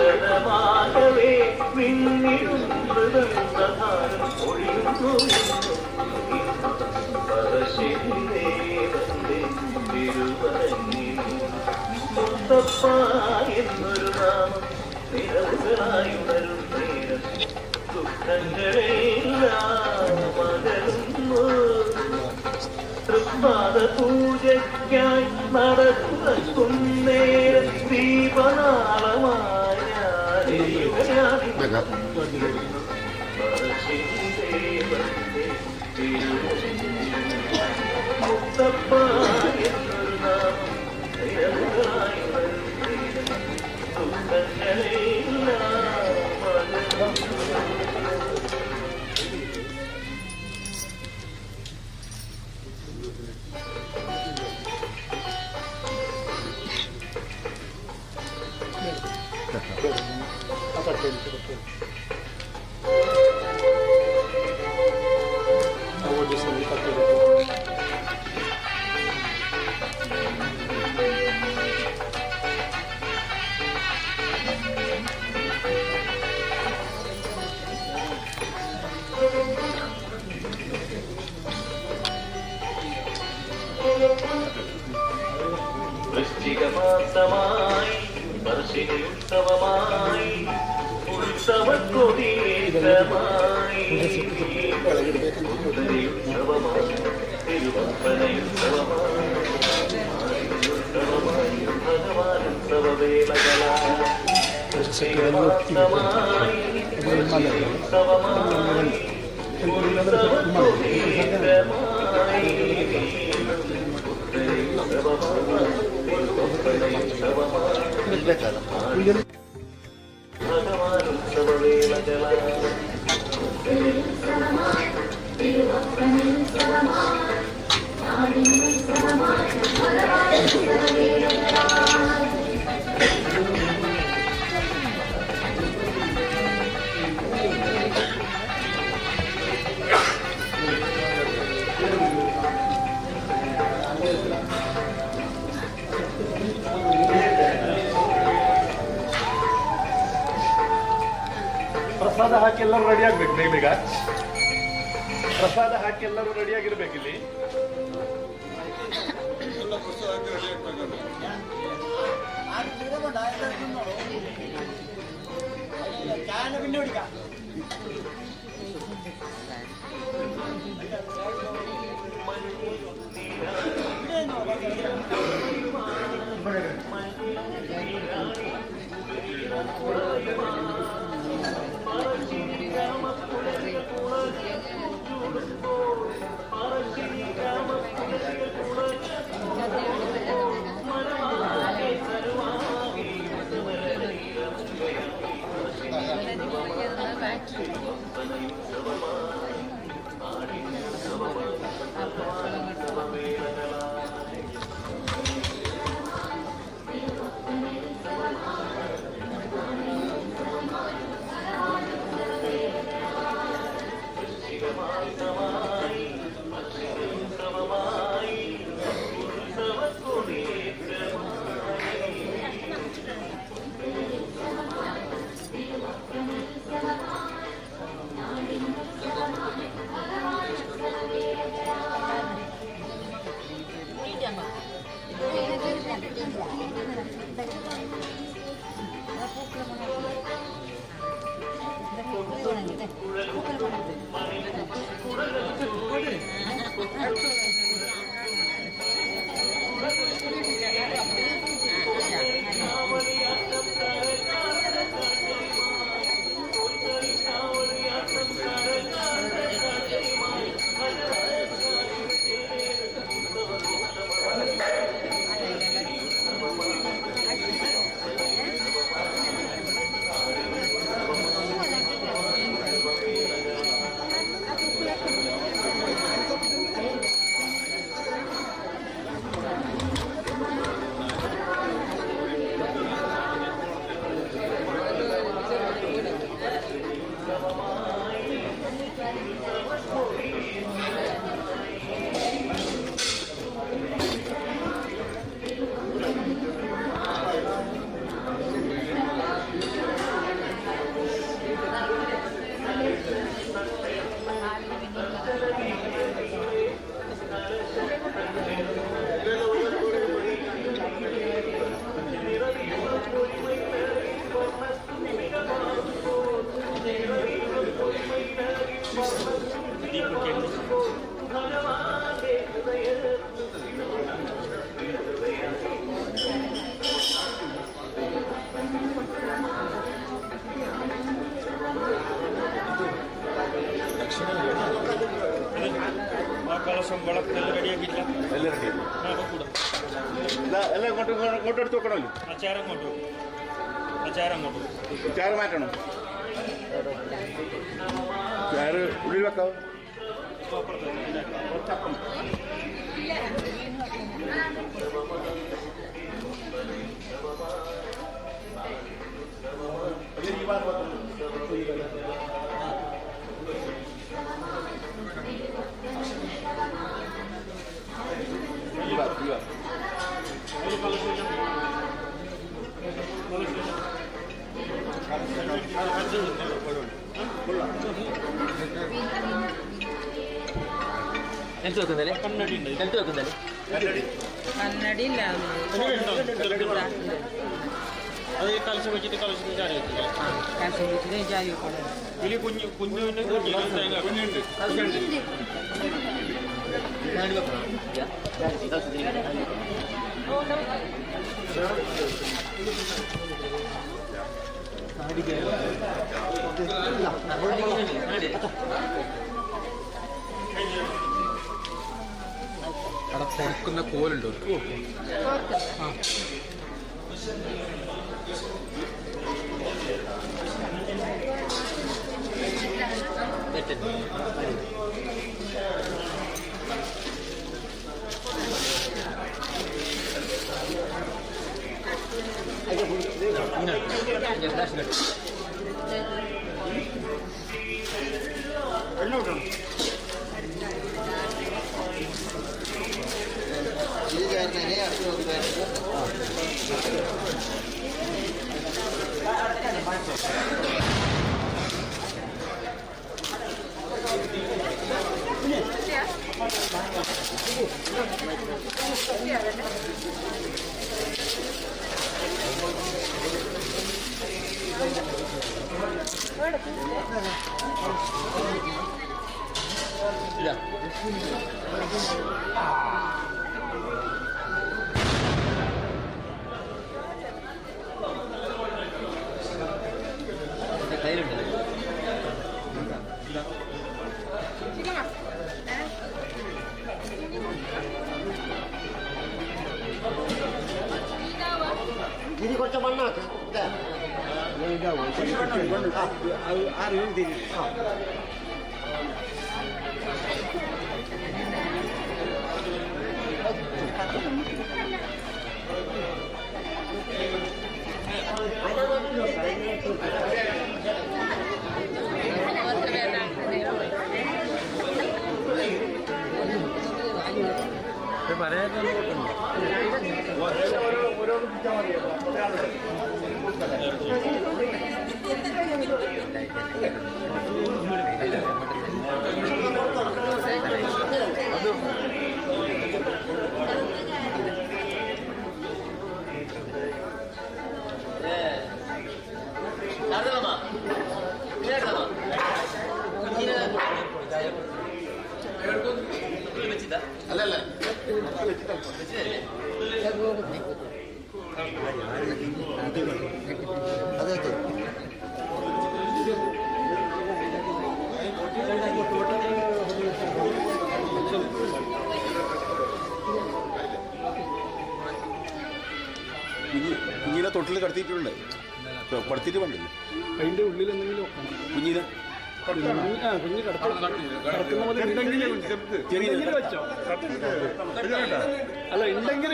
ദർശനമാകവേ പിന്നിടും ഒഴിയുന്നു മുത്തപ്പ എന്നൊരു നാമം നിരവുകളായി വരും നേരം ദുഃഖങ്ങളെല്ലാം മകരുന്നു. തൃപ്പാദ പൂജയ്ക്കായി നടക്കുന്നേരം ദീപനാളമായ മുത്തപ്പ എന്നൊരു നാമം നിരവുകളായി വരും നേരം ദുഃഖങ്ങളെല്ലാം മകരുന്നു. വൃശ്ചികമാസമായി വർഷികയുത്സവമായി ഉത്സവക്കൊടിയേറ്റമായി ഉത്സവമായി തിരുവപ്പനയുത്സവമായി ഭഗവാനുത്സവവേളകളായി വൃശ്ചികമാസമായി വർഷികയുത്സവമായി ഉത്സവക്കൊടിയേറ്റമായി ಪ್ರಸಾದ ಹಾಕಿ ಎಲ್ಲರೂ ರೆಡಿ ಆಗ್ಬೇಕು. ನೀವೀಗ ಪ್ರಸಾದ ಹಾಕಿ ಎಲ್ಲರೂ ರೆಡಿ ಆಗಿರ್ಬೇಕಿಲ್ಲಿ. കലശം വിളക്കെല്ലാം റെഡിയാക്കിയില്ല എല്ലാം റെഡി എല്ലാം ഇങ്ങോട്ട് എടുത്ത് വെക്കണമല്ലോ. അച്ചാരം അങ്ങോട്ട് ചാറ് മാറ്റണം. ചാറ് ഉള്ളിൽ വെക്കാം. ఎంత అవుతుందలే ఎంత అవుతుందలే കണ്ണടി ഇല്ല അത് കലശം വെച്ചിട്ട് കലശം ചാരി വെച്ചില്ല. കലശം വെച്ചിട്ട് ചാരി വെക്കണം. ഇതിൽ കുഞ്ഞുണ്ട് കുഞ്ഞുണ്ട് അവിടെ പൊറുക്കുന്ന കോലുണ്ടോ? കയ്യിലുണ്ട്. ഇതിന് കുറച്ച് മണ്ണാക്ക് നടന്നമ്മ അല്ലല്ല അതെ കുഞ്ഞിനെ തൊട്ടിൽ കടത്തിയിട്ടുണ്ട് കടത്തിയിട്ട് വേണ്ടല്ലോ അതിന്റെ ഉള്ളിൽ എന്തെങ്കിലും വെക്കണം. കുഞ്ഞിനെ കുഞ്ഞ് കിടക്കുന്ന പോലെ ഉണ്ടെങ്കിൽ വെച്ചോ. അല്ല ഉണ്ടെങ്കിൽ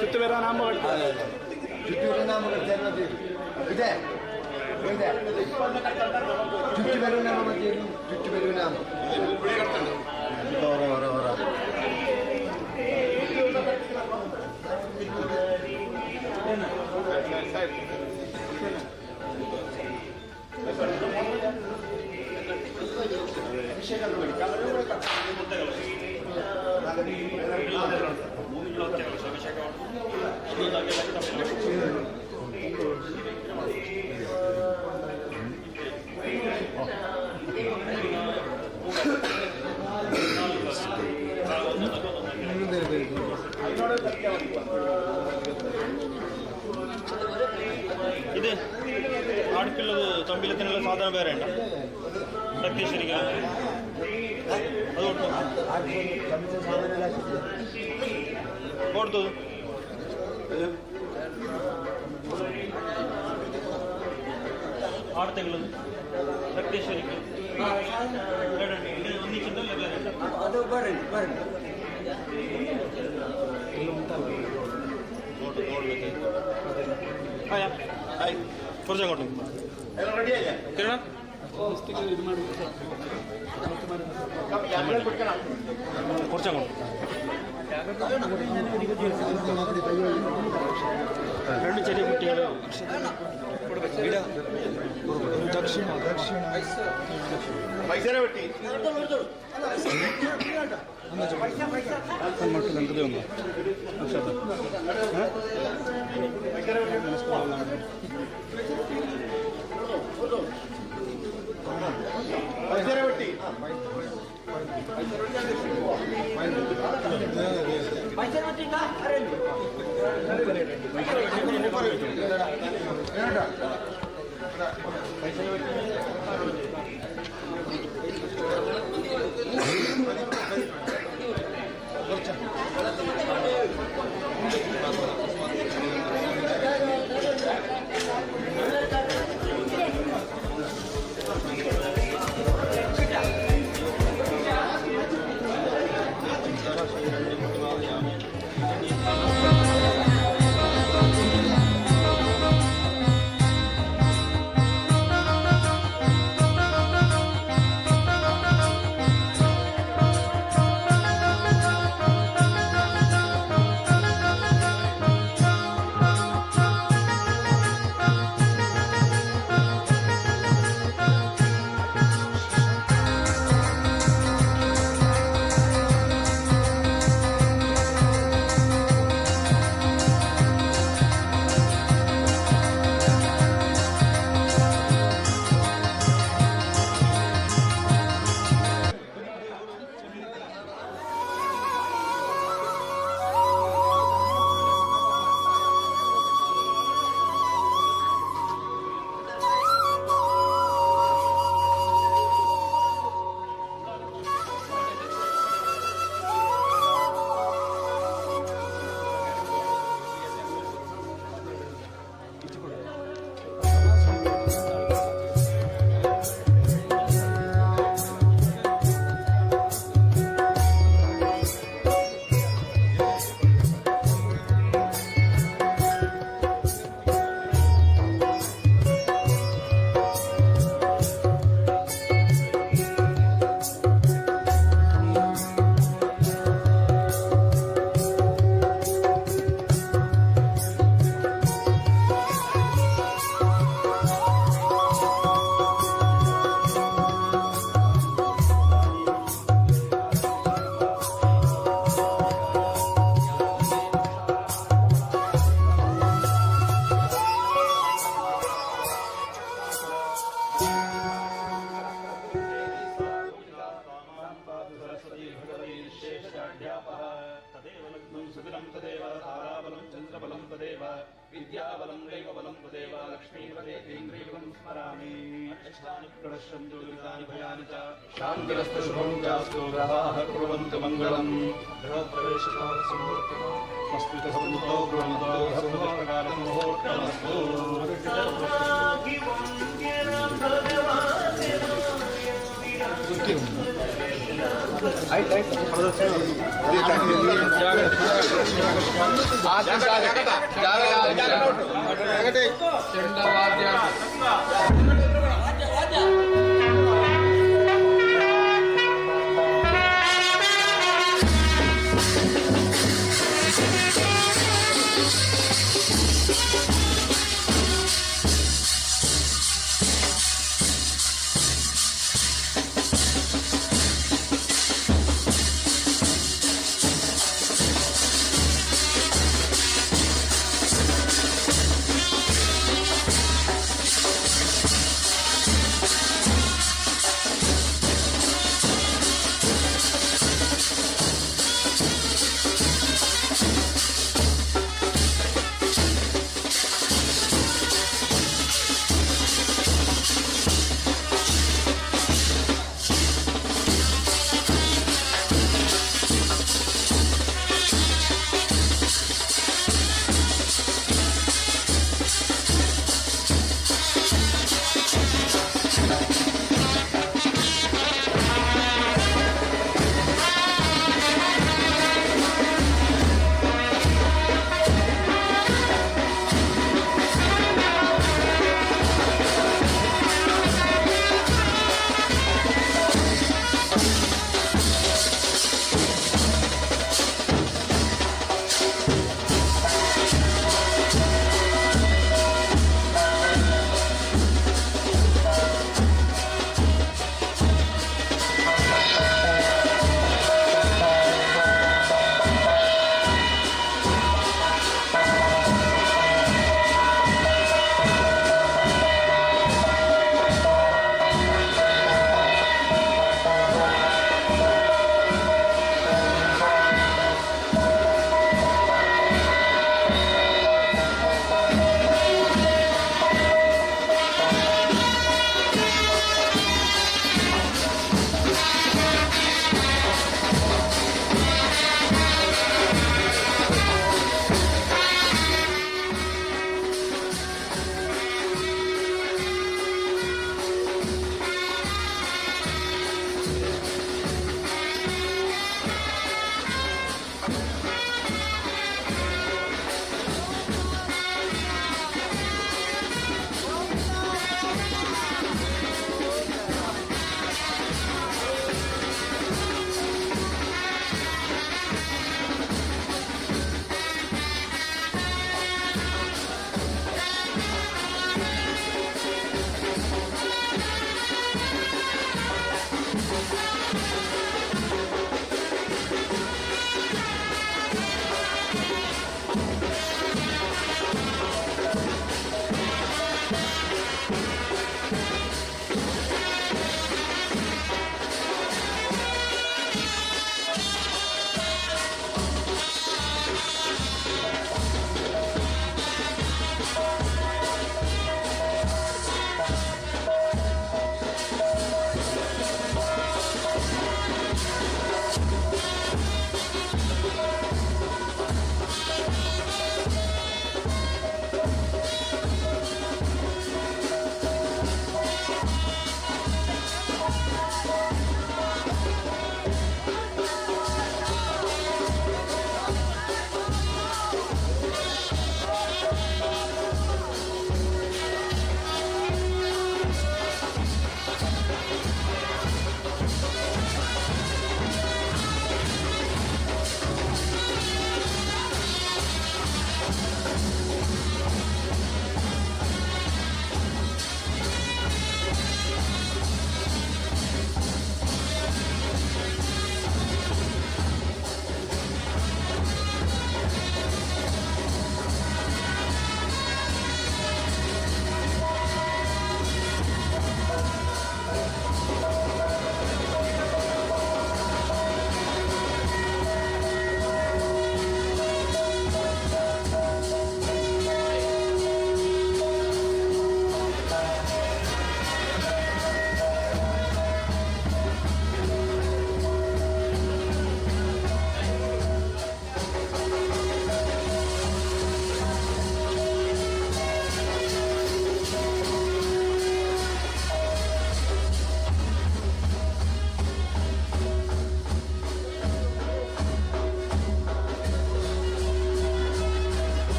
ചുറ്റു വരാനാകുമ്പോ ചുറ്റുവരുന്നാകുമ്പോൾ കടിച്ചാൽ മതി. ഇതേ ഇതേ ചുറ്റുവരുന്നാകുമ്പോൾ മതി. ചുറ്റുവരുന്നാകുമ്പോൾ ഇത് അടുക്കുള്ളത് തമ്പിലത്തിനുള്ള സാധനം വേറെ ഉണ്ട് പ്രത്യേകിച്ചിരിക്കാൻ അത് കൊടുത്തത് ആടത്തെങ്കിലും പ്രത്യേകിച്ചിരിക്കും ഒന്നിച്ചിട്ടല്ലേ വേറെ കുറച്ചങ്ങോട്ട് കിരണം കുറച്ചങ്ങോട്ട് രണ്ട് ചെറിയ കുട്ടികൾ പൈസ വെട്ടി അങ്ങോട്ട് കണ്ടത് വന്നു. പൈസ വെട്ടി त्वदेव विद्याबलं दैवबलं त्वदेव लक्ष्मीपदेन्द्रियं स्मरामि प्रणश्यन्तु दुरितानि भयानि च शान्तिरस्तु शुभं चास्तु ग्रहाः कुर्वन्तु मङ्गलम् गृहप्रवेशकालसमुहूर्तः संस्कृतसम्मुखो गृहन्तो सर्वप्रकारमुहूर्तमस्तु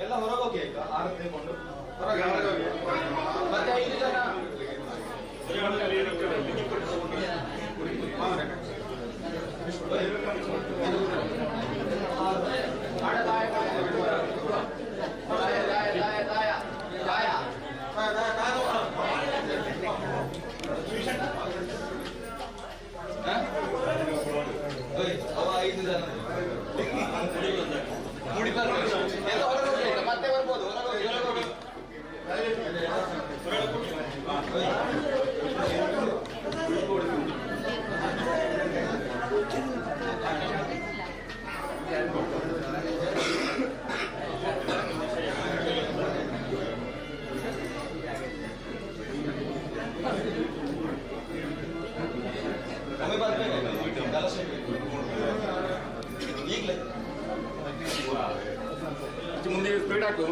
ಎಲ್ಲ ಹೊರಗೆ ಹೋಗಿ ಆಯ್ತಾ ಆರತಿ ಕೊಂಡು ಹೊರಗೆ ಹೋಗಿ ಮತ್ತೆ 5 ಜನ ಎಲ್ಲ ಹೊರಗೆ ಹೋಗಿ ಆಯ್ತಾ ಮತ್ತೆ ಬರ್ಬೋದು ಹೊರಗೆ ಹೋಗಿ ಈಗಲೇ ಮುಂದೆ ಸ್ಪೀಡ್ ಹಾಕು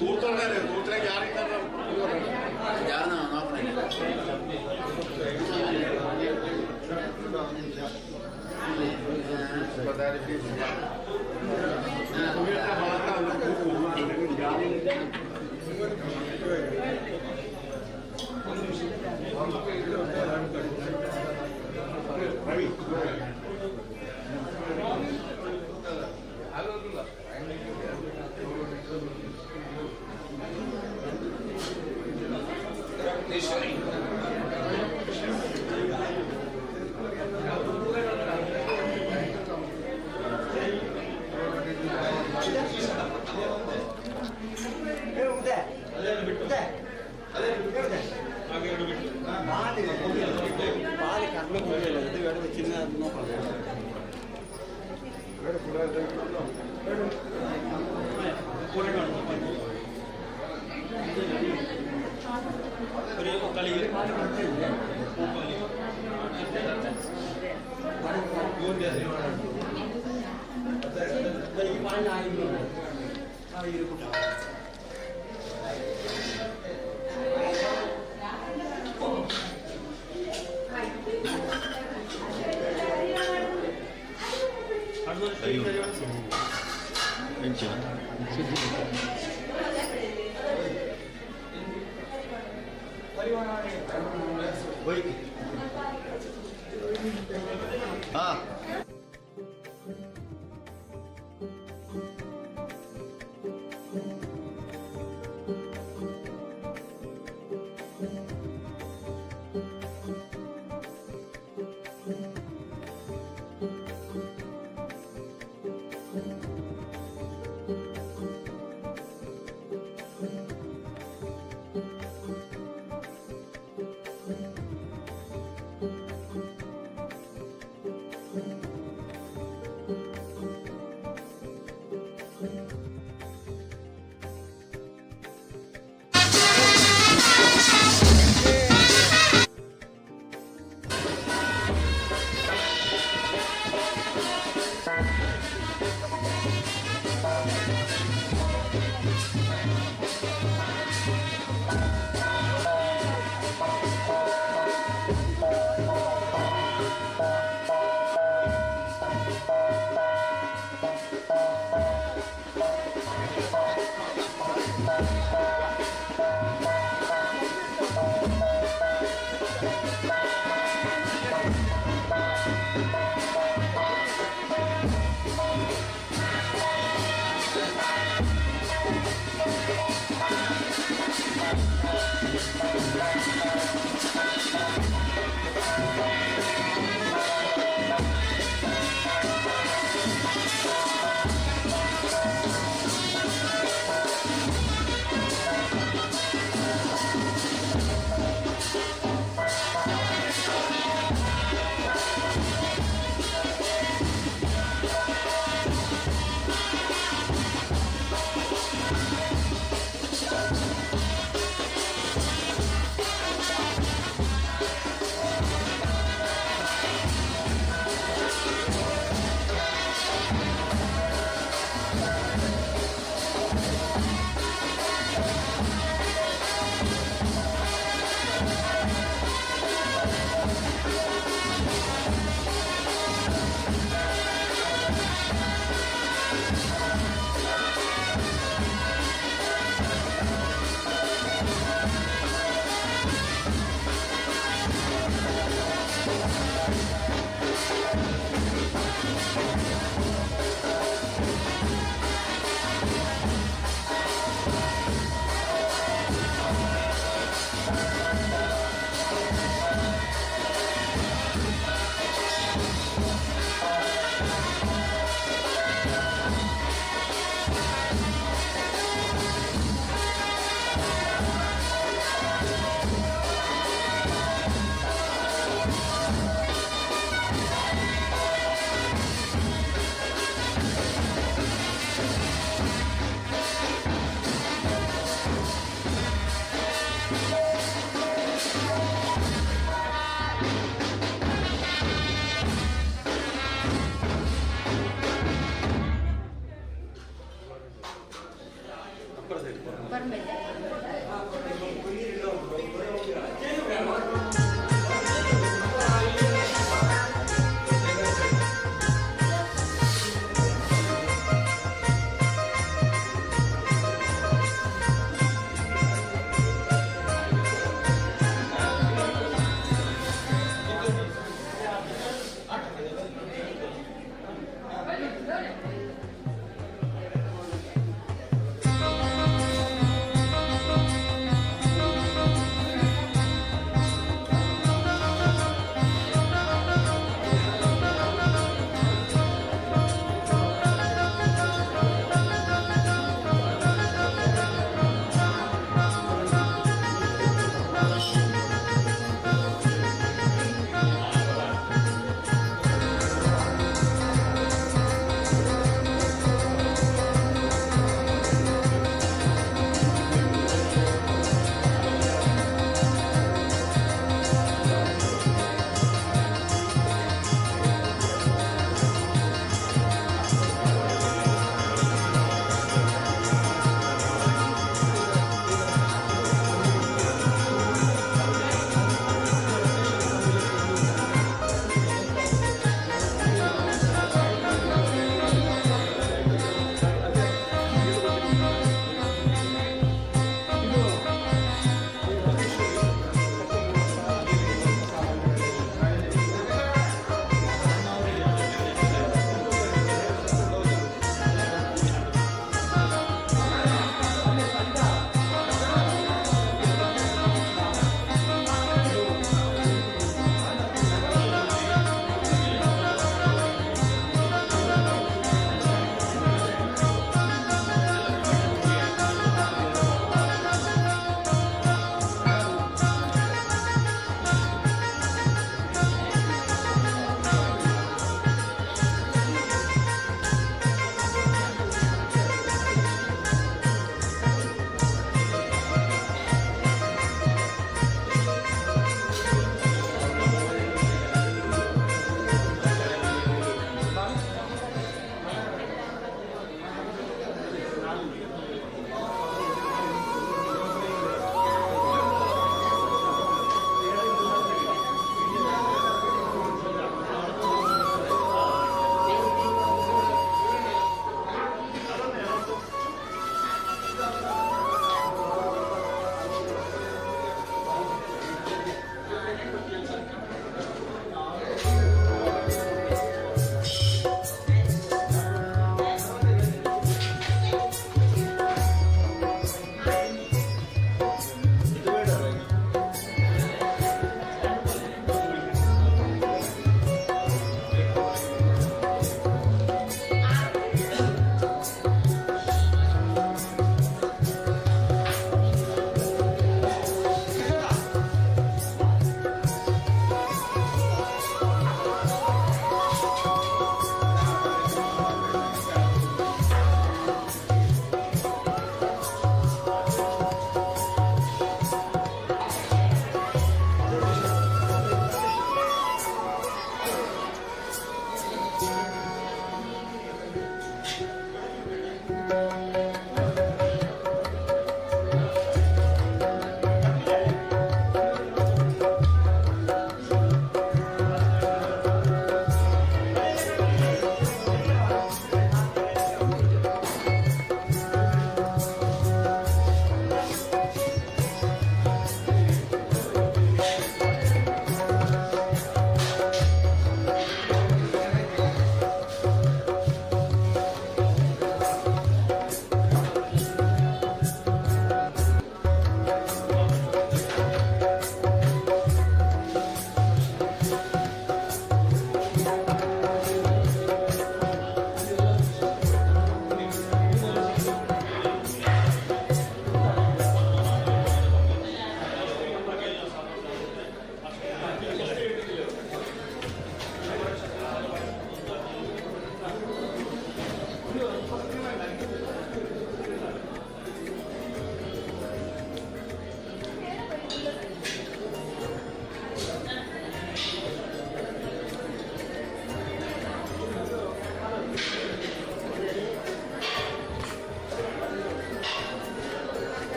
ತೂರ್ತಾರೆ ತೂರ್ತಾರೆ ಯಾರಿದ್ದಾರೆ ರವಿ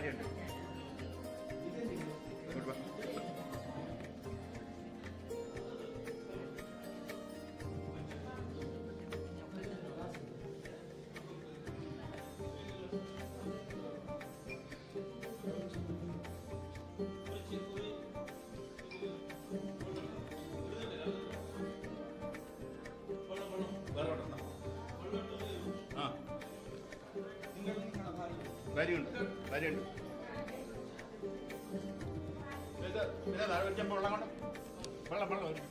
കാര്യമുണ്ട് ആ കാര്യമുണ്ട് കാര്യമുണ്ട് ഇത് പിന്നെ താഴെ വെച്ചപ്പോൾ വെള്ളം കൊണ്ട് വെള്ളം വരും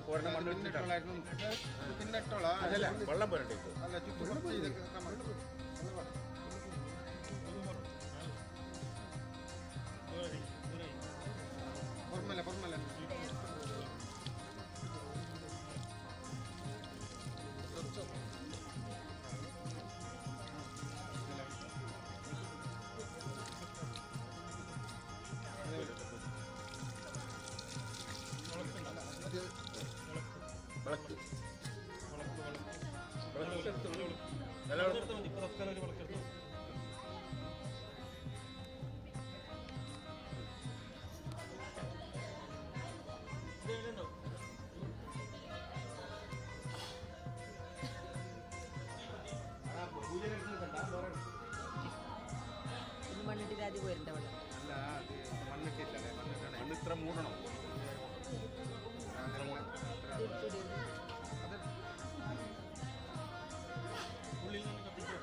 പോരണ മണ്ണ് വെച്ചിട്ടാണ് അതല്ല വെള്ളം പോരണ്ടേ ഇപ്പോൾ വിളക്ക് മണ്ണിട്ട് ആദ്യം പോരണ്ട വെള്ളം മണ്ണ് ഇത്ര മൂടണം ഉള്ളിൽ നിന്ന് കത്തിക്കോ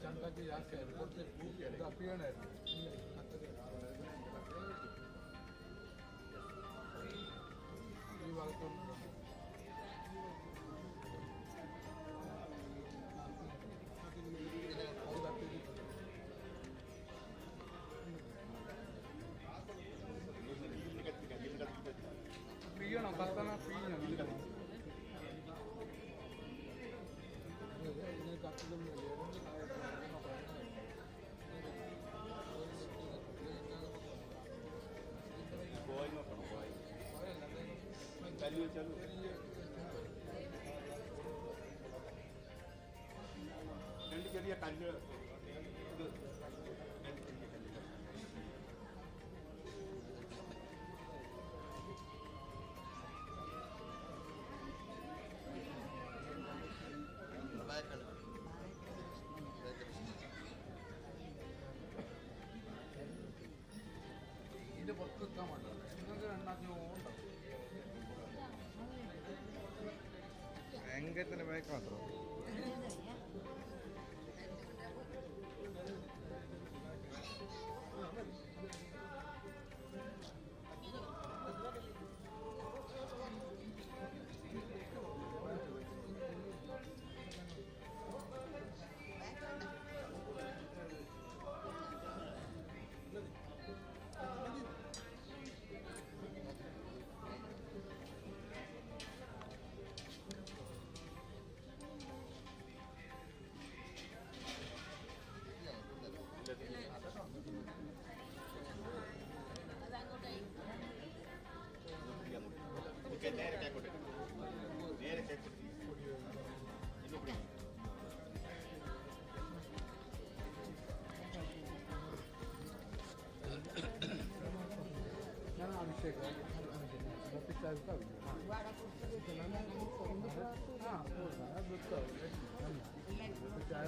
ചണ്ടാക്കി ജാസ്തിയായിരുന്നു കുറച്ച് ഇത് അപ്പിയാണായിരുന്നു ഈ ഭാഗത്തോട്ട് അത് തട്ടി പിയണം കത്തണ പിയണം രണ്ട് ചെറിയ കല്ല് ഇത് ഇതിന്റെ പുറത്ത് വെക്കാൻ വേണ്ട നിങ്ങൾക്ക് രണ്ടാമത്തെ ഉണ്ടാവും ഭയങ്കരത്തിന്റെ ബാക്ക് മാത്രം നേരെ കേക്കോട്ടെ നേരെ കേക്കോട്ടെ ഇന്ന് പിടിക്കും ഞാൻ അഭിഷേക് ചായ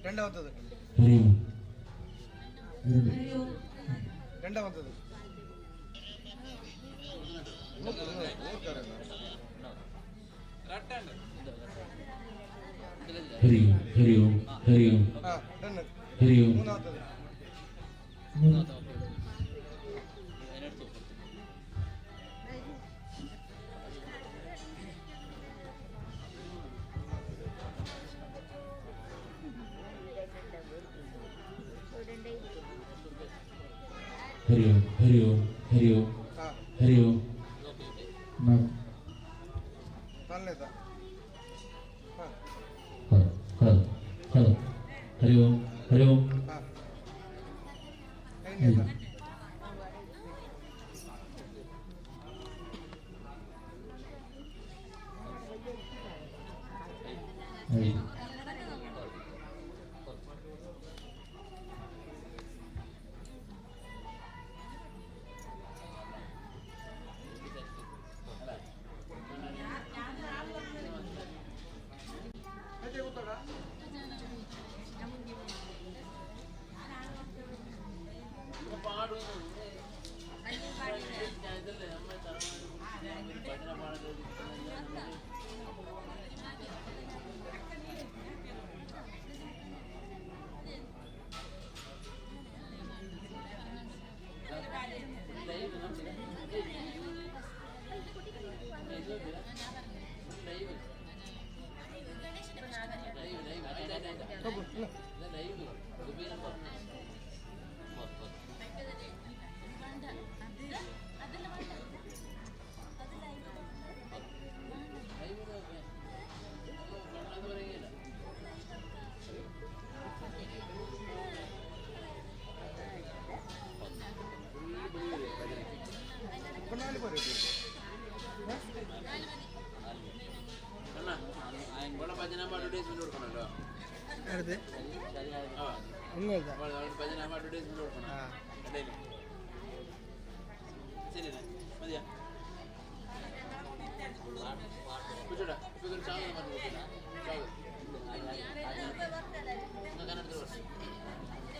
രണ്ടാമത്തത് രണ്ടാമത്തത് മൂന്നാമത്തത് ನಾಲ್ನೇದ ಐದನೇದ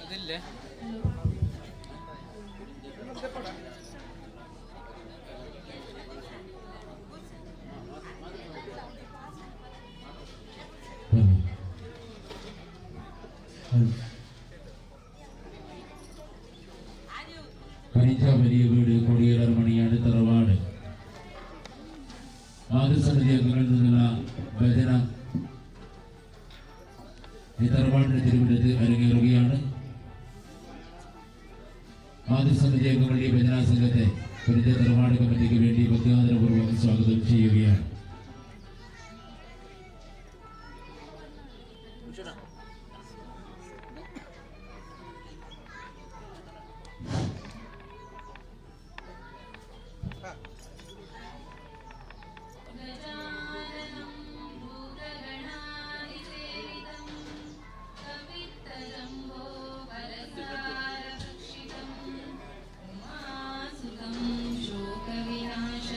അതില്ലേ വലിയ വീട് കൊടിയേറാർ മണിയാണ് തറവാട്. മാതൃസമിതി അംഗങ്ങളിൽ നിന്നുള്ള ഭജന ഈ തറവാടിന്റെ തിരുവനന്തപുരത്ത് അരങ്ങേറുകയാണ്. മാതൃസമിതി അംഗങ്ങളുടെ ഭജനാ സംഘത്തെ പുതിയ തറവാട് കമ്മിറ്റിക്ക് വേണ്ടി ഭക്തിയാദരപൂർവ്വം സ്വാഗതം ചെയ്യുകയാണ്.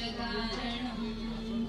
शोकविनाशकारणम्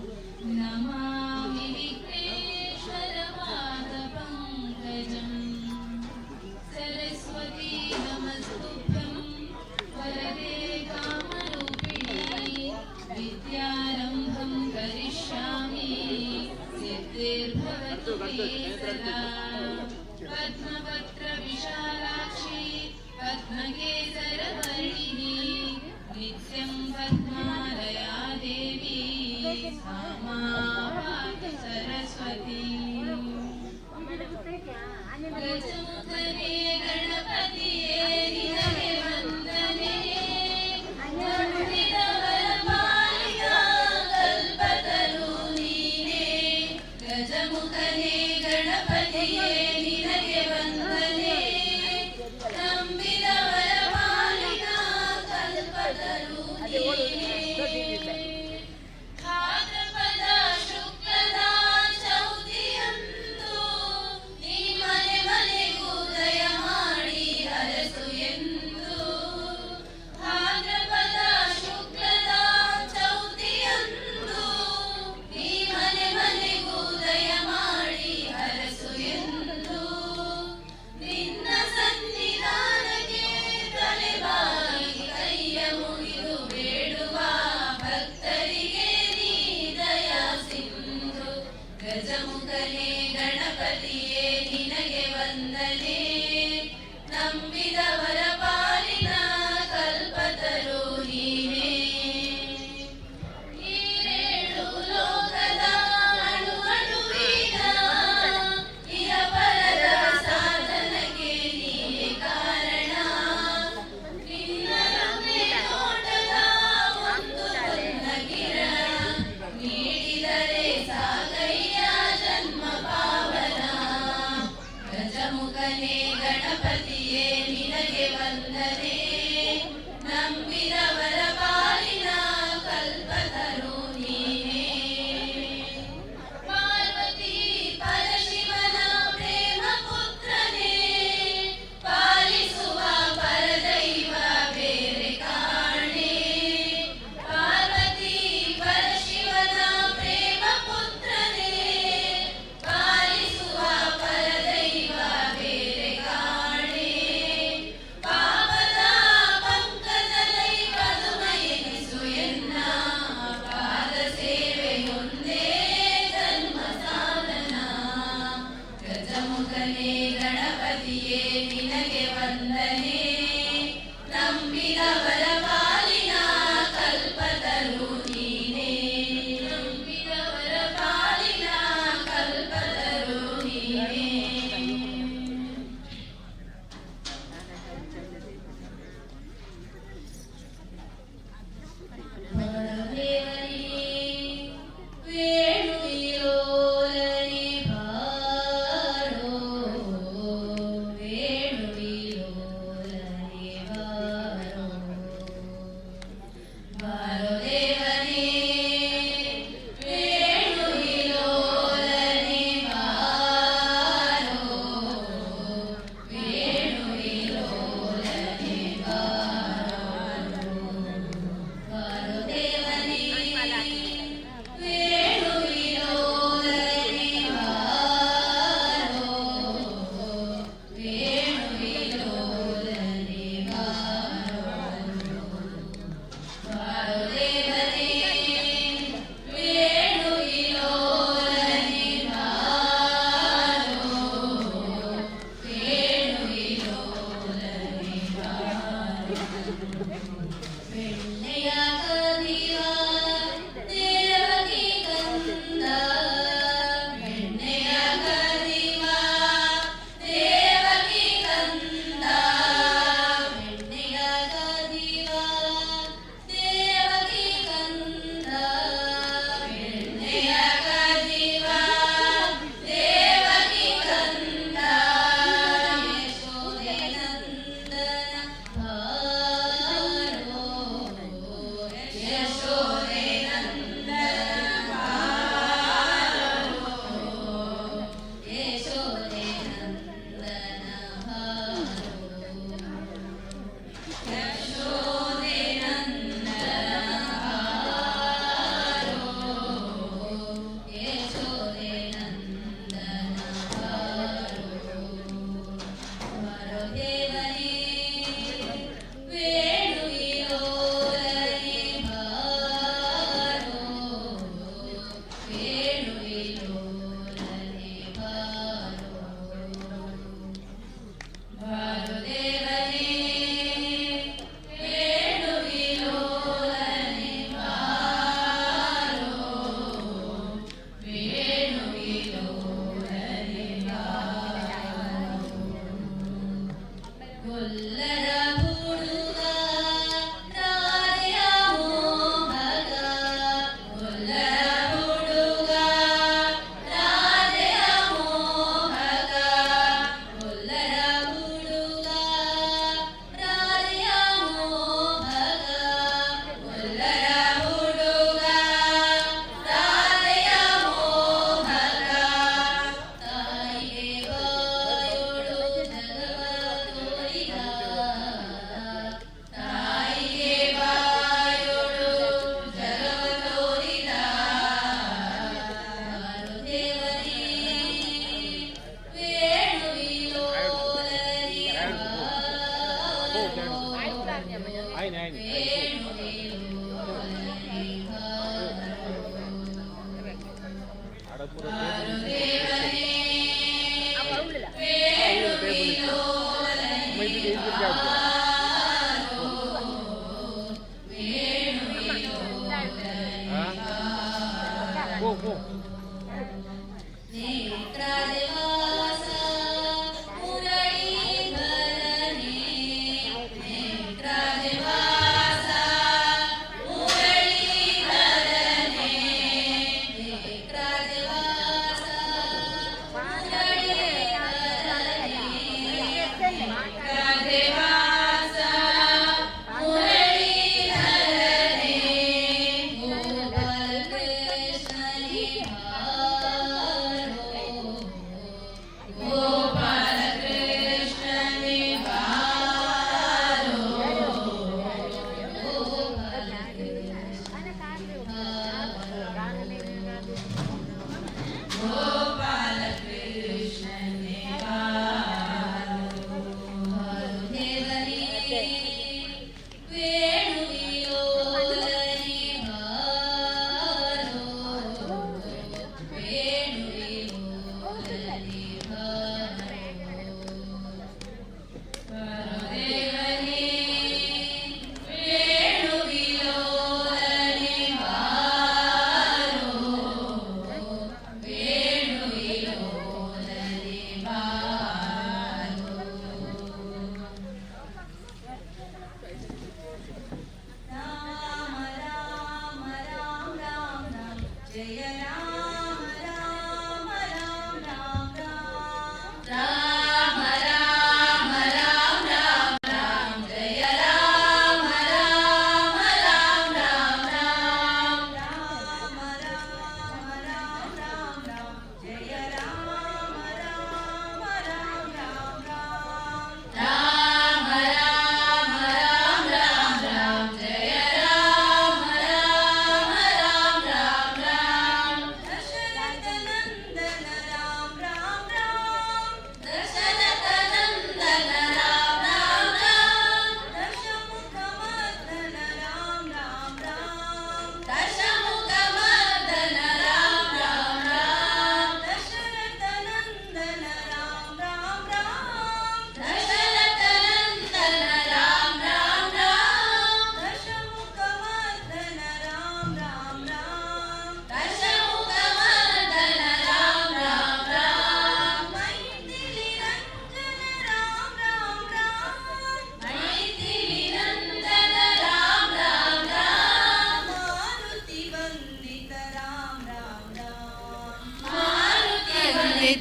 Hare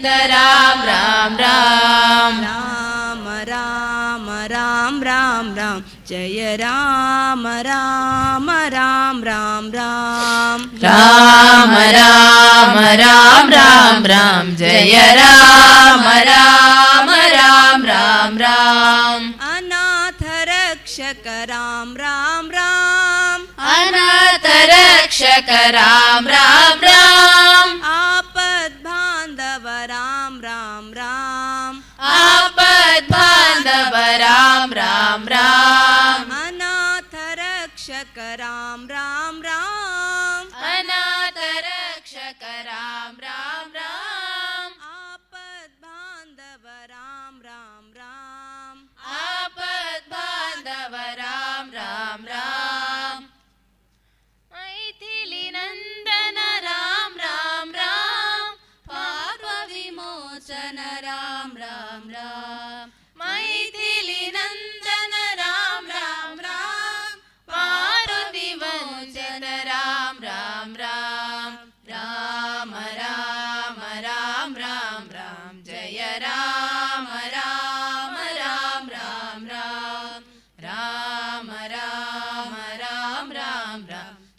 ರಾಮ್ ರಾಮ್ ರಾಮ್ ರಾಮ ರಾಮ ರಾಮ ರಾಮ ರಾಮ ಜಯ ರಾಮ ರಾಮ ರಾಮ ರಾಮ ರಾಮ ರಾಮ ರಾಮ ರಾಮ ರಾಮ ರಾಮ ಜಯ ರಾಮ ರಾಮ ರಾಮ ರಾಮ ರಾಮ ಅನಾಥ ರಕ್ಷಕ ರಾಮ ರಾಮ ರಾಮ ಅನಾಥ ರಕ್ಷಕ ರಾಮ ರಾಮ ರಾಮ ಆಪದ್ ಬಾಂಧವ ರಾಮ ರಾಮ ರಾಮ ಆಪದ್ ಬಾಂಧವ ರಾಮ ರಾಮ ರಾಮ ಅನಾಥ ರಕ್ಷಕ ರಾಮ ರಾಮ ರಾಮ ಅನಾಥ ರಕ್ಷಕ ರಾಮ ರಾಮ ರಾಮ ಆಪದ್ ಬಾಂಧವ ರಾಮ ರಾಮ ರಾಮ ಆಪದ್ ಬಾಂಧವ ರಾಮ ರಾಮ ರಾಮ ಮೈಥಿಲಿ ನಂದನ ರಾಮ ರಾಮ ರಾಮ ಪಾಪ ವಿಮೋಚನ ರಾಮ ರಾಮ ರಾಮ ಮೈಥಿಲಿ ನಂದನ ರಾಮ ರಾಮ ರಾಮ ಪಾರ್ವತಿ ವಿಮೋಚನ ರಾಮ ರಾಮ ರಾಮ ರಾಮ ರಾಮ ರಾಮ ರಾಮ ರಾಮ ಜಯ ರಾಮ ರಾಮ ರಾಮ ರಾಮ ರಾಮ ರಾಮ ರಾಮ ರಾಮ ರಾಮ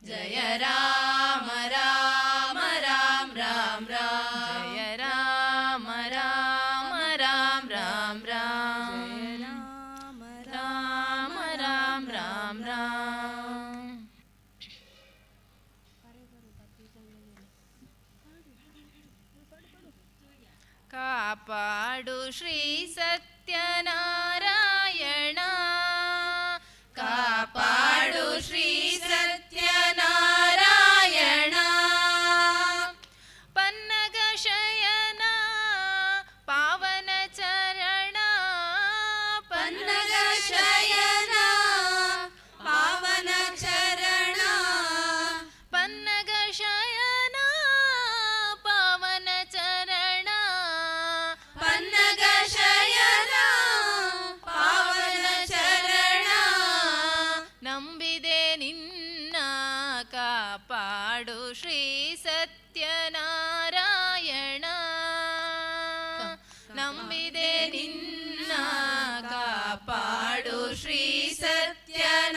ಜಯ ರಾಮ ರಾಮ ರಾಮ ರಾಮ ರಾಮ ಜಯ ರಾಮ ರಾಮ ರಾಮ ರಾಮ ರಾಮ ರಾಮ ರಾಮ ರಾಮ ರಾಮ ಕಾಪಾಡು ಶ್ರೀ ಸತ್ಯನಾರಾಯಣ ಕಾಪಾಡು ಶ್ರೀ ಸತ್ಯನಾರಾಯಣ ಪನ್ನಗ ಶಯನ ಪಾವನ ಚರಣ ಪನ್ನಗ ಶಯನ ಪಾವನ ಚರಣ ಪನ್ನಗ ಶಯನ ಪಾವನ ಚರಣ ಪನ್ನಗ ಶಯನ ಪಾವನ ಚರಣ ನಂಬಿದೆ ನಿನ್ನ ಕಾಪಾಡು ಶ್ರೀ ಸತ್ಯನಾರಾಯಣ ನಂಬಿದೆ ನಿನ್ನ ಕಾಪಾಡು ಶ್ರೀ ಸತ್ಯನಾರಾಯಣ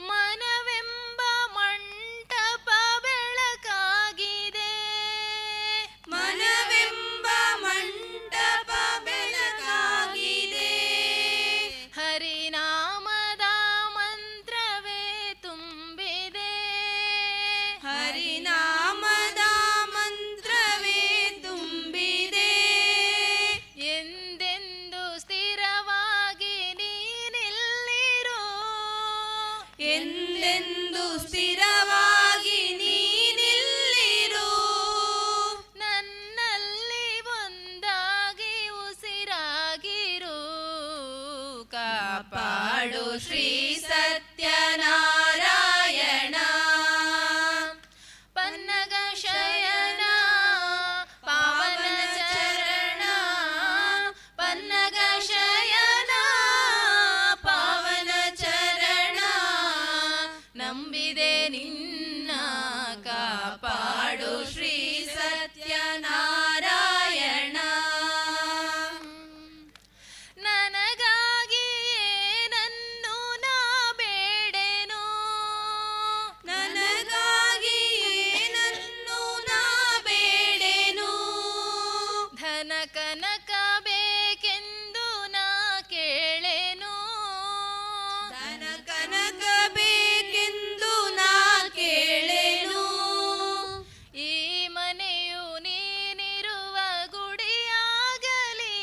ಮನವೆಂಬ ಮಂಟಪ ಬೆಳಕಾಗಿದೆ ಮನವೆಂಬ ಮಂಟಪ ಬೆಳಕಾಗಿದೆ ಹರಿನಾಮದ ಮಂತ್ರವೇ ತುಂಬಿದೆ ಹರಿನಾಮದ ಮಂತ್ರವೇ ತುಂಬಿದೆ ಎಂದೆಂದು ಸ್ಥಿರವಾಗಿ ನೀನಿಲ್ಲಿರು ಎಂದೆಂದು ಸ್ಥಿರವಾಗಿ ನೀನಿಲ್ಲಿರು ನನ್ನಲ್ಲಿ ಒಂದಾಗಿ ಉಸಿರಾಗಿರು ಕಾಪಾಡು ಶ್ರೀ ಸತ್ಯನಾರಾಯಣ ಪನ್ನಗ ಶಯನ ಪಾವನ ಚರಣ ಪನ್ನಗ ಶಯನ ಪಾವನ ಚರಣ ನಂಬಿದೆ ನಿನ್ನ ಕಾಪಾಡು ಶ್ರೀ ಸತ್ಯನಾರಾಯಣ ನನಗಾಗಿಯೇ ನನ್ನು ನಾ ಬೇಡೆನು ನನಗಾಗಿಯೇ ನನ್ನು ನಾ ಬೇಡೆನು ಧನ ಕನಕ ಬೇಕೆಂದು ನಾ ಕೇಳೆನು ಧನ ಕನಕ ಬೇಕೆಂದು ನಾ ಕೇಳೆನು ಈ ಮನೆಯು ನೀನಿರುವ ಗುಡಿಯಾಗಲಿ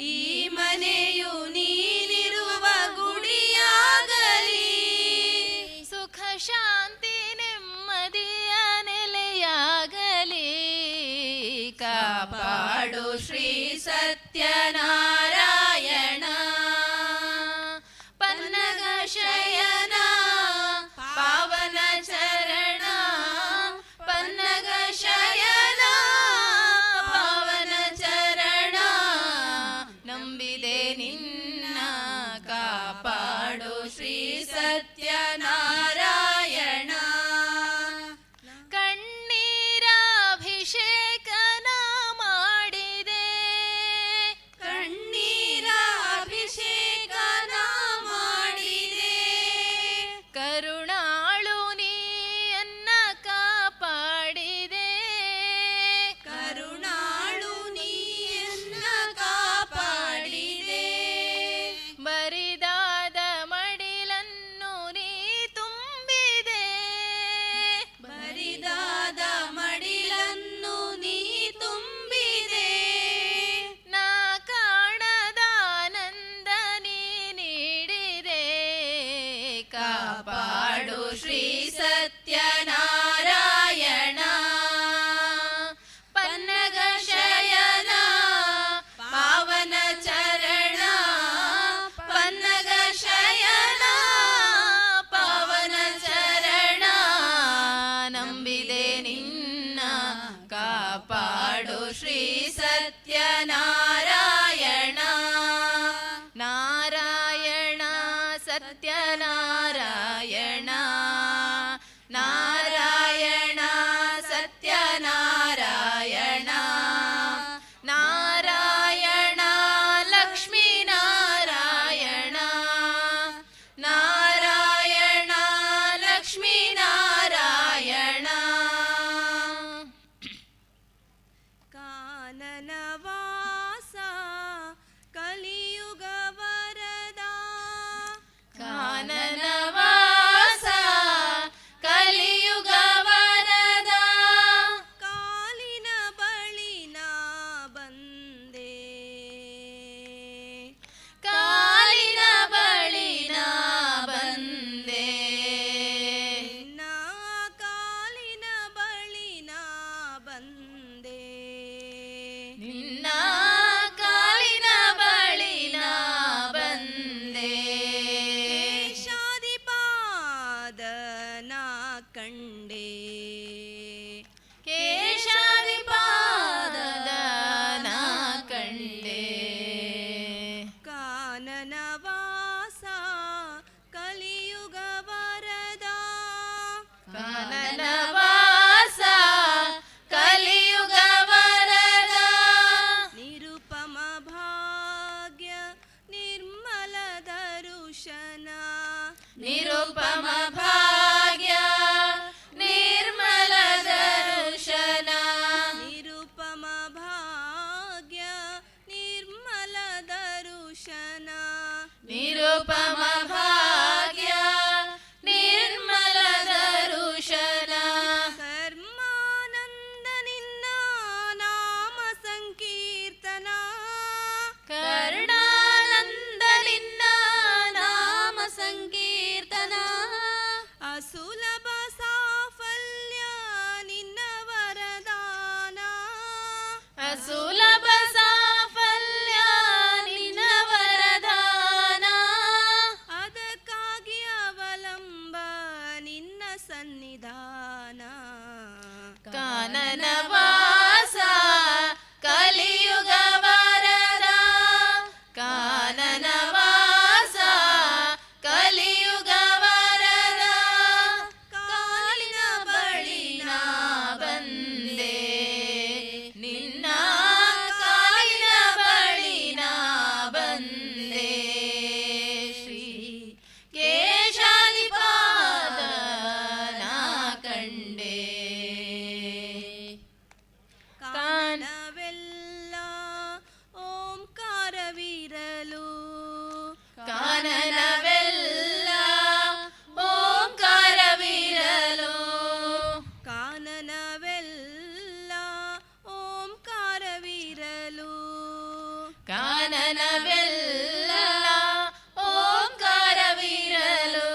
ಈ ಮನೆಯು ನೀನಿರುವ ಗುಡಿಯಾಗಲಿ ಸುಖ ಶಾಂತಿ ನೆಮ್ಮದಿಯ ನೆಲೆಯಾಗಲಿ ಕಾಪಾಡು ಶ್ರೀ ಸತ್ಯನಾರಾಯಣ ಪನ್ನಗ ಶಯನ ಪಾವನ ಚರಣ ಪನ್ನಗ ಶಯನ ಪಾವನ ಚರಣ ನಂಬಿದೆ ನಿನ್ನ ಕಾಪಾಡು ಶ್ರೀ ಸತ್ಯನಾರಾಯಣ ಸತ್ಯನಾರಾಯಣ ನಾರಾಯಣ ಸತ್ಯನಾರಾಯಣ ನಾರಾಯಣ ಲಕ್ಷ್ಮೀನಾರಾಯಣ ನಾರಾಯಣ ಲಕ್ಷ್ಮೀನಾರಾಯಣ ಕಾನನವಾಸ ಕಲಿಯುಗ ವರದ ಕಾನನವಾಸ ಕಲಿಯುಗ ವರದ ಕಾಲಿನ ಬಳಿ ನಾ ಬಂದೆ ಕಾಲಿನ ಬಳಿ ನಾ ಬಂದೆ ನಿನ್ನ ಕಾಲಿನ ಬಳಿ ನಾ ಬಂದೆ ನಿನ್ನ ಕಾಲಿನ ಬಳಿ ನಾ ಬಂದೆ ಕೇಶಾದಿಪಾದ ನಾ ಕಂಡೆ ಕೇಶಾದಿಪಾದದ ನಾ ಕಂಡೆ ಕಾನನವಾಸ ಕಲಿಯುಗ ವರದ ಕಾನನವಾಸ ಕಲಿಯುಗ ವರದ ನಿರುಪಮ ಭಾಗ್ಯ ನಿರ್ಮಲ ದರುಶನ ನಿರುಪಮ ಭಾಗ್ಯ ನಿರ್ಮಲ ದರುಶನ ನಿರುಪಮ ಭಾಗ್ಯ ನಿರ್ಮಲ ದರುಶನ ನಿರುಪಮ ಭಾಗ್ಯ ನಿರ್ಮಲ ದರುಶನ ಕರ್ಮಾನಂದ ನಿನ್ನ ನಾಮ ಸಂಕೀರ್ತನ ಕರುಣಾನಂದ ನಿನ್ನ ನಾಮ ಸಂಕೀರ್ತನ ಅಸುಲಭ ಸಾಫಲ್ಯ ನಿನ್ನ ವರದಾನ ಅಸುಲಭ ಸಾಫಲ್ಯ ನಿನ್ನ ವರದಾನ ಅದಕ್ಕಾಗಿ ಅವಲಂಬ ನಿನ್ನ ಸನ್ನಿಧಾನ ಕಾನನವಾಸ ಕಲಿಯುಗ ವರದ ಕಾನನವಾಸ ಕಲಿಯುಗ ವರದ ಕಾಲಿನ ಬಳಿ ನಾ ಬಂದೆ ನಿನ್ನ ಕಾಲಿನ ಬಳಿ ನಾ ಬಂದೆ ಶ್ರೀ ಕೇಶಾದಿಪಾದ ನಾ ಕಂಡೆ ಕಾನನವೆಲ್ಲ ಓಂಕಾರವಿರಲು ಕಾನನವೆಲ್ಲ ಓಂಕಾರವಿರಲು ಕಾನನವೆಲ್ಲ ಓಂಕಾರವಿರಲು ಕಾನನವೆಲ್ಲ ಓಂಕಾರವಿರಲು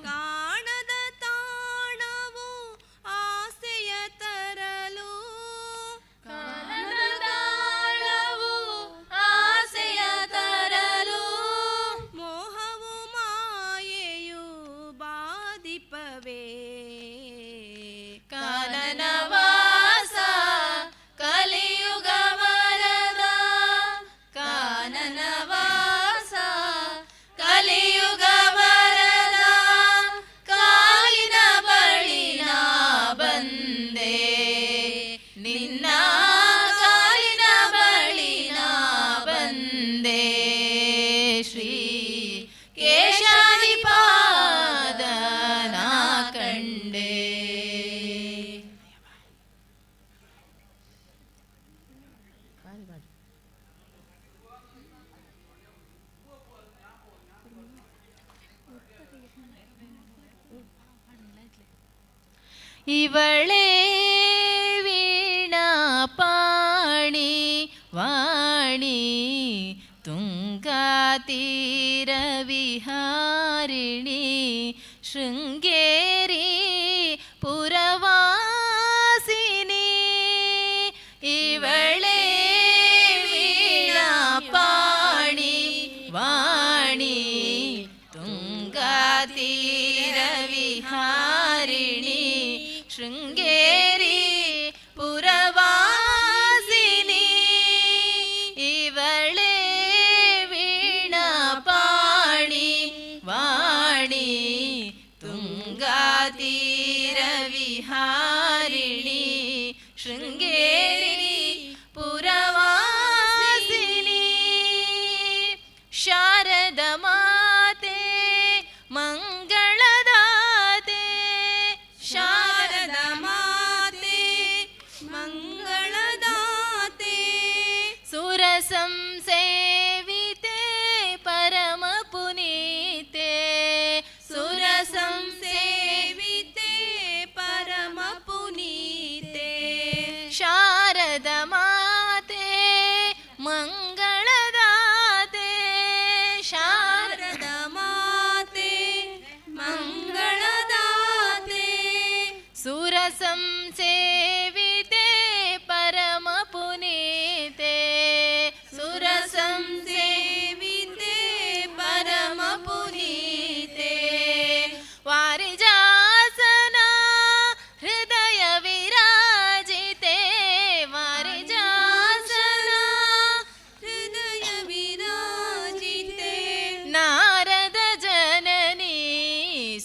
ಕಾಣದ ತಾಣವು ಆಸೆಯ ತರಲು ಕಾನನದಾಳವು ಆಸೆಯ ತರಲು ಮೋಹವು ಮಾಯೆಯು ಬಾಧಿಪವೇ ಕಾನನವಾಸ ಕಲಿಯುಗ ವರದ ಕಾನನವಾಸ ಕಲಿಯುಗ ವರದ ಕಾಲಿನ ಬಳಿ ನಾ ಬಂದೆ ನಿನ್ನ ಕಾಲಿನ ಬಳಿ ನಾ ಬಂದೆ ಶ್ರೀ ಕೇಶಾದಿಪಾದ ನಾ ಕಂಡೆ ಇವಳೇ ವೀಣಾ ಪಾಣಿ ವಾಣಿ ತುಂಗಾತೀರ ವಿಹಾರಿಣಿ ಶೃಂಗೇರಿ ಪುರವಾಸಿನಿ ಇವಳೇ ವೀಣಾ ಪಾಣಿ ವಾಣಿ ತುಂಗಾತೀರ ವಿಹಾರಿಣಿ ಶೃಂಗೇರಿ ಪುರವಾಸಿನಿ ಇವಳೇ ವೀಣಾ ಪಾಣಿ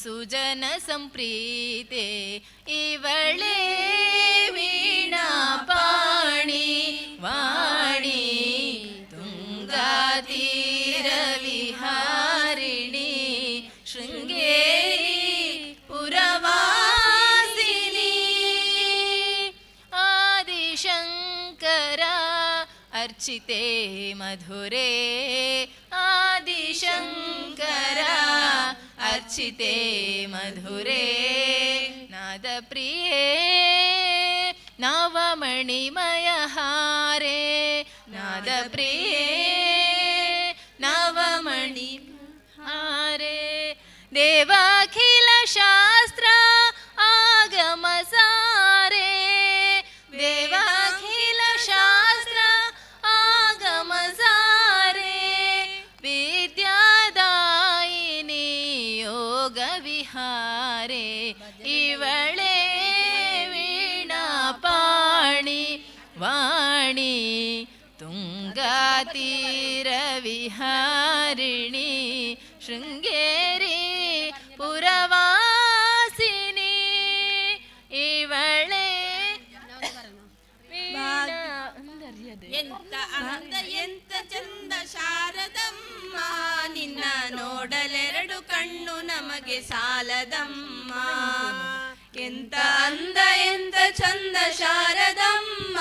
ಸುಜನ ಸಂಪ್ರೀತೆ ಇವಳೇ ವೀಣಾ ಪಾಣಿ ವಾಣಿ ತುಂಗಾ ತೀರ ವಿಹಾರಿಣಿ ಶೃಂಗೇರಿ ಪುರವಾಸಿನಿ ಆದಿಶಂಕರ ಅರ್ಚಿತೆ ಮಧುರೆ ಆದಿಶಂಕರ ಅರ್ಚಿತೆ ಮಧುರೆ ನಾದಪ್ರಿಯೇ ನವಮಣಿಮಯ ಹಾರೆ ನಾದಪ್ರಿಯೇ ನವಮಣಿ ಹಾರೆ ದೇವಾಖಿಲ ಶಾಸ್ತ್ರ ಆಗಮ ಸಾರೆ ದೇವಾಖಿಲ ಶಾಸ್ತ್ರ ಆಗಮ ಸಾರೆ ವಿದ್ಯಾದಾಯಿನಿ ಯೋಗ ವಿಹಾರೆ ಇವಳೇ ವೀಣಾ ಪಾಣಿ ವಾಣಿ ತುಂಗಾ ತೀರ ವಿಹಾರಿಣಿ ಶೃಂಗೇರಿ ಪುರವಾಸಿನಿ ಇವಳೇ ಎಂತ ಅಂದ ಎಂತ ಚಂದ ಶಾರದಮ್ಮ ನಿನ್ನ ನೋಡಲೆರಡು ಕಣ್ಣು ನಮಗೆ ಸಾಲದಮ್ಮ ಎಂತ ಅಂದ ಎಂತ ಚಂದ ಶಾರದಮ್ಮ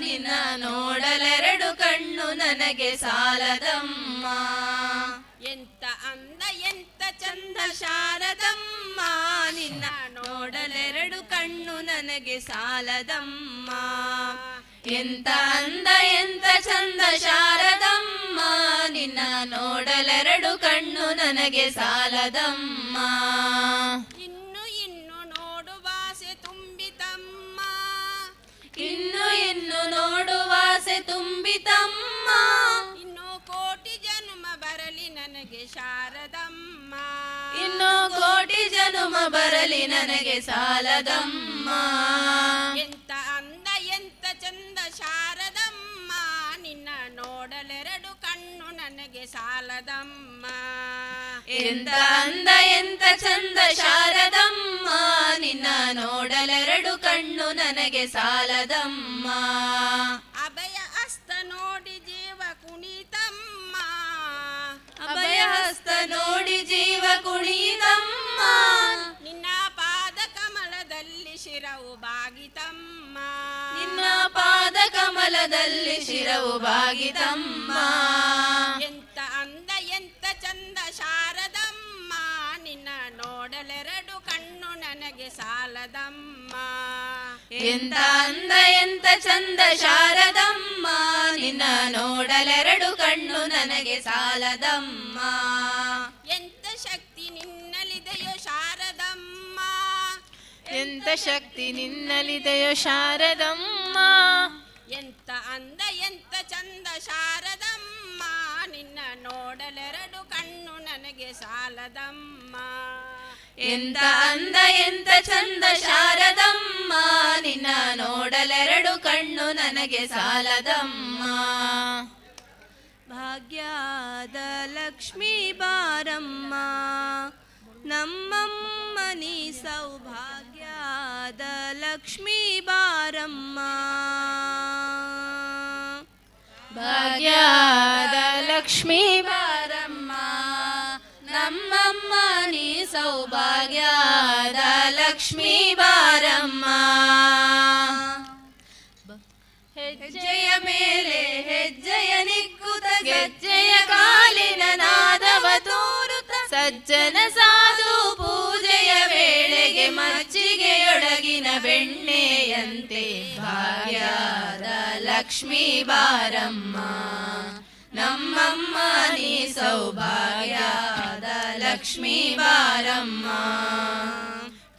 ನಿನ್ನ ನೋಡಲೆರಡು ಕಣ್ಣು ನನಗೆ ಸಾಲದಮ್ಮ ಎಂತ ಅಂದ ಎಂತ ಚಂದ ಶಾರದಮ್ಮ ನಿನ್ನ ನೋಡಲೆರಡು ಕಣ್ಣು ನನಗೆ ಸಾಲದಮ್ಮ ಎಂತ ಅಂದ ಎಂತ ಚಂದ ಶಾರದಮ್ಮ ನಿನ್ನ ನೋಡಲೆರಡು ಕಣ್ಣು ನನಗೆ ಸಾಲದಮ್ಮ ಇನ್ನು ಇನ್ನು ನೋಡುವಾಸೆ ತುಂಬಿತಮ್ಮ ಇನ್ನು ಇನ್ನು ನೋಡುವಾಸೆ ತುಂಬಿತಮ್ಮ ಇನ್ನು ಕೋಟಿ ಜನ್ಮ ಬರಲಿ ನನಗೆ ಶಾರದಮ್ಮ ಇನ್ನು ಕೋಟಿ ಜನ್ಮ ಬರಲಿ ನನಗೆ ಸಾಲದಮ್ಮ ಎಂತ ಅಂದ ಎಂತ ಚಂದ ಶಾರದಮ್ಮ ನಿನ್ನ ನೋಡಲೆರಡು ಕಣ್ಣು ನನಗೆ ಸಾಲದಮ್ಮ ಎಂತ ಅಂದ ಎಂತ ಚಂದ ಶಾರದಮ್ಮ ನಿನ್ನ ನೋಡಲೆರಡು ಕಣ್ಣು ನನಗೆ ಸಾಲದಮ್ಮ ಅಭಯ ಹಸ್ತ ನೋಡಿ ಜೀವ ಕುಣಿತಮ್ಮ ಅಭಯ ಹಸ್ತ ನೋಡಿ ಜೀವ ಕುಣಿತಮ್ಮ ನಿನ್ನ ಪಾದ ಕಮಲದಲ್ಲಿ ಶಿರವು ಬಾಗಿತಮ್ಮ ನಿನ್ನ ಪಾದ ಕಮಲದಲ್ಲಿ ಶಿರವು ಬಾಗಿತಮ್ಮ ಎಂತ ಅಂದ ಎಂತ ಚಂದ ಶಾರದಮ್ಮ ನಿನ್ನ ನೋಡಲೆರಡು ಕಣ್ಣು ನನಗೆ ಸಾಲದಮ್ಮ ಎಂತ ಅಂದ ಎಂತ ಚಂದ ಶಾರದಮ್ಮ ನಿನ್ನ ನೋಡಲೆರಡು ಕಣ್ಣು ನನಗೆ ಸಾಲದಮ್ಮ ಎಂತ ಶಕ್ತಿ ನಿನ್ನಲಿದೆಯೋ ಶಾರದಮ್ಮ ಎಂತ ಶಕ್ತಿ ನಿನ್ನಲಿದೆಯೋ ಶಾರದಮ್ಮ ಎಂತ ಅಂದ ಎಂತ ಚಂದ ಶಾರದಮ್ಮ ನಿನ್ನ ನೋಡಲೆರಡು ಕಣ್ಣು ನನಗೆ ಸಾಲದಮ್ಮ ಎಂತ ಅಂದ ಎಂತ ಚಂದ ಶಾರದಮ್ಮ ನಿನ್ನ ನೋಡಲೆರಡು ಕಣ್ಣು ನನಗೆ ಸಾಲದಮ್ಮ ಭಾಗ್ಯದ ಲಕ್ಷ್ಮೀ ಬಾರಮ್ಮ ನಮ್ಮಮ್ಮ ನೀ ಸೌಭಾಗ್ಯದ ಲಕ್ಷ್ಮೀ ಬಾರಮ್ಮ ಭಾಗ್ಯದ ಲಕ್ಷ್ಮೀ ಬಾರಮ್ಮ ನಮ್ಮಮ್ಮ ನೀ ಸೌಭಾಗ್ಯದ ಲಕ್ಷ್ಮೀ ಬಾರಮ್ಮ ಹೆಜ್ಜೆಯ ಮೇಲೆ ಹೆಜ್ಜೆಯ ನಿಕ್ಕುತ ಗೆಜ್ಜೆಯ ಕಾಲಿನ ನಾದವ ತೋರುತ್ತ ಸಜ್ಜನ ಸಾಧು ಪೂಜೆಯ ವೇಳೆಗೆ ಮಜ್ಜಿಗೆಯೊಡಗಿನ ಬೆಣ್ಣೆಯಂತೆ ಭಾಗ್ಯದ ಲಕ್ಷ್ಮೀ ಬಾರಮ್ಮ ನಮ್ಮಮ್ಮ ನೀ ಸೌಭಾಗ್ಯದ ಲಕ್ಷ್ಮೀ ಬಾರಮ್ಮ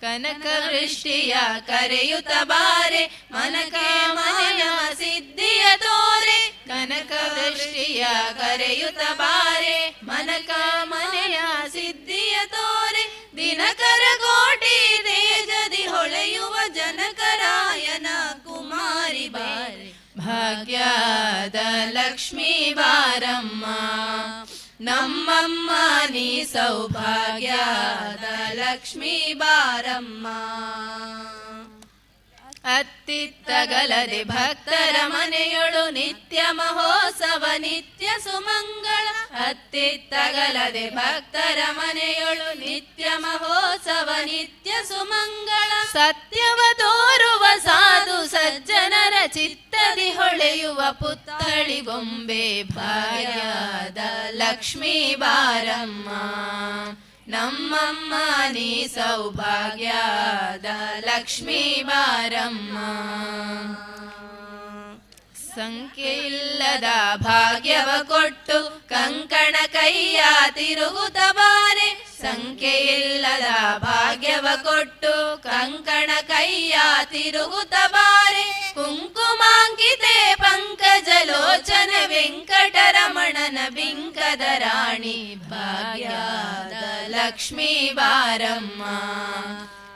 ಕನಕ ವೃಷ್ಟಿಯ ಕರೆಯುತ್ತ ಬಾರೆ ಮನಕೆ ಮನೆಯ ಸಿದ್ಧಿಯ ತೋರೆ ಕನಕ ವೃಷ್ಟಿಯ ಕರೆಯುತ್ತ ಬಾರೆ ಮನಕ ಮನೆಯ ಸಿದ್ಧಿಯ ತೋರೆ ದಿನಕರ ಕೋಟಿ ತೇಜದಿ ಹೊಳೆಯುವ ಜನಕರಾಯನ ಕುಮಾರಿ ಬಾರೆ ಭಾಗ್ಯದ ಲಕ್ಷ್ಮೀ ಬಾರಮ್ಮ ನಮ್ಮಮ್ಮ ನೀ ಸೌಭಾಗ್ಯದ ಲಕ್ಷ್ಮೀ ಬಾರಮ್ಮ. ಅತ್ತಿತ್ತಗಲದೆ ಭಕ್ತರ ಮನೆಯೊಳು ನಿತ್ಯ ಮಹೋತ್ಸವ ನಿತ್ಯ ಸುಮಂಗಳ. ಅತ್ತಿತ್ತಗಲದೆ ಭಕ್ತರ ಮನೆಯೊಳು ನಿತ್ಯ ಮಹೋತ್ಸವ ನಿತ್ಯ ಸುಮಂಗಳ. ಸತ್ಯವ ತೋರುವ ಸಾಧು ಸಜ್ಜನರ ಚಿತ್ತದಿ ಹೊಳೆಯುವ ಪುತ್ಥಳಿ ಗೊಂಬೆ ಭಾಗ್ಯದ ಲಕ್ಷ್ಮೀ ಬಾರಮ್ಮ. ನಮ್ಮಮ್ಮ ನೀ ಸೌಭಾಗ್ಯದ ಲಕ್ಷ್ಮೀ ಬಾರಮ್ಮ. ಸಂಖ್ಯೆಯಿಲ್ಲದ ಭಾಗ್ಯವ ಕೊಟ್ಟು ಕಂಕಣ ಕೈಯ ತಿರುಗುತ್ತ ಬಾರೆ. ಸಂಖ್ಯೆಯಿಲ್ಲದ ಭಾಗ್ಯವ ಕೊಟ್ಟು ಕಂಕಣ ಕೈಯ ತಿರುಗುತ್ತ ಬಾರೆ. ಕುಂಕುಮಾಂಕಿತೆ ಪಂಕಜಲೋಚನ ವೆಂಕಟರಮಣನ ಬಿಂಕದ ರಾಣಿ ಭಾಗ್ಯದ ಲಕ್ಷ್ಮೀ ಬಾರಮ್ಮ.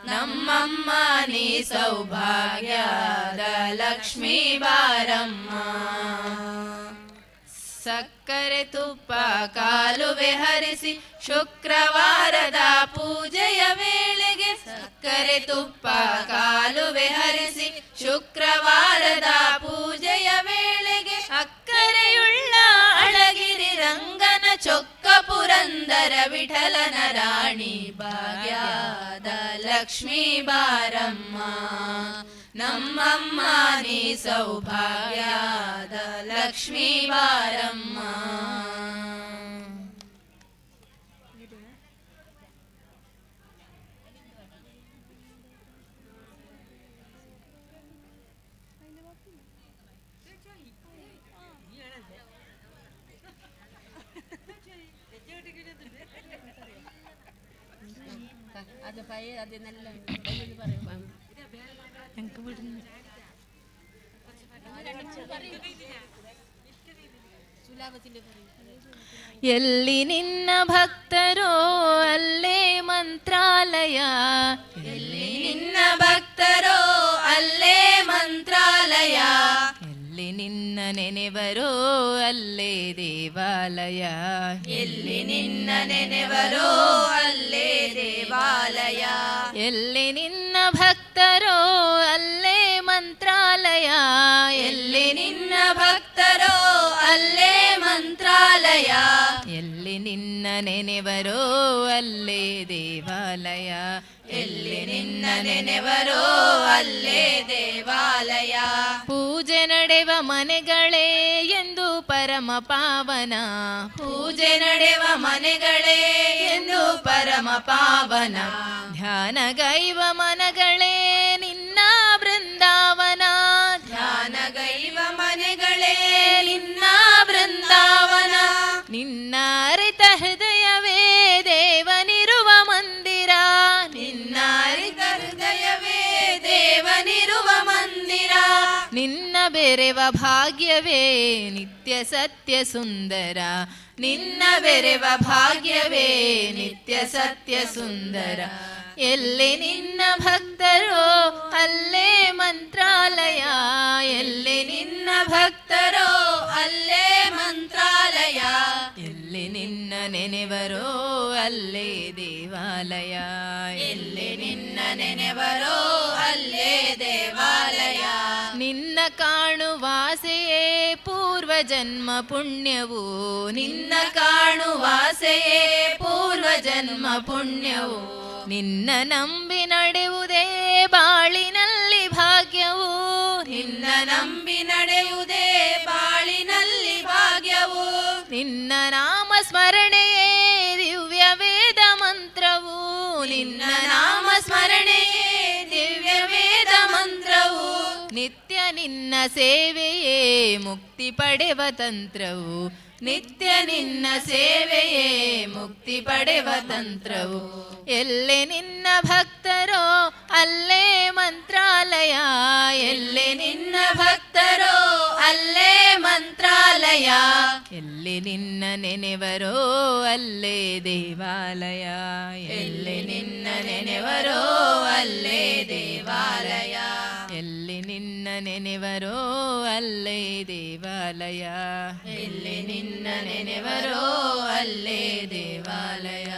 ನಮ್ಮಮ್ಮ ನೀ ಸೌಭಾಗ್ಯದ ಲಕ್ಷ್ಮೀ ಬಾರಮ್ಮ. ಸಕ್ಕರೆ ತುಪ್ಪ ಕಾಲುವೆ ಹರಿಸಿ ಶುಕ್ರವಾರದ ಪೂಜೆಯ ವೇಳೆಗೆ. ಸಕ್ಕರೆ ತುಪ್ಪ ಕಾಲುವೆ ಹರಿಸಿ ಶುಕ್ರವಾರದ ಪೂಜೆಯ ವೇಳೆಗೆ. ಅಕ್ಕರೆಯುಳ್ಳ ಅಳಗಿರಿ ರಂಗನ ಚೊಕ್ಕ ಪುರಂದರ ವಿಠಲನ ರಾಣಿ ಭಾಗ್ಯದ ಲಕ್ಷ್ಮೀ ಬಾರಮ್ಮ. ನಮ್ಮಮ್ಮ ನೀ ಸೌಭಾಗ್ಯದ ಲಕ್ಷ್ಮೀ ಬಾರಮ್ಮ. ಎಲ್ಲಿ ನಿನ್ನ ಭಕ್ತರೋ ಅಲ್ಲೇ ಮಂತ್ರಾಲಯ. ಎಲ್ಲಿ ನಿನ್ನ ಭಕ್ತರೋ ಅಲ್ಲೇ ಮಂತ್ರಾಲಯ. ಎಲ್ಲಿ ನಿನ್ನ ನೆನೆವರೋ ಅಲ್ಲೇ ದೇವಾಲಯ. ಎಲ್ಲಿ ನಿನ್ನ ನೆನೆವರೋ ಅಲ್ಲೇ ದೇವಾಲಯ. ಎಲ್ಲಿ ನಿನ್ನ ಭಕ್ತರೋ ಅಲ್ಲೇ ಮಂತ್ರಾಲಯ. ಎಲ್ಲಿ ನಿನ್ನ ಭಕ್ತರೋ ಅಲ್ಲೇ ಮಂತ್ರಾಲಯ. ಎಲ್ಲಿ ನಿನ್ನ ನೆನೆವರೋ ಅಲ್ಲೇ ದೇವಾಲಯ. ಎಲ್ಲಿ ನಿನ್ನ ನೆನೆವರೋ ಅಲ್ಲೇ ದೇವಾಲಯ. ಪೂಜೆ ನಡೆವ ಮನೆಗಳೇ ಎಂದು ಪರಮ ಪಾವನ. ಪೂಜೆ ನಡೆವ ಮನೆಗಳೇ ಎಂದು ಪರಮ ಪಾವನ. ಧ್ಯಾನಗೈವ ಮನಗಳೇ ನಿನ್ನ ಬೃಂದಾವನ. ಧ್ಯಾನಗೈವ ಮನೆಗಳೇ ನಿನ್ನ ಬೃಂದಾವನ. ನಿನ್ನ ಅರಿತ ಹೃದಯವೇ ದೇವನಿರುವ ಮಂದಿರ. ನಿನ್ನ ಅರಿತ ಹೃದಯವೇ ದೇವನಿರುವ ಮಂದಿರ. ನಿನ್ನ ಬೆರೆವ ಭಾಗ್ಯವೇ ನಿತ್ಯ ಸತ್ಯ ಸುಂದರ. ನಿನ್ನ ಬೆರೆವ ಭಾಗ್ಯವೇ ನಿತ್ಯ ಸತ್ಯ ಸುಂದರ. ಎಲ್ಲಿ ನಿನ್ನ ಭಕ್ತರೋ ಅಲ್ಲೇ ಮಂತ್ರಾಲಯ. ಎಲ್ಲಿ ನಿನ್ನ ಭಕ್ತರೋ ಅಲ್ಲೇ ಮಂತ್ರಾಲಯ. ಎಲ್ಲಿ ನಿನ್ನ ನೆನೆವರೋ ಅಲ್ಲೇ ದೇವಾಲಯ. ಎಲ್ಲಿ ನಿನ್ನ ನೆನೆವರೋ ಅಲ್ಲೇ ದೇವಾಲಯ. ನಿನ್ನ ಕಾಣುವಾಸೆಯೇ ಪೂರ್ವ ಜನ್ಮ ಪುಣ್ಯವು. ನಿನ್ನ ಕಾಣುವಾಸೆಯೇ ಪೂರ್ವ ಜನ್ಮ ಪುಣ್ಯವು. ನಿನ್ನ ನಂಬಿ ನಡೆಯುವುದೇ ಬಾಳಿನಲ್ಲಿ ಭಾಗ್ಯವು. ನಿನ್ನ ನಂಬಿ ನಡೆಯುವುದೇ ಬಾಳಿನಲ್ಲಿ ಭಾಗ್ಯವು. ನಿನ್ನ ನಾಮ ಸ್ಮರಣೆಯೇ ದಿವ್ಯ ವೇದ ಮಂತ್ರವು. ನಿನ್ನ ನಾಮ ಸ್ಮರಣೆಯೇ ದಿವ್ಯ ವೇದ ಮಂತ್ರವು. ನಿತ್ಯ ನಿನ್ನ ಸೇವೆಯೇ ಮುಕ್ತಿ ಪಡೆವ ತಂತ್ರವು. ನಿತ್ಯ ನಿನ್ನ ಸೇವೆಯೇ ಮುಕ್ತಿ ಪಡೆವ ತಂತ್ರವು. ಎಲ್ಲೆ ನಿನ್ನ ಭಕ್ತರೋ ಅಲ್ಲೇ ಮಂತ್ರಾಲಯ. ಎಲ್ಲೆ ನಿನ್ನ ಭಕ್ತರೋ ಅಲ್ಲೇ ಮಂತ್ರಾಲಯ. ಎಲ್ಲಿ ನಿನ್ನ ನೆನೆವರೋ ಅಲ್ಲೇ ದೇವಾಲಯ. ಎಲ್ಲಿ ನಿನ್ನ ನೆನೆವರೋ ಅಲ್ಲೇ ದೇವಾಲಯ. ಎಲ್ಲಿ ನಿನ್ನ ನೆನೆವರೋ ಅಲ್ಲೇ ದೇವಾಲಯ. ಎಲ್ಲಿ ನಿನ್ನ ನೆನೆವರೋ ಅಲ್ಲೇ ದೇವಾಲಯ.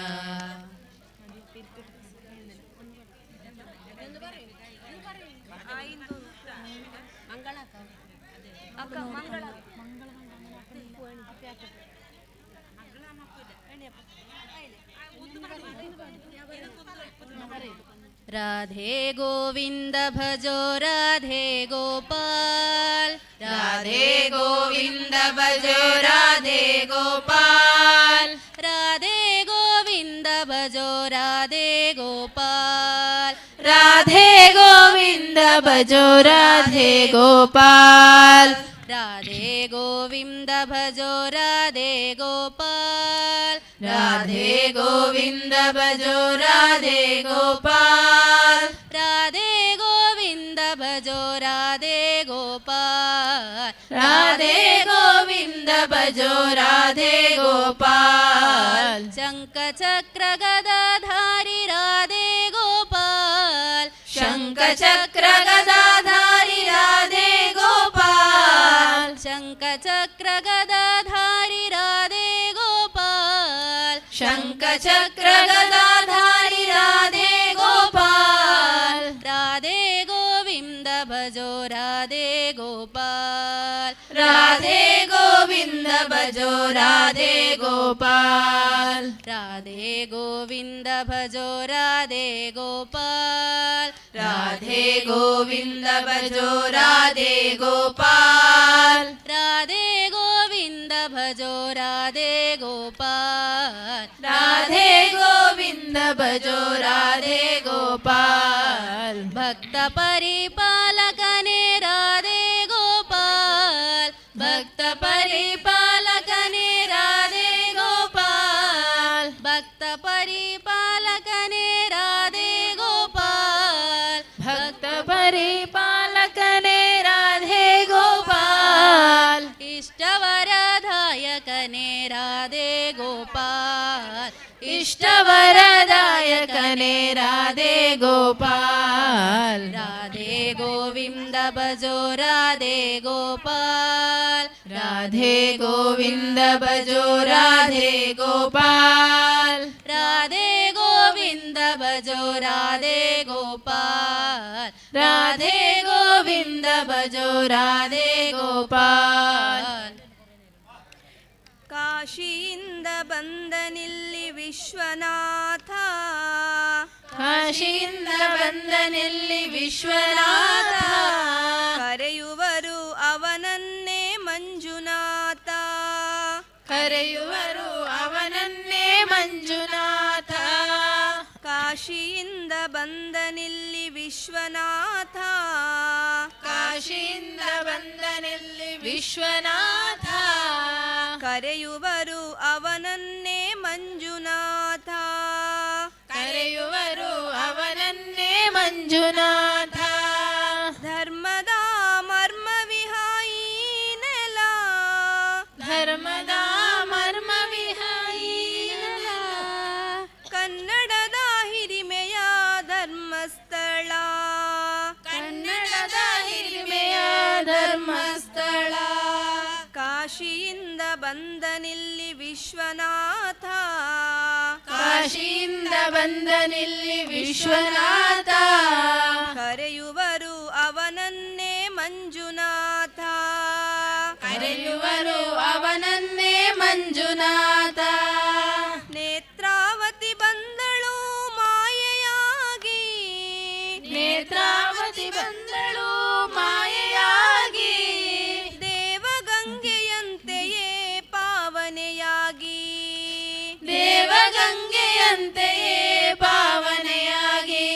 राधे गोविंद भजो राधे गोपाल, राधे गोविंद भजो राधे गोपाल, राधे गोविंद भजो राधे गोपाल, राधे गोविंद भजो राधे गोपाल, राधे गोविंद भजो राधे गोपाल, राधे गोविंद भजो राधे गोपाल, राधे गोविंद भजो राधे गोपाल, राधे गोविंद भजो राधे गोपाल, शंख चक्र गदाधारी राधे गोपाल, शंख चक्र गदाधारी राधे गोपाल, शंख चक्र गदाधारी राधे गोपाल, शंख चक्र गदाधारी राधे गोपाल, राधे गोविंद भजो राधे गोपाल, राधे गोविंद भजो राधे गोपाल, राधे गोविंद भजो राधे गोपाल, राधे गोविंद भजो राधे गोपाल, राधे गोविंद भजो राधे गोपाल, राधे गोविंद भजो राधे गोपाल, भक्त परिपालकने राधे गोपाल, भक्त परिपालकने राधे गोपाल, भक्त परिपालकने राधे गोपाल, भक्त परिपालकने राधे गोपाल, इष्टवरदायकने राधे गोपाल, इष्टवरदायकने राधे गोपाल, राधे गोविंद भजो राधे गोपाल, राधे गोविंद भजो राधे गोपाल, राधे गोविंद भजो राधे गोपाल, राधे गोविंद भजो राधे गोपाल. ಕಾಶಿಯಿಂದ ಬಂದನಿಲ್ಲಿ ವಿಶ್ವನಾಥ, ಕಾಶಿಯಿಂದ ಬಂದನೆಲ್ಲಿ ವಿಶ್ವನಾಥ, ಕರೆಯುವರು ಅವನನ್ನೇ ಮಂಜುನಾಥ, ಕರೆಯುವರು ಅವನನ್ನೇ ಮಂಜುನಾಥ, ಕಾಶಿಯಿಂದ ಬಂದನಿಲ್ಲಿ ವಿಶ್ವನಾಥ, ಕಾಶಿಯಿಂದ ಬಂದನೆಲ್ಲಿ ವಿಶ್ವನಾಥ, ಕರೆಯುವರು ಅವನನ್ನೇ ಮಂಜುನಾಥ, ಕರೆಯುವರು ಅವನನ್ನೇ ಮಂಜುನಾಥ, ಧರ್ಮದ ಮರ್ಮ ವಿಹಾಯಿ ನೆಲ, ಧರ್ಮದ ಮರ್ಮ ವಿಹಾಯಿ ನೆಲ, ಕನ್ನಡದ ಹಿರಿಮೆಯ ಧರ್ಮಸ್ಥಳ, ಕನ್ನಡದ ಹಿರಿಮೆಯ ಧರ್ಮಸ್ಥಳ, ಕಾಶಿಯಿಂದ ಬಂದನಿಲ್ಲಿ ವಿಶ್ವನಾಥ, ಕಾಶಿಯಿಂದ ಬಂದನಿಲ್ಲಿ ವಿಶ್ವನಾಥ, ಕರೆಯುವರು ಅವನನ್ನೇ ಮಂಜುನಾಥ, ಕರೆಯುವರು ಅವನನ್ನೇ ಮಂಜುನಾಥ, ನೇತ್ರಾವತಿ ಬಂದಳು ಮಾಯೆಯಾಗಿ, ನೇತ್ರಾವತಿ ಬಂದಳು ಮಾಯೆಯಾಗಿ, ದೇವಗಂಗೆಯಂತೆಯೇ ಪಾವನೆಯಾಗಿ, ದೇವಗಂಗೆಯಂತೆಯೇ ಪಾವನೆಯಾಗಿ,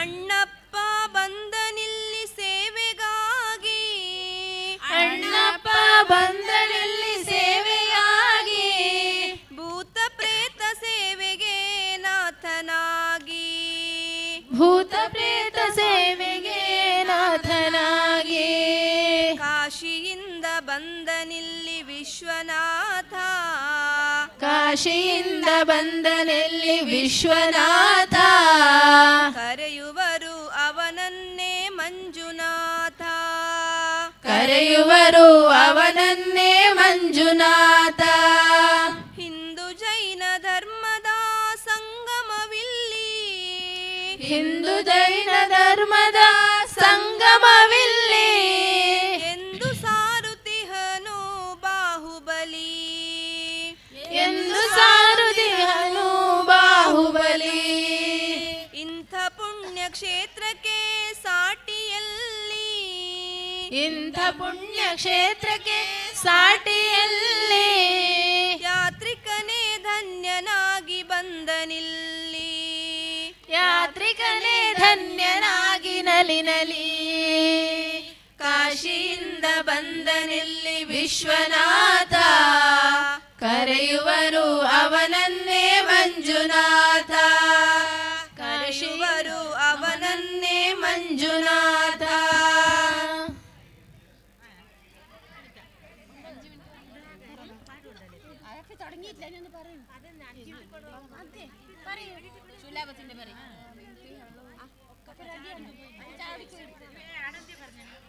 ಅಣ್ಣಪ್ಪ ಬಂದನಿಲ್ಲಿ ಸೇವೆಗಾಗಿ, ಅಣ್ಣಪ್ಪ ಬಂದನಲ್ಲಿ ಸೇವೆಯಾಗಿ, ಭೂತ ಪ್ರೇತ ಸೇವೆಗೆ ನಾಥನಾಗಿ, ಭೂತ ಪ್ರೇತ ಸೇವೆಗೆ ನಾಥನಾಗಿ, ಕಾಶಿಯಿಂದ ಬಂದನಿಲ್ಲಿ ವಿಶ್ವನಾಥ, ಕಾಶಿಯಿಂದ ಬಂದನೆಲ್ಲಿ ವಿಶ್ವನಾಥ, ಕರೆಯುವರು ಅವನನ್ನೇ ಮಂಜುನಾಥ, ಕರೆಯುವರು ಅವನನ್ನೇ ಮಂಜುನಾಥ, ಹಿಂದೂ ಜೈನ ಧರ್ಮದ ಸಂಗಮವಿಲ್ಲಿ, ಹಿಂದೂ ಜೈನ ಧರ್ಮದ ಸಂಗಮವಿಲ್ಲಿ, ಎಂದು ಇಂಥ ಪುಣ್ಯ ಕ್ಷೇತ್ರಕ್ಕೆ ಸಾಟಿಯಲ್ಲಿ ಯಾತ್ರಿಕನೇ ಧನ್ಯನಾಗಿ ಬಂದನಿಲ್ಲಿ ಯಾತ್ರಿಕನೇ ಧನ್ಯನಾಗಿ ನಲಿನಲಿ ಕಾಶಿಯಿಂದ ಬಂದನಿಲ್ಲಿ ವಿಶ್ವನಾಥ ಕರೆಯುವರು ಅವನನ್ನೇ ಮಂಜುನಾಥ ಕರೆಯುವರು ಅವನನ್ನೇ ಮಂಜುನಾಥ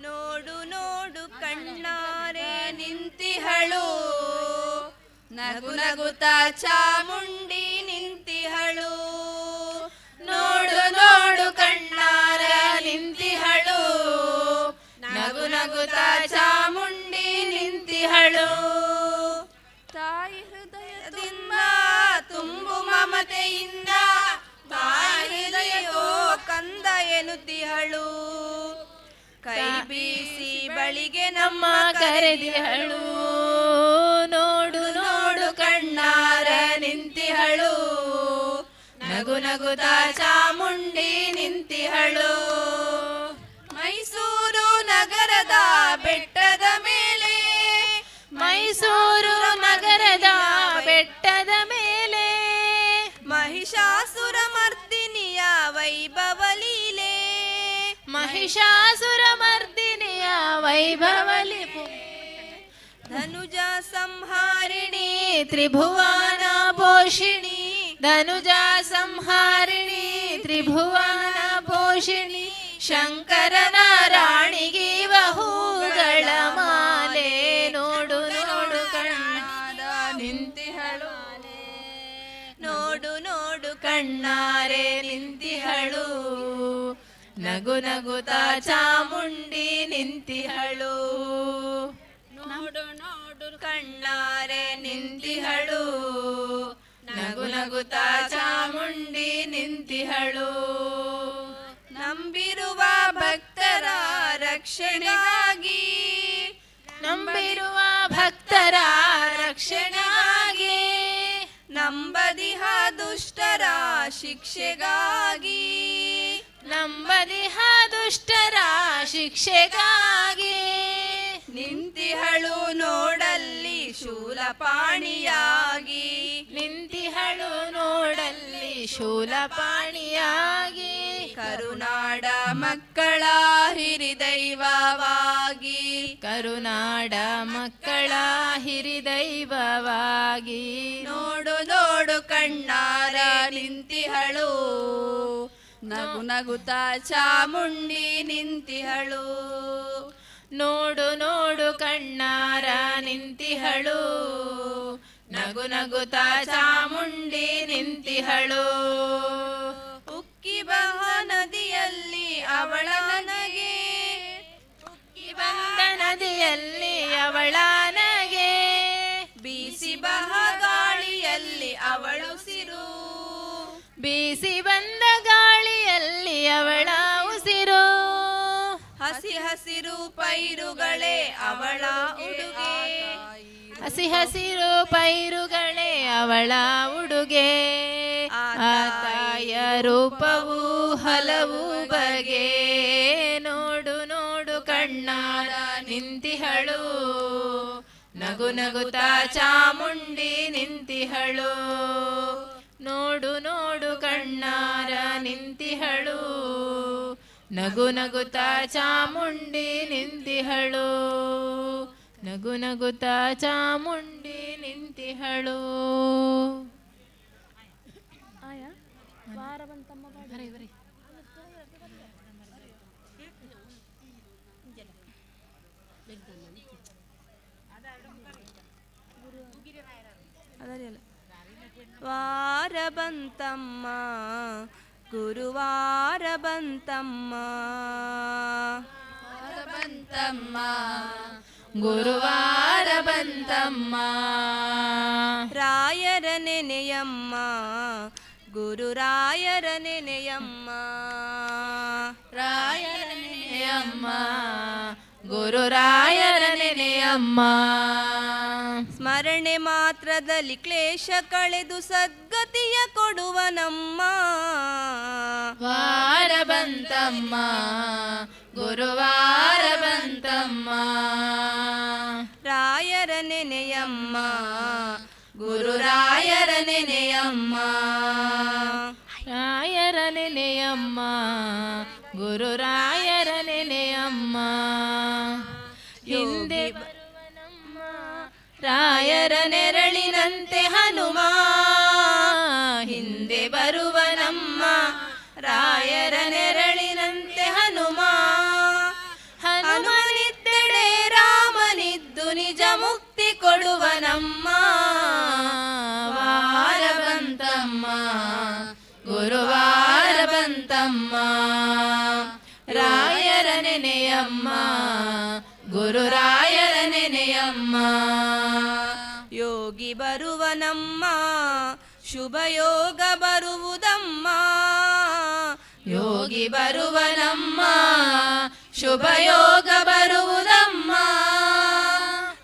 ನೋಡು ನೋಡು ಕಣ್ಣಾರೆ ನಿಂತಿಹಳು ನಗು ನಗುತ್ತಾ ಚಾಮುಂಡಿ ನಿಂತಿಹಳು ನೋಡು ನೋಡು ಕಣ್ಣಾರ ನಿಂತಿಹಳು ನಗು ನಗುತ್ತಾ ಚಾಮುಂಡಿ ನಿಂತಿಹಳು ತಾಯಿ ಹೃದಯದಿಂದ ತುಂಬು ಮಮತೆಯಿಂದ ತಾಯಿ ಹೃದಯವೋ ಕಂದ ಎನ್ನುತ್ತಿಹಳು ಕೈ ಬೀಸಿ ಬಳಿಗೆ ನಮ್ಮ ಕರೆದಿಹಳು ನೋಡು ನೋಡು ಕಣ್ಣಾರ ನಿಂತಿಹಳು ನಗು ನಗುತ್ತಾ ಚಾಮುಂಡಿ ನಿಂತಿಹಳು ಮೈಸೂರು ನಗರದ ಬೆಟ್ಟದ ಮೇಲೆ ಮೈಸೂರು ನಗರದ ಬೆಟ್ಟದ ಮೇಲೆ ಮಹಿಷಾಸುರ ಮರ್ದಿನಿಯ ವೈಭವ ಲೀಲೆ ಮಹಿಷಾಸುರ ಮರ್ದಿನಿಯ ವೈಭವಲಿ ಧನುಜ ಸಂಹಾರಿಣಿ ತ್ರಿಭುವನ ಪೋಷಿಣಿ ಧನುಜ ಸಂಹಾರಿಣಿ ತ್ರಿಭುವನ ಪೋಷಿಣಿ ಶಂಕರನ ರಾಣಿಗೀವ ಹೂಗಳ ಮಾಲೆ ನೋಡು ನೋಡು ಕಣ್ಣಾರ ನಿಂತಿಹಳು ನೋಡು ನೋಡು ಕಣ್ಣಾರೆ ನಿಂತಿಹಳು ನಗು ನಗುತ್ತಾ ಚಾಮುಂಡಿ ನಿಂತಿಹಳು ನೋಡು ನೋಡು ಕಣ್ಣಾರೆ ನಿಂತಿಹಳು ನಗು ನಗುತ್ತಾ ಚಾಮುಂಡಿ ನಿಂತಿಹಳು ನಂಬಿರುವ ಭಕ್ತರ ರಕ್ಷಣೆಗಾಗಿ ನಂಬಿರುವ ಭಕ್ತರ ರಕ್ಷಣೆಗಾಗಿ ನಂಬದಿಹ ದುಷ್ಟರ ಶಿಕ್ಷೆಗಾಗಿ ನಂಬದಿಹ ದುಷ್ಟರ ಶಿಕ್ಷೆಗಾಗಿ ನಿಂತಿಹಳು ನೋಡಲ್ಲಿ ಶೂಲಪಾಣಿಯಾಗಿ ನಿಂತಿಹಳು ನೋಡಲ್ಲಿ ಶೂಲಪಾಣಿಯಾಗಿ ಕರುನಾಡ ಮಕ್ಕಳ ಹಿರಿದೈವವಾಗಿ ಕರುನಾಡ ಮಕ್ಕಳ ಹಿರಿದೈವವಾಗಿ ನೋಡು ನೋಡು ಕಣ್ಣಾರ ನಿಂತಿಹಳು ನಗು ನಗುತ್ತಾ ಚಾಮುಂಡಿ ನಿಂತಿಹಳು ನೋಡು ನೋಡು ಕಣ್ಣಾರ ನಿಂತಿಹಳು ನಗು ನಗುತ್ತಾ ಚಾಮುಂಡಿ ನಿಂತಿಹಳು ಉಕ್ಕಿ ಬಹ ನದಿಯಲ್ಲಿ ಅವಳ ನನಗೆ ಉಕ್ಕಿ ಬಂದ ನದಿಯಲ್ಲಿ ಅವಳ ನಗೆ ಬೀಸಿ ಬಹ ಗಾಳಿಯಲ್ಲಿ ಅವಳುಸಿರು ಬೀಸಿ ಬಂದ ಗಾಳಿಯಲ್ಲಿ ಅವಳ ಉಸಿರು ಹಸಿ ಹಸಿರು ಪೈರುಗಳೇ ಅವಳ ಉಡುಗೆ ಹಸಿ ಹಸಿರು ಪೈರುಗಳೇ ಅವಳ ಉಡುಗೆ ಆ ತಾಯ ರೂಪವು ಹಲವು ಬಗೆ ನೋಡು ನೋಡು ಕಣ್ಣಾರ ನಿಂತಿಹಳು ನಗು ನಗುತ್ತಾ ಚಾಮುಂಡಿ ನಿಂತಿಹಳು ನೋಡು ನೋಡು ಕಣ್ಣಾರ ನಿಂತಿಹಳು ನಗು ನಗುತ್ತಾ ಚಾಮುಂಡಿ ನಿಂತಿಹಳು ನಗು ನಗುತ್ತಾ ಚಾಮುಂಡಿ ನಿಂತಿಹಳು ವಾರ ಬಂತಮ್ಮ ಗುರುವಾರ ಬಂತಮ್ಮ ಬಂತಮ್ಮ ಗುರುವಾರ ಬಂತಮ್ಮ ರಾಯರ ನೆನೆಯಮ್ಮ ಗುರುರಾಯರ ನೆನೆಯಮ್ಮ ರಾಯರ ನೆನೆಯಮ್ಮ ಗುರುರಾಯರ ನೆನೆಯಮ್ಮ. ಸ್ಮರಣೆ ಮಾತ್ರದಲ್ಲಿ ಕ್ಲೇಶ ಕಳೆದು ಸದ್ಗತಿಯ ಕೊಡುವನಮ್ಮ. ವಾರ ಬಂತಮ್ಮ ಗುರುವಾರ ಬಂತಮ್ಮ. ರಾಯರ ನೆನೆಯಮ್ಮ ಗುರುರಾಯರ ನೆನೆಯಮ್ಮ. ರಾಯರ ನೆನೆಯಮ್ಮ ಗುರುರಾಯರ ನೆನೆಯಮ್ಮ. ಹಿಂದೆ ಬರುವನಮ್ಮ ರಾಯರ ನೆರಳಿನಂತೆ ಹನುಮ. ಹಿಂದೆ ಬರುವನಮ್ಮ ರಾಯರ ನೆರಳಿನಂತೆ ಹನುಮ. ಹನುಮನಿದ್ದೆಡೆ ರಾಮನಿದ್ದು ನಿಜ ಮುಕ್ತಿ ಕೊಡುವನಮ್ಮ. ವಾರ ಬಂತಮ್ಮ ಗುರುವಾರ ಬಂತಮ್ಮ. ರಾಯರ ನೆನೆಯಮ್ಮ ಗುರುರಾಯರ ನೆನೆಯಮ್ಮ. ಯೋಗಿ ಬರುವನಮ್ಮ ಶುಭಯೋಗ ಬರುವುದಮ್ಮ. ಯೋಗಿ ಬರುವನಮ್ಮ ಶುಭಯೋಗ ಬರುವುದಮ್ಮ.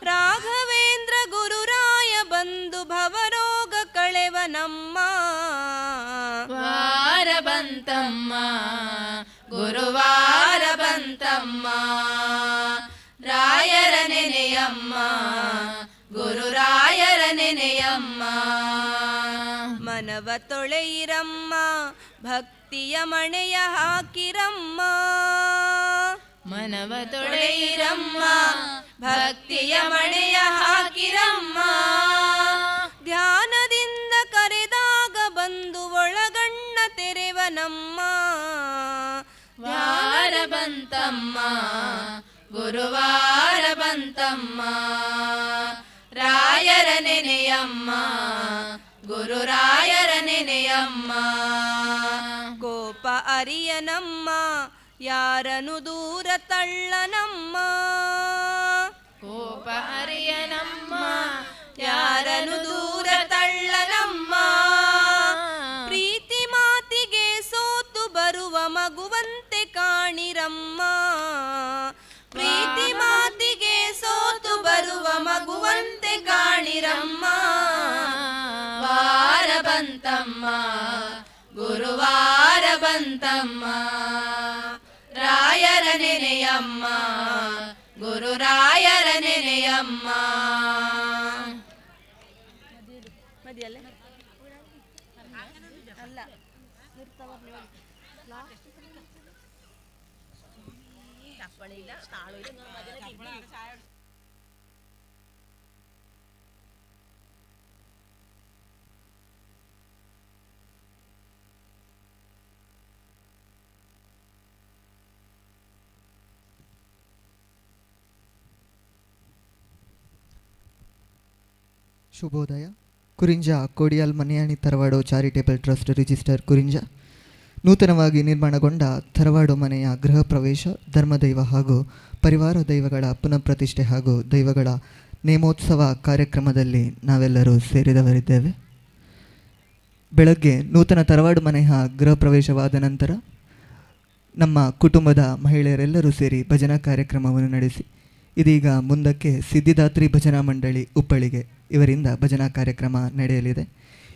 ರಾಘವೇಂದ್ರ ಗುರುರಾಯ ಬಂದು ಭವರೋಗ ಕಳೆವನಮ್ಮ. ವಾರ ಬಂತಮ್ಮ ಗುರುವಾರ ಬಂತಮ್ಮ. ರಾಯರ ನೆನೆಯಮ್ಮ ಗುರುರಾಯರ ನೆನೆಯಮ್ಮ. ಮನವ ತೊಳೆಯಿರಮ್ಮ ಭಕ್ತಿಯ ಮಣೆಯ ಹಾಕಿರಮ್ಮ. ಮನವ ತೊಳೆಯಿರಮ್ಮ ಭಕ್ತಿಯ ಮಣೆಯ ಹಾಕಿರಮ್ಮ. ಧ್ಯಾನದಿಂದ ಕರೆದಾಗ ಬಂದು ಒಳಗಣ್ಣ ತೆರೆವನಮ್ಮ. ವಾರ ಬಂತಮ್ಮ ಗುರುವಾರ ಬಂತಮ್ಮ. ರಾಯರ ನೆನೆಯಮ್ಮ ಗುರುರಾಯರ ನೆನೆಯಮ್ಮ. ಕೋಪ ಅರಿಯನಮ್ಮ ಯಾರನು ದೂರ ತಳ್ಳನಮ್ಮ. ಕೋಪ ಅರಿಯನಮ್ಮ ಯಾರನು ದೂರ ತಳ್ಳನಮ್ಮ. ಪ್ರೀತಿ ಮಾತಿಗೆ ಸೋತು ಬರುವ ಮಗುವಂತೆ ಕಾಣಿರಮ್ಮ. ಪ್ರೀತಿ ಮಾತಿಗೆ ಸೋತು ಬರುವ ಮಗುವಂತೆ ಕಾಣಿರಮ್ಮ. ವಾರ ಬಂತಮ್ಮ ಗುರುವಾರ ಬಂತಮ್ಮ. ರಾಯರ ನೆನೆಯಮ್ಮ ಗುರುರಾಯರ ನೆನೆಯಮ್ಮ. ಶುಭೋದಯ. ಕುರಿಂಜ ಕೋಡಿಯಾಲ್ ಮನೆಯಾಣಿ ತರವಾಡು ಚಾರಿಟೇಬಲ್ ಟ್ರಸ್ಟ್ ರಿಜಿಸ್ಟರ್ ಕುರಿಂಜ ನೂತನವಾಗಿ ನಿರ್ಮಾಣಗೊಂಡ ತರವಾಡು ಮನೆಯ ಗೃಹ ಪ್ರವೇಶ, ಧರ್ಮದೈವ ಹಾಗೂ ಪರಿವಾರ ದೈವಗಳ ಪುನಃಪ್ರತಿಷ್ಠೆ ಹಾಗೂ ದೈವಗಳ ನೇಮೋತ್ಸವ ಕಾರ್ಯಕ್ರಮದಲ್ಲಿ ನಾವೆಲ್ಲರೂ ಸೇರಿದವರಿದ್ದೇವೆ. ಬೆಳಗ್ಗೆ ನೂತನ ತರವಾಡು ಮನೆಯ ಗೃಹ ಪ್ರವೇಶವಾದ ನಂತರ ನಮ್ಮ ಕುಟುಂಬದ ಮಹಿಳೆಯರೆಲ್ಲರೂ ಸೇರಿ ಭಜನಾ ಕಾರ್ಯಕ್ರಮವನ್ನು ನಡೆಸಿ ಇದೀಗ ಮುಂದಕ್ಕೆ ಸಿದ್ಧಿದಾತ್ರಿ ಭಜನಾ ಮಂಡಳಿ ಉಪ್ಪಳಿಗೆ ಇವರಿಂದ ಭಜನಾ ಕಾರ್ಯಕ್ರಮ ನಡೆಯಲಿದೆ.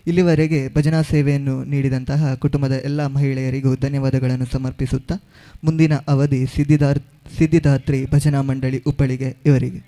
ಇಲ್ಲಿವರೆಗೆ ಭಜನಾ ಸೇವೆಯನ್ನು ನೀಡಿದಂತಹ ಕುಟುಂಬದ ಎಲ್ಲ ಮಹಿಳೆಯರಿಗೂ ಧನ್ಯವಾದಗಳನ್ನು ಸಮರ್ಪಿಸುತ್ತಾ ಮುಂದಿನ ಅವಧಿ ಸಿದ್ಧಿದಾತ್ರಿ ಭಜನಾ ಮಂಡಳಿ ಉಪ್ಪಳಿಗೆ ಇವರಿಗೆ.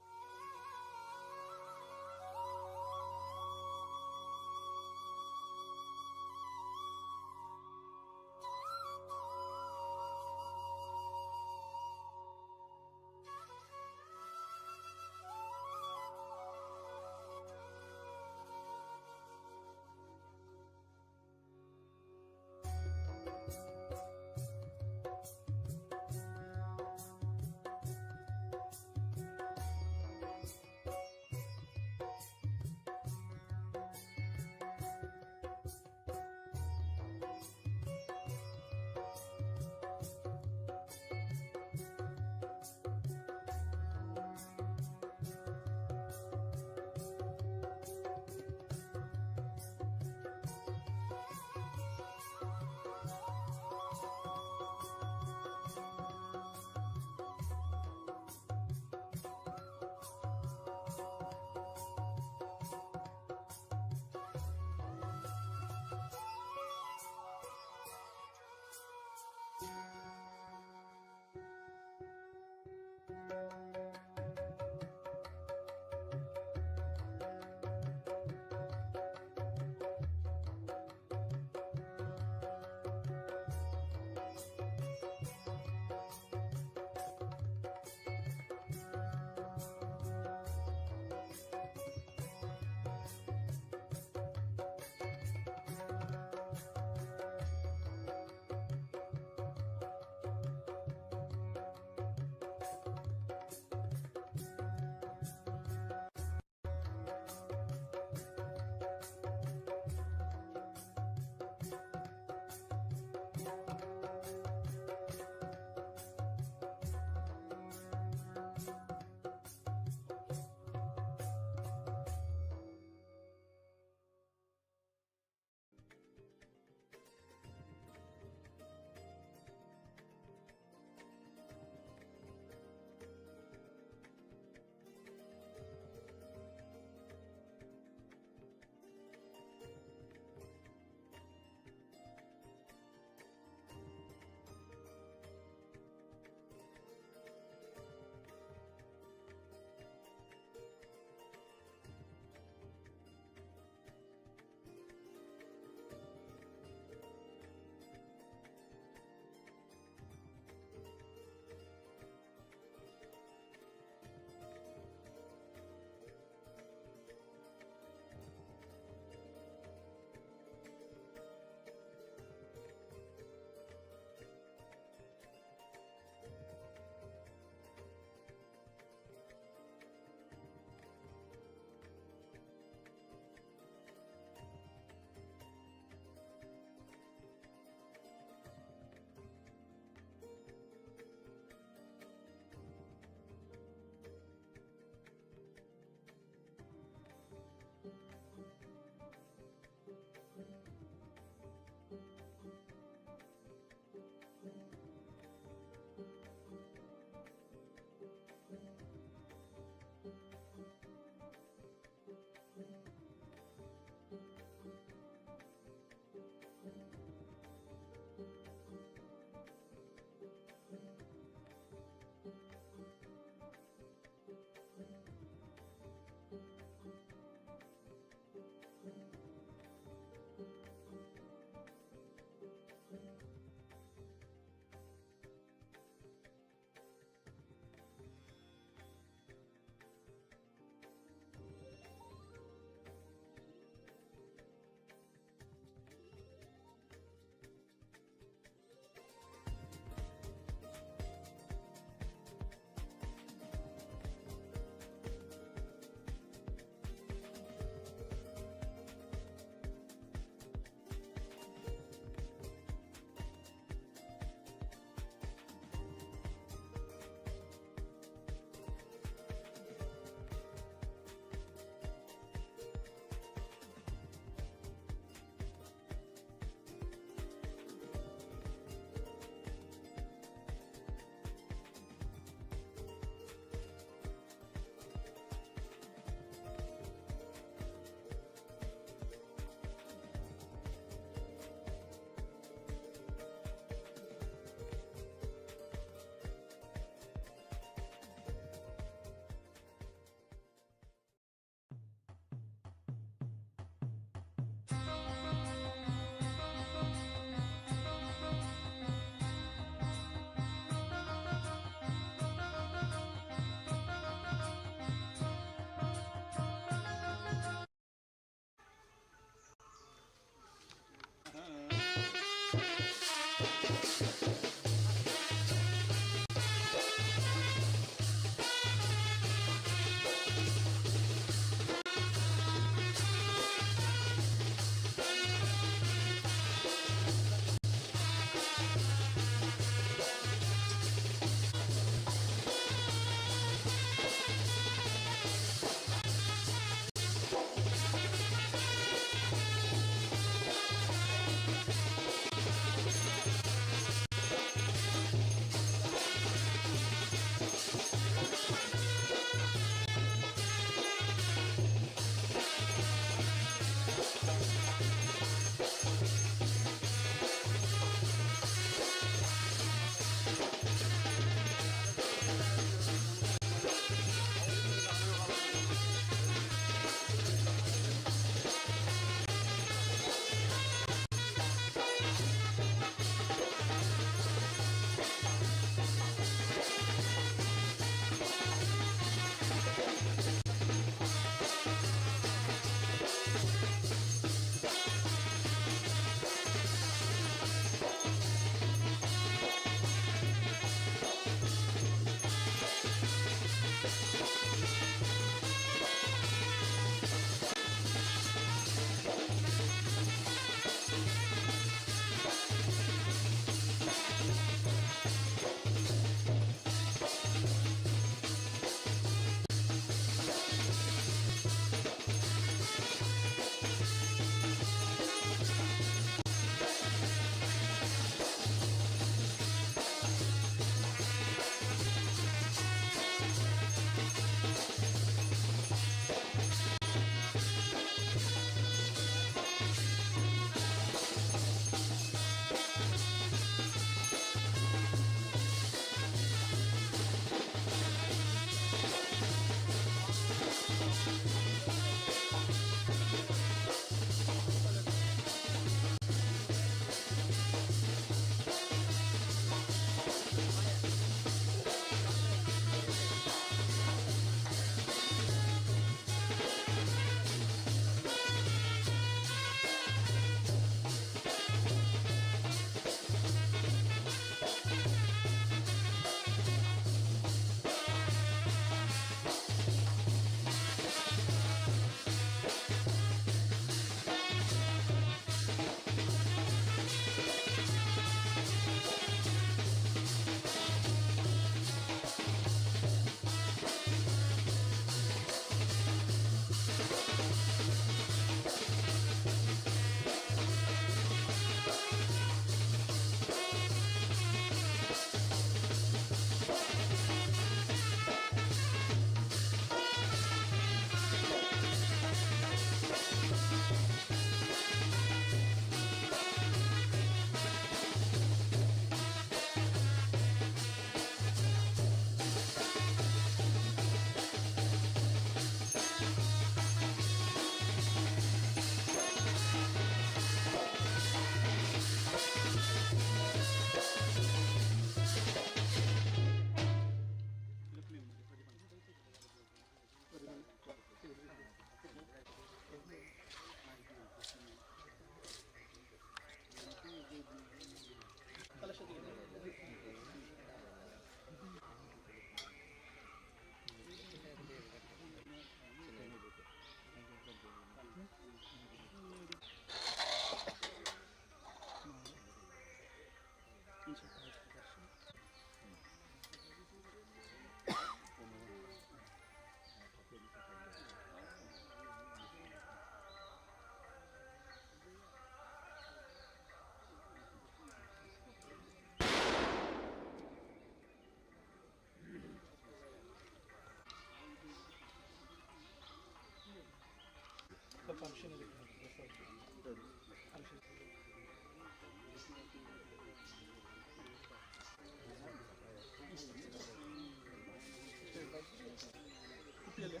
ಕುಟ್ಟಿಯಲ್ಲಿ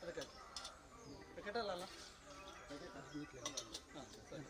ಅದಕ್ಕೆ ಪ್ಯಾಕೆಟ್ ಅಲ್ಲ ಹಾಂ ಸರಿ.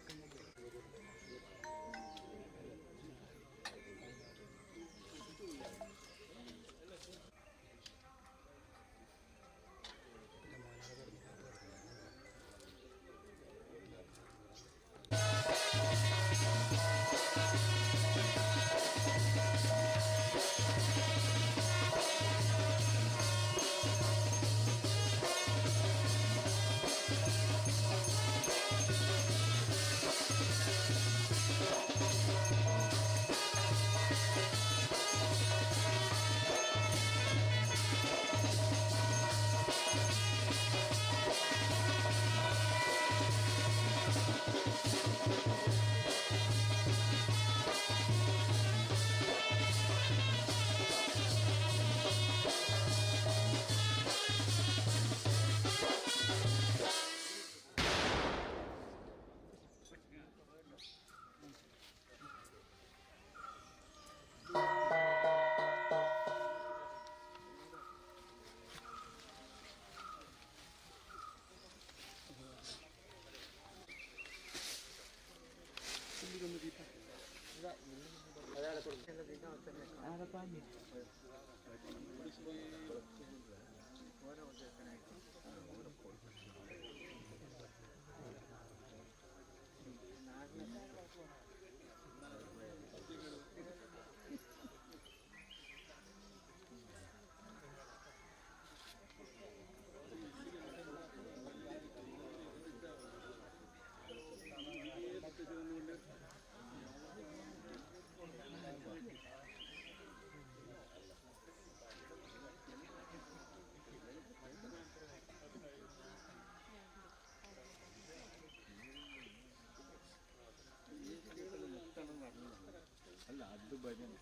ಅಲ್ಲ ಅದು ಭಜನೆ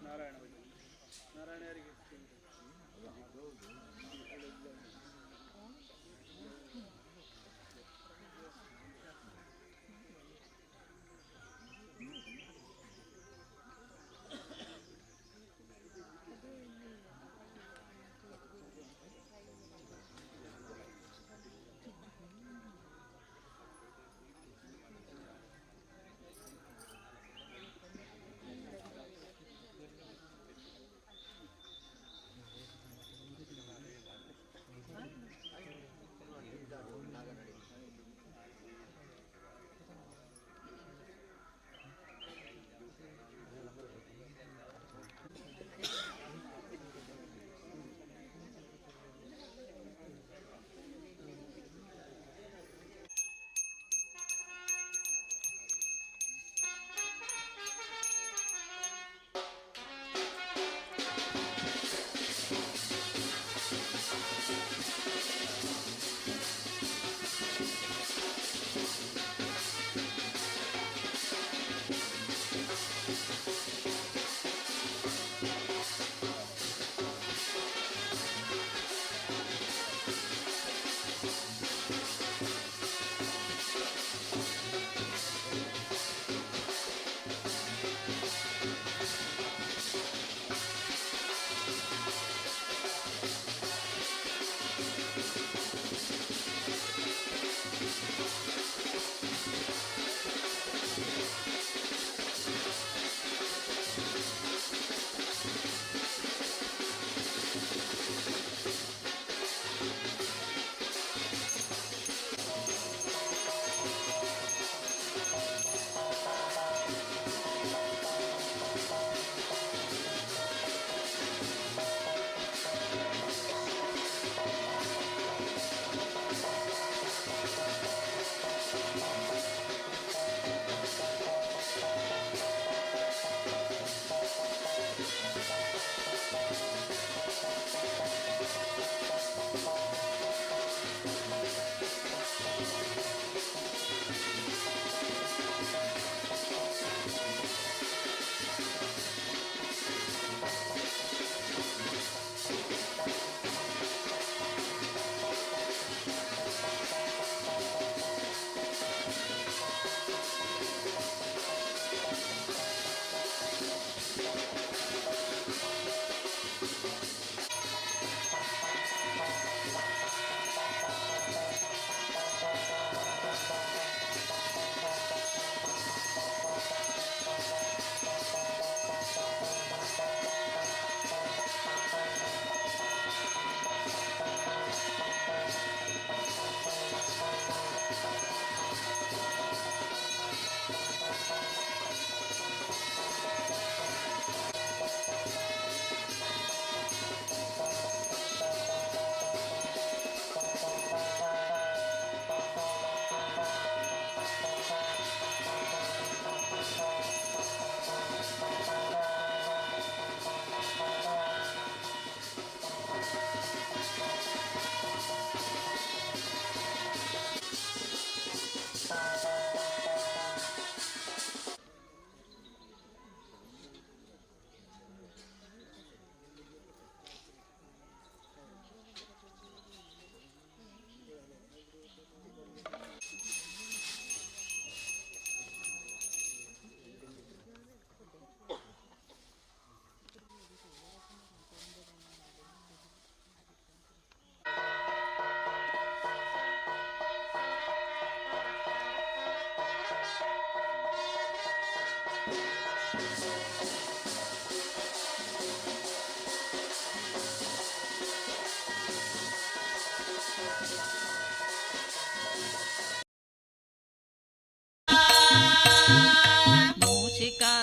ನಾರಾಯಣ ಭಜನೆ ನಾರಾಯಣರಿಗೆ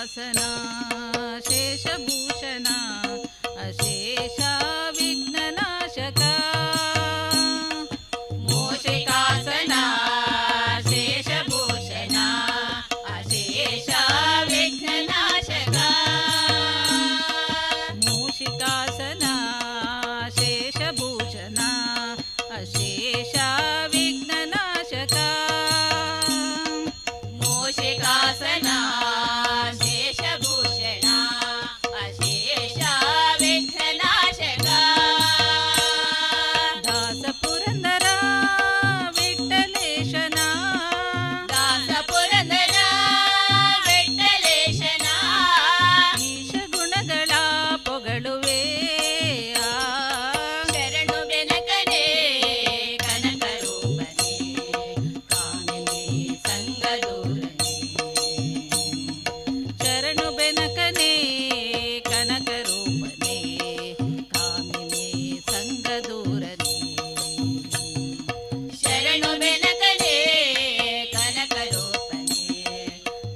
ಮೂಷಿಕಾಸನ ಶೇಷಭೂಷಣ ಅಶೇಷ ವಿಘ್ನನಾಶಕ ಮೂಷಿಕಾಸನ ಶೇಷಭೂಷಣ ಅಶೇಷ ವಿಘ್ನನಾಶಕ ಮೂಷಿಕಾಸನ ಶೇಷಭೂಷಣ ಅಶೇಷ ವಿಘ್ನನಾಶಕ ಮೂಷಿಕಾಸನ ಶೇಷಭೂಷಣ ಅಶೇಷ ವಿಘ್ನನಾಶಕ ದಾಸ ಪುರಂದರ ವಿಠ್ಠಲೇಶನ ದಾಸ ಪುರಂದರ ವಿಠ್ಠಲೇಶನ ಈಶ ಗುಣಗಳ ಪೊಗಳುವೆ ಶರಣು ಬೆನಕನೇ ಕನಕ ರೂಪನೇ ಕಾಮಿನಿ ಸಂಗದೂರನೇ ಶರಣು ಬೆನಕನೇ ಕನಕ ರೂಪನೇ ಕಾಮಿನಿ ಸಂಗದೂರನೇ ಶರಣು ಬೆನಕನೇ ಕನಕ ರೂಪನೇ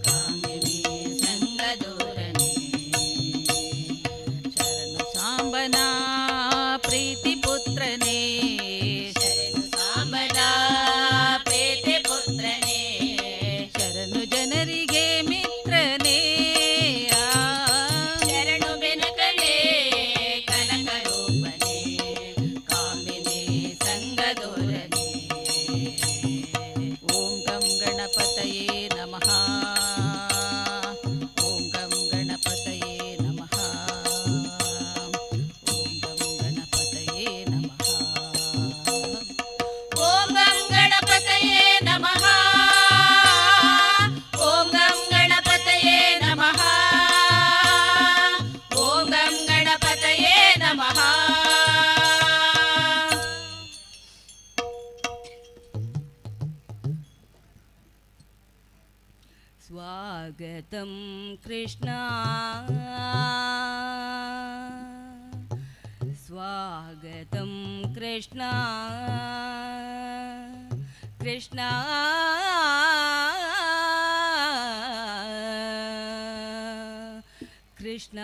ಕಾಮಿನಿ ಸಂಗದೂರನೇ ಶರಣು ಸಾಂಬನ ಪ್ರೀತಿ ಪುತ್ರನೇ ಶರಣು ಸಾಂಬನ ಪ್ರೀತಿ ಪುತ್ರನೇ ಶರಣು ಜನರಿಗೆ ಮಿತ್ರನೇ ಶರಣು ಬೆನಕನೇ ಕನಕ ರೂಪನೇ ಕಾಮಿನಿ ಸಂಗದೂರನೇ ಓಂ ಗಂ ಗಣಪತಯೇ ನಮಃ ಓಂ ಗಂ ಗಣಪತಯೇ ನಮಃ ಓಂ ಗಂ ಗಣಪತಯೇ ನಮಃ ಓಂ ಗಂ ಗಣಪತಯೇ ನಮಃ ಓಂ ಗಂ ಗಣಪತಯೇ ನಮಃ ಓಂ ಗಂ ಗಣಪತಯೇ ನಮಃ ಸ್ವಾಗತಂ ಕೃಷ್ಣ ಸ್ವಾಗತಂ ಕೃಷ್ಣ ಕೃಷ್ಣ ಕೃಷ್ಣ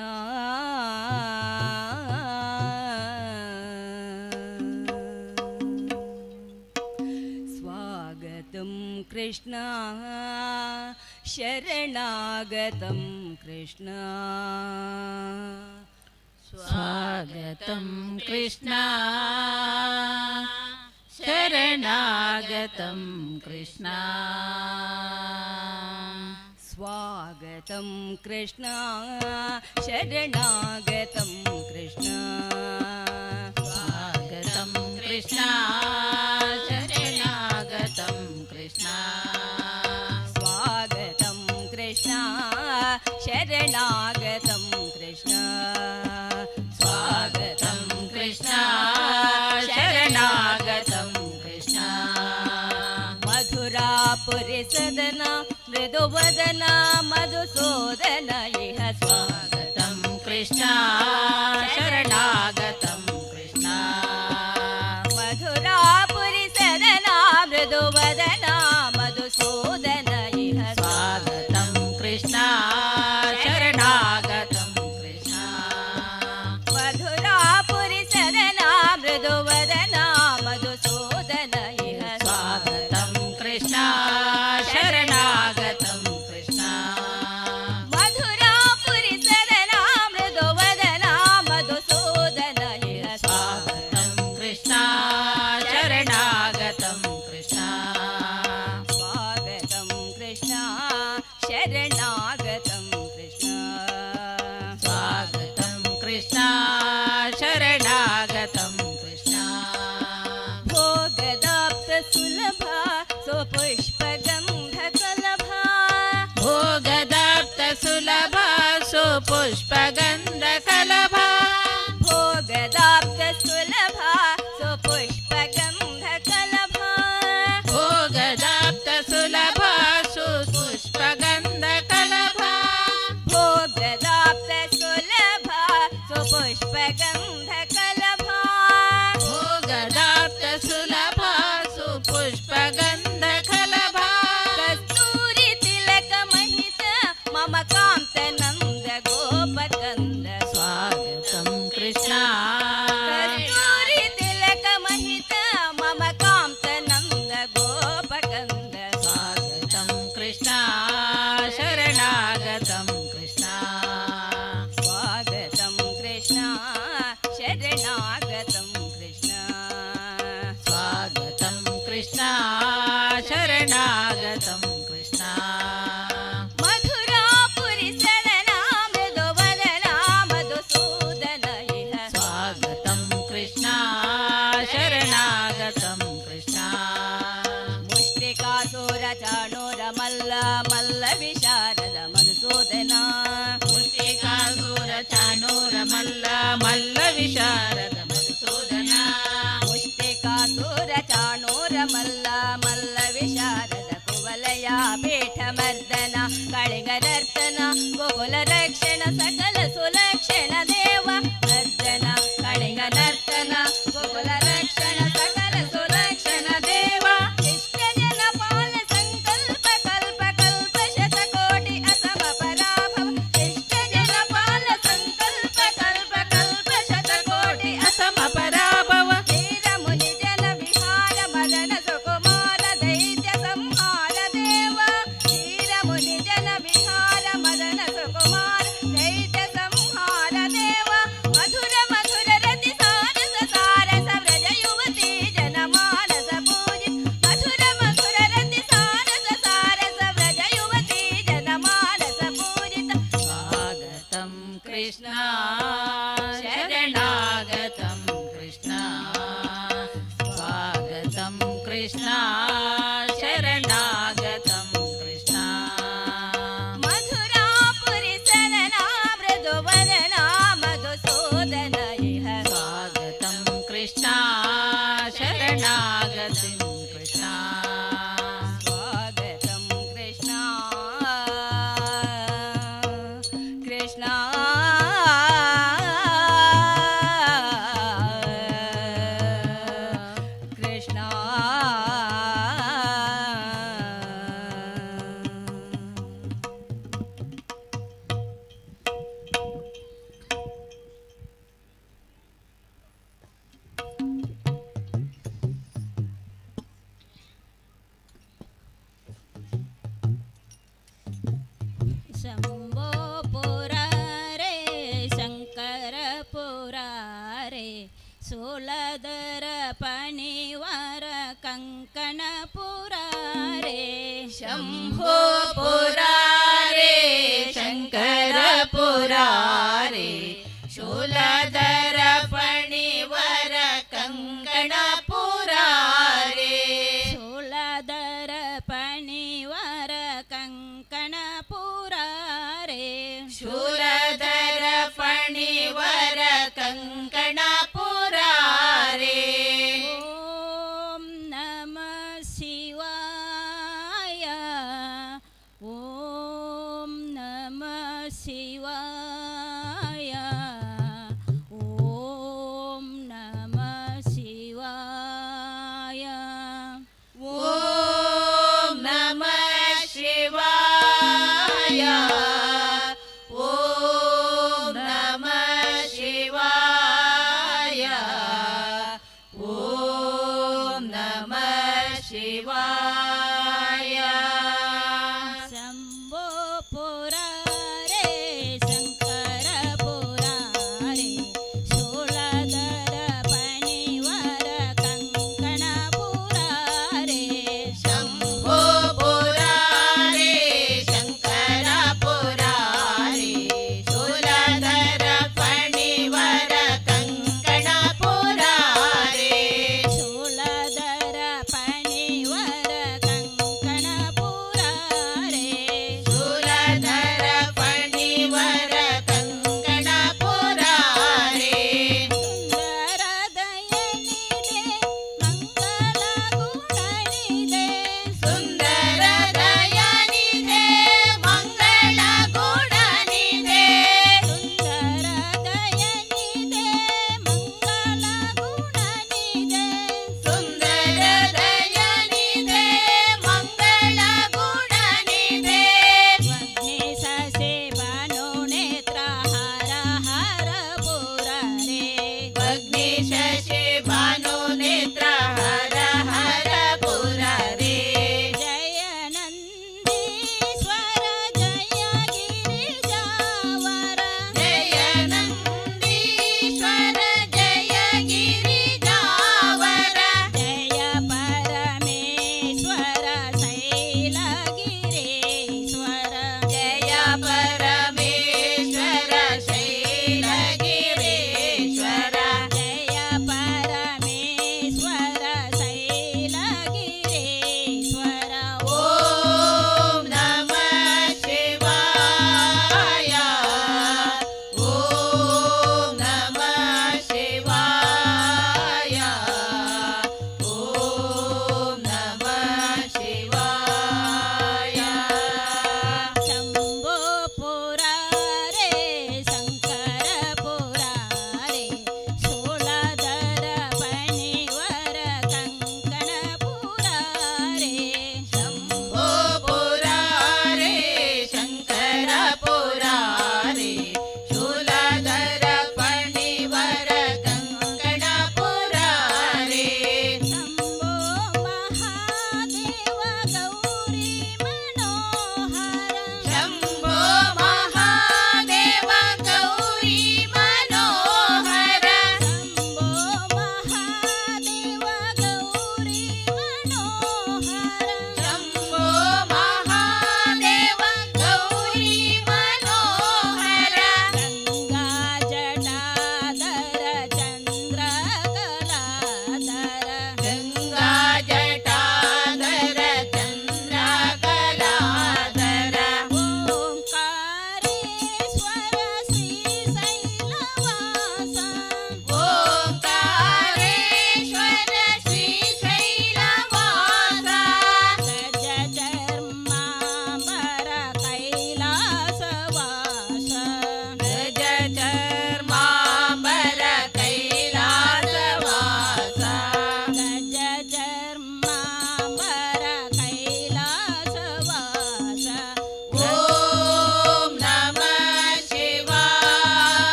ಸ್ವಾಗತಂ ಕೃಷ್ಣ ಶರಣಾಗತಂ ಕೃಷ್ಣ ಸ್ವಾಗತಂ ಕೃಷ್ಣ ಶರಣಾಗತಂ ಕೃಷ್ಣ ಸ್ವಾಗತಂ ಕೃಷ್ಣ ಶರಣಾಗತಂ ಕೃಷ್ಣ ಸ್ವಾಗತಂ ಕೃಷ್ಣ ಶರಣಾಗತಂ ಕೃಷ್ಣ ಸ್ವಾಗತಂ ಕೃಷ್ಣ ಶರಣಾಗತಂ ಕೃಷ್ಣ ಸ್ವಾಗತಂ ಕೃಷ್ಣ ಶರಣಾಗತಂ ಕೃಷ್ಣ ಮಧುರಾಪುರಿ ಸದನ ಮೃದುವದನ ಮಧುಸೂದನ ಇಹ ಸ್ವಾಗತಂ ಕೃಷ್ಣ ಶರಣಾಗತಂ ಕೃಷ್ಣ ಮಧುರಾಪುರಿ ಸದನ ಮೃದುವದನ ಮಧುಸೂದನ ಇಹ ಸ್ವಾಗತಂ ಕೃಷ್ಣ ಶರಣಾಗತಂ ಕೃಷ್ಣ ಮಧುರಾಪುರಿ ಸದನ ಮೃದುವದನ ಮಧುಸೂದನ ಇಹ ಸ್ವಾಗತಂ ಕೃಷ್ಣ ಶರಣಾಗತಂ ಕೃಷ್ಣ ಮಧುರಾಪುರಿ ಸದನ ಮೃದುವದನ ಮಧುಸೂದನ ಇಹ ಸ್ವಾಗತಂ ಕೃಷ್ಣ ಶರಣಾಗತಂ ಕೃಷ್ಣ ಸ್ವಾಗತಂ ಕೃಷ್ಣ ಶರಣಾಗತಂ ಕೃಷ್ಣ ಸ್ವಾಗತಂ ಕೃಷ್ಣ ಶರಣಾಗತಂ ಕೃಷ್ಣ ಭೋಗದಾಪ್ತ ಸುಲಭ ಸುಪುಷ್ಪಗಂಧ ಕಲಭ ಭೋಗದಾಪ್ತ ಸುಲಭ ಸುಪುಷ್ಪಗಂಧ ಕಲಭ ಭೋಗದಾಪ್ತ ಸುಲಭ ಸುಪುಷ್ಪಗಂಧ ಕಲಭ ಭೋಗದಾಪ್ತ ಸುಲಭ ಸುಪುಷ್ಪಗಂಧ ಕಲಭ ಭೋಗದಾಪ್ತ ಸುಲಭ ಸುಪುಷ್ಪಗಂಧ ಕಲಭ ಭೋಗದಾಪ್ತ ಸುಲಭ ಸುಪುಷ್ಪಗಂಧ ಕಲಭ ಕಸ್ತೂರಿ ತಿಲಕ ಮಹಿತ ಮಮ ಕಾಂತನ पुष्पगन्ध स्वागतं कृष्ण शरणागतं कृष्ण स्वागतं कृष्ण शरणागतं कृष्ण स्वागतं कृष्ण शरणागतं कृष्ण मधुरापुरि सदना मृदुवदना मधुसूदन इह स्वागतं कृष्ण शरणागतं कृष्ण मुष्टिकासुर चाणूर मल्ल मल्ल विशारद मधुसूदन मुष्टिकासुर चाणूर मल्ल मल्ल विशारद मधुसूदन मुष्टिकासुर चाणूर मल्ल मल्ल विशारद कुवलय पीठमर्दन कಳಿಗನರ್ತನ ಗೋಕುಲ ರಕ್ಷಣ ಸಕಲ ಸುಲಕ್ಷಣ ದೇವ ಮರ್ದನ ಕಳಿಗನರ್ತನ ಗೋಕುಲ ರಕ್ಷಣ ಸಕಲ ಸುಲಕ್ಷಣ ದೇವ ಇಷ್ಟ ಜನ ಪಾಲ ಸಂಕಲ್ಪ ಕಲ್ಪ ಕಲ್ಪ ಶತಕೋಟಿ ಅಸಮ ಪರಾಭವ ಇಷ್ಟ ಜನ ಪಾಲ ಸಂಕಲ್ಪ ಕಲ್ಪ ಕಲ್ಪ ಶತಕೋಟಿ ಅಸಮ ಪರಾಭವ ಧೀರ ಮುನಿ ಜನ ವಿಹಾರ ಮದನ ಸುಕುಮಾರ ದೈತ್ಯ ಸಂಹಾರ ದೇವ ಧೀರ ಮುನಿ ಜನ ವಿಹಾರ ಮದನ ಸುಕುಮಾರ ದೈತ್ಯ ಸಂಹಾರ ದೇವ ಮಧುರ ಮಧುರ ರತಿ ಸಾರಸ ಸಾರಸ ವ್ರಜ ಯುವತಿ ಜನ ಮಾನಸ ಪೂಜಿತ ಮಧುರ ಮಧುರ ರತಿ ಸಾರಸ ಸಾರಸ ವ್ರಜ ಯುವತಿ ಜನ ಮಾನಸ ಪೂಜಿತ ಸ್ವಾಗತಂ ಕೃಷ್ಣ ಶರಣಾಗತಂ ಕೃಷ್ಣ ಸ್ವಾಗತಂ ಕೃಷ್ಣ ಶರಣಾಗತಂ ಕೃಷ್ಣ ಮಧುರಾಪುರಿ ಸದನಾ ಮೃದುವದನಾ ಮಧುಸೂದನ ಇಹ ಸ್ವಾಗತಂ ಕೃಷ್ಣ ಶರಣಾಗತಂ ಕೃಷ್ಣ ಸ್ವಾಗತಂ ಕೃಷ್ಣ ಕೃಷ್ಣ ಕೃಷ್ಣ ಶಂಭೋ ಪುರಾರೆ ಶಂಕರ ಪುರಾರೆ ಸೋಲದರ ಪಣಿವರ ಕಂಕಣ ಪುರಾರೆ ಶಂಭೋ ಪುರಾರೆ ಶಂಕರ ಪುರಾರೆ ಶೂಲಧರ ಪಣಿವರ ಕಂಕಣ ಪುರಾರೆ ಶೂಲಧರ ಪಣಿವರ ಕಂಕಣ ಪುರಾರೆ ಶೂಲಧರ ಪಣಿವರ ಕಂಕಣ ಪುರಾರೆ ಓಂ ನಮಃ ಶಿವಾಯ ಓಂ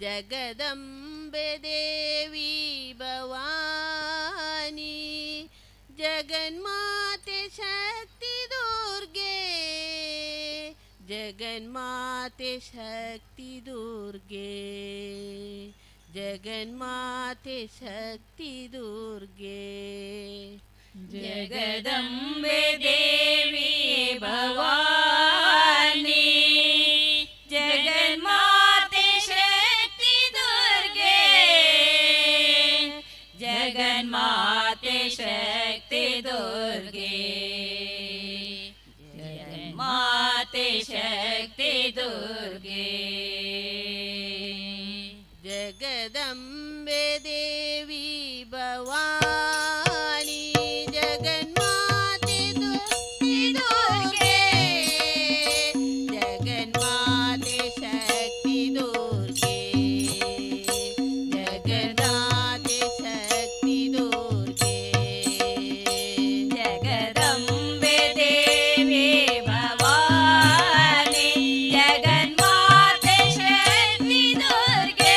ಜಗದಂಬೆ ದೇವಿ ಭವಾನಿ ಜಗನ್ಮಾತೆ ಶಕ್ತಿ ದುರ್ಗೆ ಜಗನ್ಮಾತೆ ಶಕ್ತಿ ದುರ್ಗೆ ಜಗನ್ಮಾತೆ ಶಕ್ತಿ ದುರ್ಗೆ ಜಗದಂಬೆ ದೇವಿ ಭವಾನಿ ಜಗನ್ಮಾತೆ ಶಕ್ತಿ ದುರ್ಗೆ ಜಗನ್ಮಾತೆ ಶಕ್ತಿ ದುರ್ಗೆ ಜಗನ್ಮಾತೆ ಶಕ್ತಿ ದುರ್ಗೆ ಜಗದಂಬೆ ದೇವಿ ಭವಾನಿ ಜಗನ್ಮಾತೆ ದುರ್ಗೆ ಜಗನ್ಮಾತೆ ಶಕ್ತಿ ದುರ್ಗೆ ಜಗನ್ಮಾತೆ ಶಕ್ತಿ ದುರ್ಗೆ ಜಗದಂಬೆ ದೇವಿ ಭವಾನಿ ಜಗನ್ಮಾತೆ ಶಕ್ತಿ ದುರ್ಗೆ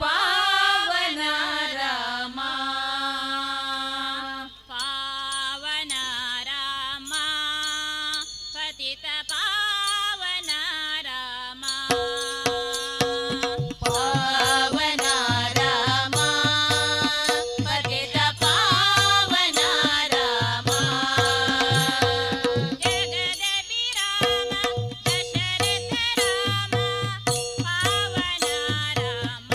ಪಾವನ ರಾಮ ಪಾವನ ರಾಮ ಪತಿತ ಪಾವನ ರಾಮ ಪಾವನ ರಾಮ ಪತಿತ ಪಾವನ ರಾಮ ಜಗದಪಿ ರಾಮ ದಶರಥ ರಾಮ ಪಾವನ ರಾಮ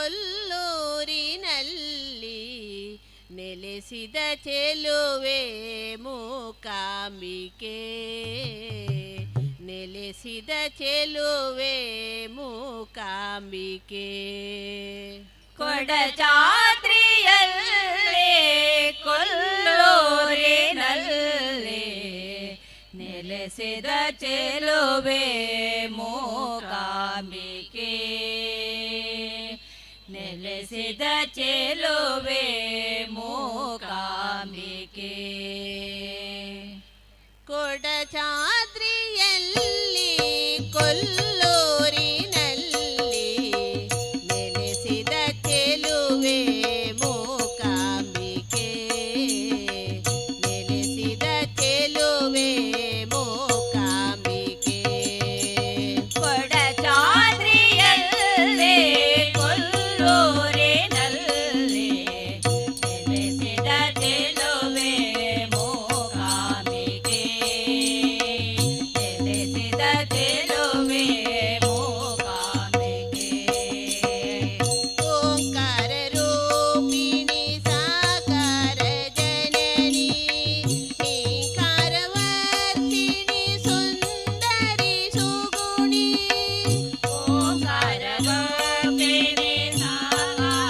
ಕೊಲ್ಲೂರಿನಲ್ಲಿ ನೆಲೆಸಿದ ಚೆಲುವೆ ಮೂಕಾಂಬಿಕೆ, ನೆಲೆಸಿದ ಚೆಲುವೆ ಮೂಕಾಂಬಿಕೆ. ಕೊಡಚಾದ್ರಿಯಲ್ಲೇ ಕೊಲ್ಲೂರಿನಲ್ಲೇ ನೆಲೆಸಿದ ಚೆಲುವೆ ಮೂಕಾಂಬಿಕೆ, ನೆಲೆಸಿದ ಚೆಲುವೆ ಮೂಕಾಂಬಿಕೆ. ಕೊಡಚಾದ್ರಿಯಲ್ಲಿ ಕೊಲ್ಲೂರಿನಲ್ಲಿ ನೆಲೆಸಿದ ಚೆಲುವೆ ಮೂಕಾಂಬಿಕೆ, ನೆಲೆಸಿದ ಚೆಲುವೆ ಮೂಕಾಂಬಿಕೆ. ಕೊಡಚಾದ್ರಿಯಲ್ಲೇ ಕೊಲ್ಲೂರಿನಲ್ಲೇ ನೆಲೆಸಿದ ಚೆಲುವೆ ಮೂಕಾಂಬಿಕೆ, ನೆಲೆಸಿದ ಚೆಲುವೆ ಮೂಕಾಂಬಿಕೆ. ಓಂಕಾರ ರೂಪಿಣಿ ಸಾಕಾರ ಜನನಿ ನೀಕಾರವರ್ತಿನಿ ಸುಂದರಿ ಸುಗುಣಿ. ಓಂಕಾರವರ್ತಿನಿ ಸಾಕಾರ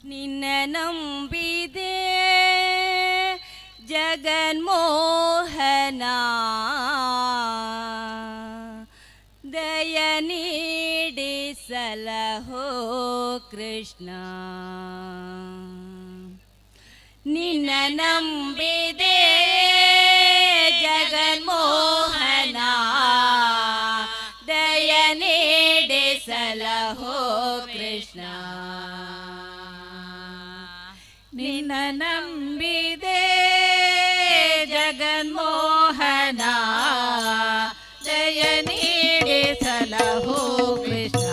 ನಿನ್ನ ನಂಬಿದೆ ಜಗನ್ಮೋಹನ ದಯ ನೀಡಿಸಲಹೋ ಕೃಷ್ಣ ನಿನ್ನ ನಂಬಿದೆ ಜಗನ್ಮೋಹನ ದಯ ನೀಡಿಸಲಹೋ ಕೃಷ್ಣ ನಿನ್ನ ನಂಬಿದೆ ಜಗನ್ಮೋಹನ ದಯ ನೀಡಿಸಲಹೋ ಕೃಷ್ಣ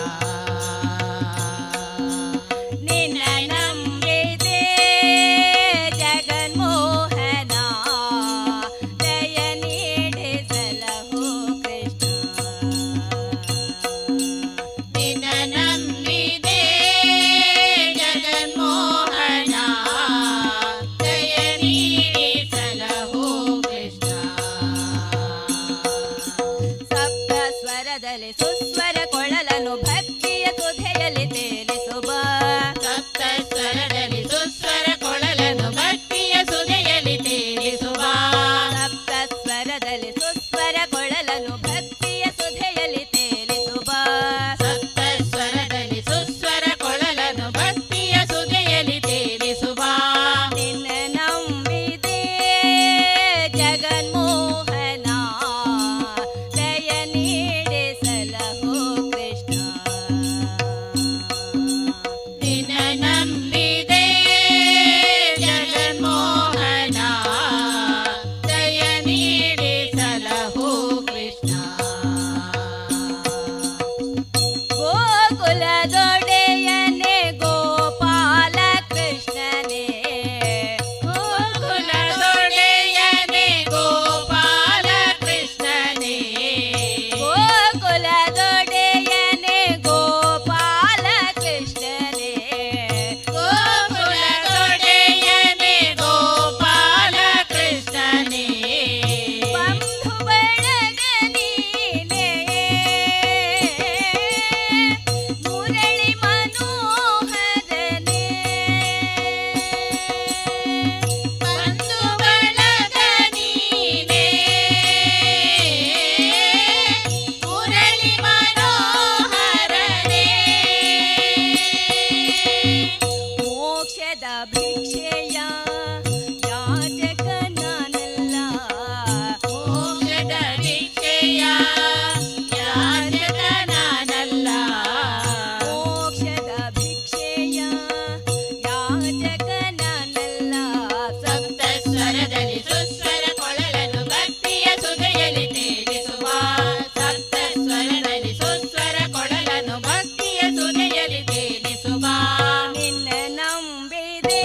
ನಿನ್ನ ನಂಬಿದೆ ಜಗನ್ಮೋಹನ ದಯ ನೀಡಿಸಲಹೋ ಕೃಷ್ಣ ನಿನ್ನ ನಂಬಿದೆ ಜಗನ್ಮೋಹನ ದಯ ನೀಡಿಸಲಹೋ ಕೃಷ್ಣ ಸಪ್ತ ಸ್ವರದಲ್ಲಿ ಸುಸ್ವರ ಕೊಳಲನು ಭಕ್ತಿಯ ಸುಧೆಯಲ್ಲಿ ತೇಲಿಸುವ ಸಪ್ತ ಸ್ವರದಲ್ಲಿ ಸುಸ್ವರ ಕೊಳಲನು ಭಕ್ತಿಯ ಸುಧೆಯಲ್ಲಿ ತೇಲಿಸುವ ಸಪ್ತ ಸ್ವರದಲ್ಲಿ ಸುಸ್ವರ ಕೊಳಲನು ಭಕ್ತಿಯ ಸುಧೆಯಲ್ಲಿ ತೇಲಿಸುವ ಸಪ್ತ ಸ್ವರದಲ್ಲಿ ಸುಸ್ವರ ಕೊಳಲನು ಭಕ್ತಿಯ ಸುಧೆಯಲ್ಲಿ ತೇಲಿಸುವ ನಿನ್ನ ನಂಬಿದೆ ಜಗನ್ಮೋಹನ ದಯ ನೀಡಿಸಲಹೋ ಕೃಷ್ಣ ನಿನ್ನ ನಂಬಿದೆ ಜಗನ್ಮೋಹನ ದಯ ನೀಡಿಸಲಹೋ ಕೃಷ್ಣ ಗೋಕುಲದೊಡೆಯನೆ ಗೋಪಾಲ ಕೃಷ್ಣನೇ ಗೋಕುಲದೊಡೆಯನೆ ಗೋಪಾಲ ಕೃಷ್ಣನೇ ಗೋಕುಲದೊಡೆಯನೆ ಗೋಪಾಲ ಕೃಷ್ಣನೇ ಗೋಕುಲದೊಡೆಯನೆ ಗೋಪಾಲ ಕೃಷ್ಣನೇ ಬಂಧು ಬಳಗ ನೀನೇ ಮುರಳಿ ಮನೋಹರನೇ ಬಂಧು ಬಳಗ ನೀನೇ ಮುರಳಿ ಮನೋಹರನೇ ಮೋಕ್ಷದ ಭಿಕ್ಷೆಯ ಯಾಜಕ ನಾನಲ್ಲ ಮೋಕ್ಷದ ಭಿಕ್ಷೆಯ ಯಾಜಕ ನಾನಲ್ಲ ಮೋಕ್ಷದ ಭಿಕ್ಷೆಯ ಯಾಜಕ ನಾನಲ್ಲ ಸಪ್ತ ಸ್ವರದಲ್ಲಿ ಸುಸ್ವರ ಕೊಳಲನು ಭಕ್ತಿಯ ಸುಧೆಯಲ್ಲಿ ತೇಲಿಸುವ ಸಪ್ತ ಸ್ವರದಲ್ಲಿ ಸುಸ್ವರ ಕೊಳಲನು ಭಕ್ತಿಯ ಸುಧೆಯಲ್ಲಿ ತೇಲಿಸುವ ನಿನ್ನ ನಂಬಿದೆ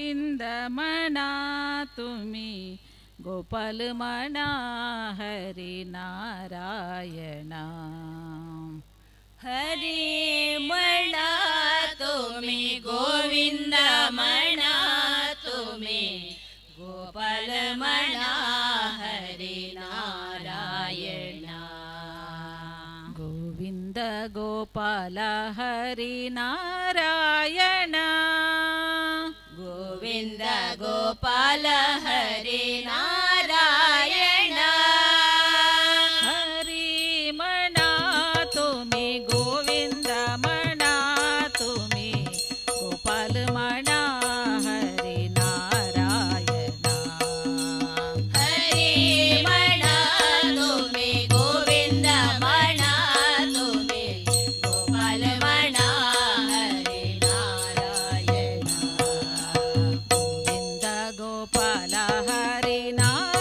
गोविंद म्हणा तुम्ही गोपाल म्हणा हरी नारायण हरी म्हणा तुम्ही गोविंद म्हणा तुम्ही गोपाल म्हणा हरी नारायण गोविंद गोपाल हरी नारायण गोविंद गोपाल हरी नारायण हरी म्हणा तुम्ही गोविंद म्हणा तुम्ही गोपाल म्हणा हरी नारायण हरी म्हणा तुम्ही गोविंद म्हणा तुम्ही गोपाल म्हणा हरी नारायण गोविंद गोपाल हरी नारायण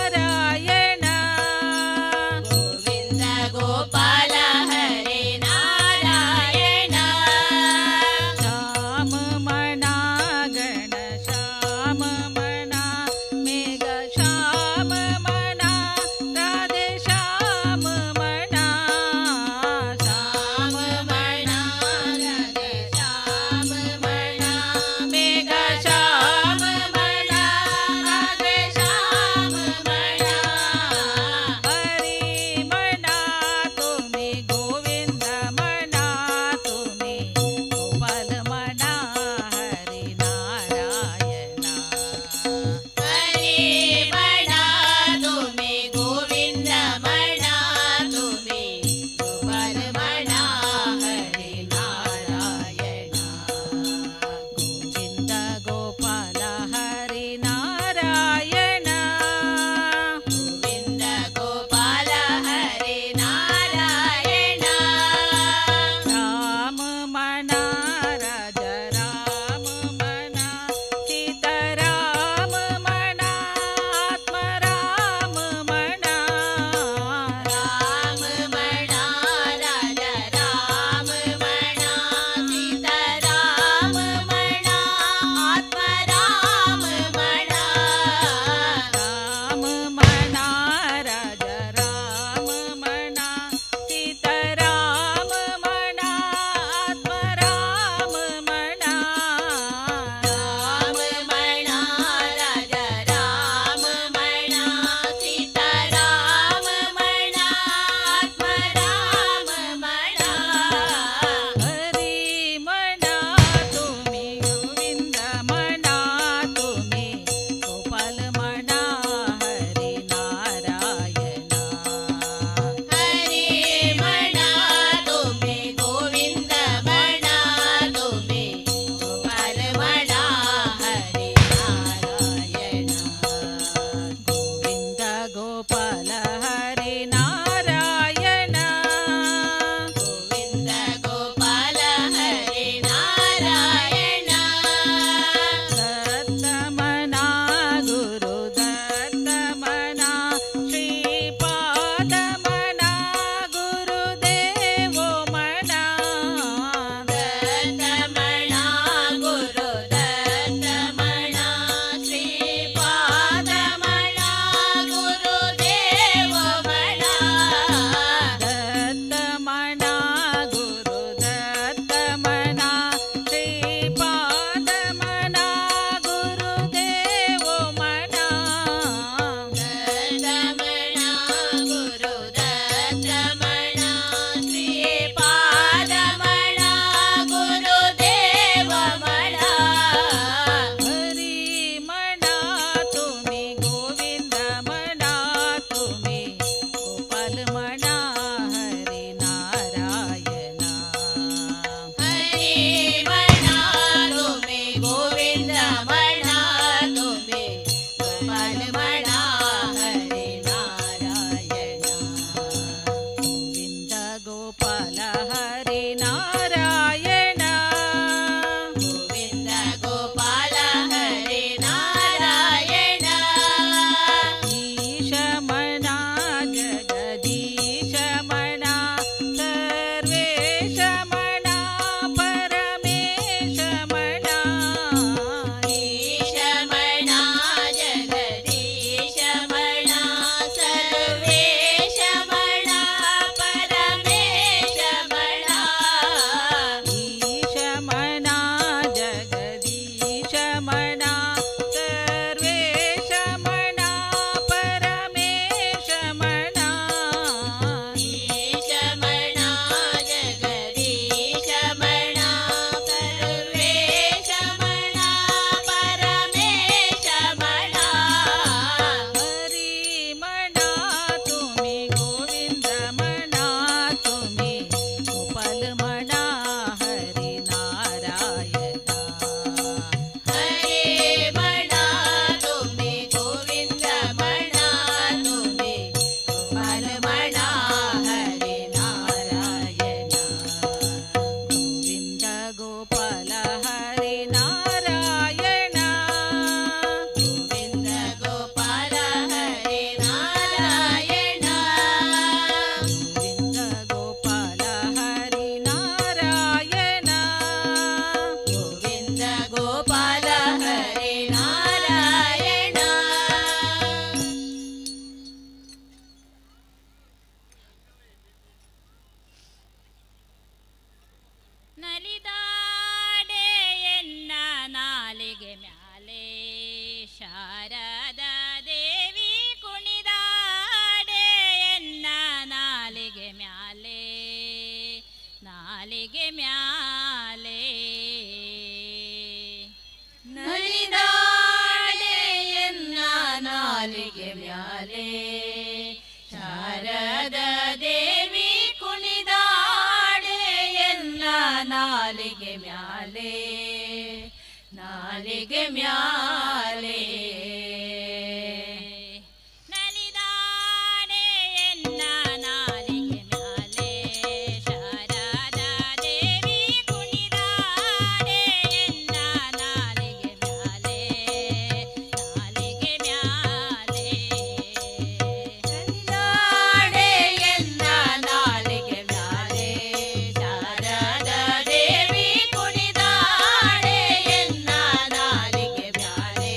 ಶಾರದಾ ದೇವಿ ಕುಣಿದಾಡೆ ಎನ್ನ ನಾಲಿಗೆ ಮ್ಯಾಲೆ ನಾಲಿಗೆ ಮ್ಯಾಲೆ ನಲಿದಾಡೆ ಎನ್ನ ನಾಲಿಗೆ ಮ್ಯಾಲೆ ಶಾರದಾ ದೇವಿ ಕುಣಿದಾಡೆ ಎನ್ನ ನಾಲಿಗೆ ಮ್ಯಾಲೆ ನಾಲಿಗೆ ಮ್ಯಾಲೆ ನಲಿದಾಡೆ ಎನ್ನ ನಾಲಿಗೆ ಮ್ಯಾಲೆ ಶಾರದಾ ದೇವಿ ಕುಣಿದಾಡೆ ಎನ್ನ ನಾಲಿಗೆ ಮ್ಯಾಲೆ ನಾಲಿಗೆ ಮ್ಯಾಲೆ ನಲಿದಾಡೆ ಎನ್ನ ನಾಲಿಗೆ ಮ್ಯಾಲೆ ಶಾರದಾ ದೇವಿ ಕುಣಿದಾಡೆ ಎನ್ನ ನಾಲಿಗೆ ಮ್ಯಾಲೆ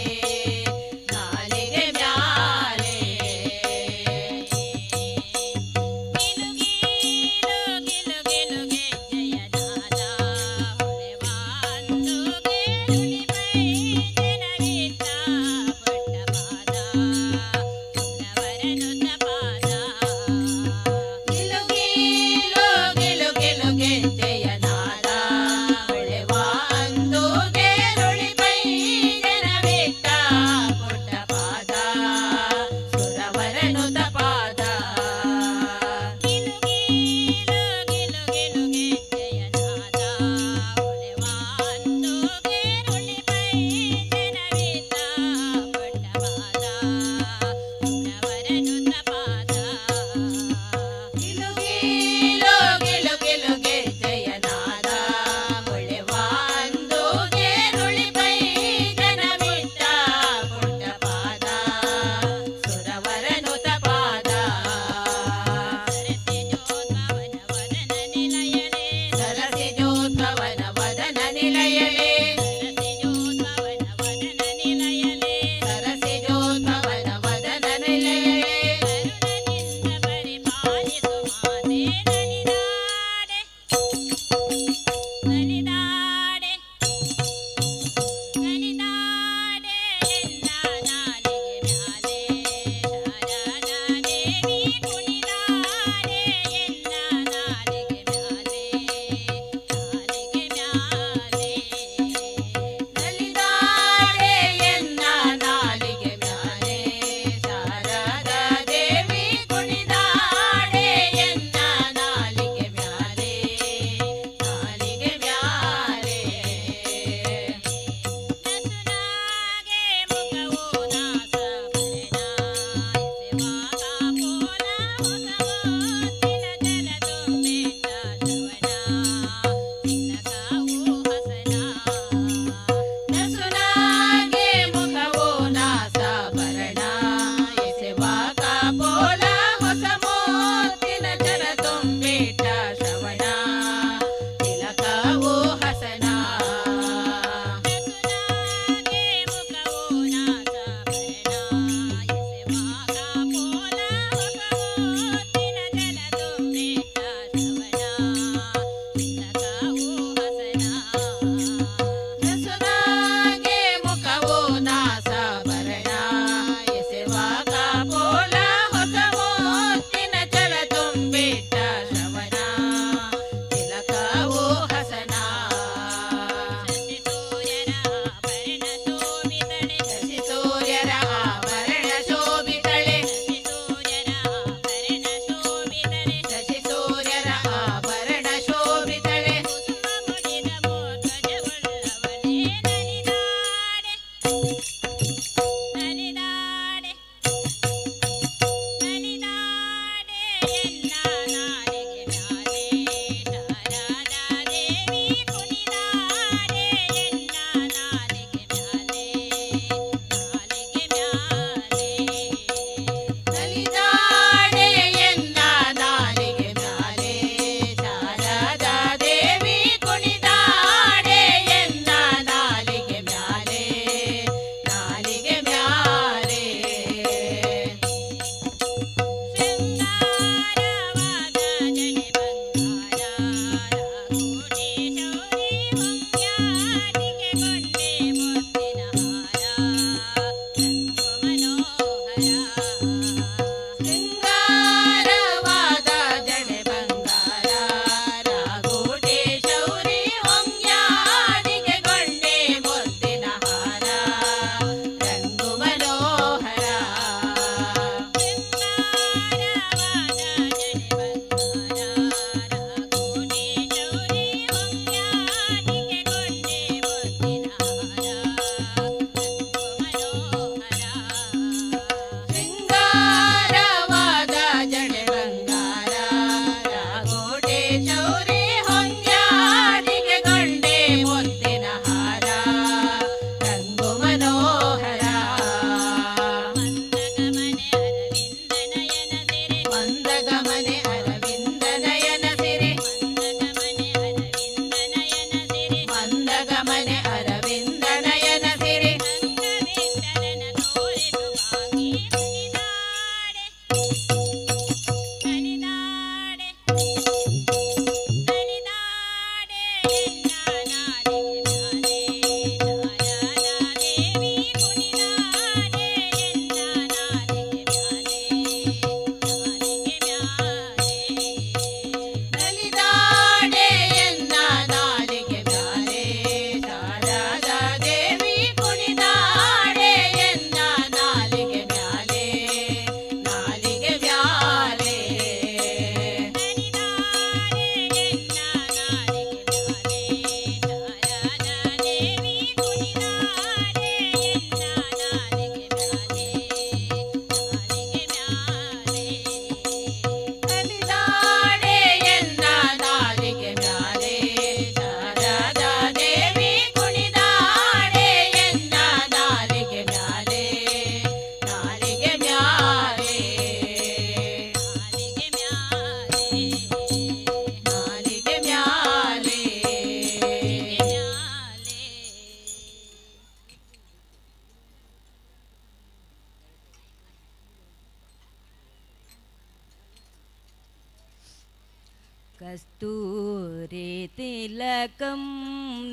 कस्तूरी तिलकं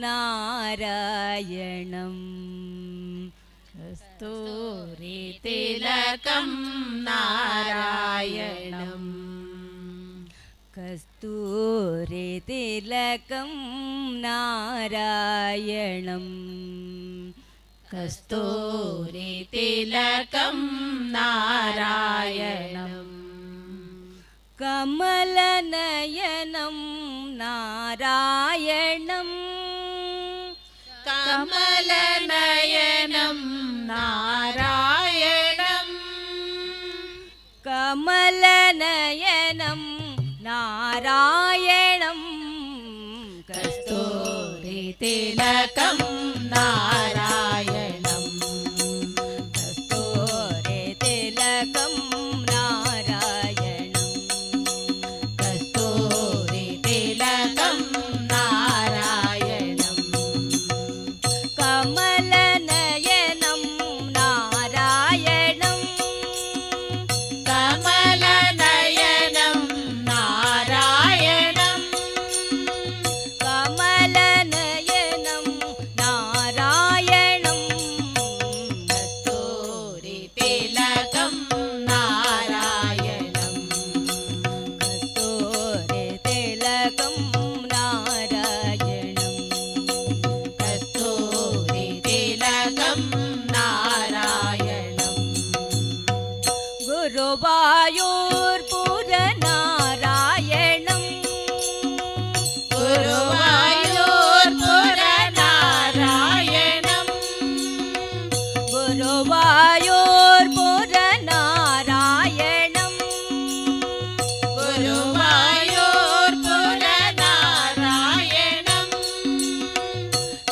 नारायणं कस्तूरी तिलकं नारायणं कस्तूरी तिलकं नारायणं कस्तूरी तिलकं नारायणं कमलनयनं नारायणं कमलनयनं नारायणं कमलनयनं नारायणं कस्तूरी तिलकं नारायणं कस्तूरी तिलकं नारायणं कस्तूरी तिलकं नारायणं कमलनयनं नारायणं कमलनयनं नारायणं कमलनयनं नारायणं कस्तूरी तिलकं नारायणं कस्तूरी तिलकं नारायणं कस्तूरी तिलकं नारायणं गुरुवायूर्पुरनारायणं गुरुवायूर्पुरनारायणं गुरुवायूर्पुरनारायणं गुरुवायूर्पुरनारायणं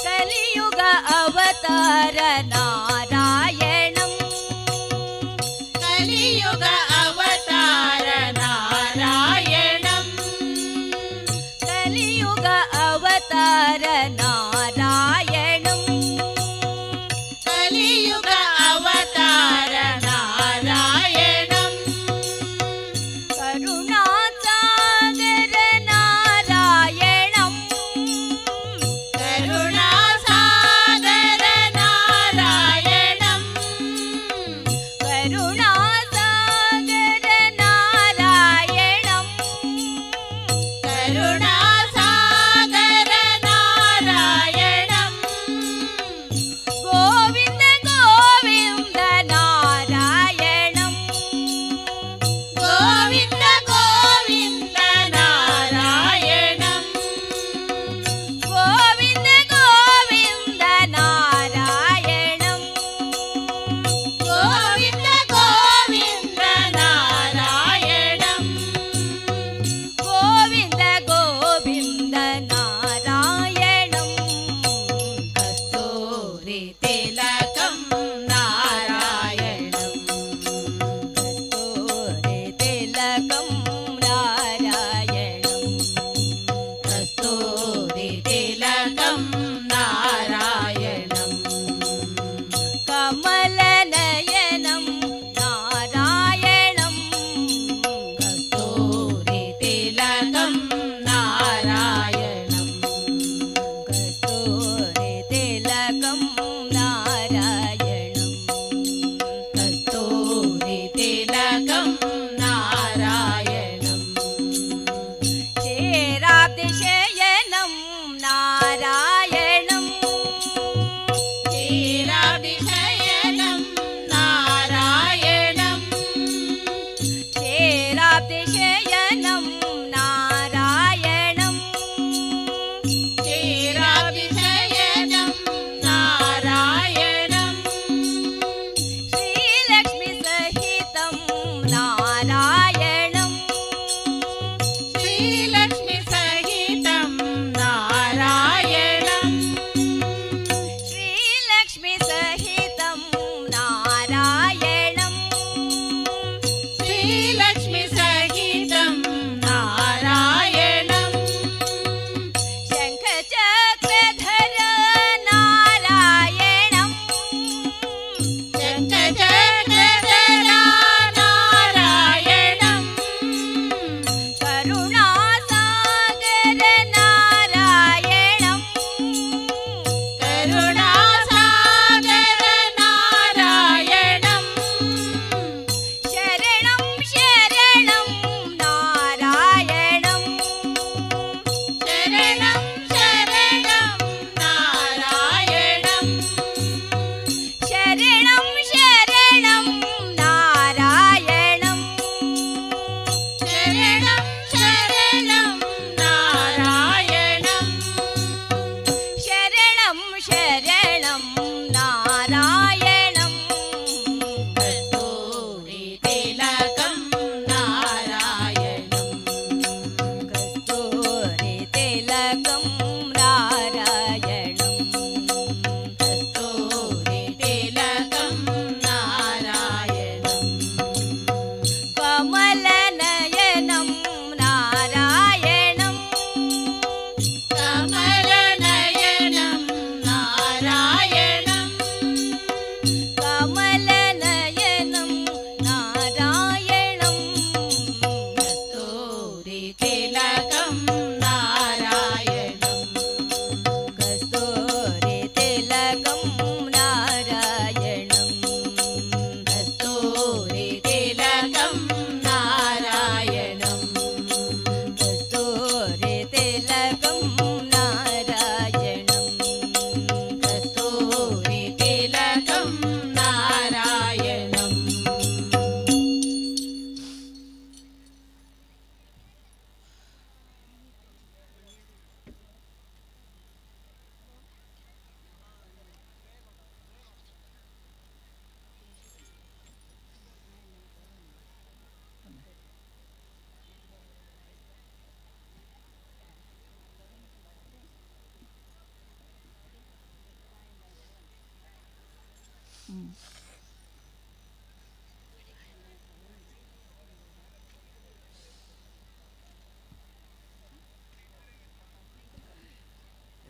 कलियुग अवतार नारायणं कलियुग अवतार नारायणं कलियुग अवतार नारायणं कलियुग अवतार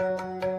Thank you.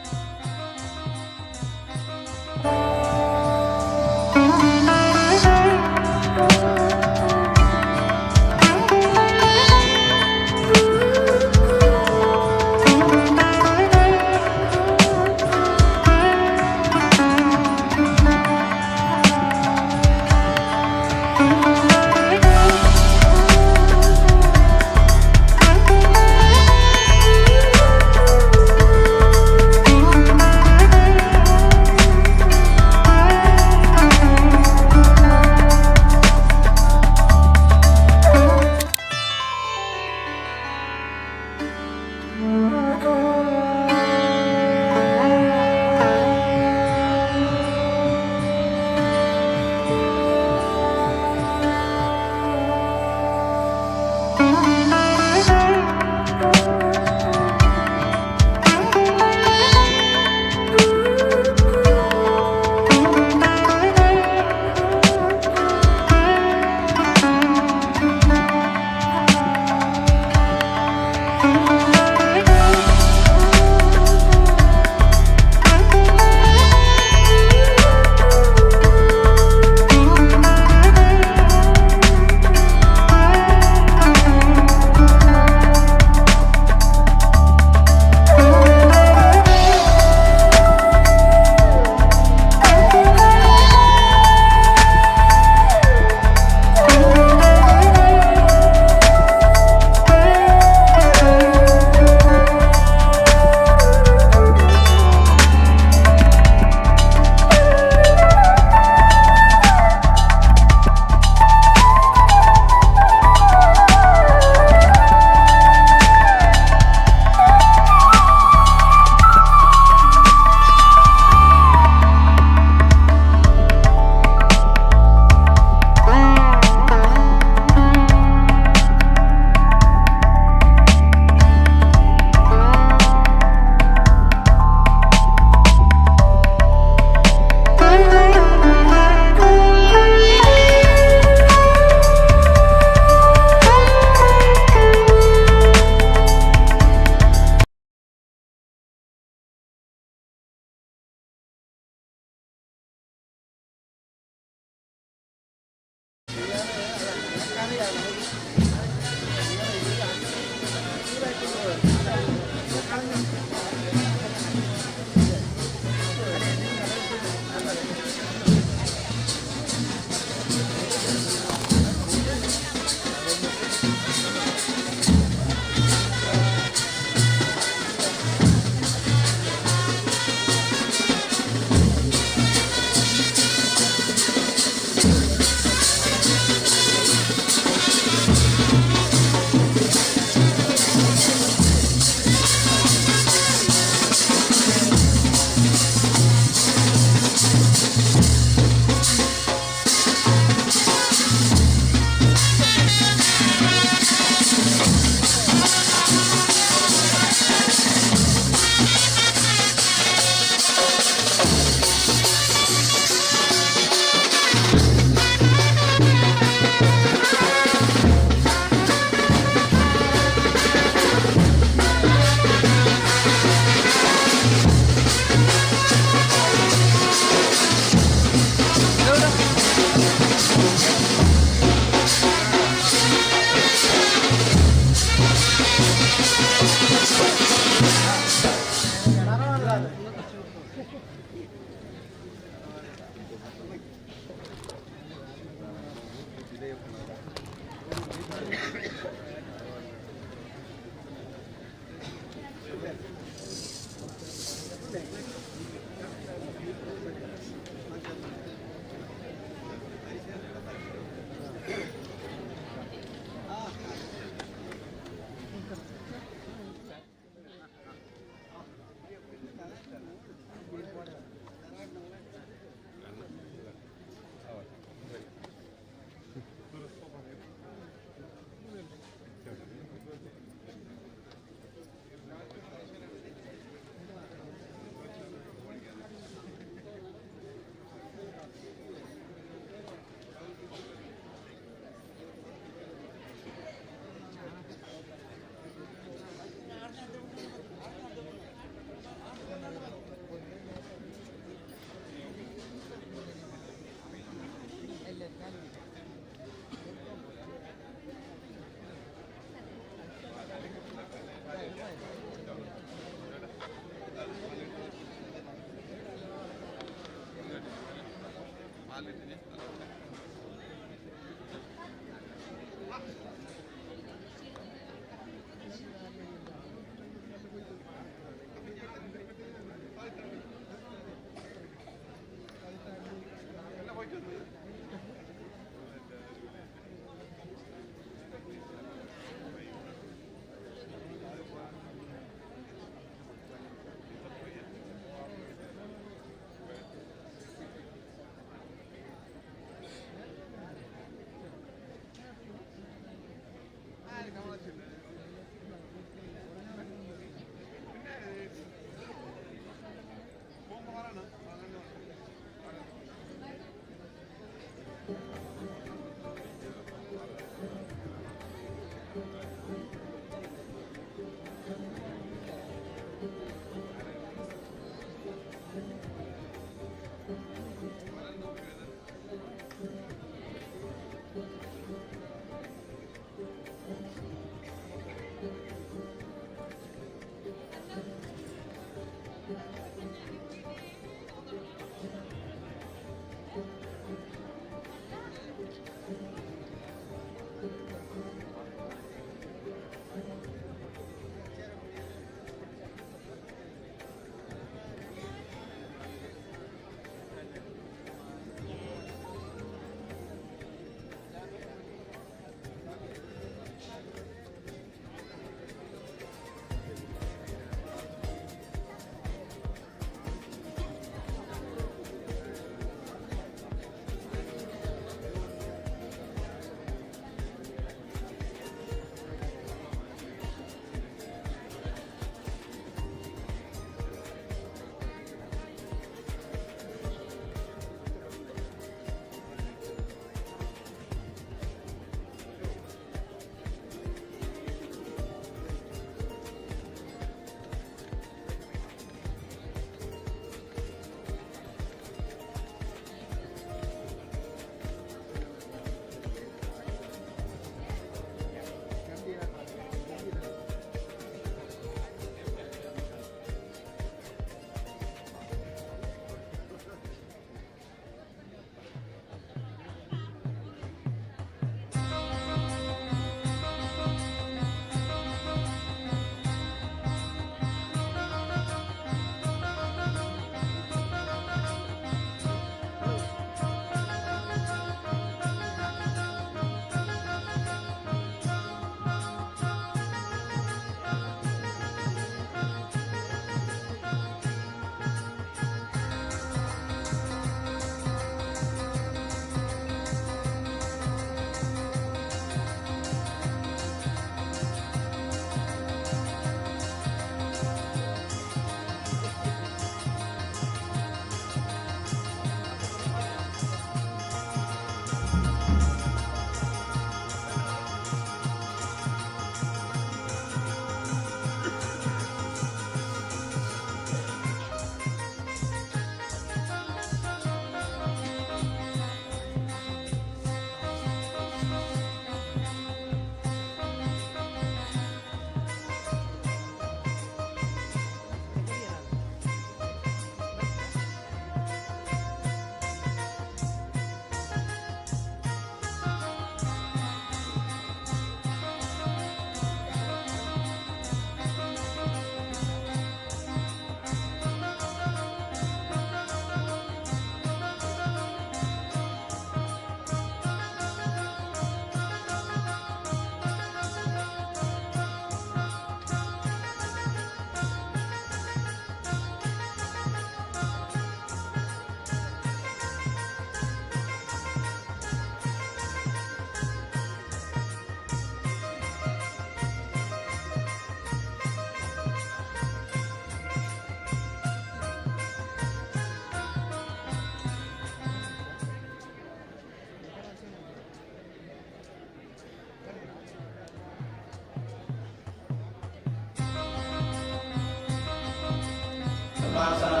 उपासना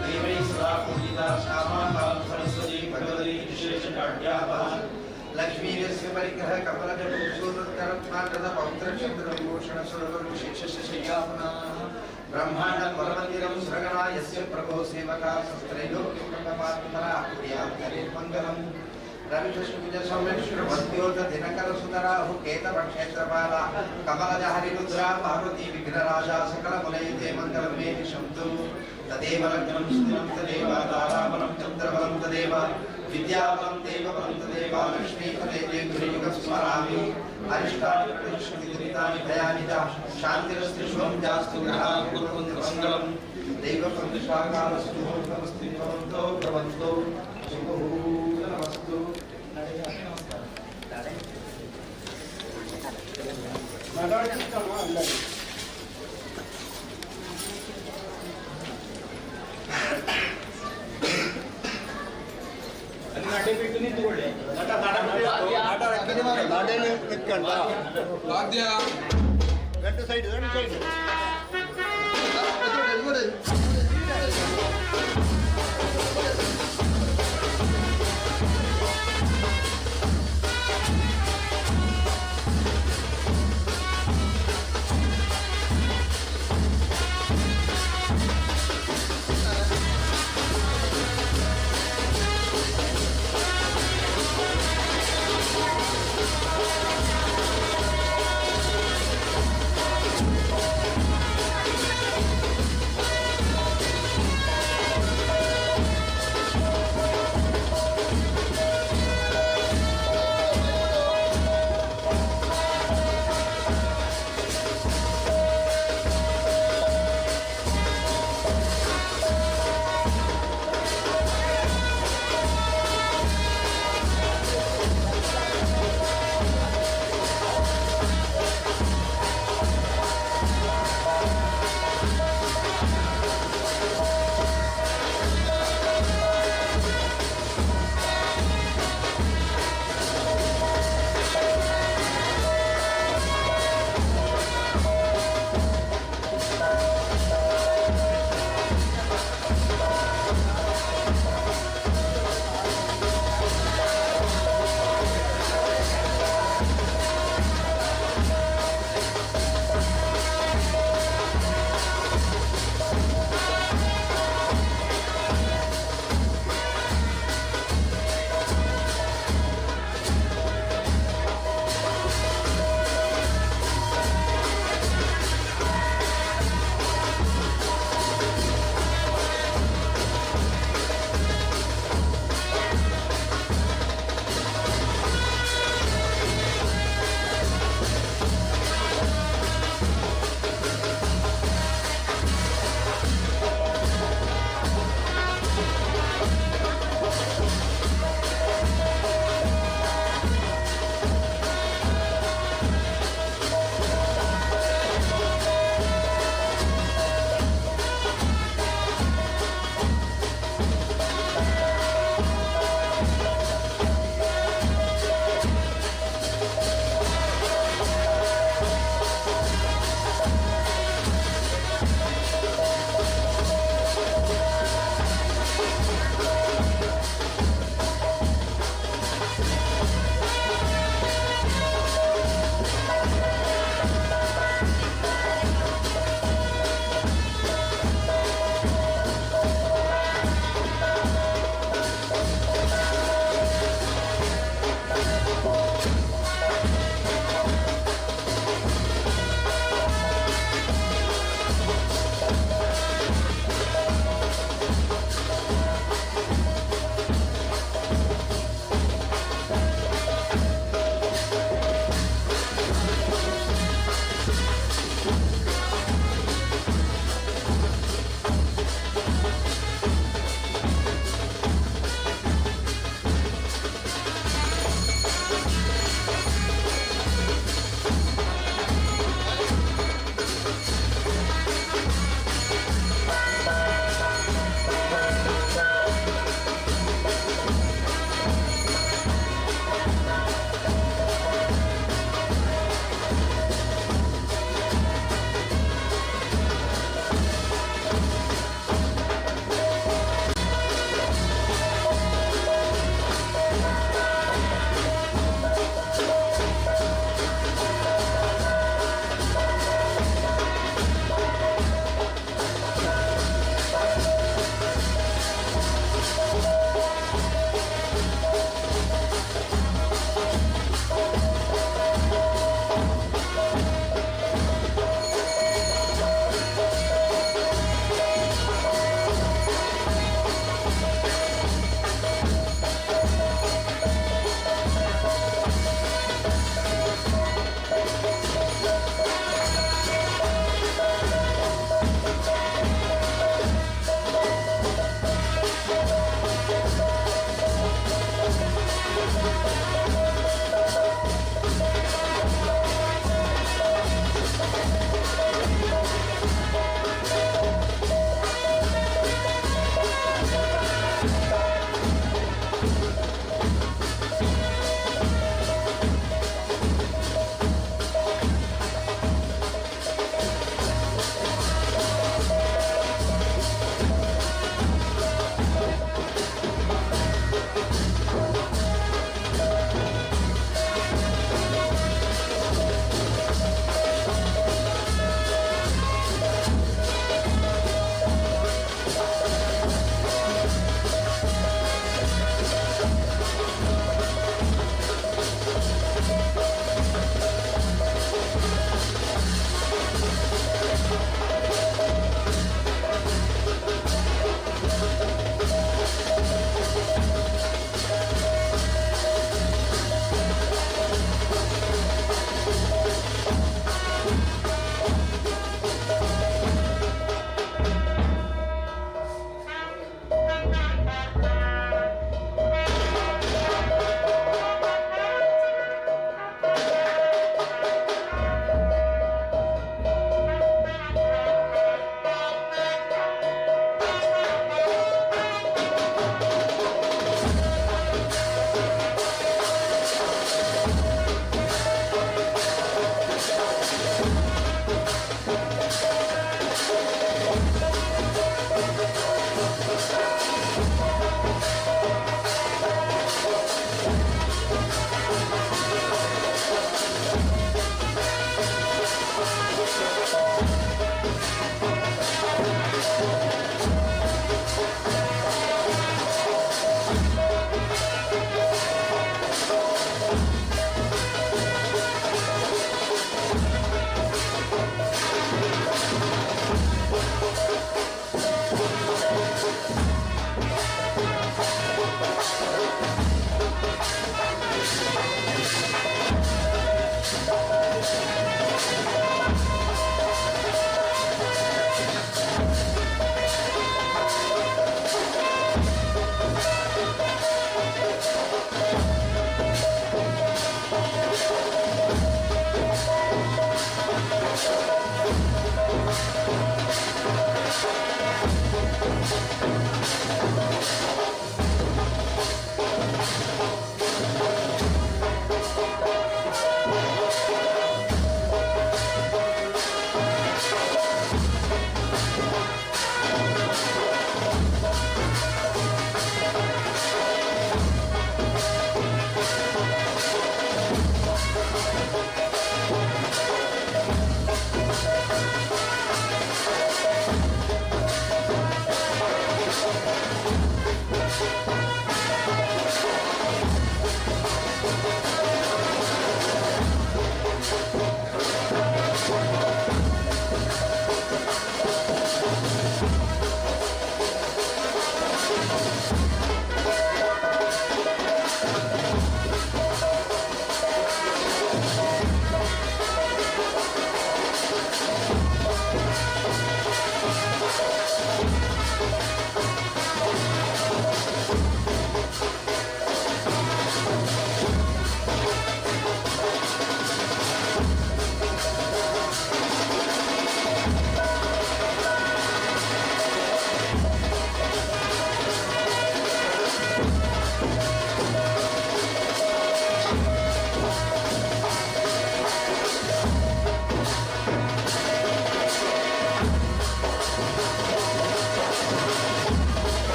देवै सदा पूजिता श्यामा सरस्वती भगवती विशेषकाढ्यापः लक्ष्मीर्यस्य परिग्रह कमलज भूषोदरत्मार्गद पवित्र चंद्र विभूषण सुरवर विशेषस्य शय्यापना ब्रह्मांडं वरमंदिरं सुरगणा यस्य प्रभो सेवका शस्त्रैलोक्यप्रभवात्मना कुर्यात् हरिर्मङ्गलम् रविकृष्णकुज सौमेश्वर भक्त्योत दिनकर सुतराहु केतव क्षेत्रपाला कमलज हरिरुद्रा पार्वती विघ्नराजा सकल मुलयते मंगलम मे शब्दो तदेव लग्नं सुदिनं तदेव ताराबलं चन्द्रबलं तदेव विद्याबलं देवबलं तदेव लक्ष्मीपदे गुरुयुगं स्मरामि अरिष्टानि प्रतिष्ठितानि भयानि च शान्तिरस्त्रिष्वं जास्तु ग्रहाः कुर्वन्तु मङ्गलम् दैवप्रतिष्ठाकालस्तु नमस्ते भवन्तो भवन्तो नमस्तु രണ്ട് സൈഡ്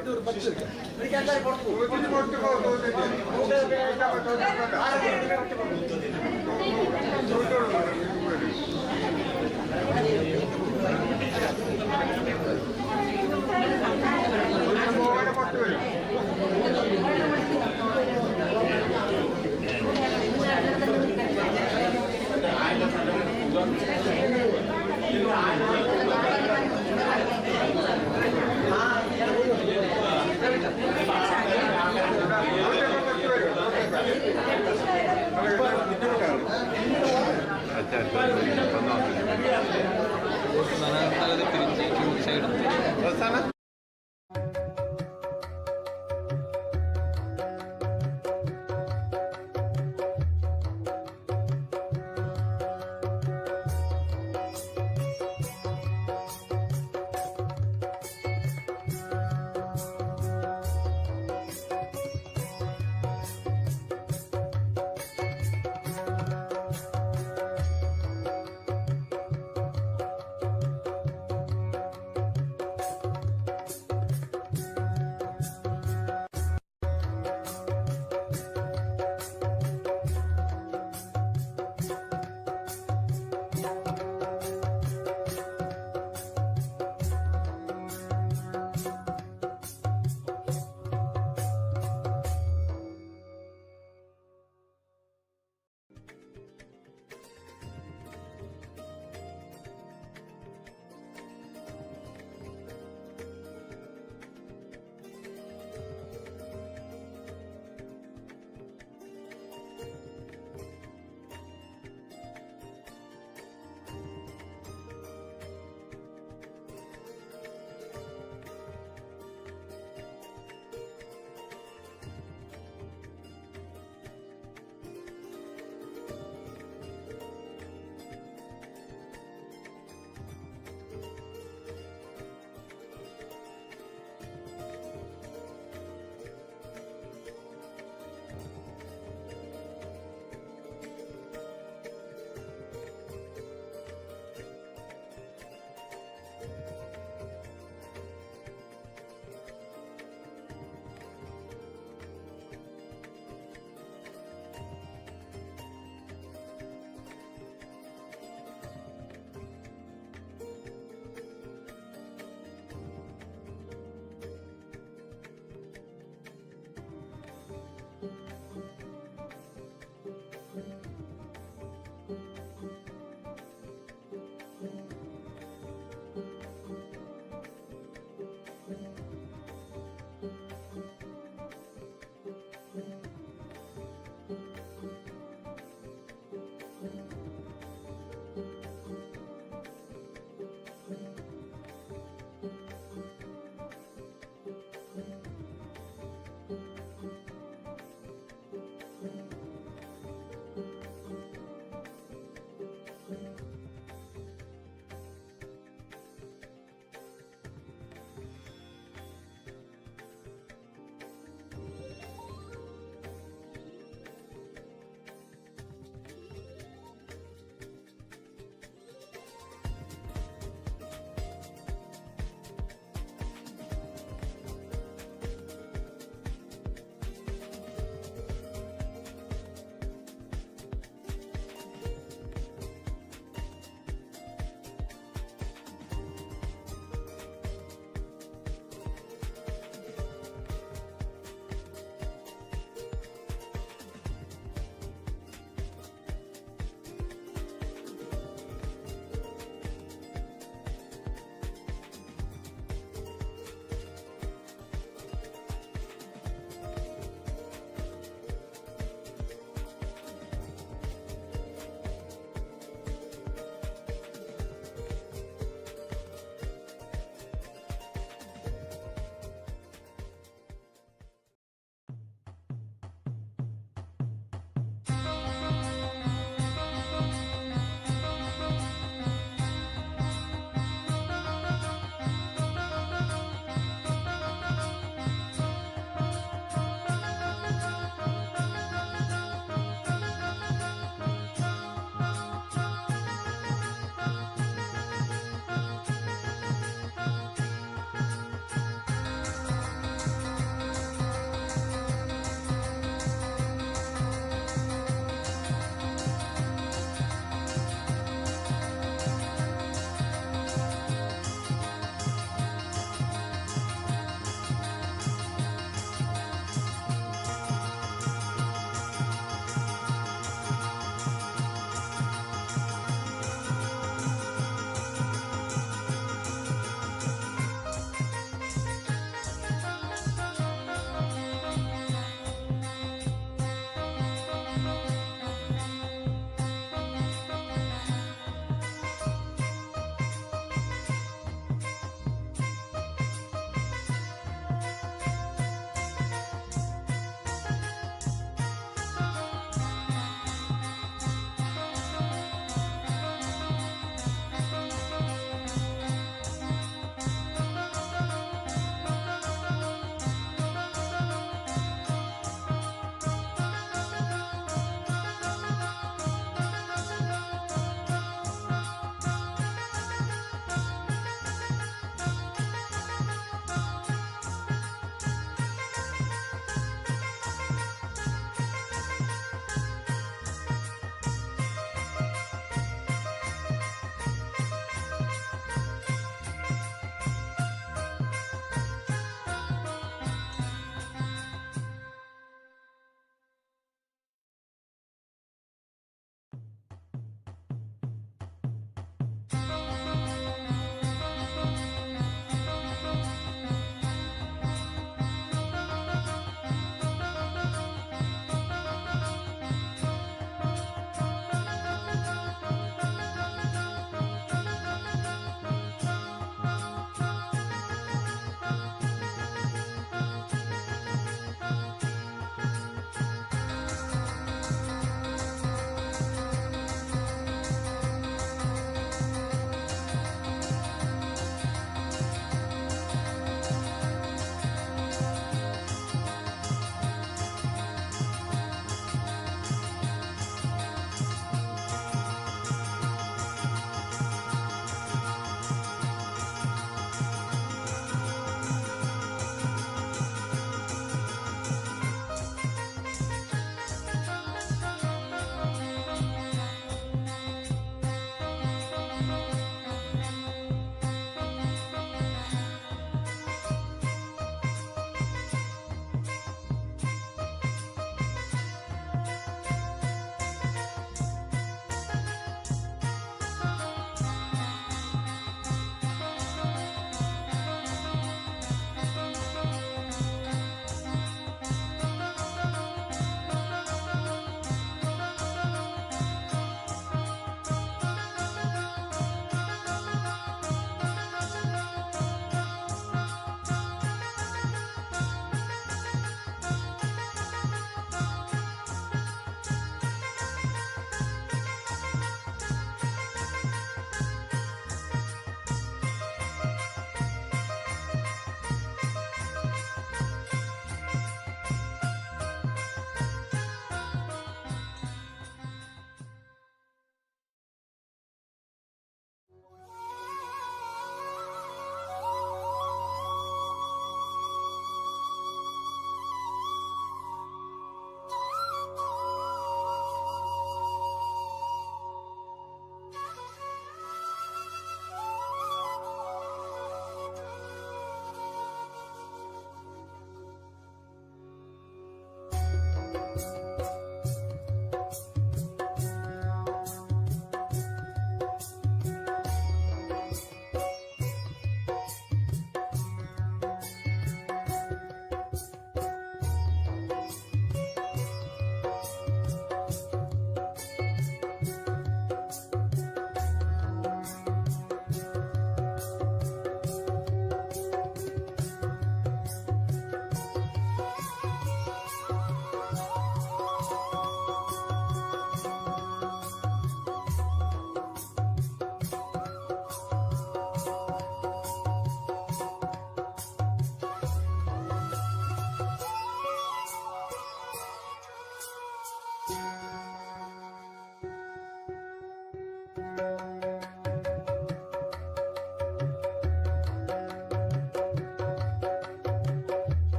തിരിച്ച് സൈഡ്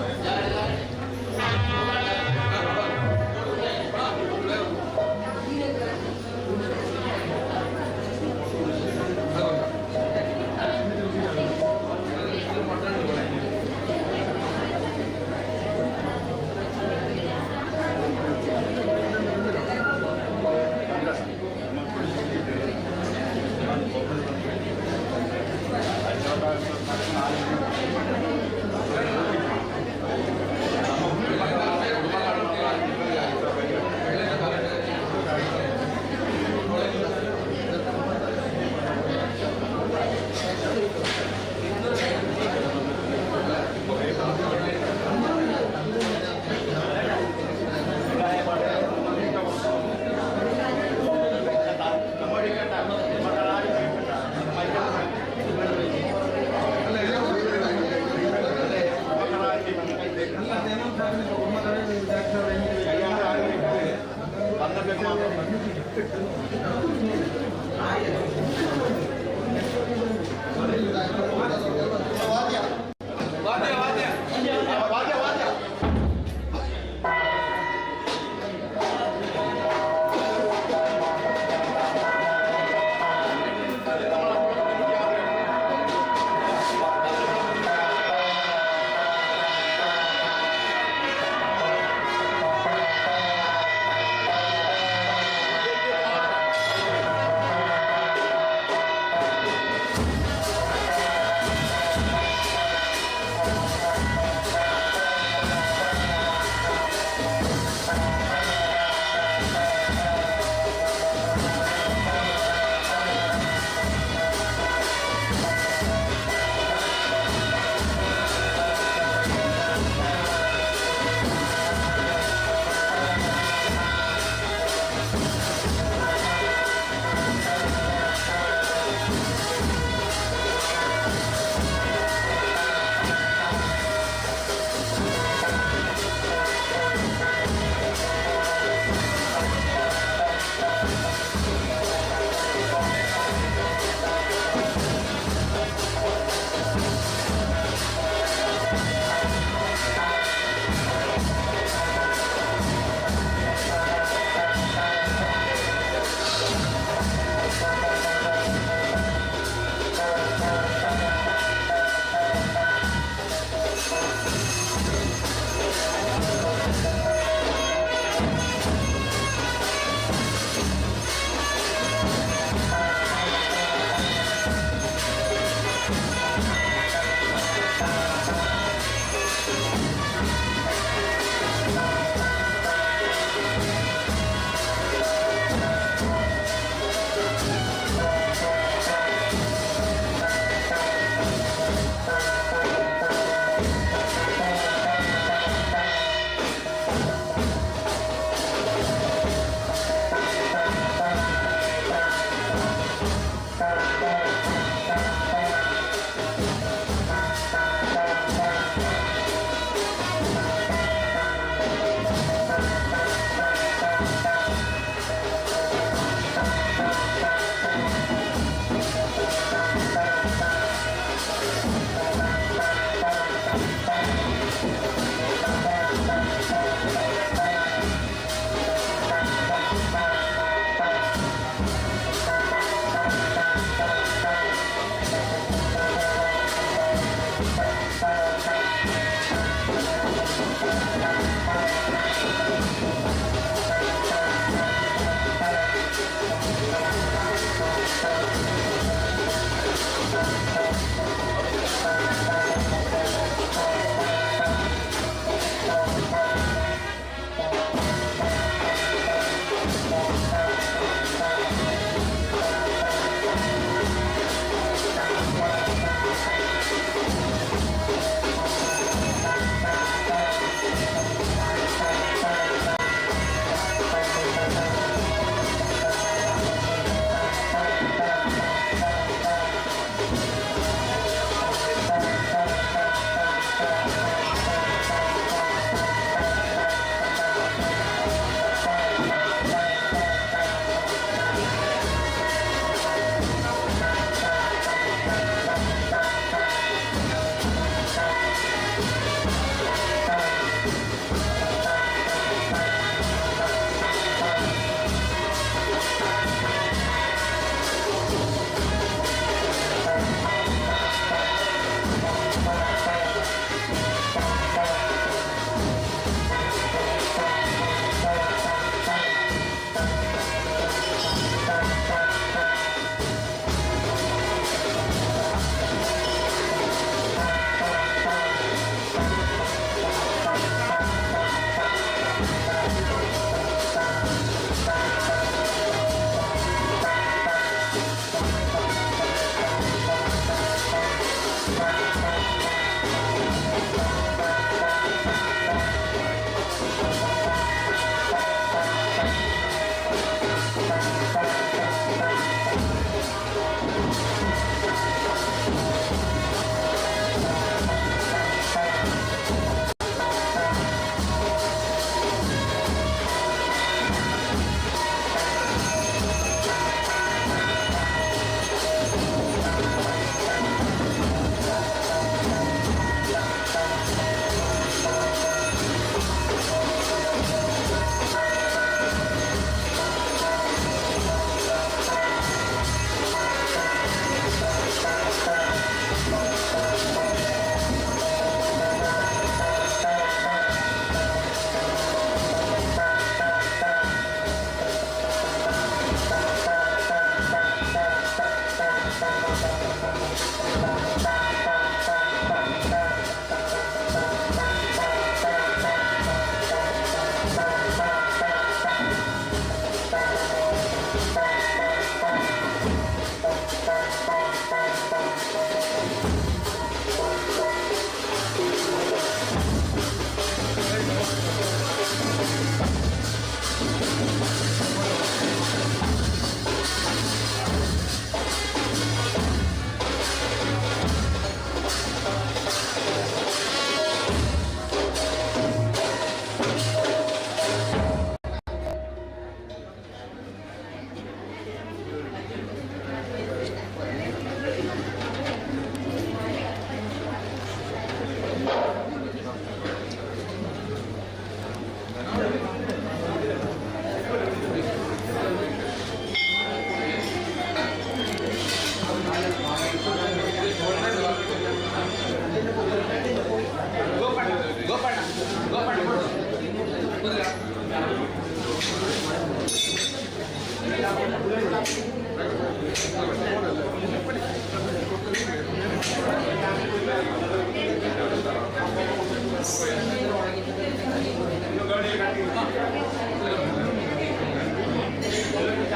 ¡Vamos!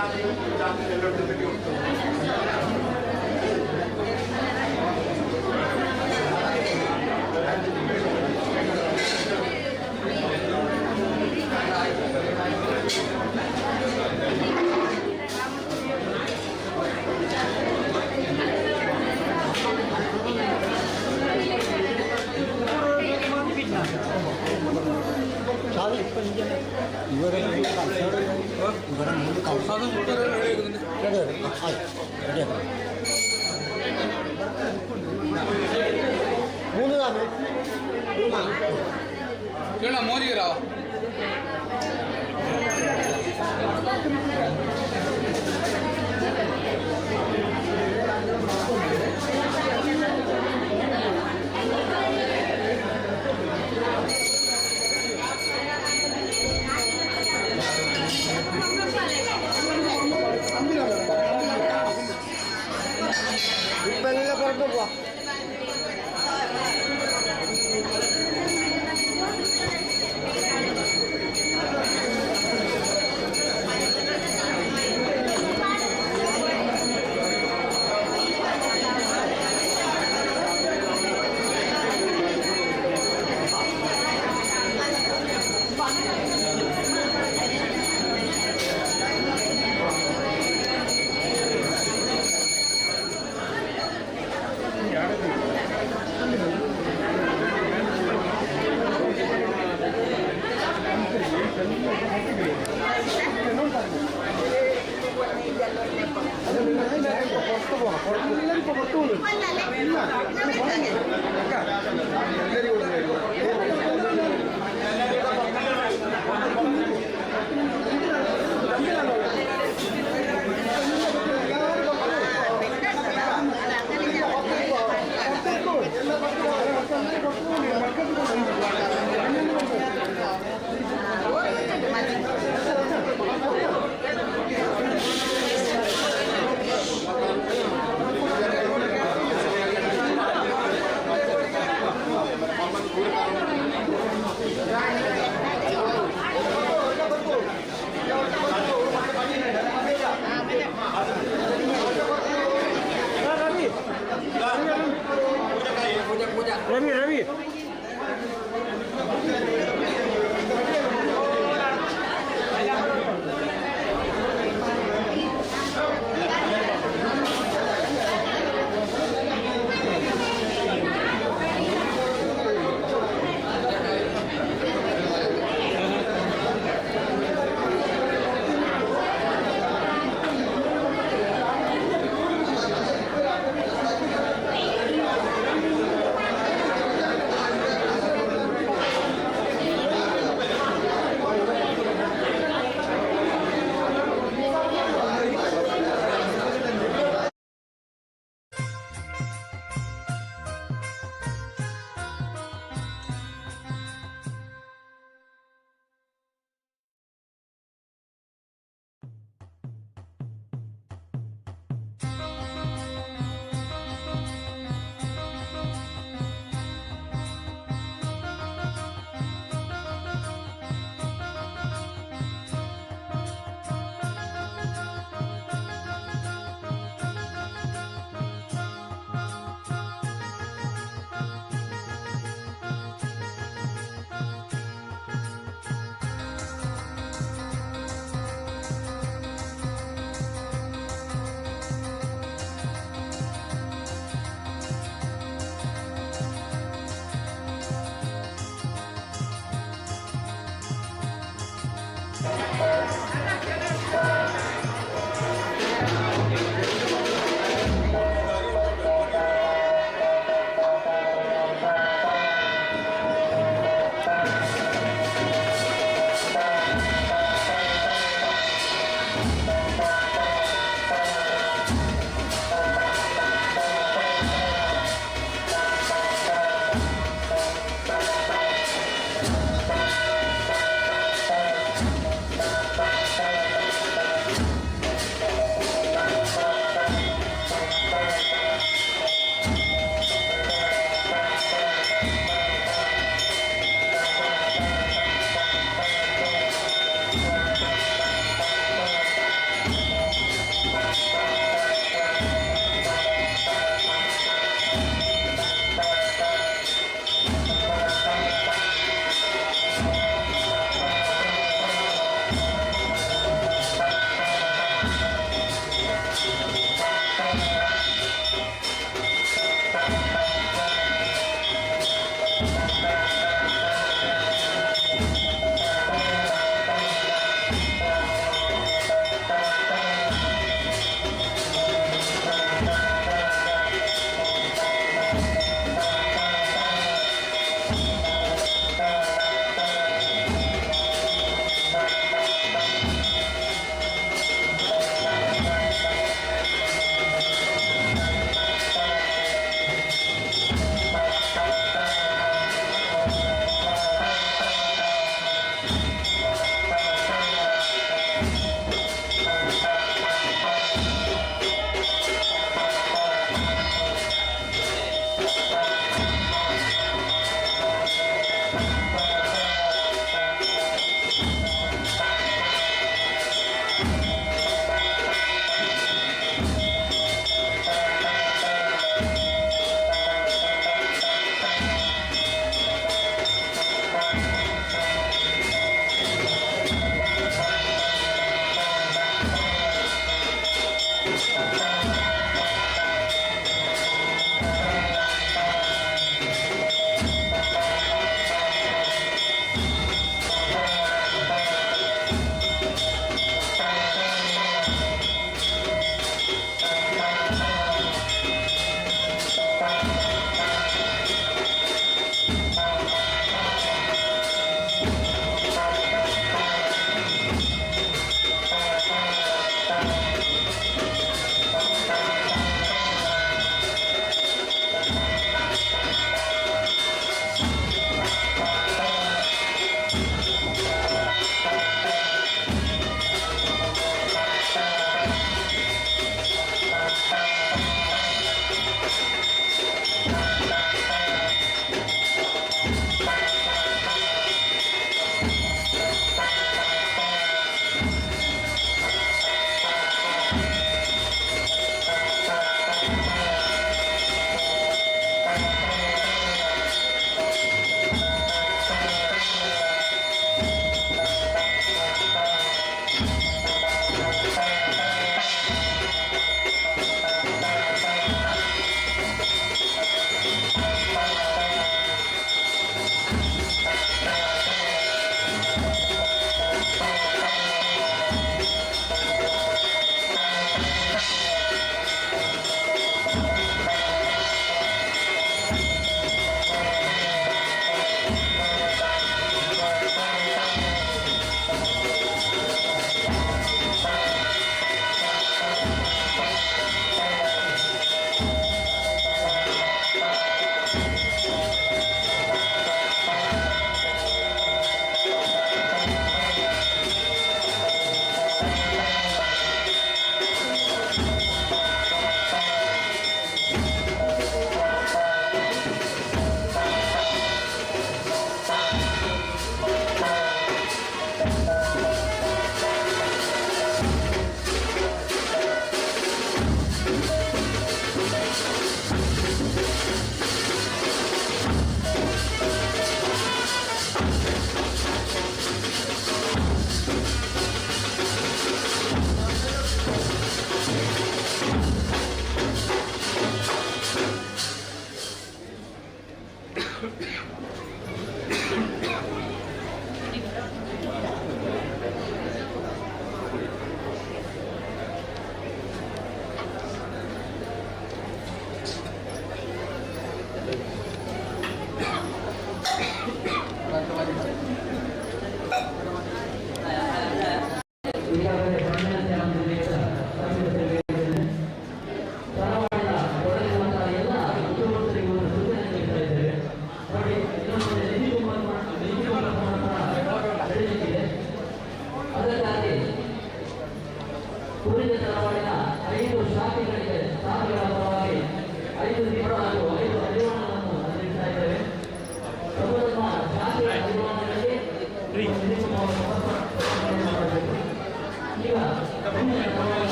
ജാതിയും എല്ലായിടത്തും കിട്ടും. ಕೇಳ ಮೋದಿಗರ ഇപ്പെല്ലാം പുറത്തു പോവാ.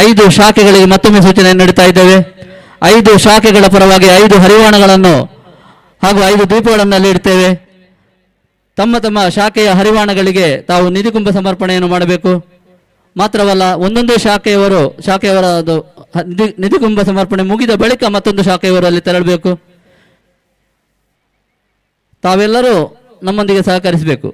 ಐದು ಶಾಖೆಗಳಿಗೆ ಮತ್ತೊಮ್ಮೆ ಸೂಚನೆ ನೀಡುತ್ತಾ ಇದ್ದೇವೆ. 5 ಶಾಖೆಗಳ ಪರವಾಗಿ 5 ಹರಿವಾಣಗಳನ್ನು ಹಾಗೂ 5 ದೀಪಗಳನ್ನು ಅಲ್ಲಿ ಇಡ್ತೇವೆ. ತಮ್ಮ ತಮ್ಮ ಶಾಖೆಯ ಹರಿವಾಣಗಳಿಗೆ ತಾವು ನಿಧಿಕುಂಭ ಸಮರ್ಪಣೆಯನ್ನು ಮಾಡಬೇಕು. ಮಾತ್ರವಲ್ಲ, ಒಂದೊಂದೇ ಶಾಖೆಯವರ ನಿಧಿಕುಂಭ ಸಮರ್ಪಣೆ ಮುಗಿದ ಬಳಿಕ ಮತ್ತೊಂದು ಶಾಖೆಯವರು ಅಲ್ಲಿ ತೆರಳಬೇಕು. ತಾವೆಲ್ಲರೂ ನಮ್ಮೊಂದಿಗೆ ಸಹಕರಿಸಬೇಕು.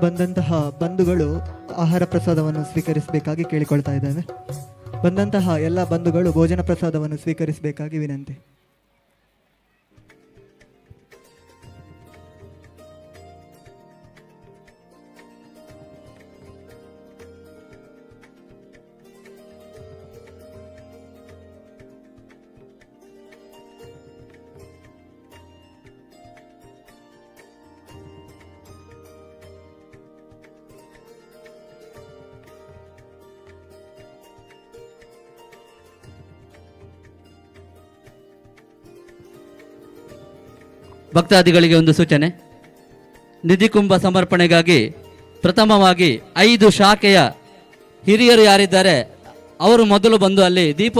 ಬಂದಂತಹ ಬಂಧುಗಳು ಆಹಾರ ಪ್ರಸಾದವನ್ನು ಸ್ವೀಕರಿಸಬೇಕಾಗಿ ಕೇಳಿಕೊಳ್ತಾ ಇದ್ದೇವೆ. ಬಂದಂತಹ ಎಲ್ಲ ಬಂಧುಗಳು ಭೋಜನ ಪ್ರಸಾದವನ್ನು ಸ್ವೀಕರಿಸಬೇಕಾಗಿ ವಿನಂತಿ. ಭಕ್ತಾದಿಗಳಿಗೆ ಒಂದು ಸೂಚನೆ. ನಿಧಿಕುಂಭ ಸಮರ್ಪಣೆಗಾಗಿ ಪ್ರಥಮವಾಗಿ 5 ಶಾಖೆಯ ಹಿರಿಯರು ಯಾರಿದ್ದಾರೆ ಅವರು ಮೊದಲು ಬಂದು ಅಲ್ಲಿ ದೀಪ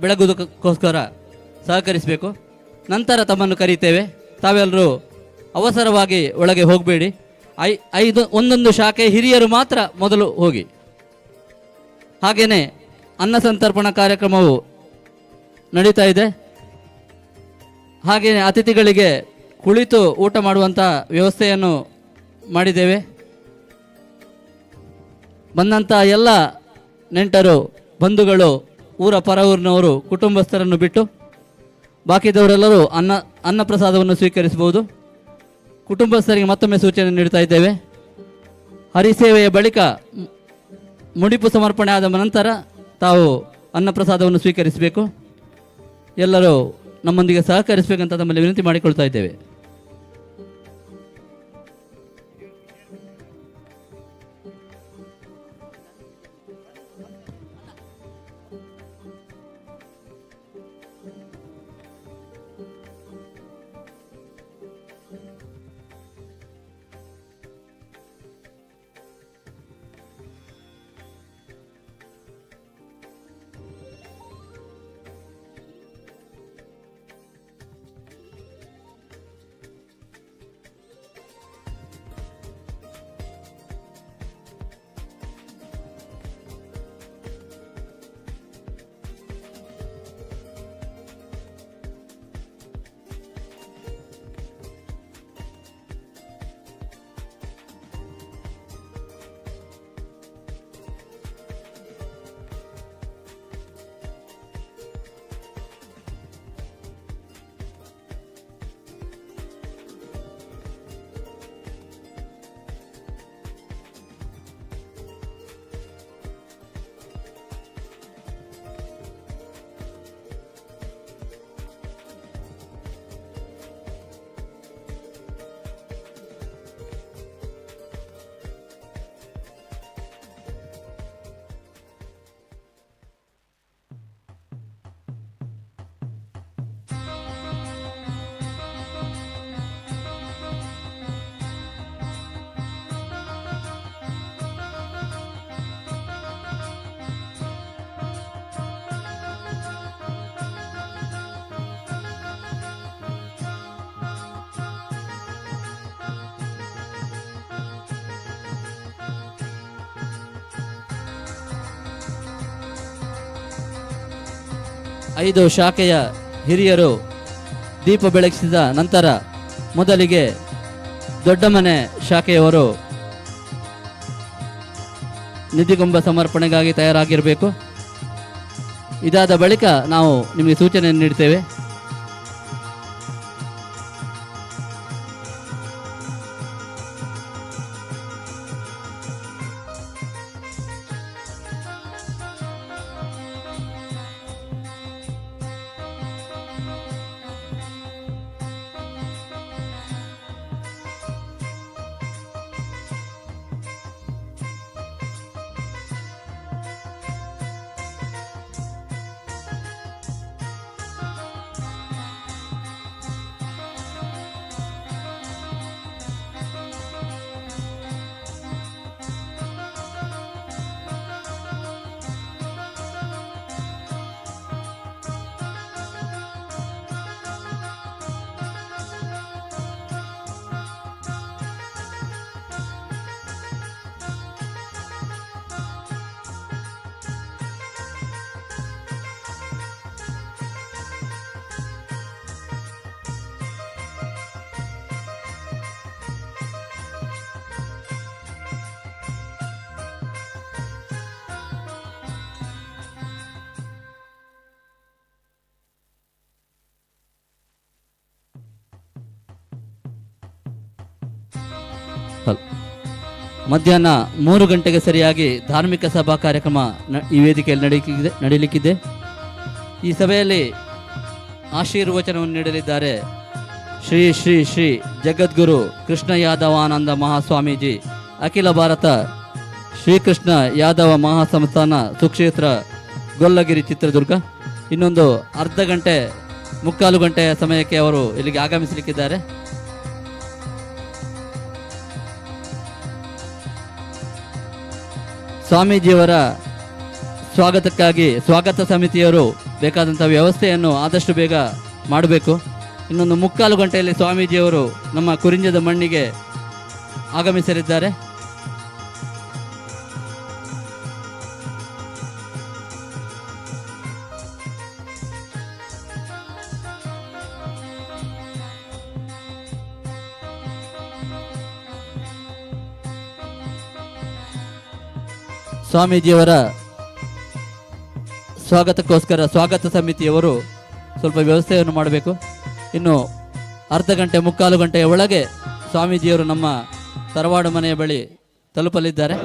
ಬೆಳಗುವುದಕ್ಕೋಸ್ಕರ ಸಹಕರಿಸಬೇಕು. ನಂತರ ತಮ್ಮನ್ನು ಕರೀತೇವೆ. ತಾವೆಲ್ಲರೂ ಅವಸರವಾಗಿ ಒಳಗೆ ಹೋಗಬೇಡಿ. ಒಂದೊಂದು ಶಾಖೆ ಹಿರಿಯರು ಮಾತ್ರ ಮೊದಲು ಹೋಗಿ. ಹಾಗೆಯೇ ಅನ್ನ ಸಂತರ್ಪಣಾ ಕಾರ್ಯಕ್ರಮವು ನಡೀತಾ ಇದೆ. ಹಾಗೆಯೇ ಅತಿಥಿಗಳಿಗೆ ಕುಳಿತು ಊಟ ಮಾಡುವಂಥ ವ್ಯವಸ್ಥೆಯನ್ನು ಮಾಡಿದ್ದೇವೆ. ಬಂದಂಥ ಎಲ್ಲ ನೆಂಟರು ಬಂಧುಗಳು ಊರ ಪರ ಊರಿನವರು ಕುಟುಂಬಸ್ಥರನ್ನು ಬಿಟ್ಟು ಬಾಕಿದವರೆಲ್ಲರೂ ಅನ್ನ ಪ್ರಸಾದವನ್ನು ಸ್ವೀಕರಿಸಬಹುದು. ಕುಟುಂಬಸ್ಥರಿಗೆ ಮತ್ತೊಮ್ಮೆ ಸೂಚನೆ ನೀಡ್ತಾ ಇದ್ದೇವೆ. ಹರಿಸೇವೆಯ ಬಳಿಕ ಮುಡಿಪು ಸಮರ್ಪಣೆ ಆದ ನಂತರ ತಾವು ಅನ್ನ ಪ್ರಸಾದವನ್ನು ಸ್ವೀಕರಿಸಬೇಕು. ಎಲ್ಲರೂ ನಮ್ಮೊಂದಿಗೆ ಸಹಕರಿಸಬೇಕಂತ ತಮ್ಮಲ್ಲಿ ವಿನಂತಿ ಮಾಡಿಕೊಳ್ತಾ ಇದ್ದೇವೆ. ಐದು ಶಾಖೆಯ ಹಿರಿಯರು ದೀಪ ಬೆಳಗಿಸಿದ ನಂತರ ಮೊದಲಿಗೆ ದೊಡ್ಡಮನೆ ಶಾಖೆಯವರು ನಿಧಿಕುಂಭ ಸಮರ್ಪಣೆಗಾಗಿ ತಯಾರಾಗಿರಬೇಕು. ಇದಾದ ಬಳಿಕ ನಾವು ನಿಮಗೆ ಸೂಚನೆಯನ್ನು ನೀಡ್ತೇವೆ. ಮಧ್ಯಾಹ್ನ 3 ಗಂಟೆಗೆ ಸರಿಯಾಗಿ ಧಾರ್ಮಿಕ ಸಭಾ ಕಾರ್ಯಕ್ರಮ ಈ ವೇದಿಕೆಯಲ್ಲಿ ನಡೆಯಲಿಕ್ಕಿದೆ. ಈ ಸಭೆಯಲ್ಲಿ ಆಶೀರ್ವಚನವನ್ನು ನೀಡಲಿದ್ದಾರೆ ಶ್ರೀ ಶ್ರೀ ಶ್ರೀ ಜಗದ್ಗುರು ಕೃಷ್ಣ ಯಾದವಾನಂದ ಮಹಾಸ್ವಾಮೀಜಿ, ಅಖಿಲ ಭಾರತ ಶ್ರೀಕೃಷ್ಣ ಯಾದವ ಮಹಾಸಂಸ್ಥಾನ ಸುಕ್ಷೇತ್ರ ಗೊಲ್ಲಗಿರಿ ಚಿತ್ರದುರ್ಗ. ಇನ್ನೊಂದು ಅರ್ಧ ಗಂಟೆ 3/4 ಗಂಟೆಯ ಸಮಯಕ್ಕೆ ಅವರು ಇಲ್ಲಿಗೆ ಆಗಮಿಸಲಿಕ್ಕಿದ್ದಾರೆ. ಸ್ವಾಮೀಜಿಯವರ ಸ್ವಾಗತಕ್ಕಾಗಿ ಸ್ವಾಗತ ಸಮಿತಿಯವರು ಬೇಕಾದಂಥ ವ್ಯವಸ್ಥೆಯನ್ನು ಆದಷ್ಟು ಬೇಗ ಮಾಡಬೇಕು. ಇನ್ನೊಂದು 3/4 ಗಂಟೆಯಲ್ಲಿ ಸ್ವಾಮೀಜಿಯವರು ನಮ್ಮ ಕುರಿಂಜದ ಮಣ್ಣಿಗೆ ಆಗಮಿಸಲಿದ್ದಾರೆ. ಸ್ವಾಮೀಜಿಯವರ ಸ್ವಾಗತಕ್ಕೋಸ್ಕರ ಸ್ವಾಗತ ಸಮಿತಿಯವರು ಸ್ವಲ್ಪ ವ್ಯವಸ್ಥೆಯನ್ನು ಮಾಡಬೇಕು. ಇನ್ನು ಅರ್ಧ ಗಂಟೆ 3/4 ಗಂಟೆಯ ಒಳಗೆ ಸ್ವಾಮೀಜಿಯವರು ನಮ್ಮ ತರವಾಡು ಮನೆಯ ಬಳಿ ತಲುಪಲಿದ್ದಾರೆ.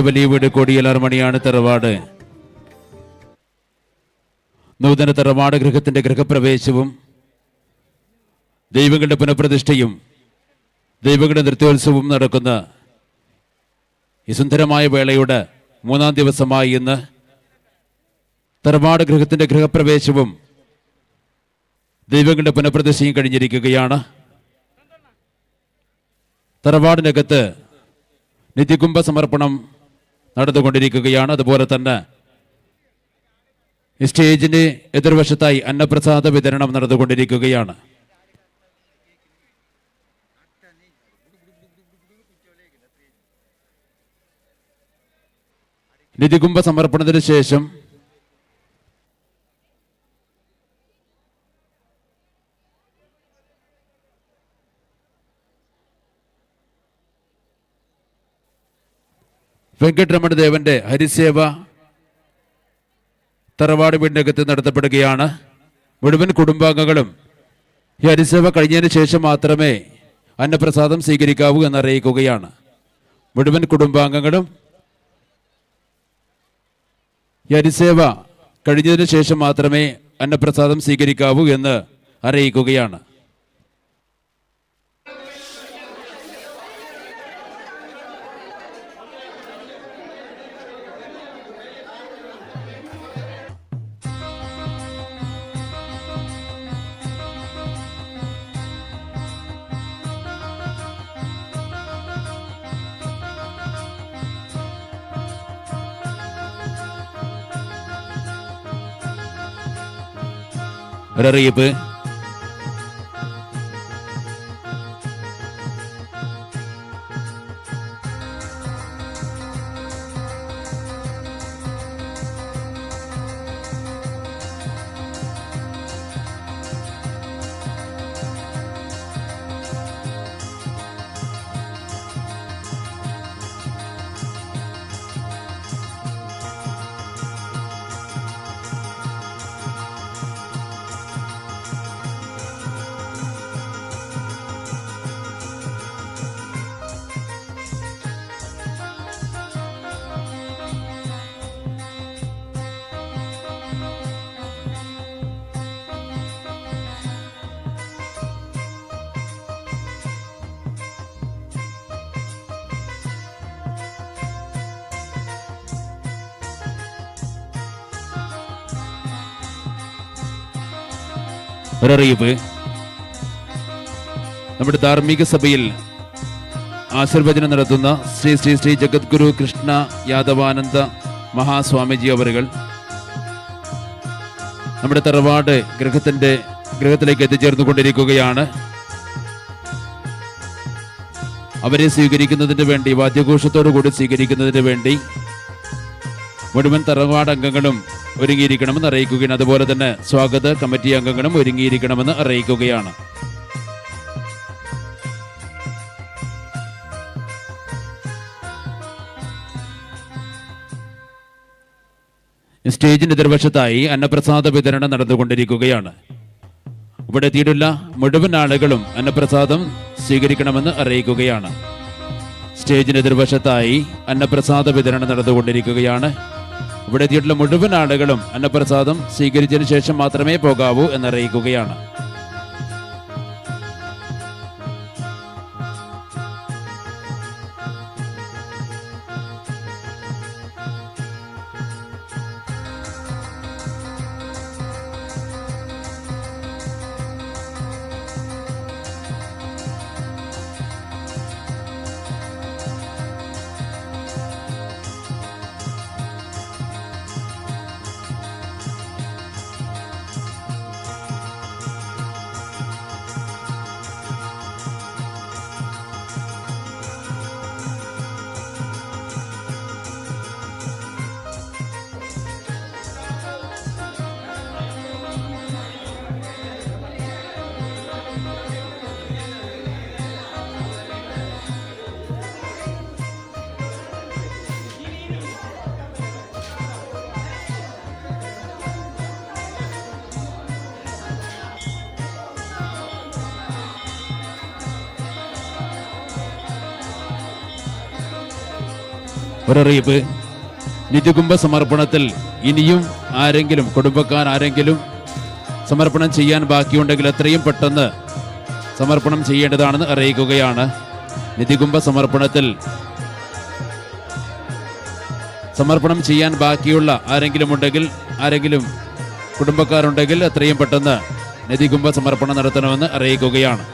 വലിയ വീട് കോടിയേലാർ മണിയാണ് തറവാട്. നൂതന തറവാട് ഗൃഹത്തിന്റെ ഗൃഹപ്രവേശവും ദൈവങ്ങളുടെ പുനഃപ്രതിഷ്ഠയും ദൈവങ്ങളുടെ നൃത്യോത്സവവും നടക്കുന്ന ഈ സുന്ദരമായ വേളയുടെ 3-ാം ദിവസമായി ഇന്ന് തറവാട് ഗൃഹത്തിന്റെ ഗൃഹപ്രവേശവും ദൈവങ്ങളുടെ പുനഃപ്രതിഷ്ഠയും കഴിഞ്ഞിരിക്കുകയാണ്. തറവാടിനകത്ത് നിത്യകുംഭ സമർപ്പണം നടന്നുകൊണ്ടിരിക്കുകയാണ്. അതുപോലെ തന്നെ സ്റ്റേജിന് എതിർവശത്തായി അന്നപ്രസാദ വിതരണം നടന്നുകൊണ്ടിരിക്കുകയാണ്. നിത്യകുംഭ സമർപ്പണത്തിന് ശേഷം വെങ്കട്ടരമണ ദേവന്റെ ഹരിസേവ തറവാട് വീടിനകത്ത് നടത്തപ്പെടുകയാണ്. മുഴുവൻ കുടുംബാംഗങ്ങളും ഈ ഹരിസേവ കഴിഞ്ഞതിന് ശേഷം മാത്രമേ അന്നപ്രസാദം സ്വീകരിക്കാവൂ എന്നറിയിക്കുകയാണ്. മുഴുവൻ കുടുംബാംഗങ്ങളും ഈ ഹരിസേവ കഴിഞ്ഞതിന് ശേഷം മാത്രമേ അന്നപ്രസാദം സ്വീകരിക്കാവൂ എന്ന് അറിയിക്കുകയാണ്. ഒരറിയിപ്പ്. ഒരറിയിപ്പ്. നമ്മുടെ ധാർമ്മിക സഭയിൽ ആശീർവചനം നടത്തുന്ന ശ്രീ ശ്രീ ശ്രീ ജഗദ്ഗുരു കൃഷ്ണ യാദവാനന്ദ മഹാസ്വാമിജി അവരുകൾ നമ്മുടെ തറവാട് ഗൃഹത്തിലേക്ക് എത്തിച്ചേർന്നുകൊണ്ടിരിക്കുകയാണ്. അവരെ സ്വീകരിക്കുന്നതിന് വേണ്ടി, വാദ്യഘോഷത്തോടു കൂടി സ്വീകരിക്കുന്നതിന് വേണ്ടി മുഴുവൻ തറവാട് അംഗങ്ങളും ഒരുങ്ങിയിരിക്കണമെന്ന് അറിയിക്കുകയാണ്. അതുപോലെ തന്നെ സ്വാഗത കമ്മിറ്റി അംഗങ്ങളും ഒരുങ്ങിയിരിക്കണമെന്ന് അറിയിക്കുകയാണ്. സ്റ്റേജിന് എതിർവശത്തായി അന്നപ്രസാദ വിതരണം നടന്നുകൊണ്ടിരിക്കുകയാണ്. ഇവിടെ എത്തിയിട്ടുള്ള മുഴുവൻ ആളുകളും അന്നപ്രസാദം സ്വീകരിക്കണമെന്ന് അറിയിക്കുകയാണ്. സ്റ്റേജിന് എതിർവശത്തായി അന്നപ്രസാദ വിതരണം നടന്നുകൊണ്ടിരിക്കുകയാണ്. ഇവിടെ എത്തിയിട്ടുള്ള മുഴുവൻ ആളുകളും അന്നപ്രസാദം സ്വീകരിച്ചതിന് ശേഷം മാത്രമേ പോകാവൂ എന്നറിയിക്കുകയാണ്. ഒരറിയിപ്പ്, നിധികുംഭ സമർപ്പണത്തിൽ ഇനിയും ആരെങ്കിലും കുടുംബക്കാർ ആരെങ്കിലും സമർപ്പണം ചെയ്യാൻ ബാക്കിയുണ്ടെങ്കിൽ എത്രയും പെട്ടെന്ന് സമർപ്പണം ചെയ്യേണ്ടതാണെന്ന് അറിയിക്കുകയാണ്. നിധികുംഭ സമർപ്പണത്തിൽ സമർപ്പണം ചെയ്യാൻ ബാക്കിയുള്ള ആരെങ്കിലും കുടുംബക്കാരുണ്ടെങ്കിൽ എത്രയും പെട്ടെന്ന് നിധികുംഭ സമർപ്പണം നടത്തണമെന്ന് അറിയിക്കുകയാണ്.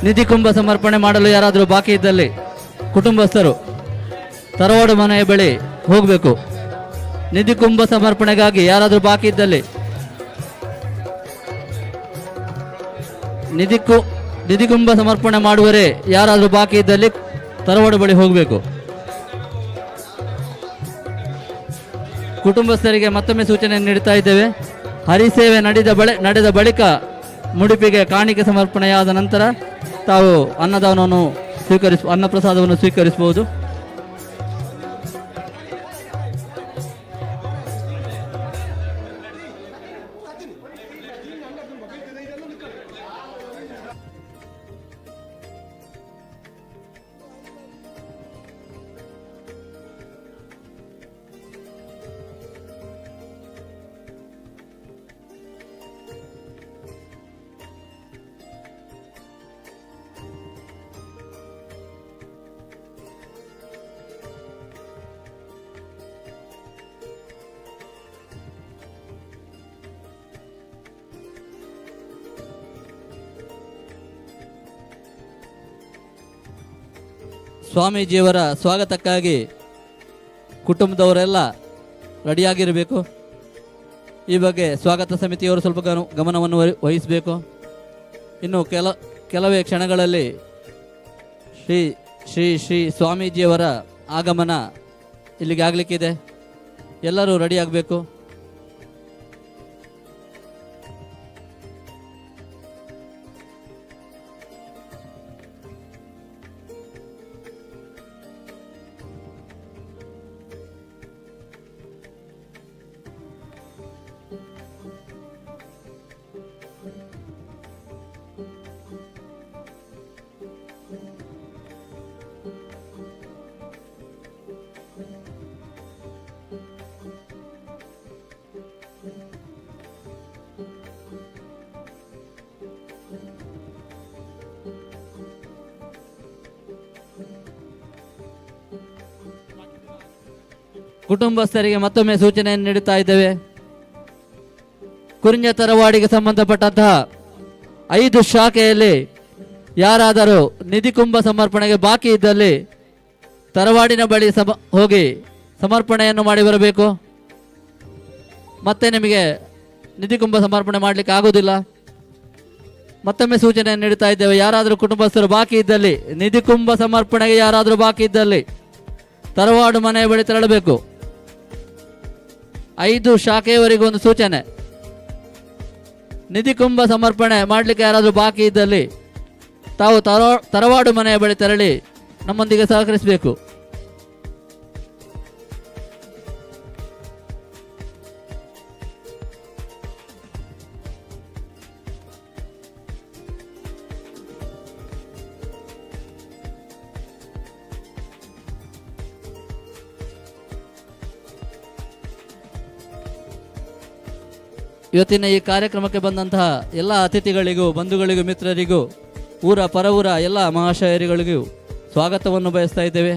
ನಿಧಿಕುಂಭ ಸಮರ್ಪಣೆ ಮಾಡಲು ಯಾರಾದರೂ ಬಾಕಿ ಇದ್ದಲ್ಲಿ ಕುಟುಂಬಸ್ಥರು ತರವಾಡು ಮನೆಯ ಬಳಿ ಹೋಗಬೇಕು. ನಿಧಿಕುಂಭ ಸಮರ್ಪಣೆಗಾಗಿ ಯಾರಾದರೂ ಬಾಕಿ ಇದ್ದಲ್ಲಿ ನಿಧಿಕುಂಭ ಸಮರ್ಪಣೆ ಮಾಡುವರೆ ಯಾರಾದರೂ ಬಾಕಿ ಇದ್ದಲ್ಲಿ ತರವಾಡು ಬಳಿ ಹೋಗಬೇಕು. ಕುಟುಂಬಸ್ಥರಿಗೆ ಮತ್ತೊಮ್ಮೆ ಸೂಚನೆ ನೀಡುತ್ತಾ ಇದ್ದೇವೆ. ಹರಿಸೇವೆ ನಡೆದ ಬಳಿಕ ಮುಡಿಪಿಗೆ ಕಾಣಿಕೆ ಸಮರ್ಪಣೆಯಾದ ನಂತರ ತಾವು ಅನ್ನದಾನವನ್ನು ಅನ್ನಪ್ರಸಾದವನ್ನು ಸ್ವೀಕರಿಸಬಹುದು. ಸ್ವಾಮೀಜಿಯವರ ಸ್ವಾಗತಕ್ಕಾಗಿ ಕುಟುಂಬದವರೆಲ್ಲ ರೆಡಿಯಾಗಿರಬೇಕು. ಈ ಬಗ್ಗೆ ಸ್ವಾಗತ ಸಮಿತಿಯವರು ಸ್ವಲ್ಪ ಗಮನವನ್ನು ವಹಿಸಬೇಕು. ಇನ್ನು ಕೆಲವೇ ಕ್ಷಣಗಳಲ್ಲಿ ಶ್ರೀ ಶ್ರೀ ಶ್ರೀ ಸ್ವಾಮೀಜಿಯವರ ಆಗಮನ ಇಲ್ಲಿಗೆ ಆಗಲಿಕ್ಕಿದೆ. ಎಲ್ಲರೂ ರೆಡಿಯಾಗಬೇಕು. ಕುಟುಂಬಸ್ಥರಿಗೆ ಮತ್ತೊಮ್ಮೆ ಸೂಚನೆಯನ್ನು ನೀಡುತ್ತಾ ಇದ್ದೇವೆ. ಕುರಿಂಜ ತರವಾಡಿಗೆ ಸಂಬಂಧಪಟ್ಟಂತಹ 5 ಶಾಖೆಯಲ್ಲಿ ಯಾರಾದರೂ ನಿಧಿಕುಂಭ ಸಮರ್ಪಣೆಗೆ ಬಾಕಿ ಇದ್ದಲ್ಲಿ ತರವಾಡಿನ ಬಳಿ ಹೋಗಿ ಸಮರ್ಪಣೆಯನ್ನು ಮಾಡಿ ಬರಬೇಕು. ಮತ್ತೆ ನಿಮಗೆ ನಿಧಿಕುಂಭ ಸಮರ್ಪಣೆ ಮಾಡಲಿಕ್ಕೆ ಆಗೋದಿಲ್ಲ. ಮತ್ತೊಮ್ಮೆ ಸೂಚನೆಯನ್ನು ನೀಡುತ್ತಾ ಇದ್ದೇವೆ. ಯಾರಾದರೂ ಕುಟುಂಬಸ್ಥರು ಬಾಕಿ ಇದ್ದಲ್ಲಿ, ನಿಧಿಕುಂಭ ಸಮರ್ಪಣೆಗೆ ಯಾರಾದರೂ ಬಾಕಿ ಇದ್ದಲ್ಲಿ ತರವಾಡು ಮನೆಯ ಬಳಿ ತೆರಳಬೇಕು. 5 ಶಾಖೆಯವರೆಗೂ ಒಂದು ಸೂಚನೆ. ನಿಧಿ ಕುಂಭ ಸಮರ್ಪಣೆ ಮಾಡಲಿಕ್ಕೆ ಯಾರಾದರೂ ಬಾಕಿ ಇದ್ದಲ್ಲಿ ತಾವು ತರವಾಡು ಮನೆಯ ಬಳಿ ತೆರಳಿ ನಮ್ಮೊಂದಿಗೆ ಸಹಕರಿಸಬೇಕು. ಇವತ್ತಿನ ಈ ಕಾರ್ಯಕ್ರಮಕ್ಕೆ ಬಂದಂತಹ ಎಲ್ಲ ಅತಿಥಿಗಳಿಗೂ, ಬಂಧುಗಳಿಗೂ, ಮಿತ್ರರಿಗೂ, ಊರ ಪರವೂರ ಎಲ್ಲ ಮಹಾಶಯರಿಗಳಿಗೂ ಸ್ವಾಗತವನ್ನು ಬಯಸ್ತಾ ಇದ್ದೇವೆ.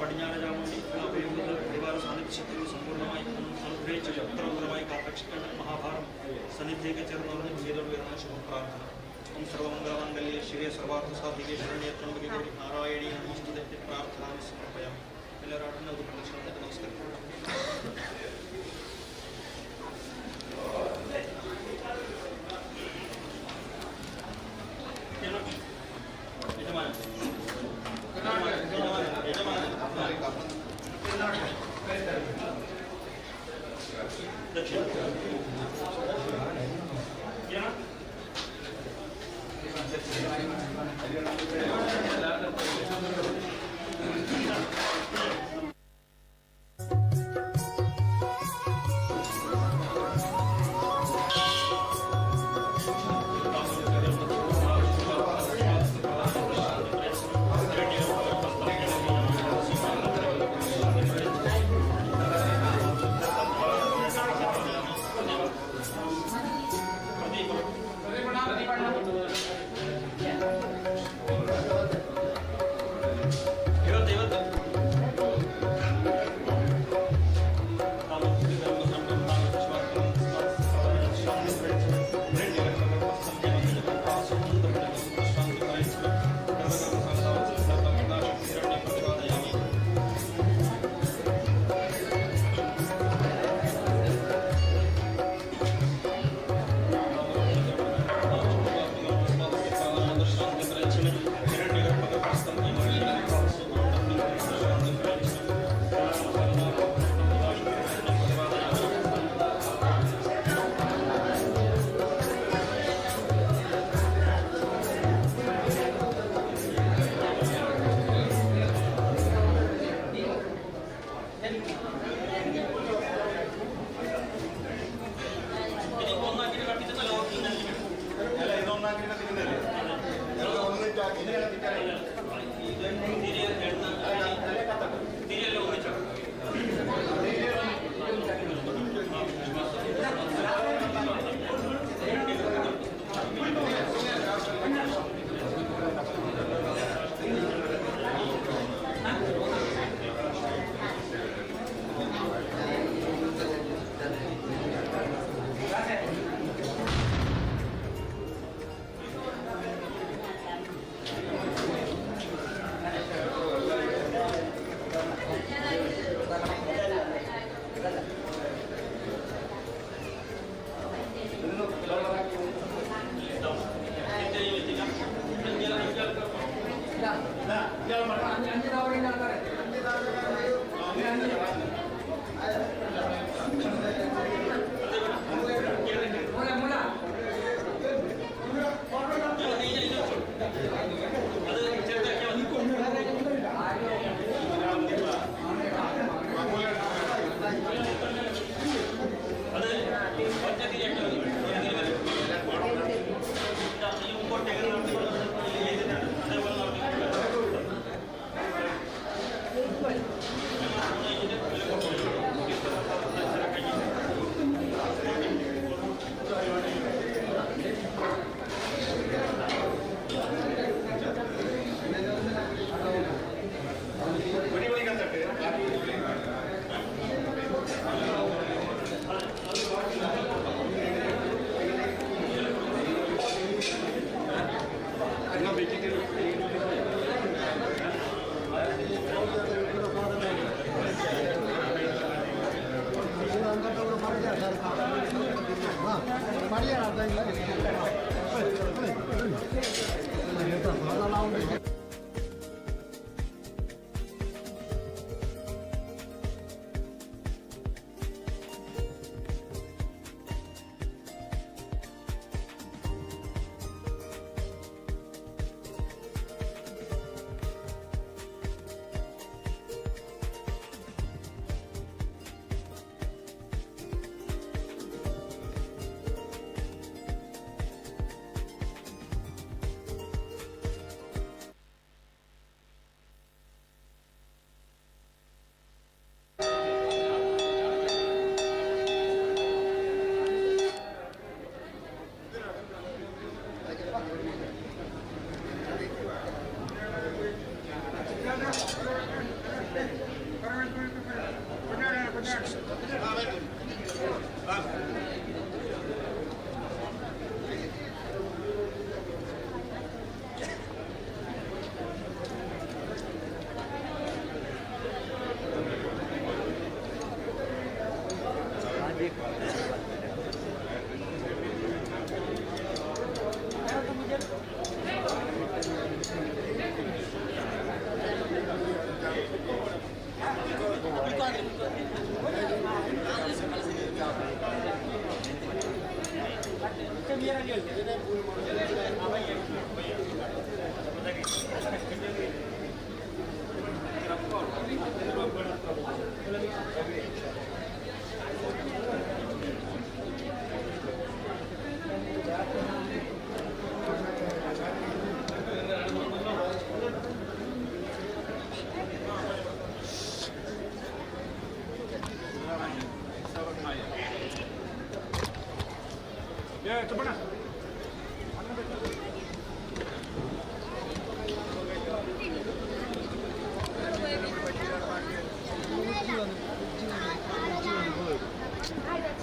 പടിഞ്ഞാറ് ചാമുണ്ടി പരിവാര സാന്നിധ്യ ശക്തികൾ സമ്പൂർണ്ണമായി അനുഗ്രഹിച്ച് ഉത്തരവുത്തരമായി കാത്ത रक्षकंड महाभारत सन्निधि के चरणों में भेद विरना शुभ प्रार्थना ओम सर्वमंगलमांगल्ये शिवे सर्वार्थ साधिके शरण्ये त्र्यंबके गौरी नारायणी नमोस्तुते प्रार्थना समर्पयामि ಎಲ್ಲರಾಟನ ಉಪನ್ಯಾಸಕ್ಕೆ ನಮಸ್ಕಾರ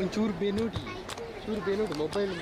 ಒಂಚೂರು ಬೇನೋಡಿ ಮೊಬೈಲ್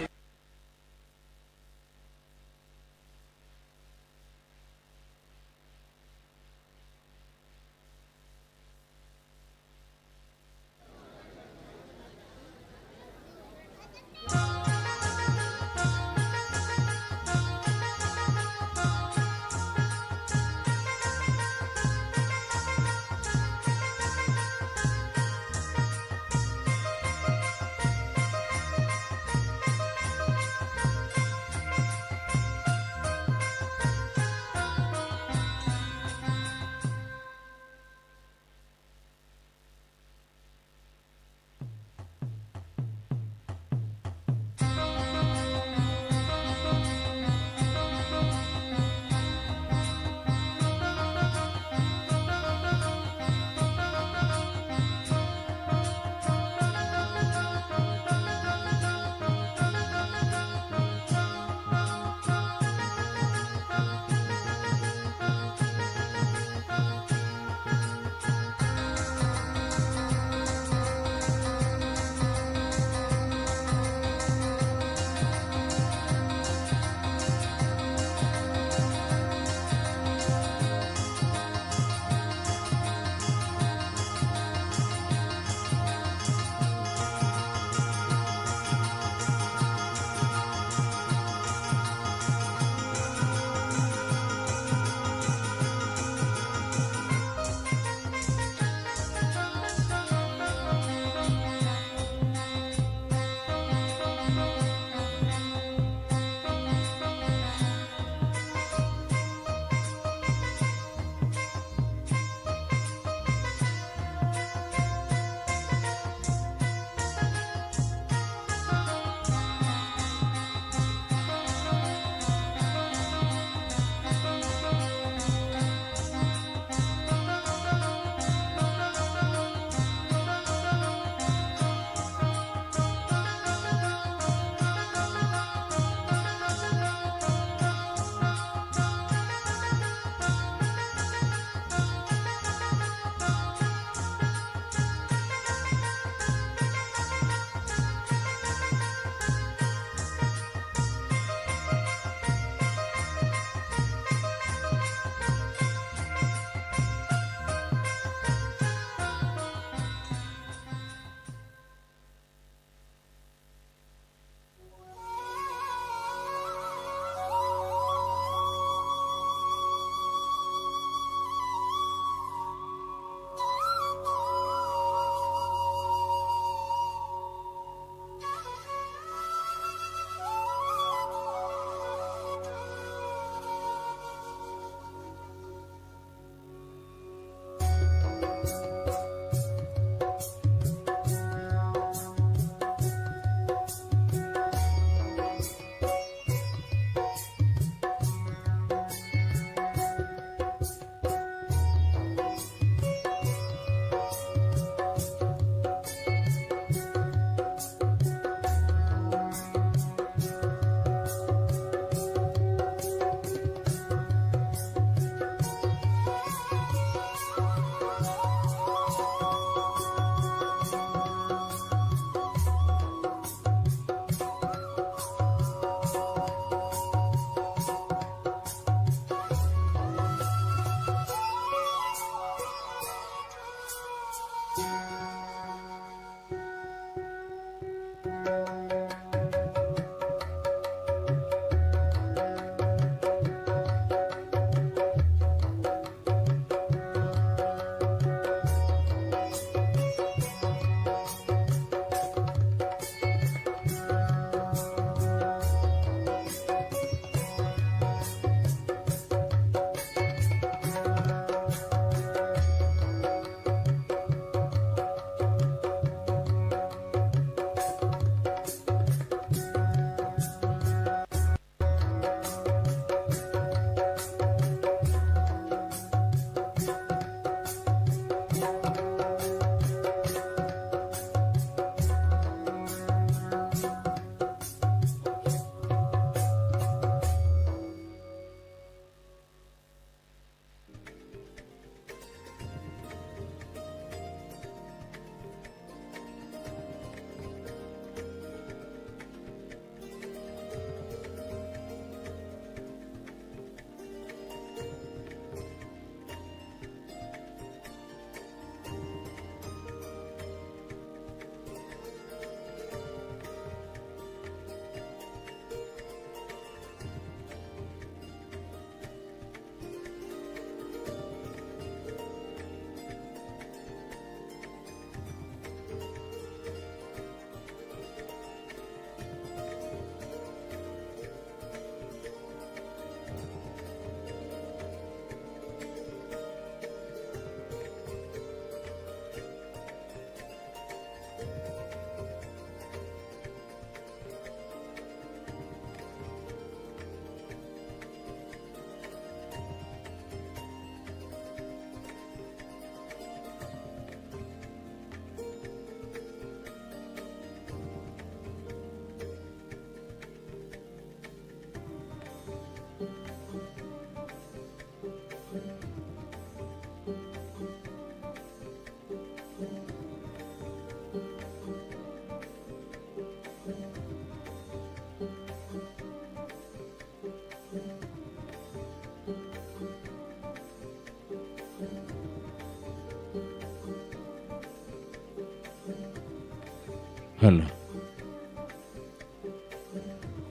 ഹലോ,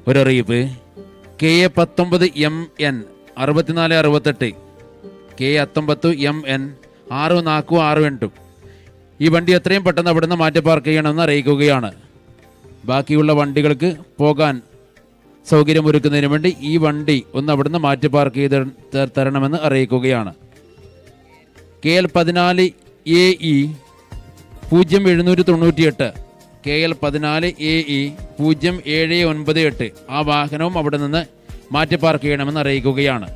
ഒരറിയിപ്പ്. KA19MN 6468, KA19MN 6468. ഈ വണ്ടി എത്രയും പെട്ടെന്ന് അവിടുന്ന് മാറ്റി പാർക്ക് ചെയ്യണമെന്ന് അറിയിക്കുകയാണ്. ബാക്കിയുള്ള വണ്ടികൾക്ക് പോകാൻ സൗകര്യമൊരുക്കുന്നതിന് വേണ്ടി ഈ വണ്ടി ഒന്ന് അവിടുന്ന് മാറ്റി പാർക്ക് ചെയ്ത് തരണമെന്ന് അറിയിക്കുകയാണ്. KL14AE 0798, KL14AE 0798, ആ വാഹനവും അവിടെ നിന്ന് മാറ്റി പാർക്ക് ചെയ്യണമെന്ന് അറിയിക്കുകയാണ്.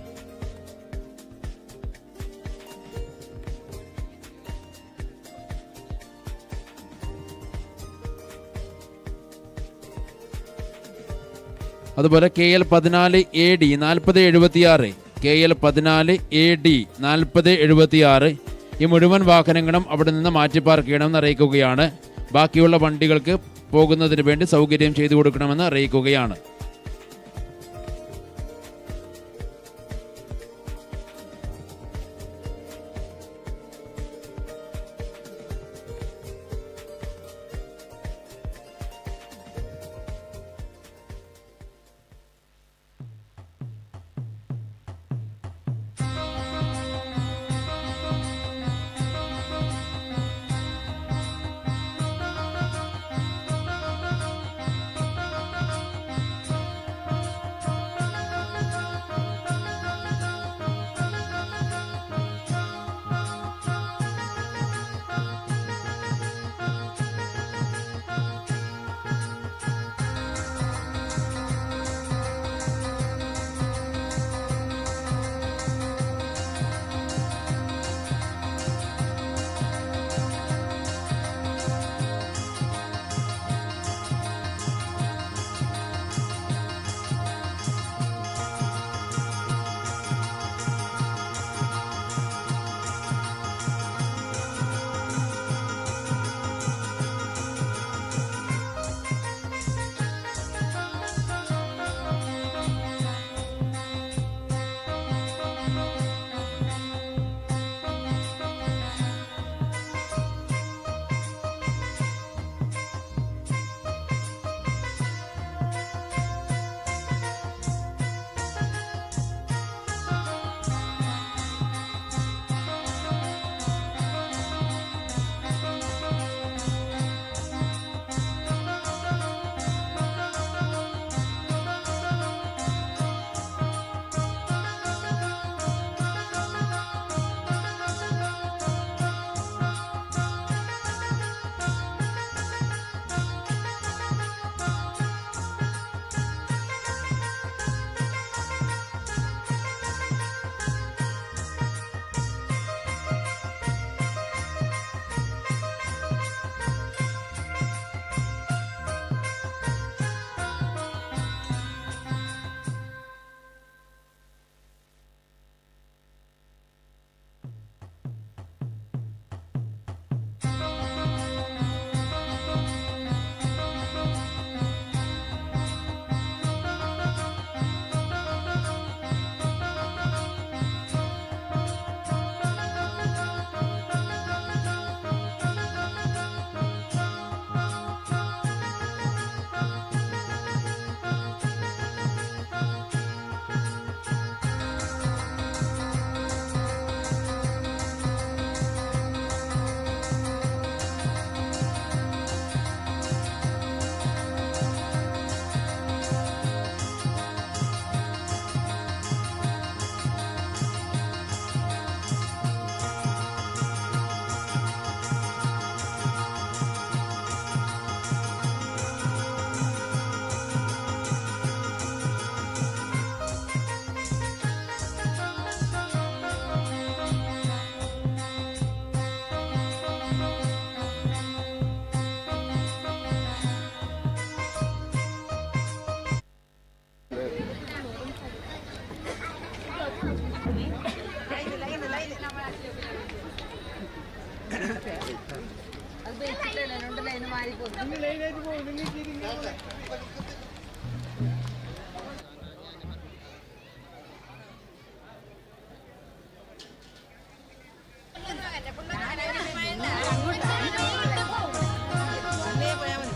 അതുപോലെ KL14AD 4076, KL14AD 4076, ഈ മുഴുവൻ വാഹനങ്ങളും അവിടെ നിന്ന് മാറ്റി പാർക്ക് ചെയ്യണമെന്ന് അറിയിക്കുകയാണ്. ബാക്കിയുള്ള വണ്ടികൾക്ക് പോകുന്നതിന് വേണ്ടി സൗകര്യം ചെയ്തു കൊടുക്കണമെന്ന് അറിയിക്കുകയാണ്.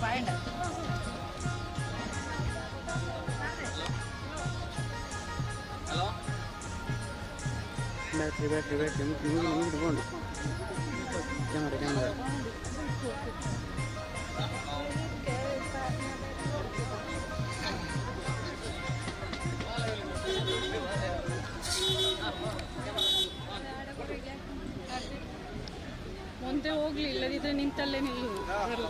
പോയാൽ മതി, ಮುಂದೆ ಹೋಗ್ಲಿ, ಇಲ್ಲದಿದ್ರೆ ನಿಂತಲ್ಲೇ ನಿಲ್ಲು. ಹಲೋ.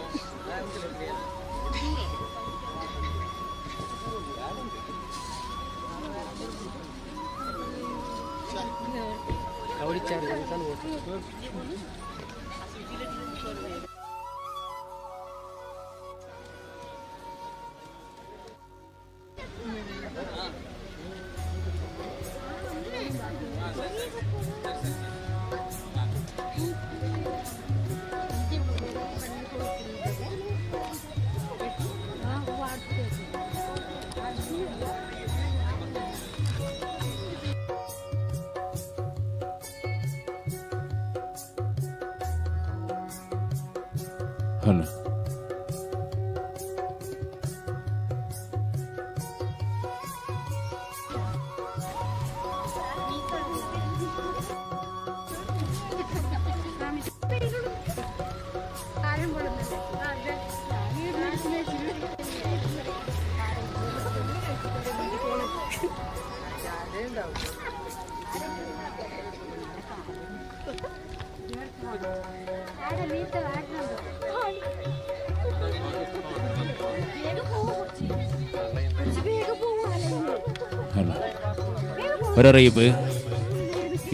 ഒരറിയിപ്പ്.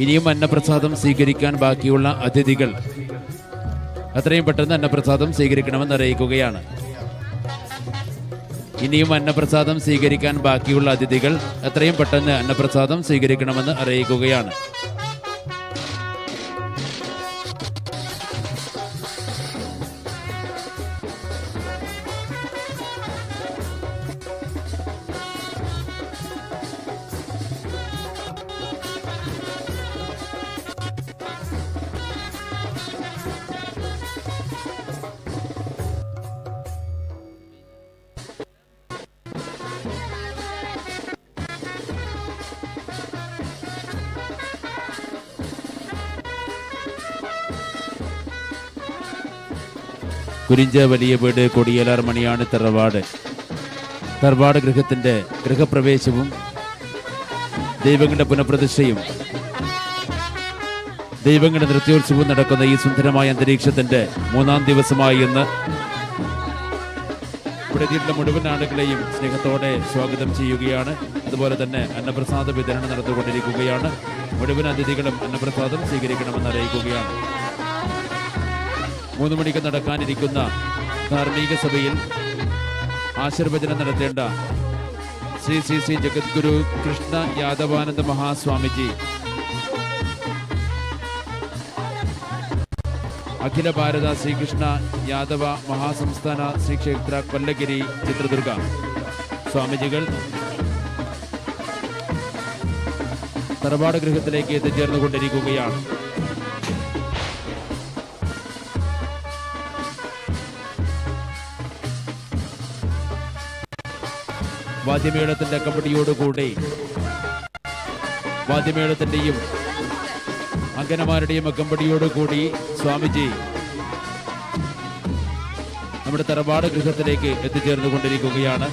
ഇനിയും അന്നപ്രസാദം സ്വീകരിക്കാൻ ബാക്കിയുള്ള അതിഥികൾ എത്രയും പെട്ടെന്ന് അന്നപ്രസാദം സ്വീകരിക്കണമെന്ന് അറിയിക്കുകയാണ്. ഇനിയും അന്നപ്രസാദം സ്വീകരിക്കാൻ ബാക്കിയുള്ള അതിഥികൾ എത്രയും പെട്ടെന്ന് അന്നപ്രസാദം സ്വീകരിക്കണമെന്ന് അറിയിക്കുകയാണ്. കുരിഞ്ച വലിയ വീട് കൊടിയേലാർ മണിയാണ് തറവാട് ഗൃഹത്തിന്റെ ഗൃഹപ്രവേശവും ദൈവങ്ങളുടെ പുനഃപ്രതിഷ്ഠയും ദൈവങ്ങളുടെ നൃത്യോത്സവവും നടക്കുന്ന ഈ സുന്ദരമായ അന്തരീക്ഷത്തിന്റെ 3-ാം ദിവസമായി ഇന്ന് ഇവിടെ എത്തിയിട്ടുള്ള മുഴുവൻ ആളുകളെയും സ്നേഹത്തോടെ സ്വാഗതം ചെയ്യുകയാണ്. അതുപോലെ തന്നെ അന്നപ്രസാദ വിതരണം നടന്നുകൊണ്ടിരിക്കുകയാണ്. മുഴുവൻ അതിഥികളും അന്നപ്രസാദം സ്വീകരിക്കണമെന്ന് അറിയിക്കുകയാണ്. 3 മണിക്ക് നടക്കാനിരിക്കുന്ന ധാർമ്മിക സഭയിൽ ആശീർവചനം നടത്തേണ്ട ശ്രീ ജഗദ്ഗുരു കൃഷ്ണ യാദവാനന്ദ മഹാസ്വാമിജി അഖില ഭാരത ശ്രീകൃഷ്ണ യാദവ മഹാസംസ്ഥാന ശ്രീക്ഷേത്ര കൊല്ലഗിരി ചിത്രദുർഗ സ്വാമിജികൾ തറവാട് ഗൃഹത്തിലേക്ക് എത്തിച്ചേർന്നുകൊണ്ടിരിക്കുകയാണ്. വാദ്യമേളത്തിന്റെ അകമ്പടിയോടുകൂടി വാദ്യമേളത്തിന്റെയും അങ്കനമാരുടെയും അകമ്പടിയോടുകൂടി സ്വാമിജി നമ്മുടെ തറവാട് ഗൃഹത്തിലേക്ക് എത്തിച്ചേർന്നുകൊണ്ടിരിക്കുകയാണ്.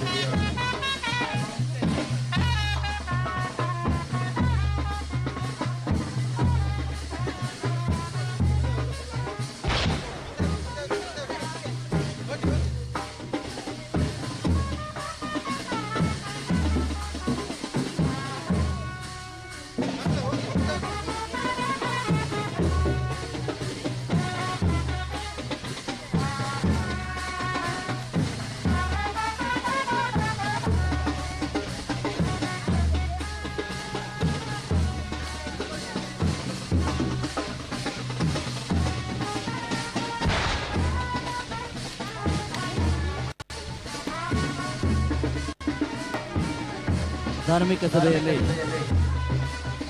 ಧಾರ್ಮಿಕ ಸಭೆಯಲ್ಲಿ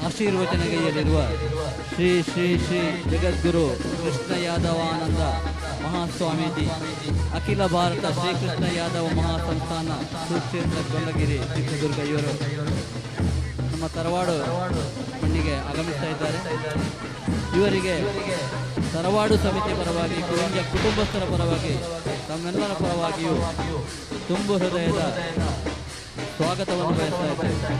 ಆಶೀರ್ವಚನಗೈಯಲ್ಲಿರುವ ಶ್ರೀ ಶ್ರೀ ಶ್ರೀ ಜಗದ್ಗುರು ಕೃಷ್ಣ ಯಾದವಾನಂದ ಮಹಾಸ್ವಾಮೀಜಿ ಅಖಿಲ ಭಾರತ ಶ್ರೀಕೃಷ್ಣ ಯಾದವ ಮಹಾಸಂಸ್ಥಾನ ಸುಕ್ಷೇತ್ರ ಕೊಲ್ಲಗಿರಿ ಚಿತ್ರದುರ್ಗ ಇವರು ನಮ್ಮ ತರವಾಡು ಮಣ್ಣಿಗೆ ಆಗಮಿಸ್ತಾ ಇದ್ದಾರೆ. ಇವರಿಗೆ ತರವಾಡು ಸಮಿತಿ ಪರವಾಗಿ, ಕುರಿಂಜ ಕುಟುಂಬಸ್ಥರ ಪರವಾಗಿ, ತಮ್ಮೆಲ್ಲರ ಪರವಾಗಿಯೂ ತುಂಬು ಹೃದಯದ ಸ್ವಾಗತವನ್ನು ಬಯಸ್ತಾ ಇದ್ದೇವೆ.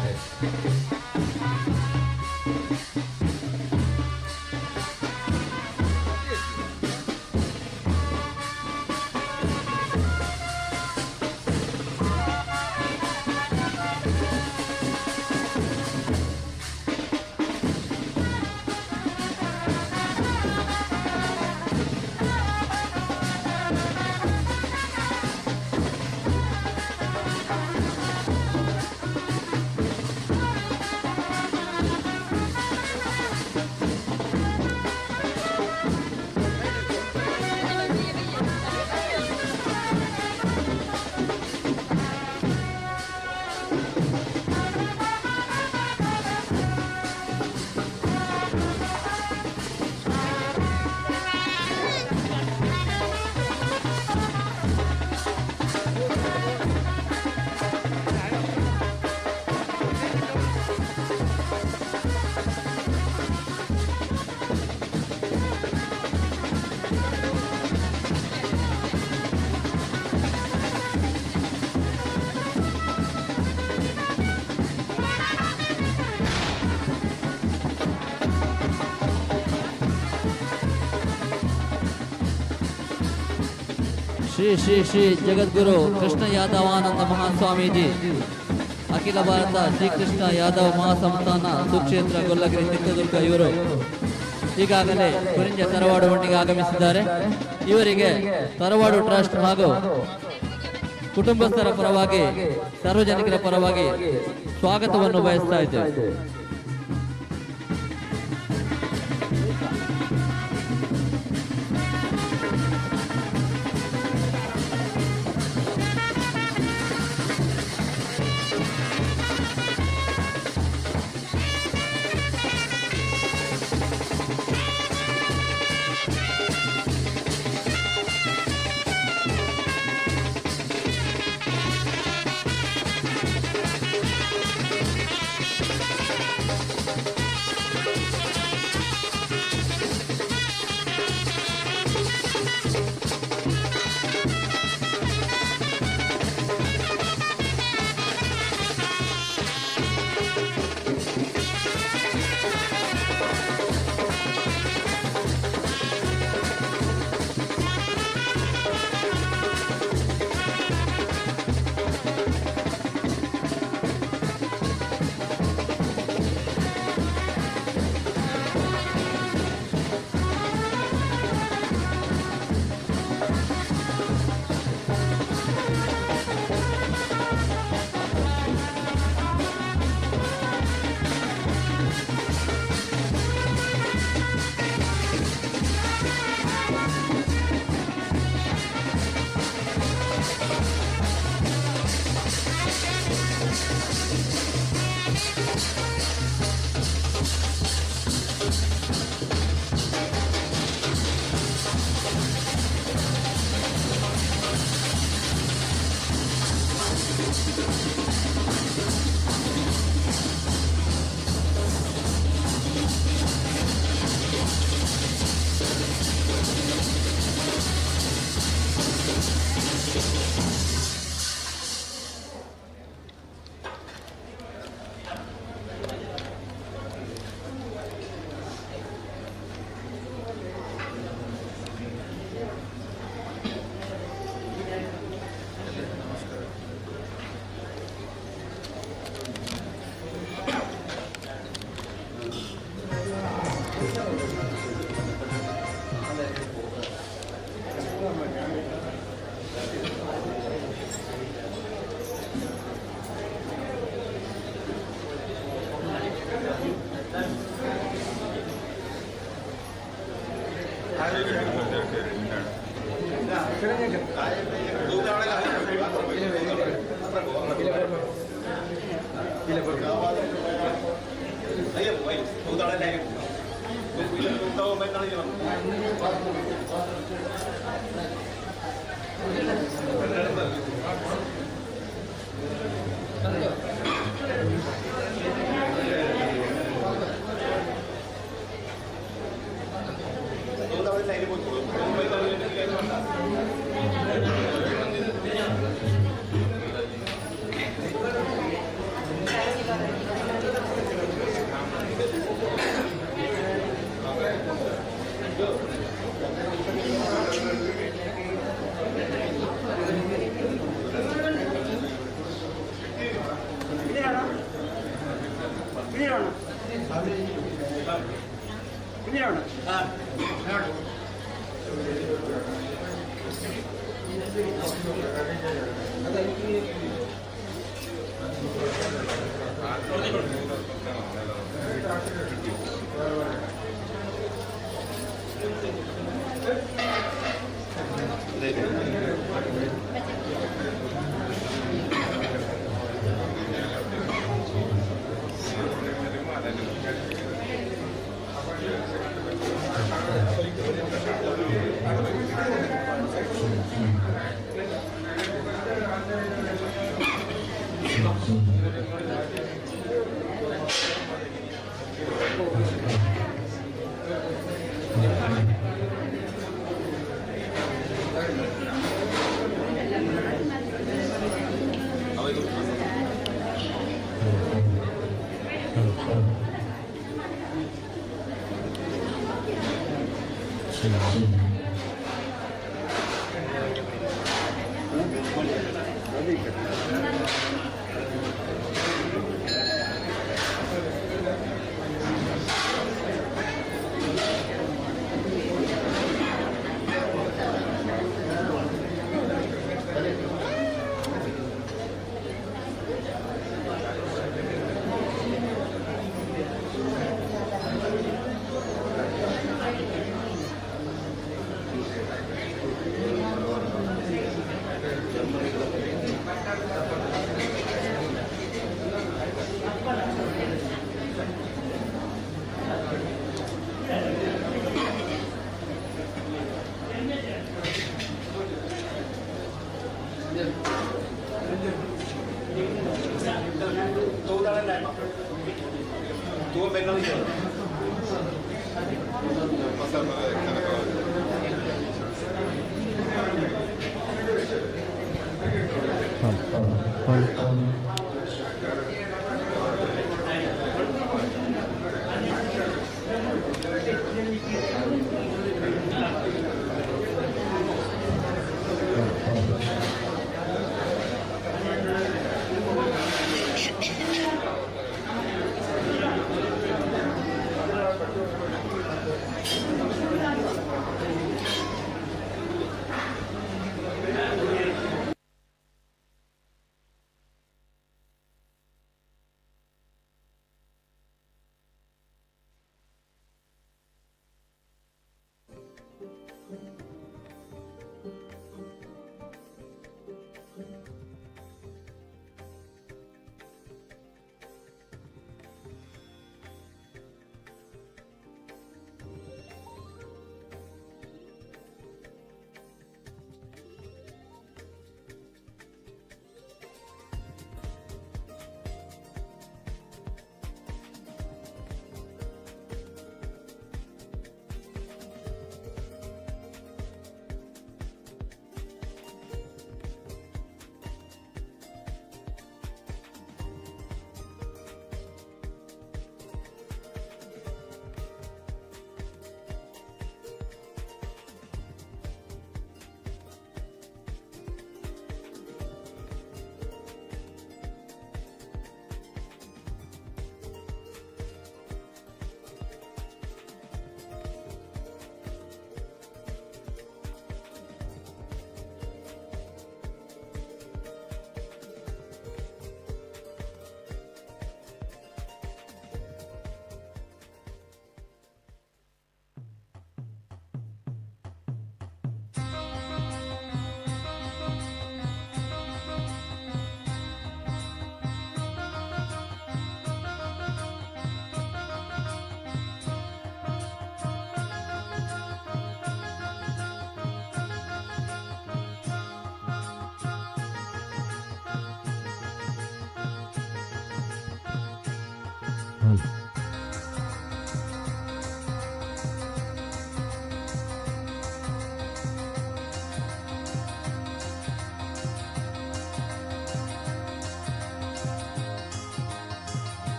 ಶ್ರೀ ಶ್ರೀ ಶ್ರೀ ಜಗದ್ಗುರು ಕೃಷ್ಣ ಯಾದವಾನಂದ ಮಹಾಸ್ವಾಮೀಜಿ ಅಖಿಲ ಭಾರತ ಶ್ರೀಕೃಷ್ಣ ಯಾದವ್ ಮಹಾಸಂಸ್ಥಾನ ಸುಕ್ಷೇತ್ರ ಗೊಲ್ಲಗಿರಿ ಚಿತ್ರದುರ್ಗ ಇವರು ಈಗಾಗಲೇ ಕುರಿಂಜ ತರವಾಡು ಮಣ್ಣಿಗೆ ಆಗಮಿಸಿದ್ದಾರೆ. ಇವರಿಗೆ ತರವಾಡು ಟ್ರಸ್ಟ್ ಹಾಗೂ ಕುಟುಂಬಸ್ಥರ ಪರವಾಗಿ, ಸಾರ್ವಜನಿಕರ ಪರವಾಗಿ ಸ್ವಾಗತವನ್ನು ಬಯಸ್ತಾ ಇದ್ದೇವೆ.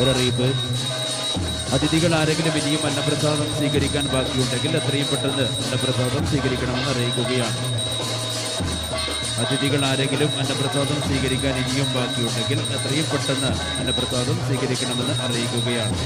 ഒരറിയിപ്പ്. അതിഥികൾ ആരെങ്കിലും ഇനിയും അന്നപ്രസാദം സ്വീകരിക്കാൻ ബാക്കിയുണ്ടെങ്കിൽ എത്രയും പെട്ടെന്ന് അന്നപ്രസാദം സ്വീകരിക്കണമെന്ന് അറിയിക്കുകയാണ്. അതിഥികൾ ആരെങ്കിലും അന്നപ്രസാദം സ്വീകരിക്കാൻ ഇനിയും ബാക്കിയുണ്ടെങ്കിൽ എത്രയും പെട്ടെന്ന് അന്നപ്രസാദം സ്വീകരിക്കണമെന്ന് അറിയിക്കുകയാണ്.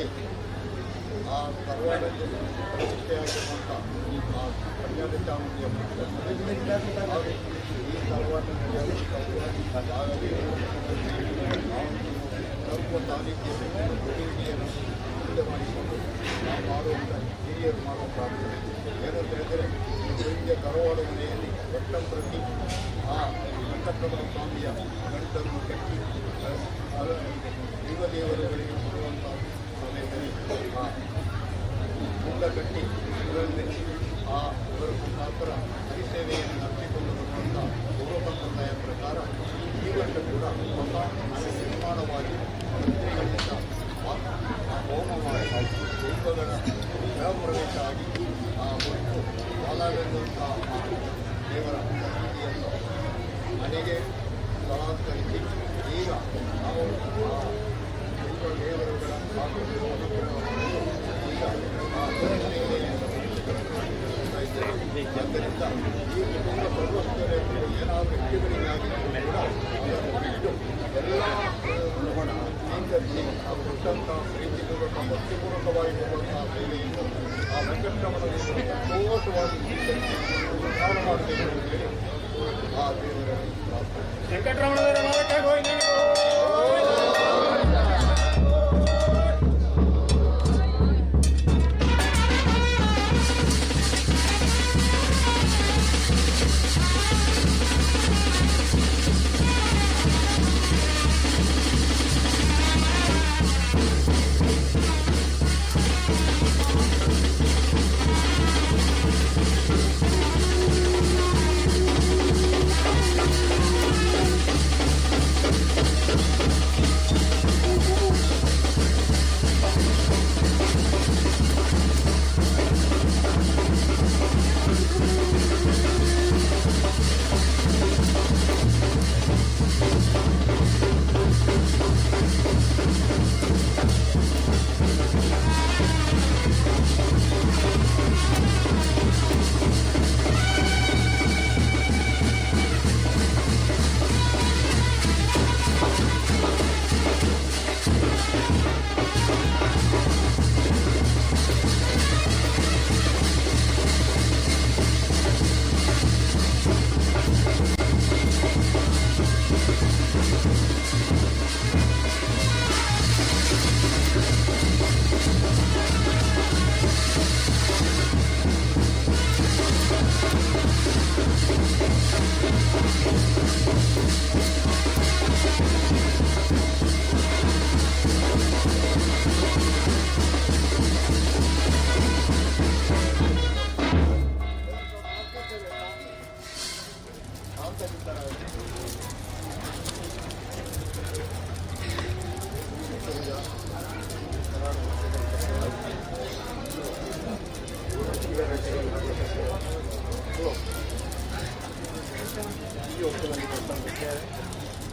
ಹಾಗೆ ಆ ತರವಾಡಲ್ಲಿ ಪ್ರತಿಷ್ಠೆಯಾಗಿರುವಂಥ ಆ ಕಲ್ಯಾಣ ಚಾಮುಂಡಿಯ ಹಾಗೂ ಈ ತರವಾಡ ನಡೆಯಬೇಕಾಗಲಿ ಸ್ವಲ್ಪ ಸಾನ್ನಿಧ್ಯವನ್ನು ಕೊಡುಗೆಯನ್ನು ಮುಂದೆ ಮಾಡಿಕೊಂಡು ನಾವು ಮಾಡುವಂಥ ಹಿರಿಯರು ಮಾಡುವ ಪ್ರಾರ್ಥನೆ ಏನಂತ ಹೇಳಿದರೆ ಇವರಿಗೆ ತರವಾಡ ಮನೆಯಲ್ಲಿ ಪ್ರತಿ ಆ ವೆಂಕಟರಮಣ ಸ್ವಾಮಿಯ ಗಂಟನ್ನು ಕಟ್ಟಿ ದೇವರುಗಳಿಗೆ ಕೊಡುವಂಥ ಸಮಯದಲ್ಲಿ ಆ ಮುಂದ ಕಟ್ಟಿ ಇದರಲ್ಲಿ ಆ ಇವರ ಮುಖಾಂತರ ಹರಿಸೇವೆಯನ್ನು ನಡೆಸಿಕೊಂಡು ಬರುವಂಥ ಪೂರ್ವ ಸಂಪ್ರದಾಯ ಪ್ರಕಾರ ಈ ವರ್ಷ ಕೂಡ ಹೊಸ ಮನೆ ನಿರ್ಮಾಣವಾಗಿ ಮಂತ್ರಿಗಳಿಂದ ಆ ಹೋಮ ಮಾಡಿ ದೈವಗಳ ಗೃಹ ಪ್ರವೇಶ ಆಗಿ ಆ ಹೊರಟು ಹಾಲಾಗಿರುವಂಥ ದೇವರ ಸನ್ನಿಧಿಯನ್ನು ಮನೆಗೆ ಸ್ಥಳಾಂತರಿಸಿ ಈಗ ನಾವು ಆ ದೇವರುಗಳ ಅನುಗ್ರಹವನ್ನು ಈಗ ಆ ಸೇವೆಯನ್ನು ಆದ್ದರಿಂದ ಈ ಕುಟುಂಬ ಸರ್ವಸ್ವರರು ಏನಾದರೂ ಹೆಚ್ಚುಗಳಿಗಾಗಿಯೂ ಕೂಡ ಅದನ್ನು ಬಿಟ್ಟು ಎಲ್ಲ ಸ್ವೀಕರಿಸಿ ಆ ಕೊಟ್ಟಂಥ ಪ್ರೀತಿಪೂರ್ವಕ ಭಕ್ತಿಪೂರ್ವಕವಾಗಿ ಕೊಡುವಂತಹ ಸೇವೆಯನ್ನು ಆ ವೆಂಕಟರಮಣದಿಂದ ಸಂತೋಷವಾಗಿ ಸ್ವೀಕರಿಸಿ ಪ್ರಸಾರ ಮಾಡಬೇಕು ಅಂತ ಹೇಳಿ ಆ ದೇವರ ವೆಂಕಟರಮಣರ ಮಾರಕ್ಕೆ ಹೋಗಿ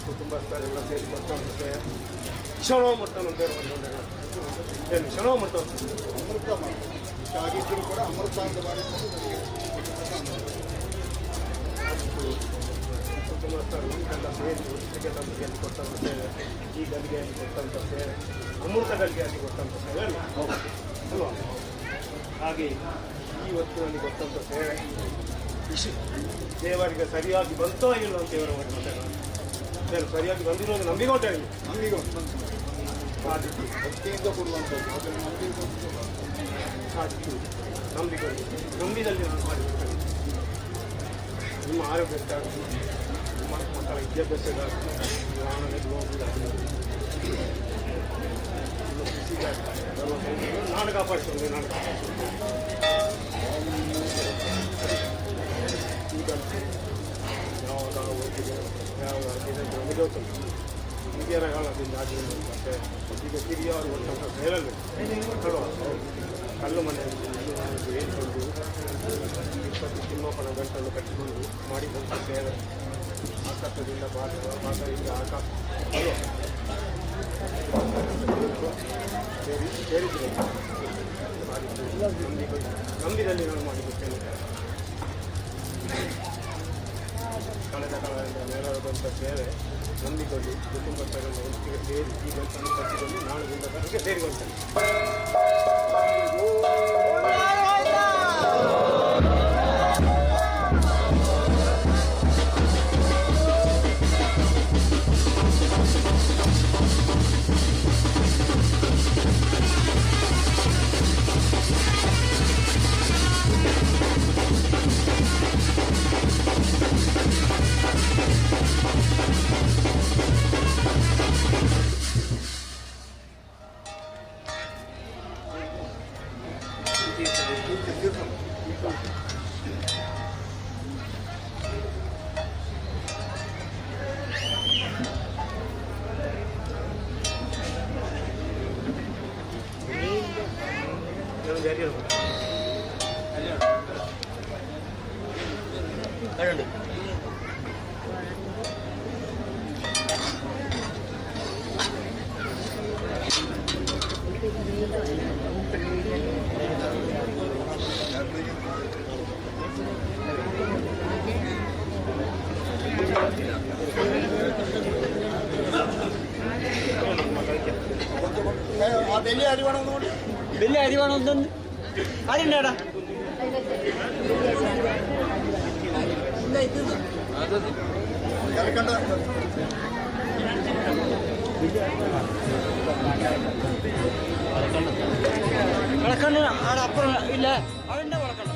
ಕುಟುಂಬಸ್ಥರೆಲ್ಲ ಸೇರಿ ಕೊಟ್ಟಂತೆ ಶಣೋ ಮಟ್ಟನ್ನು ಏನು ಶಣೋ ಮಟ್ಟ ಅಮೃತ ಆಗಿದ್ದರೂ ಕೂಡ ಅಮೃತ ಅಂತ ಮಾಡಿಕೊಂಡು ಕುಟುಂಬಸ್ಥರು ಎಲ್ಲ ಸೇರಿ ಒಟ್ಟಿಗೆ ಗಲ್ಲಿಗೆಯಲ್ಲಿ ಕೊಟ್ಟಂತ ಸೇವೆ ಈ ಗಲ್ಲಿಗೆಯಲ್ಲಿ ಕೊಟ್ಟಂತ ಸೇವೆ ಅಮೃತ ಗಲ್ಲಿಗೆಯಲ್ಲಿ ಕೊಟ್ಟಂತ ಸೇವೆ ಅಲ್ವಾ ಹಾಗೆ ಈ ಹೊತ್ತಿನಲ್ಲಿ ಕೊಟ್ಟಂತ ಸೇವೆ ದೇವರಿಗೆ ಸರಿಯಾಗಿ ಬಂತೋ ಇಲ್ಲ ಅಂತ ದೇವರ ದೇವರು ಸರಿಯಾಗಿ ಬಂದಿರೋದು ನಂಬಿಕೆ ಉಂಟು ಹೇಳಿ ನಂಬಿಕೆ ಉಂಟು ಆದಿತ್ತು ಭಕ್ತಿಯಿಂದ ಕೊಡುವಂಥದ್ದು ಅದನ್ನು ನಂಬಿಕೆ ಆದಿತ್ತು ನಂಬಿಕೆ ನಂಬಿದಲ್ಲಿ ನಾನು ಮಾಡಿರ್ತೇನೆ ನಿಮ್ಮ ಆರೋಗ್ಯಕ್ಕಾಗಿ ನಿಮ್ಮ ಮಕ್ಕಳ ವಿದ್ಯಾಭ್ಯಾಸಕ್ಕಾಗಿ ವಾಹನದಲ್ಲಿ ಹೋಗುವುದಾಗಲಿ ನಾನು ಕಾಪಾಡಿಸ್ತೇನೆ ನಾನು ಈಗ ಯಾವಾಗ ಹೋಗಿದೆ ಯಾವ ಮುಗಿದೋಗ್ತದೆ ಹಿರಿಯರ ಕಾಲದಿಂದ ಆಗಿಲ್ಲ ಮತ್ತು ಈಗ ಹಿರಿಯರು ಕೊಟ್ಟಂಥ ಸೇರಲು ಕಲ್ಲು ಮನೆಯಲ್ಲಿ ಹೇಳ್ಕೊಂಡು 20 ತಿಮ್ಮಪ್ಪನ ಗಂಟನ್ನು ಕಟ್ಟಿಕೊಂಡು ಮಾಡಿದಂಥ ಸೇವೆ ಆಕಾಶದಿಂದ ಪಾತ್ರದಿಂದ ಆಕಾಶ ಸೇರಿದ್ರೆ ನಂಬಿದಲ್ಲಿ ನಾನು ಮಾಡಿಬಿಡ್ತೇನೆ ಕಳೆದ ಕಾಲದಿಂದ ನೆರವೇರುವಂಥ ಸೇವೆ ನಂಬಿಕೊಂಡು ಕುಟುಂಬಸ್ಥರನ್ನು ಒಟ್ಟಿಗೆ ಸೇರಿ ಈ ಕೆಲಸವನ್ನು ಕಟ್ಟಿಕೊಂಡು ನಾಳೆಯಿಂದ ಕಡೆಗೆ ಸೇರಿಕೊಳ್ತೇನೆ. വലിയ അരിവാണം നോടി, വലിയ അരിവാണം ഒന്നും അതിണ്ടാടാ ഇറക്കണ്ട. വളക്കണ്ണ അവിടെ അപ്പുറം ഇല്ല, അവൻ്റെ വളക്കണ്ണ.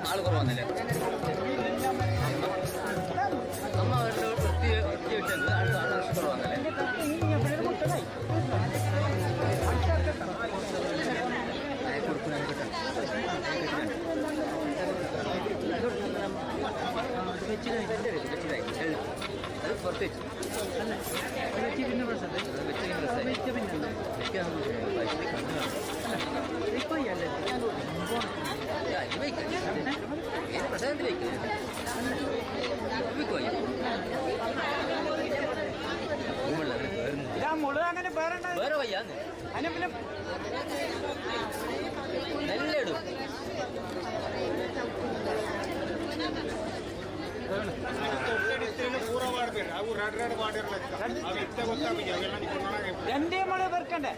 ആള് കുറവന്നല്ലേ അമ്മ വൃത്തി വിട്ടത് ആള് കുറവന്നല്ലേ അത് പുറത്ത് വെച്ചു പിന്നെ അങ്ങനെ വേറെ വയ്യാന്ന് പിന്നെ നെല്ലിടും എന്റെ മഴ പേർക്കണ്ടേ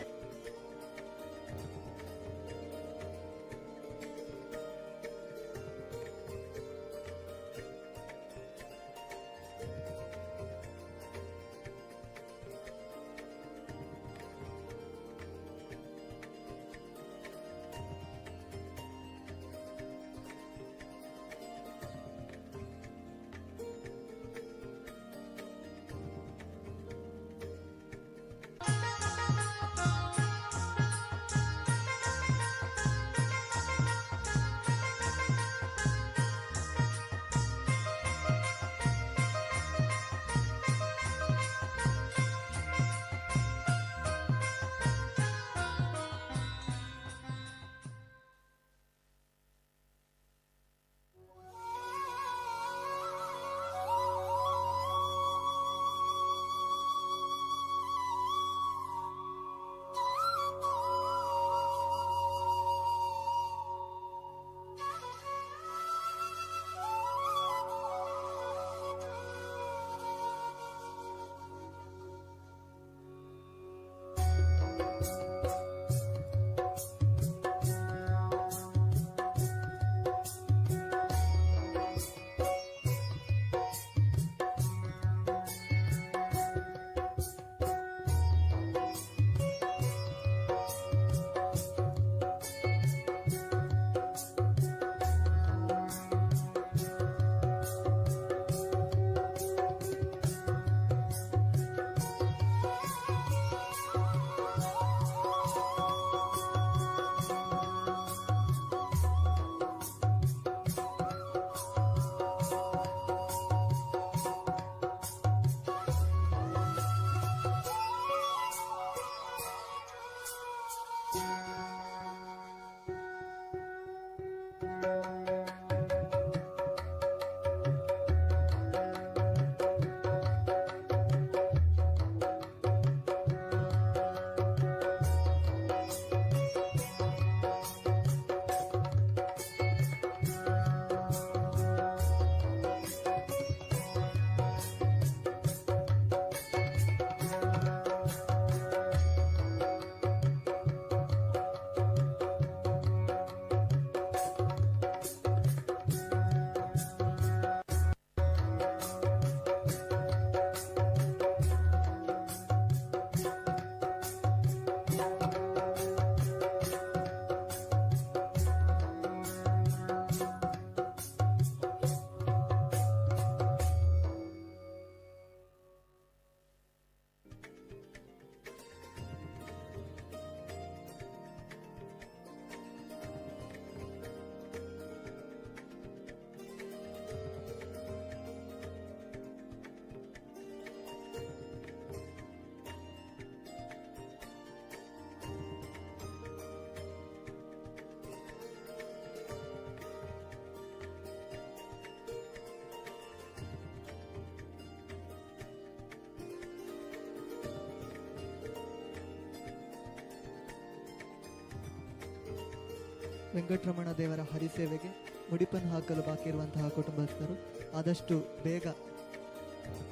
ವೆಂಕಟರಮಣ ದೇವರ ಹರಿಸೇವೆಗೆ ಮುಡಿಪನ್ನು ಹಾಕಲು ಬಾಕಿ ಇರುವಂತಹ ಕುಟುಂಬಸ್ಥರು ಆದಷ್ಟು ಬೇಗ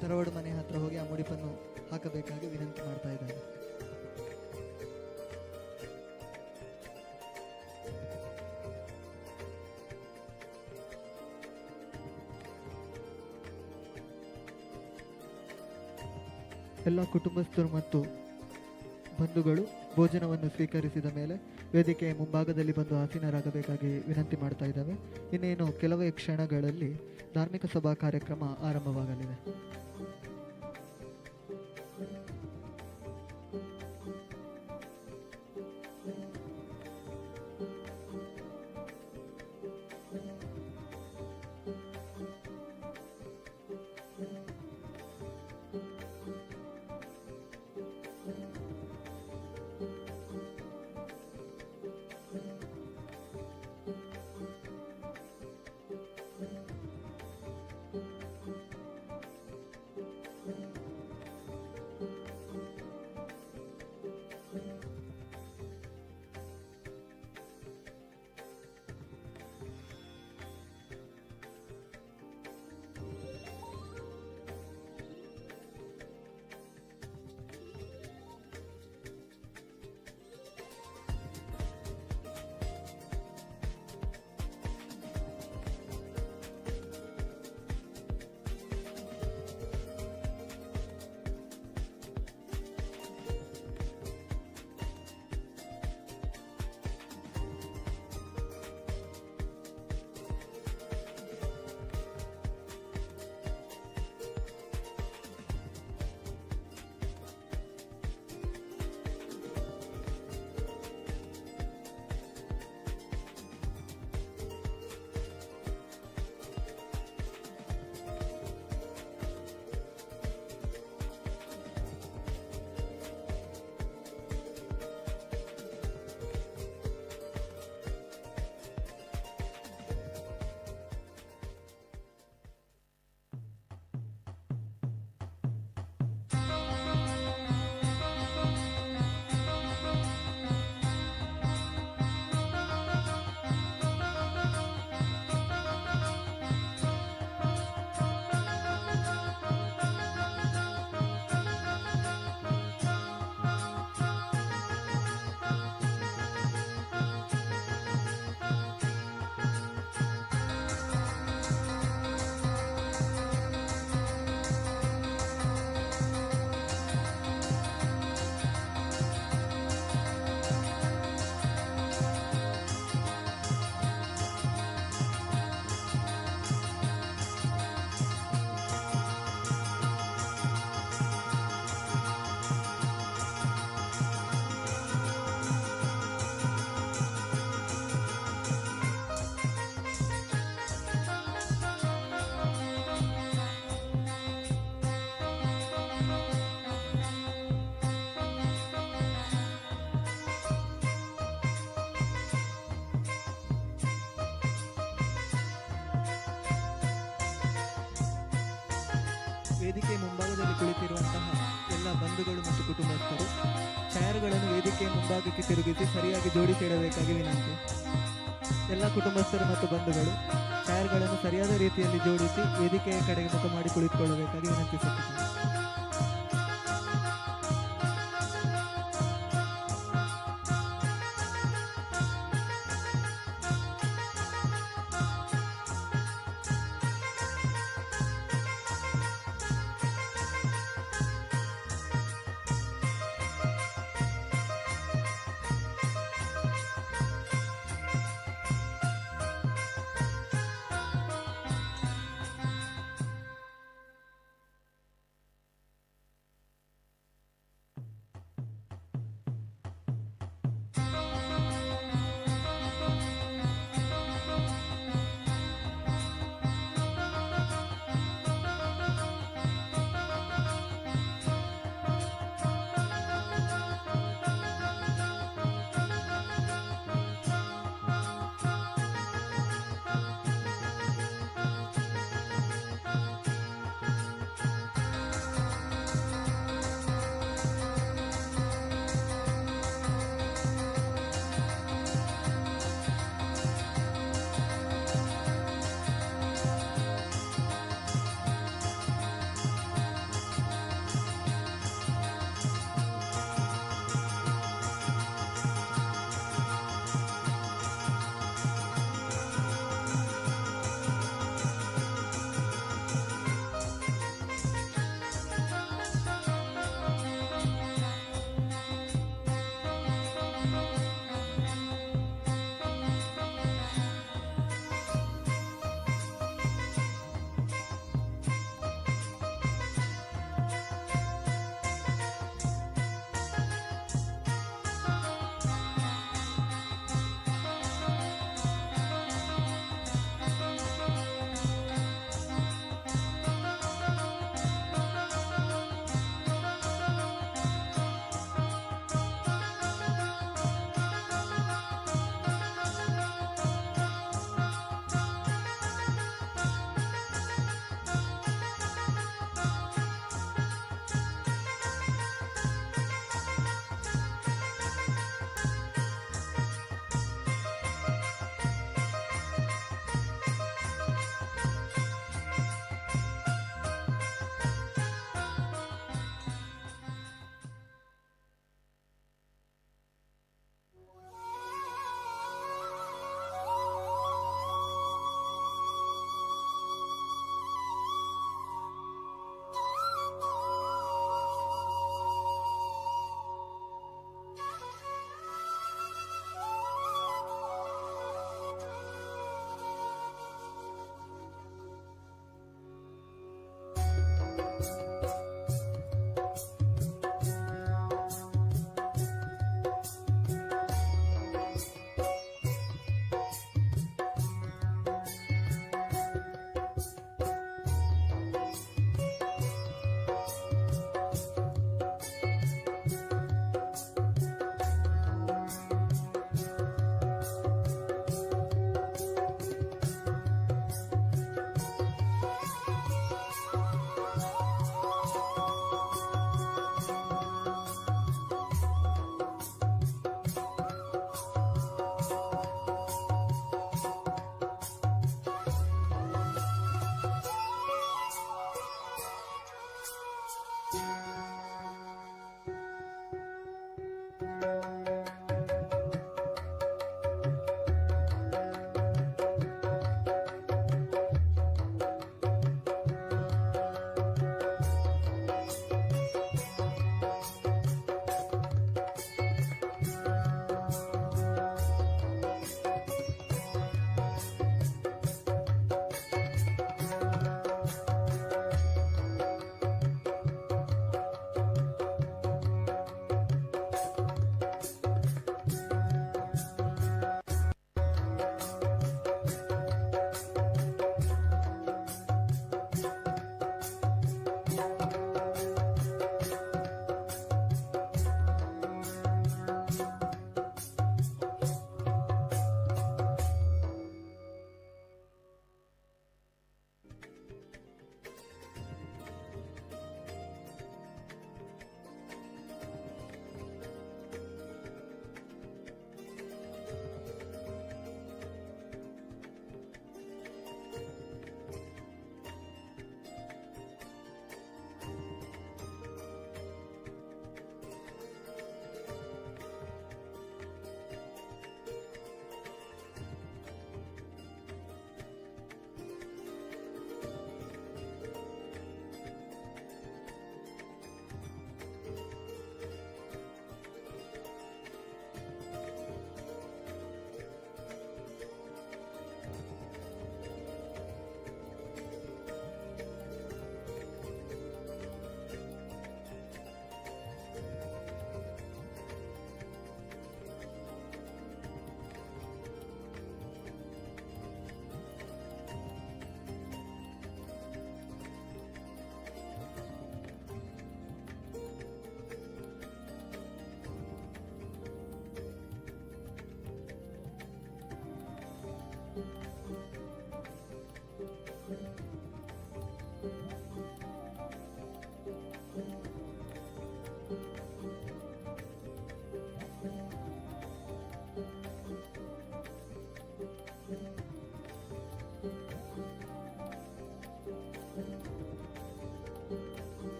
ತರವಡು ಮನೆ ಹತ್ರ ಹೋಗಿ ಆ ಮುಡಿಪನ್ನು ಹಾಕಬೇಕಾಗಿ ವಿನಂತಿ ಮಾಡ್ತಾ ಇದ್ದಾರೆ. ಎಲ್ಲ ಕುಟುಂಬಸ್ಥರು ಮತ್ತು ಬಂಧುಗಳು ಭೋಜನವನ್ನು ಸ್ವೀಕರಿಸಿದ ಮೇಲೆ ವೇದಿಕೆಯ ಮುಂಭಾಗದಲ್ಲಿ ಬಂದು ಆಸೀನರಾಗಬೇಕಾಗಿ ವಿನಂತಿ ಮಾಡ್ತಾ ಇದ್ದಾವೆ. ಇನ್ನೇನು ಕೆಲವೇ ಕ್ಷಣಗಳಲ್ಲಿ ಧಾರ್ಮಿಕ ಸಭಾ ಕಾರ್ಯಕ್ರಮ ಆರಂಭವಾಗಲಿದೆ. ವೇದಿಕೆ ಮುಂಭಾಗದಲ್ಲಿ ಕುಳಿತಿರುವಂತಹ ಎಲ್ಲ ಬಂಧುಗಳು ಮತ್ತು ಕುಟುಂಬಸ್ಥರು ಚೇರ್ಗಳನ್ನು ವೇದಿಕೆಯ ಮುಂಭಾಗಕ್ಕೆ ತಿರುಗಿಸಿ ಸರಿಯಾಗಿ ಜೋಡಿಸಿಡಬೇಕಾಗಿ ವಿನಂತಿ. ಎಲ್ಲ ಕುಟುಂಬಸ್ಥರು ಮತ್ತು ಬಂಧುಗಳು ಚೇರ್ಗಳನ್ನು ಸರಿಯಾದ ರೀತಿಯಲ್ಲಿ ಜೋಡಿಸಿ ವೇದಿಕೆಯ ಕಡೆಗೆ ಮುಖ ಮಾಡಿ ಕುಳಿತುಕೊಳ್ಳಬೇಕಾಗಿ ವಿನಂತಿಸುತ್ತೇನೆ.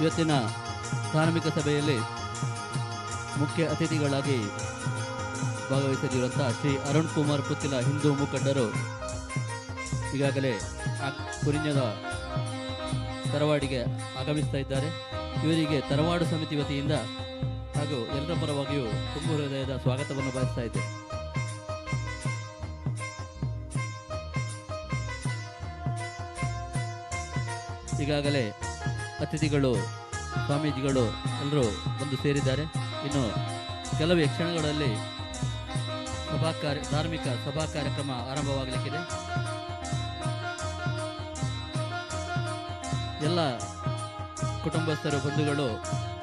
ಇವತ್ತಿನ ಧಾರ್ಮಿಕ ಸಭೆಯಲ್ಲಿ ಮುಖ್ಯ ಅತಿಥಿಗಳಾಗಿ ಭಾಗವಹಿಸಲಿರುವಂಥ ಶ್ರೀ ಅರುಣ್ ಕುಮಾರ್ ಪುತ್ತಿಲ ಹಿಂದೂ ಮುಖಂಡರು ಈಗಾಗಲೇ ಕುರಿഞ്ഞದ ತರವಾಡಿಗೆ ಆಗಮಿಸ್ತಾ ಇದ್ದಾರೆ. ಇವರಿಗೆ ತರವಾಡು ಸಮಿತಿ ವತಿಯಿಂದ ಹಾಗೂ ಎಲ್ಲರ ಪರವಾಗಿಯೂ ತುಂಬ ಹೃದಯದ ಸ್ವಾಗತವನ್ನು ಬಯಸ್ತಾ ಇದ್ದೆ. ಈಗಾಗಲೇ ಅತಿಥಿಗಳು ಸ್ವಾಮೀಜಿಗಳು ಎಲ್ಲರೂ ಬಂದು ಸೇರಿದ್ದಾರೆ. ಇನ್ನು ಕೆಲವೇ ಕ್ಷಣಗಳಲ್ಲಿ ಧಾರ್ಮಿಕ ಸಭಾ ಕಾರ್ಯಕ್ರಮ ಆರಂಭವಾಗಲಿಕ್ಕಿದೆ. ಎಲ್ಲ ಕುಟುಂಬಸ್ಥರು ಬಂಧುಗಳು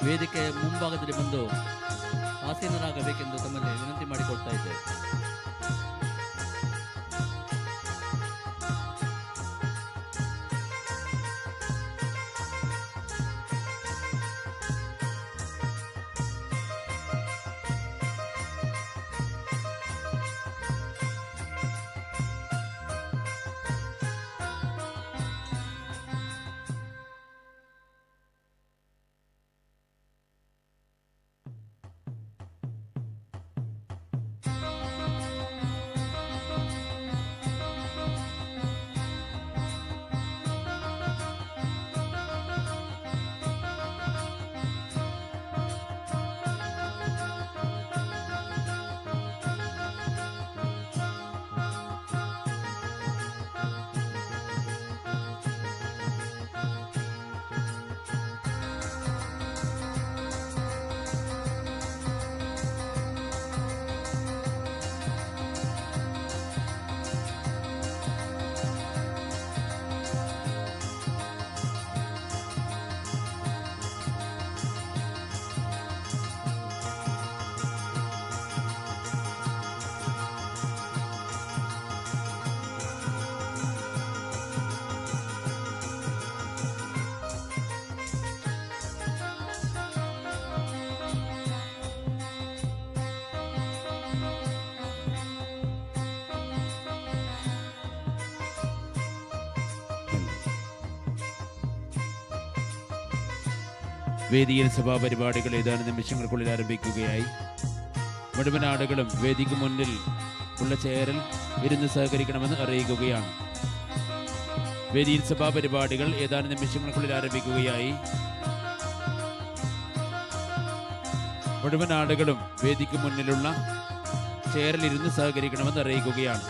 ವೇದಿಕೆಯ ಮುಂಭಾಗದಲ್ಲಿ ಬಂದು ಆಸೀನರಾಗಬೇಕೆಂದು ತಮ್ಮಲ್ಲಿ ವಿನಂತಿ ಮಾಡಿಕೊಳ್ತಾ ಇದ್ದೇವೆ. വേദിയിൽ സഭാ പരിപാടികൾ ഏതാനും നിമിഷങ്ങൾക്കുള്ളിൽ ആരംഭിക്കുകയായി. മുഴുവൻ ആളുകളും വേദിക്ക് മുന്നിൽ ഉള്ള ചെയറിൽ ഇരുന്ന് സഹകരിക്കണമെന്ന് അറിയിക്കുകയാണ്. വേദിയിൽ സഭാ പരിപാടികൾ ഏതാനും നിമിഷങ്ങൾക്കുള്ളിൽ ആരംഭിക്കുകയായി. മുഴുവൻ ആളുകളും വേദിക്ക് മുന്നിലുള്ള ചെയറിൽ ഇരുന്ന് സഹകരിക്കണമെന്ന് അറിയിക്കുകയാണ്.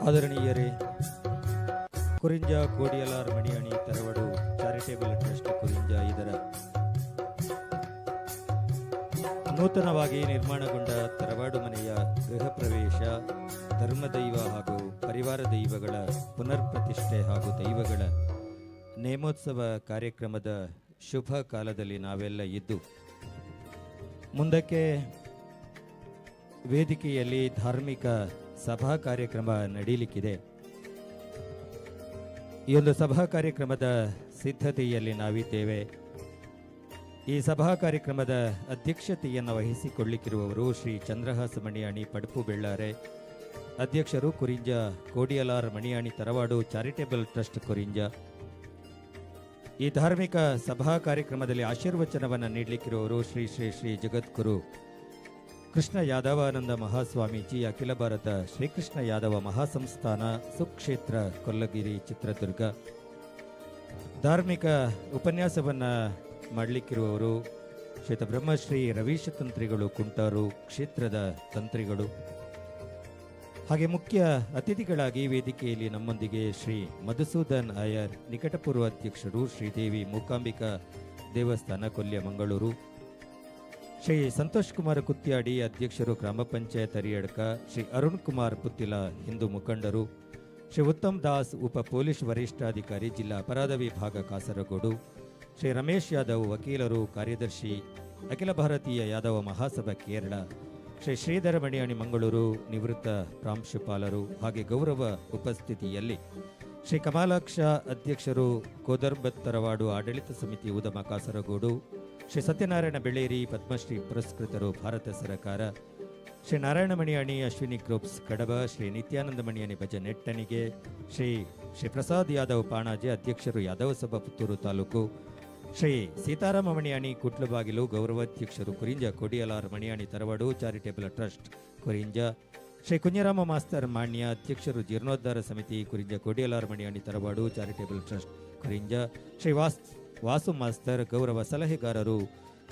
ಆದರಣೀಯರೇ, ಕುರಿಂಜ ಕೋಡಿಯಲಾರ್ ಮಣಿಯಾಣಿ ತರವಡು ಚಾರಿಟೇಬಲ್ ಟ್ರಸ್ಟ್ ಕುರಿಂಜ ಇದರ ನೂತನವಾಗಿ ನಿರ್ಮಾಣಗೊಂಡ ತರವಾಡು ಮನೆಯ ಗೃಹ ಪ್ರವೇಶ, ಧರ್ಮದೈವ ಹಾಗೂ ಪರಿವಾರ ದೈವಗಳ ಪುನರ್ ಪ್ರತಿಷ್ಠೆ ಹಾಗೂ ದೈವಗಳ ನೇಮೋತ್ಸವ ಕಾರ್ಯಕ್ರಮದ ಶುಭ ಕಾಲದಲ್ಲಿ ನಾವೆಲ್ಲ ಇದ್ದು, ಮುಂದಕ್ಕೆ ವೇದಿಕೆಯಲ್ಲಿ ಧಾರ್ಮಿಕ ಸಭಾ ಕಾರ್ಯಕ್ರಮ ನಡೀಲಿಕ್ಕಿದೆ. ಈ ಒಂದು ಸಭಾ ಕಾರ್ಯಕ್ರಮದ ಸಿದ್ಧತೆಯಲ್ಲಿ ನಾವಿದ್ದೇವೆ. ಈ ಸಭಾ ಕಾರ್ಯಕ್ರಮದ ಅಧ್ಯಕ್ಷತೆಯನ್ನು ವಹಿಸಿಕೊಳ್ಳಿಕ್ಕಿರುವವರು ಶ್ರೀ ಚಂದ್ರಹಾಸ ಮಣಿಯಾಣಿ ಪಡಪು ಬೆಳ್ಳಾರೆ, ಅಧ್ಯಕ್ಷರು ಕುರಿಂಜ ಕೋಡಿಯಲಾರ್ ಮಣಿಯಾಣಿ ತರವಾಡು ಚಾರಿಟೇಬಲ್ ಟ್ರಸ್ಟ್ ಕುರಿಂಜ. ಈ ಧಾರ್ಮಿಕ ಸಭಾ ಕಾರ್ಯಕ್ರಮದಲ್ಲಿ ಆಶೀರ್ವಚನವನ್ನು ನೀಡಲಿಕ್ಕಿರುವವರು ಶ್ರೀ ಶ್ರೀ ಶ್ರೀ ಜಗದ್ಗುರು ಕೃಷ್ಣ ಯಾದವಾನಂದ ಮಹಾಸ್ವಾಮೀಜಿ, ಅಖಿಲ ಭಾರತ ಶ್ರೀಕೃಷ್ಣ ಯಾದವ ಮಹಾಸಂಸ್ಥಾನ ಸುಕ್ಷೇತ್ರ ಕೊಲ್ಲಗಿರಿ ಚಿತ್ರದುರ್ಗ. ಧಾರ್ಮಿಕ ಉಪನ್ಯಾಸವನ್ನು ಮಾಡಲಿಕ್ಕಿರುವವರು ಶ್ರೀತ ಬ್ರಹ್ಮಶ್ರೀ ರವೀಶ ತಂತ್ರಿಗಳು ಕುಂಟಾರು, ಕ್ಷೇತ್ರದ ತಂತ್ರಿಗಳು. ಹಾಗೆ ಮುಖ್ಯ ಅತಿಥಿಗಳಾಗಿ ವೇದಿಕೆಯಲ್ಲಿ ನಮ್ಮೊಂದಿಗೆ ಶ್ರೀ ಮಧುಸೂದನ್ ಅಯ್ಯರ್, ನಿಕಟಪೂರ್ವ ಅಧ್ಯಕ್ಷರು, ಶ್ರೀದೇವಿ ಮೂಕಾಂಬಿಕಾ ದೇವಸ್ಥಾನ ಕೊಲ್ಯ ಮಂಗಳೂರು. ಶ್ರೀ ಸಂತೋಷ್ ಕುಮಾರ್ ಕುತ್ಯಾಡಿ, ಅಧ್ಯಕ್ಷರು ಗ್ರಾಮ ಪಂಚಾಯತ್ ಅರಿಯಡ್ಕ. ಶ್ರೀ ಅರುಣ್ ಕುಮಾರ್ ಪುತ್ತಿಲ, ಹಿಂದೂ ಮುಖಂಡರು. ಶ್ರೀ ಉತ್ತಮ್ ದಾಸ್, ಉಪ ಪೊಲೀಸ್ ವರಿಷ್ಠಾಧಿಕಾರಿ, ಜಿಲ್ಲಾ ಅಪರಾಧ ವಿಭಾಗ ಕಾಸರಗೋಡು. ಶ್ರೀ ರಮೇಶ್ ಯಾದವ್, ವಕೀಲರು, ಕಾರ್ಯದರ್ಶಿ, ಅಖಿಲ ಭಾರತೀಯ ಯಾದವ ಮಹಾಸಭಾ ಕೇರಳ. ಶ್ರೀ ಶ್ರೀಧರ ಮಣಿಯಾಣಿ ಮಂಗಳೂರು, ನಿವೃತ್ತ ಪ್ರಾಂಶುಪಾಲರು. ಹಾಗೆ ಗೌರವ ಉಪಸ್ಥಿತಿಯಲ್ಲಿ ಶ್ರೀ ಕಮಾಲಾಕ್ಷ, ಅಧ್ಯಕ್ಷರು ಕೋದರ್ಬತ್ ತರವಾಡು ಆಡಳಿತ ಸಮಿತಿ ಉದಮ ಕಾಸರಗೋಡು. ಶ್ರೀ ಸತ್ಯನಾರಾಯಣ ಬೆಳ್ಳೇರಿ, ಪದ್ಮಶ್ರೀ ಪುರಸ್ಕೃತರು, ಭಾರತ ಸರ್ಕಾರ. ಶ್ರೀ ನಾರಾಯಣ ಮಣಿಯಾಣಿ, ಅಶ್ವಿನಿ ಗ್ರೂಪ್ಸ್ ಕಡಬ. ಶ್ರೀ ನಿತ್ಯಾನಂದ ಮಣಿಯಾಣಿ ಭಜ ನೆಟ್ಟಣಿಗೆ. ಶ್ರೀ ಪ್ರಸಾದ್ ಯಾದವ್ ಪಾಣಾಜೆ, ಅಧ್ಯಕ್ಷರು ಯಾದವ ಸಭಾ ಪುತ್ತೂರು ತಾಲೂಕು. ಶ್ರೀ ಸೀತಾರಾಮ ಮಣಿಯಾಣಿ ಕುಟ್ಲಬಾಗಿಲು, ಗೌರವಾಧ್ಯಕ್ಷರು Kurinja Kodiyalar Maniyani Tharavadu charitable trust Kurinja. Shri Kunhirama master Manya, ಅಧ್ಯಕ್ಷರು ಜೀರ್ಣೋದ್ಧಾರ ಸಮಿತಿ Kurinja Kodiyalar Maniyani Tharavadu charitable trust Kurinja. Shri Vasu master, ಗೌರವ ಸಲಹೆಗಾರರು,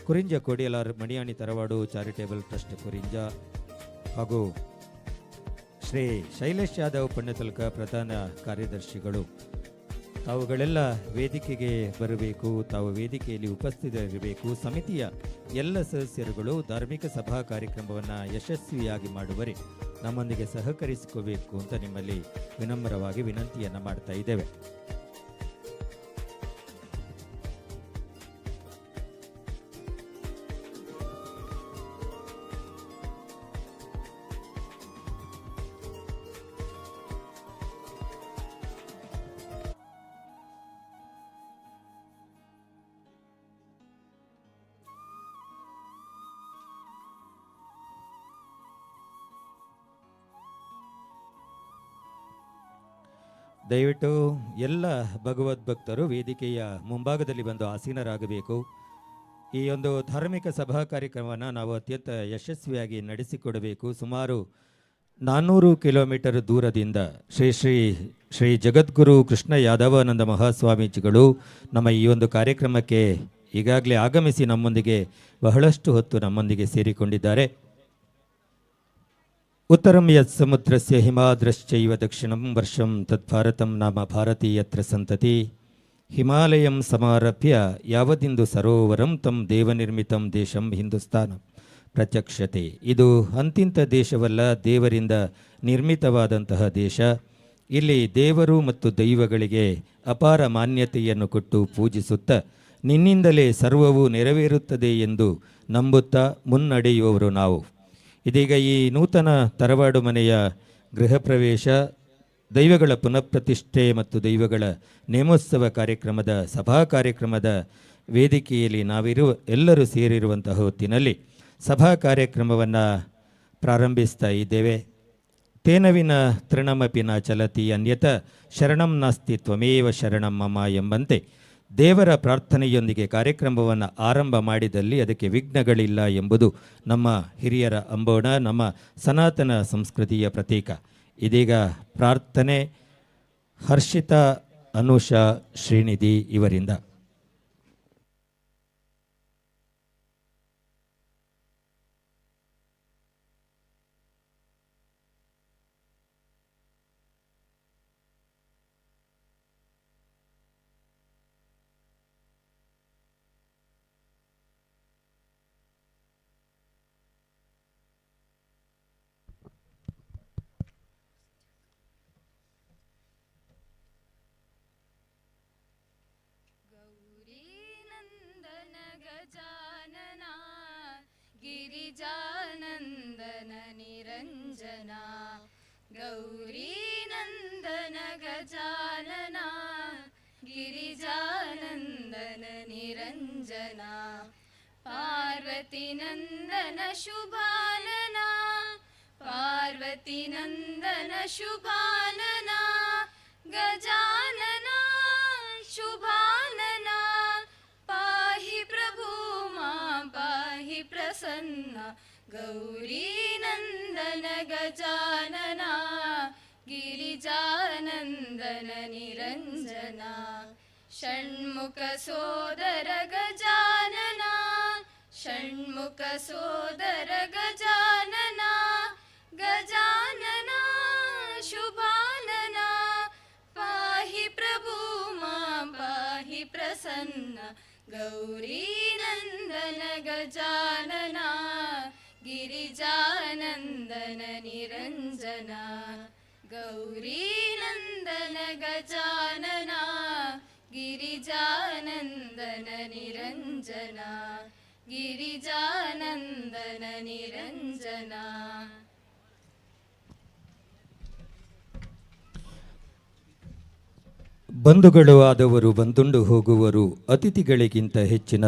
ಕುರಿಂಜ ಕೋಡಿಯಲಾರ್ ಮಣಿಯಾಣಿ ತರವಾಡು ಚಾರಿಟೇಬಲ್ ಟ್ರಸ್ಟ್ ಕುರಿಂಜ. ಹಾಗೂ ಶ್ರೀ ಶೈಲೇಶ್ ಯಾದವ್ ಪುಣ್ಯತಲಕ ಪ್ರಧಾನ ಕಾರ್ಯದರ್ಶಿಗಳು, ತಾವುಗಳೆಲ್ಲ ವೇದಿಕೆಗೆ ಬರಬೇಕು, ತಾವು ವೇದಿಕೆಯಲ್ಲಿ ಉಪಸ್ಥಿತರಿರಬೇಕು. ಸಮಿತಿಯ ಎಲ್ಲ ಸದಸ್ಯರುಗಳು ಧಾರ್ಮಿಕ ಸಭಾ ಕಾರ್ಯಕ್ರಮವನ್ನು ಯಶಸ್ವಿಯಾಗಿ ಮಾಡುವರೆ ನಮ್ಮೊಂದಿಗೆ ಸಹಕರಿಸಿಕೋಬೇಕು ಅಂತ ನಿಮ್ಮಲ್ಲಿ ವಿನಮ್ರವಾಗಿ ವಿನಂತಿಯನ್ನು ಮಾಡ್ತಾ ಇದ್ದೇವೆ. ದಯವಿಟ್ಟು ಎಲ್ಲ ಭಗವದ್ಭಕ್ತರು ವೇದಿಕೆಯ ಮುಂಭಾಗದಲ್ಲಿ ಬಂದು ಆಸೀನರಾಗಬೇಕು. ಈ ಒಂದು ಧಾರ್ಮಿಕ ಸಭಾ ಕಾರ್ಯಕ್ರಮವನ್ನು ನಾವು ಅತ್ಯಂತ ಯಶಸ್ವಿಯಾಗಿ ನಡೆಸಿಕೊಡಬೇಕು. ಸುಮಾರು 400 ಕಿಲೋಮೀಟರ್ ದೂರದಿಂದ ಶ್ರೀ ಜಗದ್ಗುರು ಕೃಷ್ಣ ಯಾದವಾನಂದ ಮಹಾಸ್ವಾಮೀಜಿಗಳು ನಮ್ಮ ಈ ಒಂದು ಕಾರ್ಯಕ್ರಮಕ್ಕೆ ಈಗಾಗಲೇ ಆಗಮಿಸಿ ನಮ್ಮೊಂದಿಗೆ ಬಹಳಷ್ಟು ಹೊತ್ತು ನಮ್ಮೊಂದಿಗೆ ಸೇರಿಕೊಂಡಿದ್ದಾರೆ. ಉತ್ತರಂ ಯತ್ ಸಮುದ್ರಸ್ಯ ಹಿಮಾದ್ರಶ್ಚೈವ ದಕ್ಷಿಣಂ ವರ್ಷಂ ತದ್ಭಾರತಂ ನಾಮ ಭಾರತೀಯತ್ರ ಸಂತತಿ ಹಿಮಾಲಯಂ ಸಮಾರಭ್ಯ ಯಾವದಿಂದು ಸರೋವರಂ ತಂ ದೇವನಿರ್ಮಿತಂ ದೇಶಂ ಹಿಂದೂಸ್ತಾನ ಪ್ರತ್ಯಕ್ಷತೆ. ಇದು ಅಂತಿಂತ ದೇಶವಲ್ಲ, ದೇವರಿಂದ ನಿರ್ಮಿತವಾದಂತಹ ದೇಶ. ಇಲ್ಲಿ ದೇವರು ಮತ್ತು ದೈವಗಳಿಗೆ ಅಪಾರ ಮಾನ್ಯತೆಯನ್ನು ಕೊಟ್ಟು ಪೂಜಿಸುತ್ತಾ ನಿನ್ನಿಂದಲೇ ಸರ್ವವೂ ನೆರವೇರುತ್ತದೆ ಎಂದು ನಂಬುತ್ತಾ ಮುನ್ನಡೆಯುವವರು ನಾವು. ಇದೀಗ ಈ ನೂತನ ತರವಾಡು ಮನೆಯ ಗೃಹ ಪ್ರವೇಶ, ದೈವಗಳ ಪುನಃಪ್ರತಿಷ್ಠೆ ಮತ್ತು ದೈವಗಳ ನೇಮೋತ್ಸವ ಕಾರ್ಯಕ್ರಮದ ಸಭಾ ಕಾರ್ಯಕ್ರಮದ ವೇದಿಕೆಯಲ್ಲಿ ಎಲ್ಲರೂ ಸೇರಿರುವಂತಹ ಹೊತ್ತಿನಲ್ಲಿ ಸಭಾ ಕಾರ್ಯಕ್ರಮವನ್ನು ಪ್ರಾರಂಭಿಸ್ತಾ ಇದ್ದೇವೆ. ತೇನವಿನ ತೃಣಮಪಿ ನ ಚಲತಿ ಅನ್ಯತ ಶರಣಂ ನಾಸ್ತಿ ತ್ವಮೇವ ಶರಣಂ ಮಮ ಎಂಬಂತೆ ದೇವರ ಪ್ರಾರ್ಥನೆಯೊಂದಿಗೆ ಕಾರ್ಯಕ್ರಮವನ್ನು ಆರಂಭ ಮಾಡಿದಲ್ಲಿ ಅದಕ್ಕೆ ವಿಘ್ನಗಳಿಲ್ಲ ಎಂಬುದು ನಮ್ಮ ಹಿರಿಯರ ಅಂಬೋಣ, ನಮ್ಮ ಸನಾತನ ಸಂಸ್ಕೃತಿಯ ಪ್ರತೀಕ. ಇದೀಗ ಪ್ರಾರ್ಥನೆ ಹರ್ಷಿತಾ, ಅನುಷಾ, ಶ್ರೀನಿಧಿ ಇವರಿಂದ. गिरिजानन्दन निरञ्जना गौरीनन्दन गजानना गिरिजानन्दन निरञ्जना पार्वतीनन्दन शुभानना पार्वतीनन्दन शुभानना गजानना शुभानना पाहि प्रभु मां पाहि प्रसन्न गौरीनन्दन गजानना गिरिजानन्दन निरञ्जना षण्मुख सोदर गजानना षण्मुख सोदर गजानना गजानना शुभानना पाहि प्रभु मां पाहि प्रसन्न गौरीनन्दन गजानना गिरिजानन्दन निरञ्जना गौरीनन्दन गजानना गिरिजानन्दन निरञ्जना गिरिजानन्दन निरञ्जना. ಬಂಧುಗಳು ಆದವರು ಬಂದುಂಡು ಹೋಗುವರು, ಅತಿಥಿಗಳಿಗಿಂತ ಹೆಚ್ಚಿನ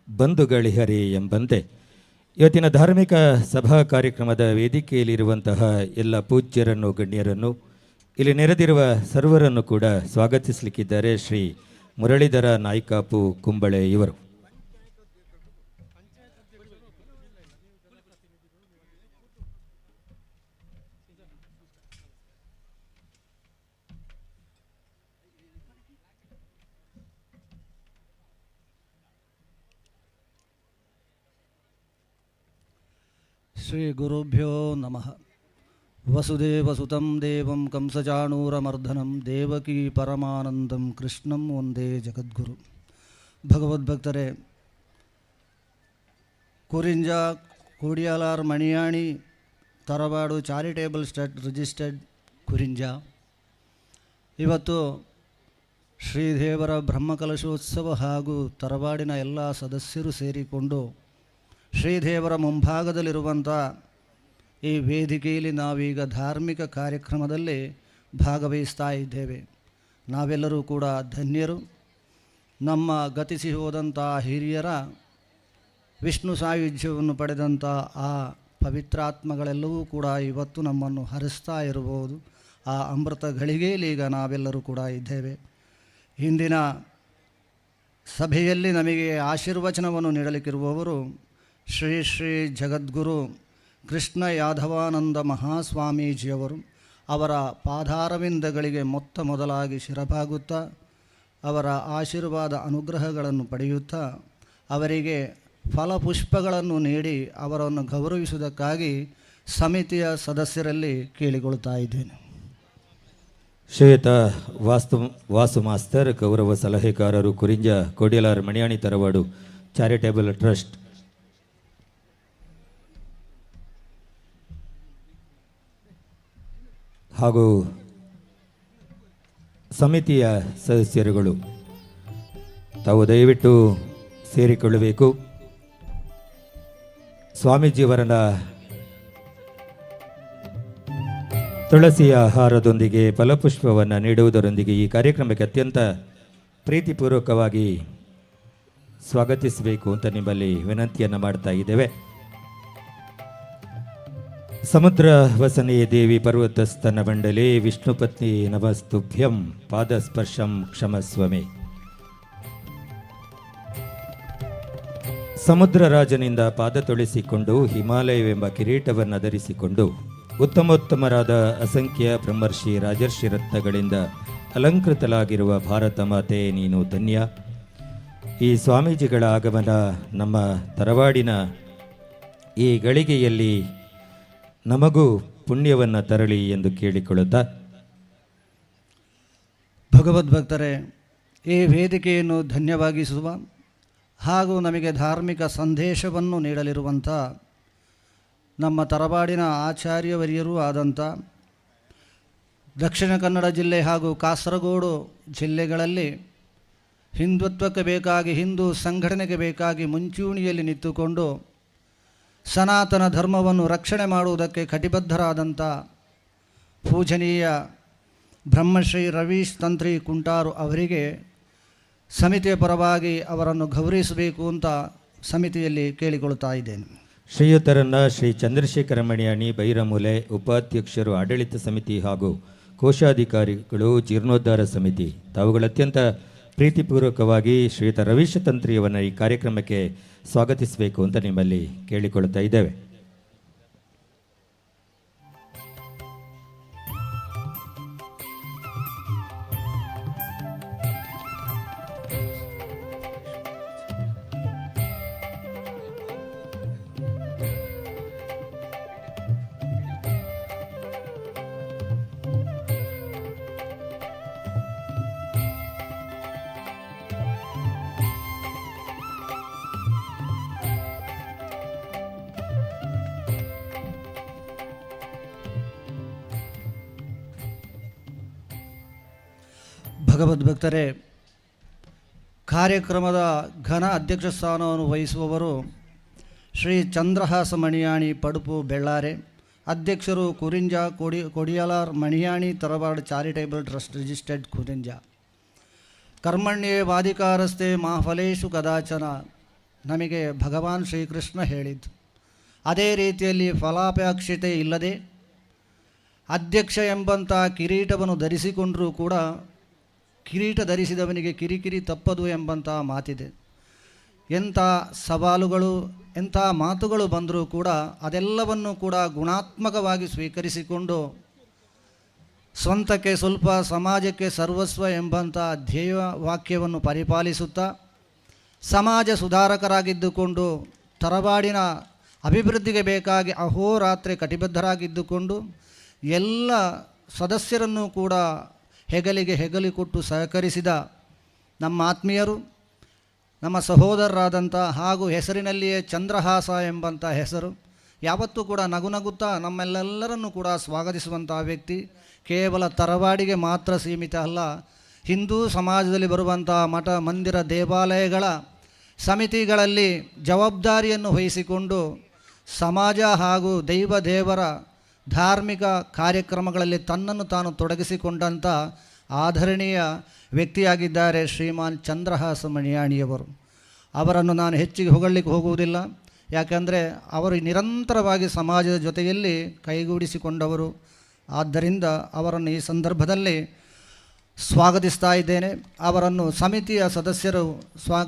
ಬಂಧುಗಳಿಹರೇ ಎಂಬಂತೆ ಇವತ್ತಿನ ಧಾರ್ಮಿಕ ಸಭಾ ಕಾರ್ಯಕ್ರಮದ ವೇದಿಕೆಯಲ್ಲಿರುವಂತಹ ಎಲ್ಲ ಪೂಜ್ಯರನ್ನು, ಗಣ್ಯರನ್ನು, ಇಲ್ಲಿ ನೆರೆದಿರುವ ಸರ್ವರನ್ನು ಕೂಡ ಸ್ವಾಗತಿಸಲಿಕ್ಕಿದ್ದಾರೆ ಶ್ರೀ ಮುರಳೀಧರ ನಾಯ್ಕಾಪು ಕುಂಬಳೆ ಇವರು. ಶ್ರೀ ಗುರುಭ್ಯೋ ನಮಃ. ವಸುದೇವಸುತಂ ದೇವಂ ಕಂಸಚಾಣೂರಮರ್ದನಂ ದೇವಕೀ ಪರಮಾನಂದಂ ಕೃಷ್ಣಂ ವಂದೇ ಜಗದ್ಗುರು. ಭಗವದ್ಭಕ್ತರೇ, ಕುರಿಂಜ Kodiyalar Maniyani Tharavadu charitable trust registered ಕುರಿಂಜ ಇವತ್ತು ಶ್ರೀದೇವರ ಬ್ರಹ್ಮಕಲಶೋತ್ಸವ ಹಾಗೂ ತರವಾಡಿನ ಎಲ್ಲ ಸದಸ್ಯರು ಸೇರಿಕೊಂಡು ಶ್ರೀದೇವರ ಮುಂಭಾಗದಲ್ಲಿರುವಂಥ ಈ ವೇದಿಕೆಯಲ್ಲಿ ನಾವೀಗ ಧಾರ್ಮಿಕ ಕಾರ್ಯಕ್ರಮದಲ್ಲಿ ಭಾಗವಹಿಸ್ತಾ ಇದ್ದೇವೆ. ನಾವೆಲ್ಲರೂ ಕೂಡ ಧನ್ಯರು. ನಮ್ಮ ಗತಿಸಿ ಹೋದಂಥ ಹಿರಿಯರ ವಿಷ್ಣು ಸಾಯುಜ್ಯವನ್ನು ಪಡೆದಂಥ ಆ ಪವಿತ್ರಾತ್ಮಗಳೆಲ್ಲವೂ ಕೂಡ ಇವತ್ತು ನಮ್ಮನ್ನು ಹರಿಸ್ತಾ ಇರಬಹುದು. ಆ ಅಮೃತ ಗಳಿಗೆಯಲ್ಲಿ ಈಗ ನಾವೆಲ್ಲರೂ ಕೂಡ ಇದ್ದೇವೆ. ಇಂದಿನ ಸಭೆಯಲ್ಲಿ ನಮಗೆ ಆಶೀರ್ವಚನವನ್ನು ನೀಡಲಿಕ್ಕಿರುವವರು ಶ್ರೀ ಶ್ರೀ ಜಗದ್ಗುರು ಕೃಷ್ಣ ಯಾದವಾನಂದ ಮಹಾಸ್ವಾಮೀಜಿಯವರು. ಅವರ ಪಾದಾರವಿಂದಗಳಿಗೆ ಮೊತ್ತ ಮೊದಲಾಗಿ ಶಿರಬಾಗುತ್ತಾ ಅವರ ಆಶೀರ್ವಾದ ಅನುಗ್ರಹಗಳನ್ನು ಪಡೆಯುತ್ತಾ ಅವರಿಗೆ ಫಲಪುಷ್ಪಗಳನ್ನು ನೀಡಿ ಅವರನ್ನು ಗೌರವಿಸುವುದಕ್ಕಾಗಿ ಸಮಿತಿಯ ಸದಸ್ಯರಲ್ಲಿ ಕೇಳಿಕೊಳ್ತಾ ಇದ್ದೇನೆ. ಶ್ರೀಯುತ ವಾಸು ಮಾಸ್ತರ್, ಗೌರವ ಸಲಹೆಗಾರರು, ಕುರಿಂಜ ಕೋಡಿಯಾಲಾರ್ ಮಣಿಯಾಣಿ ತರವಾಡು ಚಾರಿಟೇಬಲ್ ಟ್ರಸ್ಟ್. ಹಾಗೂ ಸಮಿತಿಯ ಸದಸ್ಯರುಗಳು ತಾವು ದಯವಿಟ್ಟು ಸೇರಿಕೊಳ್ಳಬೇಕು. ಸ್ವಾಮೀಜಿಯವರನ್ನ ತುಳಸಿಯ ಆಹಾರದೊಂದಿಗೆ ಫಲಪುಷ್ಪವನ್ನು ನೀಡುವುದರೊಂದಿಗೆ ಈ ಕಾರ್ಯಕ್ರಮಕ್ಕೆ ಅತ್ಯಂತ ಪ್ರೀತಿಪೂರ್ವಕವಾಗಿ ಸ್ವಾಗತಿಸಬೇಕು ಅಂತ ನಿಮ್ಮಲ್ಲಿ ವಿನಂತಿಯನ್ನು ಮಾಡ್ತಾ ಇದ್ದೇವೆ. ಸಮುದ್ರ ವಸನೆ ದೇವಿ ಪರ್ವತಸ್ತನ ಮಂಡಲೆ ವಿಷ್ಣುಪತ್ನಿ ನಮಸ್ತುಭ್ಯಂ ಪಾದಸ್ಪರ್ಶಂ ಕ್ಷಮಸ್ವಮೆ. ಸಮುದ್ರ ರಾಜನಿಂದ ಪಾದ ತೊಳೆಸಿಕೊಂಡು ಹಿಮಾಲಯವೆಂಬ ಕಿರೀಟವನ್ನು ಧರಿಸಿಕೊಂಡು ಉತ್ತಮೋತ್ತಮರಾದ ಅಸಂಖ್ಯ ಬ್ರಹ್ಮರ್ಷಿ ರಾಜರ್ಷಿ ರತ್ನಗಳಿಂದ ಅಲಂಕೃತಲಾಗಿರುವ ಭಾರತ ಮಾತೆ ನೀನು ಧನ್ಯ. ಈ ಸ್ವಾಮೀಜಿಗಳ ಆಗಮನ ನಮ್ಮ ತರವಾಡಿನ ಈ ಗಳಿಗೆಯಲ್ಲಿ ನಮಗೂ ಪುಣ್ಯವನ್ನು ತರಲಿ ಎಂದು ಕೇಳಿಕೊಳ್ಳುತ್ತಾ, ಭಗವದ್ಭಕ್ತರೇ, ಈ ವೇದಿಕೆಯನ್ನು ಧನ್ಯವಾಗಿಸುವ ಹಾಗೂ ನಮಗೆ ಧಾರ್ಮಿಕ ಸಂದೇಶವನ್ನು ನೀಡಲಿರುವಂಥ ನಮ್ಮ ತರವಾಡಿನ ಆಚಾರ್ಯವರಿಯರೂ ಆದಂಥ ದಕ್ಷಿಣ ಕನ್ನಡ ಜಿಲ್ಲೆ ಹಾಗೂ ಕಾಸರಗೋಡು ಜಿಲ್ಲೆಗಳಲ್ಲಿ ಹಿಂದುತ್ವಕ್ಕೆ ಬೇಕಾಗಿ, ಹಿಂದೂ ಸಂಘಟನೆಗೆ ಬೇಕಾಗಿ ಮುಂಚೂಣಿಯಲ್ಲಿ ನಿಂತುಕೊಂಡು ಸನಾತನ ಧರ್ಮವನ್ನು ರಕ್ಷಣೆ ಮಾಡುವುದಕ್ಕೆ ಕಟಿಬದ್ಧರಾದಂಥ ಪೂಜನೀಯ ಬ್ರಹ್ಮಶ್ರೀ ರವೀಶ್ ತಂತ್ರಿ ಕುಂಟಾರು ಅವರಿಗೆ ಸಮಿತಿಯ ಪರವಾಗಿ ಅವರನ್ನು ಗೌರವಿಸಬೇಕು ಅಂತ ಸಮಿತಿಯಲ್ಲಿ ಕೇಳಿಕೊಳ್ತಾ ಇದ್ದೇನೆ. ಶ್ರೀಯುತರನ್ನ ಶ್ರೀ ಚಂದ್ರಶೇಖರ ಮಣಿಯಾಣಿ ಬೈರಮೂಲೆ ಉಪಾಧ್ಯಕ್ಷರು, ಆಡಳಿತ ಸಮಿತಿ ಹಾಗೂ ಕೋಶಾಧಿಕಾರಿಗಳು, ಜೀರ್ಣೋದ್ಧಾರ ಸಮಿತಿ ತಾವುಗಳು ಅತ್ಯಂತ ಪ್ರೀತಿಪೂರ್ವಕವಾಗಿ ಶ್ರೀಯುತ ರವೀಶ್ ತಂತ್ರಿಯವನ್ನ ಈ ಕಾರ್ಯಕ್ರಮಕ್ಕೆ ಸ್ವಾಗತಿಸಬೇಕು ಅಂತ ನಿಮ್ಮಲ್ಲಿ ಕೇಳಿಕೊಳ್ತಾ ಇದ್ದೇವೆ. ಭಗವದ್ಭಕ್ತರೇ, ಕಾರ್ಯಕ್ರಮದ ಘನ ಅಧ್ಯಕ್ಷ ಸ್ಥಾನವನ್ನು ವಹಿಸುವವರು ಶ್ರೀ ಚಂದ್ರಹಾಸ ಮಣಿಯಾಣಿ ಪಡುಪು ಬೆಳ್ಳಾರೆ. ಅಧ್ಯಕ್ಷರು ಕುರಿಂಜ Kodiyalar Maniyani Tharavadu charitable trust registered ಕುರಿಂಜ. ಕರ್ಮಣ್ಯೇ ವಾಧಿಕಾರಸ್ಥೆ ಮಾಫಲೇಶು ಕದಾಚನ ನಮಗೆ ಭಗವಾನ್ ಶ್ರೀಕೃಷ್ಣ ಹೇಳಿದ್ದು. ಅದೇ ರೀತಿಯಲ್ಲಿ ಫಲಾಪೇಕ್ಷತೆ ಇಲ್ಲದೆ ಅಧ್ಯಕ್ಷ ಎಂಬಂಥ ಕಿರೀಟವನ್ನು ಧರಿಸಿಕೊಂಡರೂ ಕೂಡ ಕಿರೀಟ ಧರಿಸಿದವನಿಗೆ ಕಿರಿಕಿರಿ ತಪ್ಪದು ಎಂಬಂಥ ಮಾತಿದೆ. ಎಂಥ ಸವಾಲುಗಳು, ಎಂಥ ಮಾತುಗಳು ಬಂದರೂ ಕೂಡ ಅದೆಲ್ಲವನ್ನು ಕೂಡ ಗುಣಾತ್ಮಕವಾಗಿ ಸ್ವೀಕರಿಸಿಕೊಂಡು ಸ್ವಂತಕ್ಕೆ ಸ್ವಲ್ಪ ಸಮಾಜಕ್ಕೆ ಸರ್ವಸ್ವ ಎಂಬಂಥ ಧ್ಯೇಯ ವಾಕ್ಯವನ್ನು ಪರಿಪಾಲಿಸುತ್ತಾ ಸಮಾಜ ಸುಧಾರಕರಾಗಿದ್ದುಕೊಂಡು ತರವಾಡಿನ ಅಭಿವೃದ್ಧಿಗೆ ಬೇಕಾಗಿ ಅಹೋರಾತ್ರಿ ಕಟಿಬದ್ಧರಾಗಿದ್ದುಕೊಂಡು ಎಲ್ಲ ಸದಸ್ಯರನ್ನು ಕೂಡ ಹೆಗಲಿಗೆ ಹೆಗಲಿ ಕೊಟ್ಟು ಸಹಕರಿಸಿದ ನಮ್ಮ ಆತ್ಮೀಯರು, ನಮ್ಮ ಸಹೋದರರಾದಂಥ ಹಾಗೂ ಹೆಸರಿನಲ್ಲಿಯೇ ಚಂದ್ರಹಾಸ ಎಂಬಂಥ ಹೆಸರು, ಯಾವತ್ತೂ ಕೂಡ ನಗುನಗುತ್ತಾ ನಮ್ಮೆಲ್ಲರನ್ನು ಕೂಡ ಸ್ವಾಗತಿಸುವಂಥ ವ್ಯಕ್ತಿ. ಕೇವಲ ತರವಾಡಿಗೆ ಮಾತ್ರ ಸೀಮಿತ ಅಲ್ಲ, ಹಿಂದೂ ಸಮಾಜದಲ್ಲಿ ಬರುವಂಥ ಮಠ ಮಂದಿರ ದೇವಾಲಯಗಳ ಸಮಿತಿಗಳಲ್ಲಿ ಜವಾಬ್ದಾರಿಯನ್ನು ವಹಿಸಿಕೊಂಡು ಸಮಾಜ ಹಾಗೂ ದೇವರ ಧಾರ್ಮಿಕ ಕಾರ್ಯಕ್ರಮಗಳಲ್ಲಿ ತನ್ನನ್ನು ತಾನು ತೊಡಗಿಸಿಕೊಂಡಂಥ ಆಧರಣೀಯ ವ್ಯಕ್ತಿಯಾಗಿದ್ದಾರೆ ಶ್ರೀಮಾನ್ ಚಂದ್ರಹಾಸ ಮಣಿಯಾಣಿಯವರು. ಅವರನ್ನು ನಾನು ಹೆಚ್ಚಿಗೆ ಹೊಗಳಲಿಕ್ಕೆ ಹೋಗುವುದಿಲ್ಲ, ಯಾಕೆಂದರೆ ಅವರು ನಿರಂತರವಾಗಿ ಸಮಾಜದ ಜೊತೆಯಲ್ಲಿ ಕೈಗೂಡಿಸಿಕೊಂಡವರು. ಆದ್ದರಿಂದ ಅವರನ್ನು ಈ ಸಂದರ್ಭದಲ್ಲಿ ಸ್ವಾಗತಿಸ್ತಾ ಇದ್ದೇನೆ. ಅವರನ್ನು ಸಮಿತಿಯ ಸದಸ್ಯರು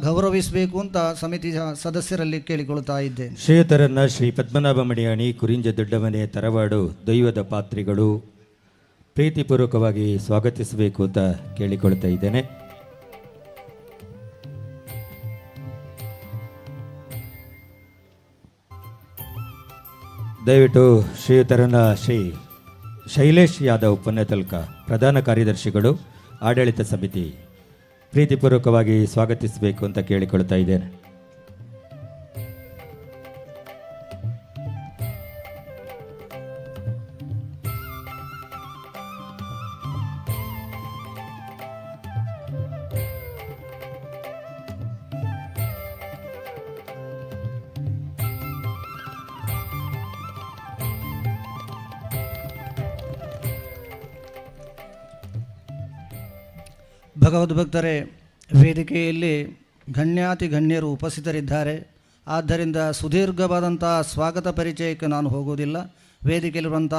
ಗೌರವಿಸಬೇಕು ಅಂತ ಸಮಿತಿಯ ಸದಸ್ಯರಲ್ಲಿ ಕೇಳಿಕೊಳ್ತಾ ಇದ್ದೇನೆ. ಶ್ರೀಯುತರನ್ನ ಶ್ರೀ ಪದ್ಮನಾಭ ಮಣಿಯಾಣಿ ಕುರಿಂಜ ದೊಡ್ಡಮನೆ ತರವಾಡು ದೈವದ ಪಾತ್ರಿಗಳು ಪ್ರೀತಿಪೂರ್ವಕವಾಗಿ ಸ್ವಾಗತಿಸಬೇಕು ಅಂತ ಕೇಳಿಕೊಳ್ತಾ ಇದ್ದೇನೆ. ದಯವಿಟ್ಟು ಶ್ರೀಯುತರನ್ನ ಶ್ರೀ ಶೈಲೇಶ್ ಯಾದವ್ ಪೊನ್ನೆತಲ್ಕ ಪ್ರಧಾನ ಕಾರ್ಯದರ್ಶಿಗಳು ಆಡಳಿತ ಸಮಿತಿ ಪ್ರೀತಿಪೂರ್ವಕವಾಗಿ ಸ್ವಾಗತಿಸಬೇಕು ಅಂತ ಕೇಳಿಕೊಳ್ತಾ ಇದ್ದೇನೆ. ಭಗವದ್ಭಕ್ತರೇ, ವೇದಿಕೆಯಲ್ಲಿ ಗಣ್ಯಾತಿ ಗಣ್ಯರು ಉಪಸ್ಥಿತರಿದ್ದಾರೆ. ಆದ್ದರಿಂದ ಸುದೀರ್ಘವಾದಂಥ ಸ್ವಾಗತ ಪರಿಚಯಕ್ಕೆ ನಾನು ಹೋಗುವುದಿಲ್ಲ. ವೇದಿಕೆಯಲ್ಲಿರುವಂಥ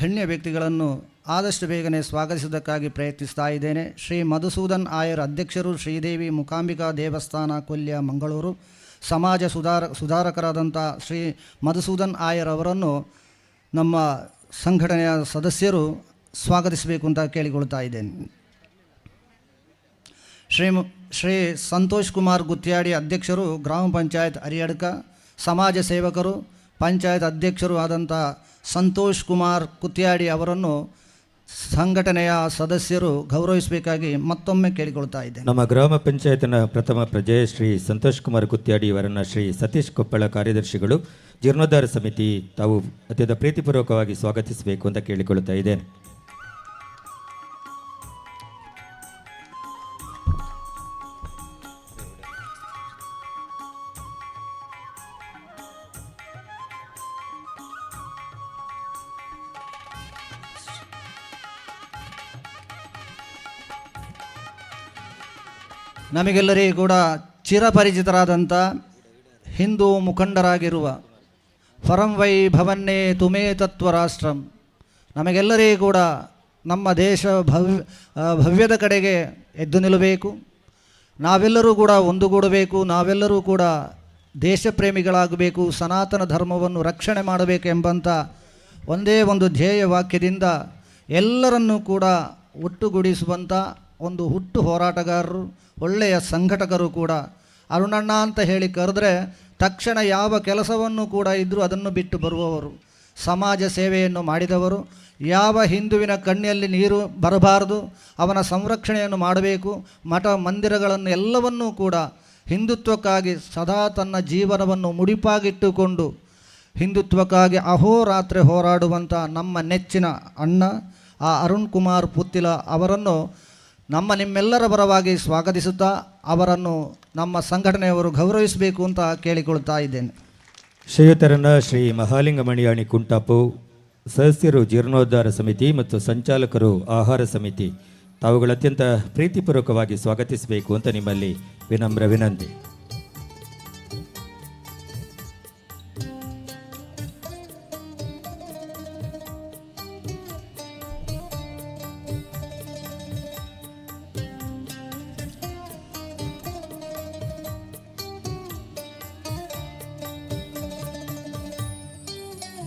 ಗಣ್ಯ ವ್ಯಕ್ತಿಗಳನ್ನು ಆದಷ್ಟು ಬೇಗನೆ ಸ್ವಾಗತಿಸುವುದಕ್ಕಾಗಿ ಪ್ರಯತ್ನಿಸ್ತಾ ಇದ್ದೇನೆ. ಶ್ರೀ ಮಧುಸೂದನ್ ಆಯರ್ ಅಧ್ಯಕ್ಷರು, ಶ್ರೀದೇವಿ ಮೂಕಾಂಬಿಕಾ ದೇವಸ್ಥಾನ ಕೊಲ್ಯ ಮಂಗಳೂರು. ಸಮಾಜ ಸುಧಾರಕರಾದಂಥ ಶ್ರೀ ಮಧುಸೂದನ್ ಆಯರ್ ಅವರನ್ನು ನಮ್ಮ ಸಂಘಟನೆಯ ಸದಸ್ಯರು ಸ್ವಾಗತಿಸಬೇಕು ಅಂತ ಕೇಳಿಕೊಳ್ತಾ ಇದ್ದೇನೆ. ಶ್ರೀ ಸಂತೋಷ್ ಕುಮಾರ್ ಗುತ್ಯಾಡಿ ಅಧ್ಯಕ್ಷರು, ಗ್ರಾಮ ಪಂಚಾಯತ್ ಅರಿಯಡ್ಕ. ಸಮಾಜ ಸೇವಕರು, ಪಂಚಾಯತ್ ಅಧ್ಯಕ್ಷರು ಆದಂಥ ಸಂತೋಷ್ ಕುಮಾರ್ ಗುತ್ಯಾಡಿ ಅವರನ್ನು ಸಂಘಟನೆಯ ಸದಸ್ಯರು ಗೌರವಿಸಬೇಕಾಗಿ ಮತ್ತೊಮ್ಮೆ ಕೇಳಿಕೊಳ್ತಾ ಇದ್ದೇನೆ. ನಮ್ಮ ಗ್ರಾಮ ಪಂಚಾಯತ್ನ ಪ್ರಥಮ ಪ್ರಜೆ ಶ್ರೀ ಸಂತೋಷ್ ಕುಮಾರ್ ಗುತ್ಯಾಡಿ ಅವರನ್ನು ಶ್ರೀ ಸತೀಶ್ ಕೊಪ್ಪಳ ಕಾರ್ಯದರ್ಶಿಗಳು ಜೀರ್ಣೋದ್ಧಾರ ಸಮಿತಿ ತಾವು ಅತ್ಯಂತ ಪ್ರೀತಿಪೂರ್ವಕವಾಗಿ ಸ್ವಾಗತಿಸಬೇಕು ಅಂತ ಕೇಳಿಕೊಳ್ತಾ ಇದ್ದೇನೆ. ನಮಗೆಲ್ಲರಿಗೂ ಕೂಡ ಚಿರಪರಿಚಿತರಾದಂಥ ಹಿಂದೂ ಮುಖಂಡರಾಗಿರುವ ಫರಂ ವೈ ಭವನ್ನೇ ತುಮೇ ತತ್ವ ರಾಷ್ಟ್ರಂ, ನಮಗೆಲ್ಲರಿಗೂ ಕೂಡ ನಮ್ಮ ದೇಶ ಭವ್ಯದ ಕಡೆಗೆ ಎದ್ದು ನಿಲ್ಲಬೇಕು, ನಾವೆಲ್ಲರೂ ಕೂಡ ಒಂದುಗೂಡಬೇಕು, ನಾವೆಲ್ಲರೂ ಕೂಡ ದೇಶ ಪ್ರೇಮಿಗಳಾಗಬೇಕು, ಸನಾತನ ಧರ್ಮವನ್ನು ರಕ್ಷಣೆ ಮಾಡಬೇಕು ಎಂಬಂಥ ಒಂದೇ ಒಂದು ಧ್ಯೇಯ ವಾಕ್ಯದಿಂದ ಎಲ್ಲರನ್ನೂ ಕೂಡ ಒಟ್ಟುಗೂಡಿಸುವಂಥ ಒಂದು ಹುಟ್ಟು ಹೋರಾಟಗಾರರು, ಒಳ್ಳೆಯ ಸಂಘಟಕರು ಕೂಡ. ಅರುಣಣ್ಣ ಅಂತ ಹೇಳಿ ಕರೆದ್ರೆ ತಕ್ಷಣ ಯಾವ ಕೆಲಸವನ್ನು ಕೂಡ ಇದ್ದರೂ ಅದನ್ನು ಬಿಟ್ಟು ಬರುವವರು, ಸಮಾಜ ಸೇವೆಯನ್ನು ಮಾಡಿದವರು. ಯಾವ ಹಿಂದುವಿನ ಕಣ್ಣಲ್ಲಿ ನೀರು ಬರಬಾರದು, ಅವನ ಸಂರಕ್ಷಣೆಯನ್ನು ಮಾಡಬೇಕು. ಮಠ ಮಂದಿರಗಳನ್ನು ಎಲ್ಲವನ್ನೂ ಕೂಡ ಹಿಂದುತ್ವಕ್ಕಾಗಿ ಸದಾ ತನ್ನ ಜೀವನವನ್ನು ಮುಡಿಪಾಗಿಟ್ಟುಕೊಂಡು ಹಿಂದುತ್ವಕ್ಕಾಗಿ ಅಹೋರಾತ್ರಿ ಹೋರಾಡುವಂಥ ನಮ್ಮ ನೆಚ್ಚಿನ ಅಣ್ಣ ಆ ಅರುಣ್ ಕುಮಾರ್ ಪುತ್ತಿಲ ಅವರನ್ನು ನಿಮ್ಮೆಲ್ಲರ ಪರವಾಗಿ ಸ್ವಾಗತಿಸುತ್ತಾ ಅವರನ್ನು ನಮ್ಮ ಸಂಘಟನೆಯವರು ಗೌರವಿಸಬೇಕು ಅಂತ ಕೇಳಿಕೊಳ್ತಾ ಇದ್ದೇನೆ. ಶ್ರೀಯುತರನ್ನ ಶ್ರೀ ಮಹಾಲಿಂಗ ಮಣಿಯಾಣಿ ಕುಂಟಾಪು ಸದಸ್ಯರು ಜೀರ್ಣೋದ್ಧಾರ ಸಮಿತಿ ಮತ್ತು ಸಂಚಾಲಕರು ಆಹಾರ ಸಮಿತಿ ತಾವುಗಳು ಅತ್ಯಂತ ಪ್ರೀತಿಪೂರ್ವಕವಾಗಿ ಸ್ವಾಗತಿಸಬೇಕು ಅಂತ ನಿಮ್ಮಲ್ಲಿ ವಿನಮ್ರ ವಿನಂತಿ.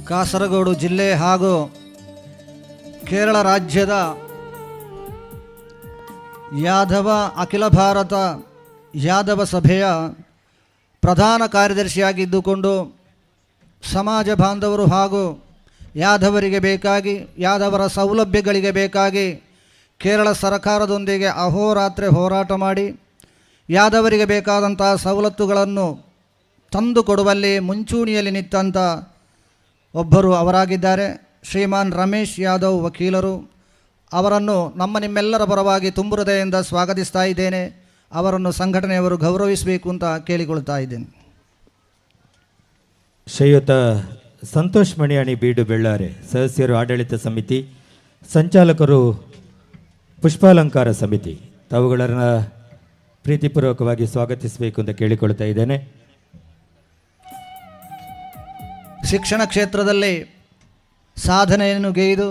ಕಾಸರಗೋಡು ಜಿಲ್ಲೆ ಹಾಗೂ ಕೇರಳ ರಾಜ್ಯದ ಯಾದವ ಅಖಿಲ ಭಾರತ ಯಾದವ ಸಭೆಯ ಪ್ರಧಾನ ಕಾರ್ಯದರ್ಶಿಯಾಗಿದ್ದುಕೊಂಡು ಸಮಾಜ ಬಾಂಧವರು ಹಾಗೂ ಯಾದವರಿಗೆ ಬೇಕಾಗಿ, ಯಾದವರ ಸೌಲಭ್ಯಗಳಿಗೆ ಬೇಕಾಗಿ ಕೇರಳ ಸರ್ಕಾರದೊಂದಿಗೆ ಅಹೋರಾತ್ರಿ ಹೋರಾಟ ಮಾಡಿ ಯಾದವರಿಗೆ ಬೇಕಾದಂಥ ಸವಲತ್ತುಗಳನ್ನು ತಂದು ಕೊಡುವಲ್ಲಿ ಮುಂಚೂಣಿಯಲ್ಲಿ ನಿಂತಂಥ ಒಬ್ಬರು ಅವರಾಗಿದ್ದಾರೆ. ಶ್ರೀಮಾನ್ ರಮೇಶ್ ಯಾದವ್ ವಕೀಲರು. ಅವರನ್ನು ನಿಮ್ಮೆಲ್ಲರ ಪರವಾಗಿ ತುಂಬು ಹೃದಯದಿಂದ ಸ್ವಾಗತಿಸ್ತಾ ಇದ್ದೇನೆ. ಅವರನ್ನು ಸಂಘಟನೆಯವರು ಗೌರವಿಸಬೇಕು ಅಂತ ಕೇಳಿಕೊಳ್ತಾ ಇದ್ದೇನೆ. ಶ್ರೀಯುತ ಸಂತೋಷ್ ಮಣಿಯಾಣಿ ಬೀಡು ಬೆಳ್ಳಾರೆ, ಸದಸ್ಯರು ಆಡಳಿತ ಸಮಿತಿ, ಸಂಚಾಲಕರು ಪುಷ್ಪಾಲಂಕಾರ ಸಮಿತಿ, ತಾವುಗಳನ್ನು ಪ್ರೀತಿಪೂರ್ವಕವಾಗಿ ಸ್ವಾಗತಿಸಬೇಕು ಅಂತ ಕೇಳಿಕೊಳ್ತಾ ಇದ್ದೇನೆ. ಶಿಕ್ಷಣ ಕ್ಷೇತ್ರದಲ್ಲಿ ಸಾಧನೆಯನ್ನು ಗೈದು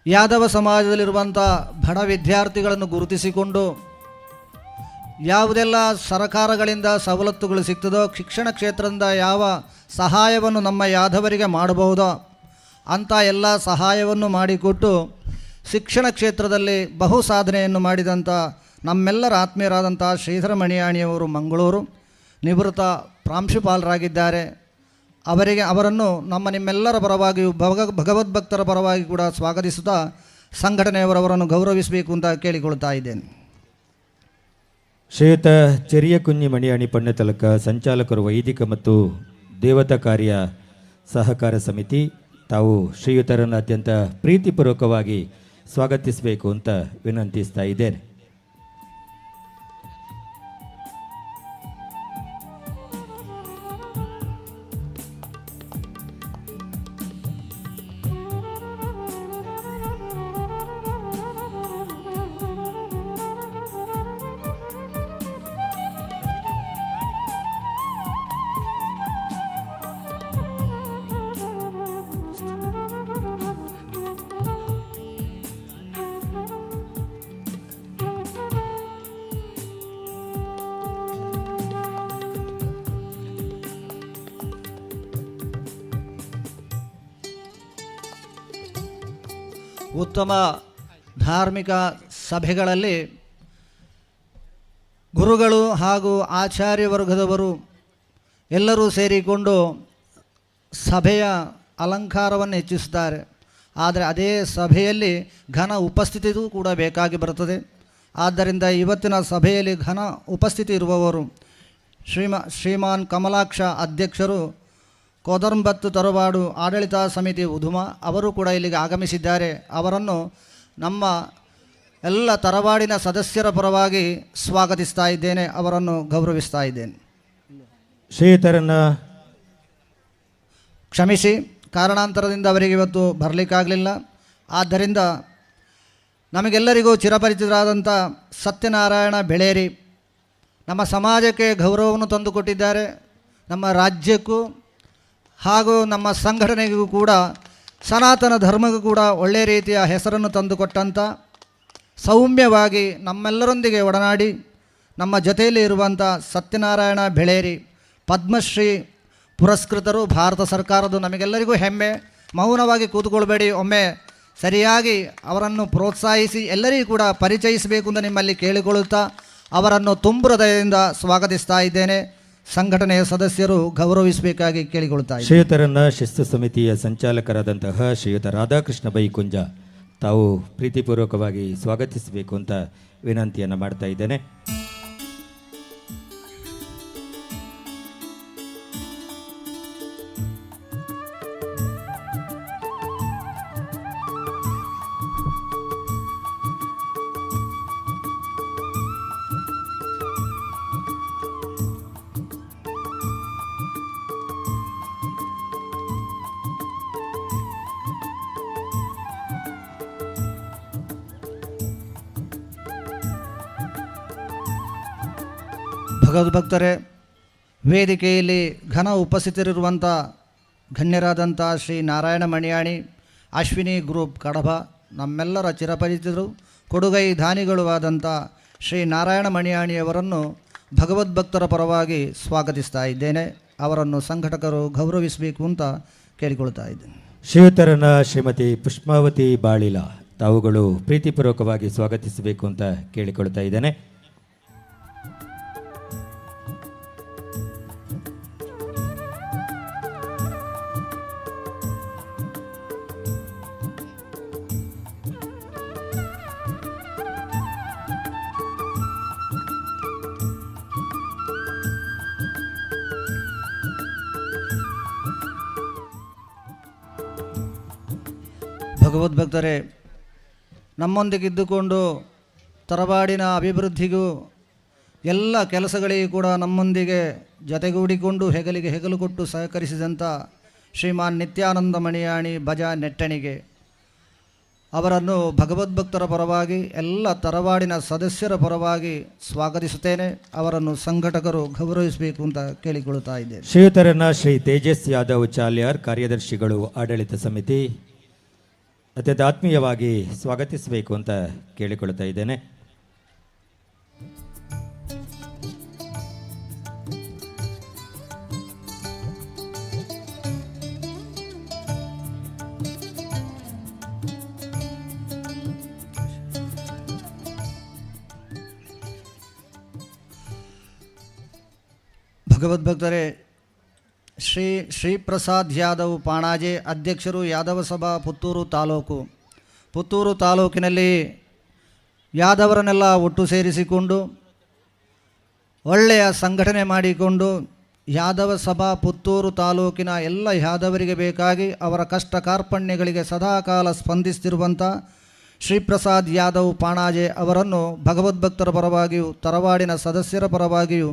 ಯಾದವ ಸಮಾಜದಲ್ಲಿರುವಂಥ ಬಡ ವಿದ್ಯಾರ್ಥಿಗಳನ್ನು ಗುರುತಿಸಿಕೊಂಡು ಯಾವುದೆಲ್ಲ ಸರಕಾರಗಳಿಂದ ಸವಲತ್ತುಗಳು ಸಿಗ್ತದೋ, ಶಿಕ್ಷಣ ಕ್ಷೇತ್ರದಿಂದ ಯಾವ ಸಹಾಯವನ್ನು ನಮ್ಮ ಯಾದವರಿಗೆ ಮಾಡಬಹುದೋ ಅಂಥ ಎಲ್ಲ ಸಹಾಯವನ್ನು ಮಾಡಿಕೊಟ್ಟು ಶಿಕ್ಷಣ ಕ್ಷೇತ್ರದಲ್ಲಿ ಬಹು ಸಾಧನೆಯನ್ನು ಮಾಡಿದಂಥ ನಮ್ಮೆಲ್ಲರ ಆತ್ಮೀಯರಾದಂಥ ಶ್ರೀಧರ ಮಣಿಯಾಣಿಯವರು ಮಂಗಳೂರು ನಿವೃತ್ತ ಪ್ರಾಂಶುಪಾಲರಾಗಿದ್ದಾರೆ. ಅವರನ್ನು ನಿಮ್ಮೆಲ್ಲರ ಪರವಾಗಿಯೂ ಭಗವದ್ಭಕ್ತರ ಪರವಾಗಿ ಕೂಡ ಸ್ವಾಗತಿಸುತ್ತಾ ಸಂಘಟನೆಯವರವರನ್ನು ಗೌರವಿಸಬೇಕು ಅಂತ ಕೇಳಿಕೊಳ್ತಾ ಇದ್ದೇನೆ. ಶ್ರೀಯುತ ಚೆರಿಯ ಕುഞ്ഞി ಮಣಿಯಾಣಿ ಪಣ್ಣತಲಕ, ಸಂಚಾಲಕರು ವೈದಿಕ ಮತ್ತು ದೇವತಾ ಕಾರ್ಯ ಸಹಕಾರ ಸಮಿತಿ, ತಾವು ಶ್ರೀಯುತರನ್ನು ಅತ್ಯಂತ ಪ್ರೀತಿಪೂರ್ವಕವಾಗಿ ಸ್ವಾಗತಿಸಬೇಕು ಅಂತ ವಿನಂತಿಸ್ತಾ ಇದ್ದೇನೆ. ಉತ್ತಮ ಧಾರ್ಮಿಕ ಸಭೆಗಳಲ್ಲಿ ಗುರುಗಳು ಹಾಗೂ ಆಚಾರ್ಯ ವರ್ಗದವರು ಎಲ್ಲರೂ ಸೇರಿಕೊಂಡು ಸಭೆಯ ಅಲಂಕಾರವನ್ನು ಹೆಚ್ಚಿಸುತ್ತಾರೆ. ಆದರೆ ಅದೇ ಸಭೆಯಲ್ಲಿ ಘನ ಉಪಸ್ಥಿತಿಯೂ ಕೂಡ ಬೇಕಾಗಿ ಬರುತ್ತದೆ. ಆದ್ದರಿಂದ ಇವತ್ತಿನ ಸಭೆಯಲ್ಲಿ ಘನ ಉಪಸ್ಥಿತಿ ಇರುವವರು ಶ್ರೀಮಾನ್ ಕಮಲಾಕ್ಷ ಅಧ್ಯಕ್ಷರು, ಕೋದಂಬತ್ತು ತರವಾಡು ಆಡಳಿತ ಸಮಿತಿ ಉದುಮ ಅವರು ಕೂಡ ಇಲ್ಲಿಗೆ ಆಗಮಿಸಿದ್ದಾರೆ. ಅವರನ್ನು ನಮ್ಮ ಎಲ್ಲ ತರವಾಡಿನ ಸದಸ್ಯರ ಪರವಾಗಿ ಸ್ವಾಗತಿಸ್ತಾ ಇದ್ದೇನೆ, ಅವರನ್ನು ಗೌರವಿಸ್ತಾ ಇದ್ದೇನೆ. ಶ್ರೀಯುತರನ್ನು ಕ್ಷಮಿಸಿ, ಕಾರಣಾಂತರದಿಂದ ಅವರಿಗೆ ಇವತ್ತು ಬರಲಿಕ್ಕಾಗಲಿಲ್ಲ. ಆದ್ದರಿಂದ ನಮಗೆಲ್ಲರಿಗೂ ಚಿರಪರಿಚಿತರಾದಂಥ ಸತ್ಯನಾರಾಯಣ ಬೆಳೇರಿ ನಮ್ಮ ಸಮಾಜಕ್ಕೆ ಗೌರವವನ್ನು ತಂದುಕೊಟ್ಟಿದ್ದಾರೆ. ನಮ್ಮ ರಾಜ್ಯಕ್ಕೂ ಹಾಗೂ ನಮ್ಮ ಸಂಘಟನೆಗೂ ಕೂಡ, ಸನಾತನ ಧರ್ಮಕ್ಕೂ ಕೂಡ ಒಳ್ಳೆಯ ರೀತಿಯ ಹೆಸರನ್ನು ತಂದುಕೊಟ್ಟಂಥ, ಸೌಮ್ಯವಾಗಿ ನಮ್ಮೆಲ್ಲರೊಂದಿಗೆ ಒಡನಾಡಿ ನಮ್ಮ ಜೊತೆಯಲ್ಲಿ ಇರುವಂಥ ಸತ್ಯನಾರಾಯಣ ಬೆಳೇರಿ ಪದ್ಮಶ್ರೀ ಪುರಸ್ಕೃತರು. ಭಾರತ ಸರ್ಕಾರದ್ದು ನಮಗೆಲ್ಲರಿಗೂ ಹೆಮ್ಮೆ. ಮೌನವಾಗಿ ಕೂತ್ಕೊಳ್ಬೇಡಿ, ಒಮ್ಮೆ ಸರಿಯಾಗಿ ಅವರನ್ನು ಪ್ರೋತ್ಸಾಹಿಸಿ ಎಲ್ಲರಿಗೂ ಕೂಡ ಪರಿಚಯಿಸಬೇಕು ಅಂತ ನಿಮ್ಮಲ್ಲಿ ಕೇಳಿಕೊಳ್ಳುತ್ತಾ ಅವರನ್ನು ತುಂಬು ಹೃದಯದಿಂದ ಸ್ವಾಗತಿಸ್ತಾ ಇದ್ದೇನೆ. ಸಂಘಟನೆಯ ಸದಸ್ಯರು ಗೌರವಿಸಬೇಕಾಗಿ ಕೇಳಿಕೊಳ್ತಾ ಇದ್ದಾರೆ. ಶ್ರೀಯುತರನ್ನು ಶಿಸ್ತು ಸಮಿತಿಯ ಸಂಚಾಲಕರಾದಂತಹ ಶ್ರೀಯುತ ರಾಧಾಕೃಷ್ಣ ಬೈಕುಂಜ ತಾವು ಪ್ರೀತಿಪೂರ್ವಕವಾಗಿ ಸ್ವಾಗತಿಸಬೇಕು ಅಂತ ವಿನಂತಿಯನ್ನು ಮಾಡ್ತಾ ಇದ್ದೇನೆ. ಭಗವದ್ಭಕ್ತರೇ, ವೇದಿಕೆಯಲ್ಲಿ ಘನ ಉಪಸ್ಥಿತರಿರುವಂಥ ಗಣ್ಯರಾದಂಥ ಶ್ರೀ ನಾರಾಯಣ ಮಣಿಯಾಣಿ, ಅಶ್ವಿನಿ ಗ್ರೂಪ್ ಕಡಬ, ನಮ್ಮೆಲ್ಲರ ಚಿರಪರಿಚಿತರು, ಕೊಡುಗೈ ದಾನಿಗಳು ಆದಂಥ ಶ್ರೀ ನಾರಾಯಣ ಮಣಿಯಾಣಿಯವರನ್ನು ಭಗವದ್ಭಕ್ತರ ಪರವಾಗಿ ಸ್ವಾಗತಿಸ್ತಾ ಇದ್ದೇನೆ. ಅವರನ್ನು ಸಂಘಟಕರು ಗೌರವಿಸಬೇಕು ಅಂತ ಕೇಳಿಕೊಳ್ತಾ ಇದ್ದೇನೆ. ಶ್ರೀಯುತರನ್ನು ಶ್ರೀಮತಿ ಪುಷ್ಪಾವತಿ ಬಾಳಿಲ ತಾವುಗಳು ಪ್ರೀತಿಪೂರ್ವಕವಾಗಿ ಸ್ವಾಗತಿಸಬೇಕು ಅಂತ ಕೇಳಿಕೊಳ್ತಾ ಇದ್ದೇನೆ. ಭಗವದ್ಭಕ್ತರೇ, ನಮ್ಮೊಂದಿಗಿದ್ದುಕೊಂಡು ತರವಾಡಿನ ಅಭಿವೃದ್ಧಿಗೂ ಎಲ್ಲ ಕೆಲಸಗಳಿಗೂ ಕೂಡ ನಮ್ಮೊಂದಿಗೆ ಜೊತೆಗೂಡಿಕೊಂಡು ಹೆಗಲಿಗೆ ಹೆಗಲು ಕೊಟ್ಟು ಸಹಕರಿಸಿದಂಥ ಶ್ರೀಮಾನ್ ನಿತ್ಯಾನಂದ ಮಣಿಯಾಣಿ ಭಜ ನೆಟ್ಟಣಿಗೆ ಅವರನ್ನು ಭಗವದ್ಭಕ್ತರ ಪರವಾಗಿ ಎಲ್ಲ ತರವಾಡಿನ ಸದಸ್ಯರ ಪರವಾಗಿ ಸ್ವಾಗತಿಸುತ್ತೇನೆ. ಅವರನ್ನು ಸಂಘಟಕರು ಗೌರವಿಸಬೇಕು ಅಂತ ಕೇಳಿಕೊಳ್ಳುತ್ತಾ ಇದ್ದೇನೆ. ಶ್ರೀಯುತರನ್ನ ಶ್ರೀ ತೇಜಸ್ ಯಾದವ್ ಚಾಲ್ಯಾರ್, ಕಾರ್ಯದರ್ಶಿಗಳು, ಆಡಳಿತ ಸಮಿತಿ ಅತ್ಯಂತ ಆತ್ಮೀಯವಾಗಿ ಸ್ವಾಗತಿಸಬೇಕು ಅಂತ ಕೇಳಿಕೊಳ್ಳುತ್ತಾ ಇದ್ದೇನೆ. ಭಗವದ್ಭಕ್ತರೇ, ಶ್ರೀಪ್ರಸಾದ್ ಯಾದವ್ ಪಾಣಾಜೆ, ಅಧ್ಯಕ್ಷರು ಯಾದವ ಸಭಾ ಪುತ್ತೂರು ತಾಲೂಕಿನಲ್ಲಿ ಯಾದವರನ್ನೆಲ್ಲ ಒಟ್ಟು ಸೇರಿಸಿಕೊಂಡು ಒಳ್ಳೆಯ ಸಂಘಟನೆ ಮಾಡಿಕೊಂಡು ಯಾದವ ಸಭಾ ಪುತ್ತೂರು ತಾಲೂಕಿನ ಎಲ್ಲ ಯಾದವರಿಗೆ ಬೇಕಾಗಿ ಅವರ ಕಷ್ಟ ಕಾರ್ಪಣ್ಯಗಳಿಗೆ ಸದಾಕಾಲ ಸ್ಪಂದಿಸುತ್ತಿರುವಂಥ ಶ್ರೀಪ್ರಸಾದ್ ಯಾದವ್ ಪಾಣಾಜೆ ಅವರನ್ನು ಭಗವದ್ಭಕ್ತರ ಪರವಾಗಿಯೂ ತರವಾಡಿನ ಸದಸ್ಯರ ಪರವಾಗಿಯೂ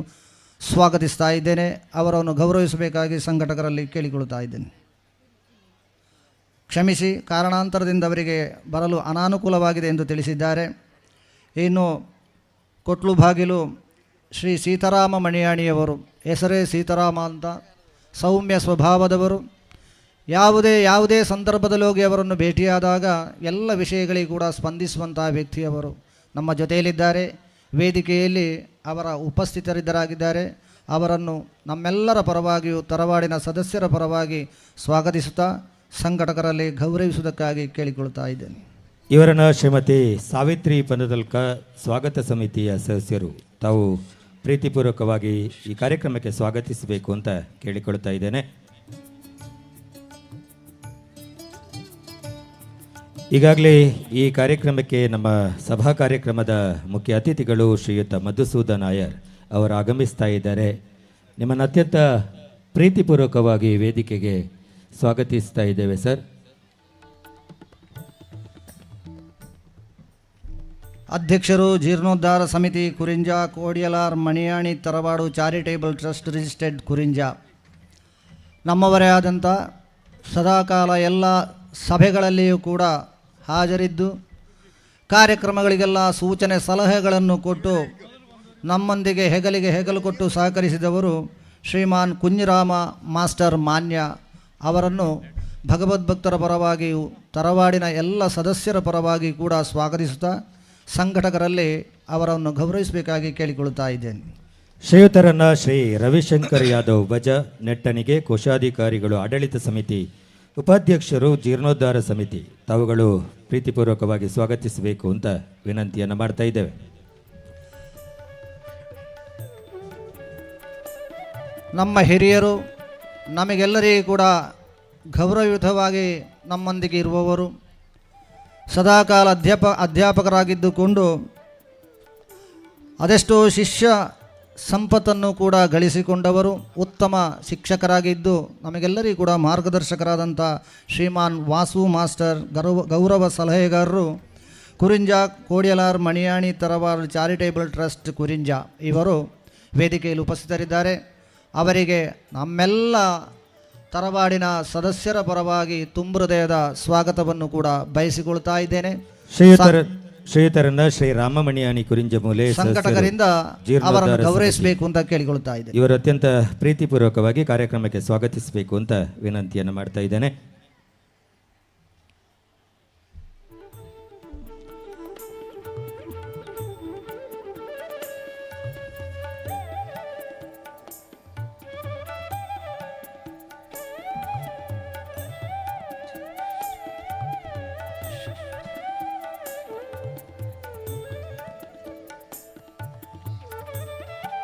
ಸ್ವಾಗತಿಸ್ತಾ ಇದ್ದೇನೆ. ಅವರನ್ನು ಗೌರವಿಸಬೇಕಾಗಿ ಸಂಘಟಕರಲ್ಲಿ ಕೇಳಿಕೊಳ್ಳುತ್ತಾ ಇದ್ದೇನೆ. ಕ್ಷಮಿಸಿ, ಕಾರಣಾಂತರದಿಂದ ಅವರಿಗೆ ಬರಲು ಅನಾನುಕೂಲವಾಗಿದೆ ಎಂದು ತಿಳಿಸಿದ್ದಾರೆ. ಇನ್ನು ಕೊಟ್ಲು ಬಾಗಿಲು ಶ್ರೀ ಸೀತಾರಾಮ ಮಣಿಯಾಣಿಯವರು, ಹೆಸರೇ ಸೀತಾರಾಮ ಅಂತ, ಸೌಮ್ಯ ಸ್ವಭಾವದವರು. ಯಾವುದೇ ಸಂದರ್ಭದಲ್ಲಿ ಹೋಗಿ ಅವರನ್ನು ಭೇಟಿಯಾದಾಗ ಎಲ್ಲ ವಿಷಯಗಳಿಗೂ ಕೂಡ ಸ್ಪಂದಿಸುವಂಥ ವ್ಯಕ್ತಿಯವರು ನಮ್ಮ ಜೊತೆಯಲ್ಲಿದ್ದಾರೆ. ವೇದಿಕೆಯಲ್ಲಿ ಅವರ ಉಪಸ್ಥಿತರಿದ್ದರಾಗಿದ್ದಾರೆ. ಅವರನ್ನು ನಮ್ಮೆಲ್ಲರ ಪರವಾಗಿಯೂ ತರವಾಡಿನ ಸದಸ್ಯರ ಪರವಾಗಿ ಸ್ವಾಗತಿಸುತ್ತಾ ಸಂಘಟಕರಲ್ಲಿ ಗೌರವಿಸುವುದಕ್ಕಾಗಿ ಕೇಳಿಕೊಳ್ತಾ ಇದ್ದೇನೆ. ಇವರನ್ನು ಶ್ರೀಮತಿ ಸಾವಿತ್ರಿ ಪನದಲ್ಕ, ಸ್ವಾಗತ ಸಮಿತಿಯ ಸದಸ್ಯರು, ತಾವು ಪ್ರೀತಿಪೂರ್ವಕವಾಗಿ ಈ ಕಾರ್ಯಕ್ರಮಕ್ಕೆ ಸ್ವಾಗತಿಸಬೇಕು ಅಂತ ಕೇಳಿಕೊಳ್ತಾ ಇದ್ದೇನೆ. ಈಗಾಗಲೇ ಈ ಕಾರ್ಯಕ್ರಮಕ್ಕೆ ನಮ್ಮ ಸಭಾ ಕಾರ್ಯಕ್ರಮದ ಮುಖ್ಯ ಅತಿಥಿಗಳು ಶ್ರೀಯುತ ಮಧುಸೂದನ್ ನಾಯರ್ ಅವರು ಆಗಮಿಸ್ತಾ ಇದ್ದಾರೆ. ನಿಮ್ಮನ್ನು ಅತ್ಯಂತ ಪ್ರೀತಿಪೂರ್ವಕವಾಗಿ ವೇದಿಕೆಗೆ ಸ್ವಾಗತಿಸ್ತಾ ಇದ್ದೇವೆ ಸರ್. ಅಧ್ಯಕ್ಷರು ಜೀರ್ಣೋದ್ಧಾರ ಸಮಿತಿ Kurinja, Kodiyalar Maniyani Tharavadu charitable trust registered ಕುರಿಂಜ, ನಮ್ಮವರೇ ಆದಂಥ ಸದಾಕಾಲ ಎಲ್ಲ ಸಭೆಗಳಲ್ಲಿಯೂ ಕೂಡ ಹಾಜರಿದ್ದು ಕಾರ್ಯಕ್ರಮಗಳಿಗೆಲ್ಲ ಸೂಚನೆ ಸಲಹೆಗಳನ್ನು ಕೊಟ್ಟು ನಮ್ಮೊಂದಿಗೆ ಹೆಗಲಿಗೆ ಹೆಗಲು ಕೊಟ್ಟು ಸಹಕರಿಸಿದವರು ಶ್ರೀಮಾನ್ ಕುಂಜಿರಾಮ ಮಾಸ್ಟರ್ ಮಾನ್ಯ ಅವರನ್ನು ಭಗವದ್ಭಕ್ತರ ಪರವಾಗಿಯೂ ತರವಾಡಿನ ಎಲ್ಲ ಸದಸ್ಯರ ಪರವಾಗಿ ಕೂಡ ಸ್ವಾಗತಿಸುತ್ತಾ ಸಂಘಟಕರಲ್ಲಿ ಅವರನ್ನು ಗೌರವಿಸಬೇಕಾಗಿ ಕೇಳಿಕೊಳ್ಳುತ್ತಾ ಇದ್ದೇನೆ. ಶ್ರೀಯುತರನ್ನ ಶ್ರೀ ರವಿಶಂಕರ್ ಯಾದವ್ ಭಜ ನೆಟ್ಟಣಿಗೆ, ಕೋಶಾಧಿಕಾರಿಗಳು, ಆಡಳಿತ ಸಮಿತಿ, ಉಪಾಧ್ಯಕ್ಷರು, ಜೀರ್ಣೋದ್ಧಾರ ಸಮಿತಿ, ತಾವುಗಳು ಪ್ರೀತಿಪೂರ್ವಕವಾಗಿ ಸ್ವಾಗತಿಸಬೇಕು ಅಂತ ವಿನಂತಿಯನ್ನು ಮಾಡ್ತಾ ಇದ್ದೇವೆ. ನಮ್ಮ ಹಿರಿಯರು ನಮಗೆಲ್ಲರಿಗೂ ಕೂಡ ಗೌರವಯುತವಾಗಿ ನಮ್ಮೊಂದಿಗೆ ಇರುವವರು, ಸದಾಕಾಲ ಅಧ್ಯಾಪಕರಾಗಿದ್ದುಕೊಂಡು ಅದೆಷ್ಟೋ ಶಿಷ್ಯ ಸಂಪತ್ತನ್ನು ಕೂಡ ಗಳಿಸಿಕೊಂಡವರು, ಉತ್ತಮ ಶಿಕ್ಷಕರಾಗಿದ್ದು ನಮಗೆಲ್ಲರಿಗೂ ಕೂಡ ಮಾರ್ಗದರ್ಶಕರಾದಂಥ ಶ್ರೀಮಾನ್ ವಾಸು ಮಾಸ್ಟರ್, ಗೌರವ ಸಲಹೆಗಾರರು, ಕುರಿಂಜ ಕೋಡಿಯಲಾರ್ ಮಣಿಯಾಣಿ ತರವಾರು ಚಾರಿಟೇಬಲ್ ಟ್ರಸ್ಟ್ ಕುರಿಂಜ ಇವರು ವೇದಿಕೆಯಲ್ಲಿ ಉಪಸ್ಥಿತರಿದ್ದಾರೆ. ಅವರಿಗೆ ನಮ್ಮೆಲ್ಲ ತರವಾಡಿನ ಸದಸ್ಯರ ಪರವಾಗಿ ತುಂಬ ಹೃದಯದ ಸ್ವಾಗತವನ್ನು ಕೂಡ ಬಯಸಿಕೊಳ್ತಾ ಇದ್ದೇನೆ. ಶ್ರೀಯುತರನ್ನ ಶ್ರೀ ರಾಮಮಣಿಯಾಣಿ ಕುರಿಂಜ ಮೂಲೆ ಸಂಘಟಕರಿಂದ ಅವರನ್ನು ಗೌರವಿಸಬೇಕು ಅಂತ ಕೇಳಿಕೊಳ್ತಾ ಇದ್ದೇನೆ. ಇವರು ಅತ್ಯಂತ ಪ್ರೀತಿಪೂರ್ವಕವಾಗಿ ಕಾರ್ಯಕ್ರಮಕ್ಕೆ ಸ್ವಾಗತಿಸಬೇಕು ಅಂತ ವಿನಂತಿಯನ್ನು ಮಾಡ್ತಾ ಇದ್ದೇನೆ.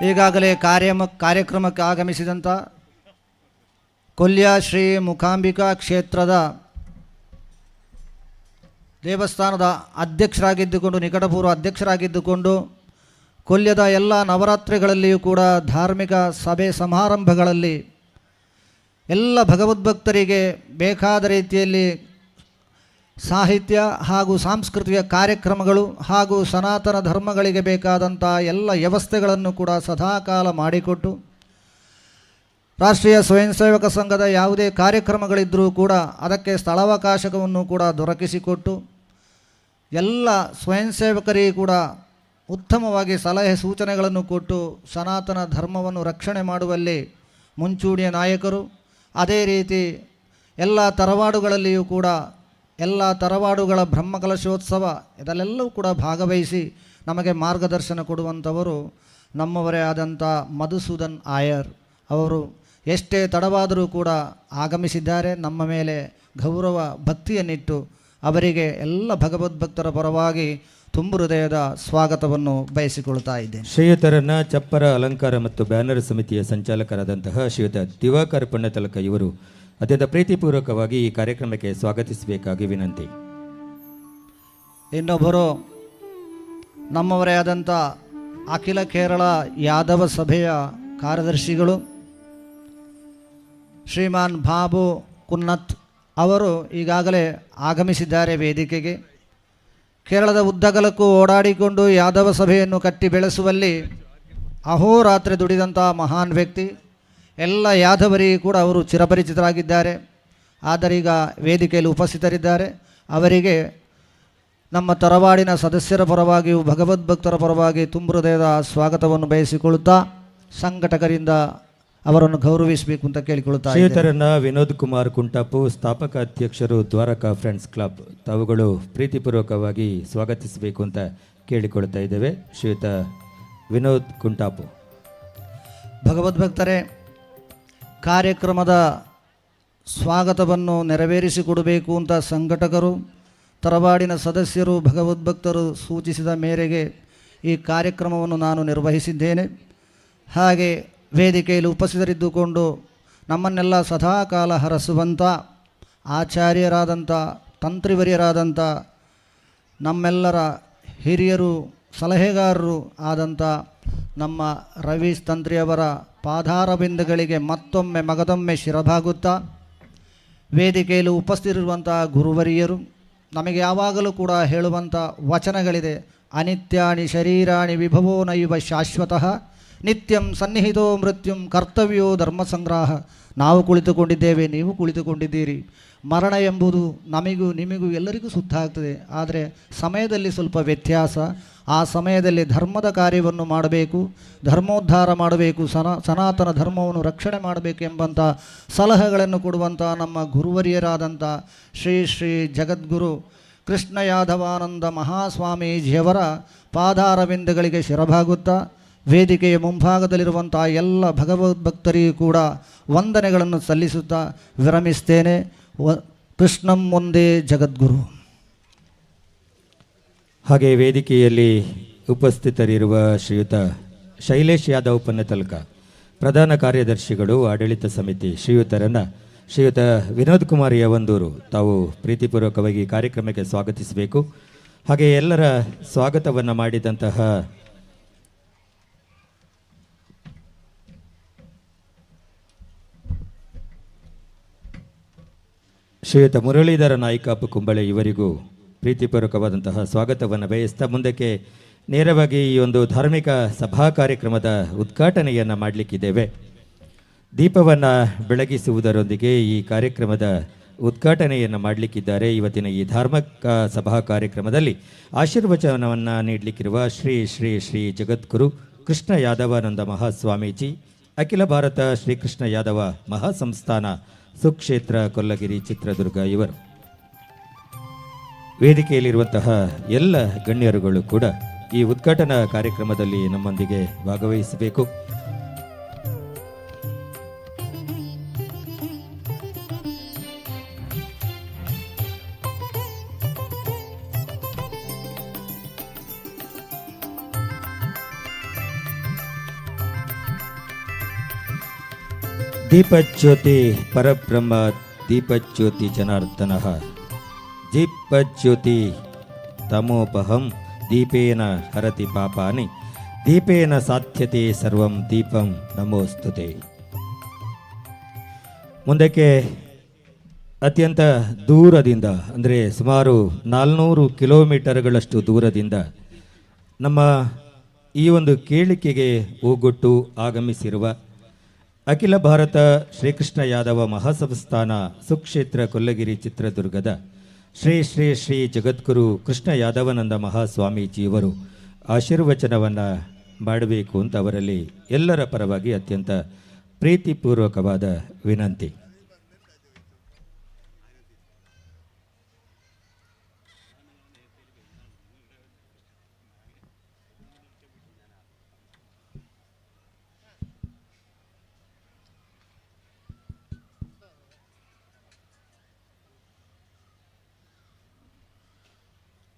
ಈಗಾಗಲೇ ಕಾರ್ಯಕ್ರಮಕ್ಕೆ ಆಗಮಿಸಿದಂಥ ಕೊಲ್ಯ ಶ್ರೀ ಮುಖಾಂಬಿಕಾ ಕ್ಷೇತ್ರದ ದೇವಸ್ಥಾನದ ಅಧ್ಯಕ್ಷರಾಗಿದ್ದುಕೊಂಡು, ನಿಕಟಪೂರ್ವ ಅಧ್ಯಕ್ಷರಾಗಿದ್ದುಕೊಂಡು, ಕೊಲ್ಯದ ಎಲ್ಲ ನವರಾತ್ರಿಗಳಲ್ಲಿಯೂ ಕೂಡ ಧಾರ್ಮಿಕ ಸಭೆ ಸಮಾರಂಭಗಳಲ್ಲಿ ಎಲ್ಲ ಭಗವದ್ಭಕ್ತರಿಗೆ ಬೇಕಾದ ರೀತಿಯಲ್ಲಿ ಸಾಹಿತ್ಯ ಹಾಗೂ ಸಾಂಸ್ಕೃತಿಕ ಕಾರ್ಯಕ್ರಮಗಳು ಹಾಗೂ ಸನಾತನ ಧರ್ಮಗಳಿಗೆ ಬೇಕಾದಂಥ ಎಲ್ಲ ವ್ಯವಸ್ಥೆಗಳನ್ನು ಕೂಡ ಸದಾಕಾಲ ಮಾಡಿಕೊಟ್ಟು ರಾಷ್ಟ್ರೀಯ ಸ್ವಯಂ ಸೇವಕ ಸಂಘದ ಯಾವುದೇ ಕಾರ್ಯಕ್ರಮಗಳಿದ್ದರೂ ಕೂಡ ಅದಕ್ಕೆ ಸ್ಥಳಾವಕಾಶವನ್ನು ಕೂಡ ದೊರಕಿಸಿಕೊಟ್ಟು ಎಲ್ಲ ಸ್ವಯಂ ಸೇವಕರಿಗೆ ಕೂಡ ಉತ್ತಮವಾಗಿ ಸಲಹೆ ಸೂಚನೆಗಳನ್ನು ಕೊಟ್ಟು ಸನಾತನ ಧರ್ಮವನ್ನು ರಕ್ಷಣೆ ಮಾಡುವಲ್ಲಿ ಮುಂಚೂಣಿಯ ನಾಯಕರು. ಅದೇ ರೀತಿ ಎಲ್ಲ ತರವಾಡುಗಳಲ್ಲಿಯೂ ಕೂಡ ಎಲ್ಲ ತರವಾಡುಗಳ ಬ್ರಹ್ಮಕಲಶೋತ್ಸವ ಇದರಲ್ಲೆಲ್ಲವೂ ಕೂಡ ಭಾಗವಹಿಸಿ ನಮಗೆ ಮಾರ್ಗದರ್ಶನ ಕೊಡುವಂಥವರು ನಮ್ಮವರೇ ಆದಂಥ ಮಧುಸೂದನ್ ಆಯರ್ ಅವರು. ಎಷ್ಟೇ ತಡವಾದರೂ ಕೂಡ ಆಗಮಿಸಿದ್ದಾರೆ. ನಮ್ಮ ಮೇಲೆ ಗೌರವ ಭಕ್ತಿಯನ್ನಿಟ್ಟು ಅವರಿಗೆ ಎಲ್ಲ ಭಗವದ್ಭಕ್ತರ ಪರವಾಗಿ ತುಂಬು ಹೃದಯದ ಸ್ವಾಗತವನ್ನು ಬಯಸಿಕೊಳ್ತಾ ಇದ್ದೇನೆ. ಶ್ರೀಯುತರನ್ನ ಚಪ್ಪರ ಅಲಂಕಾರ ಮತ್ತು ಬ್ಯಾನರ್ ಸಮಿತಿಯ ಸಂಚಾಲಕರಾದಂತಹ ಶ್ರೀಯುತ ದಿವಾಕರ್ ಪಣ್ಣತಲಕ ಇವರು ಅತ್ಯಂತ ಪ್ರೀತಿಪೂರ್ವಕವಾಗಿ ಈ ಕಾರ್ಯಕ್ರಮಕ್ಕೆ ಸ್ವಾಗತಿಸಬೇಕಾಗಿ ವಿನಂತಿ. ಇನ್ನೊಬ್ಬರು ನಮ್ಮವರೇ ಆದಂಥ ಅಖಿಲ ಕೇರಳ ಯಾದವ ಸಭೆಯ ಕಾರ್ಯದರ್ಶಿಗಳು ಶ್ರೀಮಾನ್ ಬಾಬು ಕುನ್ನತ್ ಅವರು ಈಗಾಗಲೇ ಆಗಮಿಸಿದ್ದಾರೆ ವೇದಿಕೆಗೆ. ಕೇರಳದ ಉದ್ದಗಲಕ್ಕೂ ಓಡಾಡಿಕೊಂಡು ಯಾದವ ಸಭೆಯನ್ನು ಕಟ್ಟಿ ಬೆಳೆಸುವಲ್ಲಿ ಅಹೋರಾತ್ರಿ ದುಡಿದಂಥ ಮಹಾನ್ ವ್ಯಕ್ತಿ. ಎಲ್ಲ ಯಾದವರಿಗೂ ಕೂಡ ಅವರು ಚಿರಪರಿಚಿತರಾಗಿದ್ದಾರೆ. ಆದರೀಗ ವೇದಿಕೆಯಲ್ಲಿ ಉಪಸ್ಥಿತರಿದ್ದಾರೆ. ಅವರಿಗೆ ನಮ್ಮ ತರವಾಡಿನ ಸದಸ್ಯರ ಪರವಾಗಿಯೂ ಭಗವದ್ಭಕ್ತರ ಪರವಾಗಿ ತುಂಬ ಹೃದಯದ ಸ್ವಾಗತವನ್ನು ಬಯಸಿಕೊಳ್ಳುತ್ತಾ ಸಂಘಟಕರಿಂದ ಅವರನ್ನು ಗೌರವಿಸಬೇಕು ಅಂತ ಕೇಳಿಕೊಳ್ಳುತ್ತಾ ಶ್ರೀಯುತರನ್ನ ವಿನೋದ್ ಕುಮಾರ್ ಕುಂಟಾಪು ಸ್ಥಾಪಕ ಅಧ್ಯಕ್ಷರು ದ್ವಾರಕಾ ಫ್ರೆಂಡ್ಸ್ ಕ್ಲಬ್ ತಾವುಗಳು ಪ್ರೀತಿಪೂರ್ವಕವಾಗಿ ಸ್ವಾಗತಿಸಬೇಕು ಅಂತ ಕೇಳಿಕೊಳ್ತಾ ಇದ್ದೇವೆ. ಶ್ರೀಯುತ ವಿನೋದ್ ಕುಂಟಾಪು. ಭಗವದ್ಭಕ್ತರೇ, ಕಾರ್ಯಕ್ರಮದ ಸ್ವಾಗತವನ್ನು ನೆರವೇರಿಸಿಕೊಡಬೇಕು ಅಂತ ಸಂಘಟಕರು ತರವಾಡಿನ ಸದಸ್ಯರು ಭಗವದ್ಭಕ್ತರು ಸೂಚಿಸಿದ ಮೇರೆಗೆ ಈ ಕಾರ್ಯಕ್ರಮವನ್ನು ನಾನು ನಿರ್ವಹಿಸಿದ್ದೇನೆ. ಹಾಗೆ ವೇದಿಕೆಯಲ್ಲಿ ಉಪಸ್ಥಿತರಿದ್ದುಕೊಂಡು ನಮ್ಮನ್ನೆಲ್ಲ ಸದಾಕಾಲ ಹರಸುವಂಥ ಆಚಾರ್ಯರಾದಂಥ ತಂತ್ರಿವರ್ಯರಾದಂಥ ನಮ್ಮೆಲ್ಲರ ಹಿರಿಯರು ಸಲಹೆಗಾರರು ಆದಂಥ ನಮ್ಮ ರವೀಶ್ ತಂತ್ರಿಯವರ ಪಾದಾರಬಿಂದಗಳಿಗೆ ಮತ್ತೊಮ್ಮೆ ಮಗದೊಮ್ಮೆ ಶಿರಭಾಗುತ್ತಾ ವೇದಿಕೆಯಲ್ಲಿ ಉಪಸ್ಥಿತಿರುವಂಥ ಗುರುವರಿಯರು ನಮಗೆ ಯಾವಾಗಲೂ ಕೂಡ ಹೇಳುವಂಥ ವಚನಗಳಿದೆ. ಅನಿತ್ಯಾನಿ ಶರೀರಾಣಿ ವಿಭವೋ ನೈವ ಶಾಶ್ವತಃ ನಿತ್ಯಂ ಸನ್ನಿಹಿತೋ ಮೃತ್ಯುಂ ಕರ್ತವ್ಯೋ ಧರ್ಮ ಸಂಗ್ರಹ. ನಾವು ಕುಳಿತುಕೊಂಡಿದ್ದೇವೆ, ನೀವು ಕುಳಿತುಕೊಂಡಿದ್ದೀರಿ. ಮರಣ ಎಂಬುದು ನಮಗೂ ನಿಮಗೂ ಎಲ್ಲರಿಗೂ ಸುತ್ತಾಗ್ತದೆ. ಆದರೆ ಸಮಯದಲ್ಲಿ ಸ್ವಲ್ಪ ವ್ಯತ್ಯಾಸ. ಆ ಸಮಯದಲ್ಲಿ ಧರ್ಮದ ಕಾರ್ಯವನ್ನು ಮಾಡಬೇಕು, ಧರ್ಮೋದ್ಧಾರ ಮಾಡಬೇಕು, ಸನಾತನ ಧರ್ಮವನ್ನು ರಕ್ಷಣೆ ಮಾಡಬೇಕು ಎಂಬಂಥ ಸಲಹೆಗಳನ್ನು ಕೊಡುವಂಥ ನಮ್ಮ ಗುರುವರಿಯರಾದಂಥ ಶ್ರೀ ಶ್ರೀ ಜಗದ್ಗುರು ಕೃಷ್ಣ ಯಾದವಾನಂದ ಮಹಾಸ್ವಾಮೀಜಿಯವರ ಪಾದಾರವಿಂದಗಳಿಗೆ ಶಿರಭಾಗುತ್ತಾ ವೇದಿಕೆಯ ಮುಂಭಾಗದಲ್ಲಿರುವಂಥ ಎಲ್ಲ ಭಗವದ್ಭಕ್ತರಿಗೂ ಕೂಡ ವಂದನೆಗಳನ್ನು ಸಲ್ಲಿಸುತ್ತಾ ವಿರಮಿಸ್ತೇನೆ. ಕೃಷ್ಣಂ ಒಂದೇ ಜಗದ್ಗುರು. ಹಾಗೆ ವೇದಿಕೆಯಲ್ಲಿ ಉಪಸ್ಥಿತರಿರುವ ಶ್ರೀಯುತ ಶೈಲೇಶ್ ಯಾದವ್ ಪನ್ನತಲ್ಕ ಪ್ರಧಾನ ಕಾರ್ಯದರ್ಶಿಗಳು ಆಡಳಿತ ಸಮಿತಿ ಶ್ರೀಯುತರನ್ನು ಶ್ರೀಯುತ ವಿನೋದ್ ಕುಮಾರ್ ಯವೊಂದೂರು ತಾವು ಪ್ರೀತಿಪೂರ್ವಕವಾಗಿ ಕಾರ್ಯಕ್ರಮಕ್ಕೆ ಸ್ವಾಗತಿಸಬೇಕು. ಹಾಗೆ ಎಲ್ಲರ ಸ್ವಾಗತವನ್ನು ಮಾಡಿದಂತಹ ಶ್ರೀಯುತ ಮುರಳೀಧರ ನಾಯ್ಕಾಪು ಕುಂಬಳೆ ಇವರಿಗೂ ಪ್ರೀತಿಪೂರ್ವಕವಾದಂತಹ ಸ್ವಾಗತವನ್ನು ಬಯಸ್ತಾ ಮುಂದಕ್ಕೆ ನೇರವಾಗಿ ಈ ಒಂದು ಧಾರ್ಮಿಕ ಸಭಾ ಕಾರ್ಯಕ್ರಮದ ಉದ್ಘಾಟನೆಯನ್ನು ಮಾಡಲಿಕ್ಕಿದ್ದೇವೆ. ದೀಪವನ್ನು ಬೆಳಗಿಸುವುದರೊಂದಿಗೆ ಈ ಕಾರ್ಯಕ್ರಮದ ಉದ್ಘಾಟನೆಯನ್ನು ಮಾಡಲಿಕ್ಕಿದ್ದಾರೆ. ಇವತ್ತಿನ ಈ ಧಾರ್ಮಿಕ ಸಭಾ ಕಾರ್ಯಕ್ರಮದಲ್ಲಿ ಆಶೀರ್ವಚನವನ್ನು ನೀಡಲಿಕ್ಕಿರುವ ಶ್ರೀ ಶ್ರೀ ಶ್ರೀ ಜಗದ್ಗುರು ಕೃಷ್ಣ ಯಾದವಾನಂದ ಮಹಾಸ್ವಾಮೀಜಿ, ಅಖಿಲ ಭಾರತ ಶ್ರೀಕೃಷ್ಣ ಯಾದವ ಮಹಾಸಂಸ್ಥಾನ ಸುಕ್ಷೇತ್ರ ಕೊಲ್ಲಗಿರಿ ಚಿತ್ರದುರ್ಗ ಇವರು. ವೇದಿಕೆಯಲ್ಲಿರುವಂತಹ ಎಲ್ಲ ಗಣ್ಯರುಗಳು ಕೂಡ ಈ ಉದ್ಘಾಟನಾ ಕಾರ್ಯಕ್ರಮದಲ್ಲಿ ನಮ್ಮೊಂದಿಗೆ ಭಾಗವಹಿಸಬೇಕು. ದೀಪಜ್ಯೋತಿ ಪರಬ್ರಹ್ಮ ದೀಪಜ್ಯೋತಿ ಜನಾರ್ದನಃ ದೀಪಜ್ಯೋತಿ ತಮೋಪಹಂ ದೀಪೇನ ಹರತಿ ಪಾಪಾನಿ ದೀಪೇನ ಸಾಧ್ಯತೆ ಸರ್ವಂ ದೀಪಂ ನಮೋಸ್ತುತೆ. ಮುಂದಕ್ಕೆ ಅತ್ಯಂತ ದೂರದಿಂದ ಅಂದರೆ ಸುಮಾರು 400 ಕಿಲೋಮೀಟರ್ಗಳಷ್ಟು ದೂರದಿಂದ ನಮ್ಮ ಈ ಒಂದು ಕೇಳಿಕೆಗೆ ಓಗೊಟ್ಟು ಆಗಮಿಸಿರುವ ಅಖಿಲ ಭಾರತ ಶ್ರೀಕೃಷ್ಣ ಯಾದವ ಮಹಾಸಂಸ್ಥಾನ ಸುಕ್ಷೇತ್ರ ಕೊಲ್ಲಗಿರಿ ಚಿತ್ರದುರ್ಗದ ಶ್ರೀ ಶ್ರೀ ಶ್ರೀ ಜಗದ್ಗುರು ಕೃಷ್ಣ ಯಾದವಾನಂದ ಮಹಾಸ್ವಾಮೀಜಿಯವರು ಆಶೀರ್ವಚನವನ್ನು ಮಾಡಬೇಕು ಅಂತ ಅವರಲ್ಲಿ ಎಲ್ಲರ ಪರವಾಗಿ ಅತ್ಯಂತ ಪ್ರೀತಿಪೂರ್ವಕವಾದ ವಿನಂತಿ.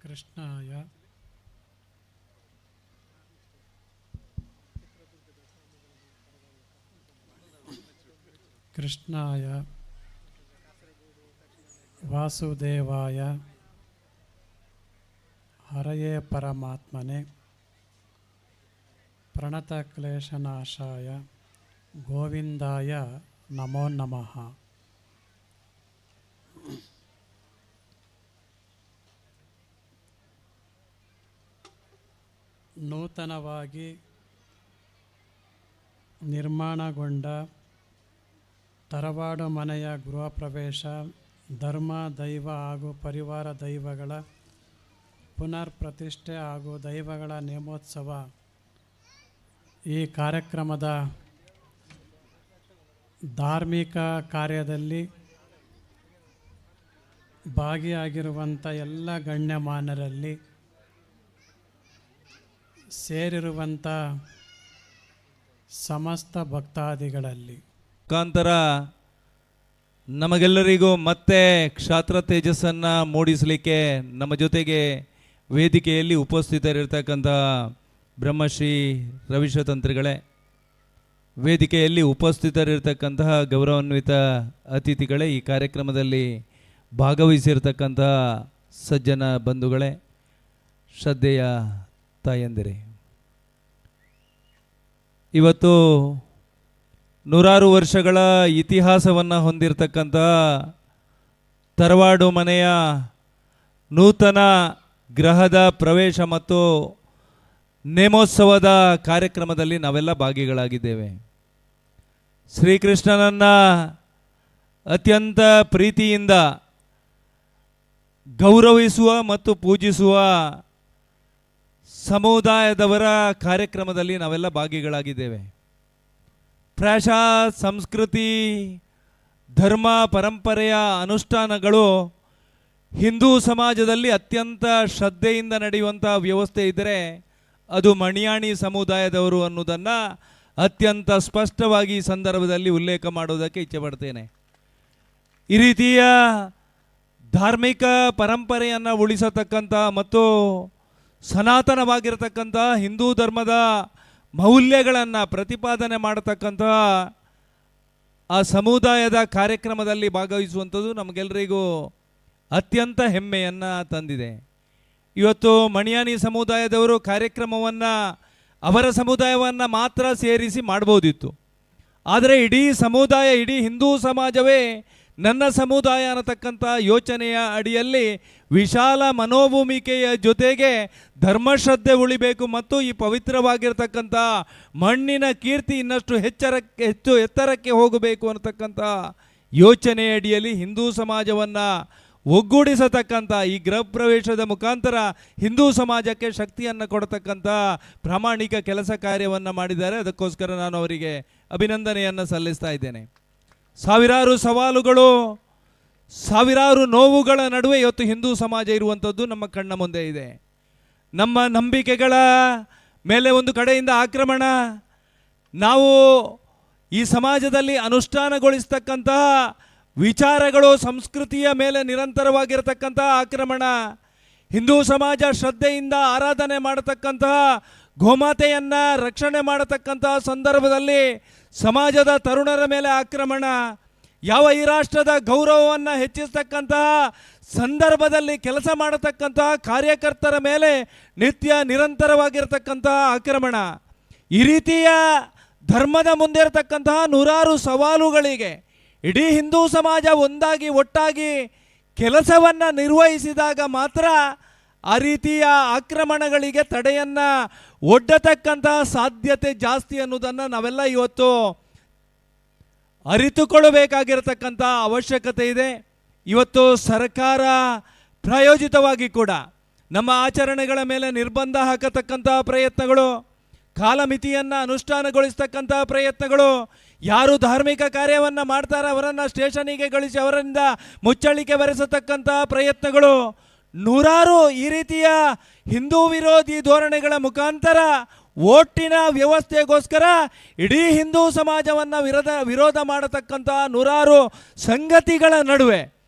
ಕೃಷ್ಣಾಯ ಕೃಷ್ಣಾಯ ವಾಸುದೇವಾಯ ಹರಯೇ ಪರಮಾತ್ಮನೆ ಪ್ರಣತಕ್ಲೇಶನಾಶಾಯ ಗೋವಿಂದಾಯ ನಮೋ ನಮಃ. ನೂತನವಾಗಿ ನಿರ್ಮಾಣಗೊಂಡ ತರವಾಡು ಮನೆಯ ಗೃಹ ಪ್ರವೇಶ, ಧರ್ಮ ದೈವ ಹಾಗೂ ಪರಿವಾರ ದೈವಗಳ ಪುನರ್ ಪ್ರತಿಷ್ಠೆ ಹಾಗೂ ದೈವಗಳ ನೇಮೋತ್ಸವ ಈ ಕಾರ್ಯಕ್ರಮದ ಧಾರ್ಮಿಕ ಕಾರ್ಯದಲ್ಲಿ ಭಾಗಿಯಾಗಿರುವಂಥ ಎಲ್ಲ ಗಣ್ಯಮಾನ್ಯರಲ್ಲಿ, ಸೇರಿರುವಂಥ ಸಮಸ್ತ ಭಕ್ತಾದಿಗಳಲ್ಲಿ ಮುಖಾಂತರ ನಮಗೆಲ್ಲರಿಗೂ ಮತ್ತೆ ಕ್ಷಾತ್ರ ತೇಜಸ್ಸನ್ನು ಮೂಡಿಸಲಿಕ್ಕೆ ನಮ್ಮ ಜೊತೆಗೆ ವೇದಿಕೆಯಲ್ಲಿ ಉಪಸ್ಥಿತರಿರ್ತಕ್ಕಂಥ ಬ್ರಹ್ಮಶ್ರೀ ರವಿಶತಂತ್ರಿಗಳೇ, ವೇದಿಕೆಯಲ್ಲಿ ಉಪಸ್ಥಿತರಿರ್ತಕ್ಕಂತಹ ಗೌರವಾನ್ವಿತ ಅತಿಥಿಗಳೇ, ಈ ಕಾರ್ಯಕ್ರಮದಲ್ಲಿ ಭಾಗವಹಿಸಿರ್ತಕ್ಕಂತಹ ಸಜ್ಜನ ಬಂಧುಗಳೇ, ಶ್ರದ್ಧೆಯ ತಾಯಂದಿರೇ, ಇವತ್ತು 100 ವರ್ಷಗಳ ಇತಿಹಾಸವನ್ನು ಹೊಂದಿರತಕ್ಕಂಥ ತರವಾಡು ಮನೆಯ ನೂತನ ಗೃಹದ ಪ್ರವೇಶ ಮತ್ತು ನೇಮೋತ್ಸವದ ಕಾರ್ಯಕ್ರಮದಲ್ಲಿ ನಾವೆಲ್ಲ ಭಾಗಿಗಳಾಗಿದ್ದೇವೆ. ಶ್ರೀಕೃಷ್ಣನನ್ನು ಅತ್ಯಂತ ಪ್ರೀತಿಯಿಂದ ಗೌರವಿಸುವ ಮತ್ತು ಪೂಜಿಸುವ ಸಮುದಾಯದವರ ಕಾರ್ಯಕ್ರಮದಲ್ಲಿ ನಾವೆಲ್ಲ ಭಾಗಿಗಳಾಗಿದ್ದೇವೆ. ಪ್ರಾಯಶಃ ಸಂಸ್ಕೃತಿ, ಧರ್ಮ, ಪರಂಪರೆಯ ಅನುಷ್ಠಾನಗಳು ಹಿಂದೂ ಸಮಾಜದಲ್ಲಿ ಅತ್ಯಂತ ಶ್ರದ್ಧೆಯಿಂದ ನಡೆಯುವಂಥ ವ್ಯವಸ್ಥೆ ಇದ್ದರೆ ಅದು ಮಣಿಯಾಣಿ ಸಮುದಾಯದವರು ಅನ್ನೋದನ್ನು ಅತ್ಯಂತ ಸ್ಪಷ್ಟವಾಗಿ ಈ ಸಂದರ್ಭದಲ್ಲಿ ಉಲ್ಲೇಖ ಮಾಡೋದಕ್ಕೆ ಇಚ್ಛೆಪಡ್ತೇನೆ. ಈ ರೀತಿಯ ಧಾರ್ಮಿಕ ಪರಂಪರೆಯನ್ನು ಉಳಿಸತಕ್ಕಂಥ ಮತ್ತು ಸನಾತನವಾಗಿರತಕ್ಕಂಥ ಹಿಂದೂ ಧರ್ಮದ ಮೌಲ್ಯಗಳನ್ನು ಪ್ರತಿಪಾದನೆ ಮಾಡತಕ್ಕಂಥ ಆ ಸಮುದಾಯದ ಕಾರ್ಯಕ್ರಮದಲ್ಲಿ ಭಾಗವಹಿಸುವಂಥದ್ದು ನಮಗೆಲ್ಲರಿಗೂ ಅತ್ಯಂತ ಹೆಮ್ಮೆಯನ್ನು ತಂದಿದೆ. ಇವತ್ತು ಮಣಿಯಾನಿ ಸಮುದಾಯದವರು ಕಾರ್ಯಕ್ರಮವನ್ನು ಅವರ ಸಮುದಾಯವನ್ನು ಮಾತ್ರ ಸೇರಿಸಿ ಮಾಡ್ಬೋದಿತ್ತು. ಆದರೆ ಇಡೀ ಸಮುದಾಯ, ಇಡೀ ಹಿಂದೂ ಸಮಾಜವೇ ನನ್ನ ಸಮುದಾಯ ಅನ್ನತಕ್ಕಂಥ ಯೋಚನೆಯ ಅಡಿಯಲ್ಲಿ ವಿಶಾಲ ಮನೋಭೂಮಿಕೆಯ ಜೊತೆಗೆ ಧರ್ಮಶ್ರದ್ಧೆ ಉಳಿಬೇಕು ಮತ್ತು ಈ ಪವಿತ್ರವಾಗಿರ್ತಕ್ಕಂಥ ಮಣ್ಣಿನ ಕೀರ್ತಿ ಇನ್ನಷ್ಟು ಹೆಚ್ಚು ಎತ್ತರಕ್ಕೆ ಹೋಗಬೇಕು ಅನ್ನತಕ್ಕಂಥ ಯೋಚನೆಯ ಅಡಿಯಲ್ಲಿ ಹಿಂದೂ ಸಮಾಜವನ್ನು ಒಗ್ಗೂಡಿಸತಕ್ಕಂಥ ಈ ಗೃಹ ಪ್ರವೇಶದ ಮುಖಾಂತರ ಹಿಂದೂ ಸಮಾಜಕ್ಕೆ ಶಕ್ತಿಯನ್ನು ಕೊಡತಕ್ಕಂಥ ಪ್ರಾಮಾಣಿಕ ಕೆಲಸ ಕಾರ್ಯವನ್ನು ಮಾಡಿದ್ದಾರೆ. ಅದಕ್ಕೋಸ್ಕರ ನಾನು ಅವರಿಗೆ ಅಭಿನಂದನೆಯನ್ನು ಸಲ್ಲಿಸ್ತಾ ಇದ್ದೇನೆ. ಸಾವಿರಾರು ಸವಾಲುಗಳು, ಸಾವಿರಾರು ನೋವುಗಳ ನಡುವೆ ಇವತ್ತು ಹಿಂದೂ ಸಮಾಜ ಇರುವಂಥದ್ದು ನಮ್ಮ ಕಣ್ಣ ಮುಂದೆ ಇದೆ. ನಮ್ಮ ನಂಬಿಕೆಗಳ ಮೇಲೆ ಒಂದು ಕಡೆಯಿಂದ ಆಕ್ರಮಣ, ನಾವು ಈ ಸಮಾಜದಲ್ಲಿ ಅನುಷ್ಠಾನಗೊಳಿಸ್ತಕ್ಕಂತಹ ವಿಚಾರಗಳು, ಸಂಸ್ಕೃತಿಯ ಮೇಲೆ ನಿರಂತರವಾಗಿರತಕ್ಕಂತಹ ಆಕ್ರಮಣ, ಹಿಂದೂ ಸಮಾಜ ಶ್ರದ್ಧೆಯಿಂದ ಆರಾಧನೆ ಮಾಡತಕ್ಕಂತಹ ಗೋಮಾತೆಯನ್ನು ರಕ್ಷಣೆ ಮಾಡತಕ್ಕಂತಹ ಸಂದರ್ಭದಲ್ಲಿ ಸಮಾಜದ ತರುಣರ ಮೇಲೆ ಆಕ್ರಮಣ, ಯಾವ ಈ ರಾಷ್ಟ್ರದ ಗೌರವವನ್ನು ಹೆಚ್ಚಿಸ್ತಕ್ಕಂತಹ ಸಂದರ್ಭದಲ್ಲಿ ಕೆಲಸ ಮಾಡತಕ್ಕಂತಹ ಕಾರ್ಯಕರ್ತರ ಮೇಲೆ ನಿತ್ಯ ನಿರಂತರವಾಗಿರತಕ್ಕಂತಹ ಆಕ್ರಮಣ, ಈ ರೀತಿಯ ಧರ್ಮದ ಮುಂದೆ ಇರತಕ್ಕಂತಹ ನೂರಾರು ಸವಾಲುಗಳಿಗೆ ಇಡೀ ಹಿಂದೂ ಸಮಾಜ ಒಂದಾಗಿ ಒಟ್ಟಾಗಿ ಕೆಲಸವನ್ನು ನಿರ್ವಹಿಸಿದಾಗ ಮಾತ್ರ ಆ ರೀತಿಯ ಆಕ್ರಮಣಗಳಿಗೆ ತಡೆಯನ್ನು ಒಡ್ಡತಕ್ಕಂತಹ ಸಾಧ್ಯತೆ ಜಾಸ್ತಿ ಅನ್ನೋದನ್ನು ನಾವೆಲ್ಲ ಇವತ್ತು ಅರಿತುಕೊಳ್ಳಬೇಕಾಗಿರತಕ್ಕಂಥ ಅವಶ್ಯಕತೆ ಇದೆ. ಇವತ್ತು ಸರ್ಕಾರ ಪ್ರಾಯೋಜಿತವಾಗಿ ಕೂಡ ನಮ್ಮ ಆಚರಣೆಗಳ ಮೇಲೆ ನಿರ್ಬಂಧ ಹಾಕತಕ್ಕಂಥ ಪ್ರಯತ್ನಗಳು, ಕಾಲಮಿತಿಯನ್ನು ಅನುಷ್ಠಾನಗೊಳಿಸ್ತಕ್ಕಂಥ ಪ್ರಯತ್ನಗಳು, ಯಾರು ಧಾರ್ಮಿಕ ಕಾರ್ಯವನ್ನು ಮಾಡ್ತಾರೆ ಅವರನ್ನು ಸ್ಟೇಷನಿಗೆ ಗಳಿಸಿ ಅವರಿಂದ ಮುಚ್ಚಳಿಕೆ ಬರೆಸತಕ್ಕಂಥ ಪ್ರಯತ್ನಗಳು, ನೂರಾರು ಈ ರೀತಿಯ ಹಿಂದೂ ವಿರೋಧಿ ಧೋರಣೆಗಳ ಮುಖಾಂತರ ಓಟಿನ ವ್ಯವಸ್ಥೆಗೋಸ್ಕರ ಇಡೀ ಹಿಂದೂ ಸಮಾಜವನ್ನು ವಿರೋಧ ಮಾಡತಕ್ಕಂಥ ನೂರಾರು ಸಂಗತಿಗಳ ನಡುವೆ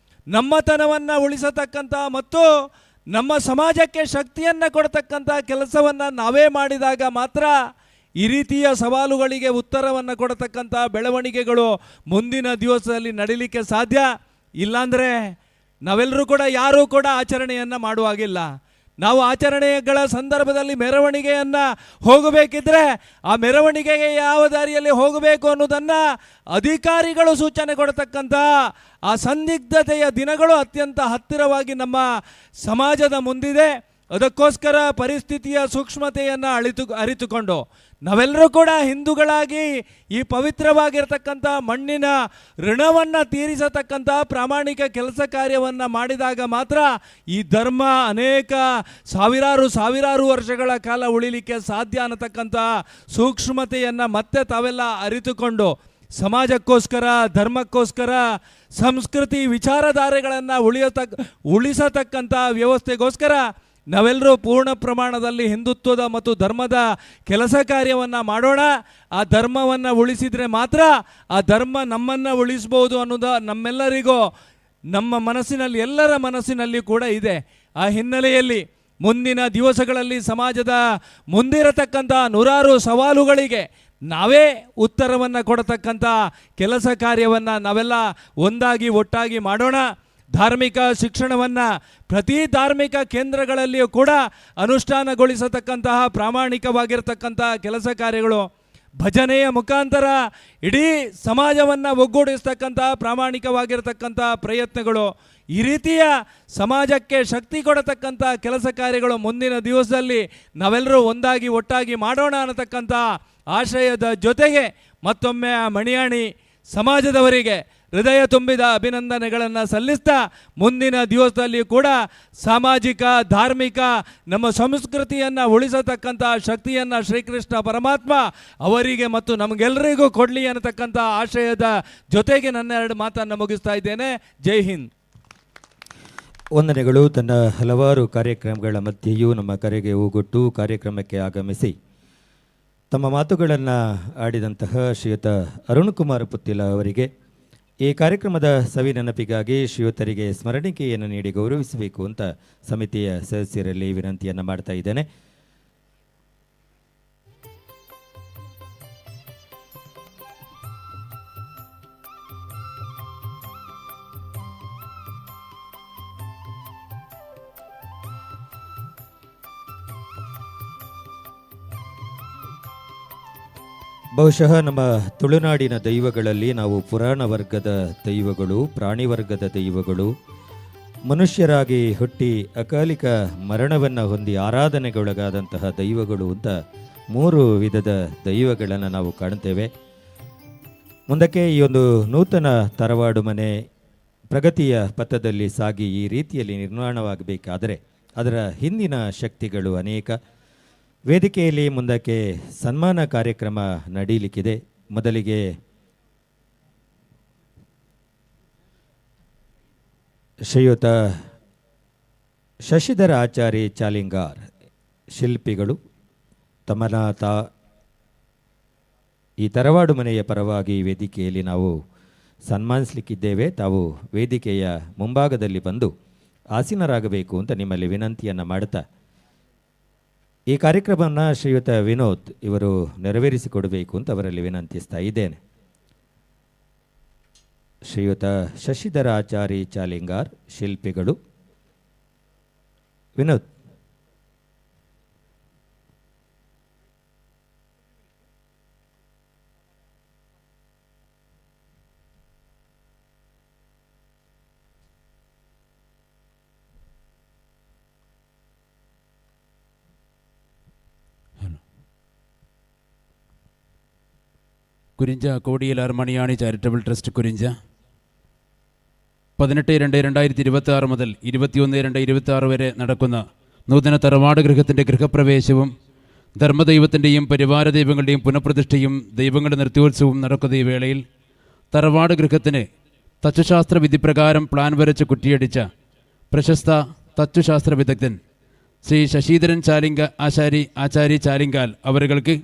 ನಮ್ಮತನವನ್ನು ಉಳಿಸತಕ್ಕಂಥ ಮತ್ತು ನಮ್ಮ ಸಮಾಜಕ್ಕೆ ಶಕ್ತಿಯನ್ನು ಕೊಡತಕ್ಕಂಥ ಕೆಲಸವನ್ನು ನಾವೇ ಮಾಡಿದಾಗ ಮಾತ್ರ ಈ ರೀತಿಯ ಸವಾಲುಗಳಿಗೆ ಉತ್ತರವನ್ನು ಕೊಡತಕ್ಕಂಥ ಬೆಳವಣಿಗೆಗಳು ಮುಂದಿನ ದಿವಸದಲ್ಲಿ ನಡೀಲಿಕ್ಕೆ ಸಾಧ್ಯ. ಇಲ್ಲಾಂದರೆ ನಾವೆಲ್ಲರೂ ಕೂಡ ಯಾರೂ ಕೂಡ ಆಚರಣೆಯನ್ನು ಮಾಡುವಾಗಿಲ್ಲ. ನಾವು ಆಚರಣೆಗಳ ಸಂದರ್ಭದಲ್ಲಿ ಮೆರವಣಿಗೆಯನ್ನು ಹೋಗಬೇಕಿದ್ರೆ ಆ ಮೆರವಣಿಗೆಗೆ ಯಾವ ದಾರಿಯಲ್ಲಿ ಹೋಗಬೇಕು ಅನ್ನೋದನ್ನು ಅಧಿಕಾರಿಗಳು ಸೂಚನೆ ಕೊಡತಕ್ಕಂಥ ಆ ಸಂದಿಗ್ಧತೆಯ ದಿನಗಳು ಅತ್ಯಂತ ಹತ್ತಿರವಾಗಿ ನಮ್ಮ ಸಮಾಜದ ಮುಂದಿದೆ. ಅದಕ್ಕೋಸ್ಕರ ಪರಿಸ್ಥಿತಿಯ ಸೂಕ್ಷ್ಮತೆಯನ್ನು ಅರಿತುಕೊಂಡು ನಾವೆಲ್ಲರೂ ಕೂಡ ಹಿಂದೂಗಳಾಗಿ ಈ ಪವಿತ್ರವಾಗಿರ್ತಕ್ಕಂಥ ಮಣ್ಣಿನ ಋಣವನ್ನು ತೀರಿಸತಕ್ಕಂಥ ಪ್ರಾಮಾಣಿಕ ಕೆಲಸ ಕಾರ್ಯವನ್ನು ಮಾಡಿದಾಗ ಮಾತ್ರ ಈ ಧರ್ಮ ಅನೇಕ ಸಾವಿರಾರು ವರ್ಷಗಳ ಕಾಲ ಉಳಿಲಿಕ್ಕೆ ಸಾಧ್ಯ ಅನ್ನತಕ್ಕಂಥ ಸೂಕ್ಷ್ಮತೆಯನ್ನು ಮತ್ತೆ ತಾವೆಲ್ಲ ಅರಿತುಕೊಂಡು ಸಮಾಜಕ್ಕೋಸ್ಕರ, ಧರ್ಮಕ್ಕೋಸ್ಕರ, ಸಂಸ್ಕೃತಿ ವಿಚಾರಧಾರೆಗಳನ್ನು ಉಳಿಸತಕ್ಕಂಥ ವ್ಯವಸ್ಥೆಗೋಸ್ಕರ ನಾವೆಲ್ಲರೂ ಪೂರ್ಣ ಪ್ರಮಾಣದಲ್ಲಿ ಹಿಂದುತ್ವದ ಮತ್ತು ಧರ್ಮದ ಕೆಲಸ ಕಾರ್ಯವನ್ನು ಮಾಡೋಣ. ಆ ಧರ್ಮವನ್ನು ಉಳಿಸಿದರೆ ಮಾತ್ರ ಆ ಧರ್ಮ ನಮ್ಮನ್ನು ಉಳಿಸ್ಬೋದು ಅನ್ನೋದು ನಮ್ಮೆಲ್ಲರಿಗೂ ನಮ್ಮ ಮನಸ್ಸಿನಲ್ಲಿ, ಎಲ್ಲರ ಮನಸ್ಸಿನಲ್ಲಿ ಕೂಡ ಇದೆ. ಆ ಹಿನ್ನೆಲೆಯಲ್ಲಿ ಮುಂದಿನ ದಿವಸಗಳಲ್ಲಿ ಸಮಾಜದ ಮುಂದಿರತಕ್ಕಂಥ ನೂರಾರು ಸವಾಲುಗಳಿಗೆ ನಾವೇ ಉತ್ತರವನ್ನು ಕೊಡತಕ್ಕಂಥ ಕೆಲಸ ಕಾರ್ಯವನ್ನು ನಾವೆಲ್ಲ ಒಂದಾಗಿ ಒಟ್ಟಾಗಿ ಮಾಡೋಣ. ಧಾರ್ಮಿಕ ಶಿಕ್ಷಣವನ್ನು ಪ್ರತಿ ಧಾರ್ಮಿಕ ಕೇಂದ್ರಗಳಲ್ಲಿಯೂ ಕೂಡ ಅನುಷ್ಠಾನಗೊಳಿಸತಕ್ಕಂತಹ ಪ್ರಾಮಾಣಿಕವಾಗಿರ್ತಕ್ಕಂಥ ಕೆಲಸ ಕಾರ್ಯಗಳು, ಭಜನೆಯ ಮುಖಾಂತರ ಇಡೀ ಸಮಾಜವನ್ನು ಒಗ್ಗೂಡಿಸ್ತಕ್ಕಂಥ ಪ್ರಾಮಾಣಿಕವಾಗಿರ್ತಕ್ಕಂಥ ಪ್ರಯತ್ನಗಳು, ಈ ರೀತಿಯ ಸಮಾಜಕ್ಕೆ ಶಕ್ತಿ ಕೊಡತಕ್ಕಂಥ ಕೆಲಸ ಕಾರ್ಯಗಳು ಮುಂದಿನ ದಿವಸದಲ್ಲಿ ನಾವೆಲ್ಲರೂ ಒಂದಾಗಿ ಒಟ್ಟಾಗಿ ಮಾಡೋಣ ಅನ್ನತಕ್ಕಂಥ ಆಶಯದ ಜೊತೆಗೆ ಮತ್ತೊಮ್ಮೆ ಆ ಮಣಿಯಾಣಿ ಸಮಾಜದವರಿಗೆ ಹೃದಯ ತುಂಬಿದ ಅಭಿನಂದನೆಗಳನ್ನು ಸಲ್ಲಿಸ್ತಾ ಮುಂದಿನ ದಿವಸದಲ್ಲಿ ಕೂಡ ಸಾಮಾಜಿಕ, ಧಾರ್ಮಿಕ ನಮ್ಮ ಸಂಸ್ಕೃತಿಯನ್ನು ಉಳಿಸತಕ್ಕಂಥ ಶಕ್ತಿಯನ್ನು ಶ್ರೀಕೃಷ್ಣ ಪರಮಾತ್ಮ ಅವರಿಗೆ ಮತ್ತು ನಮಗೆಲ್ಲರಿಗೂ ಕೊಡಲಿ ಅನ್ನತಕ್ಕಂಥ ಆಶಯದ ಜೊತೆಗೆ ನನ್ನ ಎರಡು ಮಾತನ್ನು ಮುಗಿಸ್ತಾ ಇದ್ದೇನೆ. ಜೈ ಹಿಂದ್. ವಂದನೆಗಳು. ತನ್ನ ಹಲವಾರು ಕಾರ್ಯಕ್ರಮಗಳ ಮಧ್ಯೆಯೂ ನಮ್ಮ ಕರೆಗೆ ಓಗೊಟ್ಟು ಕಾರ್ಯಕ್ರಮಕ್ಕೆ ಆಗಮಿಸಿ ತಮ್ಮ ಮಾತುಗಳನ್ನು ಆಡಿದಂತಹ ಶ್ರೀಯುತ ಅರುಣ್ ಕುಮಾರ್ ಪುತ್ತಿಲ ಅವರಿಗೆ ಈ ಕಾರ್ಯಕ್ರಮದ ಸವಿ ನೆನಪಿಗಾಗಿ ಶ್ರೀಯುತರಿಗೆ ಸ್ಮರಣಿಕೆಯನ್ನು ನೀಡಿ ಗೌರವಿಸಬೇಕು ಅಂತ ಸಮಿತಿಯ ಸದಸ್ಯರಲ್ಲಿ ವಿನಂತಿಯನ್ನು ಮಾಡ್ತಾ ಇದ್ದೇನೆ. ಬಹುಶಃ ನಮ್ಮ ತುಳುನಾಡಿನ ದೈವಗಳಲ್ಲಿ ನಾವು ಪುರಾಣ ವರ್ಗದ ದೈವಗಳು, ಪ್ರಾಣಿ ವರ್ಗದ ದೈವಗಳು, ಮನುಷ್ಯರಾಗಿ ಹುಟ್ಟಿ ಅಕಾಲಿಕ ಮರಣವನ್ನು ಹೊಂದಿ ಆರಾಧನೆಗೊಳಗಾದಂತಹ ದೈವಗಳು ಅಂತ 3 ವಿಧದ ದೈವಗಳನ್ನು ನಾವು ಕಾಣ್ತೇವೆ. ಮುಂದಕ್ಕೆ ಈ ಒಂದು ನೂತನ ತರವಾಡು ಮನೆ ಪ್ರಗತಿಯ ಪಥದಲ್ಲಿ ಸಾಗಿ ಈ ರೀತಿಯಲ್ಲಿ ನಿರ್ಮಾಣವಾಗಬೇಕಾದರೆ ಅದರ ಹಿಂದಿನ ಶಕ್ತಿಗಳು ಅನೇಕ. ವೇದಿಕೆಯಲ್ಲಿ ಮುಂದಕ್ಕೆ ಸನ್ಮಾನ ಕಾರ್ಯಕ್ರಮ ನಡೀಲಿಕ್ಕಿದೆ. ಮೊದಲಿಗೆ ಶ್ರೀಯುತ ಶಶಿಧರ ಆಚಾರ್ಯ ಚಾಲಿಂಗಾರ್ ಶಿಲ್ಪಿಗಳು ತಮ್ಮನ್ನ ಈ ತರವಾಡು ಮನೆಯ ಪರವಾಗಿ ವೇದಿಕೆಯಲ್ಲಿ ನಾವು ಸನ್ಮಾನಿಸಲಿಕ್ಕಿದ್ದೇವೆ. ತಾವು ವೇದಿಕೆಯ ಮುಂಭಾಗದಲ್ಲಿ ಬಂದು ಆಸೀನರಾಗಬೇಕು ಅಂತ ನಿಮ್ಮಲ್ಲಿ ವಿನಂತಿಯನ್ನು ಮಾಡುತ್ತಾ ಈ ಕಾರ್ಯಕ್ರಮವನ್ನು ಶ್ರೀಯುತ ವಿನೋದ್ ಇವರು ನೆರವೇರಿಸಿಕೊಡಬೇಕು ಅಂತ ಅವರಲ್ಲಿ ವಿನಂತಿಸ್ತಾ ಇದ್ದೇನೆ. ಶ್ರೀಯುತ ಶಶಿಧರ ಆಚಾರ್ಯ ಚಾಲಿಂಗಾರ್ ಶಿಲ್ಪಿಗಳು. ವಿನೋದ್. കുരിഞ്ച കോടിയലാർ മണിയാണി ചാരിറ്റബിൾ ട്രസ്റ്റ് കുരിഞ്ച 18-2-2026 മുതൽ 21-2-26 വരെ നടക്കുന്ന നൂതന തറവാട് ഗൃഹത്തിൻ്റെ ഗൃഹപ്രവേശവും ധർമ്മദൈവത്തിൻ്റെയും പരിവാര ദൈവങ്ങളുടെയും പുനഃപ്രതിഷ്ഠയും ദൈവങ്ങളുടെ നൃത്യോത്സവവും നടക്കുന്ന ഈ വേളയിൽ തറവാട് ഗൃഹത്തിന് തച്ചുശാസ്ത്ര വിധിപ്രകാരം പ്ലാൻ വരച്ച് കുറ്റിയടിച്ച പ്രശസ്ത തച്ചുശാസ്ത്ര വിദഗ്ധൻ ശ്രീ ശശീധരൻ ആചാരി ചാലിങ്കാൽ അവർക്ക്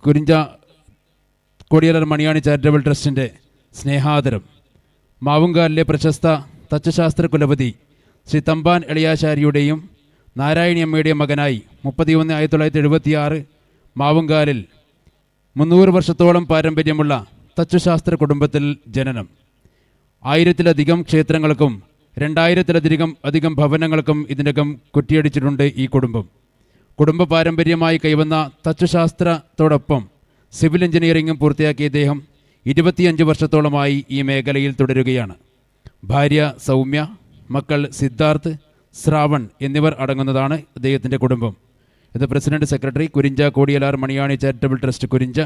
കുരിഞ്ച കോടിയലാർ മണിയാണി ചാരിറ്റബിൾ ട്രസ്റ്റിൻ്റെ സ്നേഹാദരം. മാവുങ്കാലിലെ പ്രശസ്ത തച്ചുശാസ്ത്ര കുലപതി ശ്രീ തമ്പാൻ എളിയാശാരിയുടെയും നാരായണി അമ്മയുടെയും മകനായി 31-1976 മാവുങ്കാലിൽ 300 വർഷത്തോളം പാരമ്പര്യമുള്ള തച്ചുശാസ്ത്ര കുടുംബത്തിൽ ജനനം. 1000-ലധികം ക്ഷേത്രങ്ങൾക്കും 2000-ലധികം ഭവനങ്ങൾക്കും ഇതിനകം കുറ്റിയടിച്ചിട്ടുണ്ട് ഈ കുടുംബം. കുടുംബ പാരമ്പര്യമായി കൈവന്ന തച്ചുശാസ്ത്രത്തോടൊപ്പം സിവിൽ എഞ്ചിനീയറിംഗും പൂർത്തിയാക്കിയ ഇദ്ദേഹം 25 വർഷത്തോളമായി ഈ മേഖലയിൽ തുടരുകയാണ്. ഭാര്യ സൗമ്യ, മക്കൾ സിദ്ധാർത്ഥ്, ശ്രാവൺ എന്നിവർ അടങ്ങുന്നതാണ് അദ്ദേഹത്തിൻ്റെ കുടുംബം. ഇത് president secretary Kurinja Kodiyalar Maniyani charitable trust Kurinja,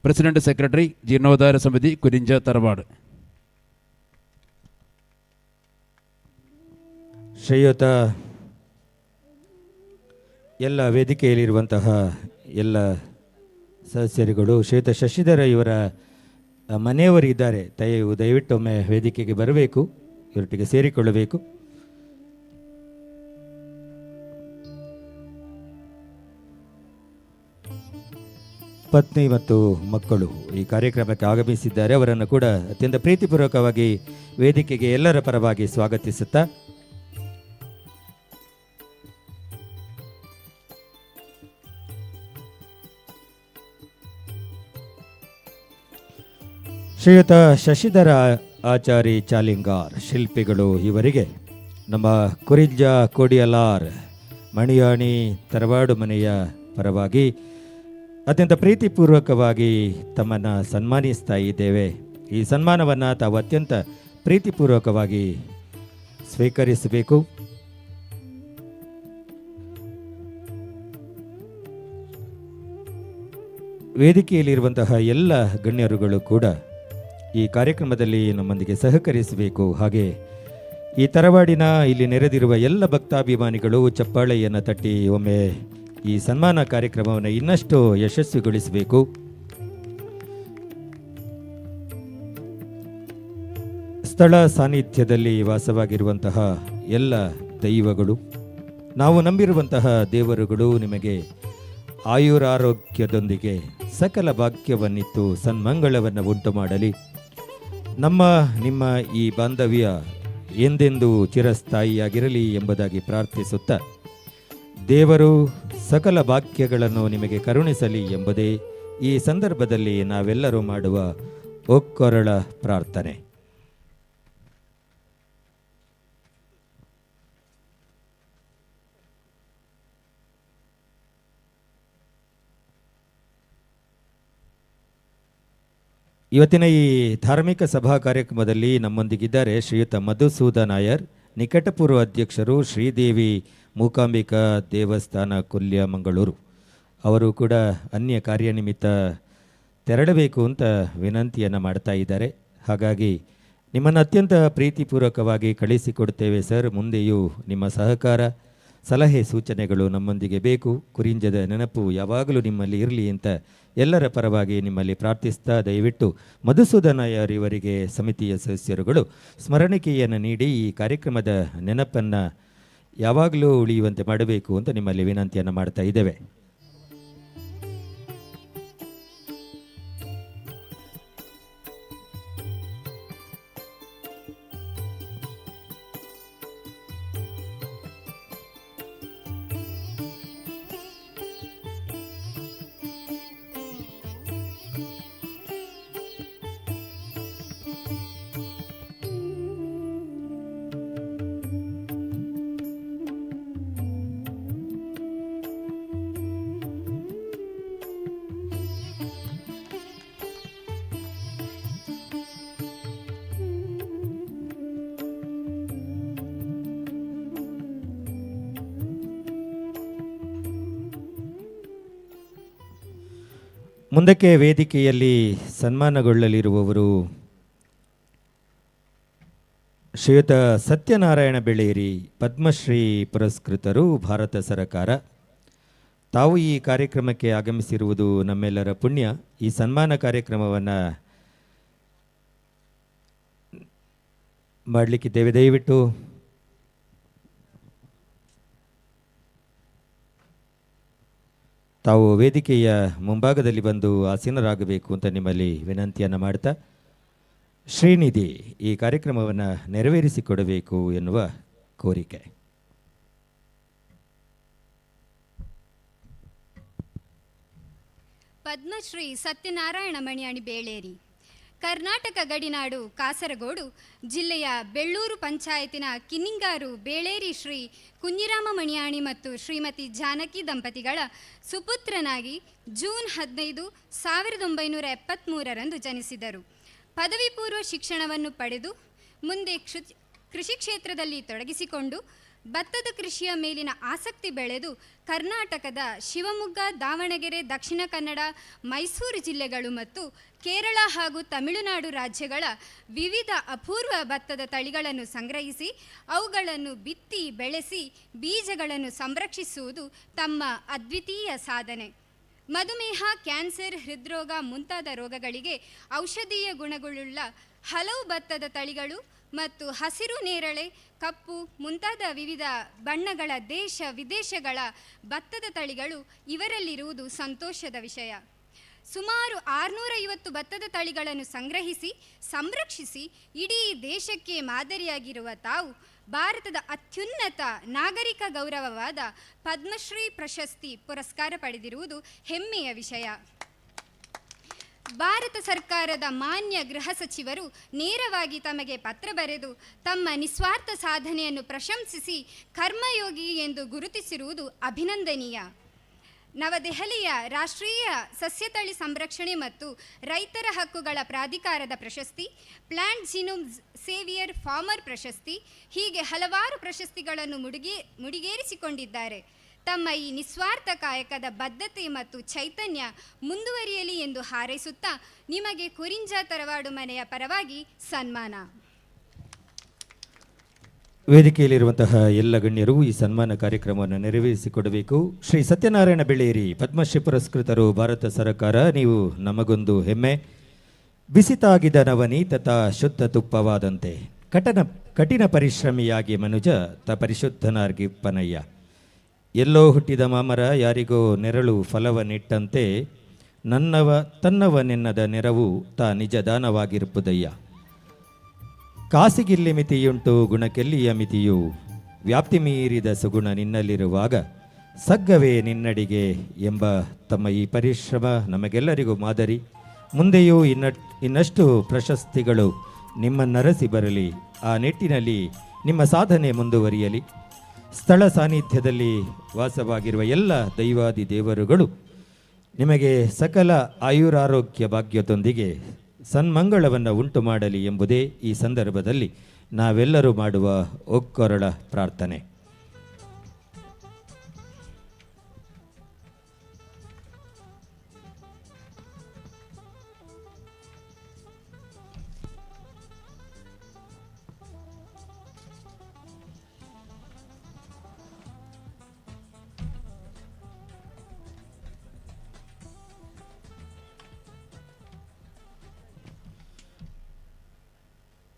president secretary ജീർണോദ്ധാര സമിതി കുരിഞ്ച തറവാട്. ಶ್ರೀಯುತ ಎಲ್ಲ ವೇದಿಕೆಯಲ್ಲಿರುವಂತಹ ಎಲ್ಲ ಸದಸ್ಯರುಗಳು, ಶ್ರೀಯುತ ಶಶಿಧರ ಇವರ ಮನೆಯವರಿದ್ದಾರೆ, ದಯವಿಟ್ಟೊಮ್ಮೆ ವೇದಿಕೆಗೆ ಬರಬೇಕು, ಇವರೊಟ್ಟಿಗೆ ಸೇರಿಕೊಳ್ಳಬೇಕು. ಪತ್ನಿ ಮತ್ತು ಮಕ್ಕಳು ಈ ಕಾರ್ಯಕ್ರಮಕ್ಕೆ ಆಗಮಿಸಿದ್ದಾರೆ. ಅವರನ್ನು ಕೂಡ ಅತ್ಯಂತ ಪ್ರೀತಿಪೂರ್ವಕವಾಗಿ ವೇದಿಕೆಗೆ ಎಲ್ಲರ ಪರವಾಗಿ ಸ್ವಾಗತಿಸುತ್ತಾ ಶ್ರೀಯುತ ಶಶಿಧರ ಆಚಾರಿ ಚಾಲಿಂಗಾರ್ ಶಿಲ್ಪಿಗಳು ಇವರಿಗೆ ನಮ್ಮ ಕುರಿಜ್ಜ ಕೋಡಿಯಲಾರ್ ಮಣಿಯಾಣಿ ತರವಾಡು ಮನೆಯ ಪರವಾಗಿ ಅತ್ಯಂತ ಪ್ರೀತಿಪೂರ್ವಕವಾಗಿ ತಮ್ಮನ್ನು ಸನ್ಮಾನಿಸ್ತಾ ಇದ್ದೇವೆ. ಈ ಸನ್ಮಾನವನ್ನು ತಾವು ಅತ್ಯಂತ ಪ್ರೀತಿಪೂರ್ವಕವಾಗಿ ಸ್ವೀಕರಿಸಬೇಕು. ವೇದಿಕೆಯಲ್ಲಿರುವಂತಹ ಎಲ್ಲ ಗಣ್ಯರುಗಳು ಕೂಡ ಈ ಕಾರ್ಯಕ್ರಮದಲ್ಲಿ ನಮ್ಮೊಂದಿಗೆ ಸಹಕರಿಸಬೇಕು. ಹಾಗೆ ಈ ತರವಾಡಿನ ಇಲ್ಲಿ ನೆರೆದಿರುವ ಎಲ್ಲ ಭಕ್ತಾಭಿಮಾನಿಗಳು ಚಪ್ಪಾಳೆಯನ್ನು ತಟ್ಟಿ ಒಮ್ಮೆ ಈ ಸನ್ಮಾನ ಕಾರ್ಯಕ್ರಮವನ್ನು ಇನ್ನಷ್ಟು ಯಶಸ್ವಿಗೊಳಿಸಬೇಕು. ಸ್ಥಳ ಸಾನ್ನಿಧ್ಯದಲ್ಲಿ ವಾಸವಾಗಿರುವಂತಹ ಎಲ್ಲ ದೈವಗಳು, ನಾವು ನಂಬಿರುವಂತಹ ದೇವರುಗಳು ನಿಮಗೆ ಆಯುರಾರೋಗ್ಯದೊಂದಿಗೆ ಸಕಲ ಭಾಗ್ಯವನ್ನಿತ್ತು ಸನ್ಮಂಗಳವನ್ನು ಉಂಟು ಮಾಡಲಿ. ನಿಮ್ಮ ಈ ಬಾಂಧವ್ಯ ಎಂದೆಂದೂ ಚಿರಸ್ಥಾಯಿಯಾಗಿರಲಿ ಎಂಬುದಾಗಿ ಪ್ರಾರ್ಥಿಸುತ್ತಾ ದೇವರು ಸಕಲ ಭಾಗ್ಯಗಳನ್ನು ನಿಮಗೆ ಕರುಣಿಸಲಿ ಎಂಬುದೇ ಈ ಸಂದರ್ಭದಲ್ಲಿ ನಾವೆಲ್ಲರೂ ಮಾಡುವ ಒಕ್ಕೊರಳ ಪ್ರಾರ್ಥನೆ. ಇವತ್ತಿನ ಈ ಧಾರ್ಮಿಕ ಸಭಾ ಕಾರ್ಯಕ್ರಮದಲ್ಲಿ ನಮ್ಮೊಂದಿಗಿದ್ದಾರೆ ಶ್ರೀಯುತ ಮಧುಸೂದ ನಾಯರ್, ನಿಕಟಪೂರ್ವ ಅಧ್ಯಕ್ಷರು, ಶ್ರೀದೇವಿ ಮೂಕಾಂಬಿಕಾ ದೇವಸ್ಥಾನ ಕೊಲ್ಯ ಮಂಗಳೂರು. ಅವರು ಕೂಡ ಅನ್ಯ ಕಾರ್ಯನಿಮಿತ್ತ ತೆರಳಬೇಕು ಅಂತ ವಿನಂತಿಯನ್ನು ಮಾಡ್ತಾ ಇದ್ದಾರೆ. ಹಾಗಾಗಿ ನಿಮ್ಮನ್ನು ಅತ್ಯಂತ ಪ್ರೀತಿಪೂರ್ವಕವಾಗಿ ಕಳಿಸಿಕೊಡ್ತೇವೆ ಸರ್. ಮುಂದೆಯೂ ನಿಮ್ಮ ಸಹಕಾರ, ಸಲಹೆ, ಸೂಚನೆಗಳು ನಮ್ಮೊಂದಿಗೆ ಬೇಕು. ಕುರಿಂಜದ ನೆನಪು ಯಾವಾಗಲೂ ನಿಮ್ಮಲ್ಲಿ ಇರಲಿ ಅಂತ ಎಲ್ಲರ ಪರವಾಗಿ ನಿಮ್ಮಲ್ಲಿ ಪ್ರಾರ್ಥಿಸ್ತಾ ದಯವಿಟ್ಟು ಮಧುಸೂದನ್ ನಾಯರ್ ಇವರಿಗೆ ಸಮಿತಿಯ ಸದಸ್ಯರುಗಳು ಸ್ಮರಣಿಕೆಯನ್ನು ನೀಡಿ ಈ ಕಾರ್ಯಕ್ರಮದ ನೆನಪನ್ನು ಯಾವಾಗಲೂ ಉಳಿಯುವಂತೆ ಮಾಡಬೇಕು ಅಂತ ನಿಮ್ಮಲ್ಲಿ ವಿನಂತಿಯನ್ನು ಮಾಡ್ತಾ ಇದ್ದೇವೆ. ಮುಂದಕ್ಕೆ ವೇದಿಕೆಯಲ್ಲಿ ಸನ್ಮಾನಗೊಳ್ಳಲಿರುವವರು ಶ್ರೀಯುತ ಸತ್ಯನಾರಾಯಣ ಬೆಳೇರಿ, ಪದ್ಮಶ್ರೀ ಪುರಸ್ಕೃತರು, ಭಾರತ ಸರ್ಕಾರ. ತಾವು ಈ ಕಾರ್ಯಕ್ರಮಕ್ಕೆ ಆಗಮಿಸಿರುವುದು ನಮ್ಮೆಲ್ಲರ ಪುಣ್ಯ. ಈ ಸನ್ಮಾನ ಕಾರ್ಯಕ್ರಮವನ್ನು ಮಾಡಲಿಕ್ಕಿದ್ದೇವೆ. ದಯವಿಟ್ಟು ತಾವು ವೇದಿಕೆಯ ಮುಂಭಾಗದಲ್ಲಿ ಬಂದು ಆಸೀನರಾಗಬೇಕು ಅಂತ ನಿಮ್ಮಲ್ಲಿ ವಿನಂತಿಯನ್ನು ಮಾಡ್ತಾ, ಶ್ರೀನಿಧಿ ಈ ಕಾರ್ಯಕ್ರಮವನ್ನು ನೆರವೇರಿಸಿಕೊಡಬೇಕು ಎನ್ನುವ ಕೋರಿಕೆ. ಪದ್ಮಶ್ರೀ ಸತ್ಯನಾರಾಯಣ ಮಣಿಯಾಣಿ ಬೇಳೇರಿ, ಕರ್ನಾಟಕ ಗಡಿನಾಡು ಕಾಸರಗೋಡು ಜಿಲ್ಲೆಯ ಬೆಳ್ಳೂರು ಪಂಚಾಯತಿನ ಕಿನ್ನಿಂಗಾರು ಬೇಳೇರಿ ಶ್ರೀ ಕುಂಜಿರಾಮ ಮಣಿಯಾಣಿ ಮತ್ತು ಶ್ರೀಮತಿ ಜಾನಕಿ ದಂಪತಿಗಳ ಸುಪುತ್ರನಾಗಿ ಜೂನ್ 15, 1973ರಂದು ಜನಿಸಿದರು. ಪದವಿ ಪೂರ್ವ ಶಿಕ್ಷಣವನ್ನು ಪಡೆದು ಮುಂದೆ ಕೃಷಿ ಕ್ಷೇತ್ರದಲ್ಲಿ ತೊಡಗಿಸಿಕೊಂಡು ಭತ್ತದ ಕೃಷಿಯ ಮೇಲಿನ ಆಸಕ್ತಿ ಬೆಳೆದು ಕರ್ನಾಟಕದ ಶಿವಮೊಗ್ಗ, ದಾವಣಗೆರೆ, ದಕ್ಷಿಣ ಕನ್ನಡ, ಮೈಸೂರು ಜಿಲ್ಲೆಗಳು ಮತ್ತು ಕೇರಳ ಹಾಗೂ ತಮಿಳುನಾಡು ರಾಜ್ಯಗಳ ವಿವಿಧ ಅಪೂರ್ವ ಭತ್ತದ ತಳಿಗಳನ್ನು ಸಂಗ್ರಹಿಸಿ ಅವುಗಳನ್ನು ಬಿತ್ತಿ ಬೆಳೆಸಿ ಬೀಜಗಳನ್ನು ಸಂರಕ್ಷಿಸುವುದು ತಮ್ಮ ಅದ್ವಿತೀಯ ಸಾಧನೆ. ಮಧುಮೇಹ, ಕ್ಯಾನ್ಸರ್, ಹೃದ್ರೋಗ ಮುಂತಾದ ರೋಗಗಳಿಗೆ ಔಷಧೀಯ ಗುಣಗಳುಳ್ಳ ಹಲವು ಭತ್ತದ ತಳಿಗಳು ಮತ್ತು ಹಸಿರು ನೇರಳೆ, ಕಪ್ಪು ಮುಂತಾದ ವಿವಿಧ ಬಣ್ಣಗಳ ದೇಶ ವಿದೇಶಗಳ ಭತ್ತದ ತಳಿಗಳು ಇವರಲ್ಲಿರುವುದು ಸಂತೋಷದ ವಿಷಯ. ಸುಮಾರು 650 ಭತ್ತದ ತಳಿಗಳನ್ನು ಸಂಗ್ರಹಿಸಿ ಸಂರಕ್ಷಿಸಿ ಇಡೀ ದೇಶಕ್ಕೆ ಮಾದರಿಯಾಗಿರುವ ತಾವು ಭಾರತದ ಅತ್ಯುನ್ನತ ನಾಗರಿಕ ಗೌರವವಾದ ಪದ್ಮಶ್ರೀ ಪ್ರಶಸ್ತಿ ಪುರಸ್ಕಾರ ಪಡೆದಿರುವುದು ಹೆಮ್ಮೆಯ ವಿಷಯ. ಭಾರತ ಸರ್ಕಾರದ ಮಾನ್ಯ ಗೃಹ ಸಚಿವರು ನೇರವಾಗಿ ತಮಗೆ ಪತ್ರ ಬರೆದು ತಮ್ಮ ನಿಸ್ವಾರ್ಥ ಸಾಧನೆಯನ್ನು ಪ್ರಶಂಸಿಸಿ ಕರ್ಮಯೋಗಿ ಎಂದು ಗುರುತಿಸಿರುವುದು ಅಭಿನಂದನೀಯ. ನವದೆಹಲಿಯ ರಾಷ್ಟ್ರೀಯ ಸಸ್ಯತಳಿ ಸಂರಕ್ಷಣೆ ಮತ್ತು ರೈತರ ಹಕ್ಕುಗಳ ಪ್ರಾಧಿಕಾರದ ಪ್ರಶಸ್ತಿ, ಪ್ಲಾಂಟ್ ಜಿನೋಮ್ ಸೇವಿಯರ್ ಫಾರ್ಮರ್ ಪ್ರಶಸ್ತಿ, ಹೀಗೆ ಹಲವಾರು ಪ್ರಶಸ್ತಿಗಳನ್ನು ಮುಡಿಗೇರಿಸಿಕೊಂಡಿದ್ದಾರೆ. ತಮ್ಮ ಈ ನಿಸ್ವಾರ್ಥ ಕಾಯಕದ ಬದ್ಧತೆ ಮತ್ತು ಚೈತನ್ಯ ಮುಂದುವರಿಯಲಿ ಎಂದು ಹಾರೈಸುತ್ತಾ ನಿಮಗೆ ಕುರಿಂಜ ತರವಾಡು ಮನೆಯ ಪರವಾಗಿ ಸನ್ಮಾನ. ವೇದಿಕೆಯಲ್ಲಿರುವಂತಹ ಎಲ್ಲ ಗಣ್ಯರು ಈ ಸನ್ಮಾನ ಕಾರ್ಯಕ್ರಮವನ್ನು ನೆರವೇರಿಸಿಕೊಡಬೇಕು. ಶ್ರೀ ಸತ್ಯನಾರಾಯಣ ಬೆಳೇರಿ, ಪದ್ಮಶ್ರೀ ಪುರಸ್ಕೃತರು, ಭಾರತ ಸರ್ಕಾರ. ನೀವು ನಮಗೊಂದು ಹೆಮ್ಮೆ. ಬಿಸಿತಾಗಿದ ನವನೀತ ಶುದ್ಧ ತುಪ್ಪವಾದಂತೆ ಕಠಿಣ ಪರಿಶ್ರಮಿಯಾಗಿ ಮನುಜ ಪರಿಶುದ್ಧನಾರ್ಗಿಪ್ಪನಯ್ಯ. ಎಲ್ಲೋ ಹುಟ್ಟಿದ ಮಾಮರ ಯಾರಿಗೋ ನೆರಳು ಫಲವನ್ನಿಟ್ಟಂತೆ ತನ್ನವನೆನ್ನದ ನೆರವು ತಾ ನಿಜ ದಾನವಾಗಿರುವುದಯ್ಯ. ಕಾಸಿಗಿಲ್ಲಿ ಮಿತಿಯುಂಟು ಗುಣಕ್ಕೆಲ್ಲಿಯ ಮಿತಿಯು, ವ್ಯಾಪ್ತಿ ಮೀರಿದ ಸುಗುಣ ನಿನ್ನಲ್ಲಿರುವಾಗ ಸಗ್ಗವೇ ನಿನ್ನಡಿಗೆ ಎಂಬ ತಮ್ಮ ಈ ಪರಿಶ್ರಮ ನಮಗೆಲ್ಲರಿಗೂ ಮಾದರಿ. ಮುಂದೆಯೂ ಇನ್ನಷ್ಟು ಪ್ರಶಸ್ತಿಗಳು ನಿಮ್ಮನ್ನರಸಿ ಬರಲಿ. ಆ ನಿಟ್ಟಿನಲ್ಲಿ ನಿಮ್ಮ ಸಾಧನೆ ಮುಂದುವರಿಯಲಿ. ಸ್ಥಳ ಸಾನ್ನಿಧ್ಯದಲ್ಲಿ ವಾಸವಾಗಿರುವ ಎಲ್ಲ ದೈವಾದಿ ದೇವರುಗಳು ನಿಮಗೆ ಸಕಲ ಆಯುರಾರೋಗ್ಯ ಭಾಗ್ಯದೊಂದಿಗೆ ಸನ್ಮಂಗಳವನ್ನು ಉಂಟು ಮಾಡಲಿ ಎಂಬುದೇ ಈ ಸಂದರ್ಭದಲ್ಲಿ ನಾವೆಲ್ಲರೂ ಮಾಡುವ ಒಕ್ಕೊರಳ ಪ್ರಾರ್ಥನೆ.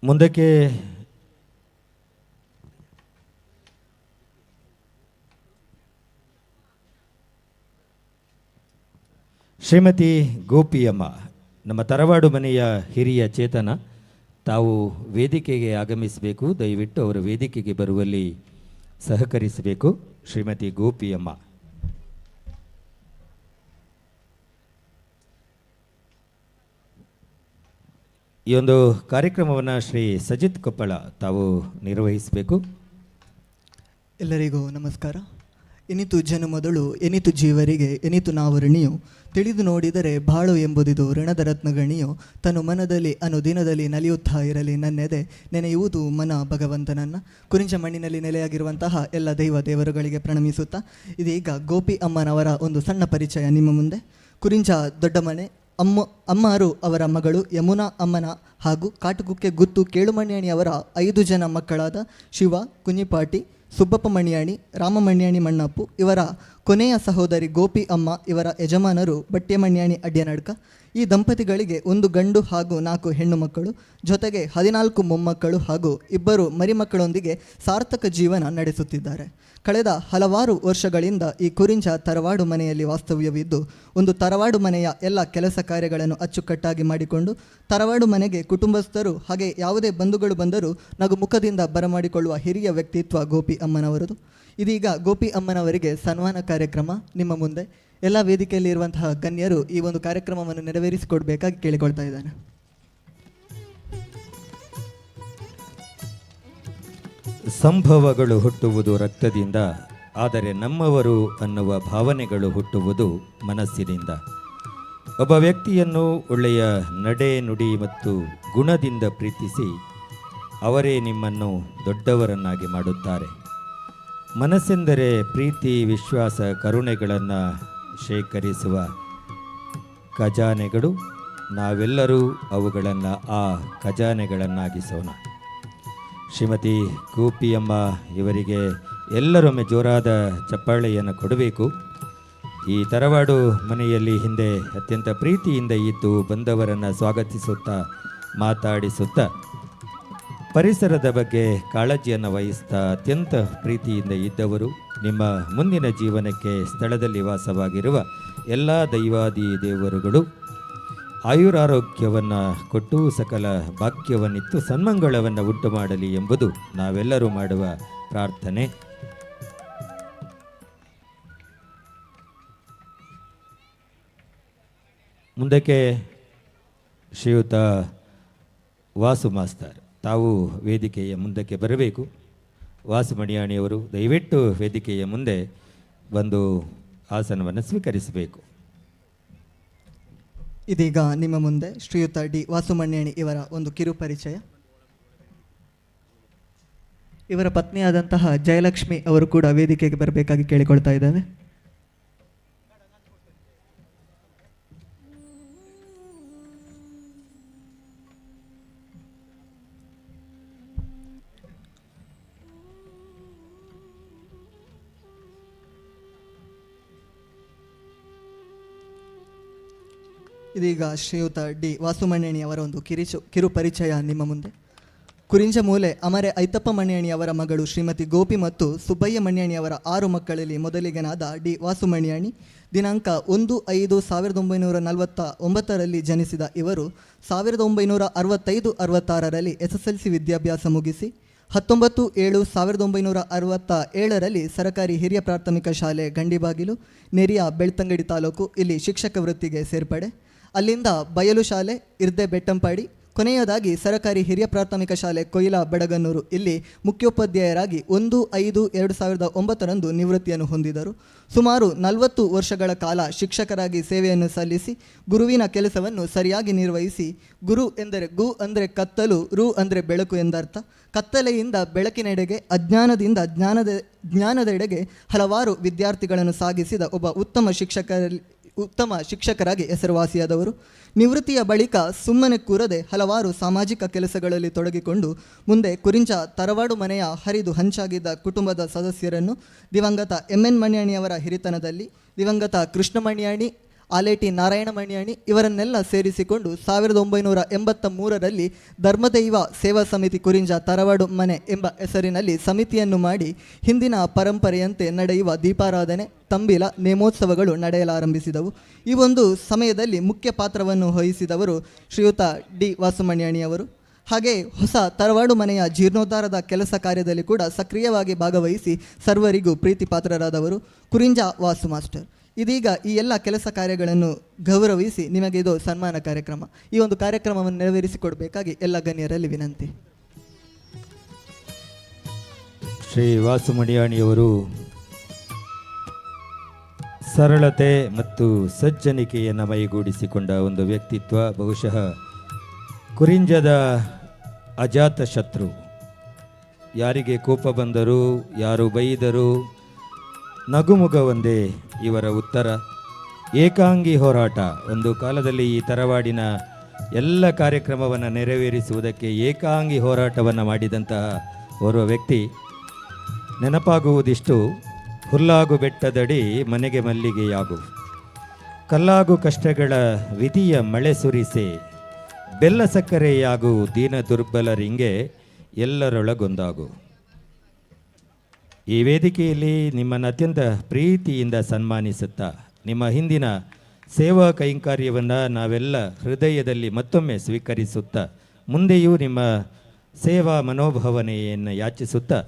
ಮುಂದಕ್ಕೆ ಶ್ರೀಮತಿ ಗೋಪಿಯಮ್ಮ, ನಮ್ಮ ತರವಾಡು ಮನೆಯ ಹಿರಿಯ ಚೇತನ, ತಾವು ವೇದಿಕೆಗೆ ಆಗಮಿಸಬೇಕು. ದಯವಿಟ್ಟು ಅವರ ವೇದಿಕೆಗೆ ಬರುವಲ್ಲಿ ಸಹಕರಿಸಬೇಕು. ಶ್ರೀಮತಿ ಗೋಪಿಯಮ್ಮ. ಈ ಒಂದು ಕಾರ್ಯಕ್ರಮವನ್ನು ಶ್ರೀ ಸಜಿತ್ ಕೊಪ್ಪಳ ತಾವು ನಿರ್ವಹಿಸಬೇಕು. ಎಲ್ಲರಿಗೂ ನಮಸ್ಕಾರ. ಎನಿತು ಜನುಮದಳು ಎನಿತು ಜೀವರಿಗೆ ಎನಿತು ನಾವು ಋಣಿಯು, ತಿಳಿದು ನೋಡಿದರೆ ಬಾಳು ಎಂಬುದಿದು ಋಣದ ರತ್ನಗಣಿಯು, ತನು ಮನದಲ್ಲಿ ಅನುದಿನದಲ್ಲಿ ನಲಿಯುತ್ತಾ ಇರಲಿ ನನ್ನೆದೆ ನೆನೆಯುವುದು ಮನ ಭಗವಂತನನ್ನು. ಕುರಿಂಜ ಮಣ್ಣಿನಲ್ಲಿ ನೆಲೆಯಾಗಿರುವಂತಹ ಎಲ್ಲ ದೇವರುಗಳಿಗೆ ಪ್ರಣಮಿಸುತ್ತಾ ಇದೀಗ ಗೋಪಿ ಅಮ್ಮನವರ ಒಂದು ಸಣ್ಣ ಪರಿಚಯ ನಿಮ್ಮ ಮುಂದೆ. ಕುರಿಂಜ ದೊಡ್ಡಮನೆ ಅಮ್ಮಾರು ಅವರ ಮಗಳು ಯಮುನಾ ಅಮ್ಮನ ಹಾಗೂ ಕಾಟುಕುಕ್ಕೆ ಗುತ್ತು ಕೇಳುಮಣ್ಯಾಣಿ ಅವರ 5 ಜನ ಮಕ್ಕಳಾದ ಶಿವ ಕುഞ്ഞിಪಾಟಿ, ಸುಬ್ಬಪ್ಪ ಮಣ್ಯಾಣಿ, ರಾಮಮಣ್ಯಾಣಿ ಮಣ್ಣಪ್ಪು ಇವರ ಕೊನೆಯ ಸಹೋದರಿ ಗೋಪಿ ಅಮ್ಮ ಇವರ ಯಜಮಾನರು ಬಟ್ಟೆ ಮಣ್ಯಾಣಿ ಅಡ್ಯನಡ್ಕ. ಈ ದಂಪತಿಗಳಿಗೆ 1 ಗಂಡು ಹಾಗೂ 4 ಹೆಣ್ಣು ಮಕ್ಕಳು, ಜೊತೆಗೆ 14 ಮೊಮ್ಮಕ್ಕಳು ಹಾಗೂ 2 ಮರಿಮಕ್ಕಳೊಂದಿಗೆ ಸಾರ್ಥಕ ಜೀವನ ನಡೆಸುತ್ತಿದ್ದಾರೆ. ಕಳೆದ ಹಲವಾರು ವರ್ಷಗಳಿಂದ ಈ ಕುರಿಂಜ ತರವಾಡು ಮನೆಯಲ್ಲಿ ವಾಸ್ತವ್ಯವಿದ್ದು, ಒಂದು ತರವಾಡು ಮನೆಯ ಎಲ್ಲ ಕೆಲಸ ಕಾರ್ಯಗಳನ್ನು ಅಚ್ಚುಕಟ್ಟಾಗಿ ಮಾಡಿಕೊಂಡು ತರವಾಡು ಮನೆಗೆ ಕುಟುಂಬಸ್ಥರು ಹಾಗೆ ಯಾವುದೇ ಬಂಧುಗಳು ಬಂದರೂ ನಗುಮುಖದಿಂದ ಬರಮಾಡಿಕೊಳ್ಳುವ ಹಿರಿಯ ವ್ಯಕ್ತಿತ್ವ ಗೋಪಿ ಅಮ್ಮನವರದು. ಇದೀಗ ಗೋಪಿ ಅಮ್ಮನವರಿಗೆ ಸನ್ಮಾನ ಕಾರ್ಯಕ್ರಮ ನಿಮ್ಮ ಮುಂದೆ. ಎಲ್ಲ ವೇದಿಕೆಯಲ್ಲಿ ಇರುವಂತಹ ಗಣ್ಯರು ಈ ಒಂದು ಕಾರ್ಯಕ್ರಮವನ್ನು ನೆರವೇರಿಸಿಕೊಡ್ಬೇಕಾಗಿ ಕೇಳಿಕೊಳ್ತಾ ಇದ್ದಾನೆ. ಸಂಭವಗಳು ಹುಟ್ಟುವುದು ರಕ್ತದಿಂದ, ಆದರೆ ನಮ್ಮವರು ಅನ್ನುವ ಭಾವನೆಗಳು ಹುಟ್ಟುವುದು ಮನಸ್ಸಿನಿಂದ. ಒಬ್ಬ ವ್ಯಕ್ತಿಯನ್ನು ಒಳ್ಳೆಯ ನಡೆ ನುಡಿ ಮತ್ತು ಗುಣದಿಂದ ಪ್ರೀತಿಸಿ ಅವರೇ ನಿಮ್ಮನ್ನು ದೊಡ್ಡವರನ್ನಾಗಿ ಮಾಡುತ್ತಾರೆ. ಮನಸ್ಸೆಂದರೆ ಪ್ರೀತಿ, ವಿಶ್ವಾಸ, ಕರುಣೆಗಳನ್ನು ಶೇಖರಿಸುವ ಖಜಾನೆಗಳು. ನಾವೆಲ್ಲರೂ ಅವುಗಳನ್ನು ಆ ಖಜಾನೆಗಳನ್ನಾಗಿಸೋಣ. ಶ್ರೀಮತಿ ಗೋಪಿಯಮ್ಮ ಇವರಿಗೆ ಎಲ್ಲರೊಮ್ಮೆ ಜೋರಾದ ಚಪ್ಪಾಳೆಯನ್ನು ಕೊಡಬೇಕು. ಈ ತರವಾಡು ಮನೆಯಲ್ಲಿ ಹಿಂದೆ ಅತ್ಯಂತ ಪ್ರೀತಿಯಿಂದ ಇದ್ದು ಬಂದವರನ್ನು ಸ್ವಾಗತಿಸುತ್ತಾ ಮಾತಾಡಿಸುತ್ತಾ ಪರಿಸರದ ಬಗ್ಗೆ ಕಾಳಜಿಯನ್ನು ವಹಿಸ್ತಾ ಅತ್ಯಂತ ಪ್ರೀತಿಯಿಂದ ಇದ್ದವರು. ನಿಮ್ಮ ಮುಂದಿನ ಜೀವನಕ್ಕೆ ಸ್ಥಳದಲ್ಲಿ ವಾಸವಾಗಿರುವ ಎಲ್ಲ ದೈವಾದಿ ದೇವರುಗಳು ಆಯುರಾರೋಗ್ಯವನ್ನು ಕೊಟ್ಟು ಸಕಲ ಭಾಗ್ಯವನ್ನಿತ್ತು ಸನ್ಮಂಗಳವನ್ನು ಉಂಟು ಮಾಡಲಿ ಎಂಬುದು ನಾವೆಲ್ಲರೂ ಮಾಡುವ ಪ್ರಾರ್ಥನೆ. ಮುಂದಕ್ಕೆ ಶ್ರೀಯುತ ವಾಸು ಮಾಸ್ತರ್ ತಾವು ವೇದಿಕೆಯ ಮುಂದಕ್ಕೆ ಬರಬೇಕು. ವಾಸು ಮಣಿಯಾಣಿಯವರು ದಯವಿಟ್ಟು ವೇದಿಕೆಯ ಮುಂದೆ ಬಂದು ಆಸನವನ್ನು ಸ್ವೀಕರಿಸಬೇಕು. ಇದೀಗ ನಿಮ್ಮ ಮುಂದೆ ಶ್ರೀಯುತ ಡಿ ವಾಸುಮಣ್ಯಾಣಿ ಇವರ ಒಂದು ಕಿರು ಪರಿಚಯ. ಇವರ ಪತ್ನಿಯಾದಂತಹ ಜಯಲಕ್ಷ್ಮಿ ಅವರು ಕೂಡ ವೇದಿಕೆಗೆ ಬರಬೇಕಾಗಿ ಕೇಳಿಕೊಳ್ತಾ ಇದ್ದೇವೆ. ಇದೀಗ ಶ್ರೀಯುತ ಡಿ ವಾಸುಮಣ್ಯಾಣಿ ಅವರ ಒಂದು ಕಿರು ಪರಿಚಯ ನಿಮ್ಮ ಮುಂದೆ. ಕುರಿಂಜ ಮೂಲೆ ಅಮರೆ ಐತಪ್ಪ ಮಣ್ಯಾಣಿ ಅವರ ಮಗಳು ಶ್ರೀಮತಿ ಗೋಪಿ ಮತ್ತು ಸುಬ್ಬಯ್ಯ ಮಣ್ಯಾಣಿ ಅವರ 6 ಮಕ್ಕಳಲ್ಲಿ ಮೊದಲಿಗನಾದ ಡಿ ವಾಸುಮಣ್ಯಾಣಿ ದಿನಾಂಕ 1/5/1949 ಜನಿಸಿದ ಇವರು 1965-66ರಲ್ಲಿ SSLC ವಿದ್ಯಾಭ್ಯಾಸ ಮುಗಿಸಿ 19/7/1967ರಲ್ಲಿ ಸರಕಾರಿ ಹಿರಿಯ ಪ್ರಾಥಮಿಕ ಶಾಲೆ ಗಂಡಿಬಾಗಿಲು, ನೆರಿಯ ಬೆಳ್ತಂಗಡಿ ತಾಲೂಕು ಇಲ್ಲಿ ಶಿಕ್ಷಕ ವೃತ್ತಿಗೆ ಸೇರ್ಪಡೆ. ಅಲ್ಲಿಂದ ಬಯಲು ಶಾಲೆ ಇರ್ದೆ ಬೆಟ್ಟಂಪಾಡಿ, ಕೊನೆಯದಾಗಿ ಸರಕಾರಿ ಹಿರಿಯ ಪ್ರಾಥಮಿಕ ಶಾಲೆ ಕೊಯ್ಲಾ ಬಡಗನ್ನೂರು ಇಲ್ಲಿ ಮುಖ್ಯೋಪಾಧ್ಯಾಯರಾಗಿ 1/5/2009 ನಿವೃತ್ತಿಯನ್ನು ಹೊಂದಿದರು. ಸುಮಾರು 40 ವರ್ಷಗಳ ಕಾಲ ಶಿಕ್ಷಕರಾಗಿ ಸೇವೆಯನ್ನು ಸಲ್ಲಿಸಿ ಗುರುವಿನ ಕೆಲಸವನ್ನು ಸರಿಯಾಗಿ ನಿರ್ವಹಿಸಿ, ಗುರು ಎಂದರೆ ಗು ಅಂದರೆ ಕತ್ತಲು, ರು ಅಂದರೆ ಬೆಳಕು ಎಂದರ್ಥ. ಕತ್ತಲೆಯಿಂದ ಬೆಳಕಿನೆಡೆಗೆ, ಅಜ್ಞಾನದಿಂದ ಜ್ಞಾನದೆಡೆಗೆ ಹಲವಾರು ವಿದ್ಯಾರ್ಥಿಗಳನ್ನು ಸಾಗಿಸಿದ ಒಬ್ಬ ಉತ್ತಮ ಶಿಕ್ಷಕರಾಗಿ ಹೆಸರುವಾಸಿಯಾದವರು. ನಿವೃತ್ತಿಯ ಬಳಿಕ ಸುಮ್ಮನೆ ಕೂರದೆ ಹಲವಾರು ಸಾಮಾಜಿಕ ಕೆಲಸಗಳಲ್ಲಿ ತೊಡಗಿಕೊಂಡು ಮುಂದೆ ಕುರಿಂಜ ತರವಾಡು ಮನೆಯ ಹರಿದು ಹಂಚಾಗಿದ್ದ ಕುಟುಂಬದ ಸದಸ್ಯರನ್ನು ದಿವಂಗತ MN ಮಣ್ಯಾಣಿಯವರ ಹಿರಿತನದಲ್ಲಿ ದಿವಂಗತ ಕೃಷ್ಣ ಮಣ್ಯಾಣಿ, ಆಲೇಟಿ ನಾರಾಯಣ ಮಣ್ಯಾಣಿ ಇವರನ್ನೆಲ್ಲ ಸೇರಿಸಿಕೊಂಡು 1983ರಲ್ಲಿ ಧರ್ಮದೈವ ಸೇವಾ ಸಮಿತಿ ಕುರಿಂಜ ತರವಾಡು ಮನೆ ಎಂಬ ಹೆಸರಿನಲ್ಲಿ ಸಮಿತಿಯನ್ನು ಮಾಡಿ ಹಿಂದಿನ ಪರಂಪರೆಯಂತೆ ನಡೆಯುವ ದೀಪಾರಾಧನೆ, ತಂಬಿಲ, ನೇಮೋತ್ಸವಗಳು ನಡೆಯಲಾರಂಭಿಸಿದವು. ಈ ಒಂದು ಸಮಯದಲ್ಲಿ ಮುಖ್ಯ ಪಾತ್ರವನ್ನು ವಹಿಸಿದವರು ಶ್ರೀಯುತ ಡಿ ವಾಸುಮಣ್ಯಾಣಿಯವರು. ಹಾಗೆ ಹೊಸ ತರವಾಡು ಮನೆಯ ಜೀರ್ಣೋದ್ಧಾರದ ಕೆಲಸ ಕಾರ್ಯದಲ್ಲಿ ಕೂಡ ಸಕ್ರಿಯವಾಗಿ ಭಾಗವಹಿಸಿ ಸರ್ವರಿಗೂ ಪ್ರೀತಿ ಪಾತ್ರರಾದವರು ಕುರಿಂಜ ವಾಸು ಮಾಸ್ಟರ್. ಇದೀಗ ಈ ಎಲ್ಲ ಕೆಲಸ ಕಾರ್ಯಗಳನ್ನು ಗೌರವಿಸಿ ನಿಮಗೆ ಇದು ಸನ್ಮಾನ ಕಾರ್ಯಕ್ರಮ. ಈ ಒಂದು ಕಾರ್ಯಕ್ರಮವನ್ನು ನೆರವೇರಿಸಿಕೊಡಬೇಕಾಗಿ ಎಲ್ಲ ಗಣ್ಯರಲ್ಲಿ ವಿನಂತಿ. ಶ್ರೀ ವಾಸು ಮಣಿಯಾಣಿಯವರು ಸರಳತೆ ಮತ್ತು ಸಜ್ಜನಿಕೆಯನ್ನು ಮೈಗೂಡಿಸಿಕೊಂಡ ಒಂದು ವ್ಯಕ್ತಿತ್ವ. ಬಹುಶಃ ಕುರಿಂಜದ ಅಜಾತ ಶತ್ರು. ಯಾರಿಗೆ ಕೋಪ ಬಂದರೂ, ಯಾರು ಬೈದರೂ ನಗುಮುಗ ಒಂದೇ ಇವರ ಉತ್ತರ. ಏಕಾಂಗಿ ಹೋರಾಟ. ಒಂದು ಕಾಲದಲ್ಲಿ ಈ ತರವಾಡಿನ ಎಲ್ಲ ಕಾರ್ಯಕ್ರಮವನ್ನು ನೆರವೇರಿಸುವುದಕ್ಕೆ ಏಕಾಂಗಿ ಹೋರಾಟವನ್ನು ಮಾಡಿದಂತಹ ಓರ್ವ ವ್ಯಕ್ತಿ. ನೆನಪಾಗುವುದಿಷ್ಟು: ಹುಲ್ಲಾಗು ಬೆಟ್ಟದಡಿ ಮನೆಗೆ ಮಲ್ಲಿಗೆಯಾಗು, ಕಲ್ಲಾಗು ಕಷ್ಟಗಳ ವಿಧಿಯ ಮಳೆ ಸುರಿಸೆ, ಬೆಲ್ಲ ಸಕ್ಕರೆಯಾಗು ದೀನ ದುರ್ಬಲರಿಂಗೆ ಎಲ್ಲರೊಳಗೊಂದಾಗು. ಈ ವೇದಿಕೆಯಲ್ಲಿ ನಿಮ್ಮನ್ನು ಅತ್ಯಂತ ಪ್ರೀತಿಯಿಂದ ಸನ್ಮಾನಿಸುತ್ತಾ ನಿಮ್ಮ ಹಿಂದಿನ ಸೇವಾ ಕೈಂಕರ್ಯವನ್ನು ನಾವೆಲ್ಲ ಹೃದಯದಲ್ಲಿ ಮತ್ತೊಮ್ಮೆ ಸ್ವೀಕರಿಸುತ್ತಾ ಮುಂದೆಯೂ ನಿಮ್ಮ ಸೇವಾ ಮನೋಭಾವನೆಯನ್ನು ಯಾಚಿಸುತ್ತಾ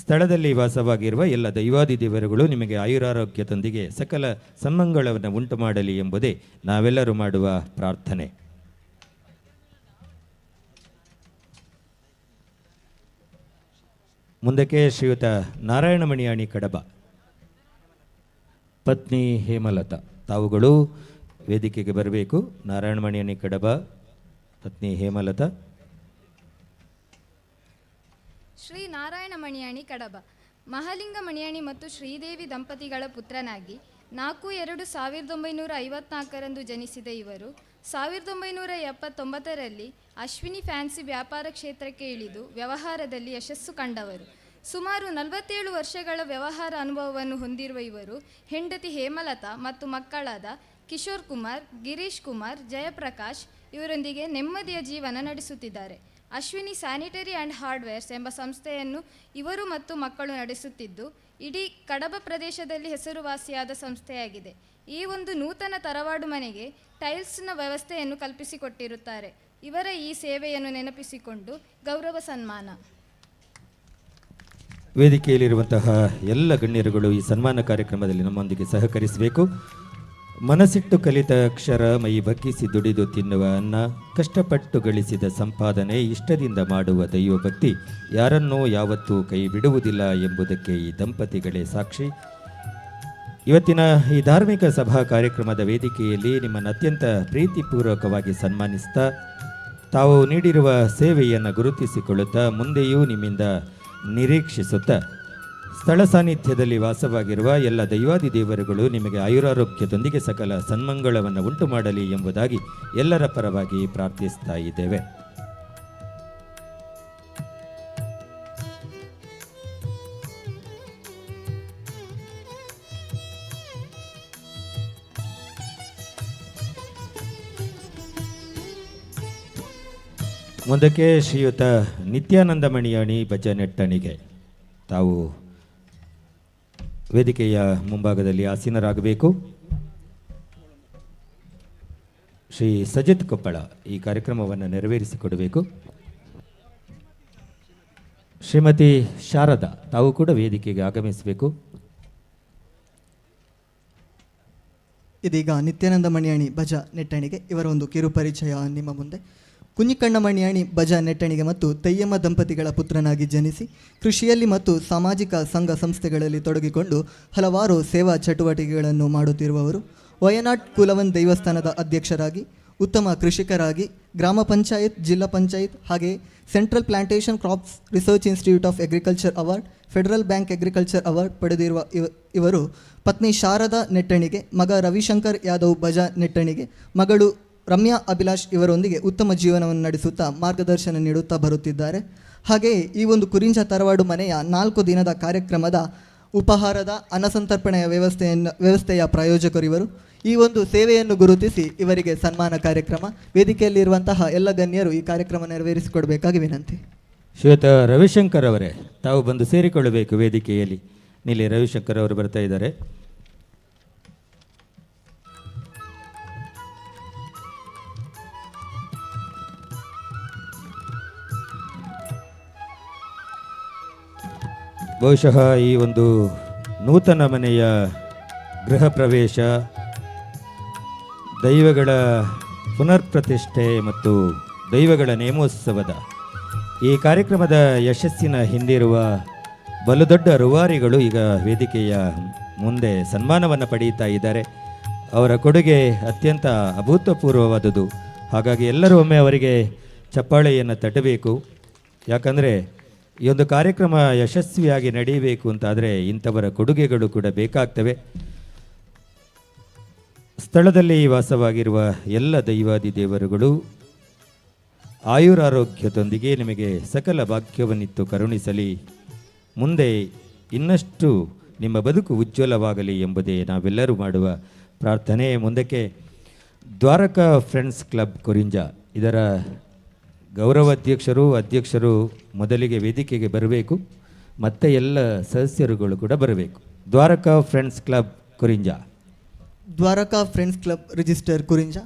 ಸ್ಥಳದಲ್ಲಿ ವಾಸವಾಗಿರುವ ಎಲ್ಲ ದೈವಾದಿ ದೇವರುಗಳು ನಿಮಗೆ ಆಯುರಾರೋಗ್ಯದೊಂದಿಗೆ ಸಕಲ ಸನ್ಮಂಗಳವನ್ನು ಉಂಟು ಮಾಡಲಿ ಎಂಬುದೇ ನಾವೆಲ್ಲರೂ ಮಾಡುವ ಪ್ರಾರ್ಥನೆ. ಮುಂದಕ್ಕೆ ಶ್ರೀಯುತ ನಾರಾಯಣ ಮಣಿಯಾಣಿ ಕಡಬ, ಪತ್ನಿ ಹೇಮಲತಾ, ತಾವುಗಳು ವೇದಿಕೆಗೆ ಬರಬೇಕು. ನಾರಾಯಣ ಮಣಿಯಾಣಿ ಕಡಬ, ಪತ್ನಿ ಹೇಮಲತಾ. ಶ್ರೀ ನಾರಾಯಣ ಮಣಿಯಾಣಿ ಕಡಬ ಮಹಾಲಿಂಗ ಮಣಿಯಾಣಿ ಮತ್ತು ಶ್ರೀದೇವಿ ದಂಪತಿಗಳ ಪುತ್ರನಾಗಿ 4/2/1954 ಜನಿಸಿದ ಇವರು 1979ರಲ್ಲಿ ಅಶ್ವಿನಿ ಫ್ಯಾನ್ಸಿ ವ್ಯಾಪಾರ ಕ್ಷೇತ್ರಕ್ಕೆ ಇಳಿದು ವ್ಯವಹಾರದಲ್ಲಿ ಯಶಸ್ಸು ಕಂಡವರು. ಸುಮಾರು 47 ವರ್ಷಗಳ ವ್ಯವಹಾರ ಅನುಭವವನ್ನು ಹೊಂದಿರುವ ಇವರು ಹೆಂಡತಿ ಹೇಮಲತಾ ಮತ್ತು ಮಕ್ಕಳಾದ ಕಿಶೋರ್ ಕುಮಾರ್, ಗಿರೀಶ್ ಕುಮಾರ್, ಜಯಪ್ರಕಾಶ್ ಇವರೊಂದಿಗೆ ನೆಮ್ಮದಿಯ ಜೀವನ ನಡೆಸುತ್ತಿದ್ದಾರೆ. ಅಶ್ವಿನಿ ಸ್ಯಾನಿಟರಿ ಆ್ಯಂಡ್ ಹಾರ್ಡ್ವೇರ್ಸ್ ಎಂಬ ಸಂಸ್ಥೆಯನ್ನು ಇವರು ಮತ್ತು ಮಕ್ಕಳು ನಡೆಸುತ್ತಿದ್ದು ಇಡೀ ಕಡಬ ಪ್ರದೇಶದಲ್ಲಿ ಹೆಸರುವಾಸಿಯಾದ ಸಂಸ್ಥೆಯಾಗಿದೆ. ಈ ಒಂದು ನೂತನ ತರವಾಡು ಮನೆಗೆ ಟೈಲ್ಸ್ನ ವ್ಯವಸ್ಥೆಯನ್ನು ಕಲ್ಪಿಸಿಕೊಟ್ಟಿರುತ್ತಾರೆ. ಇವರ ಈ ಸೇವೆಯನ್ನು ನೆನಪಿಸಿಕೊಂಡು ಗೌರವ ಸನ್ಮಾನ. ವೇದಿಕೆಯಲ್ಲಿರುವಂತಹ ಎಲ್ಲ ಗಣ್ಯರುಗಳು ಈ ಸನ್ಮಾನ ಕಾರ್ಯಕ್ರಮದಲ್ಲಿ ನಮ್ಮೊಂದಿಗೆ ಸಹಕರಿಸಬೇಕು. ಮನಸ್ಸಿಟ್ಟು ಕಲಿತ ಅಕ್ಷರ, ಮೈ ಬಗ್ಗಿಸಿ ದುಡಿದು ತಿನ್ನುವ ಅನ್ನ, ಕಷ್ಟಪಟ್ಟು ಗಳಿಸಿದ ಸಂಪಾದನೆ, ಇಷ್ಟದಿಂದ ಮಾಡುವ ದೈವಭಕ್ತಿ ಯಾರನ್ನೂ ಯಾವತ್ತೂ ಕೈ ಬಿಡುವುದಿಲ್ಲ ಎಂಬುದಕ್ಕೆ ಈ ದಂಪತಿಗಳೇ ಸಾಕ್ಷಿ. ಇವತ್ತಿನ ಈ ಧಾರ್ಮಿಕ ಸಭಾ ಕಾರ್ಯಕ್ರಮದ ವೇದಿಕೆಯಲ್ಲಿ ನಿಮ್ಮನ್ನು ಅತ್ಯಂತ ಪ್ರೀತಿಪೂರ್ವಕವಾಗಿ ಸನ್ಮಾನಿಸ್ತಾ ತಾವು ನೀಡಿರುವ ಸೇವೆಯನ್ನು ಗುರುತಿಸಿಕೊಳ್ಳುತ್ತಾ ಮುಂದೆಯೂ ನಿಮ್ಮಿಂದ ನಿರೀಕ್ಷಿಸುತ್ತಾ ಸ್ಥಳ ಸಾನ್ನಿಧ್ಯದಲ್ಲಿ ವಾಸವಾಗಿರುವ ಎಲ್ಲ ದೈವಾದಿ ದೇವರುಗಳು ನಿಮಗೆ ಆಯುರಾರೋಗ್ಯದೊಂದಿಗೆ ಸಕಲ ಸನ್ಮಂಗಳವನ್ನು ಉಂಟು ಮಾಡಲಿ ಎಂಬುದಾಗಿ ಎಲ್ಲರ ಪರವಾಗಿ ಪ್ರಾರ್ಥಿಸ್ತಾ ಇದ್ದೇವೆ. ಮುಂದಕ್ಕೆ ಶ್ರೀಯುತ ನಿತ್ಯಾನಂದ ಮಣಿಯಾಣಿ ಬಜನೆಟ್ಟಣಿಗೆ, ತಾವು ವೇದಿಕೆಯ ಮುಂಭಾಗದಲ್ಲಿ ಆಸೀನರಾಗಬೇಕು. ಶ್ರೀ ಸಜಿತ್ ಕೊಪ್ಪಳ ಈ ಕಾರ್ಯಕ್ರಮವನ್ನು ನೆರವೇರಿಸಿಕೊಡಬೇಕು. ಶ್ರೀಮತಿ ಶಾರದಾ, ತಾವು ಕೂಡ ವೇದಿಕೆಗೆ ಆಗಮಿಸಬೇಕು. ಇದೀಗ ನಿತ್ಯಾನಂದ ಮಣಿಯಾಣಿ ಬಜ ನೆಟ್ಟಣಿಗೆ ಇವರ ಒಂದು ಕಿರು ಪರಿಚಯ ನಿಮ್ಮ ಮುಂದೆ. ಕುഞ്ഞിಕಣ್ಣ ಮಣಿಯಾಣಿ ಬಜ ನೆಟ್ಟಣಿಗೆ ಮತ್ತು ತೆಯ್ಯಮ್ಮ ದಂಪತಿಗಳ ಪುತ್ರನಾಗಿ ಜನಿಸಿ ಕೃಷಿಯಲ್ಲಿ ಮತ್ತು ಸಾಮಾಜಿಕ ಸಂಘ ಸಂಸ್ಥೆಗಳಲ್ಲಿ ತೊಡಗಿಕೊಂಡು ಹಲವಾರು ಸೇವಾ ಚಟುವಟಿಕೆಗಳನ್ನು ಮಾಡುತ್ತಿರುವವರು. ವಯನಾಡ್ ಕುಲವನ್ ದೇವಸ್ಥಾನದ ಅಧ್ಯಕ್ಷರಾಗಿ, ಉತ್ತಮ ಕೃಷಿಕರಾಗಿ, ಗ್ರಾಮ ಪಂಚಾಯತ್, ಜಿಲ್ಲಾ ಪಂಚಾಯತ್ ಹಾಗೆ central plantation crops research institute of agriculture award, federal bank agriculture award ಪಡೆದಿರುವ ಇವರು ಪತ್ನಿ ಶಾರದಾ ನೆಟ್ಟಣಿಗೆ, ಮಗ ರವಿಶಂಕರ್ ಯಾದವ್ ಬಜ ನೆಟ್ಟಣಿಗೆ, ಮಗಳು ರಮ್ಯಾ ಅಭಿಲಾಷ್ ಇವರೊಂದಿಗೆ ಉತ್ತಮ ಜೀವನವನ್ನು ನಡೆಸುತ್ತಾ ಮಾರ್ಗದರ್ಶನ ನೀಡುತ್ತಾ ಬರುತ್ತಿದ್ದಾರೆ. ಹಾಗೆಯೇ ಈ ಒಂದು ಕುರಿಂಜ ತರವಾಡು ಮನೆಯ 4 ದಿನದ ಕಾರ್ಯಕ್ರಮದ ಉಪಹಾರದ ಅನ್ನಸಂತರ್ಪಣೆಯ ವ್ಯವಸ್ಥೆಯ ಪ್ರಾಯೋಜಕರು ಇವರು. ಈ ಒಂದು ಸೇವೆಯನ್ನು ಗುರುತಿಸಿ ಇವರಿಗೆ ಸನ್ಮಾನ ಕಾರ್ಯಕ್ರಮ. ವೇದಿಕೆಯಲ್ಲಿರುವಂತಹ ಎಲ್ಲ ಗಣ್ಯರು ಈ ಕಾರ್ಯಕ್ರಮ ನೆರವೇರಿಸಿಕೊಡಬೇಕಾಗಿ ವಿನಂತಿ. ಶ್ರೀಯುತ ರವಿಶಂಕರ್ ಅವರೇ, ತಾವು ಬಂದು ಸೇರಿಕೊಳ್ಳಬೇಕು ವೇದಿಕೆಯಲ್ಲಿ. ನೀಲಿ ರವಿಶಂಕರ್ ಅವರು ಬರ್ತಾ ಇದ್ದಾರೆ. ಬಹುಶಃ ಈ ಒಂದು ನೂತನ ಮನೆಯ ಗೃಹ ಪ್ರವೇಶ, ದೈವಗಳ ಪುನರ್ ಪ್ರತಿಷ್ಠೆ ಮತ್ತು ದೈವಗಳ ನೇಮೋತ್ಸವದ ಈ ಕಾರ್ಯಕ್ರಮದ ಯಶಸ್ಸಿನ ಹಿಂದಿರುವ ಬಲು ದೊಡ್ಡ ರೂವಾರಿಗಳು ಈಗ ವೇದಿಕೆಯ ಮುಂದೆ ಸನ್ಮಾನವನ್ನು ಪಡೆಯುತ್ತಾ ಇದ್ದಾರೆ. ಅವರ ಕೊಡುಗೆ ಅತ್ಯಂತ ಅಭೂತಪೂರ್ವವಾದುದು. ಹಾಗಾಗಿ ಎಲ್ಲರೂ ಒಮ್ಮೆ ಅವರಿಗೆ ಚಪ್ಪಾಳೆಯನ್ನು ತಟ್ಟಬೇಕು. ಯಾಕಂದರೆ ಈ ಒಂದು ಕಾರ್ಯಕ್ರಮ ಯಶಸ್ವಿಯಾಗಿ ನಡೆಯಬೇಕು ಅಂತಾದರೆ ಇಂಥವರ ಕೊಡುಗೆಗಳು ಕೂಡ ಬೇಕಾಗ್ತವೆ. ಸ್ಥಳದಲ್ಲಿ ವಾಸವಾಗಿರುವ ಎಲ್ಲ ದೈವಾದಿ ದೇವರುಗಳು ಆಯುರಾರೋಗ್ಯದೊಂದಿಗೆ ನಿಮಗೆ ಸಕಲ ಭಾಗ್ಯವನ್ನಿತ್ತು ಕರುಣಿಸಲಿ. ಮುಂದೆ ಇನ್ನಷ್ಟು ನಿಮ್ಮ ಬದುಕು ಉಜ್ವಲವಾಗಲಿ ಎಂಬುದೇ ನಾವೆಲ್ಲರೂ ಮಾಡುವ ಪ್ರಾರ್ಥನೆ. ಮುಂದಕ್ಕೆ ದ್ವಾರಕಾ ಫ್ರೆಂಡ್ಸ್ ಕ್ಲಬ್ ಕೊರಿಂಜ ಇದರ ಗೌರವ ಅಧ್ಯಕ್ಷರು ಮೊದಲಿಗೆ ವೇದಿಕೆಗೆ ಬರಬೇಕು, ಮತ್ತೆ ಎಲ್ಲ ಸದಸ್ಯರುಗಳು ಕೂಡ ಬರಬೇಕು. Dwaraka friends club Korinja. Dwaraka friends club register Kurinja.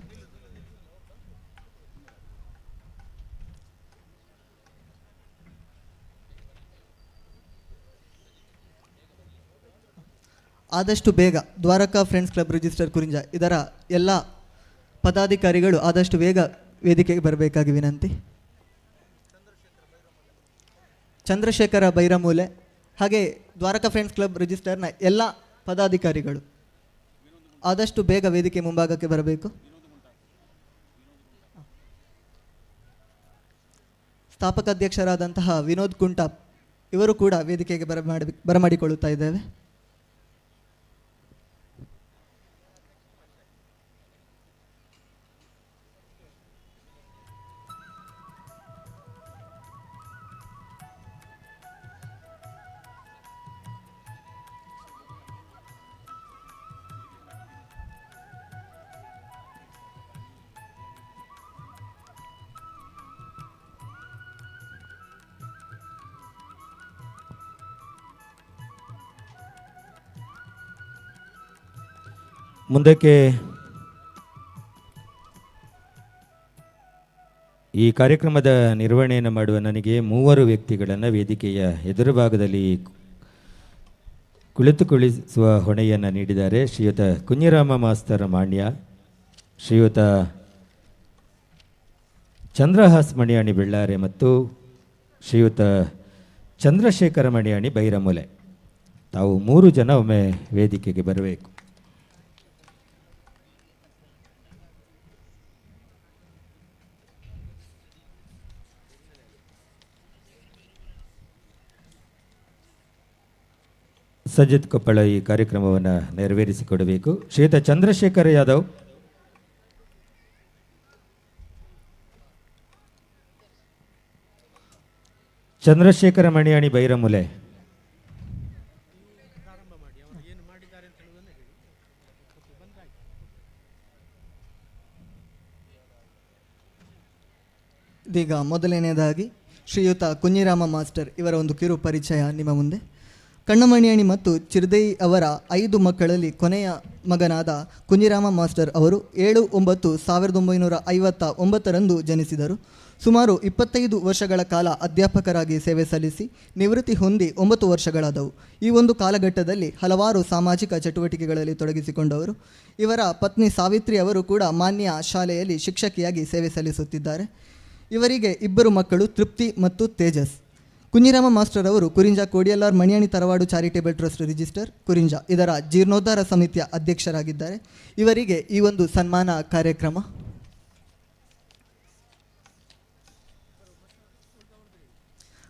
ಆದಷ್ಟು ಬೇಗ Dwaraka friends club register Kurinja ಇದರ ಎಲ್ಲ ಪದಾಧಿಕಾರಿಗಳು ಆದಷ್ಟು ಬೇಗ ವೇದಿಕೆಗೆ ಬರಬೇಕಾಗಿ ವಿನಂತಿ. ಚಂದ್ರಶೇಖರ ಬೈರಮೂಲೆ ಹಾಗೆ ದ್ವಾರಕಾ ಫ್ರೆಂಡ್ಸ್ ಕ್ಲಬ್ ರಿಜಿಸ್ಟರ್ನ ಎಲ್ಲ ಪದಾಧಿಕಾರಿಗಳು ಆದಷ್ಟು ಬೇಗ ವೇದಿಕೆ ಮುಂಭಾಗಕ್ಕೆ ಬರಬೇಕು. ಸ್ಥಾಪಕ ಅಧ್ಯಕ್ಷರಾದಂತಹ ವಿನೋದ್ ಕುಂಟಾಪ್ ಇವರು ಕೂಡ ವೇದಿಕೆಗೆ ಬರಮಾಡಿಕೊಳ್ಳುತ್ತಾ ಇದ್ದೇವೆ. ಮುಂದಕ್ಕೆ ಈ ಕಾರ್ಯಕ್ರಮದ ನಿರ್ವಹಣೆಯನ್ನು ಮಾಡುವ ನನಗೆ 3 ವ್ಯಕ್ತಿಗಳನ್ನು ವೇದಿಕೆಯ ಎದುರು ಭಾಗದಲ್ಲಿ ಕುಳಿತುಕೊಳ್ಳಿಸುವ ಹೊಣೆಯನ್ನು ನೀಡಿದ್ದಾರೆ. ಶ್ರೀಯುತ ಕುഞ്ഞിರಾಮ ಮಾಸ್ತರ್ ಮಾಣ್ಯ, ಶ್ರೀಯುತ ಚಂದ್ರಹಾಸ್ ಮಣಿಯಾಣಿ ಬೆಳ್ಳಾರೆ ಮತ್ತು ಶ್ರೀಯುತ ಚಂದ್ರಶೇಖರ ಮಣಿಯಾಣಿ ಬೈರಮೂಲೆ. ತಾವು 3 ಜನ ಒಮ್ಮೆ ವೇದಿಕೆಗೆ ಬರಬೇಕು. ಸಜ್ಜಿತ್ ಕೊಪ್ಪಳ ಈ ಕಾರ್ಯಕ್ರಮವನ್ನು ನೆರವೇರಿಸಿಕೊಡಬೇಕು. ಶ್ರೀಯುತ ಚಂದ್ರಶೇಖರ ಯಾದವ್, ಚಂದ್ರಶೇಖರ ಮಣಿಯಾಣಿ ಬೈರಮೂಲೆ, ಇದೀಗ ಮೊದಲನೆಯದಾಗಿ ಶ್ರೀಯುತ ಕುഞ്ഞിರಾಮ ಮಾಸ್ಟರ್ ಇವರ ಒಂದು ಕಿರು ಪರಿಚಯ ನಿಮ್ಮ ಮುಂದೆ. ಕಣ್ಣಮಣಿಯಾಣಿ ಮತ್ತು ಚಿರ್ದೈ ಅವರ 5 ಮಕ್ಕಳಲ್ಲಿ ಕೊನೆಯ ಮಗನಾದ ಕುഞ്ഞിರಾಮ ಮಾಸ್ಟರ್ ಅವರು 7/9/1959 ಜನಿಸಿದರು. ಸುಮಾರು 25 ವರ್ಷಗಳ ಕಾಲ ಅಧ್ಯಾಪಕರಾಗಿ ಸೇವೆ ಸಲ್ಲಿಸಿ ನಿವೃತ್ತಿ ಹೊಂದಿ 9 ವರ್ಷಗಳಾದವು. ಈ ಒಂದು ಕಾಲಘಟ್ಟದಲ್ಲಿ ಹಲವಾರು ಸಾಮಾಜಿಕ ಚಟುವಟಿಕೆಗಳಲ್ಲಿ ತೊಡಗಿಸಿಕೊಂಡವರು. ಇವರ ಪತ್ನಿ ಸಾವಿತ್ರಿ ಅವರು ಕೂಡ ಮಾನ್ಯ ಶಾಲೆಯಲ್ಲಿ ಶಿಕ್ಷಕಿಯಾಗಿ ಸೇವೆ ಸಲ್ಲಿಸುತ್ತಿದ್ದಾರೆ. ಇವರಿಗೆ 2 ಮಕ್ಕಳು, ತೃಪ್ತಿ ಮತ್ತು ತೇಜಸ್. ಕುഞ്ഞിರಾಮ ಮಾಸ್ಟರ್ ಅವರು ಕುರಿಂಜ ಕೋಡಿಯಲ್ಲಾರ್ Maniyani Tharavadu charitable trust register Kurinja ಇದರ ಜೀರ್ಣೋದ್ಧಾರ ಸಮಿತಿಯ ಅಧ್ಯಕ್ಷರಾಗಿದ್ದಾರೆ. ಇವರಿಗೆ ಈ ಒಂದು ಸನ್ಮಾನ ಕಾರ್ಯಕ್ರಮ.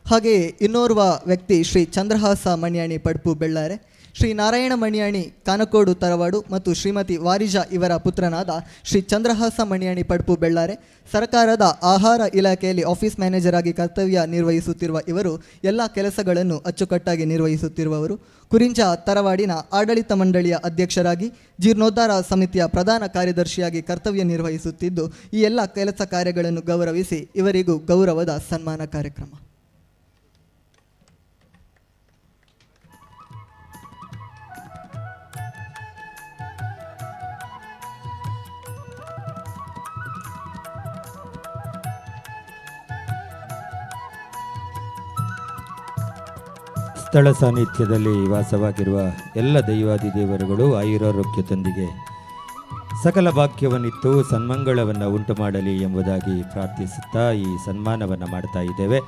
ಹಾಗೆಯೇ ಇನ್ನೋರ್ವ ವ್ಯಕ್ತಿ ಶ್ರೀ ಚಂದ್ರಹಾಸ ಮಣಿಯಾಣಿ ಪಡ್ಪು ಬೆಳ್ಳಾರೆ, ಶ್ರೀ ನಾರಾಯಣ ಮಣಿಯಾಣಿ ಕಾನಕೋಡು ತರವಾಡು ಮತ್ತು ಶ್ರೀಮತಿ ವಾರಿಜಾ ಇವರ ಪುತ್ರನಾದ ಶ್ರೀ ಚಂದ್ರಹಾಸ ಮಣಿಯಾಣಿ ಪಡ್ಪು ಬೆಳ್ಳಾರೆ ಸರ್ಕಾರದ ಆಹಾರ ಇಲಾಖೆಯಲ್ಲಿ ಆಫೀಸ್ ಮ್ಯಾನೇಜರ್ ಆಗಿ ಕರ್ತವ್ಯ ನಿರ್ವಹಿಸುತ್ತಿರುವ ಇವರು ಎಲ್ಲ ಕೆಲಸಗಳನ್ನು ಅಚ್ಚುಕಟ್ಟಾಗಿ ನಿರ್ವಹಿಸುತ್ತಿರುವವರು. ಕುರಿಂಜ ತರವಾಡಿನ ಆಡಳಿತ ಮಂಡಳಿಯ ಅಧ್ಯಕ್ಷರಾಗಿ ಜೀರ್ಣೋದ್ಧಾರ ಸಮಿತಿಯ ಪ್ರಧಾನ ಕಾರ್ಯದರ್ಶಿಯಾಗಿ ಕರ್ತವ್ಯ ನಿರ್ವಹಿಸುತ್ತಿದ್ದು ಈ ಎಲ್ಲ ಕೆಲಸ ಕಾರ್ಯಗಳನ್ನು ಗೌರವಿಸಿ ಇವರಿಗೂ ಗೌರವದ ಸನ್ಮಾನ ಕಾರ್ಯಕ್ರಮ. ಸ್ಥಳ ಸಾನ್ನಿಧ್ಯದಲ್ಲಿ ವಾಸವಾಗಿರುವ ಎಲ್ಲ ದೈವಾದಿ ದೇವರುಗಳು ಆಯುರಾರೋಗ್ಯದೊಂದಿಗೆ ಸಕಲ ಭಾಗ್ಯವನ್ನಿತ್ತು ಸನ್ಮಂಗಳವನ್ನು ಉಂಟು ಮಾಡಲಿ ಎಂಬುದಾಗಿ ಪ್ರಾರ್ಥಿಸುತ್ತಾ ಈ ಸನ್ಮಾನವನ್ನು ಮಾಡ್ತಾ ಇದ್ದೇವೆ.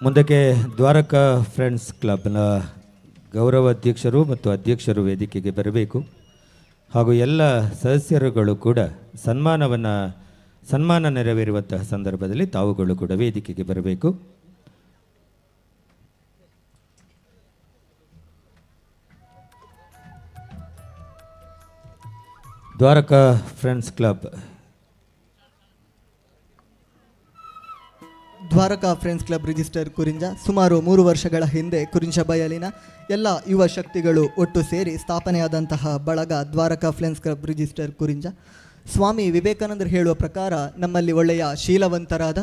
ಮುಂದಕ್ಕೆ ದ್ವಾರಕಾ ಫ್ರೆಂಡ್ಸ್ ಕ್ಲಬ್ನ ಗೌರವ ಅಧ್ಯಕ್ಷರು ಮತ್ತು ಅಧ್ಯಕ್ಷರು ವೇದಿಕೆಗೆ ಬರಬೇಕು. ಹಾಗೂ ಎಲ್ಲ ಸದಸ್ಯರುಗಳು ಕೂಡ ಸನ್ಮಾನ ನೆರವೇರುವಂತಹ ಸಂದರ್ಭದಲ್ಲಿ ತಾವುಗಳು ಕೂಡ ವೇದಿಕೆಗೆ ಬರಬೇಕು. Dwaraka friends club Dwaraka friends club register Kurinja ಸುಮಾರು 3 ವರ್ಷಗಳ ಹಿಂದೆ ಕುರಿಂಜ ಬಯಲಿನ ಎಲ್ಲ ಯುವ ಶಕ್ತಿಗಳು ಒಟ್ಟು ಸೇರಿ ಸ್ಥಾಪನೆಯಾದಂತಹ ಬಳಗ ದ್ವಾರಕಾ ಫ್ರೆಂಡ್ಸ್ ಕ್ಲಬ್ ರಿಜಿಸ್ಟರ್ ಕುರಿಂಜ. ಸ್ವಾಮಿ ವಿವೇಕಾನಂದರು ಹೇಳುವ ಪ್ರಕಾರ ನಮ್ಮಲ್ಲಿ ಒಳ್ಳೆಯ ಶೀಲವಂತರಾದ,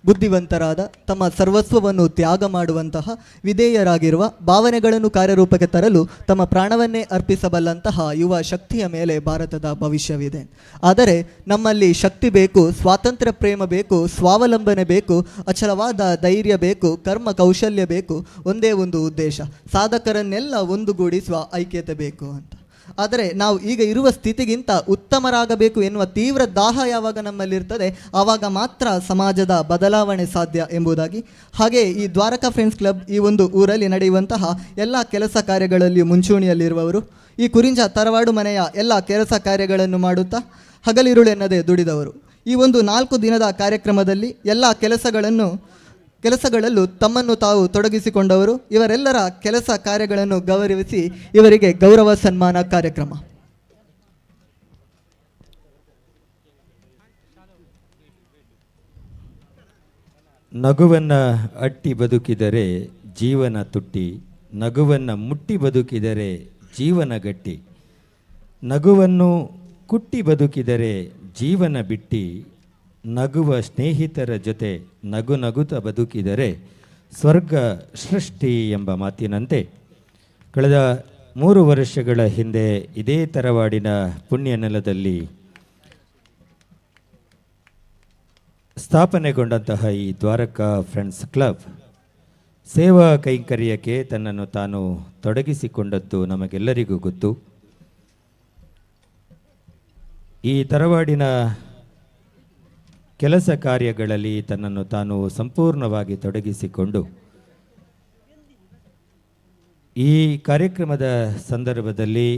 ಬುದ್ಧಿವಂತರಾದ, ತಮ್ಮ ಸರ್ವಸ್ವವನ್ನು ತ್ಯಾಗ ಮಾಡುವಂತಹ, ವಿಧೇಯರಾಗಿರುವ, ಭಾವನೆಗಳನ್ನು ಕಾರ್ಯರೂಪಕ್ಕೆ ತರಲು ತಮ್ಮ ಪ್ರಾಣವನ್ನೇ ಅರ್ಪಿಸಬಲ್ಲಂತಹ ಯುವ ಶಕ್ತಿಯ ಮೇಲೆ ಭಾರತದ ಭವಿಷ್ಯವಿದೆ. ಆದರೆ ನಮ್ಮಲ್ಲಿ ಶಕ್ತಿ ಬೇಕು, ಸ್ವಾತಂತ್ರ್ಯ ಪ್ರೇಮ ಬೇಕು, ಸ್ವಾವಲಂಬನೆ ಬೇಕು, ಅಚಲವಾದ ಧೈರ್ಯ ಬೇಕು, ಕರ್ಮ ಕೌಶಲ್ಯ ಬೇಕು, ಒಂದೇ ಒಂದು ಉದ್ದೇಶ, ಸಾಧಕರನ್ನೆಲ್ಲ ಒಂದುಗೂಡಿಸುವ ಐಕ್ಯತೆ ಬೇಕು ಅಂತ. ಆದರೆ ನಾವು ಈಗ ಇರುವ ಸ್ಥಿತಿಗಿಂತ ಉತ್ತಮರಾಗಬೇಕು ಎನ್ನುವ ತೀವ್ರ ದಾಹ ಯಾವಾಗ ನಮ್ಮಲ್ಲಿರ್ತದೆ ಆವಾಗ ಮಾತ್ರ ಸಮಾಜದ ಬದಲಾವಣೆ ಸಾಧ್ಯ ಎಂಬುದಾಗಿ, ಹಾಗೆ ಈ ದ್ವಾರಕಾ ಫ್ರೆಂಡ್ಸ್ ಕ್ಲಬ್ ಈ ಒಂದು ಊರಲ್ಲಿ ನಡೆಯುವಂತಹ ಎಲ್ಲ ಕೆಲಸ ಕಾರ್ಯಗಳಲ್ಲಿ ಮುಂಚೂಣಿಯಲ್ಲಿರುವವರು, ಈ ಕುರಿಂಜ ತರವಾಡು ಮನೆಯ ಎಲ್ಲ ಕೆಲಸ ಕಾರ್ಯಗಳನ್ನು ಮಾಡುತ್ತಾ ಹಗಲಿರುಳೆನ್ನದೆ ದುಡಿದವರು. ಈ ಒಂದು 4 ದಿನದ ಕಾರ್ಯಕ್ರಮದಲ್ಲಿ ಎಲ್ಲ ಕೆಲಸಗಳಲ್ಲೂ ತಮ್ಮನ್ನು ತಾವು ತೊಡಗಿಸಿಕೊಂಡವರು. ಇವರೆಲ್ಲರ ಕೆಲಸ ಕಾರ್ಯಗಳನ್ನು ಗೌರವಿಸಿ ಇವರಿಗೆ ಗೌರವ ಸನ್ಮಾನ ಕಾರ್ಯಕ್ರಮ. ನಗುವನ್ನು ಅಟ್ಟಿ ಬದುಕಿದರೆ ಜೀವನ ತುಟ್ಟಿ, ನಗುವನ್ನು ಮುಟ್ಟಿ ಬದುಕಿದರೆ ಜೀವನ ಗಟ್ಟಿ, ನಗುವನ್ನು ಕುಟ್ಟಿ ಬದುಕಿದರೆ ಜೀವನ ಬಿಟ್ಟಿ, ನಗುವ ಸ್ನೇಹಿತರ ಜೊತೆ ನಗುನಗುತ್ತ ಬದುಕಿದರೆ ಸ್ವರ್ಗ ಸೃಷ್ಟಿ ಎಂಬ ಮಾತಿನಂತೆ ಕಳೆದ 3 ವರ್ಷಗಳ ಹಿಂದೆ ಇದೇ ತರವಾಡಿನ ಪುಣ್ಯ ನೆಲದಲ್ಲಿ ಸ್ಥಾಪನೆಗೊಂಡಂತಹ ಈ ದ್ವಾರಕಾ ಫ್ರೆಂಡ್ಸ್ ಕ್ಲಬ್ ಸೇವಾ ಕೈಂಕರ್ಯಕ್ಕೆ ತನ್ನನ್ನು ತಾನು ತೊಡಗಿಸಿಕೊಂಡದ್ದು ನಮಗೆಲ್ಲರಿಗೂ ಗೊತ್ತು. ಈ ತರವಾಡಿನ ಕೆಲಸ ಕಾರ್ಯಗಳಲ್ಲಿ ತನ್ನನ್ನು ತಾನು ಸಂಪೂರ್ಣವಾಗಿ ತೊಡಗಿಸಿಕೊಂಡು ಈ ಕಾರ್ಯಕ್ರಮದ ಸಂದರ್ಭದಲ್ಲಿ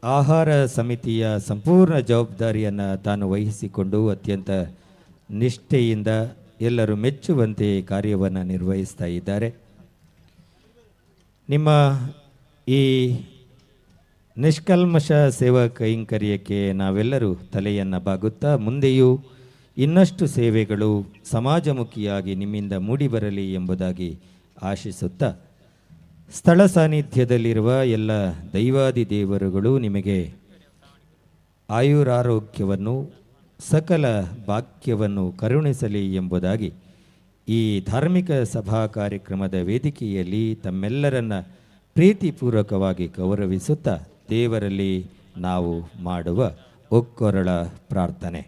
ಆಹಾರ ಸಮಿತಿಯ ಸಂಪೂರ್ಣ ಜವಾಬ್ದಾರಿಯನ್ನು ತಾನು ವಹಿಸಿಕೊಂಡು ಅತ್ಯಂತ ನಿಷ್ಠೆಯಿಂದ ಎಲ್ಲರೂ ಮೆಚ್ಚುವಂತೆ ಕಾರ್ಯವನ್ನು ನಿರ್ವಹಿಸ್ತಾ ಇದ್ದಾರೆ. ನಿಮ್ಮ ಈ ನಿಷ್ಕಲ್ಮಶ ಸೇವಾ ಕೈಂಕರ್ಯಕ್ಕೆ ನಾವೆಲ್ಲರೂ ತಲೆಯನ್ನು ಬಾಗುತ್ತಾ ಮುಂದೆಯೂ ಇನ್ನಷ್ಟು ಸೇವೆಗಳು ಸಮಾಜಮುಖಿಯಾಗಿ ನಿಮ್ಮಿಂದ ಮೂಡಿಬರಲಿ ಎಂಬುದಾಗಿ ಆಶಿಸುತ್ತಾ, ಸ್ಥಳ ಸಾನ್ನಿಧ್ಯದಲ್ಲಿರುವ ಎಲ್ಲ ದೈವಾದಿ ದೇವರುಗಳು ನಿಮಗೆ ಆಯುರಾರೋಗ್ಯವನ್ನು ಸಕಲ ಭಾಗ್ಯವನ್ನು ಕರುಣಿಸಲಿ ಎಂಬುದಾಗಿ ಈ ಧಾರ್ಮಿಕ ಸಭಾ ಕಾರ್ಯಕ್ರಮದ ವೇದಿಕೆಯಲ್ಲಿ ತಮ್ಮೆಲ್ಲರನ್ನ ಪ್ರೀತಿಪೂರ್ವಕವಾಗಿ ಗೌರವಿಸುತ್ತಾ ದೇವರಲ್ಲಿ ನಾವು ಮಾಡುವ ಒಕ್ಕೊರಳ ಪ್ರಾರ್ಥನೆ.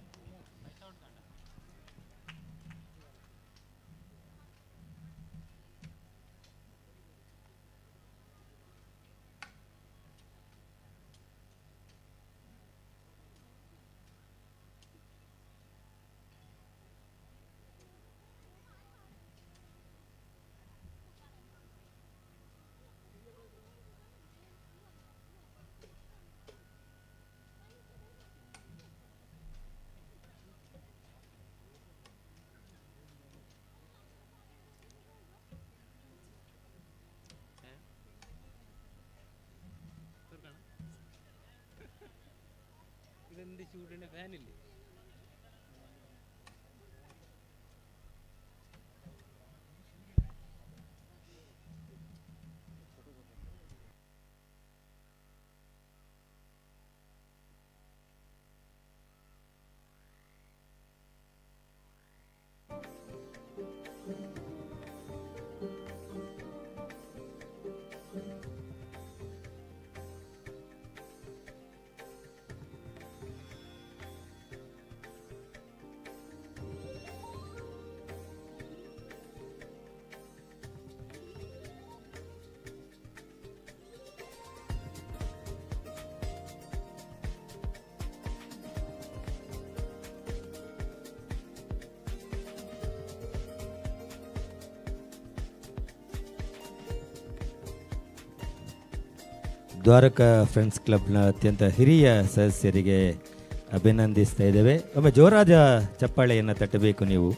ചൂടിന് ഫാനില്ലേ? ದ್ವಾರಕಾ ಫ್ರೆಂಡ್ಸ್ ಕ್ಲಬ್ನ ಅತ್ಯಂತ ಹಿರಿಯ ಸದಸ್ಯರಿಗೆ ಅಭಿನಂದಿಸ್ತಾ ಇದ್ದೇವೆ. ಒಮ್ಮೆ ಜೋರಾದ ಚಪ್ಪಾಳೆಯನ್ನು ತಟ್ಟಬೇಕು ನೀವು.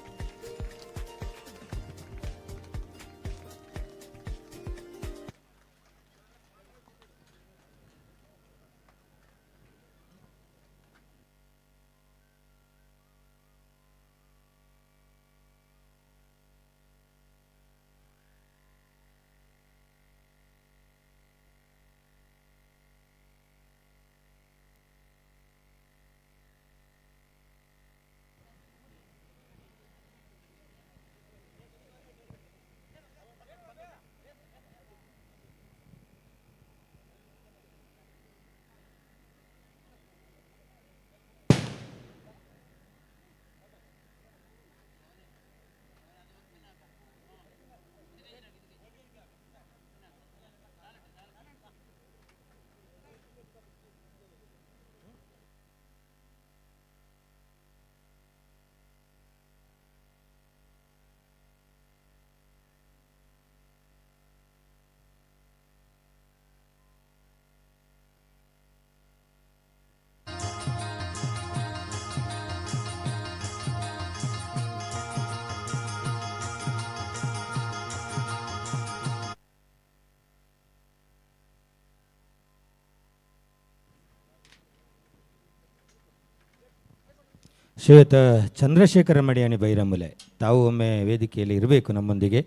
ಶ್ರೀಯುತ ಚಂದ್ರಶೇಖರ ಮಡಿಯಾಣಿ ಬೈರಮುಲೆ, ತಾವು ಒಮ್ಮೆ ವೇದಿಕೆಯಲ್ಲಿ ಇರಬೇಕು ನಮ್ಮೊಂದಿಗೆ.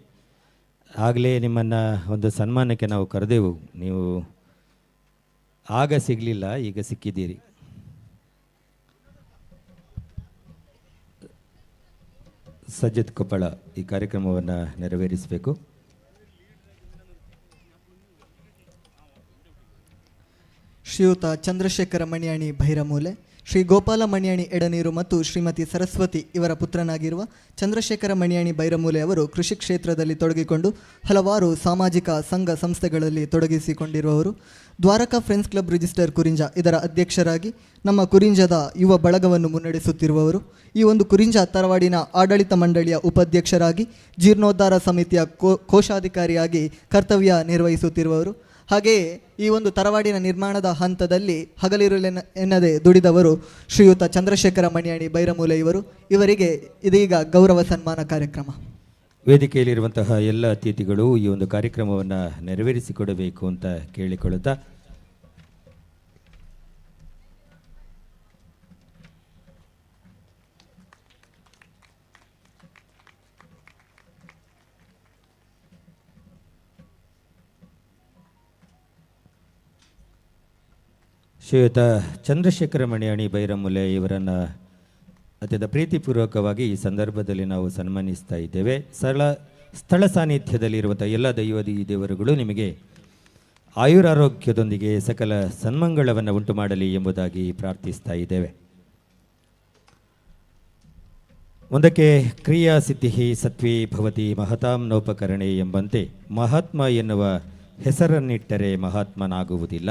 ಆಗಲೇ ನಿಮ್ಮನ್ನು ಒಂದು ಸನ್ಮಾನಕ್ಕೆ ನಾವು ಕರೆದೆವು, ನೀವು ಆಗ ಸಿಗಲಿಲ್ಲ, ಈಗ ಸಿಕ್ಕಿದ್ದೀರಿ. ಸಜ್ಜದ್ ಕೊಪ್ಪಳ ಈ ಕಾರ್ಯಕ್ರಮವನ್ನು ನೆರವೇರಿಸಬೇಕು. ಶ್ರೀಯುತ ಚಂದ್ರಶೇಖರ ಮಣಿಯಾಣಿ ಭೈರಮೂಲೆ, ಶ್ರೀ ಗೋಪಾಲ ಮಣಿಯಾಣಿ ಎಡನೀರು ಮತ್ತು ಶ್ರೀಮತಿ ಸರಸ್ವತಿ ಇವರ ಪುತ್ರನಾಗಿರುವ ಚಂದ್ರಶೇಖರ ಮಣಿಯಾಣಿ ಬೈರಮೂಲೆ ಅವರು ಕೃಷಿ ಕ್ಷೇತ್ರದಲ್ಲಿ ತೊಡಗಿಕೊಂಡು ಹಲವಾರು ಸಾಮಾಜಿಕ ಸಂಘ ಸಂಸ್ಥೆಗಳಲ್ಲಿ ತೊಡಗಿಸಿಕೊಂಡಿರುವವರು. Dwarka friends club register Kurinja ಇದರ ಅಧ್ಯಕ್ಷರಾಗಿ ನಮ್ಮ ಕುರಿಂಜದ ಯುವ ಬಳಗವನ್ನು ಮುನ್ನಡೆಸುತ್ತಿರುವವರು. ಈ ಒಂದು ಕುರಿಂಜ ತರವಾಡಿನ ಆಡಳಿತ ಮಂಡಳಿಯ ಉಪಾಧ್ಯಕ್ಷರಾಗಿ ಜೀರ್ಣೋದ್ಧಾರ ಸಮಿತಿಯ ಕೋಶಾಧಿಕಾರಿಯಾಗಿ ಕರ್ತವ್ಯ ನಿರ್ವಹಿಸುತ್ತಿರುವವರು. ಹಾಗೆಯೇ ಈ ಒಂದು ತರವಾಡಿನ ನಿರ್ಮಾಣದ ಹಂತದಲ್ಲಿ ಹಗಲಿರುಳೆನ್ನದೆ ದುಡಿದವರು ಶ್ರೀಯುತ ಚಂದ್ರಶೇಖರ ಮಣಿಯಾಣಿ ಬೈರಮೂಲೆ ಇವರು. ಇವರಿಗೆ ಇದೀಗ ಗೌರವ ಸನ್ಮಾನ ಕಾರ್ಯಕ್ರಮ. ವೇದಿಕೆಯಲ್ಲಿರುವಂತಹ ಎಲ್ಲ ಅತಿಥಿಗಳು ಈ ಒಂದು ಕಾರ್ಯಕ್ರಮವನ್ನು ನೆರವೇರಿಸಿಕೊಡಬೇಕು ಅಂತ ಕೇಳಿಕೊಳ್ಳುತ್ತಾ, ಶ್ರೀಯುತ ಚಂದ್ರಶೇಖರ ಮಣಿಯಾಣಿ ಬೈರಮುಲೆ ಇವರನ್ನು ಅತ್ಯಂತ ಪ್ರೀತಿಪೂರ್ವಕವಾಗಿ ಈ ಸಂದರ್ಭದಲ್ಲಿ ನಾವು ಸನ್ಮಾನಿಸ್ತಾ ಇದ್ದೇವೆ. ಸ್ಥಳ ಸಾನ್ನಿಧ್ಯದಲ್ಲಿರುವಂಥ ಎಲ್ಲ ದೈವಾದಿ ದೇವರುಗಳು ನಿಮಗೆ ಆಯುರಾರೋಗ್ಯದೊಂದಿಗೆ ಸಕಲ ಸನ್ಮಂಗಳವನ್ನು ಉಂಟು ಮಾಡಲಿ ಎಂಬುದಾಗಿ ಪ್ರಾರ್ಥಿಸ್ತಾ ಇದ್ದೇವೆ. ಮುಂದಕ್ಕೆ ಕ್ರಿಯಾ ಸಿದ್ಧಿ ಸತ್ವೇ ಭವತಿ ಮಹತಾಂ ನೌಪಕರಣೆ ಎಂಬಂತೆ ಮಹಾತ್ಮ ಎನ್ನುವ ಹೆಸರನ್ನಿಟ್ಟರೆ ಮಹಾತ್ಮನಾಗುವುದಿಲ್ಲ,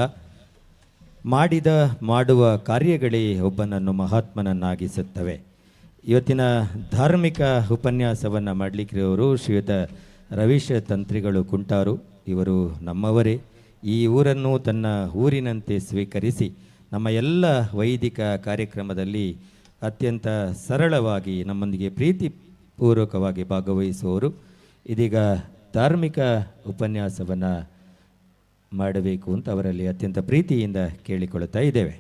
ಮಾಡುವ ಕಾರ್ಯಗಳೇ ಒಬ್ಬನನ್ನು ಮಹಾತ್ಮನನ್ನಾಗಿಸುತ್ತವೆ. ಇವತ್ತಿನ ಧಾರ್ಮಿಕ ಉಪನ್ಯಾಸವನ್ನು ಮಾಡಲಿಕ್ಕಿರೋರು ಶ್ರೀಯುತ ರವೀಶ ತಂತ್ರಿಗಳು ಕುಂಟಾರು. ಇವರು ನಮ್ಮವರೇ. ಈ ಊರನ್ನು ತನ್ನ ಊರಿನಂತೆ ಸ್ವೀಕರಿಸಿ ನಮ್ಮ ಎಲ್ಲ ವೈದಿಕ ಕಾರ್ಯಕ್ರಮದಲ್ಲಿ ಅತ್ಯಂತ ಸರಳವಾಗಿ ನಮ್ಮೊಂದಿಗೆ ಪ್ರೀತಿಪೂರ್ವಕವಾಗಿ ಭಾಗವಹಿಸುವವರು. ಇದೀಗ ಧಾರ್ಮಿಕ ಉಪನ್ಯಾಸವನ್ನು ಮಾಡಬೇಕು ಅಂತ ಅವರಲ್ಲಿ ಅತ್ಯಂತ ಪ್ರೀತಿಯಿಂದ ಕೇಳಿಕೊಳ್ಳುತ್ತಾ ಇದ್ದೇವೆ.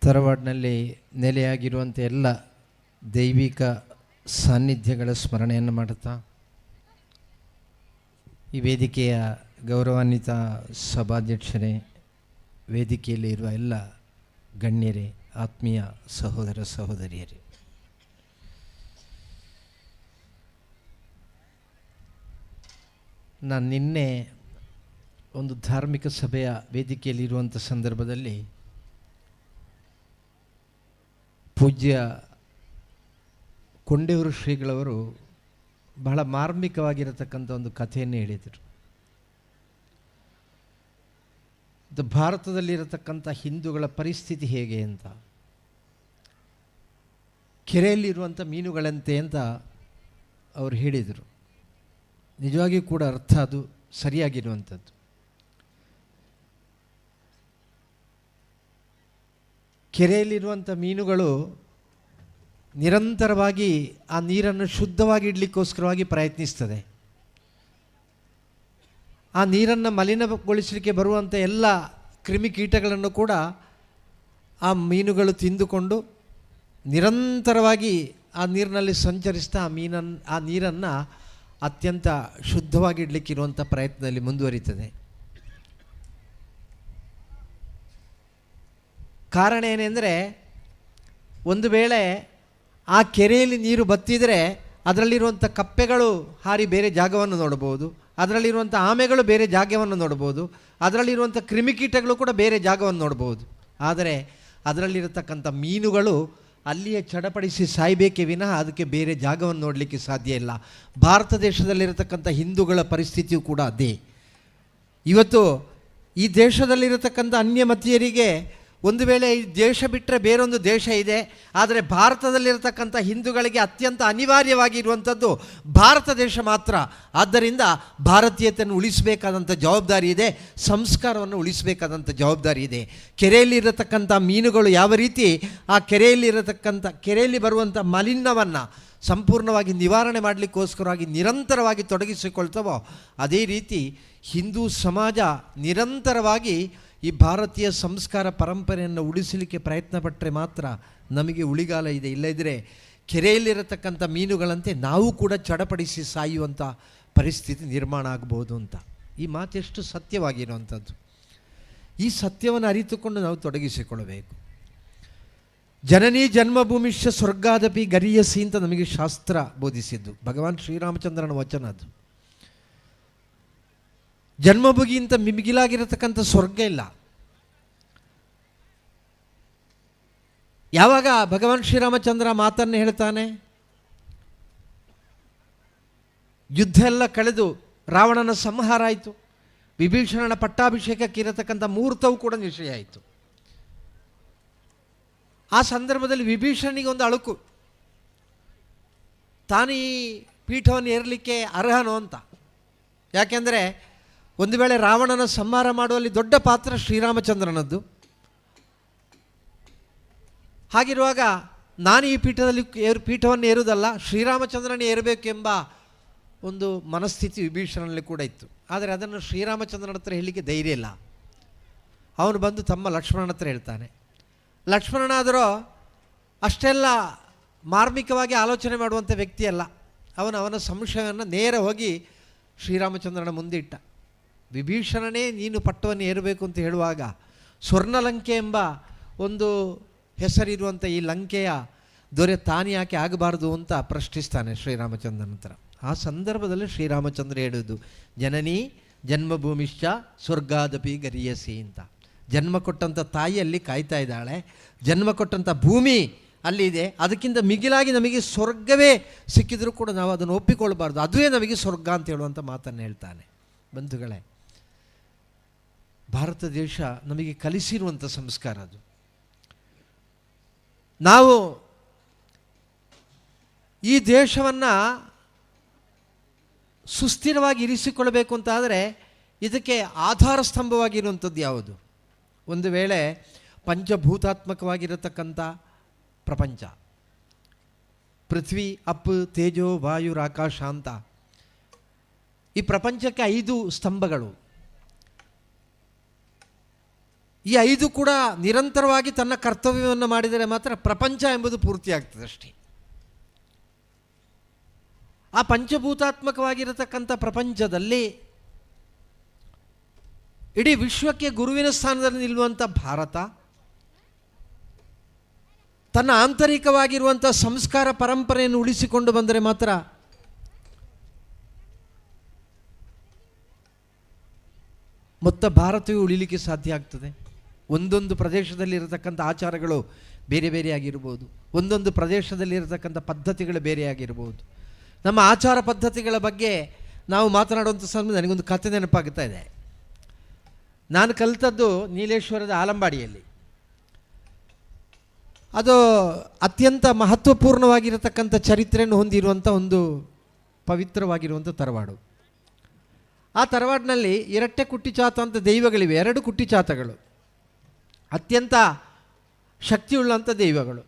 ತರವಾಡಿನಲ್ಲಿ ನೆಲೆಯಾಗಿರುವಂಥ ಎಲ್ಲ ದೈವಿಕ ಸಾನ್ನಿಧ್ಯಗಳ ಸ್ಮರಣೆಯನ್ನು ಮಾಡುತ್ತಾ, ಈ ವೇದಿಕೆಯ ಗೌರವಾನ್ವಿತ ಸಭಾಧ್ಯಕ್ಷರೇ, ವೇದಿಕೆಯಲ್ಲಿ ಇರುವ ಎಲ್ಲ ಗಣ್ಯರೇ, ಆತ್ಮೀಯ ಸಹೋದರ ಸಹೋದರಿಯರೇ, ನಾನು ನಿನ್ನೆ ಒಂದು ಧಾರ್ಮಿಕ ಸಭೆಯ ವೇದಿಕೆಯಲ್ಲಿರುವಂಥ ಸಂದರ್ಭದಲ್ಲಿ ಪೂಜ್ಯ ಕೊಂಡೇವರು ಶ್ರೀಗಳವರು ಬಹಳ ಮಾರ್ಮಿಕವಾಗಿರತಕ್ಕಂಥ ಒಂದು ಕಥೆಯನ್ನು ಹೇಳಿದರು. ಭಾರತದಲ್ಲಿರತಕ್ಕಂಥ ಹಿಂದೂಗಳ ಪರಿಸ್ಥಿತಿ ಹೇಗೆ ಅಂತ, ಕೆರೆಯಲ್ಲಿರುವಂಥ ಮೀನುಗಳಂತೆ ಅಂತ ಅವರು ಹೇಳಿದರು. ನಿಜವಾಗಿಯೂ ಕೂಡ ಅರ್ಥ ಅದು ಸರಿಯಾಗಿರುವಂಥದ್ದು. ಕೆರೆಯಲ್ಲಿರುವಂಥ ಮೀನುಗಳು ನಿರಂತರವಾಗಿ ಆ ನೀರನ್ನು ಶುದ್ಧವಾಗಿ ಇಡಲಿಕ್ಕೋಸ್ಕರವಾಗಿ ಪ್ರಯತ್ನಿಸ್ತದೆ. ಆ ನೀರನ್ನು ಮಲಿನಗೊಳಿಸಲಿಕ್ಕೆ ಬರುವಂಥ ಎಲ್ಲ ಕ್ರಿಮಿಕೀಟಗಳನ್ನು ಕೂಡ ಆ ಮೀನುಗಳು ತಿಂದುಕೊಂಡು ನಿರಂತರವಾಗಿ ಆ ನೀರಿನಲ್ಲಿ ಸಂಚರಿಸ್ತಾ ಆ ನೀರನ್ನು ಅತ್ಯಂತ ಶುದ್ಧವಾಗಿಡಲಿಕ್ಕಿರುವಂಥ ಪ್ರಯತ್ನದಲ್ಲಿ ಮುಂದುವರಿತದೆ. ಕಾರಣ ಏನೆಂದರೆ, ಒಂದು ವೇಳೆ ಆ ಕೆರೆಯಲ್ಲಿ ನೀರು ಬತ್ತಿದರೆ ಅದರಲ್ಲಿರುವಂಥ ಕಪ್ಪೆಗಳು ಹಾರಿ ಬೇರೆ ಜಾಗವನ್ನು ನೋಡ್ಬೋದು, ಅದರಲ್ಲಿರುವಂಥ ಆಮೆಗಳು ಬೇರೆ ಜಾಗವನ್ನು ನೋಡ್ಬೋದು, ಅದರಲ್ಲಿರುವಂಥ ಕ್ರಿಮಿಕೀಟಗಳು ಕೂಡ ಬೇರೆ ಜಾಗವನ್ನು ನೋಡ್ಬೋದು. ಆದರೆ ಅದರಲ್ಲಿರತಕ್ಕಂಥ ಮೀನುಗಳು ಅಲ್ಲಿಯೇ ಚಡಪಡಿಸಿ ಸಾಯಬೇಕೇ ವಿನಃ ಅದಕ್ಕೆ ಬೇರೆ ಜಾಗವನ್ನು ನೋಡಲಿಕ್ಕೆ ಸಾಧ್ಯ ಇಲ್ಲ. ಭಾರತ ದೇಶದಲ್ಲಿರತಕ್ಕಂಥ ಹಿಂದೂಗಳ ಪರಿಸ್ಥಿತಿಯೂ ಕೂಡ ಅದೇ. ಇವತ್ತು ಈ ದೇಶದಲ್ಲಿರತಕ್ಕಂಥ ಅನ್ಯಮತೀಯರಿಗೆ ಒಂದು ವೇಳೆ ಈ ದೇಶ ಬಿಟ್ಟರೆ ಬೇರೊಂದು ದೇಶ ಇದೆ, ಆದರೆ ಭಾರತದಲ್ಲಿರತಕ್ಕಂಥ ಹಿಂದೂಗಳಿಗೆ ಅತ್ಯಂತ ಅನಿವಾರ್ಯವಾಗಿರುವಂಥದ್ದು ಭಾರತ ದೇಶ ಮಾತ್ರ. ಆದ್ದರಿಂದ ಭಾರತೀಯತೆಯನ್ನು ಉಳಿಸಬೇಕಾದಂಥ ಜವಾಬ್ದಾರಿ ಇದೆ, ಸಂಸ್ಕಾರವನ್ನು ಉಳಿಸಬೇಕಾದಂಥ ಜವಾಬ್ದಾರಿ ಇದೆ. ಕೆರೆಯಲ್ಲಿರತಕ್ಕಂಥ ಮೀನುಗಳು ಯಾವ ರೀತಿ ಆ ಕೆರೆಯಲ್ಲಿ ಬರುವಂಥ ಮಾಲಿನ್ಯವನ್ನು ಸಂಪೂರ್ಣವಾಗಿ ನಿವಾರಣೆ ಮಾಡಲಿಕ್ಕೋಸ್ಕರವಾಗಿ ನಿರಂತರವಾಗಿ ತೊಡಗಿಸಿಕೊಳ್ತವೋ, ಅದೇ ರೀತಿ ಹಿಂದೂ ಸಮಾಜ ನಿರಂತರವಾಗಿ ಈ ಭಾರತೀಯ ಸಂಸ್ಕಾರ ಪರಂಪರೆಯನ್ನು ಉಳಿಸಲಿಕ್ಕೆ ಪ್ರಯತ್ನ ಪಟ್ಟರೆ ಮಾತ್ರ ನಮಗೆ ಉಳಿಗಾಲ ಇದೆ. ಇಲ್ಲದಿದ್ದರೆ ಕೆರೆಯಲ್ಲಿರತಕ್ಕಂಥ ಮೀನುಗಳಂತೆ ನಾವು ಕೂಡ ಚಡಪಡಿಸಿ ಸಾಯುವಂಥ ಪರಿಸ್ಥಿತಿ ನಿರ್ಮಾಣ ಆಗ್ಬೋದು ಅಂತ. ಈ ಮಾತೆಷ್ಟು ಸತ್ಯವಾಗಿರುವಂಥದ್ದು. ಈ ಸತ್ಯವನ್ನು ಅರಿತುಕೊಂಡು ನಾವು ತೊಡಗಿಸಿಕೊಳ್ಳಬೇಕು. ಜನನೀ ಜನ್ಮಭೂಮಿಶ್ಚ ಸ್ವರ್ಗಾದಪಿ ಗರೀಯಸಿ ಅಂತ ನಮಗೆ ಶಾಸ್ತ್ರ ಬೋಧಿಸಿದ್ದು ಭಗವಾನ್ ಶ್ರೀರಾಮಚಂದ್ರನ ವಚನ. ಅದು ಜನ್ಮಭೂಮಿಗಿಂತ ಮಿಗಿಲಾಗಿರತಕ್ಕಂಥ ಸ್ವರ್ಗ ಇಲ್ಲ. ಯಾವಾಗ ಭಗವಾನ್ ಶ್ರೀರಾಮಚಂದ್ರ ಮಾತನ್ನು ಹೇಳ್ತಾನೆ, ಯುದ್ಧ ಎಲ್ಲ ಕಳೆದು ರಾವಣನ ಸಂಹಾರ ಆಯಿತು, ವಿಭೀಷಣನ ಪಟ್ಟಾಭಿಷೇಕಕ್ಕೆ ಇರತಕ್ಕಂಥ ಮುಹೂರ್ತವೂ ಕೂಡ ನಿಶ್ಚಯ ಆಯಿತು. ಆ ಸಂದರ್ಭದಲ್ಲಿ ವಿಭೀಷಣನಿಗೆ ಒಂದು ಅಳುಕು, ತಾನು ಈ ಪೀಠವನ್ನು ಏರಲಿಕ್ಕೆ ಅರ್ಹನೋ ಅಂತ. ಯಾಕೆಂದರೆ ಒಂದು ವೇಳೆ ರಾವಣನ ಸಂಹಾರ ಮಾಡುವಲ್ಲಿ ದೊಡ್ಡ ಪಾತ್ರ ಶ್ರೀರಾಮಚಂದ್ರನದ್ದು. ಹಾಗಿರುವಾಗ ನಾನು ಈ ಪೀಠವನ್ನು ಏರುವುದಲ್ಲ, ಶ್ರೀರಾಮಚಂದ್ರನೇ ಏರಬೇಕೆಂಬ ಒಂದು ಮನಸ್ಥಿತಿ ವಿಭೀಷಣನಲ್ಲಿ ಕೂಡ ಇತ್ತು. ಆದರೆ ಅದನ್ನು ಶ್ರೀರಾಮಚಂದ್ರನ ಹತ್ರ ಹೇಳಲಿಕ್ಕೆ ಧೈರ್ಯ ಇಲ್ಲ. ಅವನು ಬಂದು ತಮ್ಮ ಲಕ್ಷ್ಮಣನ ಹತ್ರ ಹೇಳ್ತಾನೆ. ಲಕ್ಷ್ಮಣನಾದರೂ ಅಷ್ಟೆಲ್ಲ ಮಾರ್ಮಿಕವಾಗಿ ಆಲೋಚನೆ ಮಾಡುವಂಥ ವ್ಯಕ್ತಿಯಲ್ಲ. ಅವನ ಸಂಶಯವನ್ನು ನೇರ ಹೋಗಿ ಶ್ರೀರಾಮಚಂದ್ರನ ಮುಂದೆ ಇಟ್ಟ. ವಿಭೀಷಣನೇ ನೀನು ಪಟ್ಟವನ್ನು ಏರಬೇಕು ಅಂತ ಹೇಳುವಾಗ ಸ್ವರ್ಣಲಂಕೆ ಎಂಬ ಒಂದು ಹೆಸರಿರುವಂಥ ಈ ಲಂಕೆಯ ದೊರೆ ತಾನು ಯಾಕೆ ಆಗಬಾರ್ದು ಅಂತ ಪ್ರಶ್ನಿಸ್ತಾನೆ ಶ್ರೀರಾಮಚಂದ್ರನ ಹತ್ರ. ಆ ಸಂದರ್ಭದಲ್ಲಿ ಶ್ರೀರಾಮಚಂದ್ರ ಹೇಳುವುದು, ಜನನೀ ಜನ್ಮಭೂಮಿಶ್ಚ ಸ್ವರ್ಗಾದಪಿ ಗರೀಯಸಿ ಅಂತ. ಜನ್ಮ ಕೊಟ್ಟಂಥ ತಾಯಿಯಲ್ಲಿ ಕಾಯ್ತಾ ಇದ್ದಾಳೆ, ಜನ್ಮ ಕೊಟ್ಟಂಥ ಭೂಮಿ ಅಲ್ಲಿದೆ, ಅದಕ್ಕಿಂತ ಮಿಗಿಲಾಗಿ ನಮಗೆ ಸ್ವರ್ಗವೇ ಸಿಕ್ಕಿದರೂ ಕೂಡ ನಾವು ಅದನ್ನು ಒಪ್ಪಿಕೊಳ್ಬಾರ್ದು, ಅದುವೇ ನಮಗೆ ಸ್ವರ್ಗ ಅಂತ ಹೇಳುವಂಥ ಮಾತನ್ನು ಹೇಳ್ತಾನೆ. ಬಂಧುಗಳೇ, ಭಾರತ ದೇಶ ನಮಗೆ ಕಲಿಸಿರುವಂಥ ಸಂಸ್ಕಾರ ಅದು. ನಾವು ಈ ದೇಶವನ್ನು ಸುಸ್ಥಿರವಾಗಿ ಇರಿಸಿಕೊಳ್ಳಬೇಕು ಅಂತಾದರೆ ಇದಕ್ಕೆ ಆಧಾರ ಸ್ತಂಭವಾಗಿರುವಂಥದ್ದು ಯಾವುದು? ಒಂದು ವೇಳೆ ಪಂಚಭೂತಾತ್ಮಕವಾಗಿರತಕ್ಕಂಥ ಪ್ರಪಂಚ, ಪೃಥ್ವಿ, ಅಪ್, ತೇಜೋ, ವಾಯು, ಆಕಾಶ ಅಂತ ಈ ಪ್ರಪಂಚಕ್ಕೆ 5 ಸ್ತಂಭಗಳು. ಈ 5 ಕೂಡ ನಿರಂತರವಾಗಿ ತನ್ನ ಕರ್ತವ್ಯವನ್ನು ಮಾಡಿದರೆ ಮಾತ್ರ ಪ್ರಪಂಚ ಎಂಬುದು ಪೂರ್ತಿಯಾಗ್ತದೆ ಅಷ್ಟೇ. ಆ ಪಂಚಭೂತಾತ್ಮಕವಾಗಿರತಕ್ಕಂಥ ಪ್ರಪಂಚದಲ್ಲಿ ಇಡೀ ವಿಶ್ವಕ್ಕೆ ಗುರುವಿನ ಸ್ಥಾನದಲ್ಲಿ ನಿಲ್ಲುವಂಥ ಭಾರತ ತನ್ನ ಆಂತರಿಕವಾಗಿರುವಂಥ ಸಂಸ್ಕಾರ ಪರಂಪರೆಯನ್ನು ಉಳಿಸಿಕೊಂಡು ಬಂದರೆ ಮಾತ್ರ ಮೊತ್ತ ಭಾರತವೂ ಉಳಿಲಿಕ್ಕೆ ಸಾಧ್ಯ ಆಗ್ತದೆ. ಒಂದೊಂದು ಪ್ರದೇಶದಲ್ಲಿರತಕ್ಕಂಥ ಆಚಾರಗಳು ಬೇರೆ ಬೇರೆಯಾಗಿರ್ಬೋದು, ಒಂದೊಂದು ಪ್ರದೇಶದಲ್ಲಿರತಕ್ಕಂಥ ಪದ್ಧತಿಗಳು ಬೇರೆಯಾಗಿರ್ಬೋದು. ನಮ್ಮ ಆಚಾರ ಪದ್ಧತಿಗಳ ಬಗ್ಗೆ ನಾವು ಮಾತನಾಡುವಂಥ ಸಮಯ ನನಗೊಂದು ಕಥೆ ನೆನಪಾಗ್ತಾ ಇದೆ. ನಾನು ಕಲಿತದ್ದು ನೀಲೇಶ್ವರದ ಆಲಂಬಾಡಿಯಲ್ಲಿ. ಅದು ಅತ್ಯಂತ ಮಹತ್ವಪೂರ್ಣವಾಗಿರತಕ್ಕಂಥ ಚರಿತ್ರೆಯನ್ನು ಹೊಂದಿರುವಂಥ ಒಂದು ಪವಿತ್ರವಾಗಿರುವಂಥ ತರವಾಡು. ಆ ತರವಾಡಿನಲ್ಲಿ ಎರಟ್ಟೆ ಕುಟ್ಟಿಚಾತ ಅಂತ ದೈವಗಳಿವೆ, 2 ಕುಟ್ಟಿಚಾತಗಳು, ಅತ್ಯಂತ ಶಕ್ತಿಯುಳ್ಳಂಥ ದೈವಗಳು.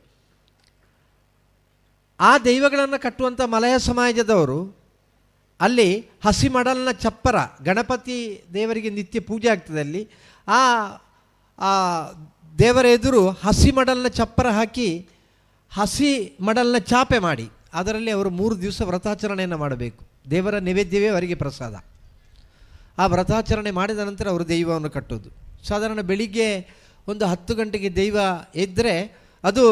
ಆ ದೈವಗಳನ್ನು ಕಟ್ಟುವಂಥ ಮಲಯ ಸಮಾಜದವರು ಅಲ್ಲಿ ಹಸಿ ಮಡಲಿನ ಚಪ್ಪರ, ಗಣಪತಿ ದೇವರಿಗೆ ನಿತ್ಯ ಪೂಜೆ ಆಗ್ತದೆ ಅಲ್ಲಿ. ಆ ದೇವರ ಎದುರು ಹಸಿ ಮಡಲಿನ ಚಪ್ಪರ ಹಾಕಿ ಹಸಿ ಮಡಲಿನ ಚಾಪೆ ಮಾಡಿ ಅದರಲ್ಲಿ ಅವರು 3 ದಿವಸ ವ್ರತಾಚರಣೆಯನ್ನು ಮಾಡಬೇಕು. ದೇವರ ನೈವೇದ್ಯವೇ ಅವರಿಗೆ ಪ್ರಸಾದ. ಆ ವ್ರತಾಚರಣೆ ಮಾಡಿದ ನಂತರ ಅವರು ದೈವವನ್ನು ಕಟ್ಟೋದು. ಸಾಧಾರಣ ಬೆಳಿಗ್ಗೆ ಒಂದು 10 ಗಂಟೆಗೆ ದೈವ ಎದ್ದರೆ ಅದು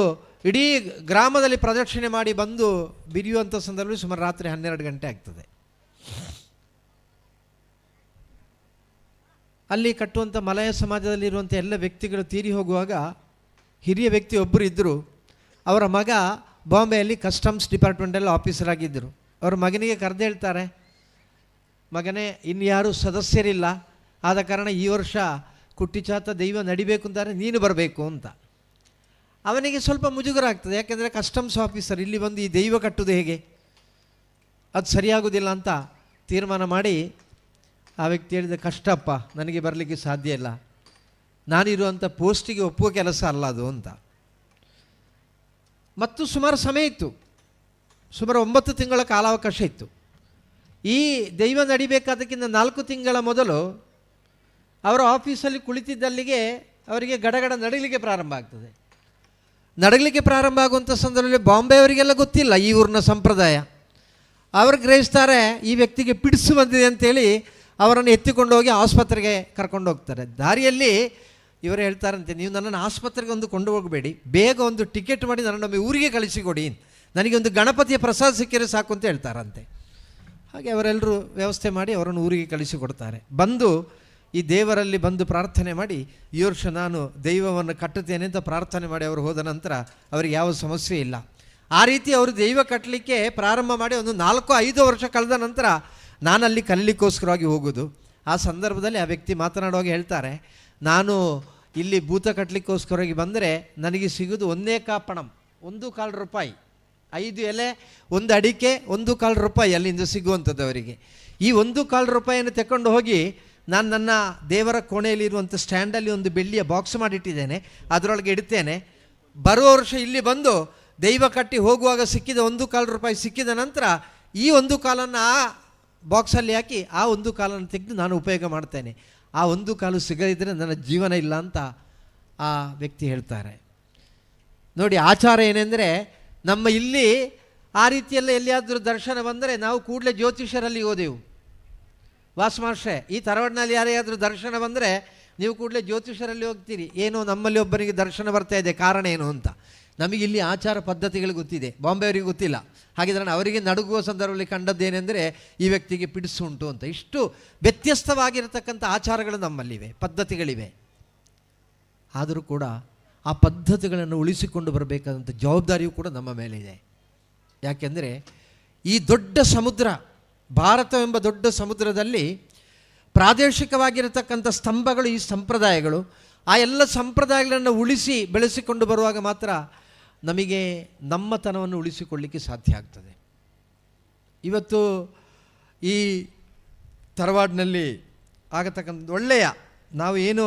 ಇಡೀ ಗ್ರಾಮದಲ್ಲಿ ಪ್ರದಕ್ಷಿಣೆ ಮಾಡಿ ಬಂದು ಬಿರಿಯುವಂಥ ಸಂದರ್ಭದಲ್ಲಿ ಸುಮಾರು ರಾತ್ರಿ 12 ಗಂಟೆ ಆಗ್ತದೆ. ಅಲ್ಲಿ ಕಟ್ಟುವಂಥ ಮಲಯ ಸಮಾಜದಲ್ಲಿರುವಂಥ ಎಲ್ಲ ವ್ಯಕ್ತಿಗಳು ತೀರಿ ಹೋಗುವಾಗ ಹಿರಿಯ ವ್ಯಕ್ತಿ ಒಬ್ಬರು ಇದ್ದರು. ಅವರ ಮಗ ಬಾಂಬೆಯಲ್ಲಿ ಕಸ್ಟಮ್ಸ್ ಡಿಪಾರ್ಟ್ಮೆಂಟಲ್ಲಿ ಆಫೀಸರ್ ಆಗಿದ್ದರು. ಅವ್ರ ಮಗನಿಗೆ ಕರೆದು ಹೇಳ್ತಾರೆ, ಮಗನೇ ಇನ್ಯಾರೂ ಸದಸ್ಯರಿಲ್ಲ, ಆದ ಕಾರಣ ಈ ವರ್ಷ ಕುಟ್ಟಿಚಾತ ದೈವ ನಡಿಬೇಕು ಅಂತಾರೆ, ನೀನು ಬರಬೇಕು ಅಂತ. ಅವನಿಗೆ ಸ್ವಲ್ಪ ಮುಜುಗರ ಆಗ್ತದೆ, ಯಾಕೆಂದರೆ ಕಸ್ಟಮ್ಸ್ ಆಫೀಸರ್ ಇಲ್ಲಿ ಬಂದು ಈ ದೈವ ಕಟ್ಟುವುದು ಹೇಗೆ, ಅದು ಸರಿಯಾಗೋದಿಲ್ಲ ಅಂತ ತೀರ್ಮಾನ ಮಾಡಿ ಆ ವ್ಯಕ್ತಿ ಹೇಳಿದ, ಕಷ್ಟಪ್ಪ, ನನಗೆ ಬರಲಿಕ್ಕೆ ಸಾಧ್ಯ ಇಲ್ಲ, ನಾನಿರುವಂಥ ಪೋಸ್ಟಿಗೆ ಒಪ್ಪುವ ಕೆಲಸ ಅಲ್ಲ ಅದು ಅಂತ. ಮತ್ತು ಸುಮಾರು ಸಮಯ ಇತ್ತು, ಸುಮಾರು 9 ತಿಂಗಳ ಕಾಲಾವಕಾಶ ಇತ್ತು. ಈ ದೈವ ನಡಿಬೇಕಾದಕ್ಕಿಂತ 4 ತಿಂಗಳ ಮೊದಲು ಅವರ ಆಫೀಸಲ್ಲಿ ಕುಳಿತಿದ್ದಲ್ಲಿಗೆ ಅವರಿಗೆ ಗಡಗಡ ನಡಗಲಿಕ್ಕೆ ಪ್ರಾರಂಭ ಆಗ್ತದೆ. ನಡಗಲಿಕ್ಕೆ ಪ್ರಾರಂಭ ಆಗುವಂಥ ಸಂದರ್ಭದಲ್ಲಿ ಬಾಂಬೆಯವರಿಗೆಲ್ಲ ಗೊತ್ತಿಲ್ಲ ಈ ಊರಿನ ಸಂಪ್ರದಾಯ. ಅವರು ಗ್ರಹಿಸ್ತಾರೆ, ಈ ವ್ಯಕ್ತಿಗೆ ಪಿಡಿಸು ಬಂದಿದೆ ಅಂತೇಳಿ ಅವರನ್ನು ಎತ್ತಿಕೊಂಡು ಹೋಗಿ ಆಸ್ಪತ್ರೆಗೆ ಕರ್ಕೊಂಡು ಹೋಗ್ತಾರೆ. ದಾರಿಯಲ್ಲಿ ಇವರು ಹೇಳ್ತಾರಂತೆ, ನೀವು ನನ್ನನ್ನು ಆಸ್ಪತ್ರೆಗೆ ಒಂದು ಕೊಂಡು ಹೋಗಬೇಡಿ, ಬೇಗ ಒಂದು ಟಿಕೆಟ್ ಮಾಡಿ ನನ್ನೊಮ್ಮೆ ಊರಿಗೆ ಕಳಿಸಿಕೊಡಿ, ನನಗೆ ಒಂದು ಗಣಪತಿಯ ಪ್ರಸಾದ ಸಿಕ್ಕಿದ್ರೆ ಸಾಕು ಅಂತ ಹೇಳ್ತಾರಂತೆ. ಹಾಗೆ ಅವರೆಲ್ಲರೂ ವ್ಯವಸ್ಥೆ ಮಾಡಿ ಅವರನ್ನು ಊರಿಗೆ ಕಳಿಸಿಕೊಡ್ತಾರೆ. ಬಂದು ಈ ದೇವರಲ್ಲಿ ಬಂದು ಪ್ರಾರ್ಥನೆ ಮಾಡಿ, ಈ ವರ್ಷ ನಾನು ದೈವವನ್ನು ಕಟ್ಟುತ್ತೇನೆ ಅಂತ ಪ್ರಾರ್ಥನೆ ಮಾಡಿ ಅವರು ಹೋದ ನಂತರ ಅವರಿಗೆ ಯಾವ ಸಮಸ್ಯೆ ಇಲ್ಲ. ಆ ರೀತಿ ಅವರು ದೈವ ಕಟ್ಟಲಿಕ್ಕೆ ಪ್ರಾರಂಭ ಮಾಡಿ ಒಂದು 4-5 ವರ್ಷ ಕಳೆದ ನಂತರ ನಾನಲ್ಲಿ ಕಲೀಲಿಕ್ಕೋಸ್ಕರವಾಗಿ ಹೋಗೋದು. ಆ ಸಂದರ್ಭದಲ್ಲಿ ಆ ವ್ಯಕ್ತಿ ಮಾತನಾಡುವಾಗ ಹೇಳ್ತಾರೆ, ನಾನು ಇಲ್ಲಿ ಭೂತ ಕಟ್ಟಲಿಕ್ಕೋಸ್ಕರವಾಗಿ ಬಂದರೆ ನನಗೆ ಸಿಗೋದು 1 ಕಾಪಣಂ, 1 ರೂಪಾಯಿ, 5 ಎಲೆ, 1 ಅಡಿಕೆ, 1 ರೂಪಾಯಿ ಅಲ್ಲಿಂದ ಸಿಗುವಂಥದ್ದು ಅವರಿಗೆ. ಈ 1 ರೂಪಾಯಿಯನ್ನು ತಗೊಂಡು ಹೋಗಿ ನಾನು ನನ್ನ ದೇವರ ಕೋಣೆಯಲ್ಲಿರುವಂಥ ಸ್ಟ್ಯಾಂಡಲ್ಲಿ ಒಂದು ಬೆಳ್ಳಿಯ ಬಾಕ್ಸ್ ಮಾಡಿಟ್ಟಿದ್ದೇನೆ, ಅದರೊಳಗೆ ಇಡ್ತೇನೆ. ಬರುವ ವರ್ಷ ಇಲ್ಲಿ ಬಂದು ದೈವ ಕಟ್ಟಿ ಹೋಗುವಾಗ ಸಿಕ್ಕಿದ 1 ರೂಪಾಯಿ ಸಿಕ್ಕಿದ ನಂತರ ಈ 1 ಕಾಲನ್ನು ಆ ಬಾಕ್ಸಲ್ಲಿ ಹಾಕಿ ಆ 1 ಕಾಲನ್ನು ತೆಗೆದು ನಾನು ಉಪಯೋಗ ಮಾಡ್ತೇನೆ. ಆ 1 ಕಾಲು ಸಿಗದಿದ್ದರೆ ನನ್ನ ಜೀವನ ಇಲ್ಲ ಅಂತ ಆ ವ್ಯಕ್ತಿ ಹೇಳ್ತಾರೆ. ನೋಡಿ, ಆಚಾರ ಏನೆಂದರೆ, ನಮ್ಮ ಇಲ್ಲಿ ಆ ರೀತಿಯೆಲ್ಲ ಎಲ್ಲಿಯಾದರೂ ದರ್ಶನ ಬಂದರೆ ನಾವು ಕೂಡಲೇ ಜ್ಯೋತಿಷರಲ್ಲಿ ಹೋದೆವು. ವಾಸಮಾಸ್ಟ್ರೆ, ಈ ತರವಾಡಿನಲ್ಲಿ ಯಾರಿಗಾದರೂ ದರ್ಶನ ಬಂದರೆ ನೀವು ಕೂಡಲೇ ಜ್ಯೋತಿಷರಲ್ಲಿ ಹೋಗ್ತೀರಿ, ಏನೋ ನಮ್ಮಲ್ಲಿ ಒಬ್ಬನಿಗೆ ದರ್ಶನ ಬರ್ತಾ ಇದೆ, ಕಾರಣ ಏನು ಅಂತ. ನಮಗೆ ಇಲ್ಲಿ ಆಚಾರ ಪದ್ಧತಿಗಳು ಗೊತ್ತಿದೆ, ಬಾಂಬೆಯವರಿಗೆ ಗೊತ್ತಿಲ್ಲ. ಹಾಗಿದ್ರೆ ಅವರಿಗೆ ನಡುಗುವ ಸಂದರ್ಭದಲ್ಲಿ ಕಂಡದ್ದೇನೆಂದರೆ ಈ ವ್ಯಕ್ತಿಗೆ ಪಿಡಿಸು ಉಂಟು ಅಂತ. ಇಷ್ಟು ವ್ಯತ್ಯಸ್ತವಾಗಿರತಕ್ಕಂಥ ಆಚಾರಗಳು ನಮ್ಮಲ್ಲಿವೆ, ಪದ್ಧತಿಗಳಿವೆ. ಆದರೂ ಕೂಡ ಆ ಪದ್ಧತಿಗಳನ್ನು ಉಳಿಸಿಕೊಂಡು ಬರಬೇಕಾದಂಥ ಜವಾಬ್ದಾರಿಯೂ ಕೂಡ ನಮ್ಮ ಮೇಲಿದೆ. ಯಾಕೆಂದರೆ ಈ ದೊಡ್ಡ ಸಮುದ್ರ, ಭಾರತವೆಂಬ ದೊಡ್ಡ ಸಮುದ್ರದಲ್ಲಿ ಪ್ರಾದೇಶಿಕವಾಗಿರತಕ್ಕಂಥ ಸ್ತಂಭಗಳು ಈ ಸಂಪ್ರದಾಯಗಳು. ಆ ಎಲ್ಲ ಸಂಪ್ರದಾಯಗಳನ್ನು ಉಳಿಸಿ ಬೆಳೆಸಿಕೊಂಡು ಬರುವಾಗ ಮಾತ್ರ ನಮಗೆ ನಮ್ಮತನವನ್ನು ಉಳಿಸಿಕೊಳ್ಳಲಿಕ್ಕೆ ಸಾಧ್ಯ ಆಗ್ತದೆ. ಇವತ್ತು ಈ ತರವಾಡಿನಲ್ಲಿ ಆಗತಕ್ಕಂಥ ಒಳ್ಳೆಯ, ನಾವು ಏನು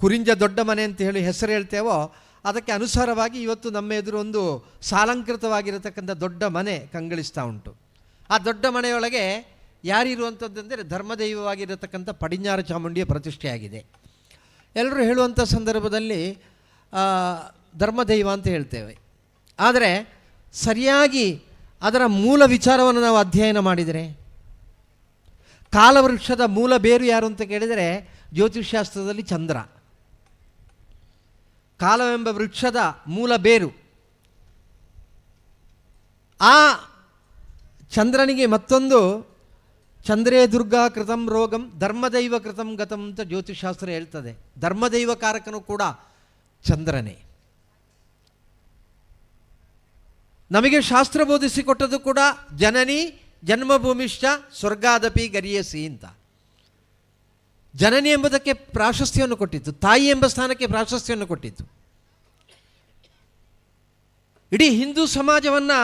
ಕುರಿಂಜ ದೊಡ್ಡ ಮನೆ ಅಂತ ಹೇಳಿ ಹೆಸರು ಹೇಳ್ತೇವೋ ಅದಕ್ಕೆ ಅನುಸಾರವಾಗಿ ಇವತ್ತು ನಮ್ಮ ಎದುರು ಒಂದು ಸಾಲಂಕೃತವಾಗಿರತಕ್ಕಂಥ ದೊಡ್ಡ ಮನೆ ಕಂಗಳಿಸ್ತಾ ಉಂಟು. ಆ ದೊಡ್ಡ ಮನೆಯೊಳಗೆ ಯಾರಿರುವಂಥದ್ದಂದರೆ ಧರ್ಮದೈವವಾಗಿರತಕ್ಕಂಥ ಪಡಿഞ്ഞാറ് ಚಾಮುಂಡಿಯ ಪ್ರತಿಷ್ಠೆಯಾಗಿದೆ. ಎಲ್ಲರೂ ಹೇಳುವಂಥ ಸಂದರ್ಭದಲ್ಲಿ ಧರ್ಮದೈವ ಅಂತ ಹೇಳ್ತೇವೆ. ಆದರೆ ಸರಿಯಾಗಿ ಅದರ ಮೂಲ ವಿಚಾರವನ್ನು ನಾವು ಅಧ್ಯಯನ ಮಾಡಿದರೆ, ಕಾಲವೃಕ್ಷದ ಮೂಲ ಬೇರು ಯಾರು ಅಂತ ಕೇಳಿದರೆ ಜ್ಯೋತಿಷ್ಶಾಸ್ತ್ರದಲ್ಲಿ ಚಂದ್ರ. ಕಾಲವೆಂಬ ವೃಕ್ಷದ ಮೂಲ ಬೇರು. ಆ ಚಂದ್ರನಿಗೆ ಮತ್ತೊಂದು ಚಂದ್ರೇ ದುರ್ಗಾ ಕೃತಂ ರೋಗಂ ಧರ್ಮದೈವ ಕೃತಂ ಗತಂ ಅಂತ ಜ್ಯೋತಿಷಾಸ್ತ್ರ ಹೇಳ್ತದೆ. ಧರ್ಮದೈವ ಕಾರಕನು ಕೂಡ ಚಂದ್ರನೇ. ನಮಗೆ ಶಾಸ್ತ್ರ ಬೋಧಿಸಿಕೊಟ್ಟದ್ದು ಕೂಡ ಜನನಿ ಜನ್ಮಭೂಮಿಶ್ಚ ಸ್ವರ್ಗಾದಪಿ ಗರಿಯಸಿ ಅಂತ. ಜನನಿ ಎಂಬುದಕ್ಕೆ ಪ್ರಾಶಸ್ತ್ಯವನ್ನು ಕೊಟ್ಟಿತ್ತು, ತಾಯಿ ಎಂಬ ಸ್ಥಾನಕ್ಕೆ ಪ್ರಾಶಸ್ತ್ಯವನ್ನು ಕೊಟ್ಟಿತ್ತು. ಇಡೀ ಹಿಂದೂ ಸಮಾಜವನ್ನು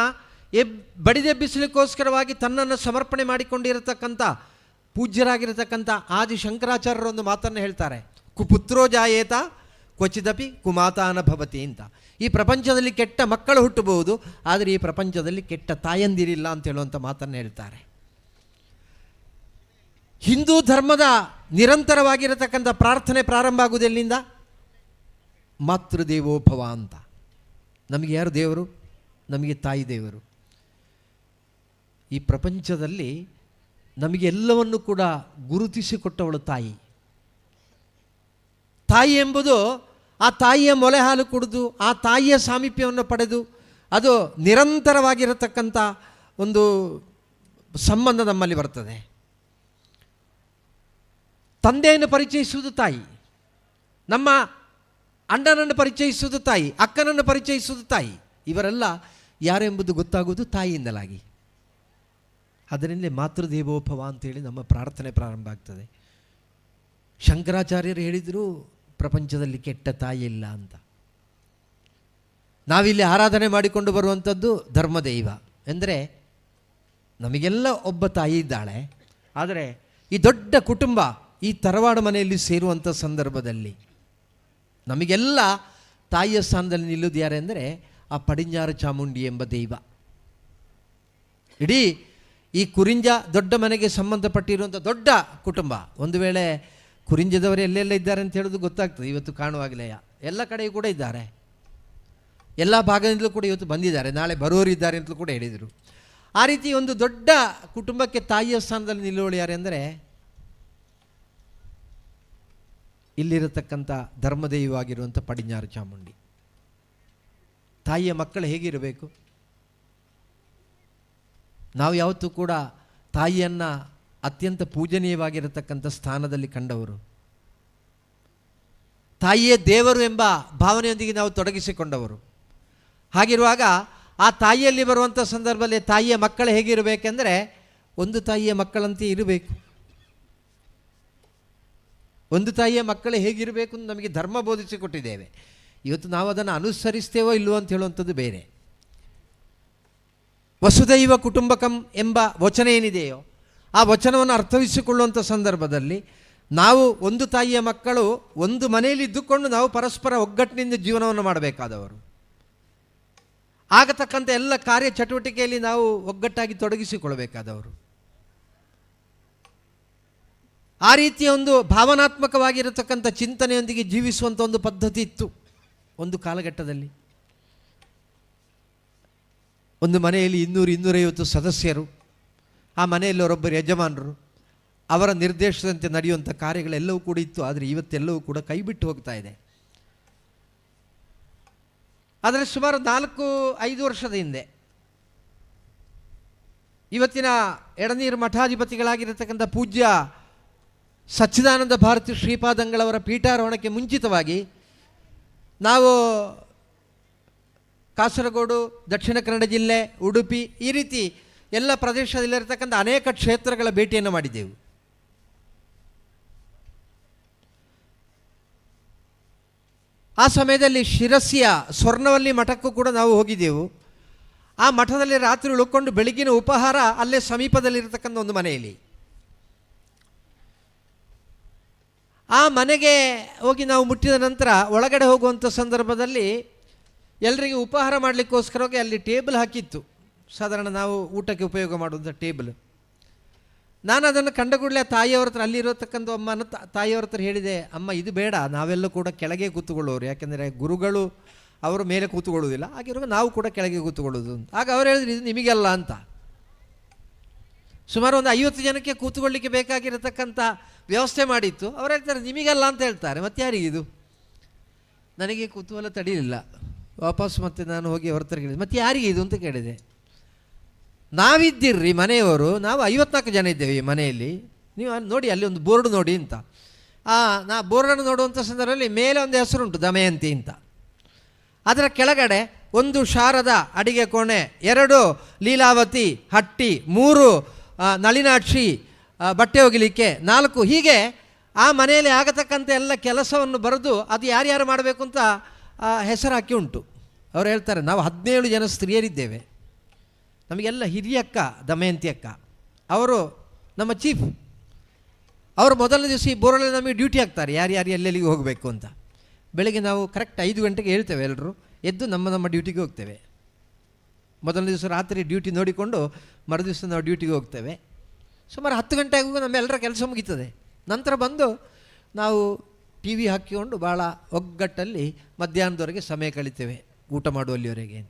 ಬಡಿದೆಬ್ಬಿಸಲಿಕ್ಕೋಸ್ಕರವಾಗಿ ತನ್ನನ್ನು ಸಮರ್ಪಣೆ ಮಾಡಿಕೊಂಡಿರತಕ್ಕಂಥ ಪೂಜ್ಯರಾಗಿರತಕ್ಕಂಥ ಆದಿ ಶಂಕರಾಚಾರ್ಯರು ಒಂದು ಮಾತನ್ನು ಹೇಳ್ತಾರೆ, ಕುಪುತ್ರೋ ಜಾಯೇತ ಕ್ವಚಿದಪಿ ಕುಮಾತಾನ ಭವತಿ ಅಂತ. ಈ ಪ್ರಪಂಚದಲ್ಲಿ ಕೆಟ್ಟ ಮಕ್ಕಳು ಹುಟ್ಟಬಹುದು, ಆದರೆ ಈ ಪ್ರಪಂಚದಲ್ಲಿ ಕೆಟ್ಟ ತಾಯಂದಿರಿಲ್ಲ ಅಂತ ಹೇಳುವಂಥ ಮಾತನ್ನು ಹೇಳ್ತಾರೆ. ಹಿಂದೂ ಧರ್ಮದ ನಿರಂತರವಾಗಿರತಕ್ಕಂಥ ಪ್ರಾರ್ಥನೆ ಪ್ರಾರಂಭ ಆಗುವುದೆಲ್ಲಿಂದ? ಮಾತೃದೇವೋಭವ ಅಂತ. ನಮಗೆ ಯಾರು ದೇವರು? ನಮಗೆ ತಾಯಿ ದೇವರು. ಈ ಪ್ರಪಂಚದಲ್ಲಿ ನಮಗೆಲ್ಲವನ್ನು ಕೂಡ ಗುರುತಿಸಿಕೊಟ್ಟವಳು ತಾಯಿ. ತಾಯಿ ಎಂಬುದು ಆ ತಾಯಿಯ ಮೊಲೆ ಹಾಲು ಕುಡಿದು ಆ ತಾಯಿಯ ಸಾಮೀಪ್ಯವನ್ನು ಪಡೆದು ಅದು ನಿರಂತರವಾಗಿರತಕ್ಕಂಥ ಒಂದು ಸಂಬಂಧ ನಮ್ಮಲ್ಲಿ ಬರ್ತದೆ. ತಂದೆಯನ್ನು ಪರಿಚಯಿಸುವುದು ತಾಯಿ, ನಮ್ಮ ಅಣ್ಣನನ್ನು ಪರಿಚಯಿಸುವುದು ತಾಯಿ, ಅಕ್ಕನನ್ನು ಪರಿಚಯಿಸುವುದು ತಾಯಿ. ಇವರೆಲ್ಲ ಯಾರೆಂಬುದು ಗೊತ್ತಾಗುವುದು ತಾಯಿಯಿಂದಲಾಗಿ. ಅದರಿಂದಲೇ ಮಾತೃದೇವೋಭವ ಅಂತೇಳಿ ನಮ್ಮ ಪ್ರಾರ್ಥನೆ ಪ್ರಾರಂಭ ಆಗ್ತದೆ. ಶಂಕರಾಚಾರ್ಯರು ಹೇಳಿದರು ಪ್ರಪಂಚದಲ್ಲಿ ಕೆಟ್ಟ ತಾಯಿ ಇಲ್ಲ ಅಂತ. ನಾವಿಲ್ಲಿ ಆರಾಧನೆ ಮಾಡಿಕೊಂಡು ಬರುವಂಥದ್ದು ಧರ್ಮದೈವ ಎಂದರೆ ನಮಗೆಲ್ಲ ಒಬ್ಬ ತಾಯಿ ಇದ್ದಾಳೆ. ಆದರೆ ಈ ದೊಡ್ಡ ಕುಟುಂಬ ಈ ತರವಾಡು ಮನೆಯಲ್ಲಿ ಸೇರುವಂಥ ಸಂದರ್ಭದಲ್ಲಿ ನಮಗೆಲ್ಲ ತಾಯಿಯ ಸ್ಥಾನದಲ್ಲಿ ನಿಲ್ಲುವುದು ಯಾರು ಅಂದರೆ ಆ ಪಡಿಂಜಾರ ಚಾಮುಂಡಿ ಎಂಬ ದೈವ. ಇಡೀ ಈ ಕುರಿಂಜ ದೊಡ್ಡ ಮನೆಗೆ ಸಂಬಂಧಪಟ್ಟಿರುವಂಥ ದೊಡ್ಡ ಕುಟುಂಬ. ಒಂದು ವೇಳೆ ಕುರಿಂಜದವರು ಎಲ್ಲೆಲ್ಲ ಇದ್ದಾರೆ ಅಂತ ಹೇಳೋದು ಗೊತ್ತಾಗ್ತದೆ. ಇವತ್ತು ಕಾಣುವಾಗಲೇ ಎಲ್ಲ ಕಡೆಯೂ ಕೂಡ ಇದ್ದಾರೆ, ಎಲ್ಲ ಭಾಗದಿಂದಲೂ ಕೂಡ ಇವತ್ತು ಬಂದಿದ್ದಾರೆ, ನಾಳೆ ಬರುವವರಿದ್ದಾರೆ ಅಂತಲೂ ಕೂಡ ಹೇಳಿದರು. ಆ ರೀತಿ ಒಂದು ದೊಡ್ಡ ಕುಟುಂಬಕ್ಕೆ ತಾಯಿಯ ಸ್ಥಾನದಲ್ಲಿ ನಿಲ್ಲುವಳು ಯಾರು ಅಂದರೆ ಇಲ್ಲಿರತಕ್ಕಂಥ ಧರ್ಮದೈವವಾಗಿರುವಂಥ ಪಡಿಂಜಾರ ಚಾಮುಂಡಿ. ತಾಯಿಯ ಮಕ್ಕಳು ಹೇಗಿರಬೇಕು? ನಾವು ಯಾವತ್ತೂ ಕೂಡ ತಾಯಿಯನ್ನು ಅತ್ಯಂತ ಪೂಜನೀಯವಾಗಿರತಕ್ಕಂಥ ಸ್ಥಾನದಲ್ಲಿ ಕಂಡವರು, ತಾಯಿಯೇ ದೇವರು ಎಂಬ ಭಾವನೆಯೊಂದಿಗೆ ನಾವು ತೊಡಗಿಸಿಕೊಂಡವರು. ಹಾಗಿರುವಾಗ ಆ ತಾಯಿಯಲ್ಲಿ ಬರುವಂಥ ಸಂದರ್ಭದಲ್ಲಿ ತಾಯಿಯ ಮಕ್ಕಳು ಹೇಗಿರಬೇಕೆಂದರೆ ಒಂದು ತಾಯಿಯ ಮಕ್ಕಳಂತೆ ಇರಬೇಕು. ಒಂದು ತಾಯಿಯ ಮಕ್ಕಳು ಹೇಗಿರಬೇಕು ಅಂತ ನಮಗೆ ಧರ್ಮ ಬೋಧಿಸಿಕೊಟ್ಟಿದ್ದೇವೆ. ಇವತ್ತು ನಾವು ಅದನ್ನು ಅನುಸರಿಸ್ತೇವೋ ಇಲ್ಲವೋ ಅಂತ ಹೇಳುವಂಥದ್ದು ಬೇರೆ. ವಸುದೈವ ಕುಟುಂಬಕಂ ಎಂಬ ವಚನ ಏನಿದೆಯೋ ಆ ವಚನವನ್ನು ಅರ್ಥವಿಸಿಕೊಳ್ಳುವಂಥ ಸಂದರ್ಭದಲ್ಲಿ ನಾವು ಒಂದು ತಾಯಿಯ ಮಕ್ಕಳು ಒಂದು ಮನೆಯಲ್ಲಿ ಇದ್ದುಕೊಂಡು ನಾವು ಪರಸ್ಪರ ಒಗ್ಗಟ್ಟಿನಿಂದ ಜೀವನವನ್ನು ಮಾಡಬೇಕಾದವರು. ಆಗತಕ್ಕಂಥ ಎಲ್ಲ ಕಾರ್ಯ ಚಟುವಟಿಕೆಯಲ್ಲಿ ನಾವು ಒಗ್ಗಟ್ಟಾಗಿ ತೊಡಗಿಸಿಕೊಳ್ಳಬೇಕಾದವರು. ಆ ರೀತಿಯ ಒಂದು ಭಾವನಾತ್ಮಕವಾಗಿರತಕ್ಕಂಥ ಚಿಂತನೆಯೊಂದಿಗೆ ಜೀವಿಸುವಂಥ ಒಂದು ಪದ್ಧತಿ ಇತ್ತು ಒಂದು ಕಾಲಘಟ್ಟದಲ್ಲಿ. ಒಂದು ಮನೆಯಲ್ಲಿ 200-250 ಸದಸ್ಯರು, ಆ ಮನೆಯಲ್ಲಿ ಅವರೊಬ್ಬರು ಯಜಮಾನರು, ಅವರ ನಿರ್ದೇಶನದಂತೆ ನಡೆಯುವಂಥ ಕಾರ್ಯಗಳೆಲ್ಲವೂ ಕೂಡ ಇತ್ತು. ಆದರೆ ಇವತ್ತೆಲ್ಲವೂ ಕೂಡ ಕೈಬಿಟ್ಟು ಹೋಗ್ತಾ ಇದೆ. ಆದರೆ ಸುಮಾರು 4-5 ವರ್ಷದ ಹಿಂದೆ ಇವತ್ತಿನ ಎಡನೀರು ಮಠಾಧಿಪತಿಗಳಾಗಿರತಕ್ಕಂಥ ಪೂಜ್ಯ ಸಚ್ಚಿದಾನಂದ ಭಾರತಿ ಶ್ರೀಪಾದಂಗಳವರ ಪೀಠಾರೋಹಣಕ್ಕೆ ಮುಂಚಿತವಾಗಿ ನಾವು ಕಾಸರಗೋಡು, ದಕ್ಷಿಣ ಕನ್ನಡ ಜಿಲ್ಲೆ, ಉಡುಪಿ ಈ ರೀತಿ ಎಲ್ಲ ಪ್ರದೇಶದಲ್ಲಿರತಕ್ಕಂಥ ಅನೇಕ ಕ್ಷೇತ್ರಗಳ ಭೇಟಿಯನ್ನು ಮಾಡಿದ್ದೆವು. ಆ ಸಮಯದಲ್ಲಿ ಶಿರಸಿಯ ಸ್ವರ್ಣವಲ್ಲಿ ಮಠಕ್ಕೂ ಕೂಡ ನಾವು ಹೋಗಿದ್ದೆವು. ಆ ಮಠದಲ್ಲಿ ರಾತ್ರಿ ಉಳ್ಕೊಂಡು ಬೆಳಗಿನ ಉಪಹಾರ ಅಲ್ಲೇ ಸಮೀಪದಲ್ಲಿರತಕ್ಕಂಥ ಒಂದು ಮನೆಯಲ್ಲಿ. ಆ ಮನೆಗೆ ಹೋಗಿ ನಾವು ಮುಟ್ಟಿದ ನಂತರ ಒಳಗಡೆ ಹೋಗುವಂಥ ಸಂದರ್ಭದಲ್ಲಿ ಎಲ್ಲರಿಗೆ ಉಪಹಾರ ಮಾಡಲಿಕ್ಕೋಸ್ಕರವಾಗಿ ಅಲ್ಲಿ ಟೇಬಲ್ ಹಾಕಿತ್ತು. ಸಾಧಾರಣ ನಾವು ಊಟಕ್ಕೆ ಉಪಯೋಗ ಮಾಡುವಂಥ ಟೇಬಲ್. ನಾನು ಅದನ್ನು ಕಂಡ ಕೂಡಲೇ ತಾಯಿಯವ್ರ ಹತ್ರ, ಅಲ್ಲಿರತಕ್ಕಂಥ ಅಮ್ಮನ ತಾಯಿಯವ್ರ ಹತ್ರ ಹೇಳಿದೆ, ಅಮ್ಮ ಇದು ಬೇಡ, ನಾವೆಲ್ಲ ಕೂಡ ಕೆಳಗೆ ಕೂತ್ಕೊಳ್ಳೋರು, ಯಾಕೆಂದರೆ ಗುರುಗಳು ಅವರು ಮೇಲೆ ಕೂತ್ಕೊಳ್ಳೋದಿಲ್ಲ, ಹಾಗಿರುವಾಗ ನಾವು ಕೂಡ ಕೆಳಗೆ ಕೂತ್ಕೊಳ್ಳೋದು ಅಂತ. ಆಗ ಅವ್ರು ಹೇಳಿದ್ರು ಇದು ನಿಮಗೆಲ್ಲ ಅಂತ. ಸುಮಾರು ಒಂದು 50 ಜನಕ್ಕೆ ಕೂತ್ಕೊಳ್ಳಿಕ್ಕೆ ಬೇಕಾಗಿರತಕ್ಕಂಥ ವ್ಯವಸ್ಥೆ ಮಾಡಿತ್ತು. ಅವ್ರು ಹೇಳ್ತಾರೆ ನಿಮಗೆಲ್ಲ ಅಂತ ಹೇಳ್ತಾರೆ, ಮತ್ತೆ ಯಾರಿಗಿದು? ನನಗೆ ಕುತೂಹಲ ತಡೀಲಿಲ್ಲ. ವಾಪಸ್ ಮತ್ತೆ ನಾನು ಹೋಗಿ ಅವ್ರ ಹತ್ರ ಕೇಳಿದೆ, ಮತ್ತೆ ಯಾರಿಗೆ ಇದು ಅಂತ ಕೇಳಿದೆ. ನಾವಿದ್ದಿರ್ರಿ ಮನೆಯವರು, ನಾವು 54 ಜನ ಇದ್ದೇವೆ ಈ ಮನೆಯಲ್ಲಿ, ನೀವು ನೋಡಿ ಅಲ್ಲಿ ಒಂದು ಬೋರ್ಡ್ ನೋಡಿ ಅಂತ. ನಾ ಬೋರ್ಡನ್ನು ನೋಡುವಂಥ ಸಂದರ್ಭದಲ್ಲಿ ಮೇಲೆ ಒಂದು ಹೆಸರುಂಟು ದಮಯಂತಿ ಅಂತ. ಅದರ ಕೆಳಗಡೆ 1 ಶಾರದ ಅಡಿಗೆ ಕೋಣೆ, 2 ಲೀಲಾವತಿ ಹಟ್ಟಿ, 3 ನಳಿನಾಕ್ಷಿ ಬಟ್ಟೆ ಒಗಿಲಿಕ್ಕೆ, 4 ಹೀಗೆ ಆ ಮನೆಯಲ್ಲಿ ಆಗತಕ್ಕಂಥ ಎಲ್ಲ ಕೆಲಸವನ್ನು ಬರೆದು ಅದು ಯಾರ್ಯಾರು ಮಾಡಬೇಕು ಅಂತ ಹೆಸರು ಹಾಕಿ ಉಂಟು. ಅವ್ರು ಹೇಳ್ತಾರೆ, ನಾವು 17 ಜನ ಸ್ತ್ರೀಯರಿದ್ದೇವೆ, ನಮಗೆಲ್ಲ ಹಿರಿಯಕ್ಕ ದಮಯಂತಿ ಅಕ್ಕ ಅವರು ನಮ್ಮ ಚೀಫ್. ಅವರು ಮೊದಲನೇ ದಿವಸ ಈ ಬೋರಲ್ಲಿ ನಮಗೆ ಡ್ಯೂಟಿ ಹಾಕ್ತಾರೆ, ಯಾರ್ಯಾರು ಎಲ್ಲೆಲ್ಲಿಗೆ ಹೋಗಬೇಕು ಅಂತ. ಬೆಳಗ್ಗೆ ನಾವು ಕರೆಕ್ಟ್ 5 ಗಂಟೆಗೆ ಹೇಳ್ತೇವೆ, ಎಲ್ಲರೂ ಎದ್ದು ನಮ್ಮ ಡ್ಯೂಟಿಗೆ ಹೋಗ್ತೇವೆ. ಮೊದಲನೇ ದಿವಸ ರಾತ್ರಿ ಡ್ಯೂಟಿ ನೋಡಿಕೊಂಡು ಮರುದಿವಸ ನಾವು ಡ್ಯೂಟಿಗೆ ಹೋಗ್ತೇವೆ. ಸುಮಾರು 10 ಗಂಟೆ ಆಗುವಾಗ ನಮ್ಮೆಲ್ಲರ ಕೆಲಸ ಮುಗೀತದೆ. ನಂತರ ಬಂದು ನಾವು ಟಿ ವಿ ಹಾಕಿಕೊಂಡು ಭಾಳ ಒಗ್ಗಟ್ಟಲ್ಲಿ ಮಧ್ಯಾಹ್ನದವರೆಗೆ ಸಮಯ ಕಳಿತೇವೆ, ಊಟ ಮಾಡುವಲ್ಲಿವರೆಗೆ.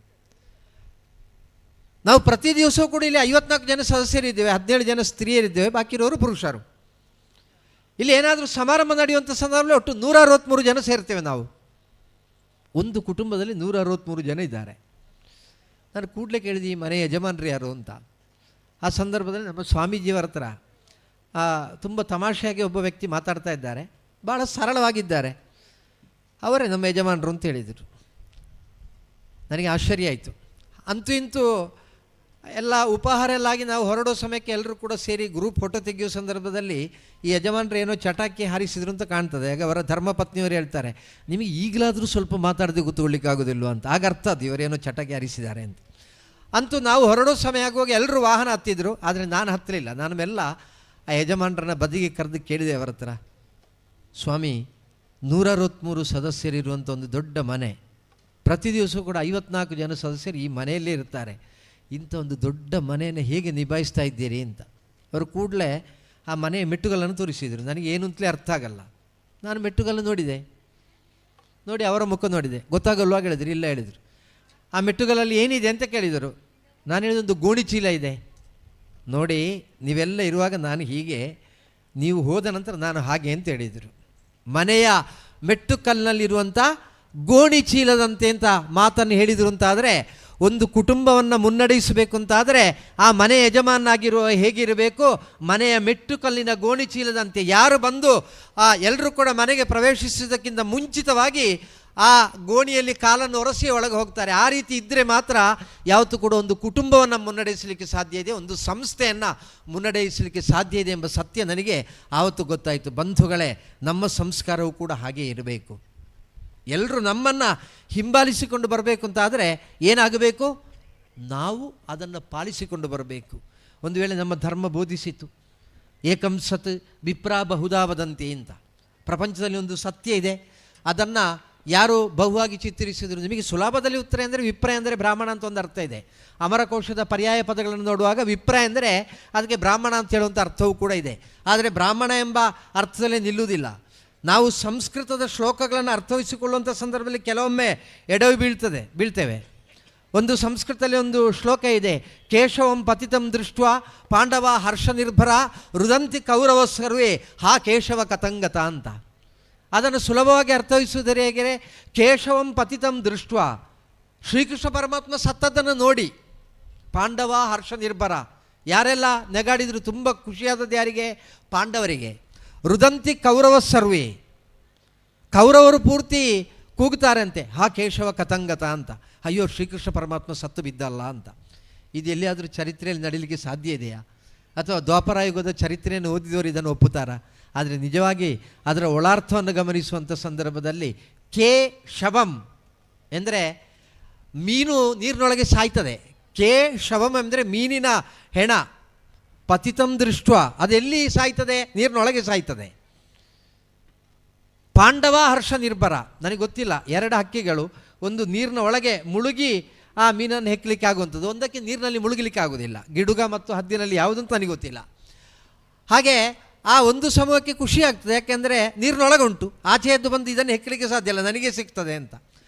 ನಾವು ಪ್ರತಿ ದಿವಸವೂ ಕೂಡ ಇಲ್ಲಿ 54 ಜನ ಸದಸ್ಯರಿದ್ದೇವೆ, 17 ಜನ ಸ್ತ್ರೀಯರಿದ್ದೇವೆ, ಬಾಕಿ ಇರೋರು ಪುರುಷರು. ಇಲ್ಲಿ ಏನಾದರೂ ಸಮಾರಂಭ ನಡೆಯುವಂಥ ಸಂದರ್ಭದಲ್ಲಿ ಒಟ್ಟು 163 ಜನ ಸೇರ್ತೇವೆ ನಾವು. ಒಂದು ಕುಟುಂಬದಲ್ಲಿ 163 ಜನ ಇದ್ದಾರೆ. ನಾನು ಕೂಡಲೇ ಕೇಳಿದೆ, ಈ ಮನೆ ಯಜಮಾನರು ಯಾರು ಅಂತ. ಆ ಸಂದರ್ಭದಲ್ಲಿ ನಮ್ಮ ಸ್ವಾಮೀಜಿಯವರ ಹತ್ರ ತುಂಬ ತಮಾಷೆಯಾಗಿ ಒಬ್ಬ ವ್ಯಕ್ತಿ ಮಾತಾಡ್ತಾ ಇದ್ದಾರೆ, ಭಾಳ ಸರಳವಾಗಿದ್ದಾರೆ. ಅವರೇ ನಮ್ಮ ಯಜಮಾನರು ಅಂತ ಹೇಳಿದರು. ನನಗೆ ಆಶ್ಚರ್ಯ ಆಯಿತು. ಅಂತೂ ಇಂತೂ ಎಲ್ಲ ಉಪಹಾರ ಎಲ್ಲಾಗಿ ನಾವು ಹೊರಡೋ ಸಮಯಕ್ಕೆ ಎಲ್ಲರೂ ಕೂಡ ಸೇರಿ ಗ್ರೂಪ್ ಫೋಟೋ ತೆಗೆಯೋ ಸಂದರ್ಭದಲ್ಲಿ ಈ ಯಜಮಾನರು ಏನೋ ಚಟಾಕಿ ಹಾರಿಸಿದ್ರು ಅಂತ ಕಾಣ್ತದೆ. ಆಗ ಅವರ ಧರ್ಮಪತ್ನಿಯವರು ಹೇಳ್ತಾರೆ, ನಿಮಗೆ ಈಗಲಾದರೂ ಸ್ವಲ್ಪ ಮಾತಾಡದೆ ಗೊತ್ತುಕೊಳ್ಳಿಕ್ಕಾಗೋದಿಲ್ವ ಅಂತ. ಆಗ ಅರ್ಥ ಅದು ಇವರೇನೋ ಚಟಾಕಿ ಹಾರಿಸಿದ್ದಾರೆ ಅಂತ. ಅಂತೂ ನಾವು ಹೊರಡೋ ಸಮಯ ಆಗುವಾಗ ಎಲ್ಲರೂ ವಾಹನ ಹತ್ತಿದ್ರು, ಆದರೆ ನಾನು ಹತ್ತಲಿಲ್ಲ. ನಾನು ಮೆಲ್ಲ ಆ ಯಜಮಾನರನ್ನ ಬದಿಗೆ ಕರೆದು ಕೇಳಿದೆ ಅವರ ಹತ್ರ, ಸ್ವಾಮಿ 163 ಸದಸ್ಯರಿರುವಂಥ ಒಂದು ದೊಡ್ಡ ಮನೆ, ಪ್ರತಿ ದಿವಸ ಕೂಡ 54 ಜನ ಸದಸ್ಯರು ಈ ಮನೆಯಲ್ಲೇ ಇರ್ತಾರೆ, ಇಂಥ ಒಂದು ದೊಡ್ಡ ಮನೆಯನ್ನು ಹೇಗೆ ನಿಭಾಯಿಸ್ತಾ ಇದ್ದೀರಿ ಅಂತ. ಅವರು ಕೂಡಲೇ ಆ ಮನೆಯ ಮೆಟ್ಟುಗಳನ್ನು ತೋರಿಸಿದರು. ನನಗೆ ಏನು ಅಂತಲೇ ಅರ್ಥ ಆಗಲ್ಲ. ನಾನು ಮೆಟ್ಟುಗಲ್ಲು ನೋಡಿದೆ, ನೋಡಿ ಅವರ ಮುಖ ನೋಡಿದೆ. ಗೊತ್ತಾಗಲ್ವಾ ಹೇಳಿದ್ರು. ಇಲ್ಲ ಹೇಳಿದರು. ಆ ಮೆಟ್ಟುಗಲ್ಲಲ್ಲಿ ಏನಿದೆ ಅಂತ ಕೇಳಿದರು. ನಾನು ಹೇಳಿದೊಂದು ಗೋಣಿ ಚೀಲ ಇದೆ. ನೋಡಿ, ನೀವೆಲ್ಲ ಇರುವಾಗ ನಾನು ಹೀಗೆ, ನೀವು ಹೋದ ನಂತರ ನಾನು ಹಾಗೆ ಅಂತ ಹೇಳಿದರು. ಮನೆಯ ಮೆಟ್ಟುಕಲ್ಲಿನಲ್ಲಿರುವಂಥ ಗೋಣಿ ಚೀಲದಂತೆ ಅಂತ ಮಾತನ್ನು ಹೇಳಿದರು ಅಂತಾದರೆ, ಒಂದು ಕುಟುಂಬವನ್ನು ಮುನ್ನಡೆಸಬೇಕು ಅಂತಾದರೆ ಆ ಮನೆ ಯಜಮಾನಾಗಿರುವ ಹೇಗಿರಬೇಕು, ಮನೆಯ ಮೆಟ್ಟುಕಲ್ಲಿನ ಗೋಣಿ ಚೀಲದಂತೆ. ಯಾರು ಬಂದು ಎಲ್ಲರೂ ಕೂಡ ಮನೆಗೆ ಪ್ರವೇಶಿಸುವುದಕ್ಕಿಂತ ಮುಂಚಿತವಾಗಿ ಆ ಗೋಣಿಯಲ್ಲಿ ಕಾಲನ್ನು ಒರೆಸಿ ಒಳಗೆ ಹೋಗ್ತಾರೆ. ಆ ರೀತಿ ಇದ್ದರೆ ಮಾತ್ರ ಯಾವತ್ತೂ ಕೂಡ ಒಂದು ಕುಟುಂಬವನ್ನು ಮುನ್ನಡೆಸಲಿಕ್ಕೆ ಸಾಧ್ಯ ಇದೆ, ಒಂದು ಸಂಸ್ಥೆಯನ್ನು ಮುನ್ನಡೆಸಲಿಕ್ಕೆ ಸಾಧ್ಯ ಇದೆ ಎಂಬ ಸತ್ಯ ನನಗೆ ಆವತ್ತು ಗೊತ್ತಾಯಿತು. ಬಂಧುಗಳೇ, ನಮ್ಮ ಸಂಸ್ಕಾರವೂ ಕೂಡ ಹಾಗೇ ಇರಬೇಕು. ಎಲ್ಲರೂ ನಮ್ಮನ್ನು ಹಿಂಬಾಲಿಸಿಕೊಂಡು ಬರಬೇಕು ಅಂತಾದರೆ ಏನಾಗಬೇಕು, ನಾವು ಅದನ್ನು ಪಾಲಿಸಿಕೊಂಡು ಬರಬೇಕು. ಒಂದು ವೇಳೆ ನಮ್ಮ ಧರ್ಮ ಬೋಧಿಸಿತು, ಏಕಂ ಸತ್ ವಿಪ್ರಾ ಬಹುಧಾ ವದಂತಿ ಅಂತ. ಪ್ರಪಂಚದಲ್ಲಿ ಒಂದು ಸತ್ಯ ಇದೆ, ಅದನ್ನು ಯಾರು ಬಹುವಾಗಿ ಚಿತ್ರಿಸಿದರು. ನಿಮಗೆ ಸುಲಭದಲ್ಲಿ ಉತ್ತರ ಅಂದರೆ ವಿಪ್ರ ಅಂದರೆ ಬ್ರಾಹ್ಮಣ ಅಂತ ಒಂದು ಅರ್ಥ ಇದೆ. ಅಮರಕೋಶದ ಪರ್ಯಾಯ ಪದಗಳನ್ನು ನೋಡುವಾಗ ವಿಪ್ರ ಎಂದರೆ ಅದಕ್ಕೆ ಬ್ರಾಹ್ಮಣ ಅಂತ ಹೇಳುವಂಥ ಅರ್ಥವೂ ಕೂಡ ಇದೆ. ಆದರೆ ಬ್ರಾಹ್ಮಣ ಎಂಬ ಅರ್ಥದಲ್ಲೇ ನಿಲ್ಲುವುದಿಲ್ಲ. ನಾವು ಸಂಸ್ಕೃತದ ಶ್ಲೋಕಗಳನ್ನು ಅರ್ಥವಿಸಿಕೊಳ್ಳುವಂಥ ಸಂದರ್ಭದಲ್ಲಿ ಕೆಲವೊಮ್ಮೆ ಎಡವಿ ಬೀಳ್ತೇವೆ. ಒಂದು ಸಂಸ್ಕೃತದಲ್ಲಿ ಒಂದು ಶ್ಲೋಕ ಇದೆ, ಕೇಶವಂ ಪತಿತಂ ದೃಷ್ಟ ಪಾಂಡವ ಹರ್ಷ ನಿರ್ಭರ ರುದಂತಿ ಕೌರವ ಸರ್ವೇ ಹಾ ಕೇಶವ ಕತಂಗತ ಅಂತ. ಅದನ್ನು ಸುಲಭವಾಗಿ ಅರ್ಥವಿಸುವುದರೆ ಹೇಗೆ, ಕೇಶವಂ ಪತಿತಂ ದೃಷ್ಟ, ಶ್ರೀಕೃಷ್ಣ ಪರಮಾತ್ಮ ಸತ್ತದನ್ನು ನೋಡಿ ಪಾಂಡವ ಹರ್ಷ ನಿರ್ಭರ, ಯಾರೆಲ್ಲ ನೆಗಾಡಿದ್ರು, ತುಂಬ ಖುಷಿಯಾದದ್ದು ಯಾರಿಗೆ, ಪಾಂಡವರಿಗೆ. ರುದಂತಿ ಕೌರವ ಸರ್ವೇ, ಕೌರವರು ಪೂರ್ತಿ ಕೂಗ್ತಾರಂತೆ, ಹಾ ಕೇಶವ ಕತಂಗತ ಅಂತ. ಅಯ್ಯೋ ಶ್ರೀಕೃಷ್ಣ ಪರಮಾತ್ಮ ಸತ್ತು ಬಿದ್ದಲ್ಲ ಅಂತ. ಇದು ಎಲ್ಲಿಯಾದರೂ ಚರಿತ್ರೆಯಲ್ಲಿ ನಡೀಲಿಕ್ಕೆ ಸಾಧ್ಯ ಇದೆಯಾ? ಅಥವಾ ದ್ವಾಪರಾಯುಗದ ಚರಿತ್ರೆಯನ್ನು ಓದಿದವರು ಇದನ್ನು ಒಪ್ಪುತ್ತಾರಾ? ಆದರೆ ನಿಜವಾಗಿ ಅದರ ಒಳಾರ್ಥವನ್ನು ಗಮನಿಸುವಂಥ ಸಂದರ್ಭದಲ್ಲಿ ಕೇ ಶವಂ ಎಂದರೆ ಮೀನು ನೀರಿನೊಳಗೆ ಸಾಯ್ತದೆ. ಕೇ ಶವಂ ಅಂದರೆ ಮೀನಿನ ಹೆಣ. ಪತಿತಂ ದೃಷ್ಟ, ಅದೆಲ್ಲಿ ಸಾಯ್ತದೆ, ನೀರಿನೊಳಗೆ ಸಾಯ್ತದೆ. ಪಾಂಡವ ಹರ್ಷ ನಿರ್ಭರ, ನನಗೆ ಗೊತ್ತಿಲ್ಲ, 2 ಹಕ್ಕಿಗಳು ಒಂದು ನೀರಿನ ಒಳಗೆ ಮುಳುಗಿ ಆ ಮೀನನ್ನು ಹೆಕ್ಕಲಿಕ್ಕೆ ಆಗುವಂಥದ್ದು, ಒಂದಕ್ಕೆ ನೀರಿನಲ್ಲಿ ಮುಳುಗಲಿಕ್ಕೆ ಆಗೋದಿಲ್ಲ. ಗಿಡುಗ ಮತ್ತು ಹದ್ದಿನಲ್ಲಿ ಯಾವುದಂತ ನನಗೆ ಗೊತ್ತಿಲ್ಲ. ಹಾಗೆ ಆ ಒಂದು ಸಮೂಹಕ್ಕೆ ಖುಷಿ ಆಗ್ತದೆ, ಯಾಕೆಂದರೆ ನೀರಿನೊಳಗೆ ಉಂಟು, ಆಚೆ ಎದ್ದು ಬಂದು ಇದನ್ನು ಹೆಕ್ಕಲಿಕ್ಕೆ ಸಾಧ್ಯ ಇಲ್ಲ, ನನಗೆ ಸಿಗ್ತದೆ ಅಂತ.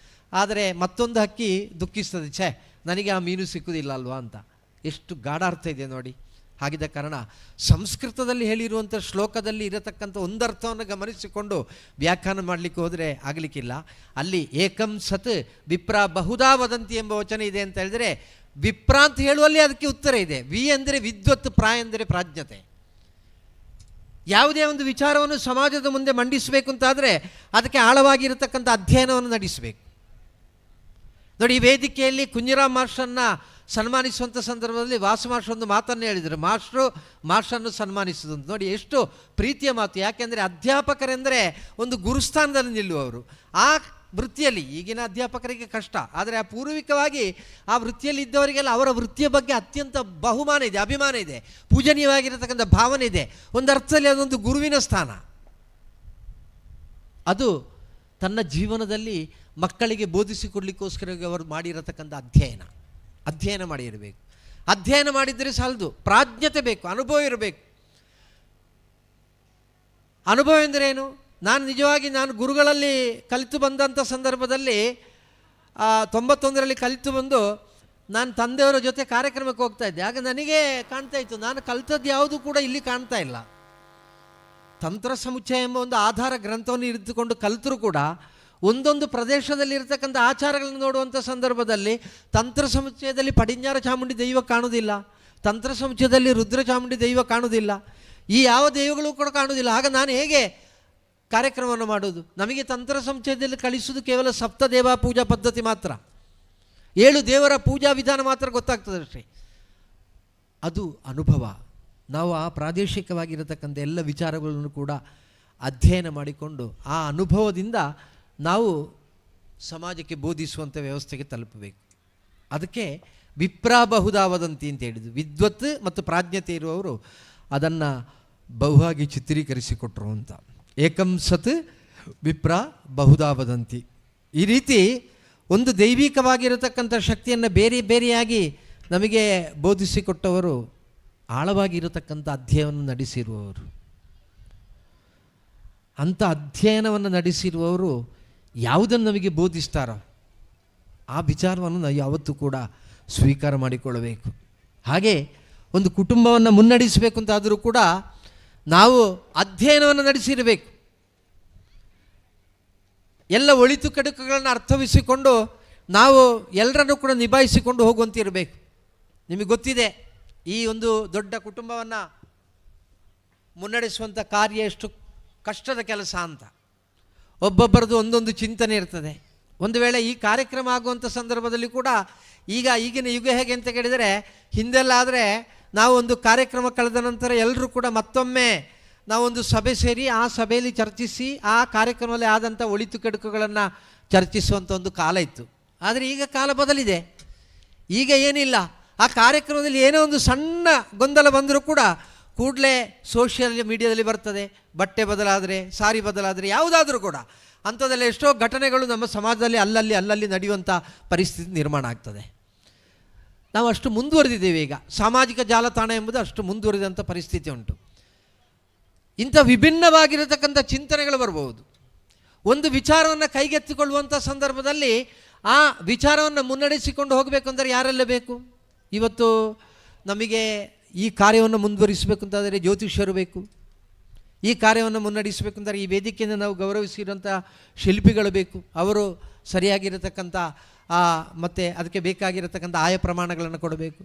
ಆದರೆ ಮತ್ತೊಂದು ಹಕ್ಕಿ ದುಃಖಿಸ್ತದೆ, ಛೇ ನನಗೆ ಆ ಮೀನು ಸಿಕ್ಕುವುದಿಲ್ಲ ಅಲ್ವಾ ಅಂತ. ಎಷ್ಟು ಗಾಢಾರ್ಥ ಇದೆ ನೋಡಿ. ಹಾಗಿದ್ದ ಕಾರಣ ಸಂಸ್ಕೃತದಲ್ಲಿ ಹೇಳಿರುವಂಥ ಶ್ಲೋಕದಲ್ಲಿ ಇರತಕ್ಕಂಥ ಒಂದರ್ಥವನ್ನು ಗಮನಿಸಿಕೊಂಡು ವ್ಯಾಖ್ಯಾನ ಮಾಡಲಿಕ್ಕೆ ಹೋದರೆ ಆಗಲಿಕ್ಕಿಲ್ಲ. ಅಲ್ಲಿ ಏಕಂ ಸತ್ ವಿಪ್ರ ಬಹುಧಾ ವದಂತಿ ಎಂಬ ವಚನ ಇದೆ ಅಂತ ಹೇಳಿದರೆ, ವಿಪ್ರ ಅಂತ ಹೇಳುವಲ್ಲಿ ಅದಕ್ಕೆ ಉತ್ತರ ಇದೆ. ವಿ ಅಂದರೆ ವಿದ್ವತ್, ಪ್ರಾ ಎಂದರೆ ಪ್ರಾಜ್ಞತೆ. ಯಾವುದೇ ಒಂದು ವಿಚಾರವನ್ನು ಸಮಾಜದ ಮುಂದೆ ಮಂಡಿಸಬೇಕು ಅಂತಾದರೆ ಅದಕ್ಕೆ ಆಳವಾಗಿರತಕ್ಕಂಥ ಅಧ್ಯಯನವನ್ನು ನಡೆಸಬೇಕು. ನೋಡಿ, ಈ ವೇದಿಕೆಯಲ್ಲಿ ಕುಂಜಿರಾಮ್ ಮಾಸ್ಟರ್ನ ಸನ್ಮಾನಿಸುವಂಥ ಸಂದರ್ಭದಲ್ಲಿ ವಾಸು ಮಾಸ್ಟ್ರು ಒಂದು ಮಾತನ್ನು ಹೇಳಿದರು, ಮಾಸ್ಟ್ರನ್ನು ಸನ್ಮಾನಿಸೋದು ಅಂತ. ನೋಡಿ ಎಷ್ಟು ಪ್ರೀತಿಯ ಮಾತು. ಯಾಕೆಂದರೆ ಅಧ್ಯಾಪಕರೆಂದರೆ ಒಂದು ಗುರುಸ್ಥಾನದಲ್ಲಿ ನಿಲ್ಲುವವರು. ಆ ವೃತ್ತಿಯಲ್ಲಿ ಈಗಿನ ಅಧ್ಯಾಪಕರಿಗೆ ಕಷ್ಟ, ಆದರೆ ಆ ಪೂರ್ವಿಕವಾಗಿ ಆ ವೃತ್ತಿಯಲ್ಲಿ ಇದ್ದವರಿಗೆಲ್ಲ ಅವರ ವೃತ್ತಿಯ ಬಗ್ಗೆ ಅತ್ಯಂತ ಬಹುಮಾನ ಇದೆ, ಅಭಿಮಾನ ಇದೆ, ಪೂಜನೀಯವಾಗಿರತಕ್ಕಂಥ ಭಾವನೆ ಇದೆ. ಒಂದು ಅರ್ಥದಲ್ಲಿ ಅದೊಂದು ಗುರುವಿನ ಸ್ಥಾನ. ಅದು ತನ್ನ ಜೀವನದಲ್ಲಿ ಮಕ್ಕಳಿಗೆ ಬೋಧಿಸಿಕೊಡ್ಲಿಕ್ಕೋಸ್ಕರ ಅವರು ಮಾಡಿರತಕ್ಕಂಥ ಅಧ್ಯಯನ ಮಾಡಿರಬೇಕು. ಅಧ್ಯಯನ ಮಾಡಿದರೆ ಸಾಲದು, ಪ್ರಾಜ್ಞತೆ ಬೇಕು, ಅನುಭವ ಇರಬೇಕು. ಅನುಭವ ಎಂದರೇನು? ನಾನು ಗುರುಗಳಲ್ಲಿ ಕಲಿತು ಬಂದಂಥ ಸಂದರ್ಭದಲ್ಲಿ 91ರಲ್ಲಿ ಕಲಿತು ಬಂದು ನಾನು ತಂದೆಯವರ ಜೊತೆ ಕಾರ್ಯಕ್ರಮಕ್ಕೆ ಹೋಗ್ತಾ ಇದ್ದೆ. ಆಗ ನನಗೆ ಕಾಣ್ತಾ ಇತ್ತು, ನಾನು ಕಲಿತದ್ದು ಯಾವುದು ಕೂಡ ಇಲ್ಲಿ ಕಾಣ್ತಾ ಇಲ್ಲ. ತಂತ್ರ ಸಮುಚ್ಚಯ ಎಂಬ ಒಂದು ಆಧಾರ ಗ್ರಂಥವನ್ನು ಇರಿದುಕೊಂಡು ಕಲಿತರೂ ಕೂಡ ಒಂದೊಂದು ಪ್ರದೇಶದಲ್ಲಿ ಇರತಕ್ಕಂಥ ಆಚಾರಗಳನ್ನು ನೋಡುವಂಥ ಸಂದರ್ಭದಲ್ಲಿ ತಂತ್ರ ಸಮುಚ್ಚಯದಲ್ಲಿ ಪಡಿಂಜಾರ ಚಾಮುಂಡಿ ದೈವ ಕಾಣುವುದಿಲ್ಲ, ತಂತ್ರ ಸಮುಚ್ಚಯದಲ್ಲಿ ರುದ್ರ ಚಾಮುಂಡಿ ದೈವ ಕಾಣುವುದಿಲ್ಲ, ಈ ಯಾವ ದೈವಗಳು ಕೂಡ ಕಾಣುವುದಿಲ್ಲ. ಆಗ ನಾನು ಹೇಗೆ ಕಾರ್ಯಕ್ರಮವನ್ನು ಮಾಡೋದು? ನಮಗೆ ತಂತ್ರ ಸಮುಚ್ಚಯದಲ್ಲಿ ಕಳಿಸುವುದು ಕೇವಲ ಸಪ್ತದೇವ ಪೂಜಾ ಪದ್ಧತಿ ಮಾತ್ರ, 7 ದೇವರ ಪೂಜಾ ವಿಧಾನ ಮಾತ್ರ ಗೊತ್ತಾಗ್ತದೆ ಅಷ್ಟೇ. ಅದು ಅನುಭವ. ನಾವು ಆ ಪ್ರಾದೇಶಿಕವಾಗಿರತಕ್ಕಂಥ ಎಲ್ಲ ವಿಚಾರಗಳನ್ನು ಕೂಡ ಅಧ್ಯಯನ ಮಾಡಿಕೊಂಡು ಆ ಅನುಭವದಿಂದ ನಾವು ಸಮಾಜಕ್ಕೆ ಬೋಧಿಸುವಂಥ ವ್ಯವಸ್ಥೆಗೆ ತಲುಪಬೇಕು. ಅದಕ್ಕೆ ವಿಪ್ರಾ ಬಹುಧಾ ವದಂತಿ ಅಂತ ಹೇಳಿದ್ದು. ವಿದ್ವತ್ ಮತ್ತು ಪ್ರಾಜ್ಞತೆ ಇರುವವರು ಅದನ್ನು ಬಹುವಾಗಿ ಚಿತ್ರೀಕರಿಸಿಕೊಟ್ರು ಅಂತ. ಏಕಂ ಸತ್ ವಿಪ್ರಾ ಬಹುಧಾ ವದಂತಿ. ಈ ರೀತಿ ಒಂದು ದೈವಿಕವಾಗಿರತಕ್ಕಂಥ ಶಕ್ತಿಯನ್ನು ಬೇರೆ ಬೇರೆಯಾಗಿ ನಮಗೆ ಬೋಧಿಸಿಕೊಟ್ಟವರು ಆಳವಾಗಿರತಕ್ಕಂಥ ಅಧ್ಯಯನವನ್ನು ನಡೆಸಿರುವವರು. ಅಂಥ ಅಧ್ಯಯನವನ್ನು ನಡೆಸಿರುವವರು ಯಾವುದನ್ನು ನಮಗೆ ಬೋಧಿಸ್ತಾರೋ ಆ ವಿಚಾರವನ್ನು ನಾವು ಯಾವತ್ತೂ ಕೂಡ ಸ್ವೀಕಾರ ಮಾಡಿಕೊಳ್ಳಬೇಕು. ಹಾಗೆ ಒಂದು ಕುಟುಂಬವನ್ನು ಮುನ್ನಡೆಸಬೇಕು ಅಂತಾದರೂ ಕೂಡ ನಾವು ಅಧ್ಯಯನವನ್ನು ನಡೆಸಿರಬೇಕು. ಎಲ್ಲ ಒಳಿತು ಕೆಡುಕುಗಳನ್ನು ಅರ್ಥವಿಸಿಕೊಂಡು ನಾವು ಎಲ್ಲರನ್ನೂ ಕೂಡ ನಿಭಾಯಿಸಿಕೊಂಡು ಹೋಗುವಂತಿರಬೇಕು. ನಿಮಗೆ ಗೊತ್ತಿದೆ, ಈ ಒಂದು ದೊಡ್ಡ ಕುಟುಂಬವನ್ನು ಮುನ್ನಡೆಸುವಂಥ ಕಾರ್ಯ ಎಷ್ಟು ಕಷ್ಟದ ಕೆಲಸ ಅಂತ. ಒಬ್ಬೊಬ್ಬರದು ಒಂದೊಂದು ಚಿಂತನೆ ಇರ್ತದೆ. ಒಂದು ವೇಳೆ ಈ ಕಾರ್ಯಕ್ರಮ ಆಗುವಂಥ ಸಂದರ್ಭದಲ್ಲಿ ಕೂಡ ಈಗಿನ ಯುಗ ಹೇಗೆ ಅಂತ ಕೇಳಿದರೆ, ಹಿಂದೆಲ್ಲಾದರೆ ನಾವು ಒಂದು ಕಾರ್ಯಕ್ರಮ ಕಳೆದ ನಂತರ ಎಲ್ಲರೂ ಕೂಡ ಮತ್ತೊಮ್ಮೆ ನಾವೊಂದು ಸಭೆ ಸೇರಿ ಆ ಸಭೆಯಲ್ಲಿ ಚರ್ಚಿಸಿ ಆ ಕಾರ್ಯಕ್ರಮದಲ್ಲಿ ಆದಂಥ ಒಳಿತು ಕೆಡುಕುಗಳನ್ನು ಚರ್ಚಿಸುವಂಥ ಒಂದು ಕಾಲ ಇತ್ತು. ಆದರೆ ಈಗ ಕಾಲ ಬದಲಿದೆ. ಈಗ ಏನಿಲ್ಲ, ಆ ಕಾರ್ಯಕ್ರಮದಲ್ಲಿ ಏನೋ ಒಂದು ಸಣ್ಣ ಗೊಂದಲ ಬಂದರೂ ಕೂಡ ಕೂಡಲೇ ಸೋಷಿಯಲ್ ಮೀಡಿಯಾದಲ್ಲಿ ಬರ್ತದೆ. ಬಟ್ಟೆ ಬದಲಾದರೆ, ಸಾರಿ ಬದಲಾದರೆ, ಯಾವುದಾದ್ರೂ ಕೂಡ ಅಂಥದ್ದೆಲ್ಲ ಎಷ್ಟೋ ಘಟನೆಗಳು ನಮ್ಮ ಸಮಾಜದಲ್ಲಿ ಅಲ್ಲಲ್ಲಿ ನಡೆಯುವಂಥ ಪರಿಸ್ಥಿತಿ ನಿರ್ಮಾಣ ಆಗ್ತದೆ. ನಾವು ಅಷ್ಟು ಮುಂದುವರೆದಿದ್ದೇವೆ. ಈಗ ಸಾಮಾಜಿಕ ಜಾಲತಾಣ ಎಂಬುದು ಅಷ್ಟು ಮುಂದುವರಿದಂಥ ಪರಿಸ್ಥಿತಿ ಉಂಟು. ಇಂಥ ವಿಭಿನ್ನವಾಗಿರತಕ್ಕಂಥ ಚಿಂತನೆಗಳು ಬರಬಹುದು. ಒಂದು ವಿಚಾರವನ್ನು ಕೈಗೆತ್ತಿಕೊಳ್ಳುವಂಥ ಸಂದರ್ಭದಲ್ಲಿ ಆ ವಿಚಾರವನ್ನು ಮುನ್ನಡೆಸಿಕೊಂಡು ಹೋಗಬೇಕು ಅಂದರೆ ಯಾರೆಲ್ಲ ಬೇಕು? ಇವತ್ತು ನಮಗೆ ಈ ಕಾರ್ಯವನ್ನು ಮುಂದುವರಿಸಬೇಕು ಅಂತಾದರೆ ಜ್ಯೋತಿಷ್ಯರು ಬೇಕು. ಈ ಕಾರ್ಯವನ್ನು ಮುನ್ನಡೆಸಬೇಕು ಅಂದರೆ ಈ ವೇದಿಕೆಯನ್ನು ನಾವು ಗೌರವಿಸಿರುವಂಥ ಶಿಲ್ಪಿಗಳು ಬೇಕು. ಅವರು ಸರಿಯಾಗಿರತಕ್ಕಂಥ ಮತ್ತು ಅದಕ್ಕೆ ಬೇಕಾಗಿರತಕ್ಕಂಥ ಆಯ ಪ್ರಮಾಣಗಳನ್ನು ಕೊಡಬೇಕು.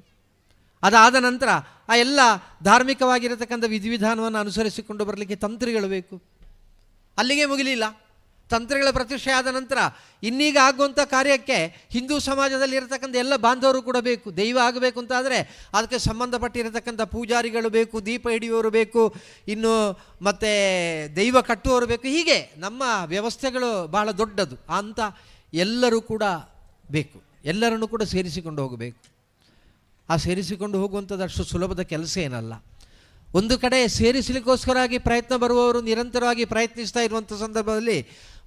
ಅದಾದ ನಂತರ ಆ ಎಲ್ಲ ಧಾರ್ಮಿಕವಾಗಿರತಕ್ಕಂಥ ವಿಧಿವಿಧಾನವನ್ನು ಅನುಸರಿಸಿಕೊಂಡು ಬರಲಿಕ್ಕೆ ತಂತ್ರಿಗಳು ಬೇಕು. ಅಲ್ಲಿಗೆ ಮುಗಿಲಿಲ್ಲ. ತಂತ್ರಿಗಳ ಪ್ರತಿಷ್ಠೆ ಆದ ನಂತರ ಇನ್ನೀಗ ಆಗುವಂಥ ಕಾರ್ಯಕ್ಕೆ ಹಿಂದೂ ಸಮಾಜದಲ್ಲಿ ಇರತಕ್ಕಂಥ ಎಲ್ಲ ಬಾಂಧವರು ಕೂಡ ಬೇಕು. ದೈವ ಆಗಬೇಕು ಅಂತಾದರೆ ಅದಕ್ಕೆ ಸಂಬಂಧಪಟ್ಟಿರತಕ್ಕಂಥ ಪೂಜಾರಿಗಳು ಬೇಕು, ದೀಪ ಹಿಡಿಯುವವರು ಬೇಕು, ಇನ್ನು ಮತ್ತು ದೈವ ಕಟ್ಟುವವರು ಬೇಕು. ಹೀಗೆ ನಮ್ಮ ವ್ಯವಸ್ಥೆಗಳು ಬಹಳ ದೊಡ್ಡದು. ಅಂತ ಎಲ್ಲರೂ ಕೂಡ ಬೇಕು. ಎಲ್ಲರನ್ನು ಕೂಡ ಸೇರಿಸಿಕೊಂಡು ಹೋಗಬೇಕು. ಆ ಸೇರಿಸಿಕೊಂಡು ಹೋಗುವಂಥದ್ದು ಅಷ್ಟು ಸುಲಭದ ಕೆಲಸ ಏನಲ್ಲ. ಒಂದು ಕಡೆ ಸೇರಿಸಲಿಕ್ಕೋಸ್ಕರವಾಗಿ ಪ್ರಯತ್ನ ಬರುವವರು ನಿರಂತರವಾಗಿ ಪ್ರಯತ್ನಿಸ್ತಾ ಇರುವಂಥ ಸಂದರ್ಭದಲ್ಲಿ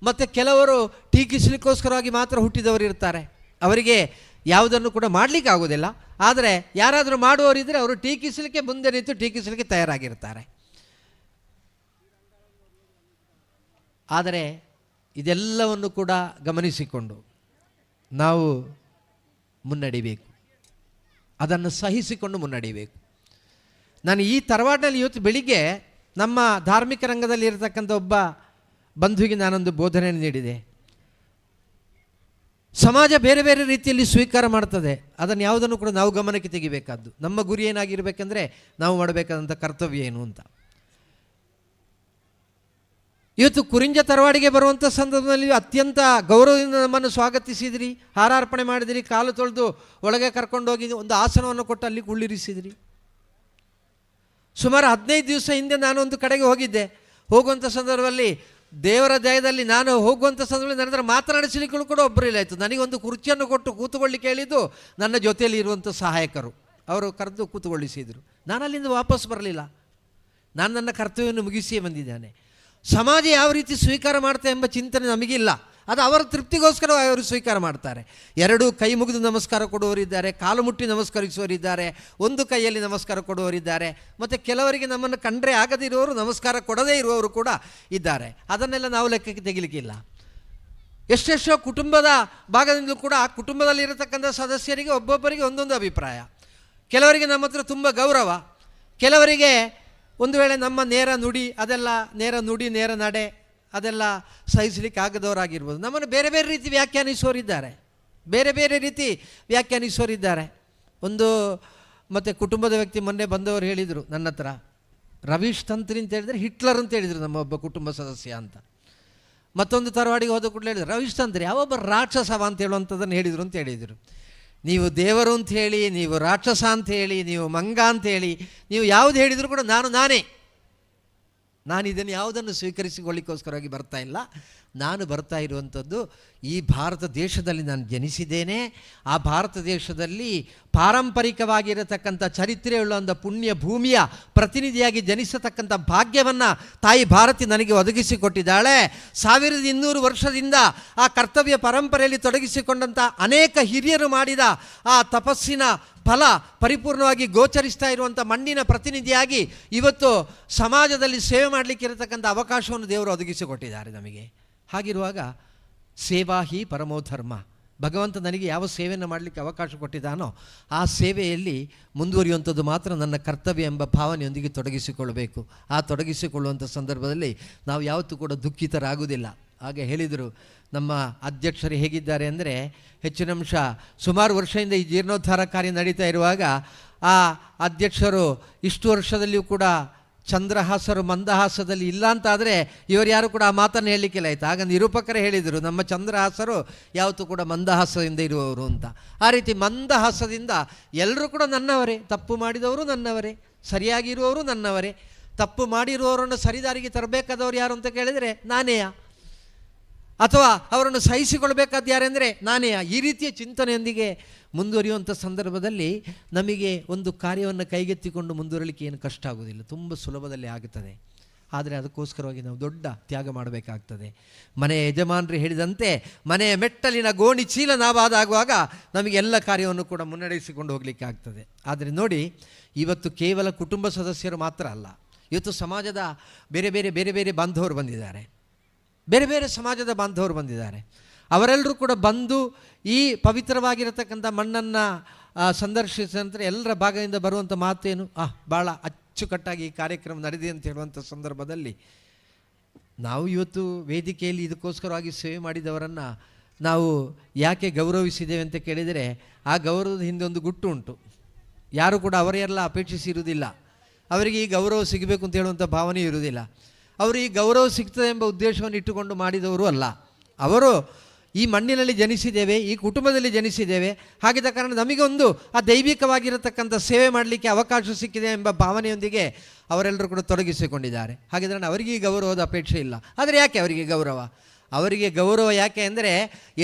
ಮತ್ತು ಕೆಲವರು ಟೀಕಿಸಲಿಕ್ಕೋಸ್ಕರವಾಗಿ ಮಾತ್ರ ಹುಟ್ಟಿದವರು ಇರ್ತಾರೆ. ಅವರಿಗೆ ಯಾವುದನ್ನು ಕೂಡ ಮಾಡಲಿಕ್ಕೆ ಆಗೋದಿಲ್ಲ. ಆದರೆ ಯಾರಾದರೂ ಮಾಡುವವರಿದ್ದರೆ ಅವರು ಟೀಕಿಸಲಿಕ್ಕೆ ಮುಂದೆ ನಿಂತು ಟೀಕಿಸಲಿಕ್ಕೆ ತಯಾರಾಗಿರ್ತಾರೆ. ಆದರೆ ಇದೆಲ್ಲವನ್ನು ಕೂಡ ಗಮನಿಸಿಕೊಂಡು ನಾವು ಮುನ್ನಡಿಬೇಕು. ಅದನ್ನು ಸಹಿಸಿಕೊಂಡು ಮುನ್ನಡಿಬೇಕು. ನಾನು ಈ ತರವಾಡಿನಲ್ಲಿ ಇವತ್ತು ಬೆಳಿಗ್ಗೆ ನಮ್ಮ ಧಾರ್ಮಿಕ ರಂಗದಲ್ಲಿ ಇರತಕ್ಕಂಥ ಒಬ್ಬ ಬಂಧುವಿಗೆ ನಾನೊಂದು ಬೋಧನೆಯನ್ನು ನೀಡಿದೆ. ಸಮಾಜ ಬೇರೆ ಬೇರೆ ರೀತಿಯಲ್ಲಿ ಸ್ವೀಕಾರ ಮಾಡ್ತದೆ. ಅದನ್ನು ಯಾವುದನ್ನು ಕೂಡ ನಾವು ಗಮನಕ್ಕೆ ತೆಗಿಬೇಕಾದ್ದು. ನಮ್ಮ ಗುರಿ ಏನಾಗಿರಬೇಕಂದ್ರೆ ನಾವು ಮಾಡಬೇಕಾದಂಥ ಕರ್ತವ್ಯ ಏನು ಅಂತ. ಇವತ್ತು ಕುರಿಂಜ ತರವಾಡಿಗೆ ಬರುವಂಥ ಸಂದರ್ಭದಲ್ಲಿ ಅತ್ಯಂತ ಗೌರವದಿಂದ ನಮ್ಮನ್ನು ಸ್ವಾಗತಿಸಿದಿರಿ, ಹಾರಾರ್ಪಣೆ ಮಾಡಿದಿರಿ, ಕಾಲು ತೊಳೆದು ಒಳಗೆ ಕರ್ಕೊಂಡೋಗಿ ಒಂದು ಆಸನವನ್ನು ಕೊಟ್ಟು ಅಲ್ಲಿ ಉಳ್ಳಿರಿಸಿದಿರಿ. ಸುಮಾರು 15 ದಿವಸ ಹಿಂದೆ ನಾನು ಒಂದು ಕಡೆಗೆ ಹೋಗುವಂಥ ಸಂದರ್ಭದಲ್ಲಿ ದೇವರ ದಯದಲ್ಲಿ ನಾನು ಹೋಗುವಂಥ ಸಂದರ್ಭದಲ್ಲಿ ನನ್ನ ಹತ್ರ ಮಾತನಾಡಿಸಲಿಕ್ಕೂ ಕೂಡ ಒಬ್ಬರು ಇಲ್ಲ ಆಯಿತು. ನನಗೊಂದು ಕುರ್ಚಿಯನ್ನು ಕೊಟ್ಟು ಕೂತುಕೊಳ್ಳಿಕ್ಕೆ ಹೇಳಿದ್ದು ನನ್ನ ಜೊತೆಯಲ್ಲಿ ಇರುವಂಥ ಸಹಾಯಕರು, ಅವರು ಕರೆದು ಕೂತುಗೊಳಿಸಿದರು. ನಾನು ಅಲ್ಲಿಂದ ವಾಪಸ್ ಬರಲಿಲ್ಲ. ನಾನು ನನ್ನ ಕರ್ತವ್ಯವನ್ನು ಮುಗಿಸಿಯೇ ಬಂದಿದ್ದೇನೆ. ಸಮಾಜ ಯಾವ ರೀತಿ ಸ್ವೀಕಾರ ಮಾಡ್ತಾ ಎಂಬ ಚಿಂತನೆ ನಮಗಿಲ್ಲ. ಅದು ಅವರ ತೃಪ್ತಿಗೋಸ್ಕರ ಅವರು ಸ್ವೀಕಾರ ಮಾಡ್ತಾರೆ. ಎರಡೂ ಕೈ ಮುಗಿದು ನಮಸ್ಕಾರ ಕೊಡುವವರಿದ್ದಾರೆ, ಕಾಲು ಮುಟ್ಟಿ ನಮಸ್ಕರಿಸುವವರಿದ್ದಾರೆ, ಒಂದು ಕೈಯಲ್ಲಿ ನಮಸ್ಕಾರ ಕೊಡುವವರಿದ್ದಾರೆ, ಮತ್ತು ಕೆಲವರಿಗೆ ನಮ್ಮನ್ನು ಕಂಡ್ರೆ ಆಗದಿರುವವರು ನಮಸ್ಕಾರ ಕೊಡದೇ ಇರುವವರು ಕೂಡ ಇದ್ದಾರೆ. ಅದನ್ನೆಲ್ಲ ನಾವು ಲೆಕ್ಕಕ್ಕೆ ತೆಗಿಲಿಕ್ಕಿಲ್ಲ. ಎಷ್ಟೆಷ್ಟೋ ಕುಟುಂಬದ ಭಾಗದಿಂದಲೂ ಕೂಡ ಆ ಕುಟುಂಬದಲ್ಲಿರತಕ್ಕಂಥ ಸದಸ್ಯರಿಗೆ ಒಬ್ಬೊಬ್ಬರಿಗೆ ಒಂದೊಂದು ಅಭಿಪ್ರಾಯ. ಕೆಲವರಿಗೆ ನಮ್ಮ ಹತ್ರ ತುಂಬ ಗೌರವ, ಕೆಲವರಿಗೆ ಒಂದು ವೇಳೆ ನಮ್ಮ ನೇರ ನುಡಿ ಅದೆಲ್ಲ ನೇರ ನಡೆ ಅದೆಲ್ಲ ಸಹಿಸಲಿಕ್ಕೆ ಆಗದವರಾಗಿರ್ಬೋದು. ನಮ್ಮನ್ನು ಬೇರೆ ಬೇರೆ ರೀತಿ ವ್ಯಾಖ್ಯಾನಿಸೋರಿದ್ದಾರೆ. ಒಂದು ಮತ್ತು ಕುಟುಂಬದ ವ್ಯಕ್ತಿ ಮೊನ್ನೆ ಬಂದವರು ಹೇಳಿದರು ನನ್ನ ಹತ್ರ, ರವೀಶ್ ತಂತ್ರಿ ಅಂತ ಹೇಳಿದರೆ ಹಿಟ್ಲರ್ ಅಂತ ಹೇಳಿದರು ನಮ್ಮ ಒಬ್ಬ ಕುಟುಂಬ ಸದಸ್ಯ ಅಂತ. ಮತ್ತೊಂದು ತರವಾಡಿಗೆ ಹೋದ ಕೂಡಲೇ ಹೇಳಿದರು ರವೀಶ್ ತಂತ್ರಿ ಯಾವೊಬ್ಬ ರಾಕ್ಷಸವ ಅಂತ ಹೇಳುವಂಥದ್ದನ್ನು ಹೇಳಿದರು ಅಂತ ಹೇಳಿದರು. ನೀವು ದೇವರು ಅಂತ ಹೇಳಿ, ನೀವು ರಾಕ್ಷಸ ಅಂತ ಹೇಳಿ, ನೀವು ಮಂಗ ಅಂತ ಹೇಳಿ, ನೀವು ಯಾವುದು ಹೇಳಿದರೂ ಕೂಡ ನಾನು ಇದನ್ನು ಯಾವುದನ್ನು ಸ್ವೀಕರಿಸಿಕೊಳ್ಳಿಕ್ಕೋಸ್ಕರವಾಗಿ ಬರ್ತಾ ಇಲ್ಲ. ನಾನು ಬರ್ತಾ ಇರುವಂಥದ್ದು ಈ ಭಾರತ ದೇಶದಲ್ಲಿ ನಾನು ಜನಿಸಿದ್ದೇನೆ. ಆ ಭಾರತ ದೇಶದಲ್ಲಿ ಪಾರಂಪರಿಕವಾಗಿರತಕ್ಕಂಥ ಚರಿತ್ರೆಯುಳ್ಳ ಒಂದು ಪುಣ್ಯ ಭೂಮಿಯ ಪ್ರತಿನಿಧಿಯಾಗಿ ಜನಿಸತಕ್ಕಂಥ ಭಾಗ್ಯವನ್ನು ತಾಯಿ ಭಾರತಿ ನನಗೆ ಒದಗಿಸಿಕೊಟ್ಟಿದ್ದಾಳೆ. 1200 ವರ್ಷದಿಂದ ಆ ಕರ್ತವ್ಯ ಪರಂಪರೆಯಲ್ಲಿ ತೊಡಗಿಸಿಕೊಂಡಂಥ ಅನೇಕ ಹಿರಿಯರು ಮಾಡಿದ ಆ ತಪಸ್ಸಿನ ಫಲ ಪರಿಪೂರ್ಣವಾಗಿ ಗೋಚರಿಸ್ತಾ ಇರುವಂಥ ಮಣ್ಣಿನ ಪ್ರತಿನಿಧಿಯಾಗಿ ಇವತ್ತು ಸಮಾಜದಲ್ಲಿ ಸೇವೆ ಮಾಡಲಿಕ್ಕೆ ಇರತಕ್ಕಂಥ ಅವಕಾಶವನ್ನು ದೇವರು ಒದಗಿಸಿಕೊಟ್ಟಿದ್ದಾರೆ ನಮಗೆ. ಹಾಗಿರುವಾಗ ಸೇವಾ ಹಿ ಪರಮೋಧರ್ಮ. ಭಗವಂತ ನನಗೆ ಯಾವ ಸೇವೆಯನ್ನು ಮಾಡಲಿಕ್ಕೆ ಅವಕಾಶ ಕೊಟ್ಟಿದ್ದಾನೋ ಆ ಸೇವೆಯಲ್ಲಿ ಮುಂದುವರಿಯುವಂಥದ್ದು ಮಾತ್ರ ನನ್ನ ಕರ್ತವ್ಯ ಎಂಬ ಭಾವನೆಯೊಂದಿಗೆ ತೊಡಗಿಸಿಕೊಳ್ಳಬೇಕು. ಆ ತೊಡಗಿಸಿಕೊಳ್ಳುವಂಥ ಸಂದರ್ಭದಲ್ಲಿ ನಾವು ಯಾವತ್ತೂ ಕೂಡ ದುಃಖಿತರಾಗುವುದಿಲ್ಲ. ಹಾಗೆ ಹೇಳಿದರು ನಮ್ಮ ಅಧ್ಯಕ್ಷರು ಹೇಗಿದ್ದಾರೆ ಅಂದರೆ, ಹೆಚ್ಚಿನಂಶ ಸುಮಾರು ವರ್ಷದಿಂದ ಈ ಜೀರ್ಣೋದ್ಧಾರ ಕಾರ್ಯ ನಡೀತಾ ಇರುವಾಗ ಆ ಅಧ್ಯಕ್ಷರು ಇಷ್ಟು ವರ್ಷದಲ್ಲಿಯೂ ಕೂಡ ಚಂದ್ರಹಾಸರು ಮಂದಹಾಸದಲ್ಲಿ ಇಲ್ಲ ಅಂತಾದರೆ ಇವರು ಯಾರು ಕೂಡ ಆ ಮಾತನ್ನು ಹೇಳಲಿಕ್ಕಿಲ್ಲ ಆಯಿತು. ಆಗ ನಿರೂಪಕರೇ ಹೇಳಿದರು ನಮ್ಮ ಚಂದ್ರಹಾಸರು ಯಾವತ್ತೂ ಕೂಡ ಮಂದಹಾಸದಿಂದ ಇರುವವರು ಅಂತ. ಆ ರೀತಿ ಮಂದಹಾಸದಿಂದ ಎಲ್ಲರೂ ಕೂಡ ನನ್ನವರೇ, ತಪ್ಪು ಮಾಡಿದವರು ನನ್ನವರೇ, ಸರಿಯಾಗಿರುವವರು ನನ್ನವರೇ. ತಪ್ಪು ಮಾಡಿರುವವರನ್ನು ಸರಿದಾರಿಗೆ ತರಬೇಕಾದವರು ಯಾರು ಅಂತ ಕೇಳಿದರೆ ನಾನೇಯ, ಅಥವಾ ಅವರನ್ನು ಸಹಿಸಿಕೊಳ್ಬೇಕಾದ ಯಾರೆಂದರೆ ನಾನೇಯ. ಈ ರೀತಿಯ ಚಿಂತನೆಯೊಂದಿಗೆ ಮುಂದುವರಿಯುವಂಥ ಸಂದರ್ಭದಲ್ಲಿ ನಮಗೆ ಒಂದು ಕಾರ್ಯವನ್ನು ಕೈಗೆತ್ತಿಕೊಂಡು ಮುಂದುವರಲಿಕ್ಕೆ ಏನು ಕಷ್ಟ ಆಗೋದಿಲ್ಲ, ತುಂಬ ಸುಲಭದಲ್ಲಿ ಆಗುತ್ತದೆ. ಆದರೆ ಅದಕ್ಕೋಸ್ಕರವಾಗಿ ನಾವು ದೊಡ್ಡ ತ್ಯಾಗ ಮಾಡಬೇಕಾಗ್ತದೆ. ಮನೆಯ ಯಜಮಾನರು ಹೇಳಿದಂತೆ ಮನೆಯ ಮೆಟ್ಟಲಿನ ಗೋಣಿ ಚೀಲ ನಾವಾದಾಗುವಾಗ ನಮಗೆ ಎಲ್ಲ ಕಾರ್ಯವನ್ನು ಕೂಡ ಮುನ್ನಡೆಸಿಕೊಂಡು ಹೋಗಲಿಕ್ಕೆ ಆಗ್ತದೆ. ಆದರೆ ನೋಡಿ, ಇವತ್ತು ಕೇವಲ ಕುಟುಂಬ ಸದಸ್ಯರು ಮಾತ್ರ ಅಲ್ಲ, ಇವತ್ತು ಸಮಾಜದ ಬೇರೆ ಬೇರೆ ಬಾಂಧವರು ಬಂದಿದ್ದಾರೆ, ಬೇರೆ ಬೇರೆ ಸಮಾಜದ ಬಾಂಧವರು ಬಂದಿದ್ದಾರೆ. ಅವರೆಲ್ಲರೂ ಕೂಡ ಬಂದು ಈ ಪವಿತ್ರವಾಗಿರತಕ್ಕಂಥ ಮಣ್ಣನ್ನು ಸಂದರ್ಶಿಸಿದ ನಂತರ ಎಲ್ಲರ ಭಾಗದಿಂದ ಬರುವಂಥ ಮಾತೇನು, ಭಾಳ ಅಚ್ಚುಕಟ್ಟಾಗಿ ಈ ಕಾರ್ಯಕ್ರಮ ನಡೆದಿದೆ ಅಂತ ಹೇಳುವಂಥ ಸಂದರ್ಭದಲ್ಲಿ ನಾವು ಇವತ್ತು ವೇದಿಕೆಯಲ್ಲಿ ಇದಕ್ಕೋಸ್ಕರವಾಗಿ ಸೇವೆ ಮಾಡಿದವರನ್ನು ನಾವು ಯಾಕೆ ಗೌರವಿಸಿದ್ದೇವೆ ಅಂತ ಕೇಳಿದರೆ, ಆ ಗೌರವದ ಹಿಂದೆ ಒಂದು ಗುಟ್ಟು ಉಂಟು. ಯಾರು ಕೂಡ ಅವರೆಲ್ಲ ಅಪೇಕ್ಷಿಸಿರುವುದಿಲ್ಲ, ಅವರಿಗೆ ಈ ಗೌರವ ಸಿಗಬೇಕು ಅಂತ ಹೇಳುವಂಥ ಭಾವನೆ ಇರುವುದಿಲ್ಲ. ಅವರು ಈ ಗೌರವ ಸಿಗ್ತದೆ ಎಂಬ ಉದ್ದೇಶವನ್ನು ಇಟ್ಟುಕೊಂಡು ಮಾಡಿದವರು ಅಲ್ಲ. ಅವರು ಈ ಮಣ್ಣಿನಲ್ಲಿ ಜನಿಸಿದ್ದೇವೆ, ಈ ಕುಟುಂಬದಲ್ಲಿ ಜನಿಸಿದ್ದೇವೆ, ಹಾಗಿದ್ದ ಕಾರಣ ನಮಗೊಂದು ಆ ದೈವಿಕವಾಗಿರತಕ್ಕಂಥ ಸೇವೆ ಮಾಡಲಿಕ್ಕೆ ಅವಕಾಶ ಸಿಕ್ಕಿದೆ ಎಂಬ ಭಾವನೆಯೊಂದಿಗೆ ಅವರೆಲ್ಲರೂ ಕೂಡ ತೊಡಗಿಸಿಕೊಂಡಿದ್ದಾರೆ. ಹಾಗಿದ್ರೆ ಅವರಿಗೆ ಈ ಗೌರವದ ಅಪೇಕ್ಷೆ ಇಲ್ಲ. ಆದರೆ ಯಾಕೆ ಅವರಿಗೆ ಗೌರವ? ಅವರಿಗೆ ಗೌರವ ಯಾಕೆ ಅಂದರೆ,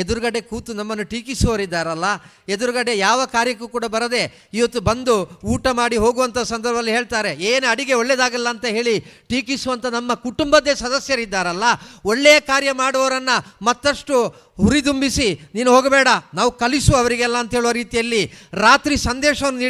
ಎದುರುಗಡೆ ಕೂತು ನಮ್ಮನ್ನು ಟೀಕಿಸುವವರಿದ್ದಾರಲ್ಲ, ಎದುರುಗಡೆ ಯಾವ ಕಾರ್ಯಕ್ಕೂ ಕೂಡ ಬರದೆ ಇವತ್ತು ಬಂದು ಊಟ ಮಾಡಿ ಹೋಗುವಂಥ ಸಂದರ್ಭದಲ್ಲಿ ಹೇಳ್ತಾರೆ ಏನು ಅಡಿಗೆ ಒಳ್ಳೆಯದಾಗಲ್ಲ ಅಂತ ಹೇಳಿ ಟೀಕಿಸುವಂಥ ನಮ್ಮ ಕುಟುಂಬದ ಸದಸ್ಯರಿದ್ದಾರಲ್ಲ, ಒಳ್ಳೆಯ ಕಾರ್ಯ ಮಾಡುವವರನ್ನು ಮತ್ತಷ್ಟು ಹುರಿದುಂಬಿಸಿ ನೀನು ಹೋಗಬೇಡ, ನಾವು ಕಲಿಸು ಅವರಿಗೆಲ್ಲ ಅಂತ ಹೇಳುವ ರೀತಿಯಲ್ಲಿ ರಾತ್ರಿ ಸಂದೇಶವನ್ನು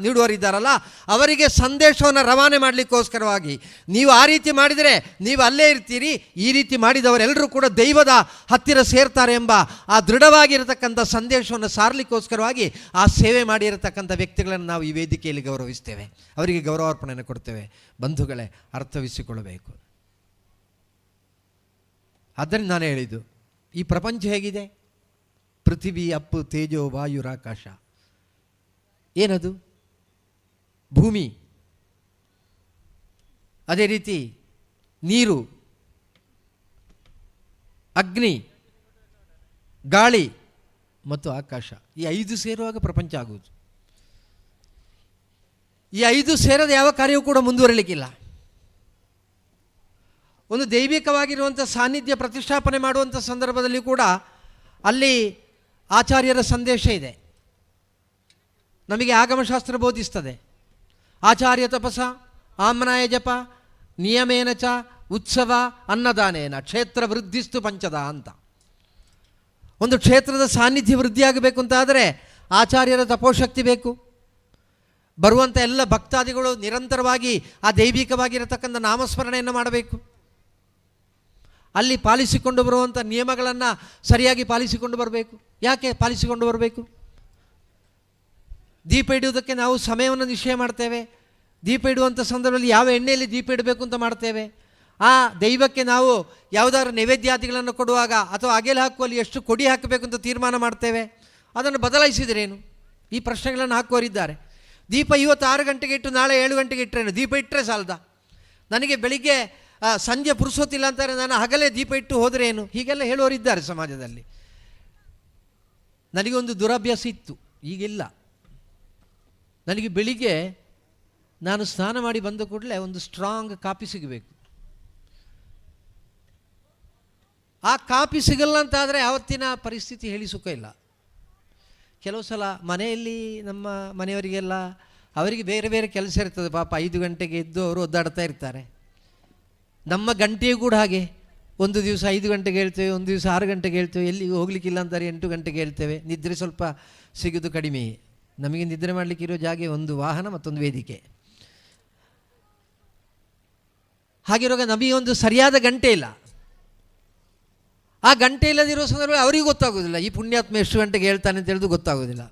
ನೀಡುವರಿದ್ದಾರಲ್ಲ, ಅವರಿಗೆ ಸಂದೇಶವನ್ನು ರವಾನೆ ಮಾಡಲಿಕ್ಕೋಸ್ಕರವಾಗಿ ನೀವು ಆ ರೀತಿ ಮಾಡಿದರೆ ನೀವು ಅಲ್ಲೇ ಇರ್ತೀರಿ, ಈ ರೀತಿ ಮಾಡಿದವರೆಲ್ಲರೂ ಕೂಡ ದೈವದ ಹತ್ತಿರ ಸೇರ್ತಾರೆ ಎಂಬ ಆ ದೃಢವಾಗಿರತಕ್ಕಂಥ ಸಂದೇಶವನ್ನು ಸಾರಲಿಕ್ಕೋಸ್ಕರವಾಗಿ ಆ ಸೇವೆ ಮಾಡಿರತಕ್ಕಂಥ ವ್ಯಕ್ತಿಗಳನ್ನು ನಾವು ಈ ವೇದಿಕೆಯಲ್ಲಿ ಗೌರವಿಸ್ತೇವೆ, ಅವರಿಗೆ ಗೌರವಾರ್ಪಣೆಯನ್ನು ಕೊಡ್ತೇವೆ. ಬಂಧುಗಳೇ, ಅರ್ಥವಿಸಿಕೊಳ್ಳಬೇಕು. ಆದ್ದರಿಂದ ನಾನು ಹೇಳಿದ್ದು, ಈ ಪ್ರಪಂಚ ಹೇಗಿದೆ? ಪೃಥ್ವಿ, ಅಪ್ಪು, ತೇಜೋ, ವಾಯುರಾಕಾಶ. ಏನದು? ಭೂಮಿ. ಅದೇ ರೀತಿ ನೀರು, ಅಗ್ನಿ, ಗಾಳಿ ಮತ್ತು ಆಕಾಶ, ಈ 5 ಸೇರುವಾಗ ಪ್ರಪಂಚ ಆಗುವುದು. ಈ 5 ಸೇರದ ಯಾವ ಕಾರ್ಯವೂ ಕೂಡ ಮುಂದುವರಿಲಿಕ್ಕಿಲ್ಲ. ಒಂದು ದೈವಿಕವಾಗಿರುವಂಥ ಸಾನ್ನಿಧ್ಯ ಪ್ರತಿಷ್ಠಾಪನೆ ಮಾಡುವಂಥ ಸಂದರ್ಭದಲ್ಲಿ ಕೂಡ ಅಲ್ಲಿ ಆಚಾರ್ಯರ ಸಂದೇಶ ಇದೆ. ನಮಗೆ ಆಗಮಶಾಸ್ತ್ರ ಬೋಧಿಸ್ತದೆ. ಆಚಾರ್ಯ ತಪಸ ಆಮ್ನಾಯ ಜಪ ನಿಯಮೇನ ಚ ಉತ್ಸವ ಅನ್ನದಾನೇನ ಕ್ಷೇತ್ರ ವೃದ್ಧಿಸ್ತು ಪಂಚದ ಅಂತ. ಒಂದು ಕ್ಷೇತ್ರದ ಸಾನ್ನಿಧ್ಯ ವೃದ್ಧಿಯಾಗಬೇಕು ಅಂತಾದರೆ ಆಚಾರ್ಯರ ತಪೋಶಕ್ತಿ ಬೇಕು. ಬರುವಂಥ ಎಲ್ಲ ಭಕ್ತಾದಿಗಳು ನಿರಂತರವಾಗಿ ಆ ದೈವಿಕವಾಗಿರತಕ್ಕಂಥ ನಾಮಸ್ಮರಣೆಯನ್ನು ಮಾಡಬೇಕು. ಅಲ್ಲಿ ಪಾಲಿಸಿಕೊಂಡು ಬರುವಂಥ ನಿಯಮಗಳನ್ನು ಸರಿಯಾಗಿ ಪಾಲಿಸಿಕೊಂಡು ಬರಬೇಕು. ಯಾಕೆ ಪಾಲಿಸಿಕೊಂಡು ಬರಬೇಕು? ದೀಪ ಇಡುವುದಕ್ಕೆ ನಾವು ಸಮಯವನ್ನು ನಿಶ್ಚಯ ಮಾಡ್ತೇವೆ. ದೀಪ ಇಡುವಂಥ ಸಂದರ್ಭದಲ್ಲಿ ಯಾವ ಎಣ್ಣೆಯಲ್ಲಿ ದೀಪ ಇಡಬೇಕು ಅಂತ ಮಾಡ್ತೇವೆ. ಆ ದೈವಕ್ಕೆ ನಾವು ಯಾವುದಾದ್ರು ನೈವೇದ್ಯಾದಿಗಳನ್ನು ಕೊಡುವಾಗ ಅಥವಾ ಅಗೆಲು ಹಾಕುವಲ್ಲಿ ಎಷ್ಟು ಕೊಡಿ ಹಾಕಬೇಕು ಅಂತ ತೀರ್ಮಾನ ಮಾಡ್ತೇವೆ. ಅದನ್ನು ಬದಲಾಯಿಸಿದ್ರೇನು? ಈ ಪ್ರಶ್ನೆಗಳನ್ನು ಹಾಕುವರಿದ್ದಾರೆ. ದೀಪ ಇವತ್ತು 6 ಗಂಟೆಗೆ ಇಟ್ಟು ನಾಳೆ 7 ಗಂಟೆಗೆ ಇಟ್ಟರೇನು? ದೀಪ ಇಟ್ಟರೆ ಸಾಲದ? ನನಗೆ ಬೆಳಿಗ್ಗೆ ಸಂಜೆ ಪುರುಸೋತಿಲ್ಲ ಅಂತಾರೆ, ನಾನು ಹಗಲೇ ದೀಪ ಇಟ್ಟು ಹೋದರೆ ಏನು? ಹೀಗೆಲ್ಲ ಹೇಳುವರಿದ್ದಾರೆ ಸಮಾಜದಲ್ಲಿ. ನನಗೊಂದು ದುರಭ್ಯಾಸ ಇತ್ತು, ಈಗಿಲ್ಲ. ನನಗೆ ಬೆಳಿಗ್ಗೆ ನಾನು ಸ್ನಾನ ಮಾಡಿ ಬಂದ ಕೂಡಲೇ ಒಂದು ಸ್ಟ್ರಾಂಗ್ ಕಾಫಿ ಸಿಗಬೇಕು. ಆ ಕಾಫಿ ಸಿಗಲ್ಲ ಅಂತಾದರೆ ಆವತ್ತಿನ ಪರಿಸ್ಥಿತಿ ಹೇಳಿ ಸುಖ ಇಲ್ಲ. ಕೆಲವು ಸಲ ಮನೆಯಲ್ಲಿ ನಮ್ಮ ಮನೆಯವರಿಗೆಲ್ಲ ಅವರಿಗೆ ಬೇರೆ ಬೇರೆ ಕೆಲಸ ಇರ್ತದೆ ಪಾಪ. 5 ಗಂಟೆಗೆ ಎದ್ದು ಅವರು ಒದ್ದಾಡ್ತಾ ಇರ್ತಾರೆ. ನಮ್ಮ ಗಂಟೆಯೂ ಕೂಡ ಹಾಗೆ. ಒಂದು ದಿವಸ 5 ಗಂಟೆಗೆ ಹೇಳ್ತೇವೆ, ಒಂದು ದಿವಸ 6 ಗಂಟೆಗೆ ಹೇಳ್ತೇವೆ. ಎಲ್ಲಿಗೂ ಹೋಗ್ಲಿಕ್ಕಿಲ್ಲ ಅಂತಾರೆ 8 ಗಂಟೆಗೆ ಹೇಳ್ತೇವೆ. ನಿದ್ರೆ ಸ್ವಲ್ಪ ಸಿಗೋದು ಕಡಿಮೆ. ನಮಗೆ ನಿದ್ರೆ ಮಾಡಲಿಕ್ಕಿರೋ ಜಾಗ ಒಂದು ವಾಹನ ಮತ್ತೊಂದು ವೇದಿಕೆ. ಹಾಗಿರುವಾಗ ನಮಗೆ ಒಂದು ಸರಿಯಾದ ಗಂಟೆ ಇಲ್ಲ. ಆ ಗಂಟೆ ಇಲ್ಲದಿರೋ ಸಂದರ್ಭ ಅವರಿಗೂ ಗೊತ್ತಾಗೋದಿಲ್ಲ ಈ ಪುಣ್ಯಾತ್ಮ ಎಷ್ಟು ಗಂಟೆಗೆ ಹೇಳ್ತಾನೆ ಅಂತ ಹೇಳಿದು ಗೊತ್ತಾಗೋದಿಲ್ಲ.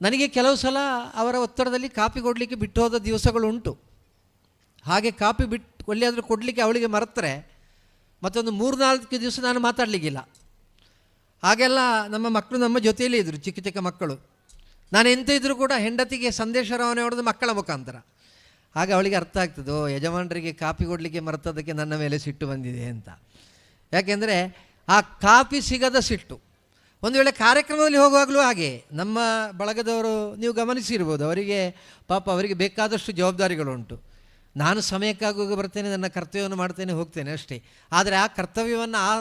ನನಗೆ ಕೆಲವು ಸಲ ಅವರ ಒತ್ತಡದಲ್ಲಿ ಕಾಪಿ ಕೊಡಲಿಕ್ಕೆ ಬಿಟ್ಟು ಹೋದ ದಿವಸಗಳು ಉಂಟು. ಹಾಗೆ ಕಾಪಿ ಬಿಟ್ಟು ಒಳ್ಳೆಯಾದರೂ ಕೊಡಲಿಕ್ಕೆ ಅವಳಿಗೆ ಮರೆತರೆ ಮತ್ತೊಂದು 3-4 ದಿವಸ ನಾನು ಮಾತಾಡಲಿಕ್ಕಿಲ್ಲ. ಹಾಗೆಲ್ಲ ನಮ್ಮ ಮಕ್ಕಳು ನಮ್ಮ ಜೊತೆಯಲ್ಲೇ ಇದ್ದರು, ಚಿಕ್ಕ ಚಿಕ್ಕ ಮಕ್ಕಳು. ನಾನು ಎಂತ ಇದ್ದರೂ ಕೂಡ ಹೆಂಡತಿಗೆ ಸಂದೇಶ ರವಾನೆ ಮಾಡೋದು ಮಕ್ಕಳ ಮುಖಾಂತರ. ಆಗ ಅವಳಿಗೆ ಅರ್ಥ ಆಗ್ತದೋ ಯಜಮಾನರಿಗೆ ಕಾಪಿ ಕೊಡಲಿಕ್ಕೆ ಮರೆತದಕ್ಕೆ ನನ್ನ ಮೇಲೆ ಸಿಟ್ಟು ಬಂದಿದೆ ಅಂತ. ಯಾಕೆಂದರೆ ಆ ಕಾಪಿ ಸಿಗದ ಸಿಟ್ಟು. ಒಂದು ವೇಳೆ ಕಾರ್ಯಕ್ರಮದಲ್ಲಿ ಹೋಗುವಾಗಲೂ ಹಾಗೆ ನಮ್ಮ ಬಳಗದವರು ನೀವು ಗಮನಿಸಿರ್ಬೋದು, ಅವರಿಗೆ ಪಾಪ ಅವರಿಗೆ ಬೇಕಾದಷ್ಟು ಜವಾಬ್ದಾರಿಗಳುಂಟು. ನಾನು ಸಮಯಕ್ಕಾಗುವಾಗ ಬರ್ತೇನೆ, ನನ್ನ ಕರ್ತವ್ಯವನ್ನು ಮಾಡ್ತೇನೆ, ಹೋಗ್ತೇನೆ ಅಷ್ಟೇ. ಆದರೆ ಆ ಕರ್ತವ್ಯವನ್ನು ಆ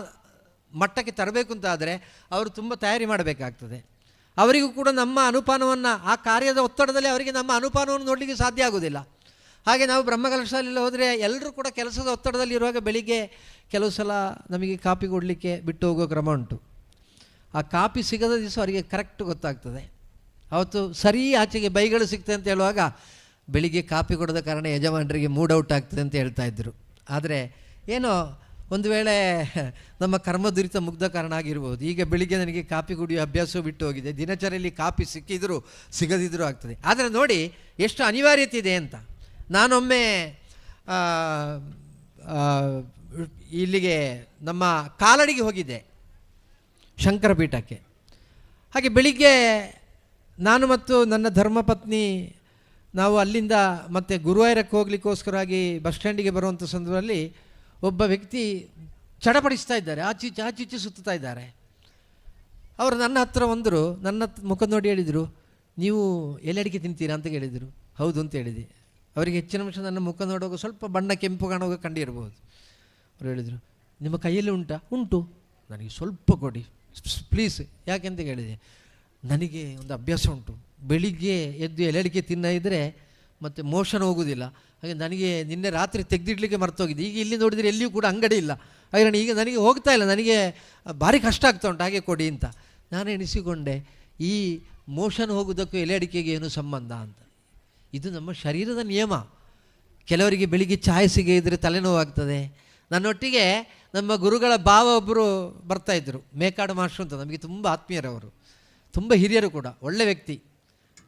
ಮಟ್ಟಕ್ಕೆ ತರಬೇಕು ಅಂತಾದರೆ ಅವರು ತುಂಬ ತಯಾರಿ ಮಾಡಬೇಕಾಗ್ತದೆ. ಅವರಿಗೂ ಕೂಡ ನಮ್ಮ ಅನುಪಾನವನ್ನು, ಆ ಕಾರ್ಯದ ಒತ್ತಡದಲ್ಲಿ ಅವರಿಗೆ ನಮ್ಮ ಅನುಪಾನವನ್ನು ನೋಡಲಿಕ್ಕೆ ಸಾಧ್ಯ ಆಗೋದಿಲ್ಲ. ಹಾಗೆ ನಾವು ಬ್ರಹ್ಮಕಲಶಾಲೆಲ್ಲ ಹೋದರೆ ಎಲ್ಲರೂ ಕೂಡ ಕೆಲಸದ ಒತ್ತಡದಲ್ಲಿ ಇರುವಾಗ ಬೆಳಿಗ್ಗೆ ಕೆಲವು ಸಲ ನಮಗೆ ಕಾಪಿ ಕೊಡಲಿಕ್ಕೆ ಬಿಟ್ಟು ಹೋಗೋ ಕ್ರಮ ಉಂಟು. ಆ ಕಾಪಿ ಸಿಗದ ದಿವಸ ಅವರಿಗೆ ಕರೆಕ್ಟ್ ಗೊತ್ತಾಗ್ತದೆ. ಅವತ್ತು ಸರಿ ಆಚೆಗೆ ಬೈಗಳು ಸಿಗ್ತದೆ ಅಂತ ಹೇಳುವಾಗ ಬೆಳಿಗ್ಗೆ ಕಾಪಿ ಕೊಡದ ಕಾರಣ ಯಜಮಾನರಿಗೆ ಮೂಡ್ ಔಟ್ ಆಗ್ತದೆ ಅಂತ ಹೇಳ್ತಾ ಇದ್ದರು. ಆದರೆ ಏನೋ ಒಂದು ವೇಳೆ ನಮ್ಮ ಕರ್ಮದುರಿತ ಮುಗ್ಧ ಕಾರಣ ಆಗಿರ್ಬೋದು. ಈಗ ಬೆಳಿಗ್ಗೆ ನನಗೆ ಕಾಪಿ ಕುಡಿಯೋ ಅಭ್ಯಾಸವೂ ಬಿಟ್ಟು ಹೋಗಿದೆ. ದಿನಚರಿಯಲ್ಲಿ ಕಾಪಿ ಸಿಕ್ಕಿದರೂ ಸಿಗದಿದ್ದರೂ ಆಗ್ತದೆ. ಆದರೆ ನೋಡಿ ಎಷ್ಟು ಅನಿವಾರ್ಯತೆ ಇದೆ ಅಂತ. ನಾನೊಮ್ಮೆ ಇಲ್ಲಿಗೆ ನಮ್ಮ ಕಾಲಡಿಗೆ ಹೋಗಿದ್ದೆ, ಶಂಕರಪೀಠಕ್ಕೆ. ಹಾಗೆ ಬೆಳಿಗ್ಗೆ ನಾನು ಮತ್ತು ನನ್ನ ಧರ್ಮಪತ್ನಿ ನಾವು ಅಲ್ಲಿಂದ ಮತ್ತೆ ಗುರುವಾಯೂರಕ್ಕೆ ಹೋಗ್ಲಿಕ್ಕೋಸ್ಕರವಾಗಿ ಬಸ್ ಸ್ಟ್ಯಾಂಡಿಗೆ ಬರುವಂಥ ಸಂದರ್ಭದಲ್ಲಿ ಒಬ್ಬ ವ್ಯಕ್ತಿ ಚಡಪಡಿಸ್ತಾ ಇದ್ದಾರೆ, ಆಚೀಚೆ ಸುತ್ತಾ ಇದ್ದಾರೆ. ಅವರು ನನ್ನ ಹತ್ರ ಬಂದರು, ನನ್ನ ಮುಖ ನೋಡಿ ಹೇಳಿದರು, ನೀವು ಎಲೆ ತಿಂತೀರಾ ಅಂತ ಕೇಳಿದರು. ಹೌದು ಅಂತ ಹೇಳಿದೆ. ಅವರಿಗೆ ಹೆಚ್ಚಿನ ಅಂಶ ನನ್ನ ಮುಖ ನೋಡುವಾಗ ಸ್ವಲ್ಪ ಬಣ್ಣ ಕೆಂಪು ಕಾಣುವಾಗ ಕಂಡಿರ್ಬೋದು. ಅವರು ಹೇಳಿದರು, ನಿಮ್ಮ ಕೈಯಲ್ಲಿ ಉಂಟಾ? ಉಂಟು, ನನಗೆ ಸ್ವಲ್ಪ ಕೊಡಿ ಪ್ಲೀಸ್. ಯಾಕೆಂತ ಕೇಳಿದೆ, ನನಗೆ ಒಂದು ಅಭ್ಯಾಸ ಉಂಟು, ಬೆಳಿಗ್ಗೆ ಎದ್ದು ಎಲೆ ತಿನ್ನ ಇದ್ದರೆ ಮತ್ತು ಮೋಷನ್ ಹೋಗೋದಿಲ್ಲ. ಹಾಗೆ ನನಗೆ ನಿನ್ನೆ ರಾತ್ರಿ ತೆಗೆದಿಡ್ಲಿಕ್ಕೆ ಮರ್ತೋಗಿದೆ. ಈಗ ಇಲ್ಲಿ ನೋಡಿದರೆ ಎಲ್ಲಿಯೂ ಕೂಡ ಅಂಗಡಿ ಇಲ್ಲ. ಹಾಗೆ ಈಗ ನನಗೆ ಹೋಗ್ತಾ ಇಲ್ಲ, ನನಗೆ ಭಾರಿ ಕಷ್ಟ ಆಗ್ತಾ ಉಂಟು, ಹಾಗೆ ಕೊಡಿ ಅಂತ. ನಾನು ಎಣಿಸಿಕೊಂಡೆ, ಈ ಮೋಷನ್ ಹೋಗೋದಕ್ಕೂ ಎಲೆ ಅಡಿಕೆಗೆ ಏನು ಸಂಬಂಧ ಅಂತ. ಇದು ನಮ್ಮ ಶರೀರದ ನಿಯಮ. ಕೆಲವರಿಗೆ ಬೆಳಿಗ್ಗೆ ಚಾಯ್ ಸಿಗೇ ಇದ್ದರೆ ತಲೆನೋವಾಗ್ತದೆ. ನನ್ನೊಟ್ಟಿಗೆ ನಮ್ಮ ಗುರುಗಳ ಭಾವ ಒಬ್ಬರು ಬರ್ತಾಯಿದ್ರು, ಮೇಕಾಡು ಮಾಸ್ಟ್ರು ಅಂತ. ನಮಗೆ ತುಂಬ ಆತ್ಮೀಯರವರು, ತುಂಬ ಹಿರಿಯರು ಕೂಡ, ಒಳ್ಳೆ ವ್ಯಕ್ತಿ.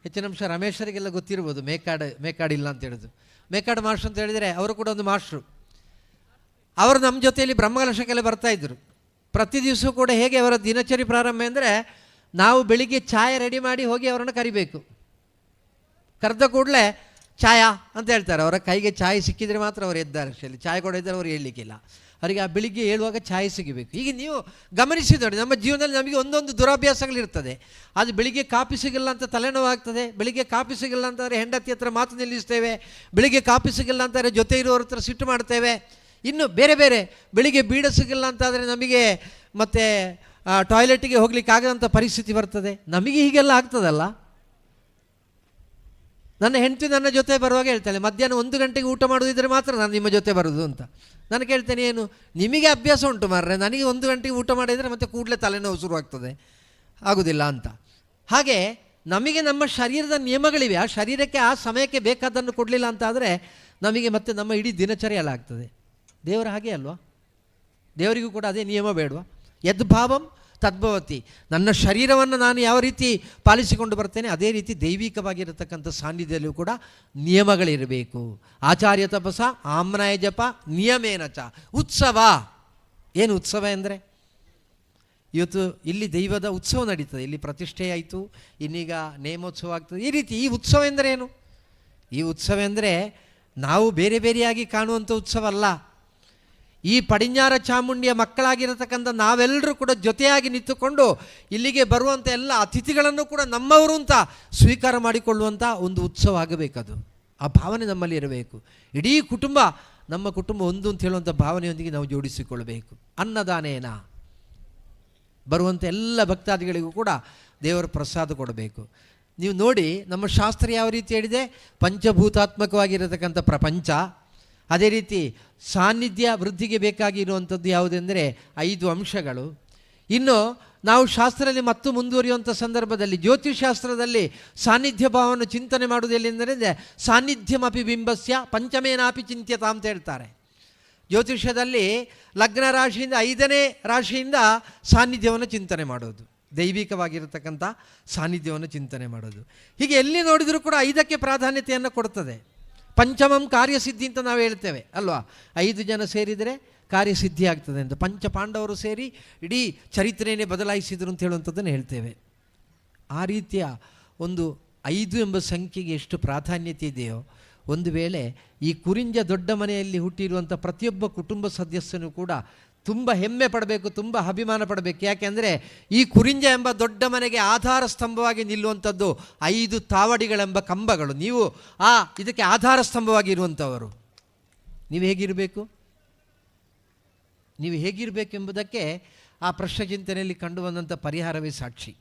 ಹೆಚ್ಚಿನ ಅಂಶ ರಮೇಶರಿಗೆಲ್ಲ ಗೊತ್ತಿರ್ಬೋದು ಮೇಕಾಡಿಲ್ಲ ಅಂತ ಹೇಳಿದ್ರು. ಮೇಕಾಡು ಮಾಸ್ಟ್ರು ಅಂತ ಹೇಳಿದರೆ ಅವರು ಕೂಡ ಒಂದು ಮಾಸ್ಟ್ರು. ಅವರು ನಮ್ಮ ಜೊತೆಯಲ್ಲಿ ಬ್ರಹ್ಮಕಲಶಕ್ಕೆಲ್ಲ ಬರ್ತಾಯಿದ್ರು. ಪ್ರತಿ ದಿವಸ ಕೂಡ ಹೇಗೆ ಅವರ ದಿನಚರಿ ಪ್ರಾರಂಭ ಅಂದರೆ, ನಾವು ಬೆಳಿಗ್ಗೆ ಚಾಯ್ ರೆಡಿ ಮಾಡಿ ಹೋಗಿ ಅವರನ್ನು ಕರಿಬೇಕು. ಕರೆದ ಕೂಡಲೇ ಚಾಯಾ ಅಂತ ಹೇಳ್ತಾರೆ. ಅವರ ಕೈಗೆ ಚಾಯ್ ಸಿಕ್ಕಿದರೆ ಮಾತ್ರ ಅವರು ಎದ್ದಾರೆ. ಅಷ್ಟೇ, ಚಾಯ್ ಕೊಡಿದ್ದರೆ ಅವರು ಹೇಳಲಿಕ್ಕಿಲ್ಲ. ಅವರಿಗೆ ಆ ಬೆಳಿಗ್ಗೆ ಹೇಳುವಾಗ ಚಾಯ್ ಸಿಗಬೇಕು. ಈಗ ನೀವು ಗಮನಿಸಿ ನೋಡಿ, ನಮ್ಮ ಜೀವನದಲ್ಲಿ ನಮಗೆ ಒಂದೊಂದು ದುರಾಭ್ಯಾಸಗಳಿರ್ತದೆ. ಅದು ಬೆಳಿಗ್ಗೆ ಕಾಫಿ ಸಿಗಲ್ಲ ಅಂತ ತಲೆನೋವಾಗ್ತದೆ, ಬೆಳಿಗ್ಗೆ ಕಾಫಿ ಸಿಗಲ್ಲ ಅಂತಂದರೆ ಹೆಂಡತಿ ಹತ್ರ ಮಾತು ನಿಲ್ಲಿಸ್ತೇವೆ, ಬೆಳಿಗ್ಗೆ ಕಾಫಿ ಸಿಗಲ್ಲ ಅಂತಾರೆ ಜೊತೆ ಇರೋರ ಹತ್ರ ಸಿಟ್ಟು ಮಾಡ್ತೇವೆ. ಇನ್ನು ಬೇರೆ ಬೇರೆ ಬೆಳಿಗ್ಗೆ ಬೀಡ ಸಿಗಲ್ಲ ಅಂತಾದರೆ ನಮಗೆ ಮತ್ತು ಟಾಯ್ಲೆಟಿಗೆ ಹೋಗ್ಲಿಕ್ಕೆ ಆಗದಂಥ ಪರಿಸ್ಥಿತಿ ಬರ್ತದೆ. ನಮಗೆ ಹೀಗೆಲ್ಲ ಆಗ್ತದಲ್ಲ. ನನ್ನ ಹೆಂಡತಿ ನನ್ನ ಜೊತೆ ಬರುವಾಗ ಹೇಳ್ತಾಳೆ, ಮಧ್ಯಾಹ್ನ 1 ಗಂಟೆಗೆ ಊಟ ಮಾಡೋದಿದ್ರೆ ಮಾತ್ರ ನಾನು ನಿಮ್ಮ ಜೊತೆ ಬರೋದು ಅಂತ. ನಾನು ಕೇಳ್ತೇನೆ, ಏನು ನಿಮಗೆ ಅಭ್ಯಾಸ ಉಂಟು ಮಾರ್ರೆ, ನನಗೆ 1 ಗಂಟೆಗೆ ಊಟ ಮಾಡಿದರೆ ಮತ್ತೆ ಕೂಡಲೇ ತಲೆನೋವು ಶುರುವಾಗ್ತದೆ, ಆಗೋದಿಲ್ಲ ಅಂತ. ಹಾಗೆ ನಮಗೆ ನಮ್ಮ ಶರೀರದ ನಿಯಮಗಳಿವೆ. ಆ ಶರೀರಕ್ಕೆ ಆ ಸಮಯಕ್ಕೆ ಬೇಕಾದನ್ನು ಕೊಡಲಿಲ್ಲ ಅಂತ ಆದರೆ ನಮಗೆ ಮತ್ತೆ ನಮ್ಮ ಇಡೀ ದಿನಚರಿ ಎಲ್ಲ ಆಗ್ತದೆ. ದೇವರು ಹಾಗೆ ಅಲ್ವಾ? ದೇವರಿಗೂ ಕೂಡ ಅದೇ ನಿಯಮ ಬೇಡವಾ? ಯದ್ಭಾವಂ ತದ್ಭವತಿ. ನನ್ನ ಶರೀರವನ್ನು ನಾನು ಯಾವ ರೀತಿ ಪಾಲಿಸಿಕೊಂಡು ಬರ್ತೇನೆ ಅದೇ ರೀತಿ ದೈವಿಕವಾಗಿರತಕ್ಕಂಥ ಸಾನ್ನಿಧ್ಯದಲ್ಲೂ ಕೂಡ ನಿಯಮಗಳಿರಬೇಕು. ಆಚಾರ್ಯ ತಪಸ ಆಮ್ನಾಯ ಜಪ ನಿಯಮೇನ ಚ. ಉತ್ಸವ ಏನು ಉತ್ಸವ ಎಂದರೆ, ಇವತ್ತು ಇಲ್ಲಿ ದೈವದ ಉತ್ಸವ ನಡೀತದೆ, ಇಲ್ಲಿ ಪ್ರತಿಷ್ಠೆ ಆಯಿತು, ಇನ್ನೀಗ ನೇಮೋತ್ಸವ ಆಗ್ತದೆ. ಈ ರೀತಿ ಈ ಉತ್ಸವ ಎಂದರೆ ಏನು? ಈ ಉತ್ಸವ ಎಂದರೆ ನಾವು ಬೇರೆ ಬೇರೆಯಾಗಿ ಕಾಣುವಂಥ ಉತ್ಸವ ಅಲ್ಲ. ಈ ಪಡಿഞ്ഞാರ ಚಾಮುಂಡಿಯ ಮಕ್ಕಳಾಗಿರತಕ್ಕಂಥ ನಾವೆಲ್ಲರೂ ಕೂಡ ಜೊತೆಯಾಗಿ ನಿಂತುಕೊಂಡು ಇಲ್ಲಿಗೆ ಬರುವಂಥ ಎಲ್ಲ ಅತಿಥಿಗಳನ್ನು ಕೂಡ ನಮ್ಮವರು ಅಂತ ಸ್ವೀಕಾರ ಮಾಡಿಕೊಳ್ಳುವಂಥ ಒಂದು ಉತ್ಸವ ಆಗಬೇಕದು. ಆ ಭಾವನೆ ನಮ್ಮಲ್ಲಿ ಇರಬೇಕು. ಇಡೀ ಕುಟುಂಬ ನಮ್ಮ ಕುಟುಂಬ ಒಂದು ಅಂತ ಹೇಳುವಂಥ ಭಾವನೆಯೊಂದಿಗೆ ನಾವು ಜೋಡಿಸಿಕೊಳ್ಳಬೇಕು. ಅನ್ನದಾನೇನ ಬರುವಂಥ ಎಲ್ಲ ಭಕ್ತಾದಿಗಳಿಗೂ ಕೂಡ ದೇವರ ಪ್ರಸಾದ ಕೊಡಬೇಕು. ನೀವು ನೋಡಿ, ನಮ್ಮ ಶಾಸ್ತ್ರ ಯಾವ ರೀತಿ ಹೇಳಿದೆ, ಪಂಚಭೂತಾತ್ಮಕವಾಗಿರತಕ್ಕಂಥ ಪ್ರಪಂಚ. ಅದೇ ರೀತಿ ಸಾನ್ನಿಧ್ಯ ವೃದ್ಧಿಗೆ ಬೇಕಾಗಿರುವಂಥದ್ದು ಯಾವುದೆಂದರೆ 5 ಅಂಶಗಳು. ಇನ್ನು ನಾವು ಶಾಸ್ತ್ರದಲ್ಲಿ ಮತ್ತು ಮುಂದುವರಿಯುವಂಥ ಸಂದರ್ಭದಲ್ಲಿ ಜ್ಯೋತಿಷಾಸ್ತ್ರದಲ್ಲಿ ಸಾನ್ನಿಧ್ಯ ಭಾವವನ್ನು ಚಿಂತನೆ ಮಾಡುವುದು ಎಲ್ಲಿಂದರೆ ಸಾನ್ನಿಧ್ಯವಪಿ ಬಿಂಬಸ್ಯ ಪಂಚಮೇನಾಪಿ ಚಿಂತ್ಯತ ಅಂತ ಹೇಳ್ತಾರೆ. ಜ್ಯೋತಿಷ್ಯದಲ್ಲಿ ಲಗ್ನ ರಾಶಿಯಿಂದ 5ನೇ ರಾಶಿಯಿಂದ ಸಾನ್ನಿಧ್ಯವನ್ನು ಚಿಂತನೆ ಮಾಡೋದು, ದೈವಿಕವಾಗಿರತಕ್ಕಂಥ ಸಾನ್ನಿಧ್ಯವನ್ನು ಚಿಂತನೆ ಮಾಡೋದು. ಹೀಗೆ ಎಲ್ಲಿ ನೋಡಿದರೂ ಕೂಡ 5ಕ್ಕೆ ಪ್ರಾಧಾನ್ಯತೆಯನ್ನು ಕೊಡ್ತದೆ. ಪಂಚಮಂ ಕಾರ್ಯಸಿದ್ಧಿ ಅಂತ ನಾವು ಹೇಳ್ತೇವೆ ಅಲ್ವಾ? 5 ಜನ ಸೇರಿದರೆ ಕಾರ್ಯಸಿದ್ಧಿ ಆಗ್ತದೆ ಅಂತ. ಪಂಚ ಪಾಂಡವರು ಸೇರಿ ಇಡೀ ಚರಿತ್ರೆಯೇ ಬದಲಾಯಿಸಿದರು ಅಂತ ಹೇಳುವಂಥದ್ದನ್ನು ಹೇಳ್ತೇವೆ. ಆ ರೀತಿಯ ಒಂದು 5 ಎಂಬ ಸಂಖ್ಯೆಗೆ ಎಷ್ಟು ಪ್ರಾಧಾನ್ಯತೆ ಇದೆಯೋ, ಒಂದು ವೇಳೆ ಈ ಕುರಿಂಜ ದೊಡ್ಡ ಮನೆಯಲ್ಲಿ ಹುಟ್ಟಿರುವಂಥ ಪ್ರತಿಯೊಬ್ಬ ಕುಟುಂಬ ಸದಸ್ಯನೂ ಕೂಡ ತುಂಬ ಹೆಮ್ಮೆ ಪಡಬೇಕು, ತುಂಬ ಅಭಿಮಾನ ಪಡಬೇಕು. ಯಾಕೆಂದರೆ ಈ ಕುರಿಂಜ ಎಂಬ ದೊಡ್ಡ ಮನೆಗೆ ಆಧಾರ ಸ್ತಂಭವಾಗಿ ನಿಲ್ಲುವಂಥದ್ದು 5 ತಾವಡಿಗಳೆಂಬ ಕಂಬಗಳು. ನೀವು ಇದಕ್ಕೆ ಆಧಾರ ಸ್ತಂಭವಾಗಿ ಇರುವಂಥವರು. ನೀವು ಹೇಗಿರಬೇಕು, ನೀವು ಹೇಗಿರಬೇಕೆಂಬುದಕ್ಕೆ ಆ ಪ್ರಶ್ನೆ ಚಿಂತನೆಯಲ್ಲಿ ಕಂಡು ಬಂದಂಥ ಪರಿಹಾರವೇ ಸಾಕ್ಷಿ.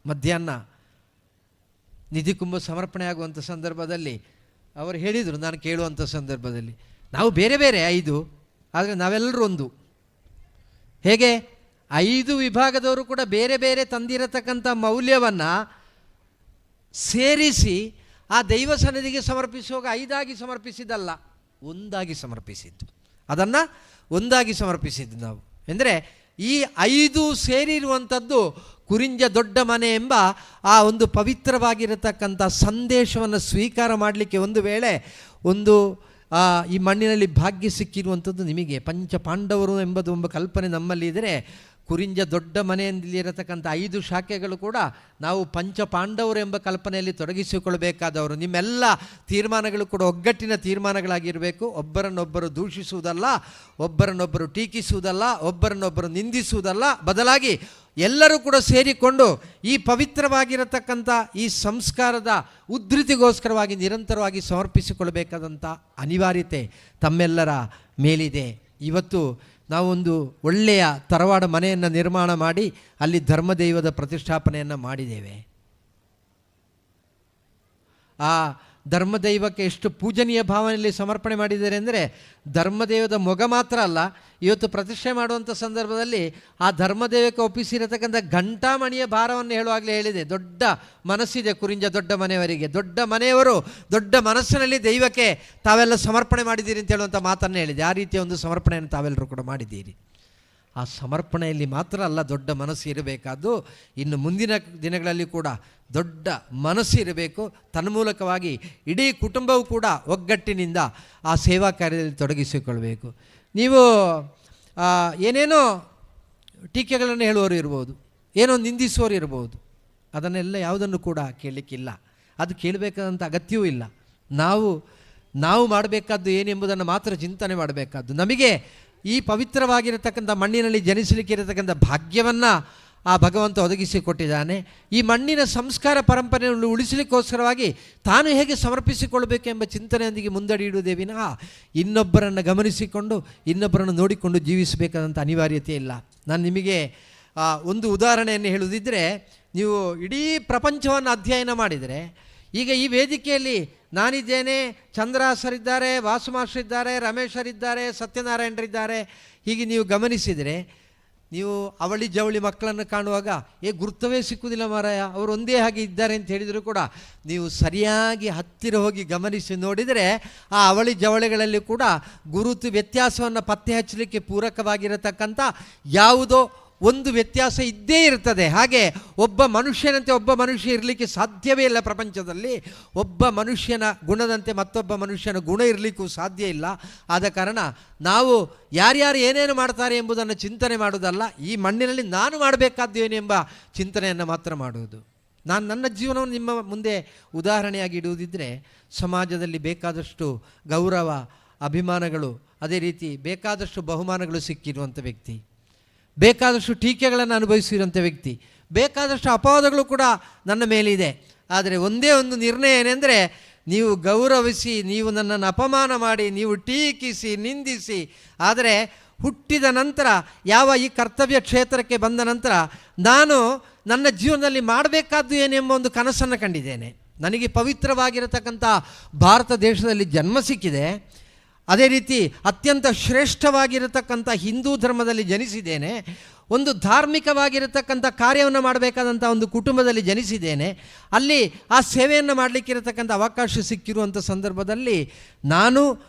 ಮಧ್ಯಾಹ್ನ ನಿಧಿಕುಂಭ ಸಮರ್ಪಣೆ ಆಗುವಂಥ ಸಂದರ್ಭದಲ್ಲಿ ಅವರು ಹೇಳಿದರು, ನಾನು ಕೇಳುವಂಥ ಸಂದರ್ಭದಲ್ಲಿ, ನಾವು ಬೇರೆ ಬೇರೆ 5 ಆದರೆ ನಾವೆಲ್ಲರೂ ಒಂದು. ಹೇಗೆ 5 ವಿಭಾಗದವರು ಕೂಡ ಬೇರೆ ಬೇರೆ ತಂದಿರತಕ್ಕಂಥ ಮೌಲ್ಯವನ್ನು ಸೇರಿಸಿ ಆ ದೈವ ಸನ್ನಿಧಿಗೆ ಸಮರ್ಪಿಸುವಾಗ 5 ಆಗಿ ಸಮರ್ಪಿಸಿದ್ದಲ್ಲ, ಒಂದಾಗಿ ಸಮರ್ಪಿಸಿದ್ದು. ಅದನ್ನು ಒಂದಾಗಿ ಸಮರ್ಪಿಸಿದ್ದು ನಾವು. ಅಂದರೆ ಈ 5 ಸೇರಿರುವಂಥದ್ದು ಕುರಿಂಜ ದೊಡ್ಡ ಮನೆ ಎಂಬ ಆ ಒಂದು ಪವಿತ್ರವಾಗಿರತಕ್ಕಂಥ ಸಂದೇಶವನ್ನು ಸ್ವೀಕಾರ ಮಾಡಲಿಕ್ಕೆ ಒಂದು ವೇಳೆ ಈ ಮಣ್ಣಿನಲ್ಲಿ ಭಾಗ್ಯ ಸಿಕ್ಕಿರುವಂಥದ್ದು ನಿಮಗೆ. ಪಂಚ ಪಾಂಡವರು ಎಂಬುದು ಒಂದು ಕಲ್ಪನೆ ನಮ್ಮಲ್ಲಿ ಇದ್ದರೆ, ಕುರಿಂಜ ದೊಡ್ಡ ಮನೆಯಲ್ಲಿರತಕ್ಕಂಥ 5 ಶಾಖೆಗಳು ಕೂಡ ನಾವು ಪಂಚ ಪಾಂಡವರು ಎಂಬ ಕಲ್ಪನೆಯಲ್ಲಿ ತೊಡಗಿಸಿಕೊಳ್ಬೇಕಾದವರು. ನಿಮ್ಮೆಲ್ಲ ತೀರ್ಮಾನಗಳು ಕೂಡ ಒಗ್ಗಟ್ಟಿನ ತೀರ್ಮಾನಗಳಾಗಿರಬೇಕು. ಒಬ್ಬರನ್ನೊಬ್ಬರು ದೂಷಿಸುವುದಲ್ಲ, ಒಬ್ಬರನ್ನೊಬ್ಬರು ಟೀಕಿಸುವುದಲ್ಲ, ಒಬ್ಬರನ್ನೊಬ್ಬರು ನಿಂದಿಸುವುದಲ್ಲ, ಬದಲಾಗಿ ಎಲ್ಲರೂ ಕೂಡ ಸೇರಿಕೊಂಡು ಈ ಪವಿತ್ರವಾಗಿರತಕ್ಕಂಥ ಈ ಸಂಸ್ಕಾರದ ಉದ್ಧೃತಿಗೋಸ್ಕರವಾಗಿ ನಿರಂತರವಾಗಿ ಸಮರ್ಪಿಸಿಕೊಳ್ಳಬೇಕಾದಂಥ ಅನಿವಾರ್ಯತೆ ತಮ್ಮೆಲ್ಲರ ಮೇಲಿದೆ. ಇವತ್ತು ನಾವೊಂದು ಒಳ್ಳೆಯ ತರವಾಡ ಮನೆಯನ್ನು ನಿರ್ಮಾಣ ಮಾಡಿ ಅಲ್ಲಿ ಧರ್ಮದೈವದ ಪ್ರತಿಷ್ಠಾಪನೆಯನ್ನು ಮಾಡಿದ್ದೇವೆ. ಆ ಧರ್ಮದೈವಕ್ಕೆ ಎಷ್ಟು ಪೂಜನೀಯ ಭಾವನೆಯಲ್ಲಿ ಸಮರ್ಪಣೆ ಮಾಡಿದ್ದಾರೆ ಅಂದರೆ, ಧರ್ಮದೈವದ ಮೊಗ ಮಾತ್ರ ಅಲ್ಲ, ಇವತ್ತು ಪ್ರತಿಷ್ಠೆ ಮಾಡುವಂಥ ಸಂದರ್ಭದಲ್ಲಿ ಆ ಧರ್ಮದೈವಕ್ಕೆ ಒಪ್ಪಿಸಿರತಕ್ಕಂಥ ಘಂಟಾಮಣಿಯ ಭಾರವನ್ನು ಹೇಳುವಾಗಲೇ ಹೇಳಿದೆ. ದೊಡ್ಡ ಮನಸ್ಸಿದೆ ಕುರಿಂಜ ದೊಡ್ಡ ಮನೆಯವರಿಗೆ. ದೊಡ್ಡ ಮನೆಯವರು ದೊಡ್ಡ ಮನಸ್ಸಿನಲ್ಲಿ ದೈವಕ್ಕೆ ತಾವೆಲ್ಲ ಸಮರ್ಪಣೆ ಮಾಡಿದ್ದೀರಿ ಅಂತ ಹೇಳುವಂಥ ಮಾತನ್ನು ಹೇಳಿದೆ. ಆ ರೀತಿಯ ಒಂದು ಸಮರ್ಪಣೆಯನ್ನು ತಾವೆಲ್ಲರೂ ಕೂಡ ಮಾಡಿದ್ದೀರಿ. ಆ ಸಮರ್ಪಣೆಯಲ್ಲಿ ಮಾತ್ರ ಅಲ್ಲ ದೊಡ್ಡ ಮನಸ್ಸು ಇರಬೇಕಾದ್ದು, ಇನ್ನು ಮುಂದಿನ ದಿನಗಳಲ್ಲಿ ಕೂಡ ದೊಡ್ಡ ಮನಸ್ಸು ಇರಬೇಕು. ತನ್ಮೂಲಕವಾಗಿ ಇಡೀ ಕುಟುಂಬವೂ ಕೂಡ ಒಗ್ಗಟ್ಟಿನಿಂದ ಆ ಸೇವಾ ಕಾರ್ಯದಲ್ಲಿ ತೊಡಗಿಸಿಕೊಳ್ಬೇಕು. ನೀವು ಏನೇನೋ ಟೀಕೆಗಳನ್ನು ಹೇಳುವವರು ಇರ್ಬೋದು, ಏನೋ ನಿಂದಿಸುವವರು ಇರ್ಬೋದು, ಅದನ್ನೆಲ್ಲ ಯಾವುದನ್ನು ಕೂಡ ಕೇಳಲಿಕ್ಕಿಲ್ಲ. ಅದು ಕೇಳಬೇಕಾದಂಥ ಅಗತ್ಯವೂ ಇಲ್ಲ. ನಾವು ನಾವು ಮಾಡಬೇಕಾದ್ದು ಏನೆಂಬುದನ್ನು ಮಾತ್ರ ಚಿಂತನೆ ಮಾಡಬೇಕಾದ್ದು. ನಮಗೆ ಈ ಪವಿತ್ರವಾಗಿರತಕ್ಕಂಥ ಮಣ್ಣಿನಲ್ಲಿ ಜನಿಸಲಿಕ್ಕೆ ಇರತಕ್ಕಂಥ ಭಾಗ್ಯವನ್ನು ಆ ಭಗವಂತ ಒದಗಿಸಿಕೊಟ್ಟಿದ್ದಾನೆ. ಈ ಮಣ್ಣಿನ ಸಂಸ್ಕಾರ ಪರಂಪರೆಯನ್ನು ಉಳಿಸಲಿಕ್ಕೋಸ್ಕರವಾಗಿ ತಾನು ಹೇಗೆ ಸಮರ್ಪಿಸಿಕೊಳ್ಳಬೇಕೆಂಬ ಚಿಂತನೆಯೊಂದಿಗೆ ಮುಂದಡಿ ಇಡುವುದೇ ವಿನಃ ಇನ್ನೊಬ್ಬರನ್ನು ಗಮನಿಸಿಕೊಂಡು ಇನ್ನೊಬ್ಬರನ್ನು ನೋಡಿಕೊಂಡು ಜೀವಿಸಬೇಕಾದಂಥ ಅನಿವಾರ್ಯತೆ ಇಲ್ಲ. ನಾನು ನಿಮಗೆ ಒಂದು ಉದಾಹರಣೆಯನ್ನು ಹೇಳುವುದಿದ್ದರೆ, ನೀವು ಇಡೀ ಪ್ರಪಂಚವನ್ನು ಅಧ್ಯಯನ ಮಾಡಿದರೆ, ಈಗ ಈ ವೇದಿಕೆಯಲ್ಲಿ ನಾನಿದ್ದೇನೆ, ಚಂದ್ರಾಸರಿದ್ದಾರೆ, ವಾಸುಮಾಸ್ಟ್ರಿದ್ದಾರೆ, ರಮೇಶರಿದ್ದಾರೆ, ಸತ್ಯನಾರಾಯಣರಿದ್ದಾರೆ. ಹೀಗೆ ನೀವು ಗಮನಿಸಿದರೆ ನೀವು ಅವಳಿ ಜವಳಿ ಮಕ್ಕಳನ್ನು ಕಾಣುವಾಗ ಗುರುತವೇ ಸಿಕ್ಕುವುದಿಲ್ಲ ಮಾರಾಯ, ಅವರು ಒಂದೇ ಹಾಗೆ ಇದ್ದಾರೆ ಅಂತ ಹೇಳಿದರೂ ಕೂಡ ನೀವು ಸರಿಯಾಗಿ ಹತ್ತಿರ ಹೋಗಿ ಗಮನಿಸಿ ನೋಡಿದರೆ ಆ ಅವಳಿ ಜವಳಿಗಳಲ್ಲಿ ಕೂಡ ಗುರುತು ವ್ಯತ್ಯಾಸವನ್ನು ಪತ್ತೆ ಹಚ್ಚಲಿಕ್ಕೆ ಪೂರಕವಾಗಿರತಕ್ಕಂಥ ಯಾವುದೋ ಒಂದು ವ್ಯತ್ಯಾಸ ಇದ್ದೇ ಇರ್ತದೆ. ಹಾಗೆ ಒಬ್ಬ ಮನುಷ್ಯನಂತೆ ಒಬ್ಬ ಮನುಷ್ಯ ಇರಲಿಕ್ಕೆ ಸಾಧ್ಯವೇ ಇಲ್ಲ ಪ್ರಪಂಚದಲ್ಲಿ. ಒಬ್ಬ ಮನುಷ್ಯನ ಗುಣದಂತೆ ಮತ್ತೊಬ್ಬ ಮನುಷ್ಯನ ಗುಣ ಇರಲಿಕ್ಕೂ ಸಾಧ್ಯ ಇಲ್ಲ. ಆದ ಕಾರಣ ನಾವು ಯಾರ್ಯಾರು ಏನೇನು ಮಾಡ್ತಾರೆ ಎಂಬುದನ್ನು ಚಿಂತನೆ ಮಾಡುವುದಲ್ಲ, ಈ ಮಣ್ಣಿನಲ್ಲಿ ನಾನು ಮಾಡಬೇಕಾದ್ದು ಏನೆಂಬ ಚಿಂತನೆಯನ್ನು ಮಾತ್ರ ಮಾಡುವುದು. ನಾನು ನನ್ನ ಜೀವನವನ್ನು ನಿಮ್ಮ ಮುಂದೆ ಉದಾಹರಣೆಯಾಗಿ ಇಡುವುದಿದ್ದರೆ, ಸಮಾಜದಲ್ಲಿ ಬೇಕಾದಷ್ಟು ಗೌರವ ಅಭಿಮಾನಗಳು, ಅದೇ ರೀತಿ ಬೇಕಾದಷ್ಟು ಬಹುಮಾನಗಳು ಸಿಕ್ಕಿರುವಂಥ ವ್ಯಕ್ತಿ, ಬೇಕಾದಷ್ಟು ಟೀಕೆಗಳನ್ನು ಅನುಭವಿಸಿರುವಂಥ ವ್ಯಕ್ತಿ, ಬೇಕಾದಷ್ಟು ಅಪವಾದಗಳು ಕೂಡ ನನ್ನ ಮೇಲಿದೆ. ಆದರೆ ಒಂದೇ ಒಂದು ನಿರ್ಣಯ ಏನೆಂದರೆ, ನೀವು ಗೌರವಿಸಿ, ನೀವು ನನ್ನನ್ನು ಅಪಮಾನ ಮಾಡಿ, ನೀವು ಟೀಕಿಸಿ, ನಿಂದಿಸಿ, ಆದರೆ ಹುಟ್ಟಿದ ನಂತರ ಯಾವ ಈ ಕರ್ತವ್ಯ ಕ್ಷೇತ್ರಕ್ಕೆ ಬಂದ ನಂತರ ನಾನು ನನ್ನ ಜೀವನದಲ್ಲಿ ಮಾಡಬೇಕಾದ್ದು ಏನೆಂಬ ಒಂದು ಕನಸನ್ನು ಕಂಡಿದ್ದೇನೆ. ನನಗೆ ಪವಿತ್ರವಾಗಿರತಕ್ಕಂಥ ಭಾರತ ದೇಶದಲ್ಲಿ ಜನ್ಮ ಸಿಕ್ಕಿದೆ. ಅದೇ ರೀತಿ ಅತ್ಯಂತ ಶ್ರೇಷ್ಠವಾಗಿರತಕ್ಕಂಥ ಹಿಂದೂ ಧರ್ಮದಲ್ಲಿ ಜನಿಸಿದ್ದೇನೆ. ಒಂದು ಧಾರ್ಮಿಕವಾಗಿರತಕ್ಕಂಥ ಕಾರ್ಯವನ್ನು ಮಾಡಬೇಕಾದಂಥ ಒಂದು ಕುಟುಂಬದಲ್ಲಿ ಜನಿಸಿದ್ದೇನೆ. ಅಲ್ಲಿ ಆ ಸೇವೆಯನ್ನು ಮಾಡಲಿಕ್ಕಿರತಕ್ಕಂಥ ಅವಕಾಶ ಸಿಕ್ಕಿರುವಂಥ ಸಂದರ್ಭದಲ್ಲಿ ನಾನು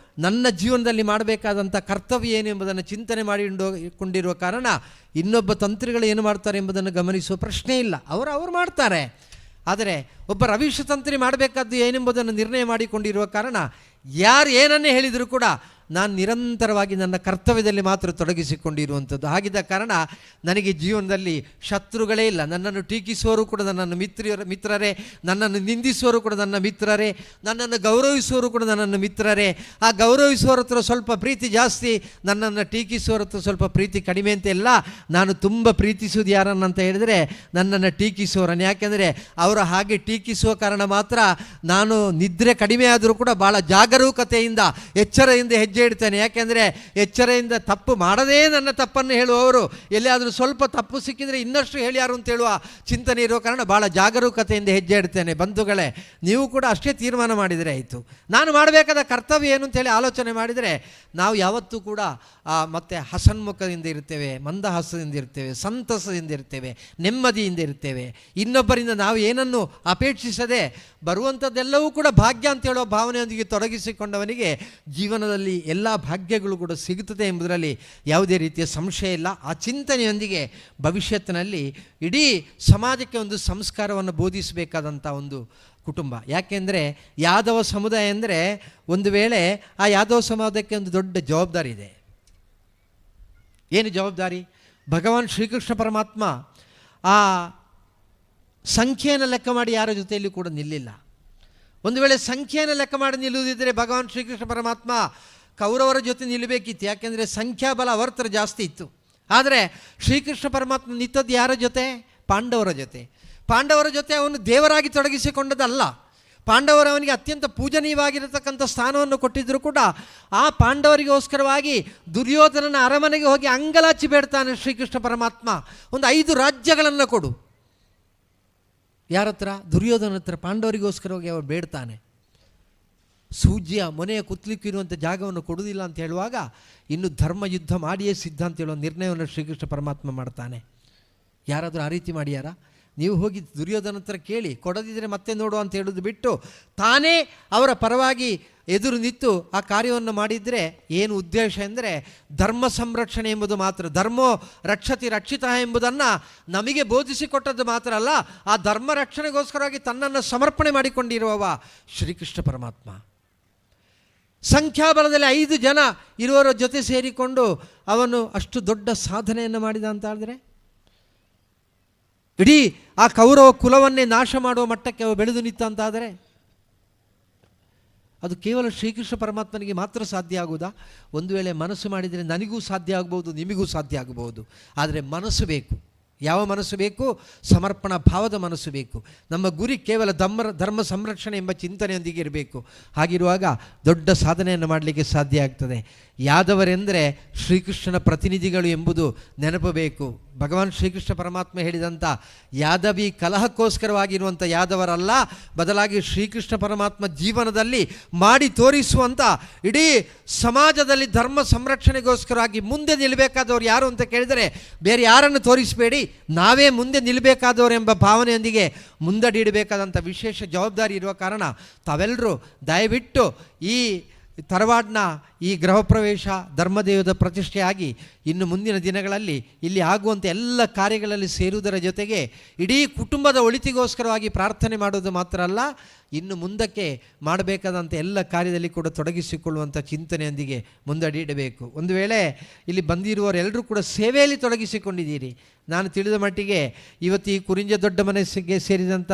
ನನ್ನ ಜೀವನದಲ್ಲಿ ಮಾಡಬೇಕಾದಂಥ ಕರ್ತವ್ಯ ಏನೆಂಬುದನ್ನು ಚಿಂತನೆ ಮಾಡಿಕೊಂಡಿರುವ ಕಾರಣ ಇನ್ನೊಬ್ಬ ತಂತ್ರಿಗಳು ಏನು ಮಾಡ್ತಾರೆ ಎಂಬುದನ್ನು ಗಮನಿಸುವ ಪ್ರಶ್ನೆ ಇಲ್ಲ. ಅವರು ಮಾಡ್ತಾರೆ. ಆದರೆ ಒಬ್ಬ ರವೀಶ ತಂತ್ರಿ ಮಾಡಬೇಕಾದ್ದು ಏನೆಂಬುದನ್ನು ನಿರ್ಣಯ ಮಾಡಿಕೊಂಡಿರುವ ಕಾರಣ ಯಾರು ಏನನ್ನೇ ಹೇಳಿದರೂ ಕೂಡ ನಾನು ನಿರಂತರವಾಗಿ ನನ್ನ ಕರ್ತವ್ಯದಲ್ಲಿ ಮಾತ್ರ ತೊಡಗಿಸಿಕೊಂಡಿರುವಂಥದ್ದು. ಹಾಗಿದ್ದ ಕಾರಣ ನನಗೆ ಜೀವನದಲ್ಲಿ ಶತ್ರುಗಳೇ ಇಲ್ಲ. ನನ್ನನ್ನು ಟೀಕಿಸುವವರು ಕೂಡ ನನ್ನನ್ನು ಮಿತ್ರರೇ, ನನ್ನನ್ನು ನಿಂದಿಸುವವರು ಕೂಡ ನನ್ನ ಮಿತ್ರರೇ, ನನ್ನನ್ನು ಗೌರವಿಸುವವರು ಕೂಡ ನನ್ನನ್ನು ಮಿತ್ರರೇ. ಆ ಗೌರವಿಸುವವ್ರ ಹತ್ರ ಸ್ವಲ್ಪ ಪ್ರೀತಿ ಜಾಸ್ತಿ, ನನ್ನನ್ನು ಟೀಕಿಸುವವ್ರ ಹತ್ರ ಸ್ವಲ್ಪ ಪ್ರೀತಿ ಕಡಿಮೆ ಅಂತ ಇಲ್ಲ. ನಾನು ತುಂಬ ಪ್ರೀತಿಸುವುದು ಯಾರನ್ನಂತ ಹೇಳಿದರೆ ನನ್ನನ್ನು ಟೀಕಿಸುವವರನ್ನು. ಯಾಕೆಂದರೆ ಅವರು ಹಾಗೆ ಟೀಕಿಸುವ ಕಾರಣ ಮಾತ್ರ ನಾನು ನಿದ್ರೆ ಕಡಿಮೆ ಆದರೂ ಕೂಡ ಭಾಳ ಜಾಗರೂಕತೆಯಿಂದ ಎಚ್ಚರದಿಂದ ಹೆಜ್ಜೆ ಇಡ್ತೇನೆ. ಯಾಕೆಂದರೆ ಎಚ್ಚರೆಯಿಂದ ತಪ್ಪು ಮಾಡದೇ ನನ್ನ ತಪ್ಪನ್ನು ಹೇಳುವವರು, ಎಲ್ಲಿಯಾದರೂ ಸ್ವಲ್ಪ ತಪ್ಪು ಸಿಕ್ಕಿದರೆ ಇನ್ನಷ್ಟು ಹೇಳಿ ಯಾರು ಅಂತ ಹೇಳುವ ಚಿಂತನೆ ಇರೋ ಕಾರಣ ಭಾಳ ಜಾಗರೂಕತೆಯಿಂದ ಹೆಜ್ಜೆ ಇಡ್ತೇನೆ. ಬಂಧುಗಳೇ, ನೀವು ಕೂಡ ಅಷ್ಟೇ ತೀರ್ಮಾನ ಮಾಡಿದರೆ ಆಯಿತು. ನಾನು ಮಾಡಬೇಕಾದ ಕರ್ತವ್ಯ ಏನು ಅಂತೇಳಿ ಆಲೋಚನೆ ಮಾಡಿದರೆ ನಾವು ಯಾವತ್ತೂ ಕೂಡ ಮತ್ತೆ ಹಸನ್ಮುಖದಿಂದ ಇರ್ತೇವೆ, ಮಂದಹಾಸದಿಂದ ಇರ್ತೇವೆ, ಸಂತಸದಿಂದ ಇರ್ತೇವೆ, ನೆಮ್ಮದಿಯಿಂದ ಇರ್ತೇವೆ. ಇನ್ನೊಬ್ಬರಿಂದ ನಾವು ಏನನ್ನು ಅಪೇಕ್ಷಿಸದೆ ಬರುವಂಥದ್ದೆಲ್ಲವೂ ಕೂಡ ಭಾಗ್ಯ ಅಂತ ಹೇಳುವ ಭಾವನೆಯೊಂದಿಗೆ ತೊಡಗಿಸಿಕೊಂಡವನಿಗೆ ಜೀವನದಲ್ಲಿ ಎಲ್ಲ ಭಾಗ್ಯಗಳು ಕೂಡ ಸಿಗುತ್ತದೆ ಎಂಬುದರಲ್ಲಿ ಯಾವುದೇ ರೀತಿಯ ಸಂಶಯ ಇಲ್ಲ. ಆ ಚಿಂತನೆಯೊಂದಿಗೆ ಭವಿಷ್ಯತ್ತಿನಲ್ಲಿ ಇಡೀ ಸಮಾಜಕ್ಕೆ ಒಂದು ಸಂಸ್ಕಾರವನ್ನು ಬೋಧಿಸಬೇಕಾದಂಥ ಒಂದು ಕುಟುಂಬ. ಯಾಕೆಂದರೆ ಯಾದವ ಸಮುದಾಯ ಅಂದರೆ ಒಂದು ವೇಳೆ ಆ ಯಾದವ ಸಮುದಾಯಕ್ಕೆ ಒಂದು ದೊಡ್ಡ ಜವಾಬ್ದಾರಿ ಇದೆ. ಏನು ಜವಾಬ್ದಾರಿ? ಭಗವಾನ್ ಶ್ರೀಕೃಷ್ಣ ಪರಮಾತ್ಮ ಆ ಸಂಖ್ಯೆಯನ್ನು ಲೆಕ್ಕ ಮಾಡಿ ಯಾರ ಜೊತೆಯಲ್ಲಿ ಕೂಡ ನಿಲ್ಲಿಲ್ಲ. ಒಂದು ವೇಳೆ ಸಂಖ್ಯೆಯನ್ನು ಲೆಕ್ಕ ಮಾಡಿ ನಿಲ್ಲುವುದಿದ್ದರೆ ಭಗವಾನ್ ಶ್ರೀಕೃಷ್ಣ ಪರಮಾತ್ಮ ಕೌರವರ ಜೊತೆ ನಿಲ್ಲಬೇಕಿತ್ತು. ಯಾಕೆಂದರೆ ಸಂಖ್ಯಾಬಲ ಅವರ ಹತ್ರ ಜಾಸ್ತಿ ಇತ್ತು. ಆದರೆ ಶ್ರೀಕೃಷ್ಣ ಪರಮಾತ್ಮ ನಿಂತದ್ದು ಯಾರ ಜೊತೆ? ಪಾಂಡವರ ಜೊತೆ. ಪಾಂಡವರ ಜೊತೆ ಅವನು ದೇವರಾಗಿ ತೊಡಗಿಸಿಕೊಂಡದಲ್ಲ. ಪಾಂಡವರು ಅವನಿಗೆ ಅತ್ಯಂತ ಪೂಜನೀಯವಾಗಿರತಕ್ಕಂಥ ಸ್ಥಾನವನ್ನು ಕೊಟ್ಟಿದ್ದರೂ ಕೂಡ ಆ ಪಾಂಡವರಿಗೋಸ್ಕರವಾಗಿ ದುರ್ಯೋಧನನ ಅರಮನೆಗೆ ಹೋಗಿ ಅಂಗಲಾಚಿ ಬೇಡ್ತಾನೆ ಶ್ರೀಕೃಷ್ಣ ಪರಮಾತ್ಮ, ಒಂದು 5 ರಾಜ್ಯಗಳನ್ನು ಕೊಡು. ಯಾರ ಹತ್ರ? ದುರ್ಯೋಧನ ಹತ್ರ. ಪಾಂಡವರಿಗೋಸ್ಕರವಾಗಿ ಅವರು ಬೇಡ್ತಾನೆ. ಸೂಜ್ಯ ಮೊನೆಯ ಕುತ್ತಲಿಕ್ಕಿರುವಂಥ ಜಾಗವನ್ನು ಕೊಡುವುದಿಲ್ಲ ಅಂತ ಹೇಳುವಾಗ ಇನ್ನು ಧರ್ಮ ಯುದ್ಧ ಮಾಡಿಯೇ ಸಿದ್ಧ ಅಂತ ಹೇಳುವ ನಿರ್ಣಯವನ್ನು ಶ್ರೀಕೃಷ್ಣ ಪರಮಾತ್ಮ ಮಾಡ್ತಾನೆ. ಯಾರಾದರೂ ಆ ರೀತಿ ಮಾಡ್ಯಾರ? ನೀವು ಹೋಗಿ ದುರ್ಯೋಧನ ಹತ್ರ ಕೇಳಿ, ಕೊಡದಿದ್ದರೆ ಮತ್ತೆ ನೋಡು ಅಂತ ಹೇಳೋದು ಬಿಟ್ಟು ತಾನೇ ಅವರ ಪರವಾಗಿ ಎದುರು ನಿಂತು ಆ ಕಾರ್ಯವನ್ನು ಮಾಡಿದರೆ ಏನು ಉದ್ದೇಶ ಎಂದರೆ ಧರ್ಮ ಸಂರಕ್ಷಣೆ ಎಂಬುದು ಮಾತ್ರ. ಧರ್ಮೋ ರಕ್ಷತಿ ರಕ್ಷಿತ ಎಂಬುದನ್ನು ನಮಗೆ ಬೋಧಿಸಿಕೊಟ್ಟದ್ದು ಮಾತ್ರ ಅಲ್ಲ, ಆ ಧರ್ಮ ರಕ್ಷಣೆಗೋಸ್ಕರವಾಗಿ ತನ್ನನ್ನು ಸಮರ್ಪಣೆ ಮಾಡಿಕೊಂಡಿರುವವ ಶ್ರೀಕೃಷ್ಣ ಪರಮಾತ್ಮ. ಸಂಖ್ಯಾಬಲದಲ್ಲಿ 5 ಜನ ಇರುವವರ ಜೊತೆ ಸೇರಿಕೊಂಡು ಅವನು ಅಷ್ಟು ದೊಡ್ಡ ಸಾಧನೆಯನ್ನು ಮಾಡಿದ ಅಂತ ಹೇಳಿದ್ರೆ, ಇಡೀ ಆ ಕೌರವ ಕುಲವನ್ನೇ ನಾಶ ಮಾಡುವ ಮಟ್ಟಕ್ಕೆ ಅವ ಬೆಳೆದು ನಿಂತ ಅಂತಾದರೆ, ಅದು ಕೇವಲ ಶ್ರೀಕೃಷ್ಣ ಪರಮಾತ್ಮನಿಗೆ ಮಾತ್ರ ಸಾಧ್ಯ ಆಗುವುದಾ? ಒಂದು ವೇಳೆ ಮನಸ್ಸು ಮಾಡಿದರೆ ನನಗೂ ಸಾಧ್ಯ ಆಗ್ಬೋದು, ನಿಮಗೂ ಸಾಧ್ಯ ಆಗ್ಬೋದು. ಆದರೆ ಮನಸ್ಸು ಬೇಕು. ಯಾವ ಮನಸ್ಸು ಬೇಕು? ಸಮರ್ಪಣಾ ಭಾವದ ಮನಸ್ಸು ಬೇಕು. ನಮ್ಮ ಗುರಿ ಕೇವಲ ಧರ್ಮ ಸಂರಕ್ಷಣೆ ಎಂಬ ಚಿಂತನೆಯೊಂದಿಗೆ ಇರಬೇಕು. ಹಾಗಿರುವಾಗ ದೊಡ್ಡ ಸಾಧನೆಯನ್ನು ಮಾಡಲಿಕ್ಕೆ ಸಾಧ್ಯ ಆಗ್ತದೆ. ಯಾದವರೆಂದರೆ ಶ್ರೀಕೃಷ್ಣನ ಪ್ರತಿನಿಧಿಗಳು ಎಂಬುದು ನೆನಪು ಬೇಕು. ಭಗವಾನ್ ಶ್ರೀಕೃಷ್ಣ ಪರಮಾತ್ಮ ಹೇಳಿದಂಥ ಯಾದವಿ ಕಲಹಕ್ಕೋಸ್ಕರವಾಗಿರುವಂಥ ಯಾದವರಲ್ಲ, ಬದಲಾಗಿ ಶ್ರೀಕೃಷ್ಣ ಪರಮಾತ್ಮ ಜೀವನದಲ್ಲಿ ಮಾಡಿ ತೋರಿಸುವಂಥ ಇಡೀ ಸಮಾಜದಲ್ಲಿ ಧರ್ಮ ಸಂರಕ್ಷಣೆಗೋಸ್ಕರವಾಗಿ ಮುಂದೆ ನಿಲ್ಲಬೇಕಾದವರು ಯಾರು ಅಂತ ಕೇಳಿದರೆ ಬೇರೆ ಯಾರನ್ನು ತೋರಿಸಬೇಡಿ, ನಾವೇ ಮುಂದೆ ನಿಲ್ಲಬೇಕಾದವರು ಎಂಬ ಭಾವನೆಯೊಂದಿಗೆ ಮುಂದಡಿಡಬೇಕಾದಂಥ ವಿಶೇಷ ಜವಾಬ್ದಾರಿ ಇರುವ ಕಾರಣ ತಾವೆಲ್ಲರೂ ದಯವಿಟ್ಟು ಈ ತರವಾಡ್ನ ಈ ಗೃಹ ಪ್ರವೇಶ ಧರ್ಮದೇವದ ಪ್ರತಿಷ್ಠೆಯಾಗಿ ಇನ್ನು ಮುಂದಿನ ದಿನಗಳಲ್ಲಿ ಇಲ್ಲಿ ಆಗುವಂಥ ಎಲ್ಲ ಕಾರ್ಯಗಳಲ್ಲಿ ಸೇರುವುದರ ಜೊತೆಗೆ ಇಡೀ ಕುಟುಂಬದ ಒಳಿತಿಗೋಸ್ಕರವಾಗಿ ಪ್ರಾರ್ಥನೆ ಮಾಡೋದು ಮಾತ್ರ ಅಲ್ಲ, ಇನ್ನು ಮುಂದಕ್ಕೆ ಮಾಡಬೇಕಾದಂಥ ಎಲ್ಲ ಕಾರ್ಯದಲ್ಲಿ ಕೂಡ ತೊಡಗಿಸಿಕೊಳ್ಳುವಂಥ ಚಿಂತನೆಯೊಂದಿಗೆ ಮುಂದಡಿಯಿಡಬೇಕು. ಒಂದು ವೇಳೆ ಇಲ್ಲಿ ಬಂದಿರುವವರೆಲ್ಲರೂ ಕೂಡ ಸೇವೆಯಲ್ಲಿ ತೊಡಗಿಸಿಕೊಂಡಿದ್ದೀರಿ. ನಾನು ತಿಳಿದ ಮಟ್ಟಿಗೆ ಇವತ್ತು ಈ ಕುರಿಂಜ ದೊಡ್ಡ ಮನಸ್ಸಿಗೆ ಸೇರಿದಂಥ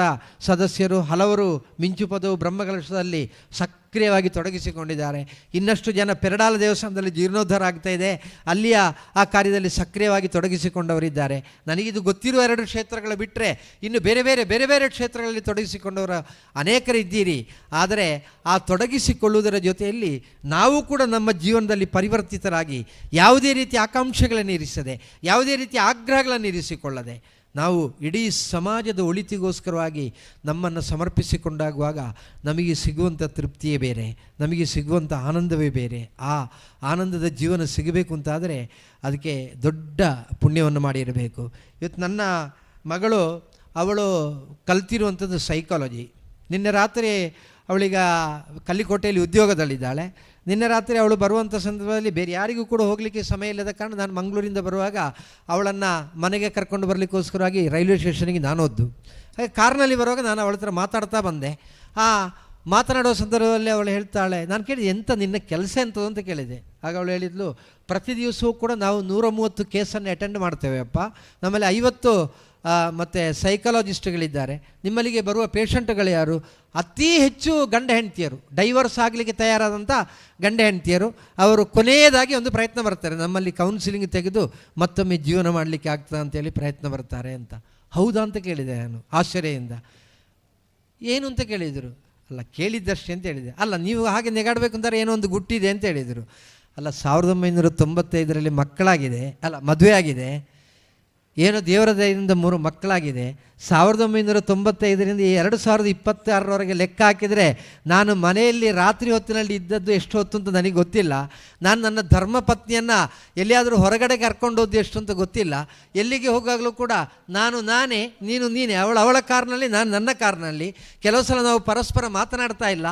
ಸದಸ್ಯರು ಹಲವರು ಮಿಂಚುಪದವು ಬ್ರಹ್ಮಕಲಶದಲ್ಲಿ ಸಕ್ರಿಯವಾಗಿ ತೊಡಗಿಸಿಕೊಂಡಿದ್ದಾರೆ. ಇನ್ನಷ್ಟು ಜನ ಪೆರಡಾಲ ದೇವಸ್ಥಾನದಲ್ಲಿ ಜೀರ್ಣೋದ್ಧಾರ ಆಗ್ತಾ ಇದೆ, ಅಲ್ಲಿಯ ಆ ಕಾರ್ಯದಲ್ಲಿ ಸಕ್ರಿಯವಾಗಿ ತೊಡಗಿಸಿಕೊಂಡವರಿದ್ದಾರೆ. ನನಗಿದು ಗೊತ್ತಿರುವ 2 ಕ್ಷೇತ್ರಗಳು ಬಿಟ್ಟರೆ ಇನ್ನು ಬೇರೆ ಬೇರೆ ಕ್ಷೇತ್ರಗಳಲ್ಲಿ ತೊಡಗಿಸಿಕೊಂಡವರು ಅನೇಕರಿದ್ದೀರಿ. ಆದರೆ ಆ ತೊಡಗಿಸಿಕೊಳ್ಳುವುದರ ಜೊತೆಯಲ್ಲಿ ನಾವು ಕೂಡ ನಮ್ಮ ಜೀವನದಲ್ಲಿ ಪರಿವರ್ತಿತರಾಗಿ ಯಾವುದೇ ರೀತಿಯ ಆಕಾಂಕ್ಷೆಗಳನ್ನು ಇರಿಸದೆ, ಯಾವುದೇ ರೀತಿಯ ಆಗ್ರಹಗಳನ್ನು ಇರಿಸಿಕೊಳ್ಳದೆ ನಾವು ಇಡೀ ಸಮಾಜದ ಒಳಿತಿಗೋಸ್ಕರವಾಗಿ ನಮ್ಮನ್ನು ಸಮರ್ಪಿಸಿಕೊಂಡಾಗುವಾಗ ನಮಗೆ ಸಿಗುವಂಥ ತೃಪ್ತಿಯೇ ಬೇರೆ, ನಮಗೆ ಸಿಗುವಂಥ ಆನಂದವೇ ಬೇರೆ. ಆ ಆನಂದದ ಜೀವನ ಸಿಗಬೇಕು ಅಂತಾದರೆ ಅದಕ್ಕೆ ದೊಡ್ಡ ಪುಣ್ಯವನ್ನು ಮಾಡಿರಬೇಕು. ಇವತ್ತು ನನ್ನ ಮಗಳು ಅವಳು ಕಲ್ತಿರುವಂಥದ್ದು ಸೈಕಾಲಜಿ. ನಿನ್ನೆ ರಾತ್ರಿ ಅವಳೀಗ ಕಲ್ಲಿಕೋಟೆಯಲ್ಲಿ ಉದ್ಯೋಗದಲ್ಲಿದ್ದಾಳೆ. ನಿನ್ನೆ ರಾತ್ರಿ ಅವಳು ಬರುವಂಥ ಸಂದರ್ಭದಲ್ಲಿ ಬೇರೆ ಯಾರಿಗೂ ಕೂಡ ಹೋಗಲಿಕ್ಕೆ ಸಮಯ ಇಲ್ಲದ ಕಾರಣ ನಾನು ಮಂಗಳೂರಿಂದ ಬರುವಾಗ ಅವಳನ್ನು ಮನೆಗೆ ಕರ್ಕೊಂಡು ಬರಲಿಕ್ಕೋಸ್ಕರವಾಗಿ ರೈಲ್ವೆ ಸ್ಟೇಷನ್ಗೆ ನಾನು ಹೋದ್ದು. ಹಾಗೆ ಕಾರ್ನಲ್ಲಿ ಬರುವಾಗ ನಾನು ಅವಳ ಹತ್ರ ಮಾತಾಡ್ತಾ ಬಂದೆ. ಮಾತನಾಡೋ ಸಂದರ್ಭದಲ್ಲಿ ಅವಳು ಹೇಳ್ತಾಳೆ, ನಾನು ಕೇಳಿದೆ ಎಂತ ನಿನ್ನ ಕೆಲಸ ಎಂಥದ್ದು ಅಂತ ಕೇಳಿದೆ. ಆಗ ಅವಳು ಹೇಳಿದ್ಲು, ಪ್ರತಿ ದಿವಸವೂ ಕೂಡ ನಾವು 130 ಕೇಸನ್ನು ಅಟೆಂಡ್ ಮಾಡ್ತೇವೆ ಅಪ್ಪ, ನಮ್ಮಲ್ಲಿ 50 ಮತ್ತು ಸೈಕಾಲಜಿಸ್ಟ್ಗಳಿದ್ದಾರೆ. ನಿಮ್ಮಲ್ಲಿಗೆ ಬರುವ ಪೇಷಂಟ್ಗಳು ಯಾರು? ಅತಿ ಹೆಚ್ಚು ಗಂಡ ಹೆಂಡತಿಯರು, ಡೈವರ್ಸ್ ಆಗಲಿಕ್ಕೆ ತಯಾರಾದಂಥ ಗಂಡ ಹೆಂಡತಿಯರು. ಅವರು ಕೊನೆಯದಾಗಿ ಒಂದು ಪ್ರಯತ್ನ ಬರ್ತಾರೆ, ನಮ್ಮಲ್ಲಿ ಕೌನ್ಸಿಲಿಂಗ್ ತೆಗೆದು ಮತ್ತೊಮ್ಮೆ ಜೀವನ ಮಾಡಲಿಕ್ಕೆ ಆಗ್ತದೆ ಅಂತೇಳಿ ಪ್ರಯತ್ನ ಬರ್ತಾರೆ ಅಂತ. ಹೌದಾ ಅಂತ ಕೇಳಿದೆ ನಾನು ಆಶ್ಚರ್ಯದಿಂದ. ಏನು ಅಂತ ಕೇಳಿದರು. ಅಲ್ಲ ಕೇಳಿದ್ದಷ್ಟೇ ಅಂತ ಹೇಳಿದೆ. ಅಲ್ಲ ನೀವು ಹಾಗೆ ನೆಗಾಡಬೇಕು ಅಂತಾರೆ ಏನೋ ಒಂದು ಗುಟ್ಟಿದೆ ಅಂತ ಹೇಳಿದರು. ಅಲ್ಲ 1995ರಲ್ಲಿ ಮಕ್ಕಳಾಗಿದೆ, ಅಲ್ಲ ಮದುವೆ ಆಗಿದೆ, ಏನೋ ದೇವರ ದಯದಿಂದ 3 ಮಕ್ಕಳಾಗಿದೆ. 1995ರಿಂದ 2026ರವರೆಗೆ ಲೆಕ್ಕ ಹಾಕಿದರೆ ನಾನು ಮನೆಯಲ್ಲಿ ರಾತ್ರಿ ಹೊತ್ತಿನಲ್ಲಿ ಇದ್ದದ್ದು ಎಷ್ಟು ಹೊತ್ತು ಅಂತ ನನಗೆ ಗೊತ್ತಿಲ್ಲ. ನಾನು ನನ್ನ ಧರ್ಮಪತ್ನಿಯನ್ನು ಎಲ್ಲಿಯಾದರೂ ಹೊರಗಡೆ ಕರ್ಕೊಂಡು ಹೋದ್ದು ಎಷ್ಟು ಅಂತ ಗೊತ್ತಿಲ್ಲ. ಎಲ್ಲಿಗೆ ಹೋಗಾಗಲೂ ಕೂಡ ನಾನೇ, ನೀನೇ, ಅವಳ ಕಾರ್ನಲ್ಲಿ, ನಾನು ನನ್ನ ಕಾರ್ನಲ್ಲಿ. ಕೆಲವು ಸಲ ನಾವು ಪರಸ್ಪರ ಮಾತನಾಡ್ತಾ ಇಲ್ಲ.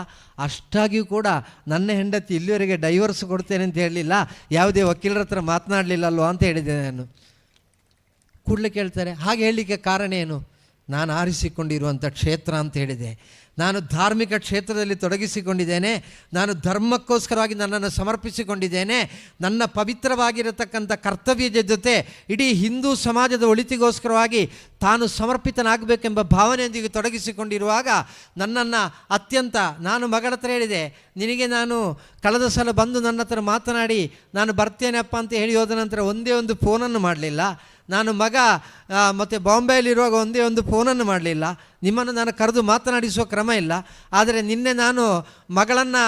ಅಷ್ಟಾಗಿಯೂ ಕೂಡ ನನ್ನ ಹೆಂಡತಿ ಇಲ್ಲಿವರೆಗೆ ಡೈವರ್ಸ್ ಕೊಡ್ತೇನೆ ಅಂತ ಹೇಳಲಿಲ್ಲ, ಯಾವುದೇ ವಕೀಲರ ಹತ್ರ ಮಾತನಾಡಲಿಲ್ಲ ಅಲ್ವಾ ಅಂತ ಹೇಳಿದೆ ನಾನು. ಕೂಡಲೇ ಕೇಳ್ತಾರೆ, ಹಾಗೆ ಹೇಳಲಿಕ್ಕೆ ಕಾರಣ ಏನು? ನಾನು ಆರಿಸಿಕೊಂಡಿರುವಂಥ ಕ್ಷೇತ್ರ ಅಂತ ಹೇಳಿದೆ. ನಾನು ಧಾರ್ಮಿಕ ಕ್ಷೇತ್ರದಲ್ಲಿ ತೊಡಗಿಸಿಕೊಂಡಿದ್ದೇನೆ, ನಾನು ಧರ್ಮಕ್ಕೋಸ್ಕರವಾಗಿ ನನ್ನನ್ನು ಸಮರ್ಪಿಸಿಕೊಂಡಿದ್ದೇನೆ. ನನ್ನ ಪವಿತ್ರವಾಗಿರತಕ್ಕಂಥ ಕರ್ತವ್ಯದ ಜೊತೆ ಇಡೀ ಹಿಂದೂ ಸಮಾಜದ ಒಳಿತಿಗೋಸ್ಕರವಾಗಿ ತಾನು ಸಮರ್ಪಿತನಾಗಬೇಕೆಂಬ ಭಾವನೆಯೊಂದಿಗೆ ತೊಡಗಿಸಿಕೊಂಡಿರುವಾಗ ನನ್ನನ್ನು ನಾನು ಮಗಳ ಹತ್ರ ಹೇಳಿದೆ, ನಿನಗೆ ನಾನು ಕಳೆದ ಸಲ ಬಂದು ನನ್ನ ಹತ್ರ ಮಾತನಾಡಿ ನಾನು ಬರ್ತೇನೆಪ್ಪ ಅಂತ ಹೇಳಿ ಹೋದ ನಂತರ ಒಂದೇ ಒಂದು ಫೋನನ್ನು ಮಾಡಲಿಲ್ಲ. ನಾನು ಮಗ ಮತ್ತು ಬಾಂಬೆಯಲ್ಲಿರುವಾಗ ಒಂದೇ ಒಂದು ಫೋನನ್ನು ಮಾಡಲಿಲ್ಲ. ನಿಮ್ಮನ್ನು ನಾನು ಕರೆದು ಮಾತನಾಡಿಸುವ ಕ್ರಮ ಇಲ್ಲ. ಆದರೆ ನಿನ್ನೆ ನಾನು ಮಗಳನ್ನು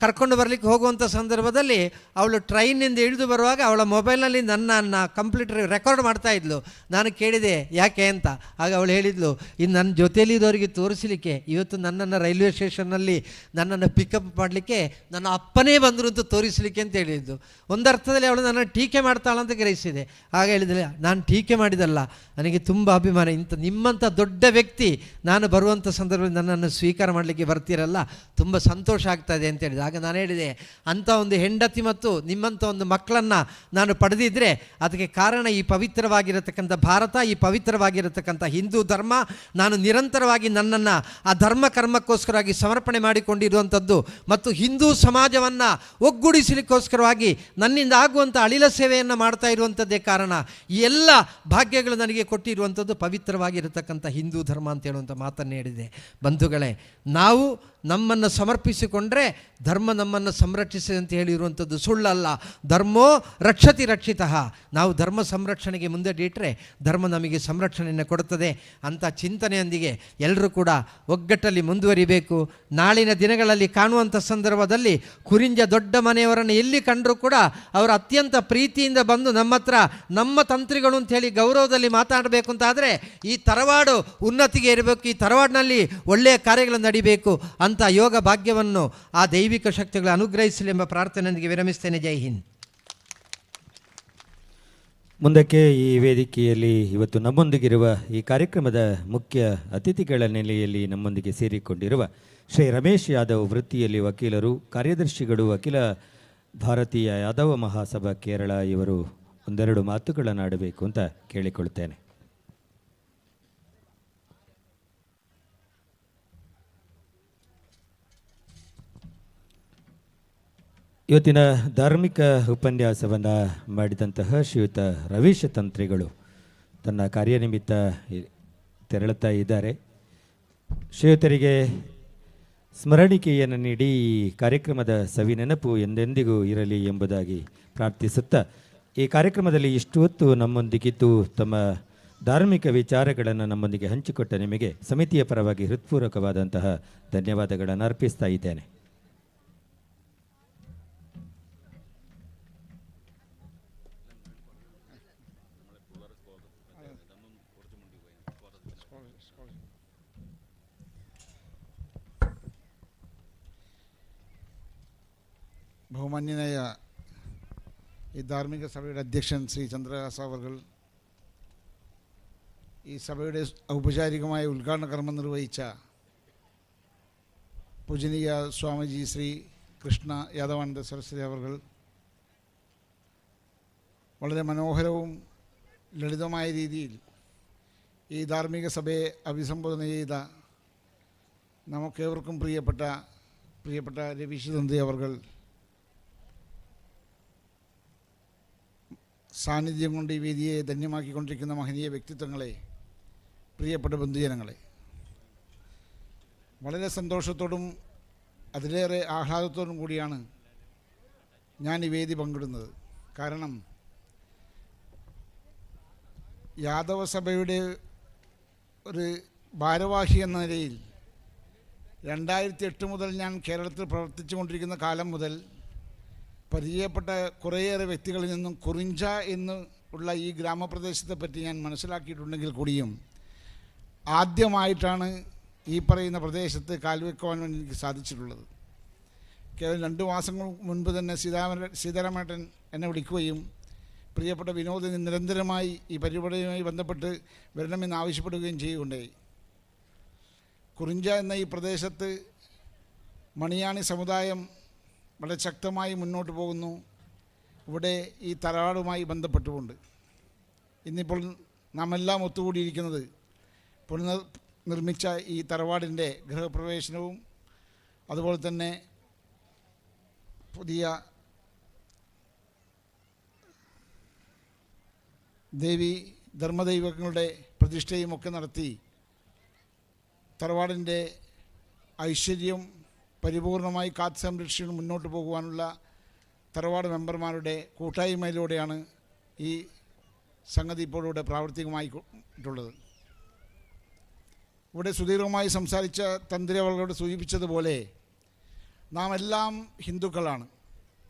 ಕರ್ಕೊಂಡು ಬರಲಿಕ್ಕೆ ಹೋಗುವಂಥ ಸಂದರ್ಭದಲ್ಲಿ ಅವಳು ಟ್ರೈನಿಂದ ಇಳಿದು ಬರುವಾಗ ಅವಳ ಮೊಬೈಲ್ನಲ್ಲಿ ನನ್ನನ್ನು ಕಂಪ್ಲೀಟ್ ರೆಕಾರ್ಡ್ ಮಾಡ್ತಾಯಿದ್ಲು. ನಾನು ಕೇಳಿದೆ ಯಾಕೆ ಅಂತ. ಆಗ ಅವಳು ಹೇಳಿದ್ಲು, ಇನ್ನು ನನ್ನ ಜೊತೆಯಲ್ಲಿದ್ದವರಿಗೆ ತೋರಿಸಲಿಕ್ಕೆ ಇವತ್ತು ನನ್ನನ್ನು ರೈಲ್ವೆ ಸ್ಟೇಷನ್ನಲ್ಲಿ ನನ್ನನ್ನು ಪಿಕಪ್ ಮಾಡಲಿಕ್ಕೆ ನನ್ನ ಅಪ್ಪನೇ ಬಂದರು ಅಂತ ತೋರಿಸಲಿಕ್ಕೆ ಅಂತ ಹೇಳಿದ್ದು. ಒಂದರ್ಥದಲ್ಲಿ ಅವಳು ನನ್ನ ಟೀಕೆ ಮಾಡ್ತಾಳಂತ ಗ್ರಹಿಸಿದೆ. ಆಗ ಹೇಳಿದರೆ, ನಾನು ಟೀಕೆ ಮಾಡಿದಲ್ಲ, ನನಗೆ ತುಂಬ ಅಭಿಮಾನ. ನಿಮ್ಮಂಥ ದೊಡ್ಡ ವ್ಯಕ್ತಿ ನಾನು ಬರುವಂಥ ಸಂದರ್ಭದಲ್ಲಿ ನನ್ನನ್ನು ಸ್ವೀಕಾರ ಮಾಡಲಿಕ್ಕೆ ಬರ್ತೀರಲ್ಲ, ತುಂಬ ಸಂತೋಷ ಆಗ್ತಾಯಿದೆ ಅಂತ ಹೇಳಿದೆ. ಆಗ ನಾನು ಹೇಳಿದೆ, ಅಂಥ ಒಂದು ಹೆಂಡತಿ ಮತ್ತು ನಿಮ್ಮಂಥ ಒಂದು ಮಕ್ಕಳನ್ನು ನಾನು ಪಡೆದಿದ್ದರೆ ಅದಕ್ಕೆ ಕಾರಣ ಈ ಪವಿತ್ರವಾಗಿರತಕ್ಕಂಥ ಭಾರತ, ಈ ಪವಿತ್ರವಾಗಿರತಕ್ಕಂಥ ಹಿಂದೂ ಧರ್ಮ. ನಾನು ನಿರಂತರವಾಗಿ ನನ್ನನ್ನು ಆ ಧರ್ಮ ಕರ್ಮಕ್ಕೋಸ್ಕರವಾಗಿ ಸಮರ್ಪಣೆ ಮಾಡಿಕೊಂಡಿರುವಂಥದ್ದು ಮತ್ತು ಹಿಂದೂ ಸಮಾಜವನ್ನು ಒಗ್ಗೂಡಿಸಲಿಕ್ಕೋಸ್ಕರವಾಗಿ ನನ್ನಿಂದ ಆಗುವಂಥ ಅಳಿಲ ಸೇವೆಯನ್ನು ಮಾಡ್ತಾ ಇರುವಂಥದ್ದೇ ಕಾರಣ. ಈ ಎಲ್ಲ ಭಾಗ್ಯಗಳು ನನಗೆ ಕೊಟ್ಟಿರುವಂಥದ್ದು ಪವಿತ್ರವಾಗಿರತಕ್ಕಂಥ ಹಿಂದೂ ಧರ್ಮ ಅಂತ ಹೇಳುವಂಥ ಮಾತನ್ನು ಹೇಳಿದೆ. ಬಂಧುಗಳೇ, ನಾವು ನಮ್ಮನ್ನು ಸಮರ್ಪಿಸಿಕೊಂಡ್ರೆ ಧರ್ಮ ನಮ್ಮನ್ನು ಸಂರಕ್ಷಿಸಿ ಅಂತ ಹೇಳಿರುವಂಥದ್ದು ಸುಳ್ಳಲ್ಲ. ಧರ್ಮೋ ರಕ್ಷತಿ ರಕ್ಷಿತಃ. ನಾವು ಧರ್ಮ ಸಂರಕ್ಷಣೆಗೆ ಮುಂದಡಿಯಿಟ್ಟರೆ ಧರ್ಮ ನಮಗೆ ಸಂರಕ್ಷಣೆಯನ್ನು ಕೊಡುತ್ತದೆ ಅಂತ ಚಿಂತನೆಯೊಂದಿಗೆ ಎಲ್ಲರೂ ಕೂಡ ಒಗ್ಗಟ್ಟಲ್ಲಿ ಮುಂದುವರಿಬೇಕು. ನಾಳಿನ ದಿನಗಳಲ್ಲಿ ಕಾಣುವಂಥ ಸಂದರ್ಭದಲ್ಲಿ ಕುರಿಂಜ ದೊಡ್ಡ ಮನೆಯವರನ್ನು ಎಲ್ಲಿ ಕಂಡರೂ ಕೂಡ ಅವರು ಅತ್ಯಂತ ಪ್ರೀತಿಯಿಂದ ಬಂದು ನಮ್ಮ ಹತ್ರ ನಮ್ಮ ತಂತ್ರಿಗಳು ಅಂಥೇಳಿ ಗೌರವದಲ್ಲಿ ಮಾತಾಡಬೇಕು ಅಂತಾದರೆ ಈ ತರವಾಡು ಉನ್ನತಿಗೆ ಇರಬೇಕು, ಈ ತರವಾಡಿನಲ್ಲಿ ಒಳ್ಳೆಯ ಕಾರ್ಯಗಳು ನಡಿಬೇಕು ಅಂತ ಯೋಗ ಭಾಗ್ಯವನ್ನು ಆ ದೈವಿಕ ಶಕ್ತಿಗಳು ಅನುಗ್ರಹಿಸಲಿ ಎಂಬ ಪ್ರಾರ್ಥನೆಯೊಂದಿಗೆ ವಿರಮಿಸ್ತೇನೆ. ಜೈ ಹಿಂದ್. ಮುಂದಕ್ಕೆ ಈ ವೇದಿಕೆಯಲ್ಲಿ ಇವತ್ತು ನಮ್ಮೊಂದಿಗಿರುವ ಈ ಕಾರ್ಯಕ್ರಮದ ಮುಖ್ಯ ಅತಿಥಿಗಳ ನೆಲೆಯಲ್ಲಿ ನಮ್ಮೊಂದಿಗೆ ಸೇರಿಕೊಂಡಿರುವ ಶ್ರೀ ರಮೇಶ್ ಯಾದವ್, ವೃತ್ತಿಯಲ್ಲಿ ವಕೀಲರು, ಕಾರ್ಯದರ್ಶಿಗಳು, ಅಖಿಲ ಭಾರತೀಯ ಯಾದವ ಮಹಾಸಭಾ ಕೇರಳ, ಇವರು ಒಂದೆರಡು ಮಾತುಗಳನ್ನಾಡಬೇಕು ಅಂತ ಕೇಳಿಕೊಳ್ತೇನೆ. ಇವತ್ತಿನ ಧಾರ್ಮಿಕ ಉಪನ್ಯಾಸವನ್ನು ಮಾಡಿದಂತಹ ಶ್ರೀಯುತ ರವೀಶ್ ತಂತ್ರಿಗಳು ತನ್ನ ಕಾರ್ಯನಿಮಿತ್ತ ತೆರಳುತ್ತಾ ಇದ್ದಾರೆ. ಶ್ರೀಯುತರಿಗೆ ಸ್ಮರಣಿಕೆಯನ್ನು ನೀಡಿ ಈ ಕಾರ್ಯಕ್ರಮದ ಸವಿನೆನಪು ಎಂದೆಂದಿಗೂ ಇರಲಿ ಎಂಬುದಾಗಿ ಪ್ರಾರ್ಥಿಸುತ್ತಾ, ಈ ಕಾರ್ಯಕ್ರಮದಲ್ಲಿ ಇಷ್ಟು ಹೊತ್ತು ನಮ್ಮೊಂದಿಗಿದ್ದು ತಮ್ಮ ಧಾರ್ಮಿಕ ವಿಚಾರಗಳನ್ನು ನಮ್ಮೊಂದಿಗೆ ಹಂಚಿಕೊಟ್ಟ ನಿಮಗೆ ಸಮಿತಿಯ ಪರವಾಗಿ ಹೃತ್ಪೂರ್ವಕವಾದಂತಹ ಧನ್ಯವಾದಗಳನ್ನು ಅರ್ಪಿಸ್ತಾ ಇದ್ದೇನೆ. ബഹുമാന്യനായ ഈ ധാർമ്മിക സഭയുടെ അധ്യക്ഷൻ ശ്രീ ചന്ദ്രഹാസ അവർകൾ, ഈ സഭയുടെ ഔപചാരികമായ ഉദ്ഘാടന കർമ്മം നിർവഹിച്ച പൂജനീയ സ്വാമിജി ശ്രീ കൃഷ്ണ യാദവാനന്ദ സരസ്വതി അവർകൾ, വളരെ മനോഹരവും ലളിതമായ രീതിയിൽ ഈ ധാർമ്മിക സഭയെ അഭിസംബോധന ചെയ്ത നമുക്കേവർക്കും പ്രിയപ്പെട്ട രവീഷ് തന്ത്രി അവർകൾ, സാന്നിധ്യം കൊണ്ട് ഈ വേദിയെ ധന്യമാക്കിക്കൊണ്ടിരിക്കുന്ന മഹനീയ വ്യക്തിത്വങ്ങളെ, പ്രിയപ്പെട്ട ബന്ധുജനങ്ങളെ, വളരെ സന്തോഷത്തോടും അതിലേറെ ആഹ്ലാദത്തോടും കൂടിയാണ് ഞാൻ ഈ വേദി പങ്കിടുന്നത്. കാരണം യാദവ സഭയുടെ ഒരു ഭാരവാഹി എന്ന നിലയിൽ 2008 മുതൽ ഞാൻ കേരളത്തിൽ പ്രവർത്തിച്ചു കൊണ്ടിരിക്കുന്ന കാലം മുതൽ പരിചയപ്പെട്ട കുറേയേറെ വ്യക്തികളിൽ നിന്നും കുറിഞ്ച എന്ന് ഉള്ള ഈ ഗ്രാമപ്രദേശത്തെ പറ്റി ഞാൻ മനസ്സിലാക്കിയിട്ടുണ്ടെങ്കിൽ കൂടിയും ആദ്യമായിട്ടാണ് ഈ പറയുന്ന പ്രദേശത്ത് കാൽവെക്കുവാൻ വേണ്ടി എനിക്ക് സാധിച്ചിട്ടുള്ളത്. കേവലം 2 മാസങ്ങൾ മുൻപ് തന്നെ സീതാരാമേട്ടൻ എന്നെ വിളിക്കുകയും പ്രിയപ്പെട്ട വിനോദ് നിരന്തരമായി ഈ പരിപാടിയുമായി ബന്ധപ്പെട്ട് വരണമെന്ന് ആവശ്യപ്പെടുകയും ചെയ്യുകയുണ്ടായി. കുറിഞ്ച എന്ന ഈ പ്രദേശത്ത് മണിയാണി സമുദായം വളരെ ശക്തമായി മുന്നോട്ട് പോകുന്നു. ഇവിടെ ഈ തറവാടുമായി ബന്ധപ്പെട്ടുകൊണ്ട് ഇന്നിപ്പോൾ നാം എല്ലാം ഒത്തുകൂടിയിരിക്കുന്നത് പുനർനിർമ്മിച്ച ഈ തറവാടിൻ്റെ ഗൃഹപ്രവേശനവും അതുപോലെ തന്നെ പുതിയ ധർമ്മദൈവങ്ങളുടെ പ്രതിഷ്ഠയും ഒക്കെ നടത്തി തറവാടിൻ്റെ ഐശ്വര്യം പരിപൂർണമായി കാത്ത് സംരക്ഷിച്ച് മുന്നോട്ട് പോകുവാനുള്ള തറവാട് മെമ്പർമാരുടെ കൂട്ടായ്മയിലൂടെയാണ് ഈ സംഗതി ഇപ്പോൾ ഇവിടെ പ്രാവർത്തികമായിട്ടുള്ളത്. ഇവിടെ സുദീർഘമായി സംസാരിച്ച തന്ത്രി അവളോട് സൂചിപ്പിച്ചതുപോലെ നാം എല്ലാം ഹിന്ദുക്കളാണ്.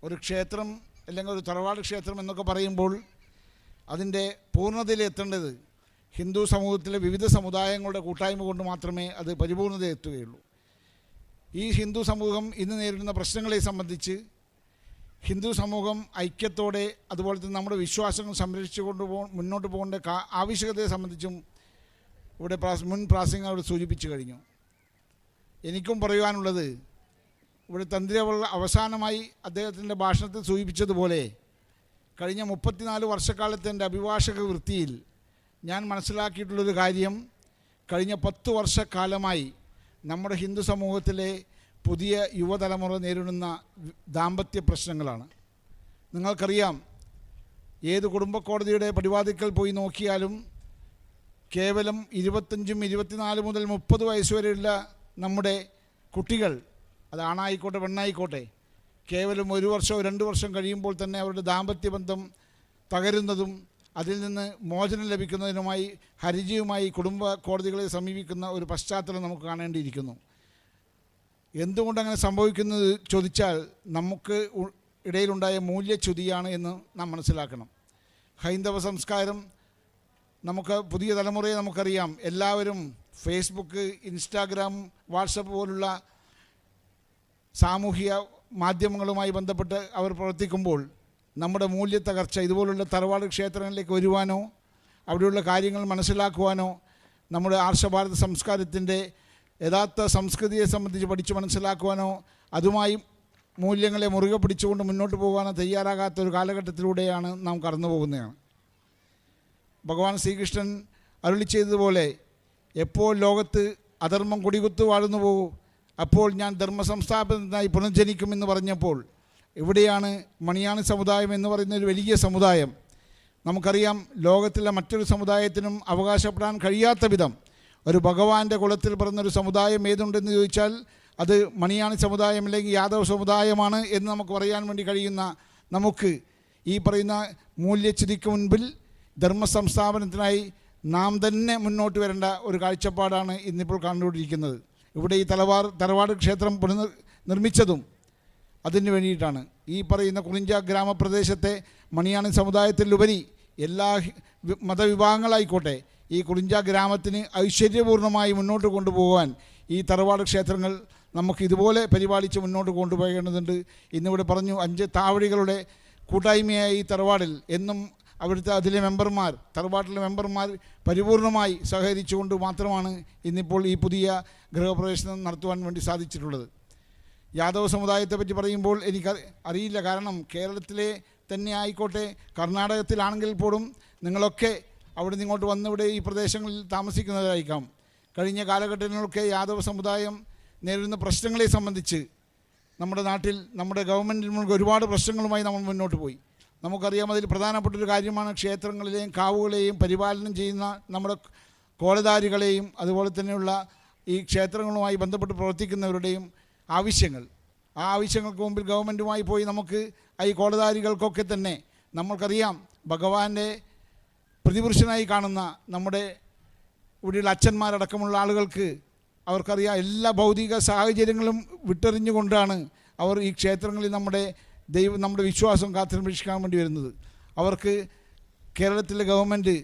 ഒരു ക്ഷേത്രം അല്ലെങ്കിൽ ഒരു തറവാട് ക്ഷേത്രം എന്നൊക്കെ പറയുമ്പോൾ അതിൻ്റെ പൂർണ്ണതയിലെത്തേണ്ടത് ഹിന്ദു സമൂഹത്തിലെ വിവിധ സമുദായങ്ങളുടെ കൂട്ടായ്മ കൊണ്ട് മാത്രമേ അത് പരിപൂർണതയെത്തുകയുള്ളൂ. ഈ ഹിന്ദു സമൂഹം ഇന്ന് നേരിടുന്ന പ്രശ്നങ്ങളെ സംബന്ധിച്ച് ഹിന്ദു സമൂഹം ഐക്യത്തോടെ അതുപോലെ തന്നെ നമ്മുടെ വിശ്വാസങ്ങൾ സംരക്ഷിച്ചു മുന്നോട്ട് പോകേണ്ട ആവശ്യകതയെ സംബന്ധിച്ചും ഇവിടെ മുൻ പ്രാസംഗികരോട് സൂചിപ്പിച്ചു കഴിഞ്ഞു. എനിക്കും പറയുവാനുള്ളത്, ഇവിടെ തന്ത്രി അവസാനമായി അദ്ദേഹത്തിൻ്റെ ഭാഷണത്തിൽ സൂചിപ്പിച്ചതുപോലെ കഴിഞ്ഞ 34 വർഷക്കാലത്തെ എൻ്റെ അഭിഭാഷക വൃത്തിയിൽ ഞാൻ മനസ്സിലാക്കിയിട്ടുള്ളൊരു കാര്യം, കഴിഞ്ഞ 10 വർഷക്കാലമായി നമ്മുടെ ഹിന്ദു സമൂഹത്തിലെ പുതിയ യുവതലമുറ നേരിടുന്ന ദാമ്പത്യ പ്രശ്നങ്ങളാണ്. നിങ്ങൾക്കറിയാം, ഏത് കുടുംബ കോടതിയുടെ പടിവാതിക്കൽ പോയി നോക്കിയാലും കേവലം 25, 24 മുതൽ 30 വയസ്സ് വരെയുള്ള നമ്മുടെ കുട്ടികൾ, അത് ആണായിക്കോട്ടെ പെണ്ണായിക്കോട്ടെ, കേവലം 1 വർഷമോ 2 വർഷം കഴിയുമ്പോൾ തന്നെ അവരുടെ ദാമ്പത്യ ബന്ധം തകരുന്നതും അതിൽ നിന്ന് മോചനം ലഭിക്കുന്നതിനുമായി ഹർജിയുമായി കുടുംബ കോടതികളെ സമീപിക്കുന്ന ഒരു പശ്ചാത്തലം നമുക്ക് കാണേണ്ടിയിരിക്കുന്നു. എന്തുകൊണ്ടങ്ങനെ സംഭവിക്കുന്നത് ചോദിച്ചാൽ നമുക്ക് ഇടയിലുണ്ടായ മൂല്യച്യുതിയാണ് എന്ന് നാം മനസ്സിലാക്കണം. ഹൈന്ദവ സംസ്കാരം നമുക്ക് പുതിയ തലമുറയെ നമുക്കറിയാം. എല്ലാവരും ഫേസ്ബുക്ക്, ഇൻസ്റ്റാഗ്രാം, വാട്സപ്പ് പോലുള്ള സാമൂഹിക മാധ്യമങ്ങളുമായി ബന്ധപ്പെട്ട് അവർ പ്രവർത്തിക്കുമ്പോൾ നമ്മുടെ മൂല്യത്തകർച്ച, ഇതുപോലുള്ള തറവാട് ക്ഷേത്രങ്ങളിലേക്ക് വരുവാനോ അവിടെയുള്ള കാര്യങ്ങൾ മനസ്സിലാക്കുവാനോ നമ്മുടെ ആർഷഭാരത സംസ്കാരത്തിൻ്റെ യഥാർത്ഥ സംസ്കൃതിയെ സംബന്ധിച്ച് പഠിച്ച് മനസ്സിലാക്കുവാനോ അതുമായി മൂല്യങ്ങളെ മുറുകെ പിടിച്ചുകൊണ്ട് മുന്നോട്ട് പോകാനോ തയ്യാറാകാത്ത ഒരു കാലഘട്ടത്തിലൂടെയാണ് നാം കടന്നു പോകുന്നതാണ്. ഭഗവാൻ ശ്രീകൃഷ്ണൻ അരുളി ചെയ്തതുപോലെ, എപ്പോൾ ലോകത്ത് അധർമ്മം കൊടികുത്തു വാഴുന്നു പോകും അപ്പോൾ ഞാൻ ധർമ്മസംസ്ഥാപനത്തിനായി പുനർജനിക്കുമെന്ന് പറഞ്ഞപ്പോൾ ഇവിടെയാണ് മണിയാണി സമുദായം എന്ന് പറയുന്ന ഒരു വലിയ സമുദായം. നമുക്കറിയാം, ലോകത്തിലെ മറ്റൊരു സമുദായത്തിനും അവകാശപ്പെടാൻ കഴിയാത്ത വിധം ഒരു ഭഗവാന്റെ കുലത്തിൽ പിറന്നൊരു സമുദായം ഏതുണ്ടെന്ന് ചോദിച്ചാൽ അത് മണിയാണി സമുദായം അല്ലെങ്കിൽ യാദവ സമുദായമാണ് എന്ന് നമുക്ക് പറയാൻ വേണ്ടി കഴിയുന്ന നമുക്ക് ഈ പറയുന്ന മൂല്യച്യുതിക്ക് മുൻപിൽ ധർമ്മസംസ്ഥാപനത്തിനായി നാം തന്നെ മുന്നോട്ട് വരേണ്ട ഒരു കാഴ്ചപ്പാടാണ് ഇന്നിപ്പോൾ കണ്ടുകൊണ്ടിരിക്കുന്നത്. ഇവിടെ ഈ തറവാട് ക്ഷേത്രം നിർമ്മിച്ചതും അതിന് വേണ്ടിയിട്ടാണ്. ഈ പറയുന്ന കുറിഞ്ച ഗ്രാമപ്രദേശത്തെ മണിയാണി സമുദായത്തിലുപരി എല്ലാ മതവിഭാഗങ്ങളായിക്കോട്ടെ ഈ കുറിഞ്ച ഗ്രാമത്തിന് ഐശ്വര്യപൂർണ്ണമായി മുന്നോട്ട് കൊണ്ടുപോകാൻ ഈ തറവാട് ക്ഷേത്രങ്ങൾ നമുക്ക് ഇതുപോലെ പരിപാലിച്ച് മുന്നോട്ട് കൊണ്ടുപോകേണ്ടതുണ്ട്. ഇന്നിവിടെ പറഞ്ഞു 5 താവഴികളുടെ കൂട്ടായ്മയായ ഈ തറവാടിൽ എന്നും അവിടുത്തെ അതിലെ മെമ്പർമാർ, തറവാട്ടിലെ മെമ്പർമാർ പരിപൂർണമായി സഹകരിച്ചുകൊണ്ട് മാത്രമാണ് ഇന്നിപ്പോൾ ഈ പുതിയ ഗൃഹപ്രവേശനം നടത്തുവാൻ വേണ്ടി സാധിച്ചിട്ടുള്ളത്. യാദവ സമുദായത്തെ പറ്റി പറയുമ്പോൾ എനിക്ക് അറിയില്ല, കാരണം കേരളത്തിലെ തന്നെ ആയിക്കോട്ടെ കർണാടകത്തിലാണെങ്കിൽ പോലും നിങ്ങളൊക്കെ അവിടെ നിന്ന് ഇങ്ങോട്ട് വന്നിവിടെ ഈ പ്രദേശങ്ങളിൽ താമസിക്കുന്നവരായിരിക്കാം. കഴിഞ്ഞ കാലഘട്ടങ്ങളിലൊക്കെ യാദവ സമുദായം നേരിടുന്ന പ്രശ്നങ്ങളെ സംബന്ധിച്ച് നമ്മുടെ നാട്ടിൽ നമ്മുടെ ഗവൺമെൻറ്റിന് ഒരുപാട് പ്രശ്നങ്ങളുമായി നമ്മൾ മുന്നോട്ട് പോയി. നമുക്കറിയാം, അതിൽ പ്രധാനപ്പെട്ടൊരു കാര്യമാണ് ക്ഷേത്രങ്ങളിലെയും കാവുകളെയും പരിപാലനം ചെയ്യുന്ന നമ്മുടെ കോലധാരികളെയും അതുപോലെ തന്നെയുള്ള ഈ ക്ഷേത്രങ്ങളുമായി ബന്ധപ്പെട്ട് പ്രവർത്തിക്കുന്നവരുടെയും ആവശ്യങ്ങൾ. ആ ആവശ്യങ്ങൾക്ക് മുമ്പിൽ ഗവൺമെൻറ്റുമായി പോയി നമുക്ക് ഈ കോലധാരികൾക്കൊക്കെ തന്നെ നമ്മൾക്കറിയാം, ഭഗവാന്റെ പ്രതിപുരുഷനായി കാണുന്ന നമ്മുടെ ഇവിടെയുള്ള അച്ഛന്മാരടക്കമുള്ള ആളുകൾക്ക് അവർക്കറിയാം എല്ലാ ഭൗതിക സാഹചര്യങ്ങളും വിട്ടെറിഞ്ഞുകൊണ്ടാണ് അവർ ഈ ക്ഷേത്രങ്ങളിൽ നമ്മുടെ വിശ്വാസം കാത്തുരക്ഷിക്കാൻ വേണ്ടി വരുന്നത്. അവർക്ക് കേരളത്തിലെ ഗവൺമെൻറ്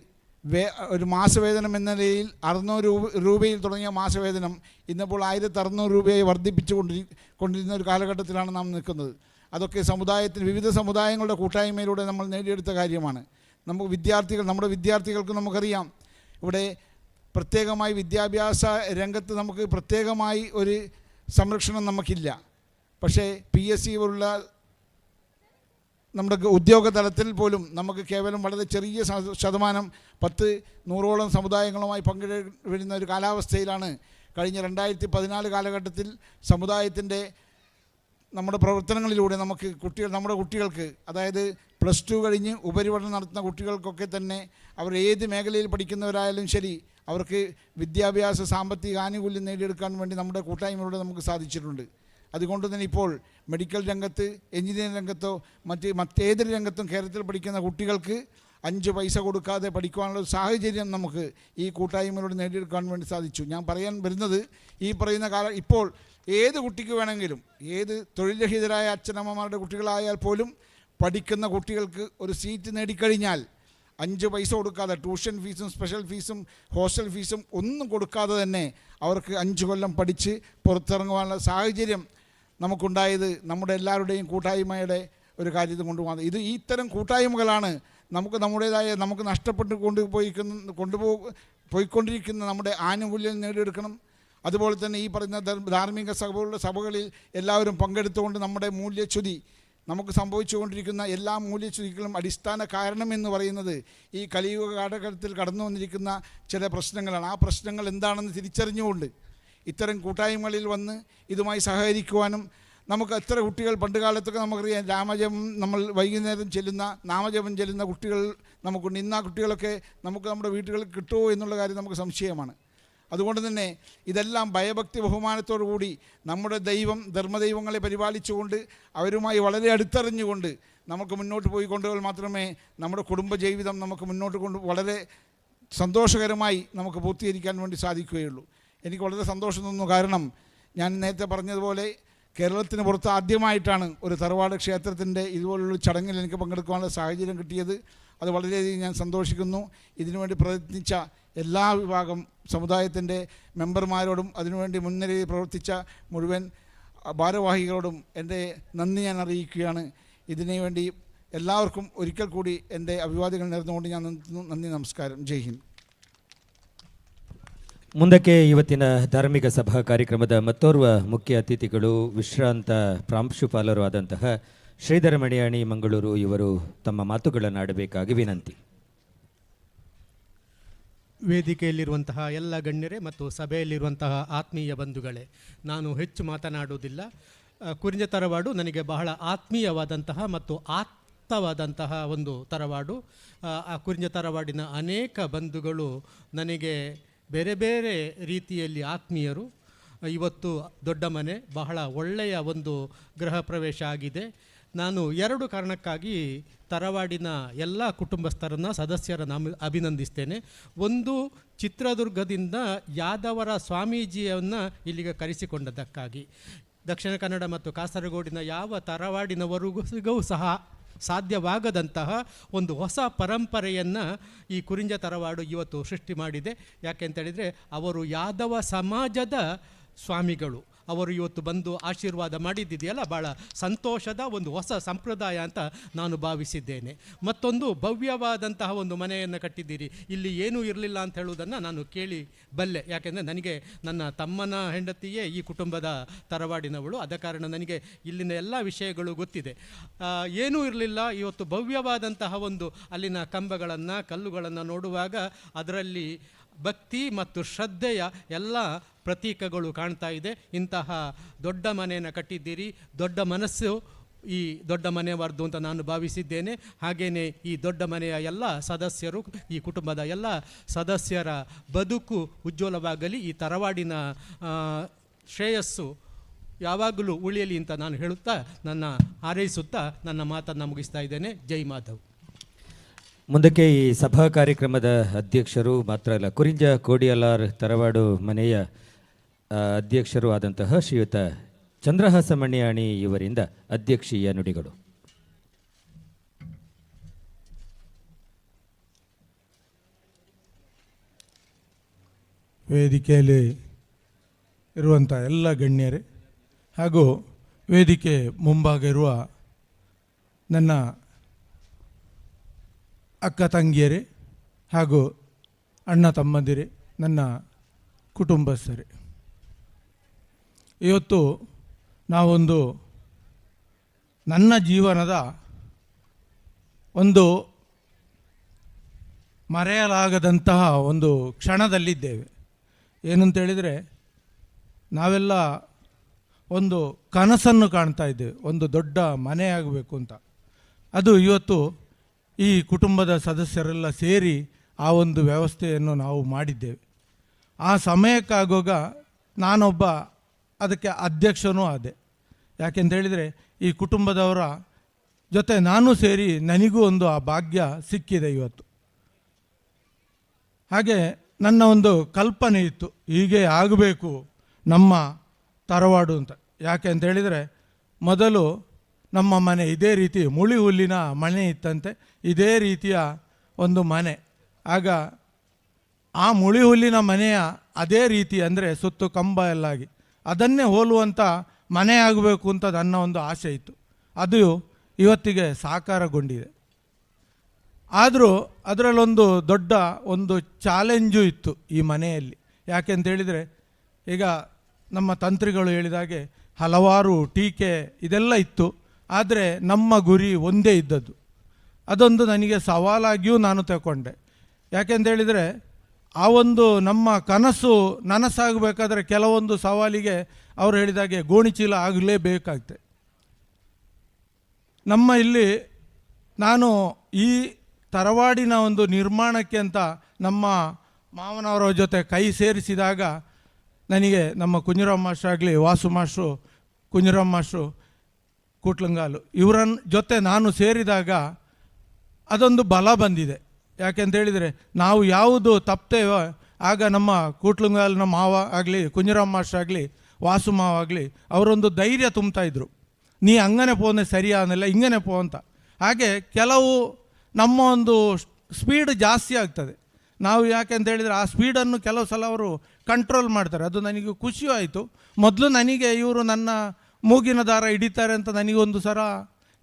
ഒരു മാസവേതനം എന്ന നിലയിൽ 600 രൂപയിൽ തുടങ്ങിയ മാസവേതനം ഇന്നിപ്പോൾ 1600 രൂപയായി വർദ്ധിപ്പിച്ചു കൊണ്ടിരുന്ന ഒരു കാലഘട്ടത്തിലാണ് നാം നിൽക്കുന്നത്. അതൊക്കെ വിവിധ സമുദായങ്ങളുടെ കൂട്ടായ്മയിലൂടെ നമ്മൾ നേടിയെടുത്ത കാര്യമാണ്. നമ്മുടെ വിദ്യാർത്ഥികൾക്ക് നമുക്കറിയാം, ഇവിടെ പ്രത്യേകമായി വിദ്യാഭ്യാസ രംഗത്ത് നമുക്ക് പ്രത്യേകമായി ഒരു സംരക്ഷണം നമുക്കില്ല. പക്ഷേ PSC പോലുള്ള നമ്മുടെ ഉദ്യോഗ തലത്തിൽ പോലും നമുക്ക് കേവലം വളരെ ചെറിയ ശതമാനം 10-100ഓളം സമുദായങ്ങളുമായി പങ്കിടുന്ന ഒരു കാലാവസ്ഥയിലാണ് കഴിഞ്ഞ 2014 കാലഘട്ടത്തിൽ സമുദായത്തിൻ്റെ നമ്മുടെ പ്രവർത്തനങ്ങളിലൂടെ നമ്മുടെ കുട്ടികൾക്ക്, അതായത് +2 കഴിഞ്ഞ് ഉപരിപഠനം നടത്തുന്ന കുട്ടികൾക്കൊക്കെ തന്നെ അവർ ഏത് മേഖലയിൽ പഠിക്കുന്നവരായാലും ശരി അവർക്ക് വിദ്യാഭ്യാസ സാമ്പത്തിക ആനുകൂല്യം നേടിയെടുക്കാൻ വേണ്ടി നമ്മുടെ കൂട്ടായ്മയിലൂടെ നമുക്ക് സാധിച്ചിട്ടുണ്ട്. അതുകൊണ്ട് തന്നെ ഇപ്പോൾ മെഡിക്കൽ രംഗത്ത്, എഞ്ചിനീയറിംഗ് രംഗത്തോ മറ്റേതൊരു രംഗത്തും കേരളത്തിൽ പഠിക്കുന്ന കുട്ടികൾക്ക് 5 പൈസ കൊടുക്കാതെ പഠിക്കുവാനുള്ള സാഹചര്യം നമുക്ക് ഈ കൂട്ടായ്മയിലൂടെ നേടിയെടുക്കാൻ വേണ്ടി സാധിച്ചു. ഞാൻ പറയാൻ വരുന്നത്, ഈ പറയുന്ന ഇപ്പോൾ ഏത് കുട്ടിക്ക് വേണമെങ്കിലും, ഏത് തൊഴിൽരഹിതരായ അച്ഛനമ്മമാരുടെ കുട്ടികളായാൽ പോലും പഠിക്കുന്ന കുട്ടികൾക്ക് ഒരു സീറ്റ് നേടിക്കഴിഞ്ഞാൽ 5 പൈസ കൊടുക്കാതെ, ട്യൂഷൻ ഫീസും സ്പെഷ്യൽ ഫീസും ഹോസ്റ്റൽ ഫീസും ഒന്നും കൊടുക്കാതെ തന്നെ അവർക്ക് 5 കൊല്ലം പഠിച്ച് പുറത്തിറങ്ങുവാനുള്ള സാഹചര്യം നമുക്കുണ്ടായത് നമ്മുടെ എല്ലാവരുടെയും കൂട്ടായ്മയുടെ ഒരു കാര്യത്തിൽ കൊണ്ടുപോകുന്നത്. ഇത്തരം കൂട്ടായ്മകളാണ് നമുക്ക് നഷ്ടപ്പെട്ട് പോയിക്കൊണ്ടിരിക്കുന്ന നമ്മുടെ ആനുകൂല്യം നേടിയെടുക്കണം. അതുപോലെ തന്നെ ഈ പറയുന്ന ധാർമ്മിക സഭകളിൽ എല്ലാവരും പങ്കെടുത്തുകൊണ്ട് നമ്മുടെ മൂല്യച്യുതി, നമുക്ക് സംഭവിച്ചുകൊണ്ടിരിക്കുന്ന എല്ലാ മൂല്യച്യുതികളും അടിസ്ഥാന കാരണമെന്ന് പറയുന്നത് ഈ കലിയുഗ കാലഘട്ടത്തിൽ കടന്നു വന്നിരിക്കുന്ന ചില പ്രശ്നങ്ങളാണ്. ആ പ്രശ്നങ്ങൾ എന്താണെന്ന് തിരിച്ചറിഞ്ഞുകൊണ്ട് ഇത്തരം കൂട്ടായ്മകളിൽ വന്ന് ഇതുമായി സഹകരിക്കുവാനും, നമുക്ക് എത്ര കുട്ടികൾ പണ്ട് കാലത്തൊക്കെ നമുക്കറിയാം, രാമജപം നമ്മൾ വൈകുന്നേരം നാമജപം ചെല്ലുന്ന കുട്ടികൾ നമുക്കുണ്ട്. ഇന്ന് ആ കുട്ടികളൊക്കെ നമുക്ക് നമ്മുടെ വീട്ടുകളിൽ കിട്ടുമോ എന്നുള്ള കാര്യം നമുക്ക് സംശയമാണ്. അതുകൊണ്ട് തന്നെ ഇതെല്ലാം ഭയഭക്തി ബഹുമാനത്തോടു കൂടി നമ്മുടെ ദൈവം ധർമ്മദൈവങ്ങളെ പരിപാലിച്ചുകൊണ്ട് അവരുമായി വളരെ അടുത്തറിഞ്ഞുകൊണ്ട് നമുക്ക് മുന്നോട്ട് പോയിക്കൊണ്ടുപോയാൽ മാത്രമേ നമ്മുടെ കുടുംബജീവിതം നമുക്ക് മുന്നോട്ട് വളരെ സന്തോഷകരമായി നമുക്ക് പൂർത്തീകരിക്കാൻ വേണ്ടി സാധിക്കുകയുള്ളൂ. എനിക്ക് വളരെ സന്തോഷം തോന്നുന്നു. കാരണം ഞാൻ നേരത്തെ പറഞ്ഞതുപോലെ കേരളത്തിന് പുറത്ത് ആദ്യമായിട്ടാണ് ഒരു തറവാട് ക്ഷേത്രത്തിൻ്റെ ഇതുപോലുള്ള ചടങ്ങിൽ എനിക്ക് പങ്കെടുക്കാനുള്ള സാഹചര്യം കിട്ടിയത്. അത് വളരെയധികം ഞാൻ സന്തോഷിക്കുന്നു. ഇതിനുവേണ്ടി പ്രയത്നിച്ച എല്ലാ വിഭാഗം സമുദായത്തിൻ്റെ മെമ്പർമാരോടും അതിനുവേണ്ടി മുൻനിരയിൽ പ്രവർത്തിച്ച മുഴുവൻ ഭാരവാഹികളോടും എൻ്റെ നന്ദി ഞാൻ അറിയിക്കുകയാണ്. ഇതിനുവേണ്ടി ಎಲ್ಲರಿಗೂ ಒರಿಕಲ್ ಕೂಡಿ എൻ്റെ ಅಭಿವಾದಗಳು ನೆರೆದುಕೊಂಡು ನಾನು ನന്ദി ನಮಸ್ಕಾರ ಜೈ ಹಿಂದ್. ಮುಂದಕ್ಕೆ ಇವತ್ತಿನ ಧಾರ್ಮಿಕ ಸಭಾ ಕಾರ್ಯಕ್ರಮದ ಮತ್ತೋರ್ವ ಮುಖ್ಯ ಅತಿಥಿಗಳು ವಿಶ್ರಾಂತ ಪ್ರಾಂಶುಪಾಲರು ಆದಂತಹ ಶ್ರೀಧರ ಮಣಿಯಾಣಿ ಮಂಗಳೂರು ಇವರು ತಮ್ಮ ಮಾತುಗಳನ್ನು ಆಡಬೇಕಾಗಿ ವಿನಂತಿ. ವೇದಿಕೆಯಲ್ಲಿರುವಂತಹ ಎಲ್ಲ ಗಣ್ಯರೇ ಮತ್ತು ಸಭೆಯಲ್ಲಿರುವಂತಹ ಆತ್ಮೀಯ ಬಂಧುಗಳೇ, ನಾನು ಹೆಚ್ಚು ಮಾತನಾಡುವುದಿಲ್ಲ. ಕುರಿಂಜ ತರವಾಡು ನನಗೆ ಬಹಳ ಆತ್ಮೀಯವಾದಂತಹ ಮತ್ತು ಆಪ್ತವಾದಂತಹ ಒಂದು ತರವಾಡು. ಆ ಕುರಿಂಜ ತರವಾಡಿನ ಅನೇಕ ಬಂಧುಗಳು ನನಗೆ ಬೇರೆ ಬೇರೆ ರೀತಿಯಲ್ಲಿ ಆತ್ಮೀಯರು. ಇವತ್ತು ದೊಡ್ಡ ಮನೆ, ಬಹಳ ಒಳ್ಳೆಯ ಒಂದು ಗೃಹ ಪ್ರವೇಶ ಆಗಿದೆ. ನಾನು 2 ಕಾರಣಕ್ಕಾಗಿ ತರವಾಡಿನ ಎಲ್ಲ ಕುಟುಂಬಸ್ಥರನ್ನು ಸದಸ್ಯರನ್ನು ಅಭಿನಂದಿಸ್ತೇನೆ. ಒಂದು, ಚಿತ್ರದುರ್ಗದಿಂದ ಯಾದವರ ಸ್ವಾಮೀಜಿಯನ್ನು ಇಲ್ಲಿಗೆ ಕರೆಸಿಕೊಂಡದ್ದಕ್ಕಾಗಿ. ದಕ್ಷಿಣ ಕನ್ನಡ ಮತ್ತು ಕಾಸರಗೋಡಿನ ಯಾವ ತರವಾಡಿನವರಿಗೂ ಸಹ ಸಾಧ್ಯವಾಗದಂತಹ ಒಂದು ಹೊಸ ಪರಂಪರೆಯನ್ನು ಈ ಕುರಿಂಜ ತರವಾಡು ಇವತ್ತು ಸೃಷ್ಟಿ ಮಾಡಿದೆ. ಯಾಕೆಂತೇಳಿದರೆ ಅವರು ಯಾದವ ಸಮಾಜದ ಸ್ವಾಮಿಗಳು. ಅವರು ಇವತ್ತು ಬಂದು ಆಶೀರ್ವಾದ ಮಾಡಿದ್ದಿದೆಯಲ್ಲ, ಭಾಳ ಸಂತೋಷದ ಒಂದು ಹೊಸ ಸಂಪ್ರದಾಯ ಅಂತ ನಾನು ಭಾವಿಸಿದ್ದೇನೆ. ಮತ್ತೊಂದು, ಭವ್ಯವಾದಂತಹ ಒಂದು ಮನೆಯನ್ನು ಕಟ್ಟಿದ್ದೀರಿ. ಇಲ್ಲಿ ಏನೂ ಇರಲಿಲ್ಲ ಅಂತ ಹೇಳುವುದನ್ನು ನಾನು ಕೇಳಿ ಬಲ್ಲೆ. ಯಾಕೆಂದರೆ ನನಗೆ ನನ್ನ ತಮ್ಮನ ಹೆಂಡತಿಯೇ ಈ ಕುಟುಂಬದ ತರವಾಡಿನವಳು. ಆದ ಕಾರಣ ನನಗೆ ಇಲ್ಲಿನ ಎಲ್ಲ ವಿಷಯಗಳು ಗೊತ್ತಿದೆ. ಏನೂ ಇರಲಿಲ್ಲ. ಇವತ್ತು ಭವ್ಯವಾದಂತಹ ಒಂದು ಅಲ್ಲಿನ ಕಂಬಗಳನ್ನು ಕಲ್ಲುಗಳನ್ನು ನೋಡುವಾಗ ಅದರಲ್ಲಿ ಭಕ್ತಿ ಮತ್ತು ಶ್ರದ್ಧೆಯ ಎಲ್ಲ ಪ್ರತೀಕಗಳು ಕಾಣ್ತಾ ಇದೆ. ಇಂತಹ ದೊಡ್ಡ ಮನೆಯನ್ನು ಕಟ್ಟಿದ್ದೀರಿ. ದೊಡ್ಡ ಮನಸ್ಸು ಈ ದೊಡ್ಡ ಮನೆಯವರದು ಅಂತ ನಾನು ಭಾವಿಸಿದ್ದೇನೆ. ಹಾಗೆಯೇ ಈ ದೊಡ್ಡ ಮನೆಯ ಎಲ್ಲ ಸದಸ್ಯರು, ಈ ಕುಟುಂಬದ ಎಲ್ಲ ಸದಸ್ಯರ ಬದುಕು ಉಜ್ವಲವಾಗಲಿ, ಈ ತರವಾಡಿನ ಶ್ರೇಯಸ್ಸು ಯಾವಾಗಲೂ ಉಳಿಯಲಿ ಅಂತ ನಾನು ಹೇಳುತ್ತಾ, ನನ್ನ ಹಾರೈಸುತ್ತಾ ನನ್ನ ಮಾತನ್ನು ಮುಗಿಸ್ತಾ ಇದ್ದೇನೆ. ಜೈ ಮಾಧವ್. ಮುಂದಕ್ಕೆ ಈ ಸಭಾ ಕಾರ್ಯಕ್ರಮದ ಅಧ್ಯಕ್ಷರು ಮಾತ್ರ ಅಲ್ಲ, ಕುರಿಂಜ ಕೋಡಿಯಲಾರ್ ತರವಾಡು ಮನೆಯ ಅಧ್ಯಕ್ಷರು ಆದಂತಹ ಶ್ರೀಯುತ ಚಂದ್ರಹಾಸ ಮಣಿಯಾಣಿ ಇವರಿಂದ ಅಧ್ಯಕ್ಷೀಯ ನುಡಿಗಳು. ವೇದಿಕೆಯಲ್ಲಿ ಇರುವಂಥ ಎಲ್ಲ ಗಣ್ಯರೇ ಹಾಗೂ ವೇದಿಕೆ ಮುಂಭಾಗ ಇರುವ ನನ್ನ ಅಕ್ಕ ತಂಗಿಯರೇ ಹಾಗೂ ಅಣ್ಣ ತಮ್ಮಂದಿರೇ, ನನ್ನ ಕುಟುಂಬಸ್ಥರೇ, ಇವತ್ತು ನಾವೊಂದು ನನ್ನ ಜೀವನದ ಒಂದು ಮರೆಯಲಾಗದಂತಹ ಒಂದು ಕ್ಷಣದಲ್ಲಿದ್ದೇವೆ. ಏನಂತೇಳಿದರೆ, ನಾವೆಲ್ಲ ಒಂದು ಕನಸನ್ನು ಕಾಣ್ತಾ ಇದ್ದೇವೆ, ಒಂದು ದೊಡ್ಡ ಮನೆ ಆಗಬೇಕು ಅಂತ. ಅದು ಇವತ್ತು ಈ ಕುಟುಂಬದ ಸದಸ್ಯರೆಲ್ಲ ಸೇರಿ ಆ ಒಂದು ವ್ಯವಸ್ಥೆಯನ್ನು ನಾವು ಮಾಡಿದ್ದೇವೆ. ಆ ಸಮಯಕ್ಕಾಗುವಾಗ ನಾನೊಬ್ಬ ಅದಕ್ಕೆ ಅಧ್ಯಕ್ಷನೂ ಆದೆ. ಯಾಕೆಂತೇಳಿದರೆ, ಈ ಕುಟುಂಬದವರ ಜೊತೆ ನಾನು ಸೇರಿ ನನಗೂ ಒಂದು ಆ ಭಾಗ್ಯ ಸಿಕ್ಕಿದೆ ಇವತ್ತು. ಹಾಗೆ ನನ್ನ ಒಂದು ಕಲ್ಪನೆ ಇತ್ತು, ಹೀಗೆ ಆಗಬೇಕು ನಮ್ಮ ತರವಾಡು ಅಂತ. ಯಾಕೆ ಅಂತೇಳಿದರೆ, ಮೊದಲು ನಮ್ಮ ಮನೆ ಇದೇ ರೀತಿ ಮುಳಿ ಹುಲ್ಲಿನ ಮನೆ ಇತ್ತಂತೆ, ಇದೇ ರೀತಿಯ ಒಂದು ಮನೆ. ಆಗ ಆ ಮುಳಿ ಹುಲ್ಲಿನ ಮನೆಯ ಅದೇ ರೀತಿ ಅಂದರೆ ಸುತ್ತು ಕಂಬ ಎಲ್ಲಾಗಿ ಅದನ್ನೇ ಹೋಲುವಂಥ ಮನೆ ಆಗಬೇಕು ಅಂತ ನನ್ನ ಒಂದು ಆಸೆ ಇತ್ತು. ಅದು ಇವತ್ತಿಗೆ ಸಾಕಾರಗೊಂಡಿದೆ. ಆದರೂ ಅದರಲ್ಲೊಂದು ದೊಡ್ಡ ಒಂದು ಚಾಲೆಂಜು ಇತ್ತು ಈ ಮನೆಯಲ್ಲಿ. ಯಾಕೆಂತೇಳಿದರೆ, ಈಗ ನಮ್ಮ ತಂತ್ರಿಗಳು ಹೇಳಿದಾಗೆ ಹಲವಾರು ಟೀಕೆ ಇದೆಲ್ಲ ಇತ್ತು. ಆದರೆ ನಮ್ಮ ಗುರಿ ಒಂದೇ ಇದ್ದದ್ದು. ಅದೊಂದು ನನಗೆ ಸವಾಲಾಗಿಯೂ ನಾನು ತಗೊಂಡೆ. ಯಾಕೆಂತೇಳಿದರೆ, ಆ ಒಂದು ನಮ್ಮ ಕನಸು ನನಸಾಗಬೇಕಾದ್ರೆ ಕೆಲವೊಂದು ಸವಾಲಿಗೆ ಅವರು ಹೇಳಿದಾಗೆ ಗೋಣಿಚೀಲ ಆಗಲೇಬೇಕಾಗ್ತದೆ. ನಮ್ಮ ಇಲ್ಲಿ ನಾನು ಈ ತರವಾಡಿನ ಒಂದು ನಿರ್ಮಾಣಕ್ಕೆ ಅಂತ ನಮ್ಮ ಮಾವನವರ ಜೊತೆ ಕೈ ಸೇರಿಸಿದಾಗ ನನಗೆ ನಮ್ಮ ಕುಂಜರಾಮ್ ಮಾಸ್ಟ್ರು ಆಗಲಿ, ವಾಸು ಮಾಸ್ಟ್ರು, ಕುಂಜರಾಮ್ ಮಾಸ್ಟ್ರು, ಕೂಟ್ಲಂಗಾಲು ಇವರ ಜೊತೆ ನಾನು ಸೇರಿದಾಗ ಅದೊಂದು ಬಲ ಬಂದಿದೆ. ಯಾಕೆಂತೇಳಿದರೆ ನಾವು ಯಾವುದು ತಪ್ಪೇವೋ ಆಗ ನಮ್ಮ ಕೂಟ್ಲಂಗಾಲಿನ ಮಾವ ಆಗಲಿ, ಕುಂಜರಾಮ್ ಮಾಸ್ಟ್ರು ಆಗಲಿ, ವಾಸು ಮಾವ ಆಗಲಿ ಅವರೊಂದು ಧೈರ್ಯ ತುಂಬ್ತಾಯಿದ್ರು. ನೀ ಹಂಗನೆ ಪೋನೆ ಸರಿಯಾದಲ್ಲ, ಹಿಂಗನೆ ಪೋ ಅಂತ. ಹಾಗೆ ಕೆಲವು ನಮ್ಮ ಒಂದು ಸ್ಪೀಡ್ ಜಾಸ್ತಿ ಆಗ್ತದೆ. ನಾವು ಯಾಕೆಂತೇಳಿದರೆ ಆ ಸ್ಪೀಡನ್ನು ಕೆಲವು ಸಲ ಅವರು ಕಂಟ್ರೋಲ್ ಮಾಡ್ತಾರೆ. ಅದು ನನಗೆ ಖುಷಿಯೂ ಆಯಿತು. ಮೊದಲು ನನಗೆ ಇವರು ನನ್ನ ಮೂಗಿನ ದಾರ ಹಿಡಿತಾರೆ ಅಂತ ನನಗೊಂದು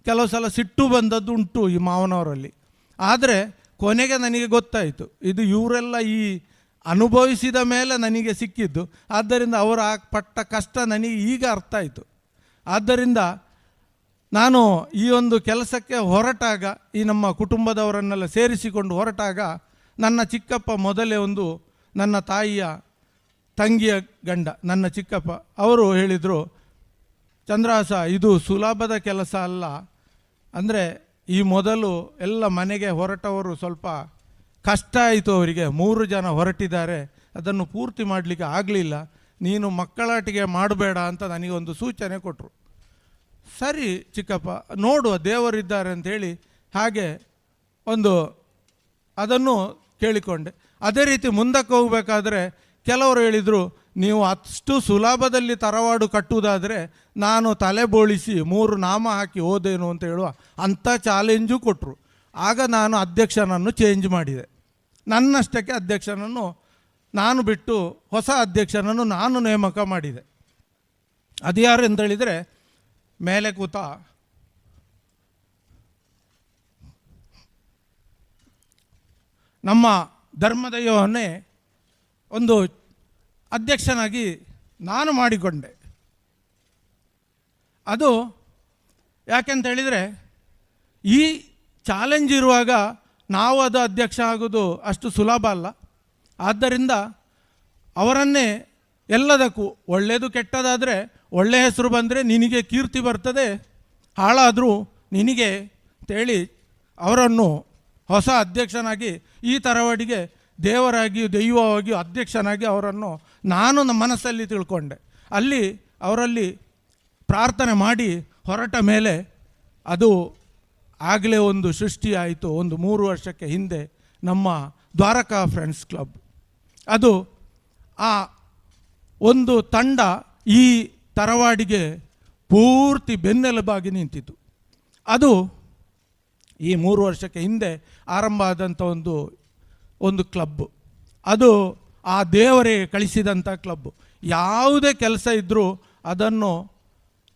ಕೆಲವು ಸಲ ಸಿಟ್ಟು ಬಂದದ್ದು ಉಂಟು ಈ ಮಾವನವರಲ್ಲಿ. ಆದರೆ ಕೊನೆಗೆ ನನಗೆ ಗೊತ್ತಾಯಿತು ಇದು ಇವರೆಲ್ಲ ಈ ಅನುಭವಿಸಿದ ಮೇಲೆ ನನಗೆ ಸಿಕ್ಕಿದ್ದು. ಆದ್ದರಿಂದ ಅವರ ಪಟ್ಟ ಕಷ್ಟ ನನಗೆ ಈಗ ಅರ್ಥ ಆಯಿತು. ಆದ್ದರಿಂದ ನಾನು ಈ ಒಂದು ಕೆಲಸಕ್ಕೆ ಹೊರಟಾಗ, ಈ ನಮ್ಮ ಕುಟುಂಬದವರನ್ನೆಲ್ಲ ಸೇರಿಸಿಕೊಂಡು ಹೊರಟಾಗ, ನನ್ನ ಚಿಕ್ಕಪ್ಪ ಮೊದಲೇ ನನ್ನ ತಾಯಿಯ ತಂಗಿಯ ಗಂಡ, ನನ್ನ ಚಿಕ್ಕಪ್ಪ ಅವರು ಹೇಳಿದರು, ಚಂದ್ರಹಾಸ ಇದು ಸುಲಭದ ಕೆಲಸ ಅಲ್ಲ. ಅಂದರೆ ಈ ಮೊದಲು ಎಲ್ಲ ಮನೆಗೆ ಹೊರಟವರು ಸ್ವಲ್ಪ ಕಷ್ಟ ಆಯಿತು ಅವರಿಗೆ. 3 ಜನ ಹೊರಟಿದ್ದಾರೆ, ಅದನ್ನು ಪೂರ್ತಿ ಮಾಡಲಿಕ್ಕೆ ಆಗಲಿಲ್ಲ. ನೀನು ಮಕ್ಕಳಾಟಿಗೆ ಮಾಡಬೇಡ ಅಂತ ನನಗೊಂದು ಸೂಚನೆ ಕೊಟ್ಟರು. ಸರಿ ಚಿಕ್ಕಪ್ಪ ನೋಡುವ, ದೇವರಿದ್ದಾರೆ ಅಂಥೇಳಿ ಹಾಗೆ ಅದನ್ನು ಕೇಳಿಕೊಂಡೆ. ಅದೇ ರೀತಿ ಮುಂದಕ್ಕೆ ಹೋಗಬೇಕಾದ್ರೆ ಕೆಲವರು ಹೇಳಿದರು, ನೀವು ಅಷ್ಟು ಸುಲಭದಲ್ಲಿ ತರವಾಡು ಕಟ್ಟುವುದಾದರೆ ನಾನು ತಲೆ ಬೋಳಿಸಿ 3 ನಾಮ ಹಾಕಿ ಹೋದೇನು ಅಂತ ಹೇಳುವ ಅಂಥ ಚಾಲೆಂಜು ಕೊಟ್ಟರು. ಆಗ ನಾನು ಅಧ್ಯಕ್ಷನನ್ನು ಚೇಂಜ್ ಮಾಡಿದೆ. ನನ್ನಷ್ಟಕ್ಕೆ ಅಧ್ಯಕ್ಷನನ್ನು ನಾನು ಬಿಟ್ಟು ಹೊಸ ಅಧ್ಯಕ್ಷನನ್ನು ನಾನು ನೇಮಕ ಮಾಡಿದೆ. ಅದು ಯಾರು ಅಂತೇಳಿದರೆ, ಮೇಲೆ ಕೂತ ನಮ್ಮ ಧರ್ಮದೈವವನ್ನೇ ಒಂದು ಅಧ್ಯಕ್ಷನಾಗಿ ನಾನು ಮಾಡಿಕೊಂಡೆ. ಅದು ಯಾಕೆಂತೇಳಿದರೆ, ಈ ಚಾಲೆಂಜ್ ಇರುವಾಗ ನಾವು ಅದು ಅಧ್ಯಕ್ಷ ಆಗೋದು ಅಷ್ಟು ಸುಲಭ ಅಲ್ಲ. ಆದ್ದರಿಂದ ಅವರನ್ನೇ ಎಲ್ಲದಕ್ಕೂ, ಒಳ್ಳೆಯದು ಕೆಟ್ಟದಾದರೆ ಒಳ್ಳೆಯ ಹೆಸರು ಬಂದರೆ ನಿನಗೆ ಕೀರ್ತಿ ಬರ್ತದೆ, ಹಾಳಾದರೂ ನಿನಗೆ ಅಂತೇಳಿ ಅವರನ್ನು ಹೊಸ ಅಧ್ಯಕ್ಷನಾಗಿ, ಈ ತರವಾಡಿಗೆ ದೇವರಾಗಿಯೂ ದೈವವಾಗಿಯೂ ಅಧ್ಯಕ್ಷನಾಗಿ ಅವರನ್ನು ನಾನು ನಮ್ಮ ಮನಸ್ಸಲ್ಲಿ ತಿಳ್ಕೊಂಡೆ. ಅಲ್ಲಿ ಅವರಲ್ಲಿ ಪ್ರಾರ್ಥನೆ ಮಾಡಿ ಹೊರಟ ಮೇಲೆ ಅದು ಆಗಲೇ ಒಂದು ಸೃಷ್ಟಿ ಆಯಿತು. 3 ವರ್ಷಕ್ಕೆ ಹಿಂದೆ ನಮ್ಮ ದ್ವಾರಕಾ ಫ್ರೆಂಡ್ಸ್ ಕ್ಲಬ್, ಅದು ಆ ಒಂದು ತಂಡ ಈ ತರವಾಡಿಗೆ ಪೂರ್ತಿ ಬೆನ್ನೆಲುಬಾಗಿ ನಿಂತಿತು. ಅದು ಈ 3 ವರ್ಷಕ್ಕೆ ಹಿಂದೆ ಆರಂಭ ಆದಂಥ ಒಂದು ಕ್ಲಬ್. ಅದು ಆ ದೇವರೇ ಕಳಿಸಿದಂಥ ಕ್ಲಬ್. ಯಾವುದೇ ಕೆಲಸ ಇದ್ದರೂ ಅದನ್ನು,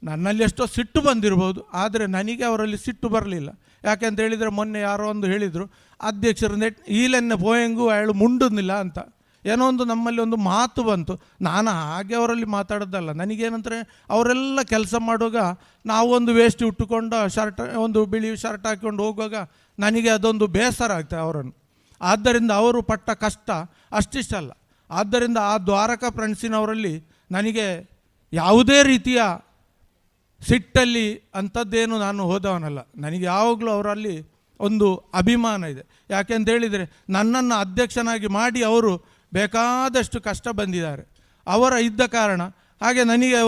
ನನ್ನಲ್ಲಿ ಎಷ್ಟೋ ಸಿಟ್ಟು ಬಂದಿರ್ಬೋದು, ಆದರೆ ನನಗೆ ಅವರಲ್ಲಿ ಸಿಟ್ಟು ಬರಲಿಲ್ಲ. ಯಾಕೆಂತ ಹೇಳಿದರೆ, ಮೊನ್ನೆ ಯಾರೋ ಹೇಳಿದರು, ಅಧ್ಯಕ್ಷರಿಂದ ಈಲೆನ್ನೆ ಪೋಯಂಗೂ ಅಯಾಳು ಮುಂಡುന്നിಲ್ಲ ಅಂತ ಏನೋ ನಮ್ಮಲ್ಲಿ ಒಂದು ಮಾತು ಬಂತು. ನಾನು ಹಾಗೆ ಅವರಲ್ಲಿ ಮಾತಾಡೋದಲ್ಲ. ನನಗೇನಂದರೆ, ಅವರೆಲ್ಲ ಕೆಲಸ ಮಾಡುವಾಗ ನಾವೊಂದು ವೇಸ್ಟ್ ಉಟ್ಟುಕೊಂಡು ಬಿಳಿ ಶರ್ಟ್ ಹಾಕ್ಕೊಂಡು ಹೋಗುವಾಗ ನನಗೆ ಅದೊಂದು ಬೇಸರ ಆಗ್ತದೆ ಅವರನ್ನು. ಆದ್ದರಿಂದ ಅವರು ಪಟ್ಟ ಕಷ್ಟ ಅಷ್ಟಿಷ್ಟಲ್ಲ. ಆದ್ದರಿಂದ ಆ ದ್ವಾರಕಾ ಫ್ರೆಂಡ್ಸಿನವರಲ್ಲಿ ನನಗೆ ಯಾವುದೇ ರೀತಿಯ ಸಿಟ್ಟಲ್ಲಿ ಅಂಥದ್ದೇನು ನಾನು ಹೋದವನಲ್ಲ. ನನಗೆ ಯಾವಾಗಲೂ ಅವರಲ್ಲಿ ಒಂದು ಅಭಿಮಾನ ಇದೆ. ಯಾಕೆಂತೇಳಿದರೆ, ನನ್ನನ್ನು ಅಧ್ಯಕ್ಷನಾಗಿ ಮಾಡಿ ಅವರು ಬೇಕಾದಷ್ಟು ಕಷ್ಟ ಬಂದಿದ್ದಾರೆ, ಅವರ ಇದ್ದ ಕಾರಣ. ಹಾಗೆ ನನಗೆ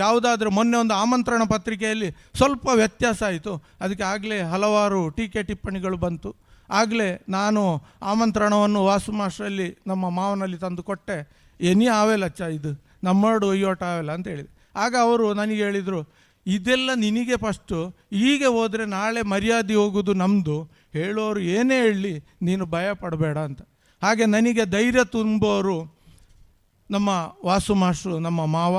ಯಾವುದಾದ್ರೂ ಮೊನ್ನೆ ಆಮಂತ್ರಣ ಪತ್ರಿಕೆಯಲ್ಲಿ ಸ್ವಲ್ಪ ವ್ಯತ್ಯಾಸ ಆಯಿತು. ಅದಕ್ಕೆ ಆಗಲೇ ಹಲವಾರು ಟೀಕೆ ಟಿಪ್ಪಣಿಗಳು ಬಂತು. ಆಗಲೇ ನಾನು ಆಮಂತ್ರಣವನ್ನು ವಾಸು ಮಾಸ್ಟ್ರಲ್ಲಿ ನಮ್ಮ ಮಾವನಲ್ಲಿ ತಂದು ಕೊಟ್ಟೆ. ಎನಿ ಆವೆಲಚ್ಚ, ಇದು ನಮ್ಮಡು ಒಯ್ಯೋಟ ಆವೆಲ್ಲ ಅಂತ ಹೇಳಿದೆ. ಆಗ ಅವರು ನನಗೆ ಹೇಳಿದರು, ಇದೆಲ್ಲ ನಿನಗೆ ಫಸ್ಟು, ಹೀಗೆ ಹೋದರೆ ನಾಳೆ ಮರ್ಯಾದೆ ಹೋಗೋದು ನಮ್ಮದು, ಹೇಳೋರು ಏನೇ ಹೇಳಲಿ ನೀನು ಭಯ ಪಡಬೇಡ ಅಂತ. ಹಾಗೆ ನನಗೆ ಧೈರ್ಯ ತುಂಬೋರು ನಮ್ಮ ವಾಸು ಮಾಸ್ಟ್ರು, ನಮ್ಮ ಮಾವ.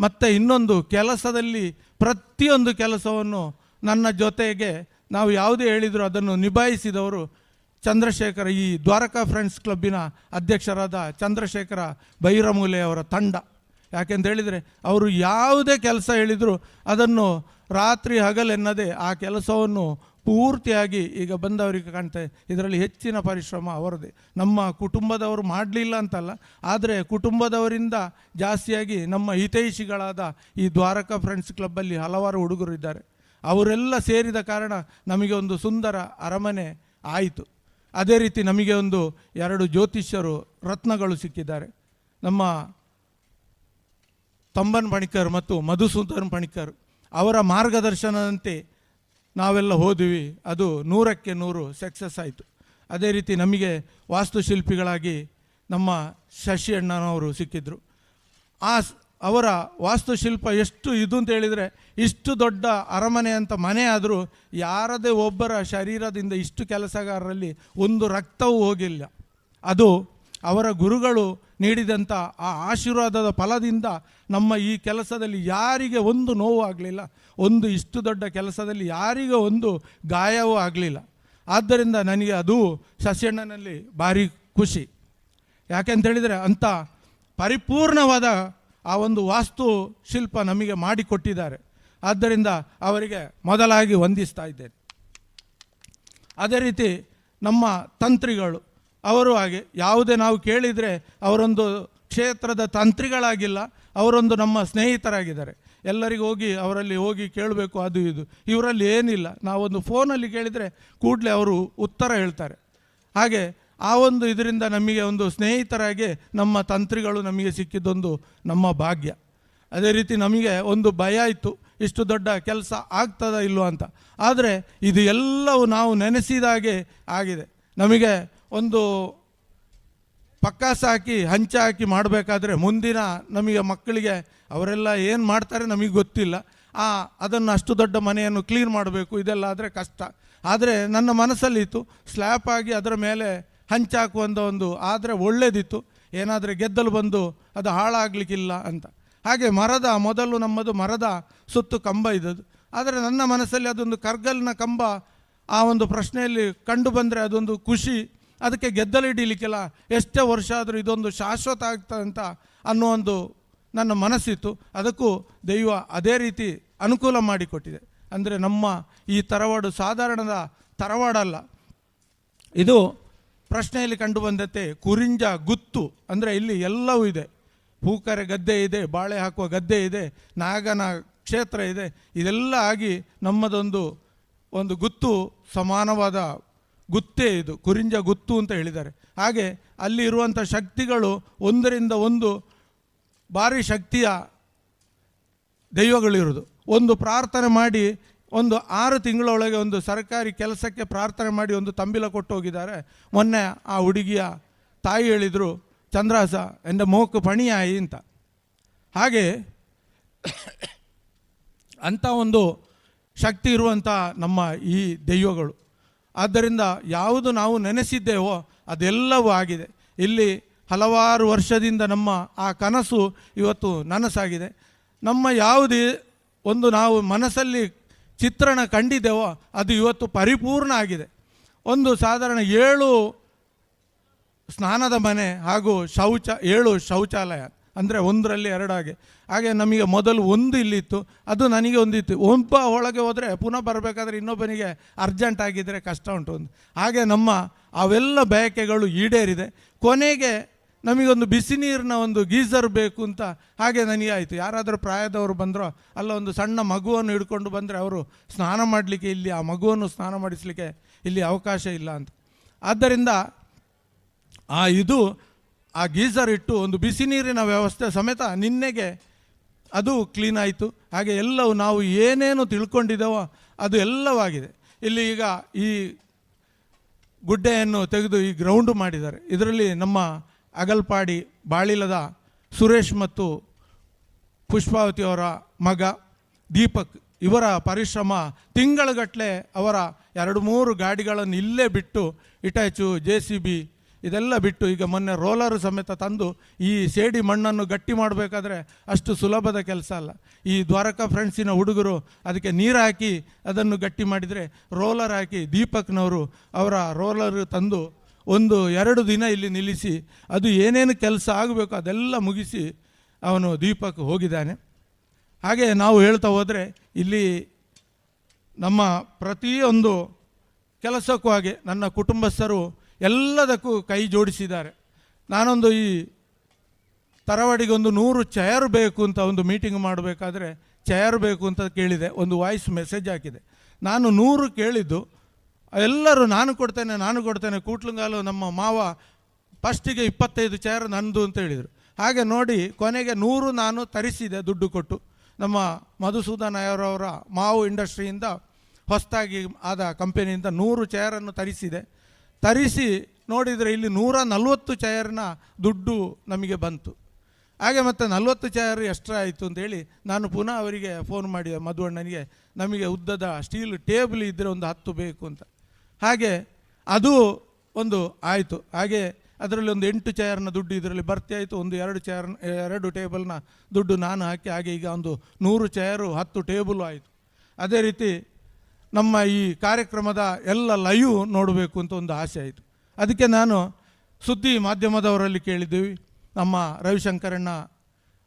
ಮತ್ತು ಇನ್ನೊಂದು ಕೆಲಸದಲ್ಲಿ ಪ್ರತಿಯೊಂದು ಕೆಲಸವನ್ನು ನನ್ನ ಜೊತೆಗೆ ನಾವು ಯಾವುದೇ ಹೇಳಿದರೂ ಅದನ್ನು ನಿಭಾಯಿಸಿದವರು ಚಂದ್ರಶೇಖರ, ಈ ದ್ವಾರಕಾ ಫ್ರೆಂಡ್ಸ್ ಕ್ಲಬ್ಬಿನ ಅಧ್ಯಕ್ಷರಾದ ಚಂದ್ರಶೇಖರ ಬೈರಮೂಲೆ ಅವರ ತಂಡ. ಯಾಕೆಂತೇಳಿದರೆ, ಅವರು ಯಾವುದೇ ಕೆಲಸ ಹೇಳಿದರೂ ಅದನ್ನು ರಾತ್ರಿ ಹಗಲೆನ್ನದೇ ಆ ಕೆಲಸವನ್ನು ಪೂರ್ತಿಯಾಗಿ ಈಗ ಬಂದವರಿಗೆ ಕಾಣ್ತದೆ. ಇದರಲ್ಲಿ ಹೆಚ್ಚಿನ ಪರಿಶ್ರಮ ಅವರದೇ. ನಮ್ಮ ಕುಟುಂಬದವರು ಮಾಡಲಿಲ್ಲ ಅಂತಲ್ಲ, ಆದರೆ ಕುಟುಂಬದವರಿಂದ ಜಾಸ್ತಿಯಾಗಿ ನಮ್ಮ ಹಿತೈಷಿಗಳಾದ ಈ ದ್ವಾರಕಾ ಫ್ರೆಂಡ್ಸ್ ಕ್ಲಬ್ಬಲ್ಲಿ ಹಲವಾರು ಹುಡುಗರು ಇದ್ದಾರೆ. ಅವರೆಲ್ಲ ಸೇರಿದ ಕಾರಣ ನಮಗೆ ಒಂದು ಸುಂದರ ಅರಮನೆ ಆಯಿತು. ಅದೇ ರೀತಿ ನಮಗೆ ಒಂದು 2 ಜ್ಯೋತಿಷ್ಯರು ರತ್ನಗಳು ಸಿಕ್ಕಿದ್ದಾರೆ. ನಮ್ಮ ತಂಬನ್ ಪಣಿಕರ್ ಮತ್ತು ಮಧುಸೂದನ್ ಪಣಿಕರ್ ಅವರ ಮಾರ್ಗದರ್ಶನದಂತೆ ನಾವೆಲ್ಲ ಹೋದ್ವಿ. ಅದು 100ಕ್ಕೆ 100 ಸಕ್ಸಸ್ ಆಯಿತು. ಅದೇ ರೀತಿ ನಮಗೆ ವಾಸ್ತುಶಿಲ್ಪಿಗಳಾಗಿ ನಮ್ಮ ಶಶಿ ಅಣ್ಣನವರು ಸಿಕ್ಕಿದ್ರು. ಅವರ ವಾಸ್ತುಶಿಲ್ಪ ಎಷ್ಟು ಇದು ಅಂತ ಹೇಳಿದರೆ, ಇಷ್ಟು ದೊಡ್ಡ ಅರಮನೆ ಅಂತ ಮನೆ ಆದರೂ ಯಾರದೇ ಒಬ್ಬರ ಶರೀರದಿಂದ ಇಷ್ಟು ಕೆಲಸಗಾರರಲ್ಲಿ ಒಂದು ರಕ್ತವೂ ಹೋಗಿಲ್ಲ. ಅದು ಅವರ ಗುರುಗಳು ನೀಡಿದಂಥ ಆ ಆಶೀರ್ವಾದದ ಫಲದಿಂದ ನಮ್ಮ ಈ ಕೆಲಸದಲ್ಲಿ ಯಾರಿಗೆ ಒಂದು ನೋವು ಆಗಲಿಲ್ಲ, ಒಂದು ಇಷ್ಟು ದೊಡ್ಡ ಕೆಲಸದಲ್ಲಿ ಯಾರಿಗೆ ಒಂದು ಗಾಯವೂ ಆಗಲಿಲ್ಲ. ಆದ್ದರಿಂದ ನನಗೆ ಅದು ಶಶಿಯಣ್ಣನಲ್ಲಿ ಭಾರಿ ಖುಷಿ. ಯಾಕೆಂತೇಳಿದರೆ ಅಂಥ ಪರಿಪೂರ್ಣವಾದ ಆ ಒಂದು ವಾಸ್ತು ಶಿಲ್ಪ ನಮಗೆ ಮಾಡಿಕೊಟ್ಟಿದ್ದಾರೆ. ಆದ್ದರಿಂದ ಅವರಿಗೆ ಮೊದಲಾಗಿ ವಂದಿಸ್ತಾ ಇದ್ದೇನೆ. ಅದೇ ರೀತಿ ನಮ್ಮ ತಂತ್ರಿಗಳು ಅವರು ಹಾಗೆ ಯಾವುದೇ ನಾವು ಕೇಳಿದರೆ ಅವರೊಂದು ಕ್ಷೇತ್ರದ ತಂತ್ರಿಗಳಾಗಿಲ್ಲ, ಅವರೊಂದು ನಮ್ಮ ಸ್ನೇಹಿತರಾಗಿದ್ದಾರೆ. ಎಲ್ಲರಿಗೂ ಹೋಗಿ ಅವರಲ್ಲಿ ಹೋಗಿ ಕೇಳಬೇಕು ಅದು ಇದು, ಇವರಲ್ಲಿ ಏನಿಲ್ಲ. ನಾವೊಂದು ಫೋನಲ್ಲಿ ಕೇಳಿದರೆ ಕೂಡಲೇ ಅವರು ಉತ್ತರ ಹೇಳ್ತಾರೆ. ಹಾಗೆ ಆ ಒಂದು ಇದರಿಂದ ನಮಗೆ ಒಂದು ಸ್ನೇಹಿತರಾಗಿ ನಮ್ಮ ತಂತ್ರಿಗಳು ನಮಗೆ ಸಿಕ್ಕಿದ್ದೊಂದು ನಮ್ಮ ಭಾಗ್ಯ. ಅದೇ ರೀತಿ ನಮಗೆ ಒಂದು ಭಯ ಇತ್ತು, ಇಷ್ಟು ದೊಡ್ಡ ಕೆಲಸ ಆಗ್ತದ ಇಲ್ವೋ ಅಂತ. ಆದರೆ ಇದು ಎಲ್ಲವೂ ನಾವು ನೆನೆಸಿದಾಗೆ ಆಗಿದೆ. ನಮಗೆ ಒಂದು ಪಕ್ಕಾಸ ಹಾಕಿ ಹಂಚ ಹಾಕಿ ಮಾಡಬೇಕಾದ್ರೆ ಮುಂದಿನ ನಮಗೆ ಮಕ್ಕಳಿಗೆ ಅವರೆಲ್ಲ ಏನು ಮಾಡ್ತಾರೆ ನಮಗೆ ಗೊತ್ತಿಲ್ಲ. ಅದನ್ನು ಅಷ್ಟು ದೊಡ್ಡ ಮನೆಯನ್ನು ಕ್ಲೀನ್ ಮಾಡಬೇಕು, ಇದೆಲ್ಲ ಆದರೆ ಕಷ್ಟ. ಆದರೆ ನನ್ನ ಮನಸ್ಸಲ್ಲಿತ್ತು ಸ್ಲ್ಯಾಪ್ ಆಗಿ ಅದರ ಮೇಲೆ ಹಂಚಾಕುವಂಥ ಒಂದು ಆದರೆ ಒಳ್ಳೆಯದಿತ್ತು, ಏನಾದರೆ ಗೆದ್ದಲು ಬಂದು ಅದು ಹಾಳಾಗಲಿಕ್ಕಿಲ್ಲ ಅಂತ. ಹಾಗೆ ಮೊದಲು ನಮ್ಮದು ಮರದ ಸುತ್ತು ಕಂಬ ಇದ್ದದ್ದು. ಆದರೆ ನನ್ನ ಮನಸ್ಸಲ್ಲಿ ಅದೊಂದು ಕರ್ಗಲ್ನ ಕಂಬ ಆ ಒಂದು ಪ್ರಶ್ನೆಯಲ್ಲಿ ಕಂಡು ಬಂದರೆ ಅದೊಂದು ಖುಷಿ. ಅದಕ್ಕೆ ಗೆದ್ದಲು ಹಿಡೀಲಿಕ್ಕಿಲ್ಲ, ಎಷ್ಟೇ ವರ್ಷ ಆದರೂ ಇದೊಂದು ಶಾಶ್ವತ ಆಗ್ತದೆ ಅಂತ ಅನ್ನೋ ಒಂದು ನನ್ನ ಮನಸ್ಸಿತ್ತು. ಅದಕ್ಕೂ ದೈವ ಅದೇ ರೀತಿ ಅನುಕೂಲ ಮಾಡಿಕೊಟ್ಟಿದೆ. ಅಂದರೆ ನಮ್ಮ ಈ ತರವಾಡು ಸಾಧಾರಣದ ತರವಾಡಲ್ಲ, ಇದು ಪ್ರಶ್ನೆಯಲ್ಲಿ ಕಂಡು ಬಂದಂತೆ ಕುರಿಂಜ ಗುತ್ತು. ಅಂದರೆ ಇಲ್ಲಿ ಎಲ್ಲವೂ ಇದೆ, ಹೂಕರೆ ಗದ್ದೆ ಇದೆ, ಬಾಳೆ ಹಾಕುವ ಗದ್ದೆ ಇದೆ, ನಾಗನ ಕ್ಷೇತ್ರ ಇದೆ. ಇದೆಲ್ಲ ಆಗಿ ನಮ್ಮದೊಂದು ಗುತ್ತು ಸಮಾನವಾದ ಗುತ್ತೇ ಇದು, ಕುರಿಂಜ ಗುತ್ತು ಅಂತ ಹೇಳಿದ್ದಾರೆ. ಹಾಗೆ ಅಲ್ಲಿ ಇರುವಂಥ ಶಕ್ತಿಗಳು ಒಂದರಿಂದ ಒಂದು ಭಾರಿ ಶಕ್ತಿಯ ದೈವಗಳಿರುವುದು. ಒಂದು ಪ್ರಾರ್ಥನೆ ಮಾಡಿ ಒಂದು 6 ತಿಂಗಳೊಳಗೆ ಒಂದು ಸರ್ಕಾರಿ ಕೆಲಸಕ್ಕೆ ಪ್ರಾರ್ಥನೆ ಮಾಡಿ ಒಂದು ತಂಬಿಲ ಕೊಟ್ಟು ಹೋಗಿದ್ದಾರೆ. ಮೊನ್ನೆ ಆ ಹುಡುಗಿಯ ತಾಯಿ ಹೇಳಿದರು, ಚಂದ್ರಾಸ ಎಂದ ಮೋಕು ಪಣಿಯಾಯಿ ಅಂತ. ಹಾಗೆ ಅಂಥ ಒಂದು ಶಕ್ತಿ ಇರುವಂಥ ನಮ್ಮ ಈ ದೈವಗಳು. ಆದ್ದರಿಂದ ಯಾವುದು ನಾವು ನೆನೆಸಿದ್ದೇವೋ ಅದೆಲ್ಲವೂ ಆಗಿದೆ. ಇಲ್ಲಿ ಹಲವಾರು ವರ್ಷದಿಂದ ನಮ್ಮ ಆ ಕನಸು ಇವತ್ತು ನನಸಾಗಿದೆ. ನಮ್ಮ ಯಾವುದೇ ಒಂದು ನಾವು ಮನಸ್ಸಲ್ಲಿ ಚಿತ್ರಣ ಕಂಡಿದ್ದೇವೋ ಅದು ಇವತ್ತು ಪರಿಪೂರ್ಣ ಆಗಿದೆ. ಒಂದು ಸಾಧಾರಣ 7 ಸ್ನಾನದ ಮನೆ ಹಾಗೂ 7 ಶೌಚಾಲಯ, ಅಂದರೆ 1ರಲ್ಲಿ 2 ಹಾಗೆ ನಮಗೆ ಮೊದಲು 1 ಇಲ್ಲಿತ್ತು, ಅದು ನನಗೆ ಒಂದಿತ್ತು. ಒಬ್ಬ ಒಳಗೆ ಹೋದರೆ ಪುನಃ ಬರಬೇಕಾದ್ರೆ ಇನ್ನೊಬ್ಬನಿಗೆ ಅರ್ಜೆಂಟ್ ಆಗಿದ್ದರೆ ಕಷ್ಟ ಉಂಟು ಒಂದು. ಹಾಗೆ ನಮ್ಮ ಅವೆಲ್ಲ ಬಯಕೆಗಳು ಈಡೇರಿದೆ. ಕೊನೆಗೆ ನಮಗೊಂದು ಬಿಸಿ ನೀರಿನ ಒಂದು ಗೀಝರ್ ಬೇಕು ಅಂತ ಹಾಗೆ ನನಗೆ ಆಯಿತು. ಯಾರಾದರೂ ಪ್ರಾಯದವರು ಬಂದರೋ ಅಲ್ಲ ಒಂದು ಸಣ್ಣ ಮಗುವನ್ನು ಹಿಡ್ಕೊಂಡು ಬಂದರೆ ಅವರು ಸ್ನಾನ ಮಾಡಲಿಕ್ಕೆ ಇಲ್ಲಿ ಆ ಮಗುವನ್ನು ಸ್ನಾನ ಮಾಡಿಸಲಿಕ್ಕೆ ಇಲ್ಲಿ ಅವಕಾಶ ಇಲ್ಲ ಅಂತ. ಆದ್ದರಿಂದ ಆ ಗೀಝರ್ ಇಟ್ಟು ಒಂದು ಬಿಸಿ ನೀರಿನ ವ್ಯವಸ್ಥೆ ಸಮೇತ ನಿನ್ನೆಗೆ ಅದು ಕ್ಲೀನ್ ಆಯಿತು. ಹಾಗೆ ಎಲ್ಲವೂ ನಾವು ಏನೇನು ತಿಳ್ಕೊಂಡಿದ್ದೇವೋ ಅದು ಎಲ್ಲವಾಗಿದೆ. ಇಲ್ಲಿ ಈಗ ಈ ಗುಡ್ಡೆಯನ್ನು ತೆಗೆದು ಈ ಗ್ರೌಂಡು ಮಾಡಿದ್ದಾರೆ. ಇದರಲ್ಲಿ ನಮ್ಮ ಅಗಲ್ಪಾಡಿ ಬಾಳಿಲದ ಸುರೇಶ್ ಮತ್ತು ಪುಷ್ಪಾವತಿಯವರ ಮಗ ದೀಪಕ್ ಇವರ ಪರಿಶ್ರಮ, ತಿಂಗಳುಗಟ್ಟಲೆ ಅವರ 2-3 ಗಾಡಿಗಳನ್ನು ಇಲ್ಲೇ ಬಿಟ್ಟು ಇಟಾಚು JCB ಇದೆಲ್ಲ ಬಿಟ್ಟು ಈಗ ಮೊನ್ನೆ ರೋಲರು ಸಮೇತ ತಂದು ಈ ಸೇಡಿ ಮಣ್ಣನ್ನು ಗಟ್ಟಿ ಮಾಡಬೇಕಾದ್ರೆ ಅಷ್ಟು ಸುಲಭದ ಕೆಲಸ ಅಲ್ಲ. ಈ ದ್ವಾರಕಾ ಫ್ರೆಂಡ್ಸಿನ ಹುಡುಗರು ಅದಕ್ಕೆ ನೀರು ಹಾಕಿ ಅದನ್ನು ಗಟ್ಟಿ ಮಾಡಿದರೆ ರೋಲರ್ ಹಾಕಿ ದೀಪಕ್ನವರು ಅವರ ರೋಲರ್ ತಂದು 1-2 ದಿನ ಇಲ್ಲಿ ನಿಲ್ಲಿಸಿ ಅದು ಏನೇನು ಕೆಲಸ ಆಗಬೇಕು ಅದೆಲ್ಲ ಮುಗಿಸಿ ಅವನು ದೀಪಕ್ ಹೋಗಿದ್ದಾನೆ. ಹಾಗೆ ನಾವು ಹೇಳ್ತಾ ಹೋದರೆ ಇಲ್ಲಿ ನಮ್ಮ ಪ್ರತಿಯೊಂದು ಕೆಲಸಕ್ಕೂ ಹಾಗೆ ನನ್ನ ಕುಟುಂಬಸ್ಥರು ಎಲ್ಲದಕ್ಕೂ ಕೈ ಜೋಡಿಸಿದ್ದಾರೆ. ನಾನೊಂದು ಈ ತರವಾಡಿಗೆ 100 ಚೇರ್ ಬೇಕು ಅಂತ ಒಂದು ಮೀಟಿಂಗ್ ಮಾಡಬೇಕಾದ್ರೆ ಚೇರ್ ಬೇಕು ಅಂತ ಕೇಳಿದೆ, ಒಂದು ವಾಯ್ಸ್ ಮೆಸೇಜ್ ಹಾಕಿದೆ. ನಾನು 100 ಕೇಳಿದ್ದು ಎಲ್ಲರೂ ನಾನು ಕೊಡ್ತೇನೆ ಕೂಟ್ಲುಂಗಾಲು ನಮ್ಮ ಮಾವ ಫಸ್ಟಿಗೆ 25 ಚೇರ್ ನಂದು ಅಂತ ಹೇಳಿದರು. ಹಾಗೆ ನೋಡಿ ಕೊನೆಗೆ 100 ನಾನು ತರಿಸಿದೆ ದುಡ್ಡು ಕೊಟ್ಟು. ನಮ್ಮ ಮಧುಸೂದನ್ ಅವರವರ ಮಾವು ಇಂಡಸ್ಟ್ರಿಯಿಂದ ಹೊಸದಾಗಿ ಆದ ಕಂಪನಿಯಿಂದ 100 ಚೇರನ್ನು ತರಿಸಿ ನೋಡಿದರೆ ಇಲ್ಲಿ 140 ಚೇರ್ನ ದುಡ್ಡು ನಮಗೆ ಬಂತು. ಹಾಗೆ ಮತ್ತು 40 ಚೇರ್ ಎಕ್ಸ್ಟ್ರಾ ಆಯಿತು ಅಂತೇಳಿ ನಾನು ಪುನಃ ಅವರಿಗೆ ಫೋನ್ ಮಾಡಿದೆ, ಮಧುವಣ್ಣನಿಗೆ, ನಮಗೆ ಉದ್ದದ ಸ್ಟೀಲ್ ಟೇಬಲ್ ಇದ್ದರೆ ಒಂದು 10 ಬೇಕು ಅಂತ. ಹಾಗೆ ಅದು ಒಂದು ಆಯಿತು. ಹಾಗೆ ಅದರಲ್ಲಿ ಒಂದು 8 ಚೇರ್ನ ದುಡ್ಡು ಇದರಲ್ಲಿ ಭರ್ತಿ ಆಯಿತು. ಒಂದು 2 ಟೇಬಲ್ನ ದುಡ್ಡು ನಾನು ಹಾಕಿ ಹಾಗೆ ಈಗ ಒಂದು 100 ಚೇರು 10 ಟೇಬಲು ಆಯಿತು. ಅದೇ ರೀತಿ ನಮ್ಮ ಈ ಕಾರ್ಯಕ್ರಮದ ಎಲ್ಲ ಲೈವ್ ನೋಡಬೇಕು ಅಂತ ಒಂದು ಆಸೆ ಆಯಿತು. ಅದಕ್ಕೆ ನಾನು ಸುದ್ದಿ ಮಾಧ್ಯಮದವರಲ್ಲಿ ಕೇಳಿದ್ದೀವಿ. ನಮ್ಮ ರವಿಶಂಕರಣ್ಣ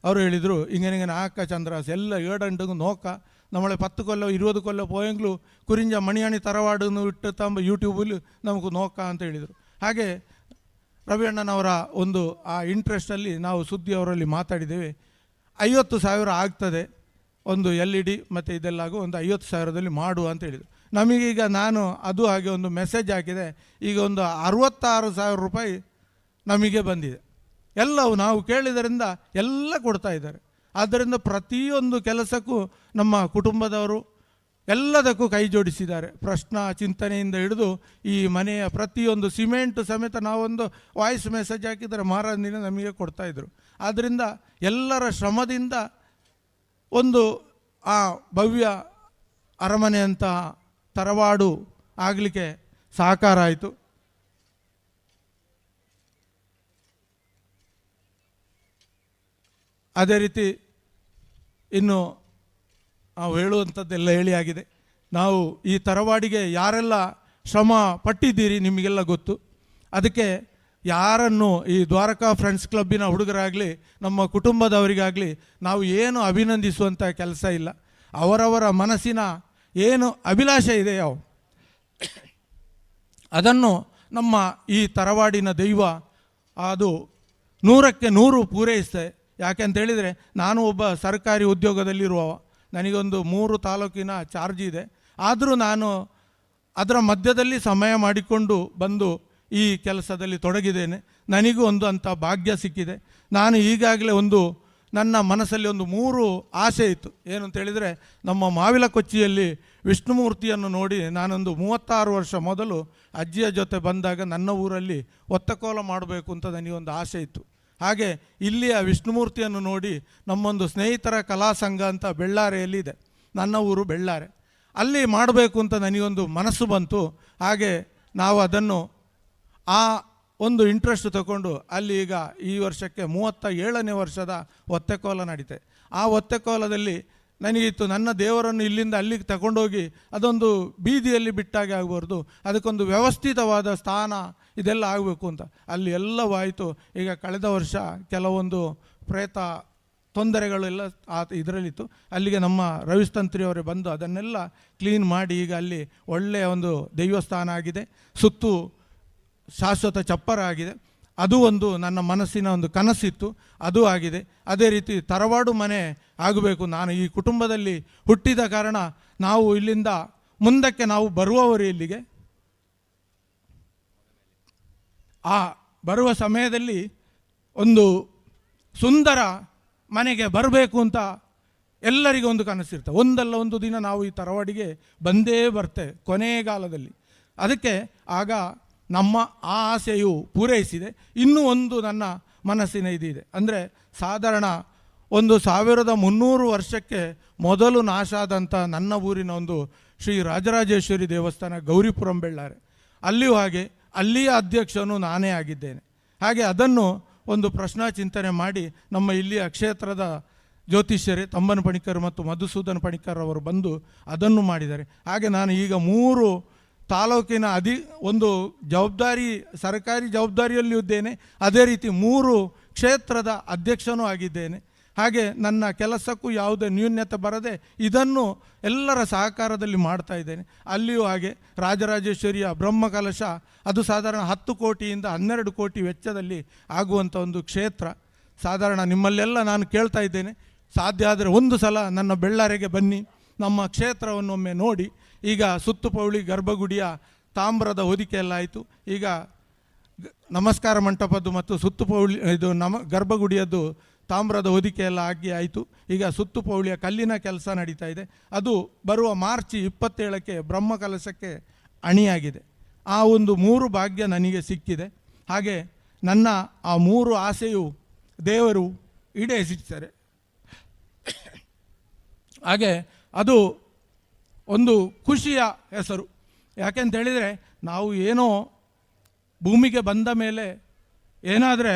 ಅವರು ಹೇಳಿದರು, ಹಿಂಗೆ ಆಕ ಚಂದ್ರಾಸ್ ಎಲ್ಲ 7 ನೋಕ നമ്മളെ 10 കൊല്ലം 20 കൊല്ലം പോയെങ്കിലും കുരിഞ്ച മണിയാണി തറവാടെന്ന് ഇട്ട് തമ്പ ಯೂಟ್ಯೂಬಲ್ಲಿ നമുക്ക് ನೋക്കാം ಅಂತ ಹೇಳಿದರು. ಹಾಗೆ ರವಿ ಅಣ್ಣನವರ ಒಂದು ಆ ಇಂಟ್ರೆಸ್ಟಲ್ಲಿ ನಾವು ಸುದ್ದಿ ಅವರಲ್ಲಿ ಮಾತಾಡಿದ್ದೇವೆ. 50,000 ಆಗ್ತದೆ ಒಂದು LED ಮತ್ತು ಇದೆಲ್ಲಾಗೂ ಒಂದು 50,000ದಲ್ಲಿ ಮಾಡುವ ಅಂತ ಹೇಳಿದರು. ನಮಗೀಗ ನಾನು ಅದು ಹಾಗೆ ಒಂದು ಮೆಸೇಜ್ ಹಾಕಿದೆ. ಈಗ ಒಂದು 66,000 ರೂಪಾಯಿ ನಮಗೆ ಬಂದಿದೆ. ಎಲ್ಲವೂ ನಾವು ಕೇಳಿದರಿಂದ ಎಲ್ಲ ಕೊಡ್ತಾ ಇದ್ದಾರೆ. ಆದ್ದರಿಂದ ಪ್ರತಿಯೊಂದು ಕೆಲಸಕ್ಕೂ ನಮ್ಮ ಕುಟುಂಬದವರು ಎಲ್ಲದಕ್ಕೂ ಕೈ ಜೋಡಿಸಿದ್ದಾರೆ. ಪ್ರಶ್ನ ಚಿಂತನೆಯಿಂದ ಹಿಡಿದು ಈ ಮನೆಯ ಪ್ರತಿಯೊಂದು ಸಿಮೆಂಟ್ ಸಮೇತ ನಾವೊಂದು ವಾಯ್ಸ್ ಮೆಸೇಜ್ ಹಾಕಿದರೆ ಮಾರನೇ ನಮಗೆ ಕೊಡ್ತಾಯಿದ್ರು. ಆದ್ದರಿಂದ ಎಲ್ಲರ ಶ್ರಮದಿಂದ ಒಂದು ಆ ಭವ್ಯ ಅರಮನೆಯಂತಹ ತರವಾಡು ಆಗಲಿಕ್ಕೆ ಸಹಕಾರ ಆಯಿತು. ಅದೇ ರೀತಿ ಇನ್ನು ನಾವು ಹೇಳುವಂಥದ್ದೆಲ್ಲ ಹೇಳಿ ಆಗಿದೆ. ನಾವು ಈ ತರವಾಡಿಗೆ ಯಾರೆಲ್ಲ ಶ್ರಮ ಪಟ್ಟಿದ್ದೀರಿ ನಿಮಗೆಲ್ಲ ಗೊತ್ತು. ಅದಕ್ಕೆ ಯಾರನ್ನು ಈ ದ್ವಾರಕಾ ಫ್ರೆಂಡ್ಸ್ ಕ್ಲಬ್ಬಿನ ಹುಡುಗರಾಗಲಿ ನಮ್ಮ ಕುಟುಂಬದವರಿಗಾಗಲಿ ನಾವು ಏನು ಅಭಿನಂದಿಸುವಂಥ ಕೆಲಸ ಇಲ್ಲ. ಅವರವರ ಮನಸ್ಸಿನ ಏನು ಅಭಿಲಾಷೆ ಇದೆಯೋ ಅದನ್ನು ನಮ್ಮ ಈ ತರವಾಡಿನ ದೈವ ಅದು 100ಕ್ಕೆ 100 ಪೂರೈಸುತ್ತೆ. ಯಾಕೆ ಅಂತೇಳಿದರೆ ನಾನು ಒಬ್ಬ ಸರ್ಕಾರಿ ಉದ್ಯೋಗದಲ್ಲಿರುವವ, ನನಗೊಂದು 3 ತಾಲೂಕಿನ ಚಾರ್ಜ್ ಇದೆ. ಆದರೂ ನಾನು ಅದರ ಮಧ್ಯದಲ್ಲಿ ಸಮಯ ಮಾಡಿಕೊಂಡು ಬಂದು ಈ ಕೆಲಸದಲ್ಲಿ ತೊಡಗಿದ್ದೇನೆ. ನನಗೂ ಒಂದು ಅಂಥ ಭಾಗ್ಯ ಸಿಕ್ಕಿದೆ. ನಾನು ಈಗಾಗಲೇ ಒಂದು ನನ್ನ ಮನಸ್ಸಲ್ಲಿ ಒಂದು 3 ಆಸೆ ಇತ್ತು. ಏನು ಅಂತೇಳಿದರೆ, ನಮ್ಮ ಮಾವಿಲಕೊಚ್ಚಿಯಲ್ಲಿ ವಿಷ್ಣುಮೂರ್ತಿಯನ್ನು ನೋಡಿ ನಾನೊಂದು 36 ವರ್ಷ ಮೊದಲು ಅಜ್ಜಿಯ ಜೊತೆ ಬಂದಾಗ ನನ್ನ ಊರಲ್ಲಿ ಒತ್ತಕೋಲ ಮಾಡಬೇಕು ಅಂತ ನನಗೊಂದು ಆಸೆ ಇತ್ತು. ಹಾಗೆ ಇಲ್ಲಿಯ ವಿಷ್ಣುಮೂರ್ತಿಯನ್ನು ನೋಡಿ ನಮ್ಮೊಂದು ಸ್ನೇಹಿತರ ಕಲಾ ಸಂಘ ಅಂತ ಬೆಳ್ಳಾರೆಯಲ್ಲಿದೆ, ನನ್ನ ಊರು ಬೆಳ್ಳಾರೆ, ಅಲ್ಲಿ ಮಾಡಬೇಕು ಅಂತ ನನಗೊಂದು ಮನಸ್ಸು ಬಂತು. ಹಾಗೆ ನಾವು ಅದನ್ನು ಆ ಒಂದು ಇಂಟ್ರೆಸ್ಟ್ ತಗೊಂಡು ಅಲ್ಲಿ ಈಗ ಈ ವರ್ಷಕ್ಕೆ 37ನೇ ವರ್ಷದ ಒತ್ತೆಕೋಲ ನಡೀತೆ. ಆ ಒತ್ತೆಕೋಲದಲ್ಲಿ ನನಗಿತ್ತು ನನ್ನ ದೇವರನ್ನು ಇಲ್ಲಿಂದ ಅಲ್ಲಿಗೆ ತಗೊಂಡೋಗಿ ಅದೊಂದು ಬೀದಿಯಲ್ಲಿ ಬಿಟ್ಟಾಗೆ ಆಗಬಾರ್ದು, ಅದಕ್ಕೊಂದು ವ್ಯವಸ್ಥಿತವಾದ ಸ್ಥಾನ ಇದೆಲ್ಲ ಆಗಬೇಕು ಅಂತ. ಅಲ್ಲಿ ಎಲ್ಲವೂ ಆಯಿತು. ಈಗ ಕಳೆದ ವರ್ಷ ಕೆಲವೊಂದು ಪ್ರೇತ ತೊಂದರೆಗಳೆಲ್ಲ ಇದರಲ್ಲಿತ್ತು. ಅಲ್ಲಿಗೆ ನಮ್ಮ ರವಿಸ್ತಂತ್ರಿಯವರೇ ಬಂದು ಅದನ್ನೆಲ್ಲ ಕ್ಲೀನ್ ಮಾಡಿ ಈಗ ಅಲ್ಲಿ ಒಳ್ಳೆಯ ಒಂದು ದೈವಸ್ಥಾನ ಆಗಿದೆ, ಸುತ್ತು ಶಾಶ್ವತ ಚಪ್ಪರ ಆಗಿದೆ. ಅದು ಒಂದು ನನ್ನ ಮನಸ್ಸಿನ ಒಂದು ಕನಸಿತ್ತು, ಅದು ಆಗಿದೆ. ಅದೇ ರೀತಿ ತರವಾಡು ಮನೆ ಆಗಬೇಕು. ನಾನು ಈ ಕುಟುಂಬದಲ್ಲಿ ಹುಟ್ಟಿದ ಕಾರಣ ನಾವು ಇಲ್ಲಿಂದ ಮುಂದಕ್ಕೆ ನಾವು ಬರುವವರು ಇಲ್ಲಿಗೆ ಆ ಬರುವ ಸಮಯದಲ್ಲಿ ಒಂದು ಸುಂದರ ಮನೆಗೆ ಬರಬೇಕು ಅಂತ ಎಲ್ಲರಿಗೂ ಒಂದು ಕನಸಿರ್ತದೆ. ಒಂದಲ್ಲ ಒಂದು ದಿನ ನಾವು ಈ ತರವಾಡಿಗೆ ಬಂದೇ ಬರ್ತೇವೆ ಕೊನೆಗಾಲದಲ್ಲಿ. ಅದಕ್ಕೆ ಆಗ ನಮ್ಮ ಆ ಆಸೆಯು ಪೂರೈಸಿದೆ. ಇನ್ನೂ ಒಂದು ನನ್ನ ಮನಸ್ಸಿನ ಇದಿದೆ, ಅಂದರೆ ಸಾಧಾರಣ ಒಂದು 1300 ವರ್ಷಕ್ಕೆ ಮೊದಲು ನಾಶ ಆದಂಥ ನನ್ನ ಊರಿನ ಒಂದು ಶ್ರೀ ರಾಜರಾಜೇಶ್ವರಿ ದೇವಸ್ಥಾನ ಗೌರಿಪುರಂ ಬೆಳ್ಳಾರೆ, ಅಲ್ಲಿಯೂ ಹಾಗೆ ಅಲ್ಲಿಯ ಅಧ್ಯಕ್ಷನು ನಾನೇ ಆಗಿದ್ದೇನೆ. ಹಾಗೆ ಅದನ್ನು ಒಂದು ಪ್ರಶ್ನಾ ಚಿಂತನೆ ಮಾಡಿ ನಮ್ಮ ಇಲ್ಲಿಯ ಕ್ಷೇತ್ರದ ಜ್ಯೋತಿಷ್ಯರೇ ತಮ್ಮನ ಪಣಿಕರ್ ಮತ್ತು ಮಧುಸೂದನ್ ಪಣಿಕರ್ ಅವರು ಬಂದು ಅದನ್ನು ಮಾಡಿದ್ದಾರೆ. ಹಾಗೆ ನಾನು ಈಗ 3 ತಾಲೂಕಿನ ಒಂದು ಜವಾಬ್ದಾರಿ ಸರ್ಕಾರಿ ಜವಾಬ್ದಾರಿಯಲ್ಲಿಯೂ ಇದ್ದೇನೆ, ಅದೇ ರೀತಿ 3 ಕ್ಷೇತ್ರದ ಅಧ್ಯಕ್ಷನೂ ಆಗಿದ್ದೇನೆ. ಹಾಗೆ ನನ್ನ ಕೆಲಸಕ್ಕೂ ಯಾವುದೇ ನ್ಯೂನ್ಯತೆ ಬರದೆ ಇದನ್ನು ಎಲ್ಲರ ಸಹಕಾರದಲ್ಲಿ ಮಾಡ್ತಾ ಇದ್ದೇನೆ. ಅಲ್ಲಿಯೂ ಹಾಗೆ ರಾಜರಾಜೇಶ್ವರಿಯ ಬ್ರಹ್ಮಕಲಶ ಅದು ಸಾಧಾರಣ 10 ಕೋಟಿಯಿಂದ 12 ಕೋಟಿ ವೆಚ್ಚದಲ್ಲಿ ಆಗುವಂಥ ಒಂದು ಕ್ಷೇತ್ರ. ಸಾಧಾರಣ ನಿಮ್ಮಲ್ಲೆಲ್ಲ ನಾನು ಕೇಳ್ತಾ ಇದ್ದೇನೆ, ಸಾಧ್ಯ ಆದರೆ ಒಂದು ಸಲ ನನ್ನ ಬೆಳ್ಳಾರೆಗೆ ಬನ್ನಿ, ನಮ್ಮ ಕ್ಷೇತ್ರವನ್ನೊಮ್ಮೆ ನೋಡಿ. ಈಗ ಸುತ್ತುಪೌಳಿ ಗರ್ಭಗುಡಿಯ ತಾಮ್ರದ ಹೊದಿಕೆ ಎಲ್ಲ ಆಯಿತು. ಈಗ ನಮಸ್ಕಾರ ಮಂಟಪದ್ದು ಮತ್ತು ಸುತ್ತುಪೌಳಿ ಇದು ಗರ್ಭಗುಡಿಯದ್ದು ತಾಮ್ರದ ಹೊದಿಕೆ ಎಲ್ಲ ಆಗಿ ಆಯಿತು. ಈಗ ಸುತ್ತುಪೌಳಿಯ ಕಲ್ಲಿನ ಕೆಲಸ ನಡೀತಾ ಇದೆ. ಅದು ಬರುವ ಮಾರ್ಚ್ 27ಕ್ಕೆ ಬ್ರಹ್ಮಕಲಶಕ್ಕೆ ಅಣಿಯಾಗಿದೆ. ಆ ಒಂದು 3 ಭಾಗ್ಯ ನನಗೆ ಸಿಕ್ಕಿದೆ. ಹಾಗೆ ನನ್ನ ಆ 3 ಆಸೆಯು ದೇವರು ಈಡೇರಿಸಿದ್ದಾರೆ. ಹಾಗೆ ಅದು ಒಂದು ಖುಷಿಯ ಹೆಸರು. ಯಾಕೆಂತ ಹೇಳಿದರೆ ನಾವು ಏನೋ ಭೂಮಿಗೆ ಬಂದ ಮೇಲೆ ಏನಾದರೆ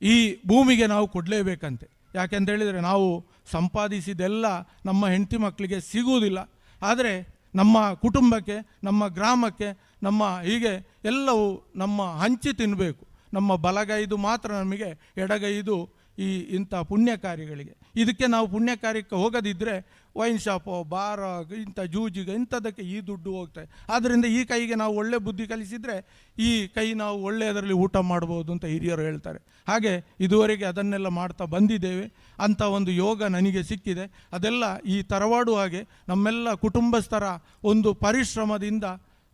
ಈ ಭೂಮಿಗೆ ನಾವು ಕೊಡಲೇಬೇಕಂತೆ. ಯಾಕೆಂತ ಹೇಳಿದರೆ ನಾವು ಸಂಪಾದಿಸಿದೆಲ್ಲ ನಮ್ಮ ಹೆಂಡತಿ ಮಕ್ಕಳಿಗೆ ಸಿಗುವುದಿಲ್ಲ. ಆದರೆ ನಮ್ಮ ಕುಟುಂಬಕ್ಕೆ, ನಮ್ಮ ಗ್ರಾಮಕ್ಕೆ, ನಮ್ಮ ಹೀಗೆ ಎಲ್ಲವೂ ನಮ್ಮ ಹಂಚಿ ತಿನ್ನಬೇಕು. ನಮ್ಮ ಬಲಗೈದು ಮಾತ್ರ ನಮಗೆ, ಎಡಗೈದು ಈ ಇಂಥ ಪುಣ್ಯ ಕಾರ್ಯಗಳಿಗೆ. ಇದಕ್ಕೆ ನಾವು ಪುಣ್ಯ ಕಾರ್ಯಕ್ಕೆ ಹೋಗದಿದ್ದರೆ ವೈನ್ ಶಾಪೋ, ಬಾರ, ಇಂಥ ಜೂಜಿಗೆ ಇಂಥದ್ದಕ್ಕೆ ಈ ದುಡ್ಡು ಹೋಗ್ತದೆ. ಆದ್ದರಿಂದ ಈ ಕೈಗೆ ನಾವು ಒಳ್ಳೆ ಬುದ್ಧಿ ಕಲಿಸಿದರೆ ಈ ಕೈ ನಾವು ಒಳ್ಳೆಯದರಲ್ಲಿ ಊಟ ಮಾಡ್ಬೋದು ಅಂತ ಹಿರಿಯರು ಹೇಳ್ತಾರೆ. ಹಾಗೆ ಇದುವರೆಗೆ ಅದನ್ನೆಲ್ಲ ಮಾಡ್ತಾ ಬಂದಿದ್ದೇವೆ. ಅಂಥ ಒಂದು ಯೋಗ ನನಗೆ ಸಿಕ್ಕಿದೆ. ಅದೆಲ್ಲ ಈ ತರವಾಡು ಹಾಗೆ ನಮ್ಮೆಲ್ಲ ಕುಟುಂಬಸ್ಥರ ಒಂದು ಪರಿಶ್ರಮದಿಂದ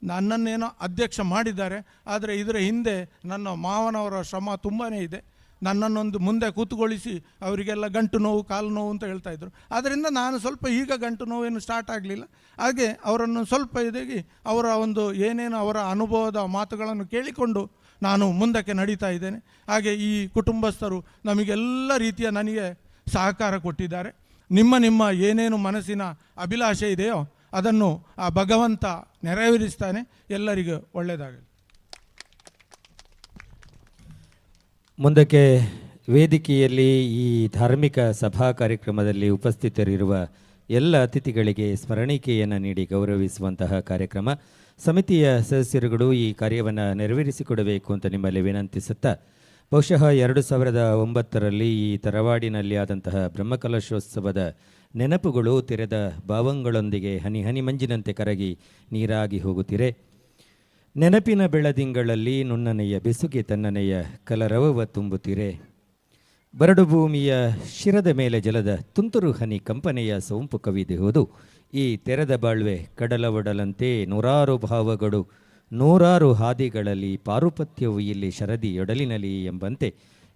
ನನ್ನನ್ನೇನೋ ಅಧ್ಯಕ್ಷ ಮಾಡಿದ್ದಾರೆ. ಆದರೆ ಇದರ ಹಿಂದೆ ನನ್ನ ಮಾವನವರ ಶ್ರಮ ತುಂಬಾ ಇದೆ. ನನ್ನನ್ನೊಂದು ಮುಂದೆ ಕೂತ್ಕೊಳ್ಳಿಸಿ ಅವರಿಗೆಲ್ಲ ಗಂಟು ನೋವು, ಕಾಲು ನೋವು ಅಂತ ಹೇಳ್ತಾಯಿದ್ರು. ಆದ್ದರಿಂದ ನಾನು ಸ್ವಲ್ಪ ಈಗ ಗಂಟು ನೋವೇನು ಸ್ಟಾರ್ಟ್ ಆಗಲಿಲ್ಲ. ಹಾಗೆ ಅವರನ್ನು ಸ್ವಲ್ಪ ಇದಾಗಿ ಅವರ ಒಂದು ಏನೇನು ಅವರ ಅನುಭವದ ಮಾತುಗಳನ್ನು ಕೇಳಿಕೊಂಡು ನಾನು ಮುಂದಕ್ಕೆ ನಡೀತಾ ಇದ್ದೇನೆ. ಹಾಗೆ ಈ ಕುಟುಂಬಸ್ಥರು ನಮಗೆಲ್ಲ ರೀತಿಯ ನನಗೆ ಸಹಕಾರ ಕೊಟ್ಟಿದ್ದಾರೆ. ನಿಮ್ಮ ಏನೇನು ಮನಸ್ಸಿನ ಅಭಿಲಾಷೆ ಇದೆಯೋ ಅದನ್ನು ಆ ಭಗವಂತ ನೆರವೇರಿಸ್ತಾನೆ. ಎಲ್ಲರಿಗೂ ಒಳ್ಳೆಯದಾಗಲಿ. ಮುಂದಕ್ಕೆ ವೇದಿಕೆಯಲ್ಲಿ ಈ ಧಾರ್ಮಿಕ ಸಭಾ ಕಾರ್ಯಕ್ರಮದಲ್ಲಿ ಉಪಸ್ಥಿತರಿರುವ ಎಲ್ಲ ಅತಿಥಿಗಳಿಗೆ ಸ್ಮರಣಿಕೆಯನ್ನು ನೀಡಿ ಗೌರವಿಸುವಂತಹ ಕಾರ್ಯಕ್ರಮ. ಸಮಿತಿಯ ಸದಸ್ಯರುಗಳು ಈ ಕಾರ್ಯವನ್ನು ನೆರವೇರಿಸಿಕೊಡಬೇಕು ಅಂತ ನಿಮ್ಮಲ್ಲಿ ವಿನಂತಿಸುತ್ತಾ, ಬಹುಶಃ 2009ರಲ್ಲಿ ಈ ತರವಾಡಿನಲ್ಲಿ ಆದಂತಹ ಬ್ರಹ್ಮಕಲಶೋತ್ಸವದ ನೆನಪುಗಳು ತೆರೆದ ಭಾವಂಗಳೊಂದಿಗೆ ಹನಿ ಹನಿ ಮಂಜಿನಂತೆ ಕರಗಿ ನೀರಾಗಿ ಹೋಗುತ್ತಿರೆ. ನೆನಪಿನ ಬೆಳದಿಂಗಳಲ್ಲಿ ನುಣ್ಣನೆಯ ಬೆಸುಗೆ ತನ್ನನೆಯ ಕಲರವವ ತುಂಬುತ್ತಿರೆ. ಬರಡು ಭೂಮಿಯ ಶಿರದ ಮೇಲೆ ಜಲದ ತುಂತುರು ಹನಿ ಕಂಪನೆಯ ಸೋಂಪು ಕವಿದೆ ಹೋದು ಈ ತೆರೆದ ಬಾಳ್ವೆ ಕಡಲ ಒಡಲಂತೆ ನೂರಾರು ಭಾವಗಳು ನೂರಾರು ಹಾದಿಗಳಲ್ಲಿ ಪಾರುಪತ್ಯವು ಇಲ್ಲಿ ಶರದಿಯೊಡಲಿನಲಿ ಎಂಬಂತೆ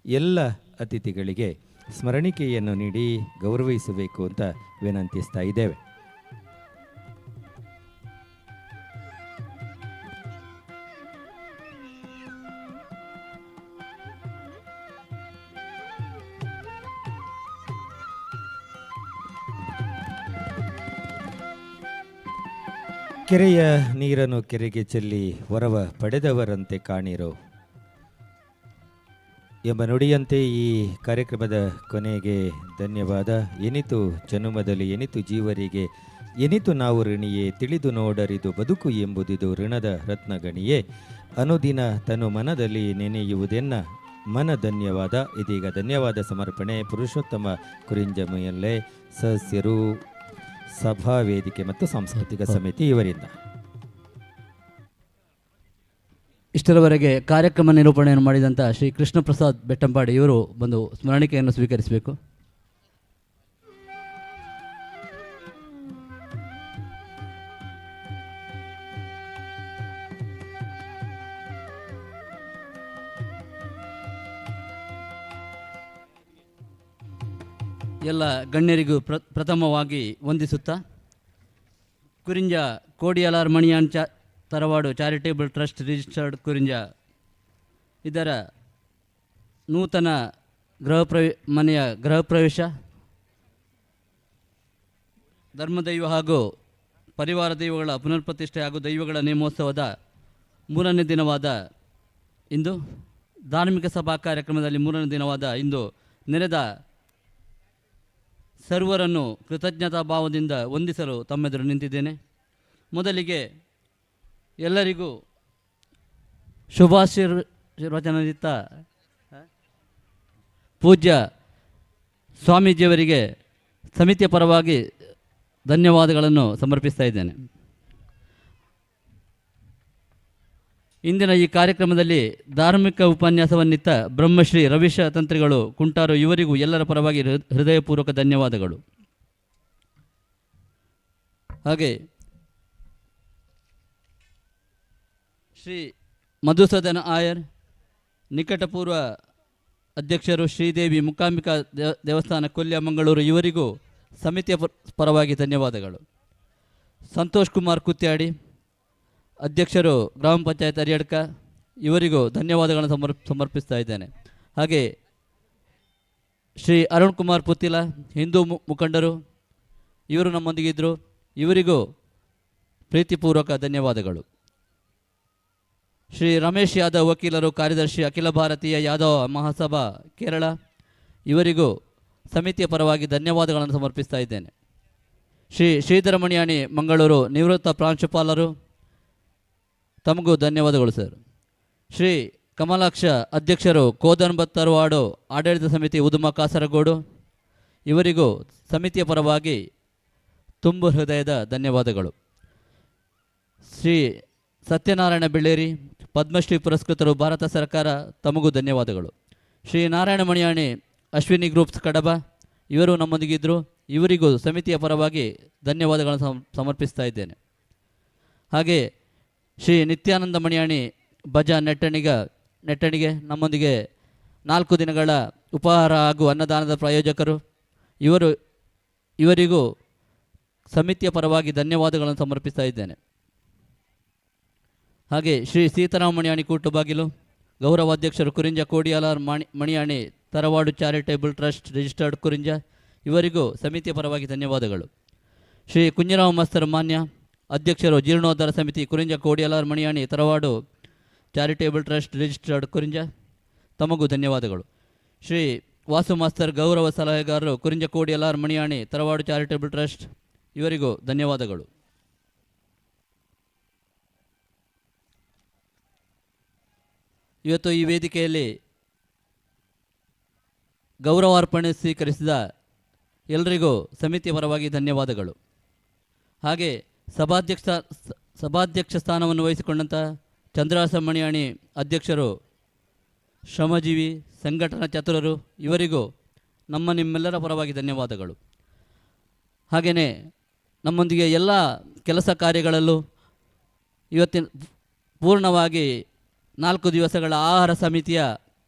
ಎಲ್ಲ ಅತಿಥಿಗಳಿಗೆ ಸ್ಮರಣಿಕೆಯನ್ನು ನೀಡಿ ಗೌರವಿಸಬೇಕು ಅಂತ ವಿನಂತಿಸ್ತಾ ಇದ್ದೇವೆ. ಕೆರೆಯ ನೀರನ್ನು ಕೆರೆಗೆ ಚೆಲ್ಲಿ ವರವ ಪಡೆದವರಂತೆ ಕಾಣಿರೋ ಎಂಬ ನುಡಿಯಂತೆ ಈ ಕಾರ್ಯಕ್ರಮದ ಕೊನೆಗೆ ಧನ್ಯವಾದ. ಎನಿತು ಜನುಮದಲ್ಲಿ ಎನಿತು ಜೀವರಿಗೆ ಎನಿತು ನಾವು ಋಣಿಯೇ ತಿಳಿದು ನೋಡರಿದು ಬದುಕು ಎಂಬುದಿದು ಋಣದ ರತ್ನಗಣಿಯೇ ಅನುದಿನ ತನು ಮನದಲ್ಲಿ ನೆನೆಯುವುದೆನ್ನ ಮನ ಧನ್ಯವಾದ. ಇದೀಗ ಧನ್ಯವಾದ ಸಮರ್ಪಣೆ ಪುರುಷೋತ್ತಮ ಕುರಿಂಜಮಯಲ್ಲೇ ಸದಸ್ಯರು, ಸಭಾ ವೇದಿಕೆ ಮತ್ತು ಸಾಂಸ್ಕೃತಿಕ ಸಮಿತಿ ಇವರಿಂದ. ಇಷ್ಟರವರೆಗೆ ಕಾರ್ಯಕ್ರಮ ನಿರೂಪಣೆಯನ್ನು ಮಾಡಿದಂಥ ಶ್ರೀ ಕೃಷ್ಣ ಪ್ರಸಾದ್ ಬೆಟ್ಟಂಪಾಡಿ ಇವರು ಬಂದು ಸ್ಮರಣಿಕೆಯನ್ನು ಸ್ವೀಕರಿಸಬೇಕು. ಎಲ್ಲ ಗಣ್ಯರಿಗೂ ಪ್ರಥಮವಾಗಿ ವಂದಿಸುತ್ತಾ, ಕುರಿಂಜ ಕೋಡಿಯಾಲಾರ್ ಮಣಿಯಾನ್ ತರವಾಡು ಚಾರಿಟೇಬಲ್ ಟ್ರಸ್ಟ್ ರಿಜಿಸ್ಟರ್ಡ್ ಕುರಿಂಜ ಇದರ ನೂತನ ಮನೆಯ ಗೃಹ ಪ್ರವೇಶ, ಧರ್ಮದೈವ ಹಾಗೂ ಪರಿವಾರ ದೈವಗಳ ಪುನರ್ಪ್ರತಿಷ್ಠೆ ಹಾಗೂ ದೈವಗಳ ನೇಮೋತ್ಸವದ 3ನೇ ದಿನವಾದ ಇಂದು ಧಾರ್ಮಿಕ ಸಭಾ ಕಾರ್ಯಕ್ರಮದಲ್ಲಿ 3ನೇ ದಿನವಾದ ಇಂದು ನೆರೆದ ಸರ್ವರನ್ನು ಕೃತಜ್ಞತಾ ಭಾವದಿಂದ ವಂದಿಸಲು ತಮ್ಮೆದುರು ನಿಂತಿದ್ದೇನೆ. ಮೊದಲಿಗೆ ಎಲ್ಲರಿಗೂ ಶುಭಾಶೀರ್ವಚನಯುಕ್ತ ಪೂಜ್ಯ ಸ್ವಾಮೀಜಿಯವರಿಗೆ ಸಮಿತಿಯ ಪರವಾಗಿ ಧನ್ಯವಾದಗಳನ್ನು ಸಮರ್ಪಿಸ್ತಾ ಇದ್ದೇನೆ. ಇಂದಿನ ಈ ಕಾರ್ಯಕ್ರಮದಲ್ಲಿ ಧಾರ್ಮಿಕ ಉಪನ್ಯಾಸವನ್ನಿತ್ತ ಬ್ರಹ್ಮಶ್ರೀ ರವೀಶ ತಂತ್ರಿಗಳು ಕುಂಟಾರು ಇವರಿಗೂ ಎಲ್ಲರ ಪರವಾಗಿ ಹೃದಯಪೂರ್ವಕ ಧನ್ಯವಾದಗಳು. ಹಾಗೆ ಶ್ರೀ ಮಧುಸೂದನ ಆಯರ್ ನಿಕಟಪೂರ್ವ ಅಧ್ಯಕ್ಷರು ಶ್ರೀದೇವಿ ಮೂಕಾಂಬಿಕಾ ದೇವಸ್ಥಾನ ಕೊಲ್ಯ ಮಂಗಳೂರು, ಇವರಿಗೂ ಸಮಿತಿಯ ಪರವಾಗಿ ಧನ್ಯವಾದಗಳು. ಸಂತೋಷ್ ಕುಮಾರ್ ಕುತ್ಯಾಡಿ ಅಧ್ಯಕ್ಷರು ಗ್ರಾಮ ಪಂಚಾಯತ್ ಅರಿಯಡ್ಕ, ಇವರಿಗೂ ಧನ್ಯವಾದಗಳನ್ನು ಸಮರ್ಪಿಸ್ತಾ ಇದ್ದೇನೆ. ಹಾಗೆ ಶ್ರೀ ಅರುಣ್ ಕುಮಾರ್ ಪುತ್ತಿಲ ಹಿಂದೂ ಮುಖಂಡರು, ಇವರು ನಮ್ಮೊಂದಿಗಿದ್ದರು, ಇವರಿಗೂ ಪ್ರೀತಿಪೂರ್ವಕ ಧನ್ಯವಾದಗಳು. ಶ್ರೀ ರಮೇಶ್ ಯಾದವ್ ವಕೀಲರು, ಕಾರ್ಯದರ್ಶಿ ಅಖಿಲ ಭಾರತೀಯ ಯಾದವ್ ಮಹಾಸಭಾ ಕೇರಳ, ಇವರಿಗೂ ಸಮಿತಿಯ ಪರವಾಗಿ ಧನ್ಯವಾದಗಳನ್ನು ಸಮರ್ಪಿಸ್ತಾ ಇದ್ದೇನೆ. ಶ್ರೀ ಶ್ರೀಧರ ಮಣಿಯಾಣಿ ಮಂಗಳೂರು ನಿವೃತ್ತ ಪ್ರಾಂಶುಪಾಲರು, ತಮಗೂ ಧನ್ಯವಾದಗಳು ಸರ್. ಶ್ರೀ ಕಮಲಾಕ್ಷ ಅಧ್ಯಕ್ಷರು ಕೋದನ್ಬತ್ ತರವಾಡು ಆಡಳಿತ ಸಮಿತಿ ಉದುಮ ಕಾಸರಗೋಡು, ಇವರಿಗೂ ಸಮಿತಿಯ ಪರವಾಗಿ ತುಂಬು ಹೃದಯದ ಧನ್ಯವಾದಗಳು. ಶ್ರೀ ಸತ್ಯನಾರಾಯಣ ಬೆಳ್ಳೇರಿ ಪದ್ಮಶ್ರೀ ಪುರಸ್ಕೃತರು ಭಾರತ ಸರ್ಕಾರ, ತಮಗೂ ಧನ್ಯವಾದಗಳು. ಶ್ರೀ ನಾರಾಯಣ ಮಣಿಯಾಣಿ ಅಶ್ವಿನಿ ಗ್ರೂಪ್ಸ್ ಕಡಬ, ಇವರು ನಮ್ಮೊಂದಿಗಿದ್ದರು, ಇವರಿಗೂ ಸಮಿತಿಯ ಪರವಾಗಿ ಧನ್ಯವಾದಗಳನ್ನು ಸಮರ್ಪಿಸ್ತಾ ಇದ್ದೇನೆ. ಹಾಗೆ ಶ್ರೀ ನಿತ್ಯಾನಂದ ಮಣಿಯಾಣಿ ಭಜ ನೆಟ್ಟಣಿಗೆ ನಮ್ಮೊಂದಿಗೆ 4 ದಿನಗಳ ಉಪಹಾರ ಹಾಗೂ ಅನ್ನದಾನದ ಪ್ರಾಯೋಜಕರು, ಇವರಿಗೂ ಸಮಿತಿಯ ಪರವಾಗಿ ಧನ್ಯವಾದಗಳನ್ನು ಸಮರ್ಪಿಸ್ತಾ ಇದ್ದೇನೆ. ಹಾಗೆ ಶ್ರೀ ಸೀತಾರಾಮ ಮಣಿಯಾಣಿ ಕೂಟುಬಾಗಿಲು ಗೌರವಾಧ್ಯಕ್ಷರು Kurinja Kodiyalar Maniyani Tharavadu charitable trust registered Kurinja, ಇವರಿಗೂ ಸಮಿತಿಯ ಪರವಾಗಿ ಧನ್ಯವಾದಗಳು. ಶ್ರೀ ಕುಂಜರಾವ್ ಮಸ್ತರ್ ಮಾನ್ಯ ಅಧ್ಯಕ್ಷರು ಜೀರ್ಣೋದ್ಧಾರ ಸಮಿತಿ ಕುರಿಂಜ Kodiyalar Maniyani Tharavadu charitable trust registered ಕುರಿಂಜ, ತಮಗೂ ಧನ್ಯವಾದಗಳು. ಶ್ರೀ ವಾಸು ಮಾಸ್ತರ್ ಗೌರವ ಸಲಹೆಗಾರರು ಕುರಿಂಜ ಕೋಡಿಯಾಲಾರ್ ಮಣಿಯಾಣಿ ತರವಾಡು ಚಾರಿಟೇಬಲ್ ಟ್ರಸ್ಟ್, ಇವರಿಗೂ ಧನ್ಯವಾದಗಳು. ಇವತ್ತು ಈ ವೇದಿಕೆಯಲ್ಲಿ ಗೌರವಾರ್ಪಣೆ ಸ್ವೀಕರಿಸಿದ ಎಲ್ಲರಿಗೂ ಸಮಿತಿಯ ಪರವಾಗಿ ಧನ್ಯವಾದಗಳು. ಹಾಗೆ ಸಭಾಧ್ಯಕ್ಷ ಸ್ಥಾನವನ್ನು ವಹಿಸಿಕೊಂಡಂಥ ಚಂದ್ರಾಸ ಮಣಿಯಾಣಿ ಅಧ್ಯಕ್ಷರು, ಶ್ರಮಜೀವಿ ಸಂಘಟನಾ ಚತುರರು, ಇವರಿಗೂ ನಿಮ್ಮೆಲ್ಲರ ಪರವಾಗಿ ಧನ್ಯವಾದಗಳು. ಹಾಗೆಯೇ ನಮ್ಮೊಂದಿಗೆ ಎಲ್ಲ ಕೆಲಸ ಕಾರ್ಯಗಳಲ್ಲೂ ಇವತ್ತಿನ ಪೂರ್ಣವಾಗಿ 4 ದಿವಸಗಳ ಆಹಾರ ಸಮಿತಿಯ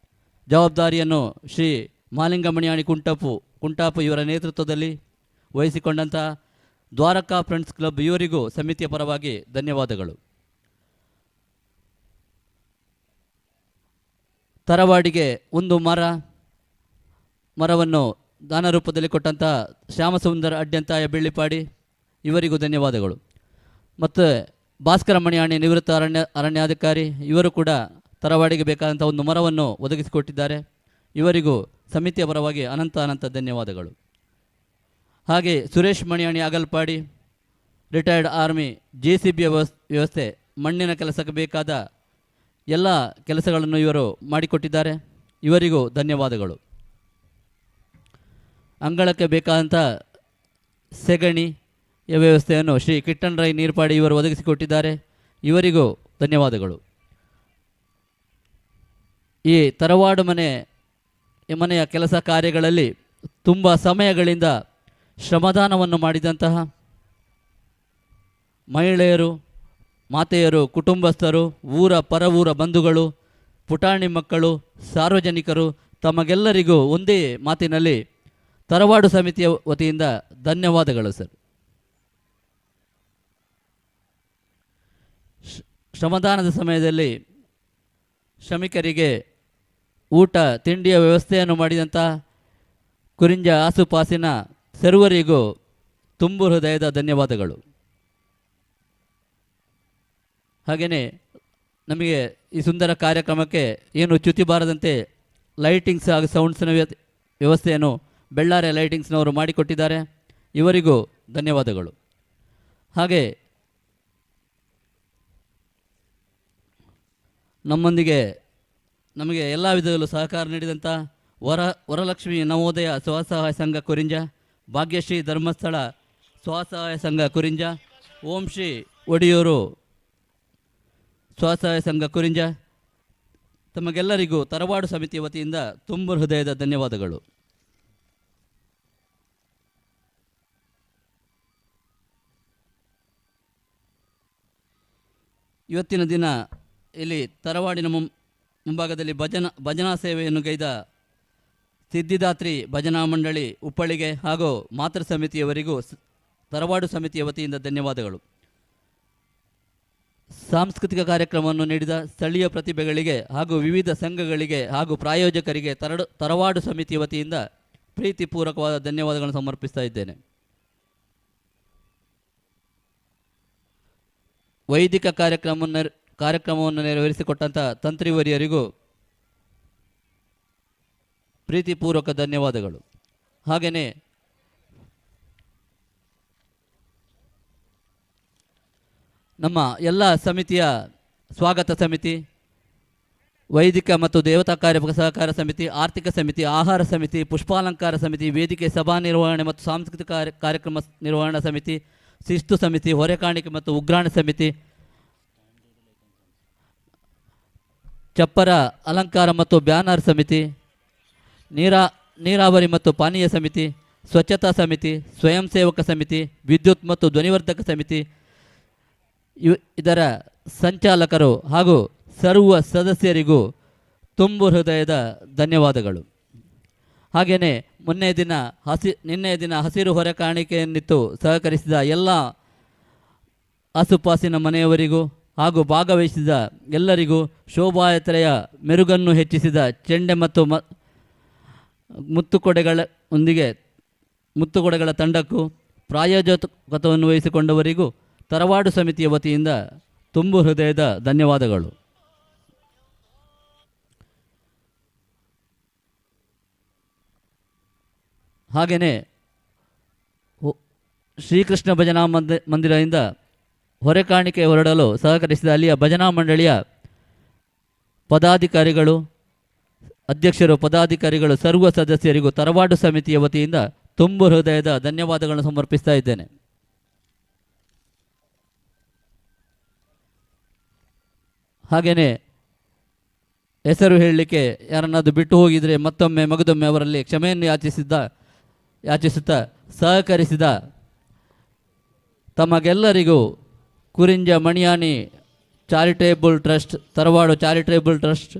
ಜವಾಬ್ದಾರಿಯನ್ನು ಶ್ರೀ ಮಾಲಿಂಗ ಮಣಿಯಾಣಿ ಕುಂಟಾಪು ಇವರ ನೇತೃತ್ವದಲ್ಲಿ ವಹಿಸಿಕೊಂಡಂಥ ದ್ವಾರಕಾ ಫ್ರೆಂಡ್ಸ್ ಕ್ಲಬ್, ಇವರಿಗೂ ಸಮಿತಿಯ ಪರವಾಗಿ ಧನ್ಯವಾದಗಳು. ತರವಾಡಿಗೆ ಒಂದು ಮರವನ್ನು ದಾನ ರೂಪದಲ್ಲಿ ಕೊಟ್ಟಂಥ ಶ್ಯಾಮಸುಂದರ ಅಡ್ಯಂತಾಯ ಬೆಳ್ಳಿಪಾಡಿ, ಇವರಿಗೂ ಧನ್ಯವಾದಗಳು. ಮತ್ತು ಭಾಸ್ಕರ ಮಣಿಯಾಣಿ ನಿವೃತ್ತ ಅರಣ್ಯಾಧಿಕಾರಿ, ಇವರು ಕೂಡ ತರವಾಡಿಗೆ ಬೇಕಾದಂಥ ಒಂದು ಮರವನ್ನು ಒದಗಿಸಿಕೊಟ್ಟಿದ್ದಾರೆ, ಇವರಿಗೂ ಸಮಿತಿಯ ಪರವಾಗಿ ಅನಂತ ಧನ್ಯವಾದಗಳು. ಹಾಗೆ Suresh Maniyani Agalpadi retired army, JCB ವ್ಯವಸ್ಥೆ, ಮಣ್ಣಿನ ಕೆಲಸಕ್ಕೆ ಬೇಕಾದ ಎಲ್ಲ ಕೆಲಸಗಳನ್ನು ಇವರು ಮಾಡಿಕೊಟ್ಟಿದ್ದಾರೆ, ಇವರಿಗೂ ಧನ್ಯವಾದಗಳು. ಅಂಗಳಕ್ಕೆ ಬೇಕಾದಂಥ ಸೆಗಣಿ ವ್ಯವಸ್ಥೆಯನ್ನು ಶ್ರೀ ಕಿಟ್ಟನ್ ರೈ ನೀರ್ಪಾಡಿ ಇವರು ಒದಗಿಸಿಕೊಟ್ಟಿದ್ದಾರೆ, ಇವರಿಗೂ ಧನ್ಯವಾದಗಳು. ಈ ತರವಾಡು ಮನೆಯ ಕೆಲಸ ಕಾರ್ಯಗಳಲ್ಲಿ ತುಂಬ ಸಮಯಗಳಿಂದ ಶ್ರಮದಾನವನ್ನು ಮಾಡಿದಂತಹ ಮಹಿಳೆಯರು, ಮಾತೆಯರು, ಕುಟುಂಬಸ್ಥರು, ಪರವೂರ ಬಂಧುಗಳು, ಪುಟಾಣಿ ಮಕ್ಕಳು, ಸಾರ್ವಜನಿಕರು, ತಮಗೆಲ್ಲರಿಗೂ ಒಂದೇ ಮಾತಿನಲ್ಲಿ ತರವಾಡು ಸಮಿತಿಯ ವತಿಯಿಂದ ಧನ್ಯವಾದಗಳು ಸರ್. ಶ್ರಮದಾನದ ಸಮಯದಲ್ಲಿ ಶ್ರಮಿಕರಿಗೆ ಊಟ ತಿಂಡಿಯ ವ್ಯವಸ್ಥೆಯನ್ನು ಮಾಡಿದಂಥ ಕುರಿಂಜ ಆಸುಪಾಸಿನ ಸರ್ವರಿಗೂ ತುಂಬು ಹೃದಯದ ಧನ್ಯವಾದಗಳು. ಹಾಗೆಯೇ ನಮಗೆ ಈ ಸುಂದರ ಕಾರ್ಯಕ್ರಮಕ್ಕೆ ಏನು ಚ್ಯುತಿ ಬಾರದಂತೆ ಲೈಟಿಂಗ್ಸ್ ಹಾಗೂ ಸೌಂಡ್ಸ್ನ ವ್ಯವಸ್ಥೆಯನ್ನು ಬೆಳ್ಳಾರೆ ಲೈಟಿಂಗ್ಸ್ನವರು ಮಾಡಿಕೊಟ್ಟಿದ್ದಾರೆ, ಇವರಿಗೂ ಧನ್ಯವಾದಗಳು. ಹಾಗೆ ನಮಗೆ ಎಲ್ಲ ವಿಧದಲ್ಲೂ ಸಹಕಾರ ನೀಡಿದಂಥ ವರಲಕ್ಷ್ಮಿ ನವೋದಯ ಸ್ವಸಹಾಯ ಸಂಘ ಕುರಿಂಜ, ಭಾಗ್ಯಶ್ರೀ ಧರ್ಮಸ್ಥಳ ಸ್ವಸಹಾಯ ಸಂಘ ಕುರಿಂಜ, ಓಂ ಶ್ರೀ ಒಡಿಯೂರು ಸ್ವಸಹಾಯ ಸಂಘ ಕುರಿಂಜ, ತಮಗೆಲ್ಲರಿಗೂ ತರವಾಡು ಸಮಿತಿ ವತಿಯಿಂದ ತುಂಬು ಹೃದಯದ ಧನ್ಯವಾದಗಳು. ಇವತ್ತಿನ ದಿನ ಇಲ್ಲಿ ತರವಾಡಿನ ಮುಂಭಾಗದಲ್ಲಿ ಭಜನಾ ಸೇವೆಯನ್ನು ಗೈದ ಸಿದ್ಧಿದಾತ್ರಿ ಭಜನಾ ಮಂಡಳಿ ಉಪ್ಪಳಿಗೆ ಹಾಗೂ ಮಾತೃ ಸಮಿತಿಯವರಿಗೂ ತರವಾಡು ಸಮಿತಿಯ ವತಿಯಿಂದ ಧನ್ಯವಾದಗಳು. ಸಾಂಸ್ಕೃತಿಕ ಕಾರ್ಯಕ್ರಮವನ್ನು ನೀಡಿದ ಸ್ಥಳೀಯ ಪ್ರತಿಭೆಗಳಿಗೆ ಹಾಗೂ ವಿವಿಧ ಸಂಘಗಳಿಗೆ ಹಾಗೂ ಪ್ರಾಯೋಜಕರಿಗೆ ತರವಾಡು ಸಮಿತಿಯ ವತಿಯಿಂದ ಪ್ರೀತಿಪೂರ್ವಕವಾದ ಧನ್ಯವಾದಗಳನ್ನು ಸಮರ್ಪಿಸ್ತಾ ಇದ್ದೇನೆ. ವೈದಿಕ ಕಾರ್ಯಕ್ರಮವನ್ನು ನೆರವೇರಿಸಿಕೊಟ್ಟಂಥ ತಂತ್ರಿವರಿಯರಿಗೂ ಪ್ರೀತಿಪೂರ್ವಕ ಧನ್ಯವಾದಗಳು. ಹಾಗೆಯೇ ನಮ್ಮ ಎಲ್ಲ ಸಮಿತಿಯ ಸ್ವಾಗತ ಸಮಿತಿ, ವೈದಿಕ ಮತ್ತು ದೇವತಾ ಕಾರ್ಯ ಸಹಕಾರ ಸಮಿತಿ, ಆರ್ಥಿಕ ಸಮಿತಿ, ಆಹಾರ ಸಮಿತಿ, ಪುಷ್ಪಾಲಂಕಾರ ಸಮಿತಿ, ವೇದಿಕೆ ಸಭಾ ನಿರ್ವಹಣೆ ಮತ್ತು ಸಾಂಸ್ಕೃತಿಕ ಕಾರ್ಯಕ್ರಮ ನಿರ್ವಹಣಾ ಸಮಿತಿ, ಶಿಸ್ತು ಸಮಿತಿ, ಹೊರೆಕಾಣಿಕೆ ಮತ್ತು ಉಗ್ರಾಣ ಸಮಿತಿ, ಚಪ್ಪರ ಅಲಂಕಾರ ಮತ್ತು ಬ್ಯಾನರ್ ಸಮಿತಿ, ನೀರಾವರಿ ಮತ್ತು ಪಾನೀಯ ಸಮಿತಿ, ಸ್ವಚ್ಛತಾ ಸಮಿತಿ, ಸ್ವಯಂ ಸೇವಕ ಸಮಿತಿ, ವಿದ್ಯುತ್ ಮತ್ತು ಧ್ವನಿವರ್ಧಕ ಸಮಿತಿ, ಇದರ ಸಂಚಾಲಕರು ಹಾಗೂ ಸರ್ವ ಸದಸ್ಯರಿಗೂ ತುಂಬು ಹೃದಯದ ಧನ್ಯವಾದಗಳು. ಹಾಗೆಯೇ ನಿನ್ನೆಯ ದಿನ ಹಸಿರು ಹೊರೆಕಾಣಿಕೆಯನ್ನಿತ್ತು ಸಹಕರಿಸಿದ ಎಲ್ಲ ಆಸುಪಾಸಿನ ಮನೆಯವರಿಗೂ ಹಾಗೂ ಭಾಗವಹಿಸಿದ ಎಲ್ಲರಿಗೂ, ಶೋಭಾಯಾತ್ರೆಯ ಮೆರುಗನ್ನು ಹೆಚ್ಚಿಸಿದ ಚೆಂಡೆ ಮತ್ತು ಮುತ್ತುಕೊಡೆಗಳ ತಂಡಕ್ಕೂ, ಪ್ರಾಯೋಜಕತ್ವವನ್ನು ವಹಿಸಿಕೊಂಡವರಿಗೂ ತರವಾಡು ಸಮಿತಿಯ ವತಿಯಿಂದ ತುಂಬು ಹೃದಯದ ಧನ್ಯವಾದಗಳು. ಹಾಗೆಯೇ ಶ್ರೀಕೃಷ್ಣ ಭಜನಾ ಮಂದಿರದಿಂದ ಹೊರೆಕಾಣಿಕೆ ಹೊರಡಲು ಸಹಕರಿಸಿದ ಅಲ್ಲಿಯ ಭಜನಾ ಮಂಡಳಿಯ ಪದಾಧಿಕಾರಿಗಳು, ಅಧ್ಯಕ್ಷರು, ಪದಾಧಿಕಾರಿಗಳು, ಸರ್ವ ಸದಸ್ಯರಿಗೂ ತರವಾಡು ಸಮಿತಿಯ ವತಿಯಿಂದ ತುಂಬು ಹೃದಯದ ಧನ್ಯವಾದಗಳನ್ನು ಸಮರ್ಪಿಸ್ತಾ ಇದ್ದೇನೆ. ಹಾಗೆಯೇ ಹೆಸರು ಹೇಳಲಿಕ್ಕೆ ಯಾರನ್ನಾದರೂ ಬಿಟ್ಟು ಹೋಗಿದರೆ ಮತ್ತೊಮ್ಮೆ ಮಗದೊಮ್ಮೆ ಅವರಲ್ಲಿ ಕ್ಷಮೆಯನ್ನು ಯಾಚಿಸುತ್ತಾ ಸಹಕರಿಸಿದ ತಮಗೆಲ್ಲರಿಗೂ ಕುರಿಂಜ Maniyani charitable trust, ತರವಾಡು charitable trust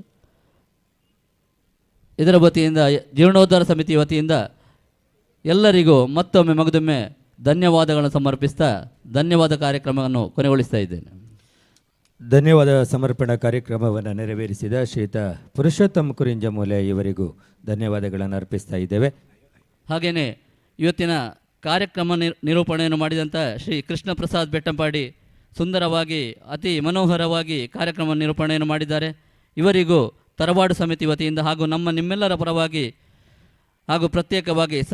ಇದರ ವತಿಯಿಂದ, ಜೀರ್ಣೋದ್ಧಾರ ಸಮಿತಿ ವತಿಯಿಂದ ಎಲ್ಲರಿಗೂ ಮತ್ತೊಮ್ಮೆ ಮಗದೊಮ್ಮೆ ಧನ್ಯವಾದಗಳನ್ನು ಸಮರ್ಪಿಸ್ತಾ ಧನ್ಯವಾದ ಕಾರ್ಯಕ್ರಮವನ್ನು ಕೊನೆಗೊಳಿಸ್ತಾ ಇದ್ದೇನೆ. ಧನ್ಯವಾದ ಸಮರ್ಪಣಾ ಕಾರ್ಯಕ್ರಮವನ್ನು ನೆರವೇರಿಸಿದ ಶ್ರೀಯುತ ಪುರುಷೋತ್ತಮ ಕುರಿಂಜ ಮೂಲೆ ಇವರಿಗೂ ಧನ್ಯವಾದಗಳನ್ನು ಅರ್ಪಿಸ್ತಾ ಇದ್ದೇವೆ. ಹಾಗೆಯೇ ಇವತ್ತಿನ ಕಾರ್ಯಕ್ರಮ ನಿರೂಪಣೆಯನ್ನು ಮಾಡಿದಂಥ ಶ್ರೀ ಕೃಷ್ಣ ಪ್ರಸಾದ್ ಬೆಟ್ಟಂಪಾಡಿ ಸುಂದರವಾಗಿ, ಅತಿ ಮನೋಹರವಾಗಿ ಕಾರ್ಯಕ್ರಮ ನಿರೂಪಣೆಯನ್ನು ಮಾಡಿದ್ದಾರೆ. ಇವರಿಗೂ ತರವಾಡು ಸಮಿತಿ ವತಿಯಿಂದ ಹಾಗೂ ನಿಮ್ಮೆಲ್ಲರ ಪರವಾಗಿ ಹಾಗೂ ಪ್ರತ್ಯೇಕವಾಗಿ